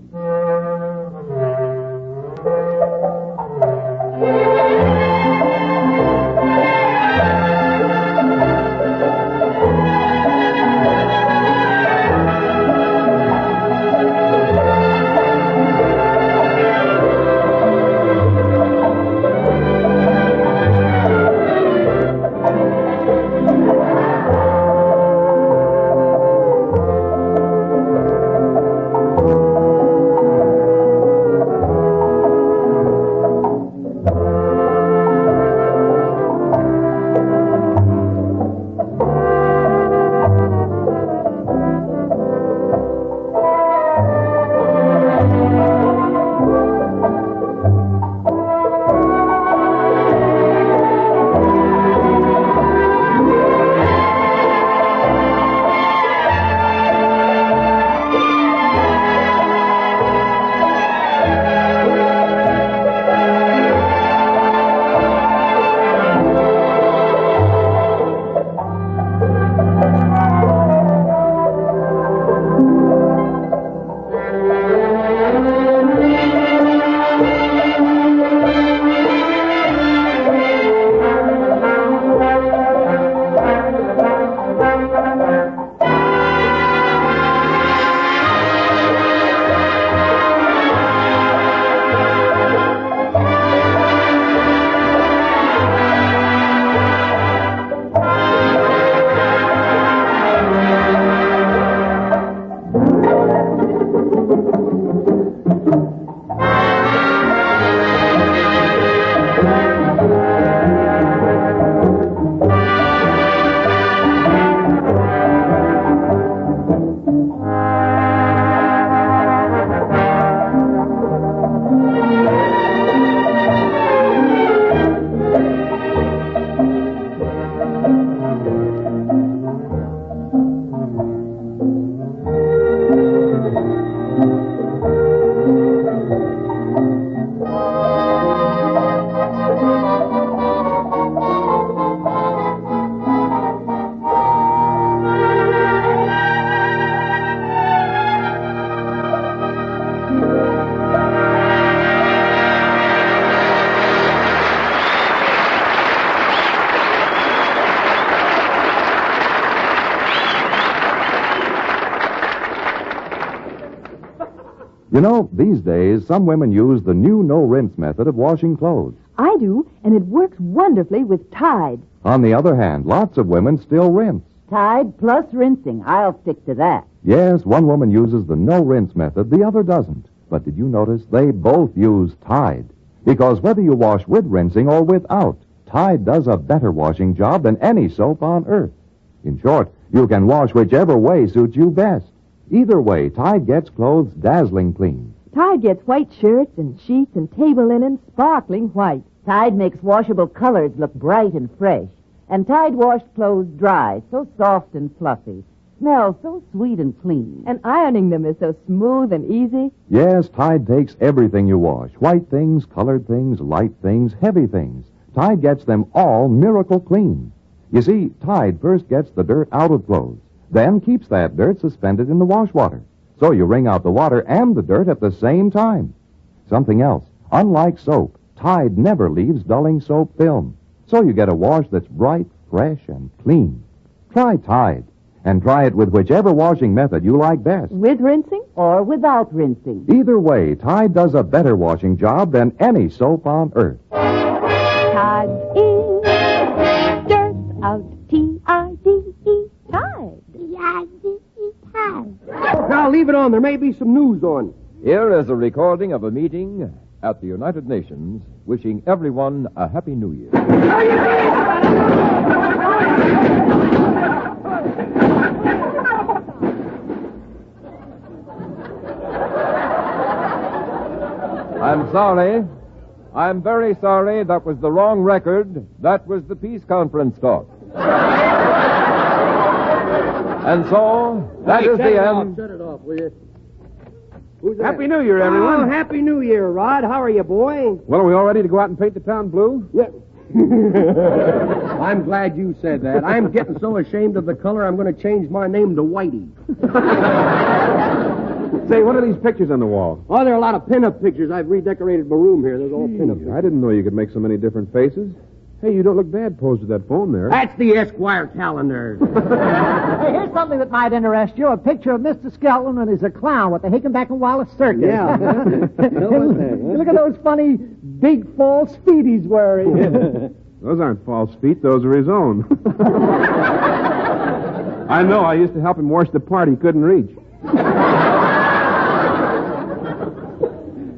You know, these days, some women use the new no-rinse method of washing clothes. I do, and it works wonderfully with Tide. On the other hand, lots of women still rinse. Tide plus rinsing. I'll stick to that. Yes, one woman uses the no-rinse method, the other doesn't. But did you notice they both use Tide? Because whether you wash with rinsing or without, Tide does a better washing job than any soap on earth. In short, you can wash whichever way suits you best. Either way, Tide gets clothes dazzling clean. Tide gets white shirts and sheets and table linen sparkling white. Tide makes washable colors look bright and fresh. And Tide washed clothes dry, so soft and fluffy. Smell so sweet and clean. And ironing them is so smooth and easy. Yes, Tide takes everything you wash. White things, colored things, light things, heavy things. Tide gets them all miracle clean. You see, Tide first gets the dirt out of clothes, then keeps that dirt suspended in the wash water. So you wring out the water and the dirt at the same time. Something else. Unlike soap, Tide never leaves dulling soap film. So you get a wash that's bright, fresh, and clean. Try Tide. And try it with whichever washing method you like best. With rinsing? Or without rinsing. Either way, Tide does a better washing job than any soap on earth. Tide in, dirt out, T-I-D-E, Tide. T-I-D-E, Tide. Now, leave it on. There may be some news on. Here is a recording of a meeting at the United Nations wishing everyone a Happy New Year. I'm sorry. I'm very sorry. That was the wrong record. That was the peace conference talk. And so, that is the end. Shut it off, will you? Happy New Year, everyone. Oh, Happy New Year, Rod. How are you, boy? Well, are we all ready to go out and paint the town blue? Yeah. I'm glad you said that. I'm getting so ashamed of the color, I'm going to change my name to Whitey. Say, what are these pictures on the wall? Oh, there are a lot of pin-up pictures. I've redecorated my room here. There's all pin-up pictures. I didn't know you could make so many different faces. Hey, you don't look bad posed with that phone there. That's the Esquire calendar. Hey, here's something that might interest you. A picture of Mr. Skelton when he's a clown with the Hickenback and Wallace Circus. Yeah. Look at those funny big false feet he's wearing. Those aren't false feet. Those are his own. I know. I used to help him wash the part he couldn't reach.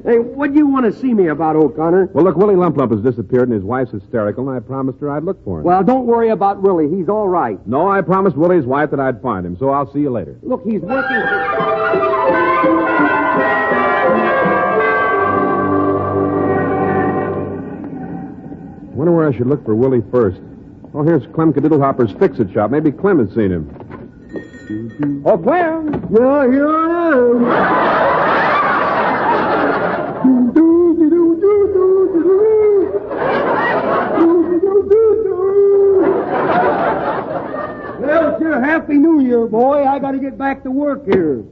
Hey, what do you want to see me about, O'Connor? Well, look, Willie Lump Lump has disappeared and his wife's hysterical, and I promised her I'd look for him. Well, don't worry about Willie. He's all right. No, I promised Willie's wife that I'd find him, so I'll see you later. Look, he's working... I wonder where I should look for Willie first. Oh, here's Clem Cadiddlehopper's Fix-It shop. Maybe Clem has seen him. Oh, Clem! Yeah, here I am. Well, it's your Happy New Year, boy. I got to get back to work here.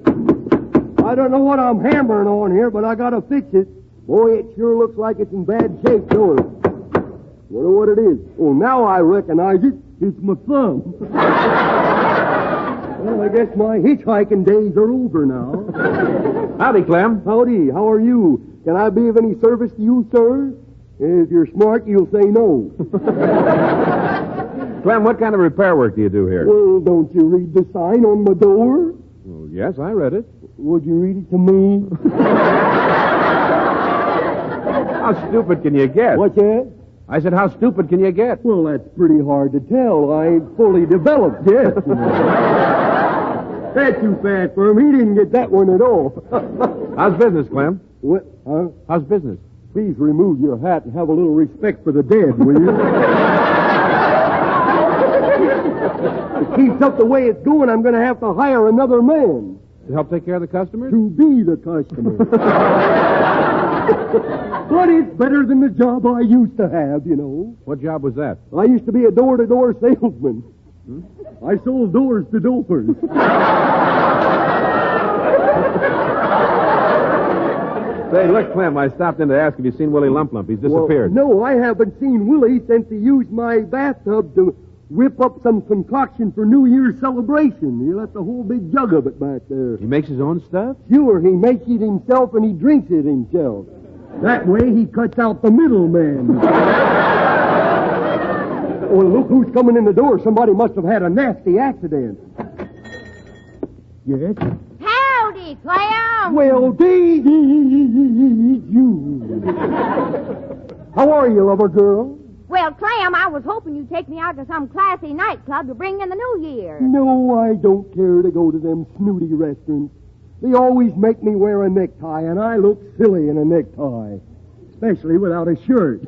I don't know what I'm hammering on here, but I got to fix it. Boy, it sure looks like it's in bad shape, don't it? Wonder what it is. Oh, now I recognize it. It's my thumb. Well, I guess my hitchhiking days are over now. Howdy, Clem. Howdy. How are you? Can I be of any service to you, sir? If you're smart, you'll say no. Clem, what kind of repair work do you do here? Well, don't you read the sign on my door? Well, yes, I read it. Would you read it to me? How stupid can you get? What's that? I said, how stupid can you get? Well, that's pretty hard to tell. I ain't fully developed yet. That's too fast for him. He didn't get that one at all. How's business, Clem? What? Huh? How's business? Please remove your hat and have a little respect for the dead, will you? If it keeps up the way it's going, I'm going to have to hire another man. To help take care of the customers? To be the customer. But it's better than the job I used to have, you know. What job was that? I used to be a door-to-door salesman. I sold doors to doors. Say, look, Clem, I stopped in to ask if you'd seen Willie Lump Lump. He's disappeared. Well, no, I haven't seen Willie since he used my bathtub to whip up some concoction for New Year's celebration. He left a whole big jug of it back there. He makes his own stuff? Sure, he makes it himself and he drinks it himself. That way he cuts out the middleman. Well, look who's coming in the door. Somebody must have had a nasty accident. Yes? Howdy, Clem. Well, Daisy, you. How are you, lover girl? Well, Clem, I was hoping you'd take me out to some classy nightclub to bring in the new year. No, I don't care to go to them snooty restaurants. They always make me wear a necktie, and I look silly in a necktie. Especially without a shirt.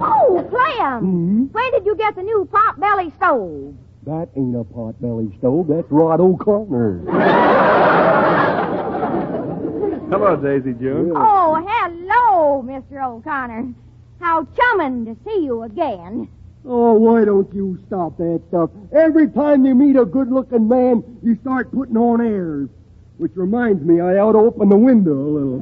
Oh, Clem! Where did you get the new pot-belly stove? That ain't a pot-belly stove. That's Rod O'Connor. Hello, Daisy June. Oh, hello, Mr. O'Connor. How chumming to see you again. Oh, why don't you stop that stuff? Every time you meet a good-looking man, you start putting on airs. Which reminds me, I ought to open the window a little.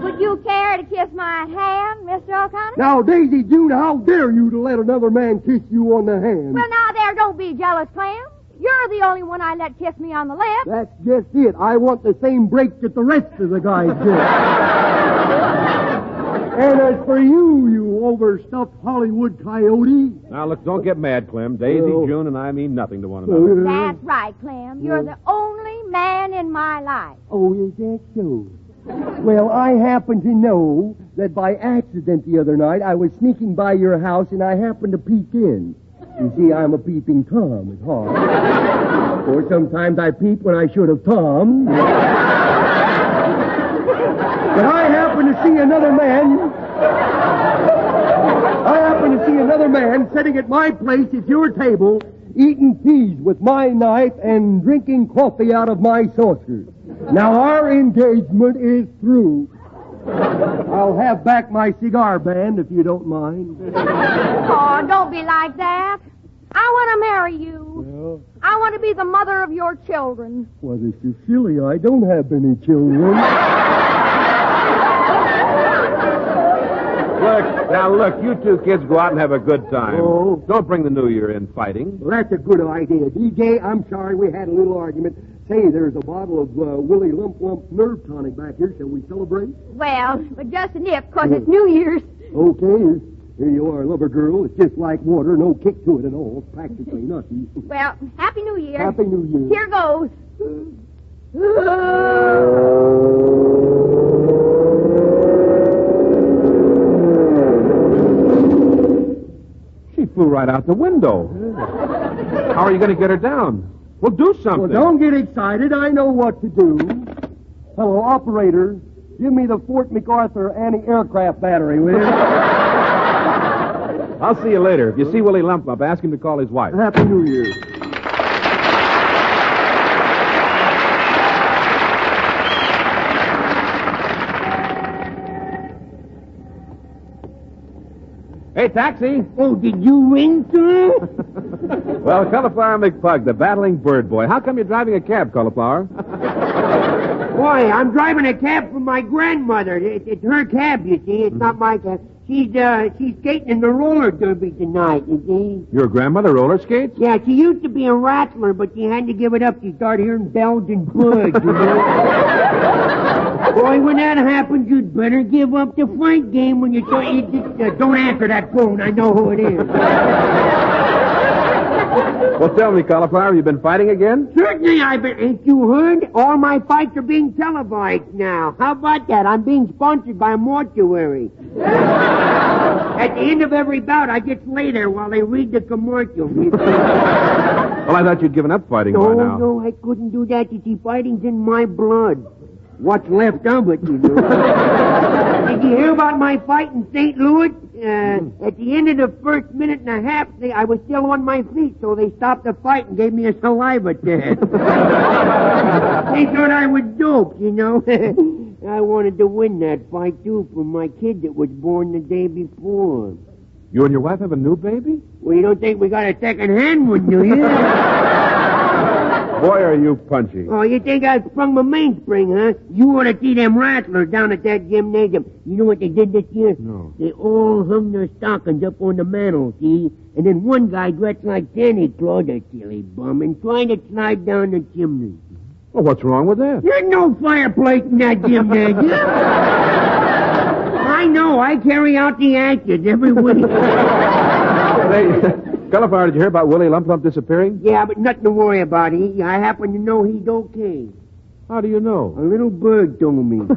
Would you care to kiss my hand, Mr. O'Connor? Now, Daisy June, how dare you to let another man kiss you on the hand? Well, now there, don't be jealous, Clem. You're the only one I let kiss me on the lips. That's just it. I want the same break that the rest of the guys get. And as for you, you overstuffed Hollywood coyote. Now, look, don't get mad, Clem. Daisy June and I mean nothing to one another. That's right, Clem. You're the only man in my life. Oh, is that so? Well, I happen to know that by accident the other night I was sneaking by your house and I happened to peek in. You see, I'm a peeping Tom at heart. Or sometimes I peep when I should have Tom. But I happen to see another man sitting at my place at your table, eating peas with my knife and drinking coffee out of my saucer. Now, our engagement is through. I'll have back my cigar band, if you don't mind. Oh, don't be like that. I want to marry you. Well, I want to be the mother of your children. well, this is silly. I don't have any children. Look, you two kids go out and have a good time. Oh. Don't bring the New Year in fighting. Well, that's a good idea. DJ, I'm sorry we had a little argument. Say, there's a bottle of Willie Lump Lump nerve tonic back here. Shall we celebrate? Well, but just a nip, 'cause it's New Year's. Okay, here you are, lover girl. It's just like water, no kick to it at all. Practically nothing. Well, Happy New Year. Happy New Year. Here goes. She flew right out the window. How are you going to get her down? Well, do something. Well, don't get excited. I know what to do. Hello, operator. Give me the Fort MacArthur anti-aircraft battery, will you? I'll see you later. If you see Willie Lump Lump, ask him to call his wife. Happy New Year. Hey, taxi! Oh, did you ring, sir? Well, Cauliflower McPug, the battling bird boy. How come you're driving a cab, Cauliflower? Boy, I'm driving a cab for my grandmother. It's her cab, you see. It's not my cab. She's skating in the roller derby tonight, you see. Your grandmother roller skates? Yeah, she used to be a rattler, but she had to give it up. She started hearing bells and bugs, you know. Boy, when that happens, you'd better give up the fight game when you just don't answer that phone. I know who it is. Well, tell me, Cauliflower, have you been fighting again? Certainly I've been. Ain't you heard? All my fights are being televised now. How about that? I'm being sponsored by a mortuary. At the end of every bout, I just lay there while they read the commercial. Well, I thought you'd given up fighting by now. No, I couldn't do that. You see, fighting's in my blood. What's left of it, you know. Did you hear about my fight in St. Louis? At the end of the first minute and a half, I was still on my feet, so they stopped the fight and gave me a saliva test. They thought I was doped, you know. I wanted to win that fight, too, for my kid that was born the day before. You and your wife have a new baby? Well, you don't think we got a second-hand one, do you? Boy, are you punchy. Oh, you think I sprung my mainspring, huh? You ought to see them rattlers down at that gymnasium. You know what they did this year? No. They all hung their stockings up on the mantel, see? And then one guy dressed like Santa Claus, a silly bum, and trying to slide down the chimney. Well, what's wrong with that? There's no fireplace in that gymnasium. I know. I carry out the ashes every week. Hey, Fellow, did you hear about Willie Lump Lump disappearing? Yeah, but nothing to worry about. I happen to know he's okay. How do you know? A little bird told me. In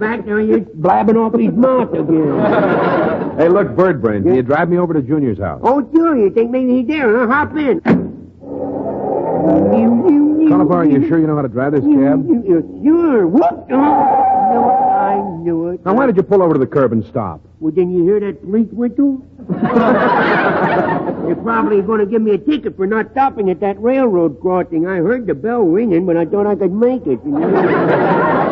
fact, there he is, blabbing off his mouth again. Hey, look, Bird Brain, can you drive me over to Junior's house? Oh, sure. You think maybe he's there, huh? Hop in. Fellow, you sure you know how to drive this cab? Sure. Whoop. I knew it. Now, why did you pull over to the curb and stop? Well, didn't you hear that police whistle? They're probably going to give me a ticket for not stopping at that railroad crossing. I heard the bell ringing, but I thought I could make it. You know?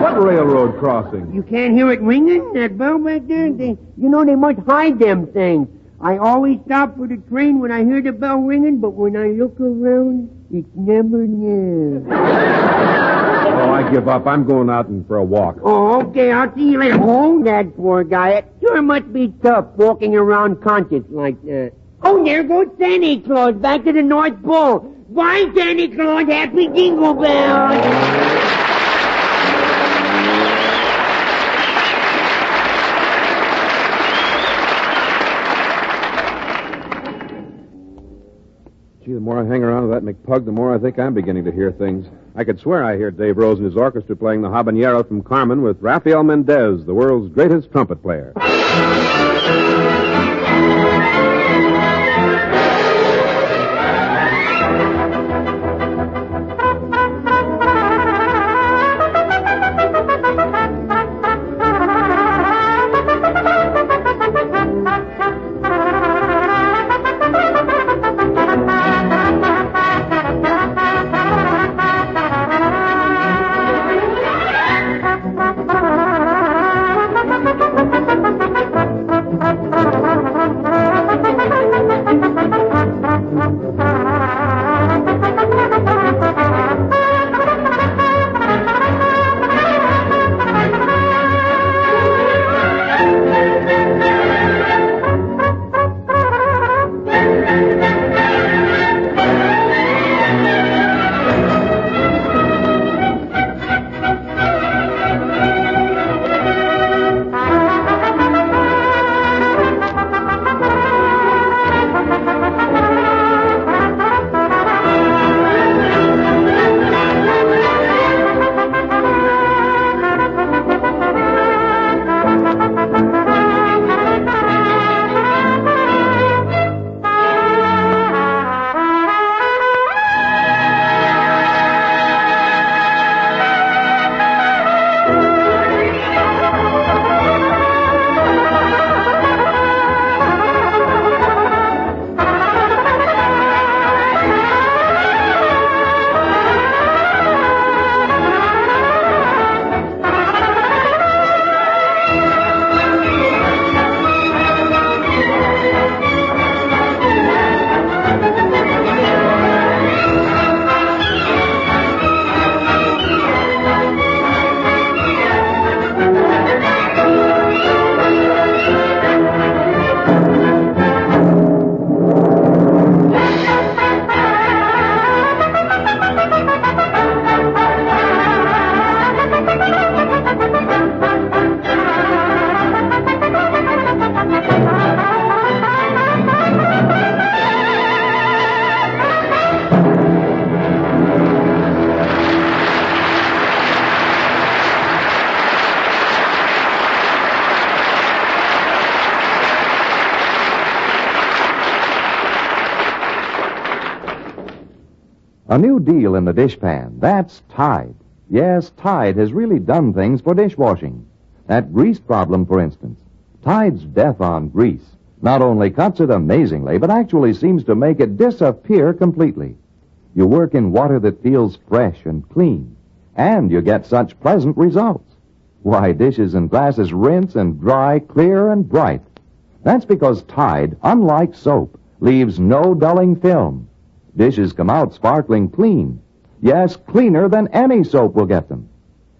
What railroad crossing? You can't hear it ringing, that bell back there? They must hide them things. I always stop for the train when I hear the bell ringing, but when I look around, it's never there. Oh, I give up. I'm going out and for a walk. Oh, okay. I'll see you later. Oh, that poor guy. It sure must be tough walking around conscious like that. Oh, there goes Santa Claus back to the North Pole. Bye, Santa Claus. Happy Jingle Bells. Gee, the more I hang around with that McPug, the more I think I'm beginning to hear things. I could swear I hear Dave Rose and his orchestra playing the Habanero from Carmen with Rafael Mendez, the world's greatest trumpet player. A new deal in the dishpan. That's Tide. Yes, Tide has really done things for dishwashing. That grease problem, for instance. Tide's death on grease not only cuts it amazingly, but actually seems to make it disappear completely. You work in water that feels fresh and clean, and you get such pleasant results. Why, dishes and glasses rinse and dry clear and bright. That's because Tide, unlike soap, leaves no dulling film. Dishes come out sparkling clean. Yes, cleaner than any soap will get them.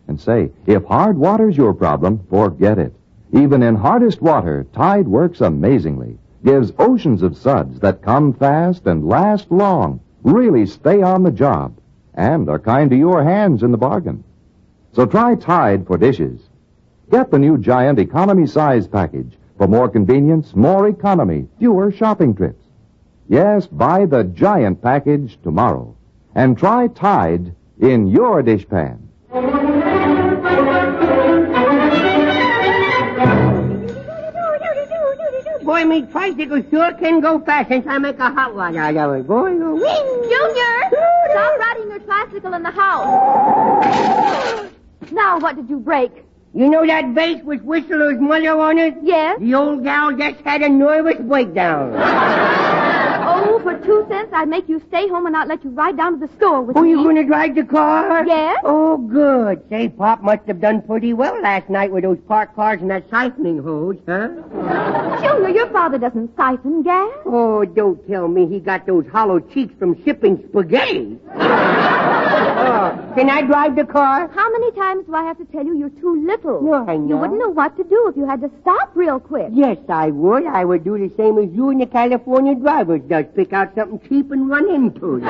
And say, if hard water's your problem, forget it. Even in hardest water, Tide works amazingly. Gives oceans of suds that come fast and last long, really stay on the job, and are kind to your hands in the bargain. So try Tide for dishes. Get the new Giant Economy Size Package for more convenience, more economy, fewer shopping trips. Yes, buy the Giant Package tomorrow. And try Tide in your dishpan. Boy, me tricycle sure can go fast since I make a hot one out of it. Boy, Junior! Stop riding your tricycle in the house. Now, what did you break? You know that vase with Whistler's mother on it? Yes. The old gal just had a nervous breakdown. Oh, for 2 cents, I'd make you stay home and not let you ride down to the store with me. Oh, you going to drive the car? Yes. Oh, good. Say, Pop must have done pretty well last night with those parked cars and that siphoning hose, huh? Junior, your father doesn't siphon gas. Oh, don't tell me he got those hollow cheeks from shipping spaghetti. Can I drive the car? How many times do I have to tell you you're too little? No, I know. You wouldn't know what to do if you had to stop real quick. Yes, I would. I would do the same as you and the California drivers does. Pick out something cheap and run into it.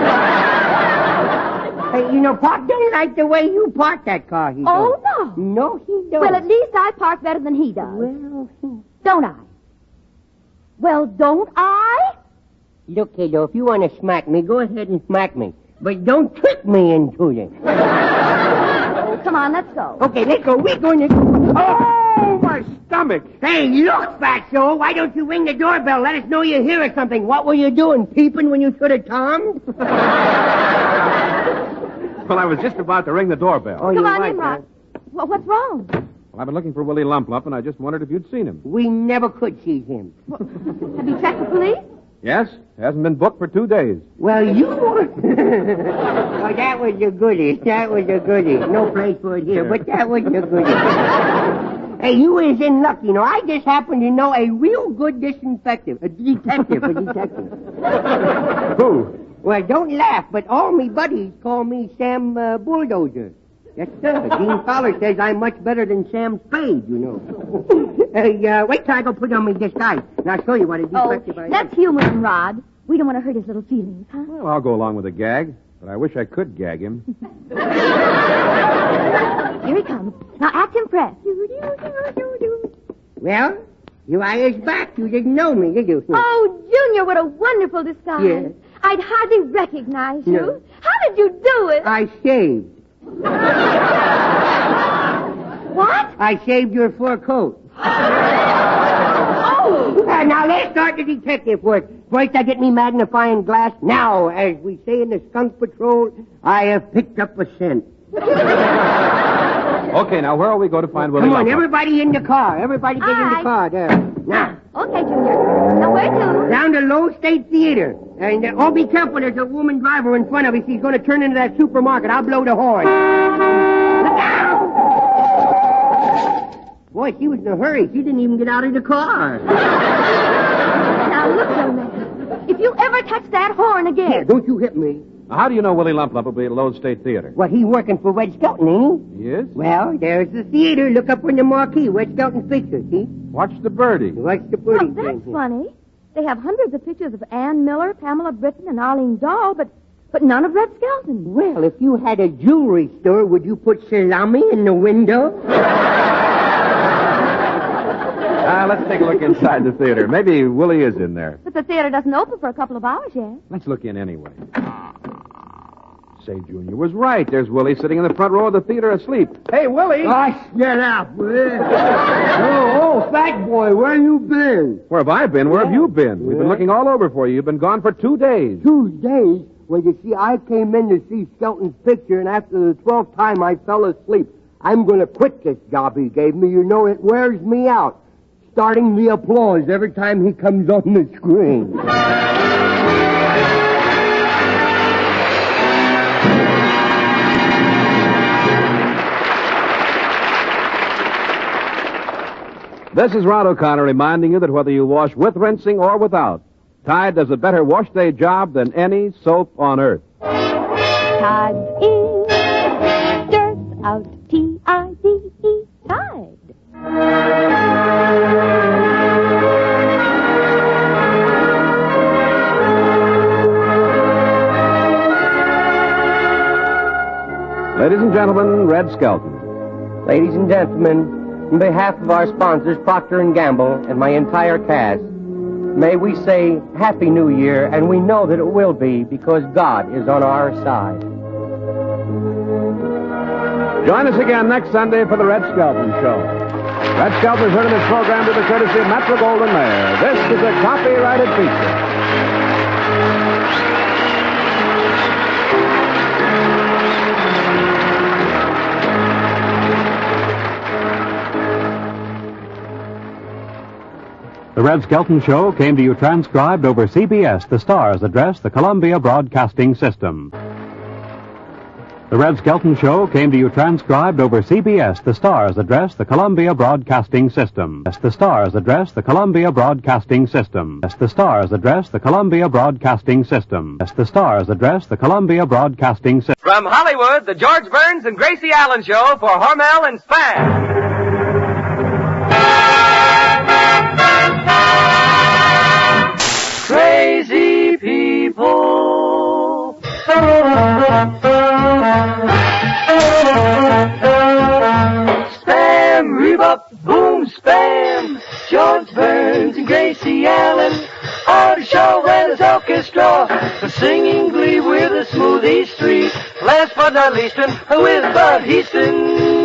Hey, you know, Pop don't like the way you park that car. He Oh, don't. No, he don't. Well, at least I park better than he does. Well, don't I? Well, don't I? Look, kiddo, if you want to smack me, go ahead and smack me. But don't trick me into it. Come on, let's go. Okay, let's go. We're going to... Oh, my stomach. Hey, look, Fatso. Why don't you ring the doorbell? Let us know you're here or something. What were you doing, peeping when you should have tommed? Well, I was just about to ring the doorbell. Oh, Come on in, Rod. Well, what's wrong? Well, I've been looking for Willie Lump Lump, and I just wondered if you'd seen him. We never could see him. Have you checked the police? Yes, hasn't been booked for 2 days. Well, you... Oh, that was a goodie. That was a goodie. No place for it here, but that was a goodie. Hey, you is in luck, you know. I just happen to know a real good detective. A detective. Who? Well, don't laugh, but all me buddies call me Sam Bulldozer. Yes, sir. Dean Fowler says I'm much better than Sam Spade, you know. Wait till I go put on my disguise, and I'll show you what a detective I am. Let's humor him, Rod. We don't want to hurt his little feelings, huh? Well, I'll go along with a gag, but I wish I could gag him. Here he comes. Now act impressed. Well, you is back. You didn't know me, did you? Oh, Junior, what a wonderful disguise. Yes. I'd hardly recognize you. No. How did you do it? I shaved. What? I shaved your fur coat. Oh! Now let's start the detective work. First, I get me magnifying glass. Now, as we say in the skunk patrol, I have picked up a scent. Okay, now where will we go to find Willie Come on, Lump Lump? everybody in the car. Everybody get in the car. There. Now. Okay, Junior. Now where to? Down to Low State Theater. And, oh, be careful. There's a woman driver in front of us. She's going to turn into that supermarket. I'll blow the horn. Look out! Boy, she was in a hurry. She didn't even get out of the car. Now look, young man. If you ever touch that horn again... Here, don't you hit me. Now, how do you know Willie Lump Lump will be at Lowell State Theater? Well, he's working for Red Skelton, ain't he? He is? Well, there's the theater. Look up in the marquee. Red Skelton's picture, see? Watch the birdie. Watch the birdie. Well, that's funny. They have hundreds of pictures of Ann Miller, Pamela Britton, and Arlene Dahl, but none of Red Skelton. Well, if you had a jewelry store, would you put salami in the window? Let's take a look inside the theater. Maybe Willie is in there. But the theater doesn't open for a couple of hours yet. Let's look in anyway. Say, Junior was right. There's Willie sitting in the front row of the theater asleep. Hey, Willie! Oh, shut up, Will. Oh, fat boy, where you been? Where have I been? Where have you been? We've been looking all over for you. You've been gone for 2 days. 2 days? Well, you see, I came in to see Skelton's picture, and after the 12th time I fell asleep. I'm going to quit this job he gave me. You know, it wears me out. Starting the applause every time he comes on the screen. This is Rod O'Connor reminding you that whether you wash with rinsing or without, Tide does a better wash day job than any soap on earth. Tide is dirt out. T-I-D-E. Tide. Ladies and gentlemen, Red Skelton. Ladies and gentlemen, on behalf of our sponsors, Procter & Gamble, and my entire cast, may we say Happy New Year, and we know that it will be because God is on our side. Join us again next Sunday for the Red Skelton Show. Red Skelton is heard in this program to the courtesy of Metro Goldwyn Mayer. This is a copyrighted feature. The Red Skelton Show came to you transcribed over CBS, the Star's address, the Columbia Broadcasting System. The Red Skelton Show came to you transcribed over CBS, the Star's address, the Columbia Broadcasting System. The Star's address, the Columbia Broadcasting System. The Star's address, the Columbia Broadcasting System. The Star's address, the Columbia Broadcasting System. From Hollywood, the George Burns and Gracie Allen Show for Hormel and Spam. Crazy people. Spam, rebop, boom, spam. George Burns and Gracie Allen on the show where there's orchestra, singing glee with a smoothie street. Last but not least, with Bud Heaston.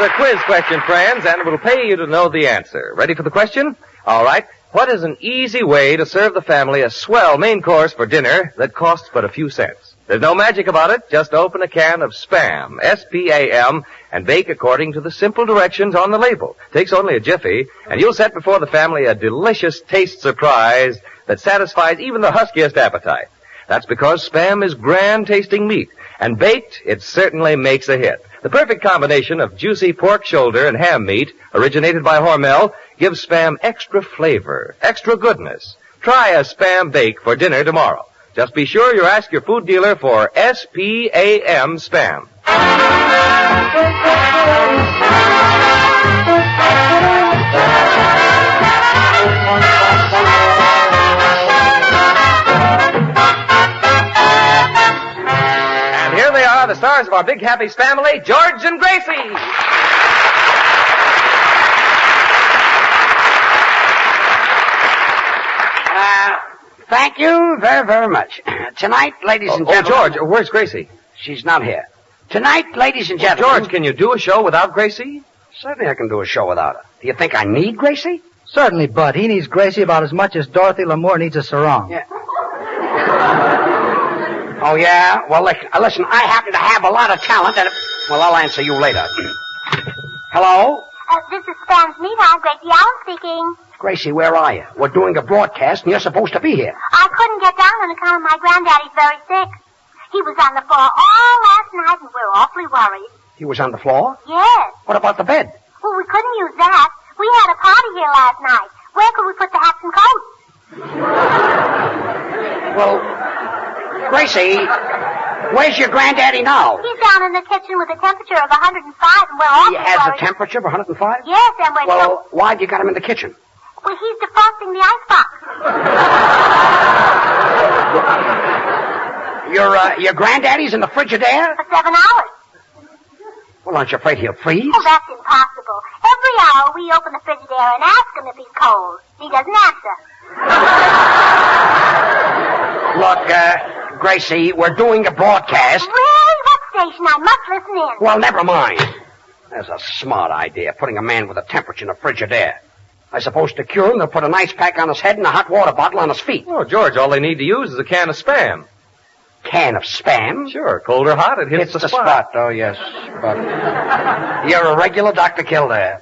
A quiz question, friends, and it will pay you to know the answer. Ready for the question? All right. What is an easy way to serve the family a swell main course for dinner that costs but a few cents? There's no magic about it. Just open a can of Spam, S-P-A-M, and bake according to the simple directions on the label. Takes only a jiffy, and you'll set before the family a delicious taste surprise that satisfies even the huskiest appetite. That's because Spam is grand-tasting meat, and baked, it certainly makes a hit. The perfect combination of juicy pork shoulder and ham meat, originated by Hormel, gives Spam extra flavor, extra goodness. Try a Spam bake for dinner tomorrow. Just be sure you ask your food dealer for S-P-A-M Spam. The stars of our Big Happy family, George and Gracie. Thank you very, very much. Tonight, ladies and gentlemen... Oh, George, where's Gracie? She's not here. Tonight, ladies and gentlemen... George, can you do a show without Gracie? Certainly I can do a show without her. Do you think I need Gracie? Certainly, Bud. He needs Gracie about as much as Dorothy Lamour needs a sarong. Yeah. Oh, yeah? Well, listen, I happen to have a lot of talent, and... Well, I'll answer you later. Hello? This is Spam's meet. I'm Gracie Allen speaking. Gracie, where are you? We're doing a broadcast, and you're supposed to be here. I couldn't get down on account of my granddaddy's very sick. He was on the floor all last night, and we're awfully worried. He was on the floor? Yes. What about the bed? Well, we couldn't use that. We had a party here last night. Where could we put the hats and coats? Well, Gracie, where's your granddaddy now? He's down in the kitchen with a temperature of 105, and we're awfully He has worried. a temperature of 105? Yes, and we're... Well, why have you got him in the kitchen? Well, he's defrosting the icebox. Your granddaddy's in the Frigidaire? For 7 hours. Well, aren't you afraid he'll freeze? Oh, that's impossible. Every hour we open the Frigidaire and ask him if he's cold. He doesn't answer. Look, Gracie, we're doing a broadcast. Really? What station? I must listen in. Well, never mind. There's a smart idea, putting a man with a temperature in a Frigidaire. I suppose to cure him, they'll put an ice pack on his head and a hot water bottle on his feet. Oh, George, all they need to use is a can of Spam. Can of Spam? Sure, cold or hot, it hits the spot. Oh, yes. But you're a regular Dr. Kildare.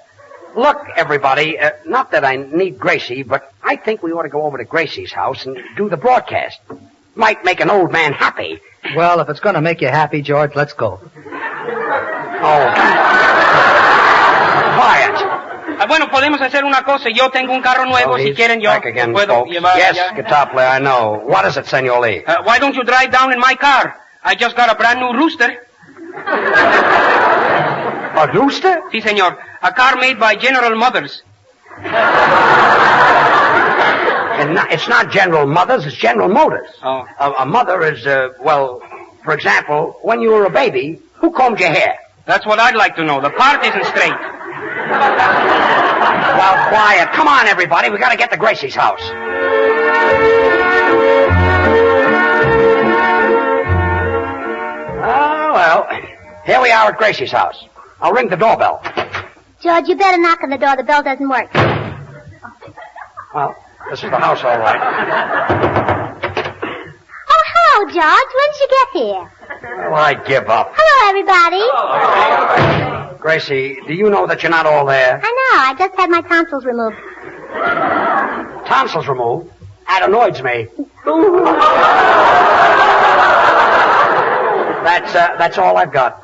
Look, everybody, not that I need Gracie, but I think we ought to go over to Gracie's house and do the broadcast. Might make an old man happy. Well, if it's going to make you happy, George, let's go. Oh. Quiet. Bueno, podemos hacer una cosa. Yo tengo un carro nuevo. Si quieren, yo back again, puedo folks. llevar Yes, allá. guitar player, I know. What is it, Senor Lee? Why don't you drive down in my car? I just got a brand new rooster. A rooster? Si, senor. A car made by General Motors. And it's not General Motors, it's General Motors. Oh. A mother is, well, for example, when you were a baby, who combed your hair? That's what I'd like to know. The part isn't straight. Well, quiet. Come on, everybody. We got to get to Gracie's house. Oh, well, here we are at Gracie's house. I'll ring the doorbell. George, you better knock on the door. The bell doesn't work. Well, this is the house, all right. Oh, hello, George. When did you get here? Well, I give up. Hello, everybody. Gracie, do you know that you're not all there? I know. I just had my tonsils removed. Tonsils removed? That annoys me. That's all I've got.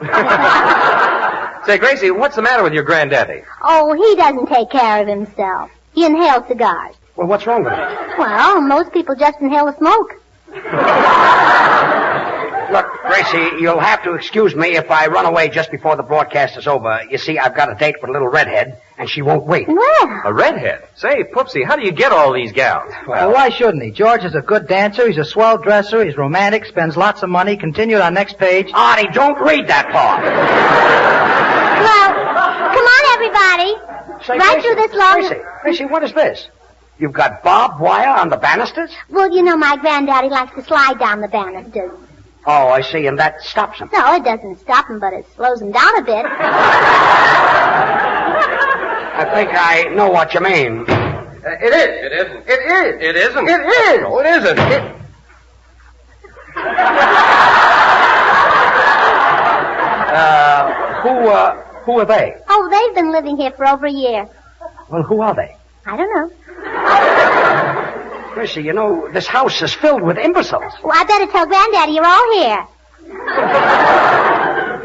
Say, Gracie, what's the matter with your granddaddy? Oh, he doesn't take care of himself. He inhales cigars. Well, what's wrong with him? Well, most people just inhale the smoke. Look, Gracie, you'll have to excuse me if I run away just before the broadcast is over. You see, I've got a date with a little redhead, and she won't wait. Well. A redhead? Say, Poopsie, how do you get all these gals? Well, why shouldn't he? George is a good dancer. He's a swell dresser. He's romantic. Spends lots of money. Continue on next page. Artie, don't read that part. Well, come on, everybody. Say, Right Gracie, through this long... Gracie, what is this? You've got barbed wire on the banisters? Well, you know, my granddaddy likes to slide down the banisters. Oh, I see, and that stops him. No, it doesn't stop him, but it slows him down a bit. I think I know what you mean. It is. It isn't. It is. It isn't. It is. No, it isn't. Who are they? Oh, they've been living here for over a year. Well, who are they? I don't know. Gracie, you know, this house is filled with imbeciles. Well, I better tell Granddaddy you're all here.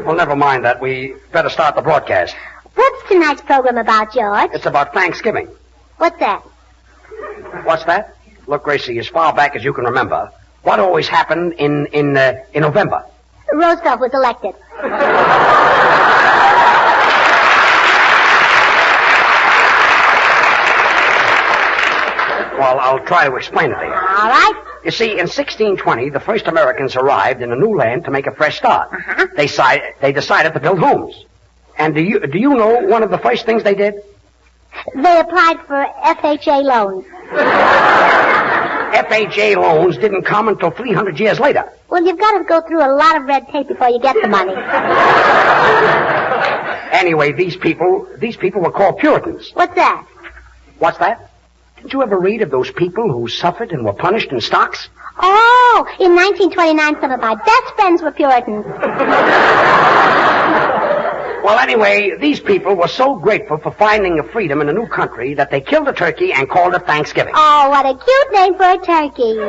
Well, never mind that. We better start the broadcast. What's tonight's program about, George? It's about Thanksgiving. What's that? What's that? Look, Gracie, as far back as you can remember, what always happened in November? Roosevelt was elected. Well, I'll try to explain it to you. All right. You see, in 1620, the first Americans arrived in a new land to make a fresh start. Uh-huh. They decided to build homes. And do you know one of the first things they did? They applied for FHA loans. FHA loans didn't come until 300 years later. Well, you've got to go through a lot of red tape before you get the money. Anyway, these people were called Puritans. What's that? What's that? Did you ever read of those people who suffered and were punished in stocks? Oh, in 1929, some of my best friends were Puritans. Well, anyway, these people were so grateful for finding a freedom in a new country that they killed a turkey and called it Thanksgiving. Oh, what a cute name for a turkey.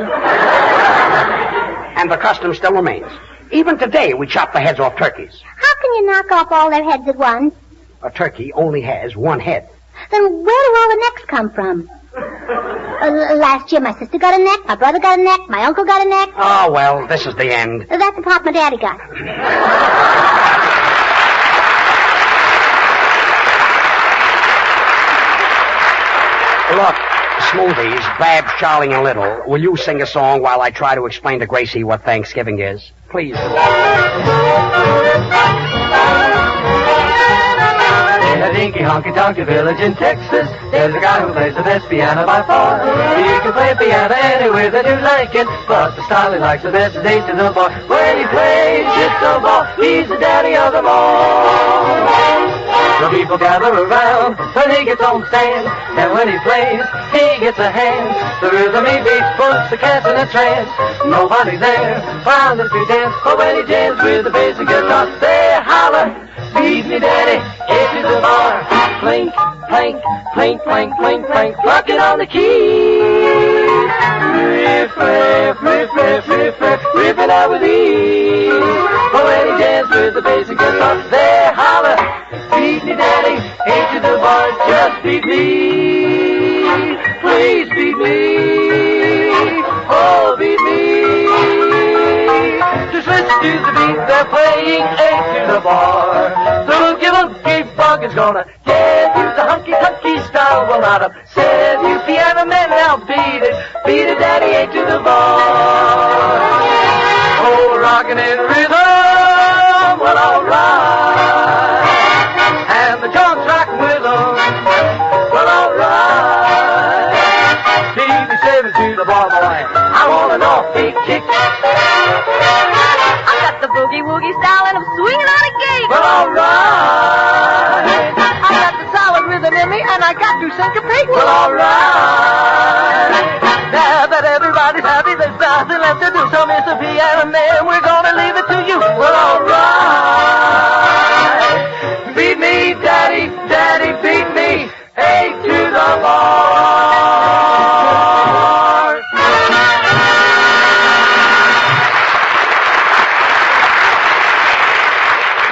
And the custom still remains. Even today, we chop the heads off turkeys. How can you knock off all their heads at once? A turkey only has one head. Then where do all the necks come from? Last year, my sister got a neck, my brother got a neck, my uncle got a neck. Oh, well, this is the end. That's the part my daddy got. Look, Smoothies, Babs, Charlie, and Little, will you sing a song while I try to explain to Gracie what Thanksgiving is? Please. In a dinky honky-tonky village in Texas, there's a guy who plays the best piano by far. He can play piano anywhere that you like it, but the style he likes the best is 8 to the bar. When he plays just the ball, he's the daddy of them all. The people gather around when he gets on stand. And when he plays, he gets a hand. The rhythm he beats puts the cats in a trance. Nobody's there around the street dance. But when he jams with the bass and guitar, they holler, beat me daddy, into the bar. Clink, clank, clink, clank, clink, clank, plucking on the keys. Riff, riff, riff, riff, riff, riff, ripping out with ease. But when he jams with the bass and guitar, they holler, beat me daddy, into the bar, just beat me. Please beat me. Oh, beat me. Just listen to the beat they're playing, ain't to the bar. The boogie bug is gonna give you the hunky style will not upset you. Piano man, now beat it, daddy, ain't to the bar. Oh, rockin' in rhythm, well, alright. And the joint's rockin' with them, well, alright. Beat me 7 to the bar, boy. I want an off-beat kick. I got the boogie-woogie style and I'm swinging on a gate. Well, alright. I got the solid rhythm in me and I got to syncopate. Well, alright. Now that everybody's happy, there's nothing left to do. So, Mr. Piano Man, we're gonna leave it to you. Well, alright. Beat me, daddy, daddy, beat me. 8 to the bar.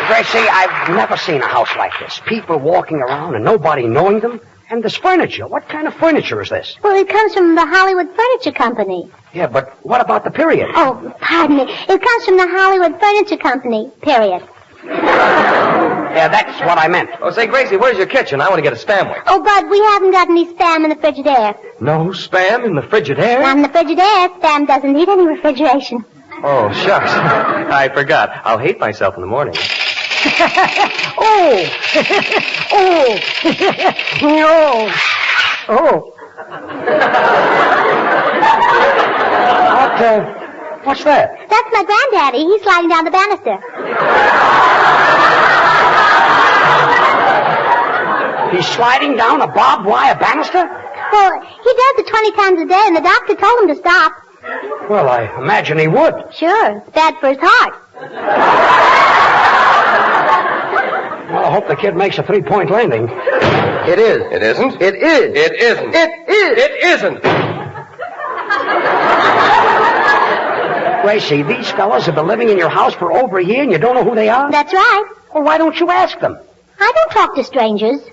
Gracie, I've never seen a house like this. People walking around and nobody knowing them. And this furniture. What kind of furniture is this? Well, it comes from the Hollywood Furniture Company. Yeah, but what about the period? Oh, pardon me. It comes from the Hollywood Furniture Company, period. Yeah, that's what I meant. Oh, say, Gracie, where's your kitchen? I want to get a Spam one. Oh, Bud, we haven't got any Spam in the Frigidaire. No Spam in the Frigidaire? Not in the Frigidaire. Spam doesn't need any refrigeration. Oh, shucks. I forgot. I'll hate myself in the morning. Oh! Oh! No! Oh! What's that? That's my granddaddy. He's sliding down the banister. He's sliding down a barbed wire banister? Well, he does it 20 times a day, and the doctor told him to stop. Well, I imagine he would. Sure. It's bad for his heart. Well, I hope the kid makes a 3-point landing. It is. It isn't. It is. It isn't. It is. It isn't. Gracie, these fellas have been living in your house for over a year and you don't know who they are? That's right. Well, why don't you ask them? I don't talk to strangers.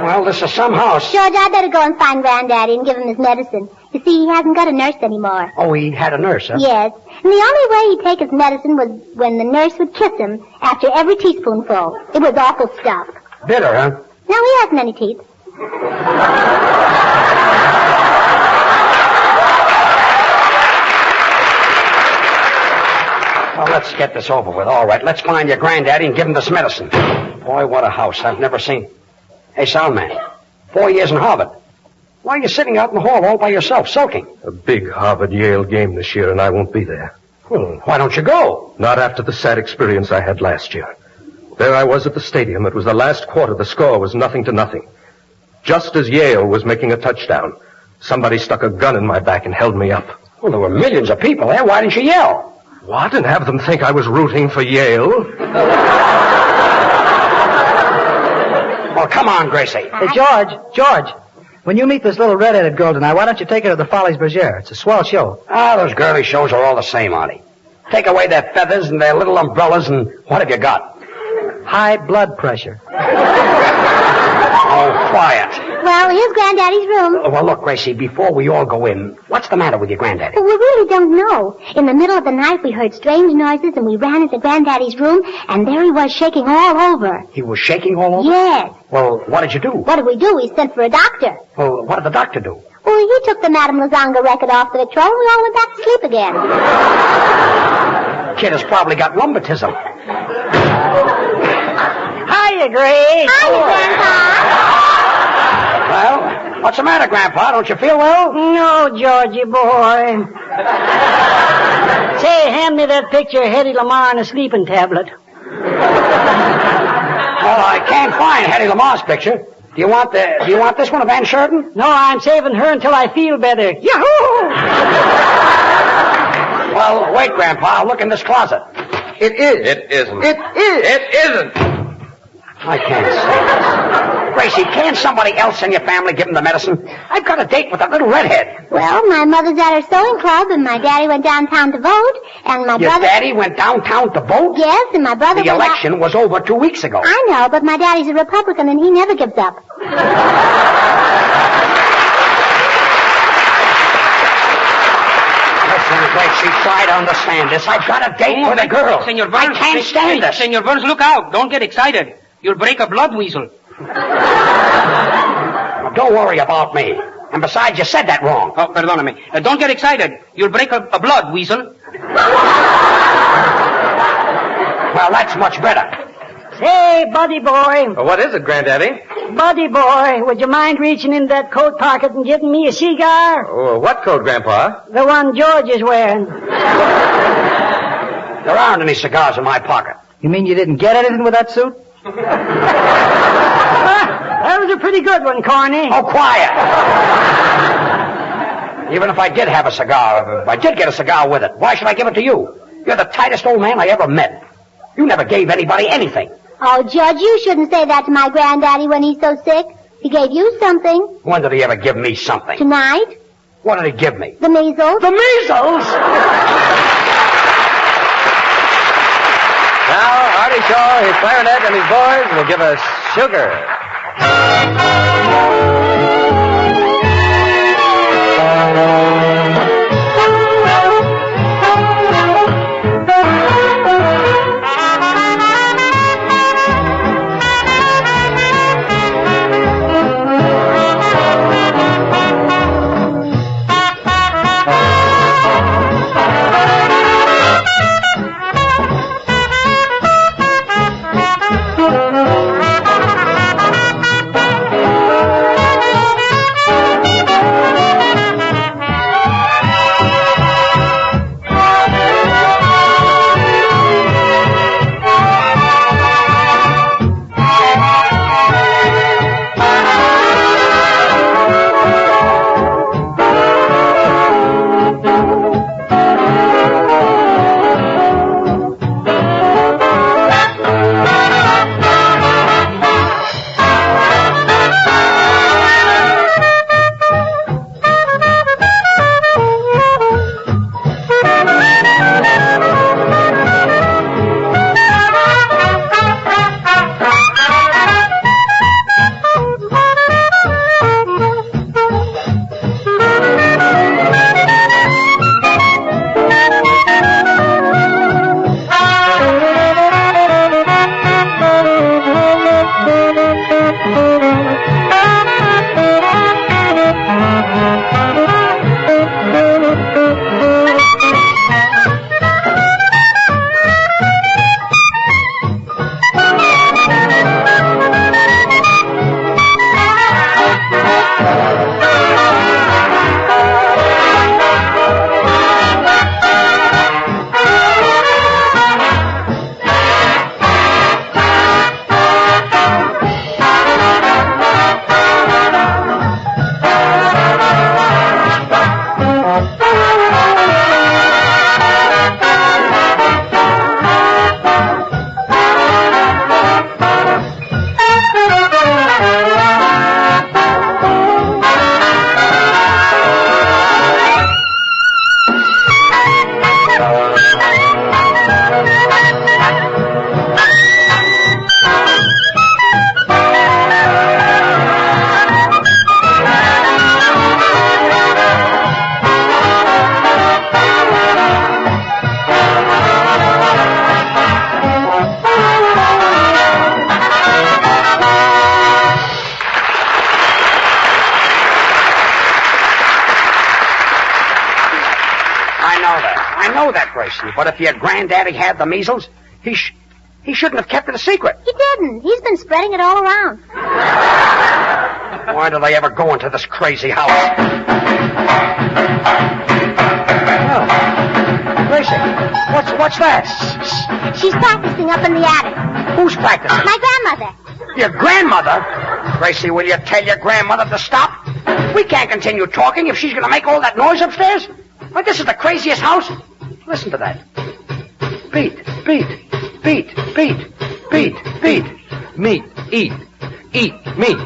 Well, this is some house. George, I better go and find Granddaddy and give him his medicine. You see, he hasn't got a nurse anymore. Oh, he had a nurse, huh? Yes. And the only way he'd take his medicine was when the nurse would kiss him after every teaspoonful. It was awful stuff. Bitter, huh? No, he has many teeth. Well, let's get this over with. All right, let's find your granddaddy and give him this medicine. Boy, what a house. I've never seen. Hey, Soundman, 4 years in Harvard. Why are you sitting out in the hall all by yourself, sulking? A big Harvard-Yale game this year, and I won't be there. Well, why don't you go? Not after the sad experience I had last year. There I was at the stadium. It was the last quarter. The score was 0-0. Just as Yale was making a touchdown, somebody stuck a gun in my back and held me up. Well, there were millions of people there. Why didn't you yell? What? And have them think I was rooting for Yale? Well, come on, Gracie. Hey, George. When you meet this little red-headed girl tonight, why don't you take her to the Follies Bergère? It's a swell show. Ah, those girly shows are all the same, Artie. Take away their feathers and their little umbrellas, and what have you got? High blood pressure. Oh, quiet. Well, here's Granddaddy's room. Well, look, Gracie, before we all go in, what's the matter with your granddaddy? Well, we really don't know. In the middle of the night, we heard strange noises, and we ran into Granddaddy's room, and there he was shaking all over. He was shaking all over? Yes. Well, what did you do? What did we do? We sent for a doctor. Well, what did the doctor do? Well, he took the Madame Lazanga record off the control, and we all went back to sleep again. Kid has probably got rheumatism. Hiya, Grace. Hiya, Grandpa. Well, what's the matter, Grandpa? Don't you feel well? No, Georgie boy. Say, hand me that picture of Hedy Lamarr and a sleeping tablet. Well, I can't find Hetty Lamar's picture. Do you want this one of Ann Sheridan? No, I'm saving her until I feel better. Yahoo! Well, wait, Grandpa. I'll look in this closet. It is. It isn't. It is. It isn't. I can't say this. Gracie, can't somebody else in your family give him the medicine? I've got a date with that little redhead. Well, my mother's at her sewing club, and my daddy went downtown to vote, and my Your brother... daddy went downtown to vote? Yes, and my brother The went out- election was over 2 weeks ago. I know, but my daddy's a Republican, and he never gives up. Listen, Gracie, try to understand this. I've got a date with a girl. Senor Burns, I can't stand this. Senor Burns, look out. Don't get excited. You'll break a blood weasel. Well, don't worry about me. And besides, you said that wrong. Oh, perdóname. Don't get excited. You'll break a blood weasel. Well, that's much better. Say, buddy boy. What is it, Granddaddy? Buddy boy, would you mind reaching in that coat pocket and giving me a cigar? Oh, what coat, Grandpa? The one George is wearing. There aren't any cigars in my pocket. You mean you didn't get anything with that suit? That was a pretty good one, Corny. Oh, quiet. Even if I did have a cigar, if I did get a cigar with it, why should I give it to you? You're the tightest old man I ever met. You never gave anybody anything. Oh, Judge, you shouldn't say that to my granddaddy when he's so sick. He gave you something. When did he ever give me something? Tonight. What did he give me? The measles. The measles? Now, Artie Shaw, his clarinet, and his boys will give us Sugar. But if your granddaddy had the measles, he shouldn't have kept it a secret. He didn't. He's been spreading it all around. Why do they ever go into this crazy house? Oh, Gracie, what's that? She's practicing up in the attic. Who's practicing? My grandmother. Your grandmother? Gracie, will you tell your grandmother to stop? We can't continue talking if she's going to make all that noise upstairs. Why, this is the craziest house. Listen to that. Beat, beat, beat, beat, beat, beat. Meat, eat, meat.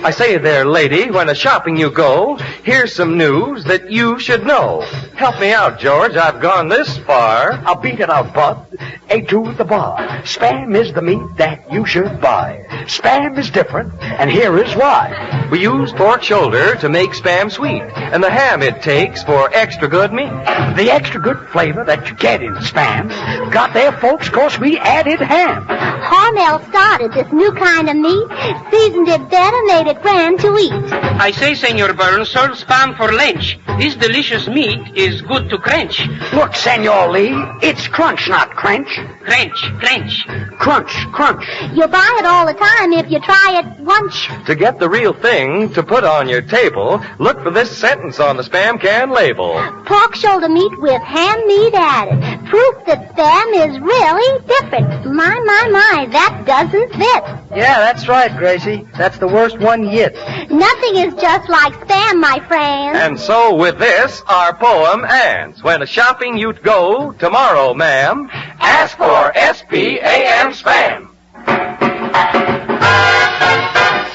I say there, lady, when a shopping you go, here's some news that you should know. Help me out, George. I've gone this far. I'll beat it out, bud. A to the bar. Spam is the meat that you should buy. Spam is different, and here is why. We use pork shoulder to make Spam sweet, and the ham it takes for extra good meat. The extra good flavor that you get in Spam got there, folks, 'cause we added ham. Hormel started this new kind of meat, seasoned it better, made it grand to eat. I say, Senor Burns, serve Spam for lunch. This delicious meat is good to crunch. Look, Senor Lee, it's crunch, not crunch. Crunch, crunch. Crunch, crunch. You'll buy it all the time if you try it once. To get the real thing to put on your table, look for this sentence on the Spam can label. Pork shoulder meat with ham meat added. Proof that Spam is really different. My, that doesn't fit. Yeah, that's right, Gracie. That's the worst one yet. Nothing is just like Spam, my friend. And so with this, our poem ends. When a shopping you'd go tomorrow, ma'am, ask for S-P-A-M Spam.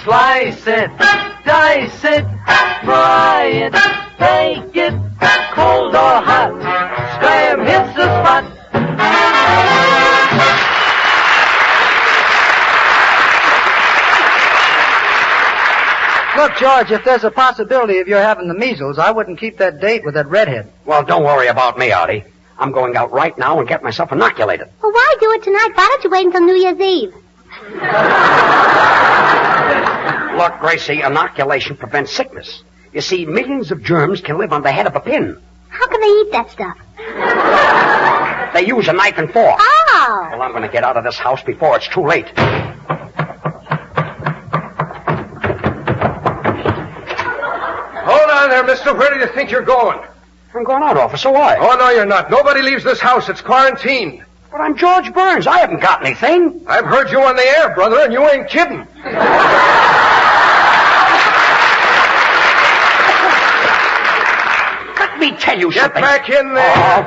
Slice it, dice it, fry it, bake it, cold or hot. Spam hits the spot. Look, George, if there's a possibility of your having the measles, I wouldn't keep that date with that redhead. Well, don't worry about me, Artie. I'm going out right now and get myself inoculated. Well, why do it tonight? Why don't you wait until New Year's Eve? Look, Gracie, inoculation prevents sickness. You see, millions of germs can live on the head of a pin. How can they eat that stuff? They use a knife and fork. Oh. Well, I'm going to get out of this house before it's too late. Hold on there, mister. Where do you think you're going? I'm going out, officer. Why? Oh, no, you're not. Nobody leaves this house. It's quarantined. But I'm George Burns. I haven't got anything. I've heard you on the air, brother, and you ain't kidding. Let me tell you something. Get back in there.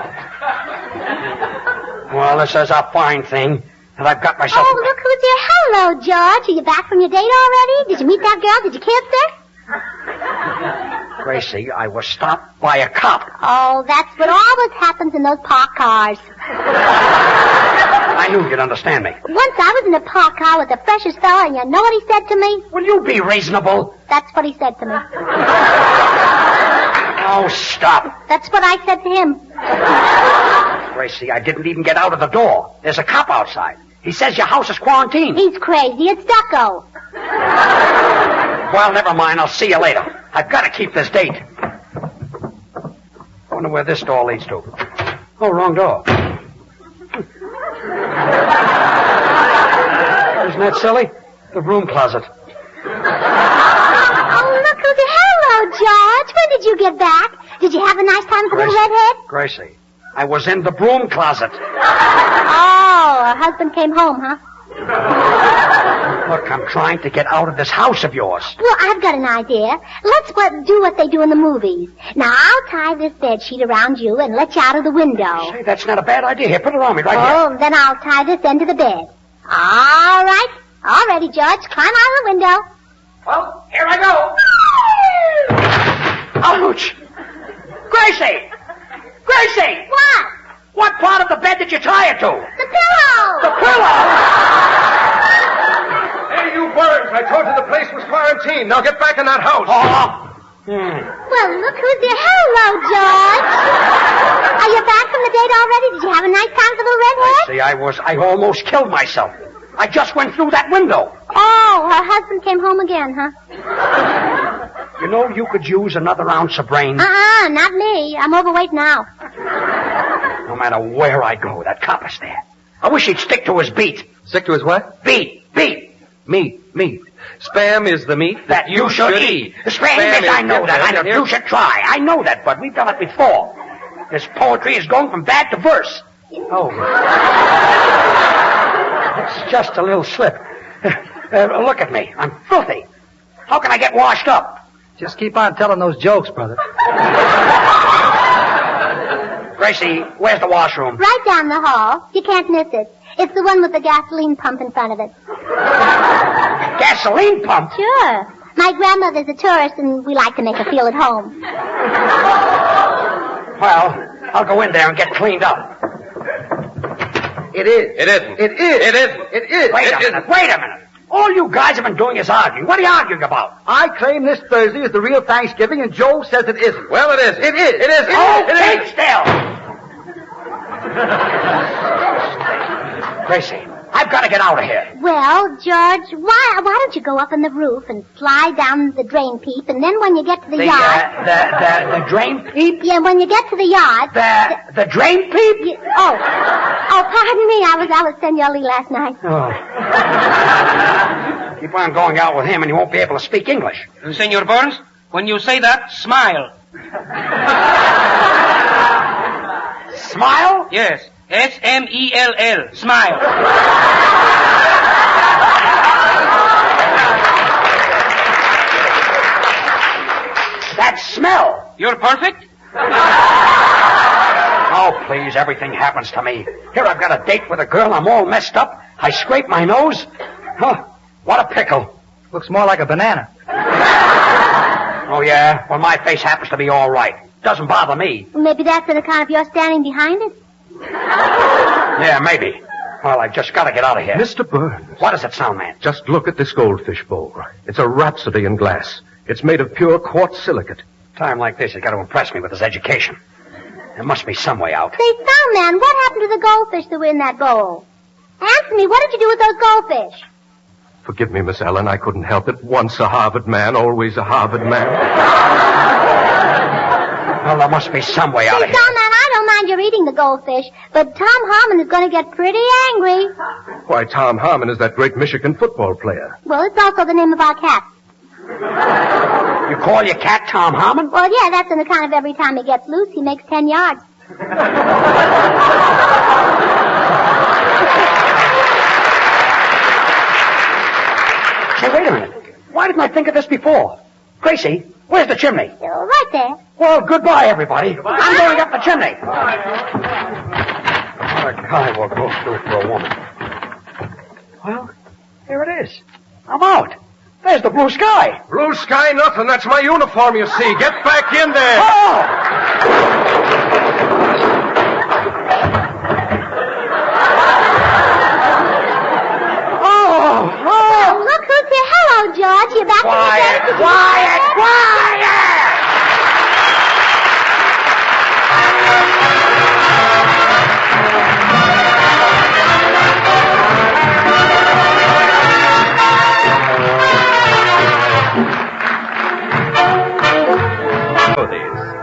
Well, this is a fine thing. And I've got myself... Oh, look who's here. Hello, George. Are you back from your date already? Did you meet that girl? Did you kiss her? Gracie, I was stopped by a cop. Oh, that's what always happens in those parked cars. I knew you'd understand me. Once I was in a parked car with the freshest fella, and you know what he said to me? Will you be reasonable? That's what he said to me. Oh, stop. That's what I said to him. Gracie, I didn't even get out of the door. There's a cop outside. He says your house is quarantined. He's crazy. It's stucco. Well, never mind. I'll see you later. I've got to keep this date. I wonder where this door leads to. Oh, wrong door. Isn't that silly? The broom closet. Oh, look who's here. Hello, George. When did you get back? Did you have a nice time with the little redhead? Gracie, I was in the broom closet. Oh, her husband came home, huh? Look, I'm trying to get out of this house of yours. Well, I've got an idea. Let's do what they do in the movies. Now, I'll tie this bed sheet around you and let you out of the window. Say, that's not a bad idea. Here, put it on me right here. Oh, then I'll tie this end of the bed. All right. All ready, George. Climb out of the window. Well, here I go. Ouch! Gracie! Gracie! What? What part of the bed did you tie it to? The pillow! The pillow! Hey, you Burns, I told you the place was quarantined. Now get back in that house. Well, look who's here. Hello, George. Are you back from the date already? Did you have a nice time with the little redhead? See, I almost killed myself. I just went through that window. Oh, her husband came home again, huh? You know, you could use another ounce of brains. Not me. I'm overweight now. No matter where I go, that cop is there. I wish he'd stick to his beat. Stick to his what? Beat. Meat. Spam is the meat that you should eat. Spam is, I know that. I know. You should try. I know that, but we've done it before. This poetry is going from bad to verse. Oh. It's just a little slip. Look at me. I'm filthy. How can I get washed up? Just keep on telling those jokes, brother. Gracie, where's the washroom? Right down the hall. You can't miss it. It's the one with the gasoline pump in front of it. Gasoline pump? Sure. My grandmother's a tourist, and we like to make her feel at home. Well, I'll go in there and get cleaned up. It is. It isn't. It is. It isn't. It is. Wait a minute. All you guys have been doing is arguing. What are you arguing about? I claim this Thursday is the real Thanksgiving, and Joe says it isn't. Well, it is. It is. It is. Oh, keep still. Gracie, I've got to get out of here. Well, George, why don't you go up on the roof and slide down the drain pipe, and then when you get to the yard... The drain pipe? Yeah, when you get to the yard... The drain pipe? Oh, pardon me. I was Senor Lee last night. Oh. Keep on going out with him and you won't be able to speak English. Senor Burns, when you say that, smile. Smile? Yes. S-M-E-L-L. Smile. That smell. You're perfect? Oh, please, everything happens to me. Here I've got a date with a girl. I'm all messed up. I scrape my nose. Huh, what a pickle. Looks more like a banana. Oh, yeah? Well, my face happens to be all right. Doesn't bother me. Maybe that's on account of your standing behind it. Yeah, maybe. Well, I've just got to get out of here. Mr. Burns. What does it sound, man? Just look at this goldfish bowl. It's a rhapsody in glass. It's made of pure quartz silicate. Time like this, he's got to impress me with his education. There must be some way out. Say, Soundman, what happened to the goldfish that were in that bowl? Answer me, what did you do with those goldfish? Forgive me, Miss Allen, I couldn't help it. Once a Harvard man, always a Harvard man. Well, there must be some way out of here. Soundman, I don't mind your eating the goldfish, but Tom Harmon is going to get pretty angry. Why, Tom Harmon is that great Michigan football player. Well, it's also the name of our cat. You call your cat Tom Harmon? Well, yeah, that's on account of every time he gets loose, he makes 10 yards. Hey, wait a minute. Why didn't I think of this before? Gracie, where's the chimney? Right there. Well, goodbye, everybody. I'm going up the chimney. What a guy will go through for a woman. Well, here it is. I'm out. There's the blue sky. Blue sky nothing. That's my uniform, you see. Get back in there. Oh! Oh, look who's here. Hello, George. You back Quiet, from the quiet, quiet!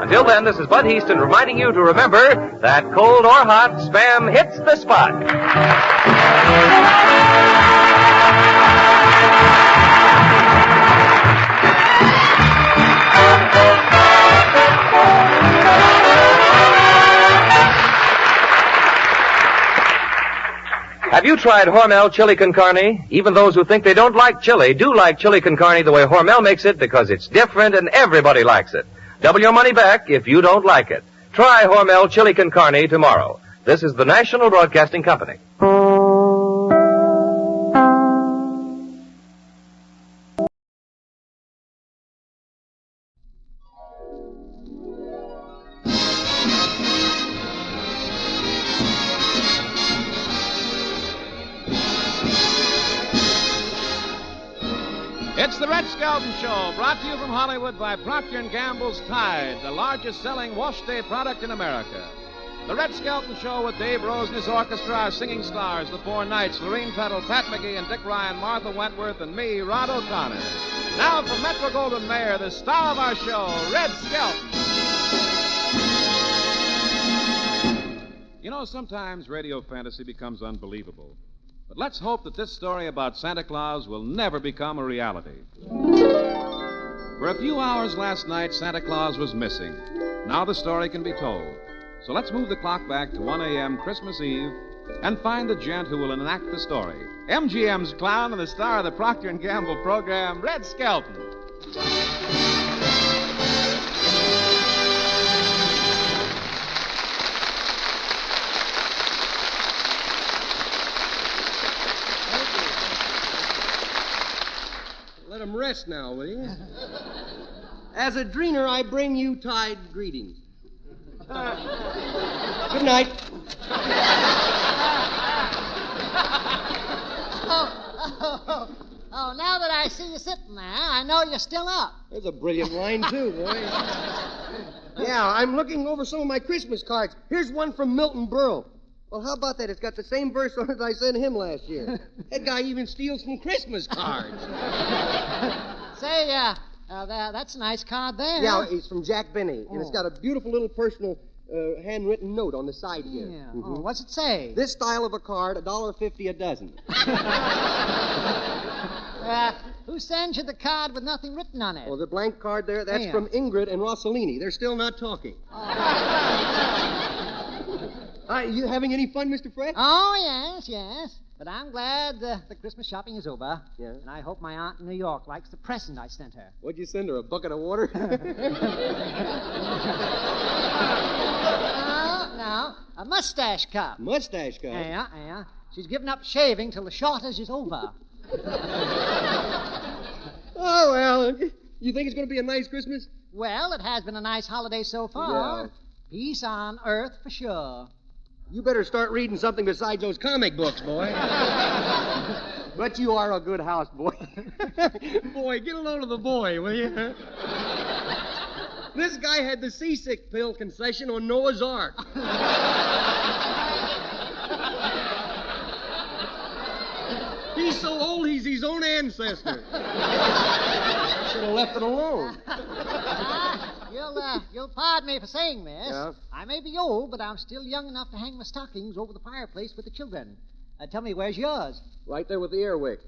Until then, this is Bud Heaston reminding you to remember that cold or hot, Spam hits the spot. Have you tried Hormel chili con carne? Even those who think they don't like chili do like chili con carne the way Hormel makes it because it's different and everybody likes it. Double your money back if you don't like it. Try Hormel chili con carne tomorrow. This is the National Broadcasting Company. It's the Red Skelton Show, brought to you from Hollywood by Procter & Gamble's Tide, the largest-selling wash-day product in America. The Red Skelton Show with Dave Rose and his orchestra, our singing stars, the Four Knights, Lorene Tuttle, Pat McGee, and Dick Ryan, Martha Wentworth, and me, Rod O'Connor. Now from Metro-Goldwyn-Mayer, the star of our show, Red Skelton. You know, sometimes radio fantasy becomes unbelievable. But let's hope that this story about Santa Claus will never become a reality. For a few hours last night, Santa Claus was missing. Now the story can be told. So let's move the clock back to 1 a.m. Christmas Eve and find the gent who will enact the story. MGM's clown and the star of the Procter & Gamble program, Red Skelton. Let him rest now, will you? As a dreener, I bring you Tide greetings. Good night. Oh, now that I see you sitting there, I know you're still up. There's a brilliant line, too, boy. Yeah, I'm looking over some of my Christmas cards. Here's one from Milton Berle. Well, how about that? It's got the same verse on it I sent him last year. That guy even steals from Christmas cards. Say, that's a nice card there. Yeah, it's from Jack Benny, and it's got a beautiful little personal handwritten note on the side here. Yeah. Oh, what's it say? This style of a card, $1.50 a dozen. Who sends you the card with nothing written on it? Oh, the blank card there, that's from Ingrid and Rossellini. They're still not talking. You having any fun, Mr. Fred? Oh, yes. But I'm glad the Christmas shopping is over. Yeah. And I hope my aunt in New York likes the present I sent her. What'd you send her, a bucket of water? No, a mustache cup. Mustache cup? Yeah. She's given up shaving till the shortage is over. Oh, well, you think it's going to be a nice Christmas? Well, it has been a nice holiday so far. Yeah. Peace on earth for sure. You better start reading something besides those comic books, boy. But you are a good house boy. Boy, get a load of the boy, will you? This guy had the seasick pill concession on Noah's Ark. He's so old, he's his own ancestor. Should have left it alone. You'll pardon me for saying this. Yeah? I may be old, but I'm still young enough to hang my stockings over the fireplace with the children. Tell me, where's yours? Right there with the air wick.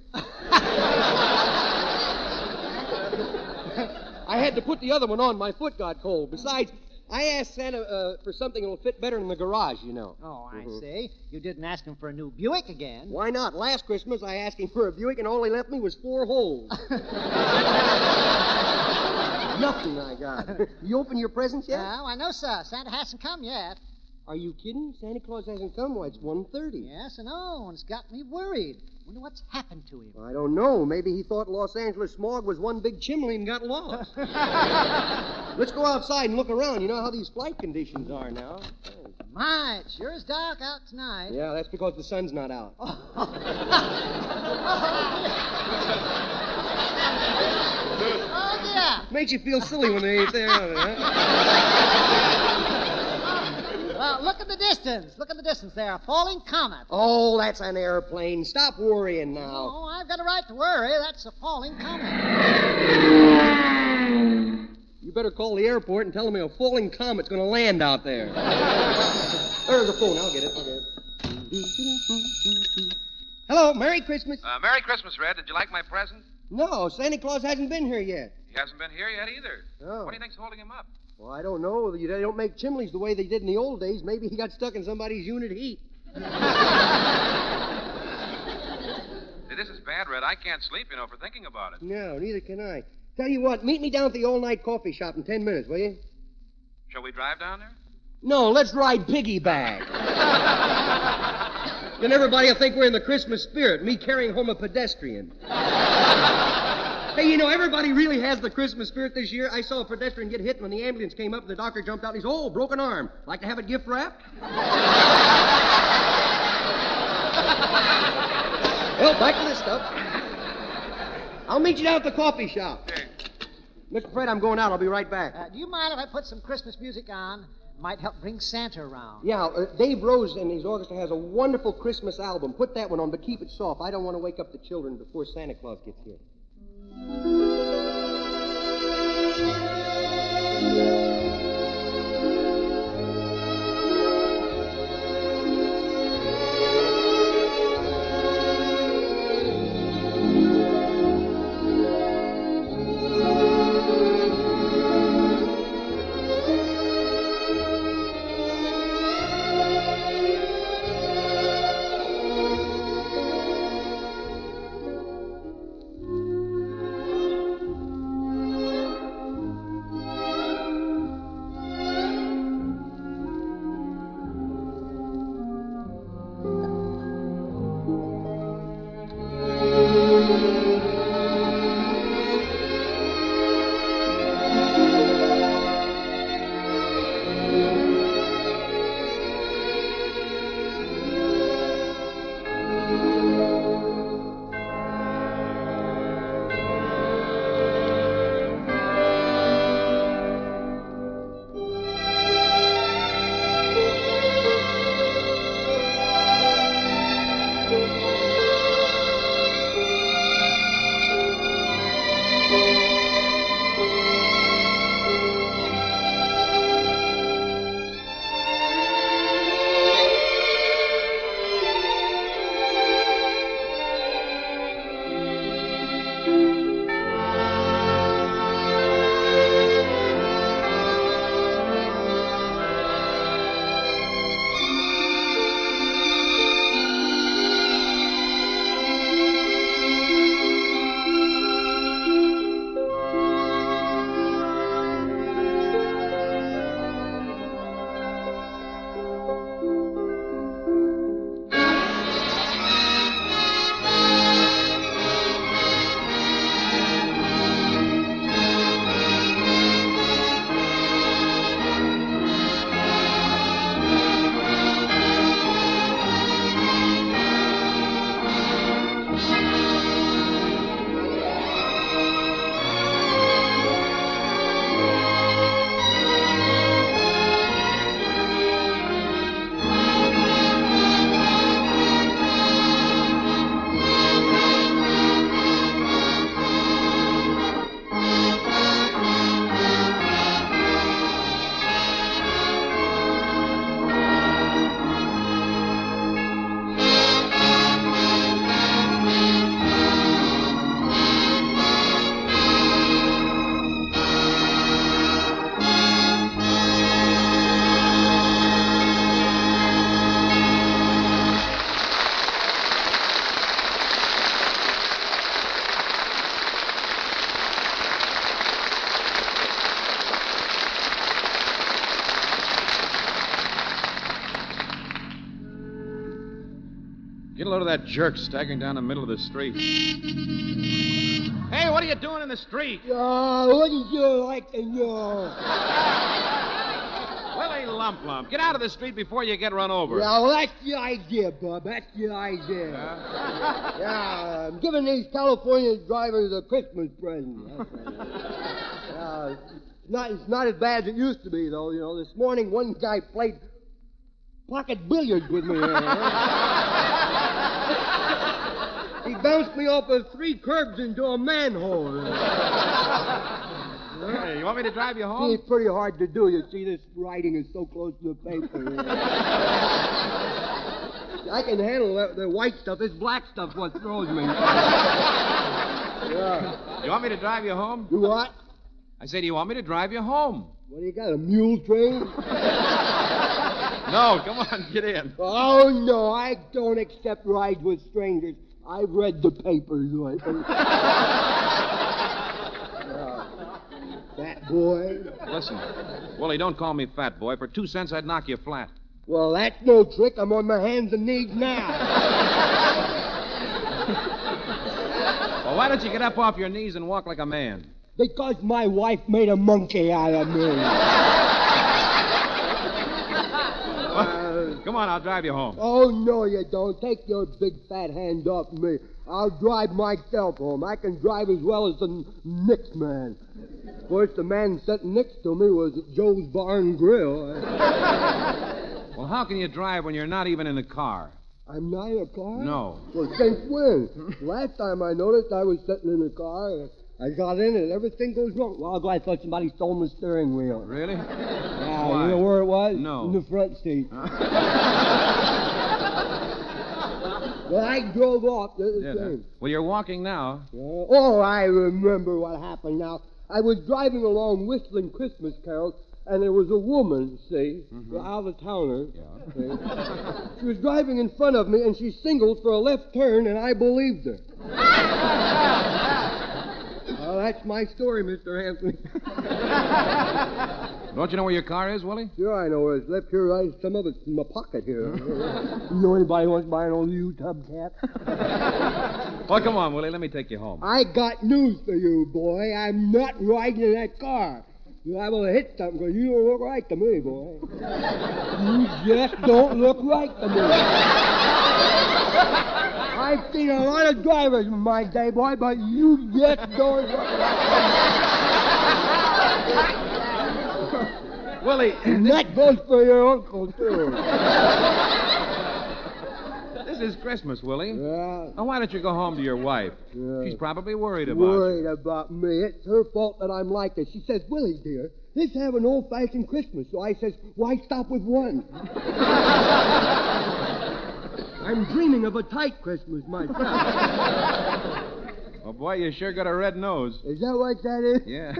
I had to put the other one on. My foot got cold. Besides, I asked Santa for something that'll fit better in the garage, you know. Oh, I see. You didn't ask him for a new Buick again. Why not? Last Christmas, I asked him for a Buick, and all he left me was 4 holes. Nothing I got. You open your presents yet? Oh, I know, sir. Santa hasn't come yet. Are you kidding? Santa Claus hasn't come. Why, it's 1:30. Yes, I know, and it's got me worried. Wonder what's happened to him. I don't know. Maybe he thought Los Angeles smog was one big chimney and got lost. Let's go outside and look around. You know how these flight conditions are now. My, it sure is dark out tonight. Yeah, that's because the sun's not out. Oh, dear. Makes you feel silly when they ain't there, huh? Well, look at the distance. Look at the distance there. A falling comet. Oh, that's an airplane. Stop worrying now. Oh, I've got a right to worry. That's a falling comet. You better call the airport and tell them a falling comet's going to land out there. There's a phone. I'll get it. Hello, Merry Christmas. Merry Christmas, Red. Did you like my present? No, Santa Claus hasn't been here yet. He hasn't been here yet either. Oh. What do you think's holding him up? Well, I don't know. They don't make chimneys the way they did in the old days. Maybe he got stuck in somebody's unit heat. Hey, this is bad, Red. I can't sleep, for thinking about it. No, neither can I. Tell you what, meet me down at the all-night coffee shop in 10 minutes, will you? Shall we drive down there? No, let's ride piggyback. Then everybody will think we're in the Christmas spirit, me carrying home a pedestrian. Hey, everybody really has the Christmas spirit this year. I saw a pedestrian get hit when the ambulance came up and the doctor jumped out and he said, "Oh, broken arm. Like to have it gift wrapped?" Well, back to this stuff. I'll meet you down at the coffee shop. Okay. Mr. Fred, I'm going out. I'll be right back. Do you mind if I put some Christmas music on? Might help bring Santa around. Yeah, Dave Rose and his orchestra has a wonderful Christmas album. Put that one on, but keep it soft. I don't want to wake up the children before Santa Claus gets here. Get a load of that jerk staggering down the middle of the street. Hey, what are you doing in the street? What did you like to know? Willie Lump. Get out of the street before you get run over. Yeah, well, that's the idea, Bub. That's the idea. Yeah, I'm giving these California drivers a Christmas present. It's not as bad as it used to be, though. You know, this morning one guy played pocket billiards with me. He bounced me off of 3 curbs into a manhole. Hey, you want me to drive you home? It's pretty hard to do. You see, this writing is so close to the paper. I can handle the white stuff. This black stuff what throws me. Yeah. You want me to drive you home? You what? I say, do you want me to drive you home? What do you got, a mule train? No, come on, get in. Oh, no, I don't accept rides with strangers. I've read the papers lately. Fat boy. Listen, Willie, don't call me fat boy. For 2 cents, I'd knock you flat. Well, that's no trick. I'm on my hands and knees now. Well, why don't you get up off your knees and walk like a man? Because my wife made a monkey out of me. Come on, I'll drive you home. Oh, no, you don't. Take your big fat hand off me. I'll drive myself home. I can drive as well as the next man. Of course, the man sitting next to me was at Joe's Bar and Grill. Well, how can you drive when you're not even in a car? I'm not in a car? No. Well, since when? Last time I noticed I was sitting in a car. I got in it. Everything goes wrong. Well, I thought somebody stole my steering wheel. Really? Yeah, Why? you know where it was? No. In the front seat. Well, I drove off. Well, you're walking now. Oh, I remember what happened now. I was driving along whistling Christmas carols, and there was a woman, see, out of towner. Yeah. She was driving in front of me, and she signaled for a left turn, and I believed her. Well, that's my story, Mr. Anthony. Don't you know where your car is, Willie? Sure, I know where it's left here. Some of it's in my pocket here. You know anybody who wants to buy an old U-tub cat? Well, come on, Willie. Let me take you home. I got news for you, boy. I'm not riding in that car. You're liable to hit something because you don't look right to me, boy. You just don't look right to me. I've seen a lot of drivers in my day, boy, but you just don't look right to me. Willie, and that goes for your uncle, too. This is Christmas, Willie. Yeah. Now, why don't you go home to your wife? Yeah. She's probably worried about Worried about me. It's her fault that I'm like this. She says, Willie, dear, let's have an old-fashioned Christmas. So I says, why stop with one? I'm dreaming of a tight Christmas myself. Oh, boy, you sure got a red nose. Is that what that is? Yeah.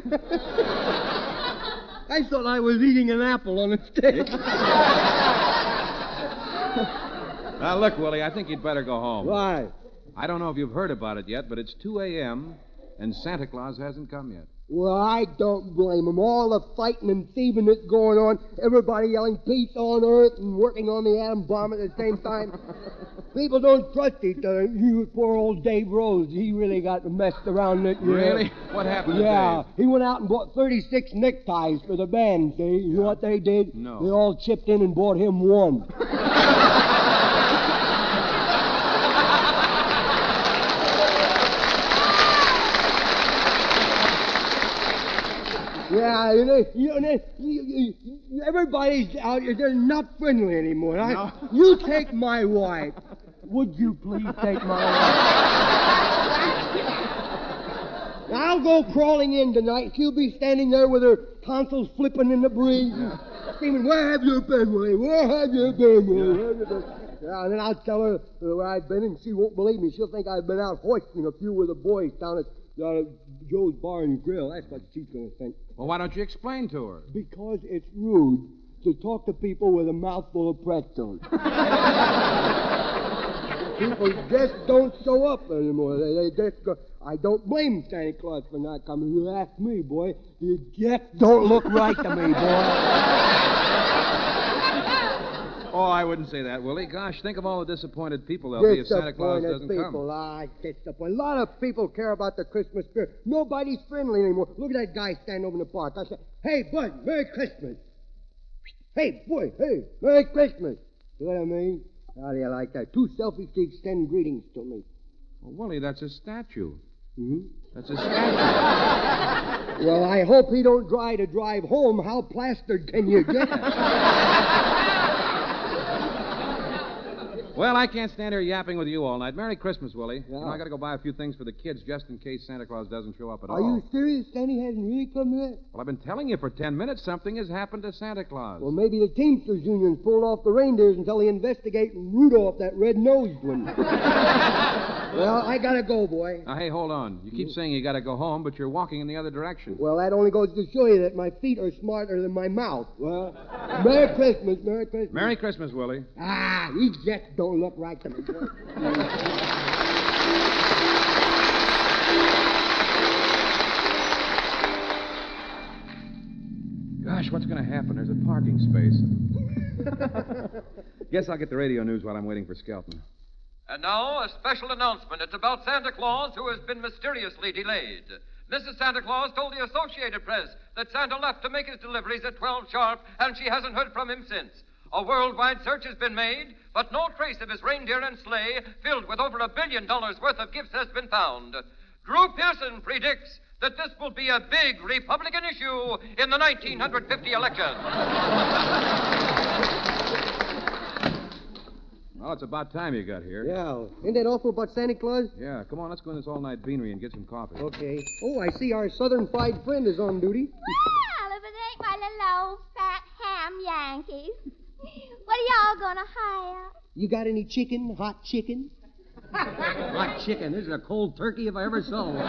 I thought I was eating an apple on a stick. Now, look, Willie, I think you'd better go home. Why? I don't know if you've heard about it yet, but it's 2 a.m., and Santa Claus hasn't come yet. Well, I don't blame him. All the fighting and thieving that's going on, everybody yelling peace on earth and working on the atom bomb at the same time. People don't trust each other. You, poor old Dave Rose, he really got messed around that year. Really? What happened to Yeah, Dave? he went out and bought 36 neckties for the band, see? You know what they did? No. They all chipped in and bought him one. Yeah, everybody's out here. They're not friendly anymore. No. You take my wife. Would you please take my wife? I'll go crawling in tonight. She'll be standing there with her tonsils flipping in the breeze, screaming, "Where have you been, Willie? Where have you been, Willie? Where have you been?" Yeah, and then I'll tell her where I've been, and she won't believe me. She'll think I've been out hoisting a few with the boys down at Joe's Bar and Grill. That's what she's going to think. Well, why don't you explain to her? Because it's rude to talk to people with a mouthful of pretzels. People just don't show up anymore. They just go. I don't blame Santa Claus for not coming. You ask me, boy. You just don't look right to me, boy. Oh, I wouldn't say that, Willie. Gosh, think of all the disappointed people there'll be if Santa Claus doesn't people. come. That's the point. A lot of people care about the Christmas spirit. Nobody's friendly anymore. Look at that guy standing over in the park. I said, "Hey, bud, Merry Christmas." Hey, boy, hey, Merry Christmas. See what I mean? How do you like that? Too selfish to extend greetings to me. Well, Willie, that's a statue. Hmm? That's a statue. Well, I hope he don't try to drive home. How plastered can you get? Well, I can't stand here yapping with you all night. Merry Christmas, Willie. Yeah. You know, I got to go buy a few things for the kids just in case Santa Claus doesn't show up at all. Are you serious? Danny hasn't really come yet? Well, I've been telling you for 10 minutes something has happened to Santa Claus. Well, maybe the Teamsters Union's pulled off the reindeers until they investigate Rudolph, that red-nosed one. Well, I gotta go, boy. Now, hey, hold on. You keep saying you got to go home, but you're walking in the other direction. Well, that only goes to show you that my feet are smarter than my mouth. Well, Merry Christmas, Merry Christmas. Merry Christmas, Willie. Ah, these jets don't look right to me. Gosh, what's going to happen? There's a parking space. Guess I'll get the radio news while I'm waiting for Skelton. And now, a special announcement. It's about Santa Claus, who has been mysteriously delayed. Mrs. Santa Claus told the Associated Press that Santa left to make his deliveries at 12 sharp, and she hasn't heard from him since. A worldwide search has been made, but no trace of his reindeer and sleigh, filled with over $1 billion worth of gifts, has been found. Drew Pearson predicts that this will be a big Republican issue in the 1950 election. Well, it's about time you got here. Yeah. Ain't that awful about Santa Claus? Yeah, come on, let's go in this all-night beanery and get some coffee. Okay. Oh, I see our Southern fried friend is on duty. Well, if it ain't my little old fat ham Yankees. What are y'all gonna hire? You got any chicken? Hot chicken? Hot chicken. This is a cold turkey if I ever saw one.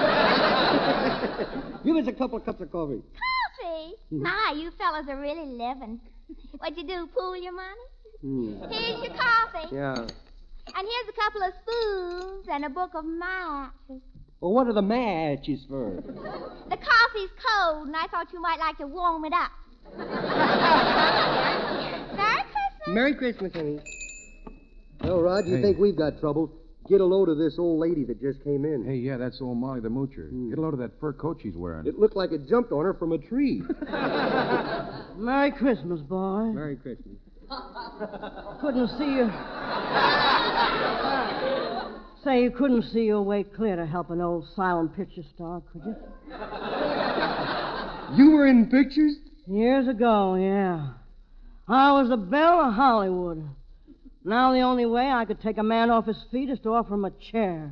Give us a couple of cups of coffee. Coffee? My, you fellas are really living. What'd you do, pool your money? Here's your coffee. Yeah. And here's a couple of spoons and a book of matches. Well, what are the matches for? The coffee's cold, and I thought you might like to warm it up. Merry Christmas. Merry Christmas, honey. Well, Rod, you think we've got trouble? Get a load of this old lady that just came in. Hey, yeah, that's old Molly the Moocher. Get a load of that fur coat she's wearing. It looked like it jumped on her from a tree. Merry Christmas, boy. Merry Christmas. Couldn't see you. Say, you couldn't see your way clear to help an old silent picture star, could you? You were in pictures? Years ago, yeah. I was the belle of Hollywood. Now the only way I could take a man off his feet is to offer him a chair.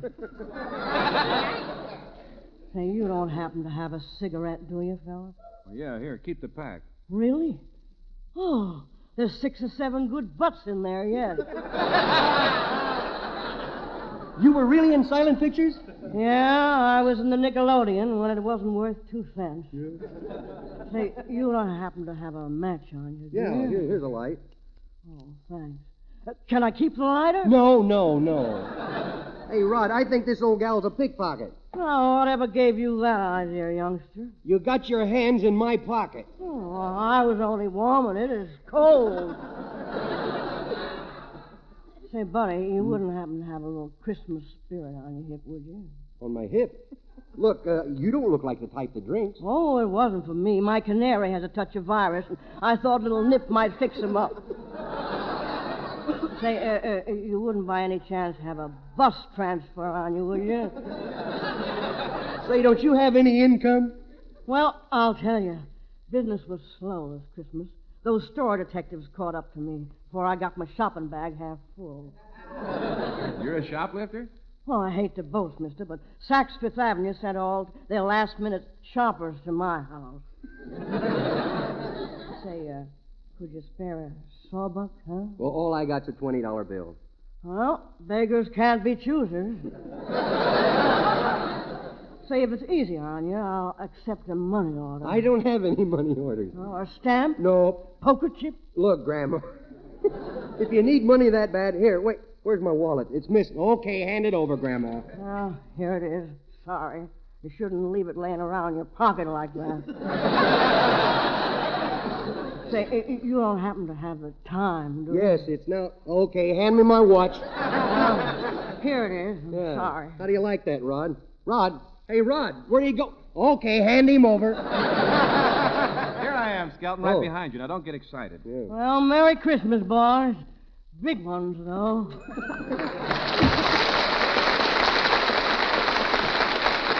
Say, you don't happen to have a cigarette, do you, fella? Oh, yeah, here, keep the pack. Really? Oh, there's 6 or 7 good butts in there yet. You were really in silent pictures? Yeah, I was in the Nickelodeon when it wasn't worth 2 cents. Yeah. Say, you don't happen to have a match on you, do Yeah, you? here's a light. Oh, thanks. Can I keep the lighter? No. Hey, Rod, I think this old gal's a pickpocket. Oh, whatever gave you that idea, youngster? You got your hands in my pocket. Oh, I was only warming it. It's cold. Say, buddy, you wouldn't happen to have a little Christmas spirit on your hip, would you? On my hip? Look, you don't look like the type that drinks. Oh, it wasn't for me. My canary has a touch of virus, and I thought little Nip might fix him up. Say, you wouldn't by any chance have a bus transfer on you, would you? Say, don't you have any income? Well, I'll tell you. Business was slow this Christmas. Those store detectives caught up to me before I got my shopping bag half full. You're a shoplifter? Well, I hate to boast, mister, but Saks Fifth Avenue sent all their last-minute shoppers to my house. Say, could you spare a sawbuck, huh? Well, all I got's a $20 bill. Well, beggars can't be choosers. Say, if it's easy on you, I'll accept a money order. I don't have any money orders. Oh, a stamp? No. Poker chip? Look, Grandma, if you need money that bad, here, wait, where's my wallet? It's missing. Okay, hand it over, Grandma. Oh, here it is. Sorry. You shouldn't leave it laying around in your pocket like that. Say, you don't happen to have the time, do you? Yes, it's now. Okay, hand me my watch. Here it is. I'm sorry. How do you like that, Rod? Rod. Hey, Rod, where do you go? Okay, hand him over. Here I am, Skelton, right behind you. Now, don't get excited. Yeah. Well, Merry Christmas, boys. Big ones, though.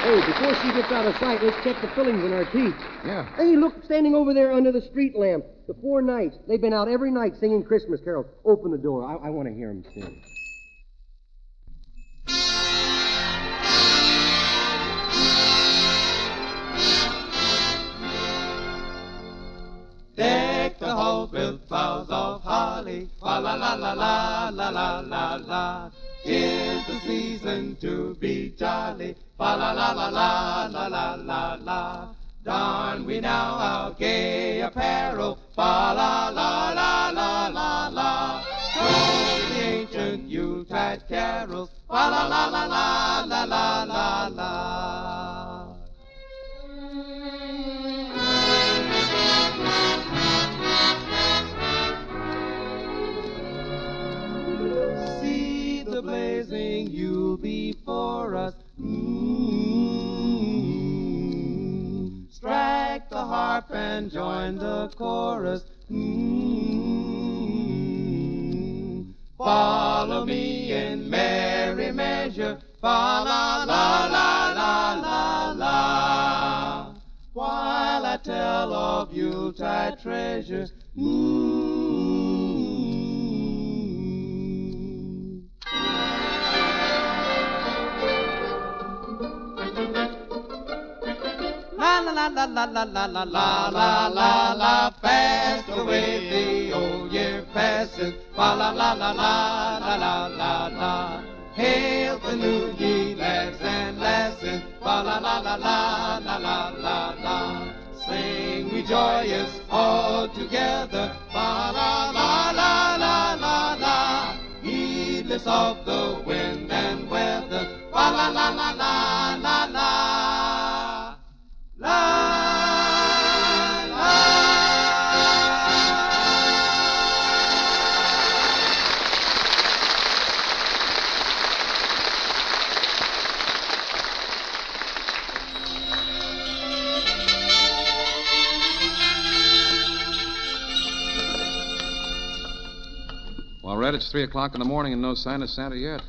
Hey, before she gets out of sight, let's check the fillings in our teeth. Yeah. Hey, look, standing over there under the street lamp. The 4 Knights. They've been out every night singing Christmas carols. Open the door. I want to hear them sing. Deck the halls with boughs of holly, fa la la la la la la la la. 'Tis the season to be jolly, fa la la la la la la la la. Don we now our gay apparel, fa la la la la la la. Sing the ancient Yuletide carols, fa la la la la la la la la. See the blazing Yule before us. Strike the harp and join the chorus. Follow me in merry measure. Fa la la la la la la. While I tell of Yuletide treasures. La la la la la la la la la la. Fast away the old year passes. Fa la la la la la la la la. Hail the new ye lads and lasses. Fa la la la la la la la la. Sing we joyous all together. Fa la la la la la la. Heedless of the wind and weather. Fa la la la la la la. La, la. Well, Red, it's 3 o'clock in the morning and no sign of Santa yet.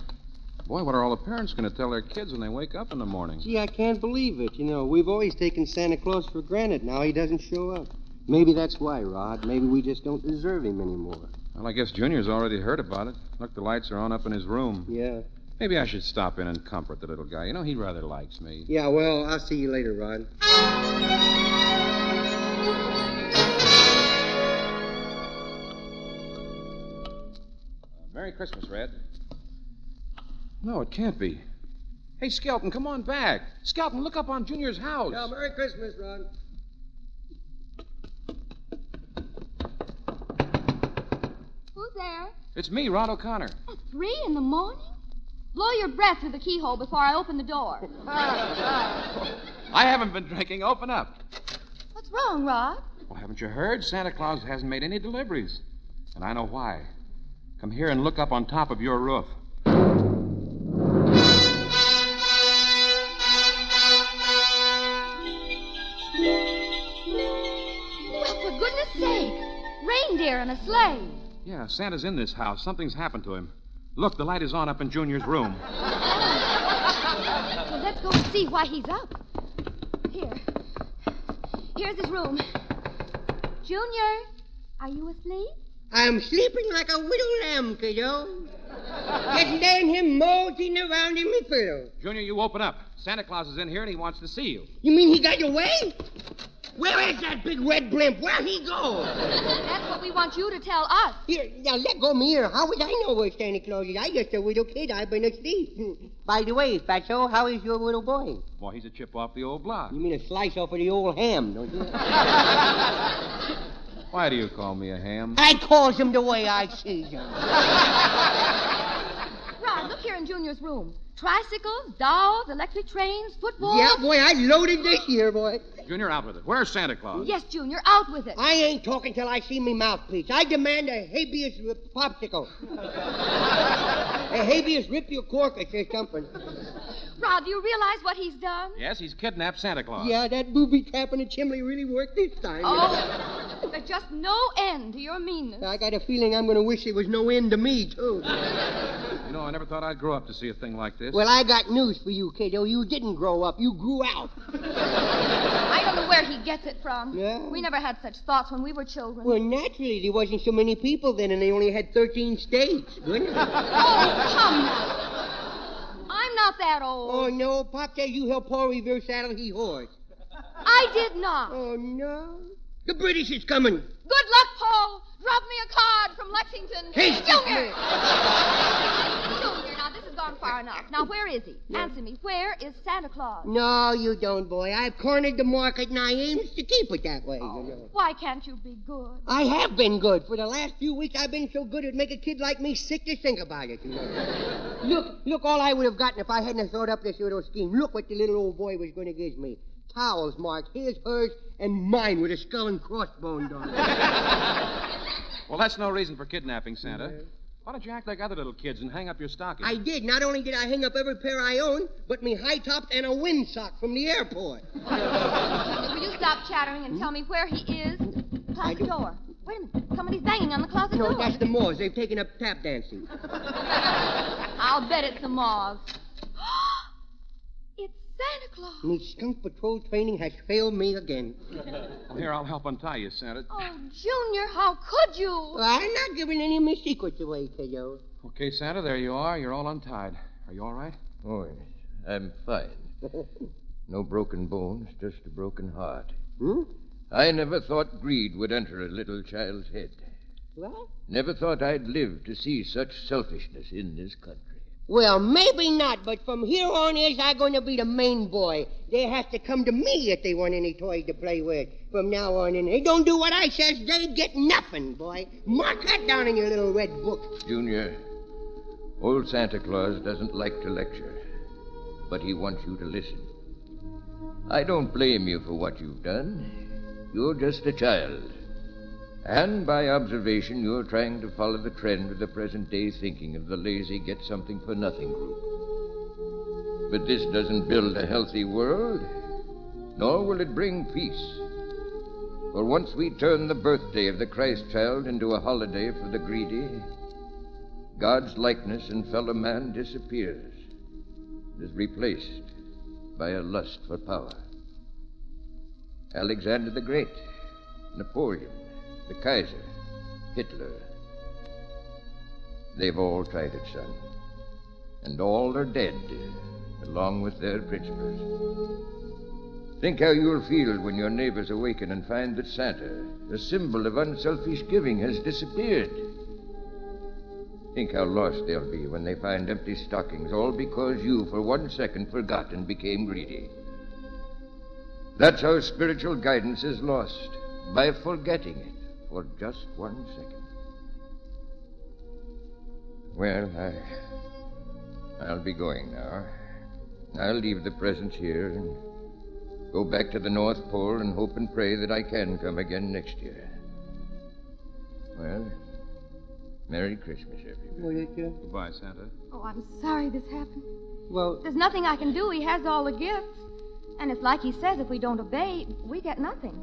Boy, what are all the parents going to tell their kids when they wake up in the morning? Gee, I can't believe it. You know, we've always taken Santa Claus for granted. Now he doesn't show up. Maybe that's why, Rod. Maybe we just don't deserve him anymore. Well, I guess Junior's already heard about it. Look, the lights are on up in his room. Yeah. Maybe I should stop in and comfort the little guy. You know, he rather likes me. Yeah, well, I'll see you later, Rod. Merry Christmas, Red. No, it can't be. Hey, Skelton, come on back. Skelton, look up on Junior's house. Yeah, Merry Christmas, Rod. Who's there? It's me, Rod O'Connor. At 3 in the morning? Blow your breath through the keyhole before I open the door. I haven't been drinking. Open up. What's wrong, Rod? Well, haven't you heard? Santa Claus hasn't made any deliveries. And I know why. Come here and look up on top of your roof. Well, for goodness sake. Reindeer and a sleigh. Yeah, Santa's in this house. Something's happened to him. Look, the light is on up in Junior's room. Well, let's go and see why he's up. Here's his room. Junior, are you asleep? I'm sleeping like a little lamb, kiddo. Just laying him moseying around in my pillow. Junior, you open up. Santa Claus is in here and he wants to see you. You mean he got away? Where is that big red blimp? Where'd he go? That's what we want you to tell us. Here, now let go of me here. How would I know where Santa Claus is? I just a little kid. I've been asleep. By the way, Fatso, how is your little boy? Well, he's a chip off the old block. You mean a slice off of the old ham, don't you? Why do you call me a ham? I calls him the way I sees him. Rod, look here in Junior's Junior's room. Tricycles, dolls, electric trains, footballs. Yeah, boy, I loaded this year, boy. Junior, out with it. Where's Santa Claus? Yes, Junior, out with it. I ain't talking till I see me mouthpiece. I demand a habeas popsicle. A habeas ripiocorcus or something. Rod, do you realize what he's done? Yes, he's kidnapped Santa Claus. Yeah, that booby trap in the chimney really worked this time. Oh, there's just no end to your meanness. I got a feeling I'm going to wish there was no end to me, too. You know, I never thought I'd grow up to see a thing like this. Well, I got news for you, kiddo. You didn't grow up. You grew out. I don't know where he gets it from. Yeah? We never had such thoughts when we were children. Well, naturally, there wasn't so many people then, and they only had 13 states. Oh, come now. I'm not that old. Oh, no. Pop says you helped Paul reverse saddle he horse. I did not. Oh, no. The British is coming. Good luck, Paul. Drop me a card from Lexington. Hey, Junior! Junior, now this has gone far enough. Now, where is he? Yeah. Answer me. Where is Santa Claus? No, you don't, boy. I've cornered the market, and I aims to keep it that way, you know. Why can't you be good? I have been good. For the last few weeks, I've been so good it'd make a kid like me sick to think about it, you know. Look, all I would have gotten if I hadn't thought up this little scheme. Look what the little old boy was going to give me. Towels marked his, hers, and mine with a skull and crossbones on it. Well, that's no reason for kidnapping Santa. Why don't you act like other little kids and hang up your stocking? I did. Not only did I hang up every pair I own, but me high topped and a windsock from the airport. Will you stop chattering and tell me where he is? Closet door. Wait a minute. Somebody's banging on the closet door. No, that's the Moors. They've taken up tap dancing. I'll bet it's the moths. It's Santa Claus. Me skunk patrol training has failed me again. Well, here, I'll help untie you, Santa. Oh, Junior, how could you? Well, I'm not giving any of my secrets away, kiddo. Okay, Santa, there you are. You're all untied. Are you all right? Oh, yes. I'm fine. No broken bones, just a broken heart. Hmm? I never thought greed would enter a little child's head. What? Never thought I'd live to see such selfishness in this country. Well, maybe not, but from here on is I going to be the main boy. They have to come to me if they want any toys to play with. From now on, and they don't do what I says, they get nothing, boy. Mark that down in your little red book. Junior, old Santa Claus doesn't like to lecture, but he wants you to listen. I don't blame you for what you've done. You're just a child. And by observation, you're trying to follow the trend of the present-day thinking of the lazy get-something-for-nothing group. But this doesn't build a healthy world, nor will it bring peace. For once we turn the birthday of the Christ child into a holiday for the greedy, God's likeness in fellow man disappears and is replaced by a lust for power. Alexander the Great, Napoleon, the Kaiser, Hitler. They've all tried it, son. And all are dead, along with their principles. Think how you'll feel when your neighbors awaken and find that Santa, the symbol of unselfish giving, has disappeared. Think how lost they'll be when they find empty stockings, all because you, for 1 second, forgot and became greedy. That's how spiritual guidance is lost, by forgetting it for just 1 second. Well, I'll be going now. I'll leave the presents here and go back to the North Pole and hope and pray that I can come again next year. Well, Merry Christmas, everybody. Goodbye, Santa. Oh, I'm sorry this happened. Well, There's nothing I can do. He has all the gifts. And it's like he says, if we don't obey, we get nothing.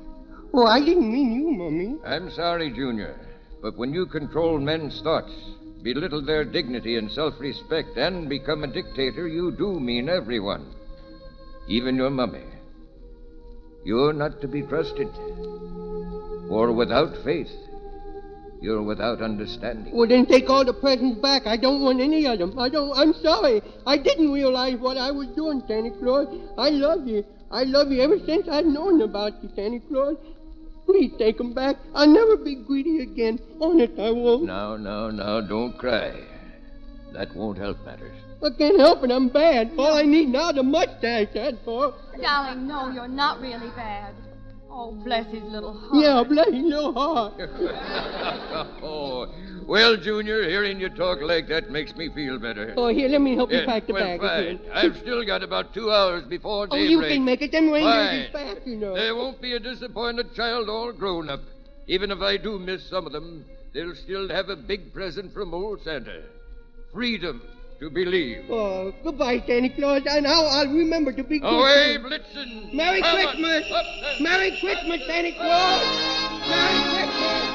oh, I didn't mean you, Mummy. I'm sorry, Junior, but when you control men's thoughts, belittle their dignity and self-respect, and become a dictator, you do mean everyone, even your mummy. You're not to be trusted, for without faith, you're without understanding. Well, then take all the presents back. I don't want any of them. I'm sorry. I didn't realize what I was doing, Santa Claus. I love you. I love you ever since I've known about you, Santa Claus. Please take them back. I'll never be greedy again. Honest, I won't. Now, don't cry. That won't help matters. I can't help it. I'm bad. All I need now is a mustache, that's all. Darling, no, you're not really bad. Oh, bless his little heart. Yeah, bless his little heart. Well, Junior, hearing you talk like that makes me feel better. Oh, here, let me help you pack the well, bag fine. again. I've still got about 2 hours before Oh, daybreak. you can make it. Them reindeers Fine. is fast, you know. There won't be a disappointed child all grown up. Even if I do miss some of them, they'll still have a big present from old Santa. Freedom to believe. Oh, goodbye, Santa Claus. And I'll remember to be good. Away, Blitzen! Merry Come on. Christmas! Up, Merry Christmas, Santa Claus! Merry Christmas!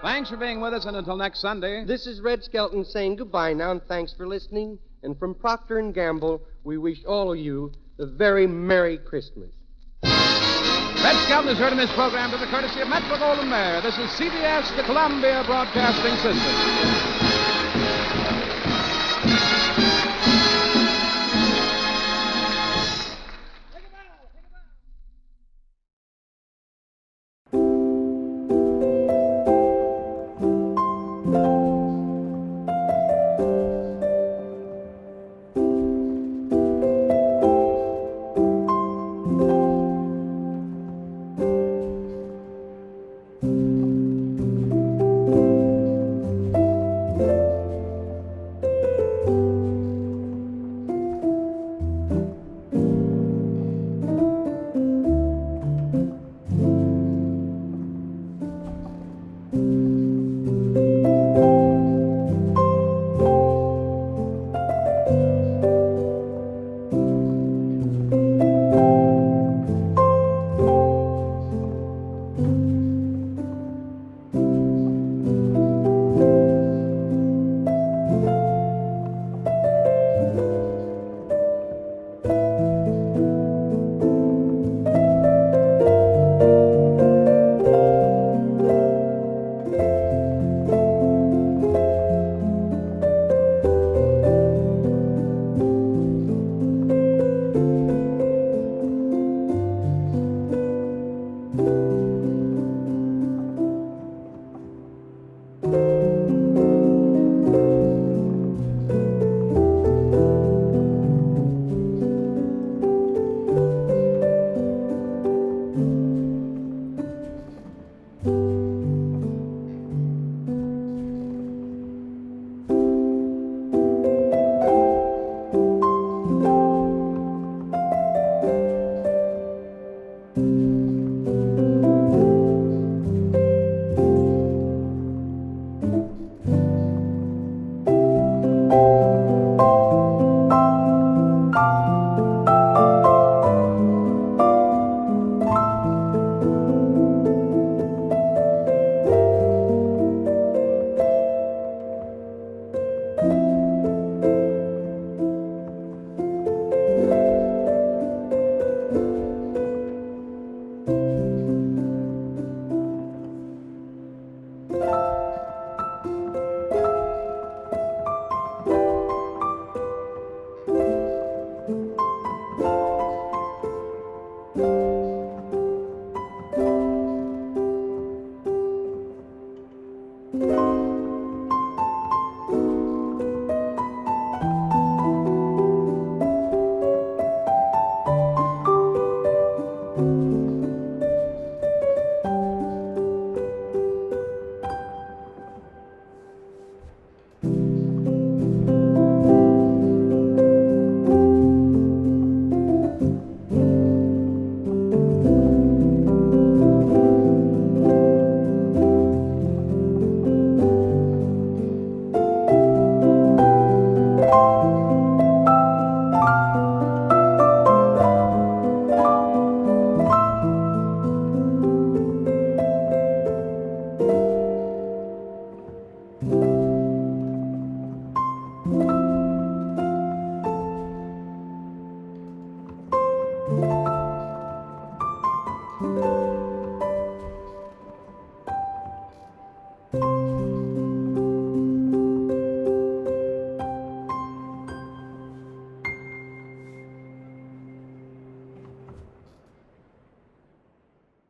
Thanks for being with us, and until next Sunday. This is Red Skelton saying goodbye now, and thanks for listening. And from Procter & Gamble, we wish all of you a very Merry Christmas. Red Skelton is heard in this program to the courtesy of Metro-Goldwyn-Mayer. This is CBS, the Columbia Broadcasting System.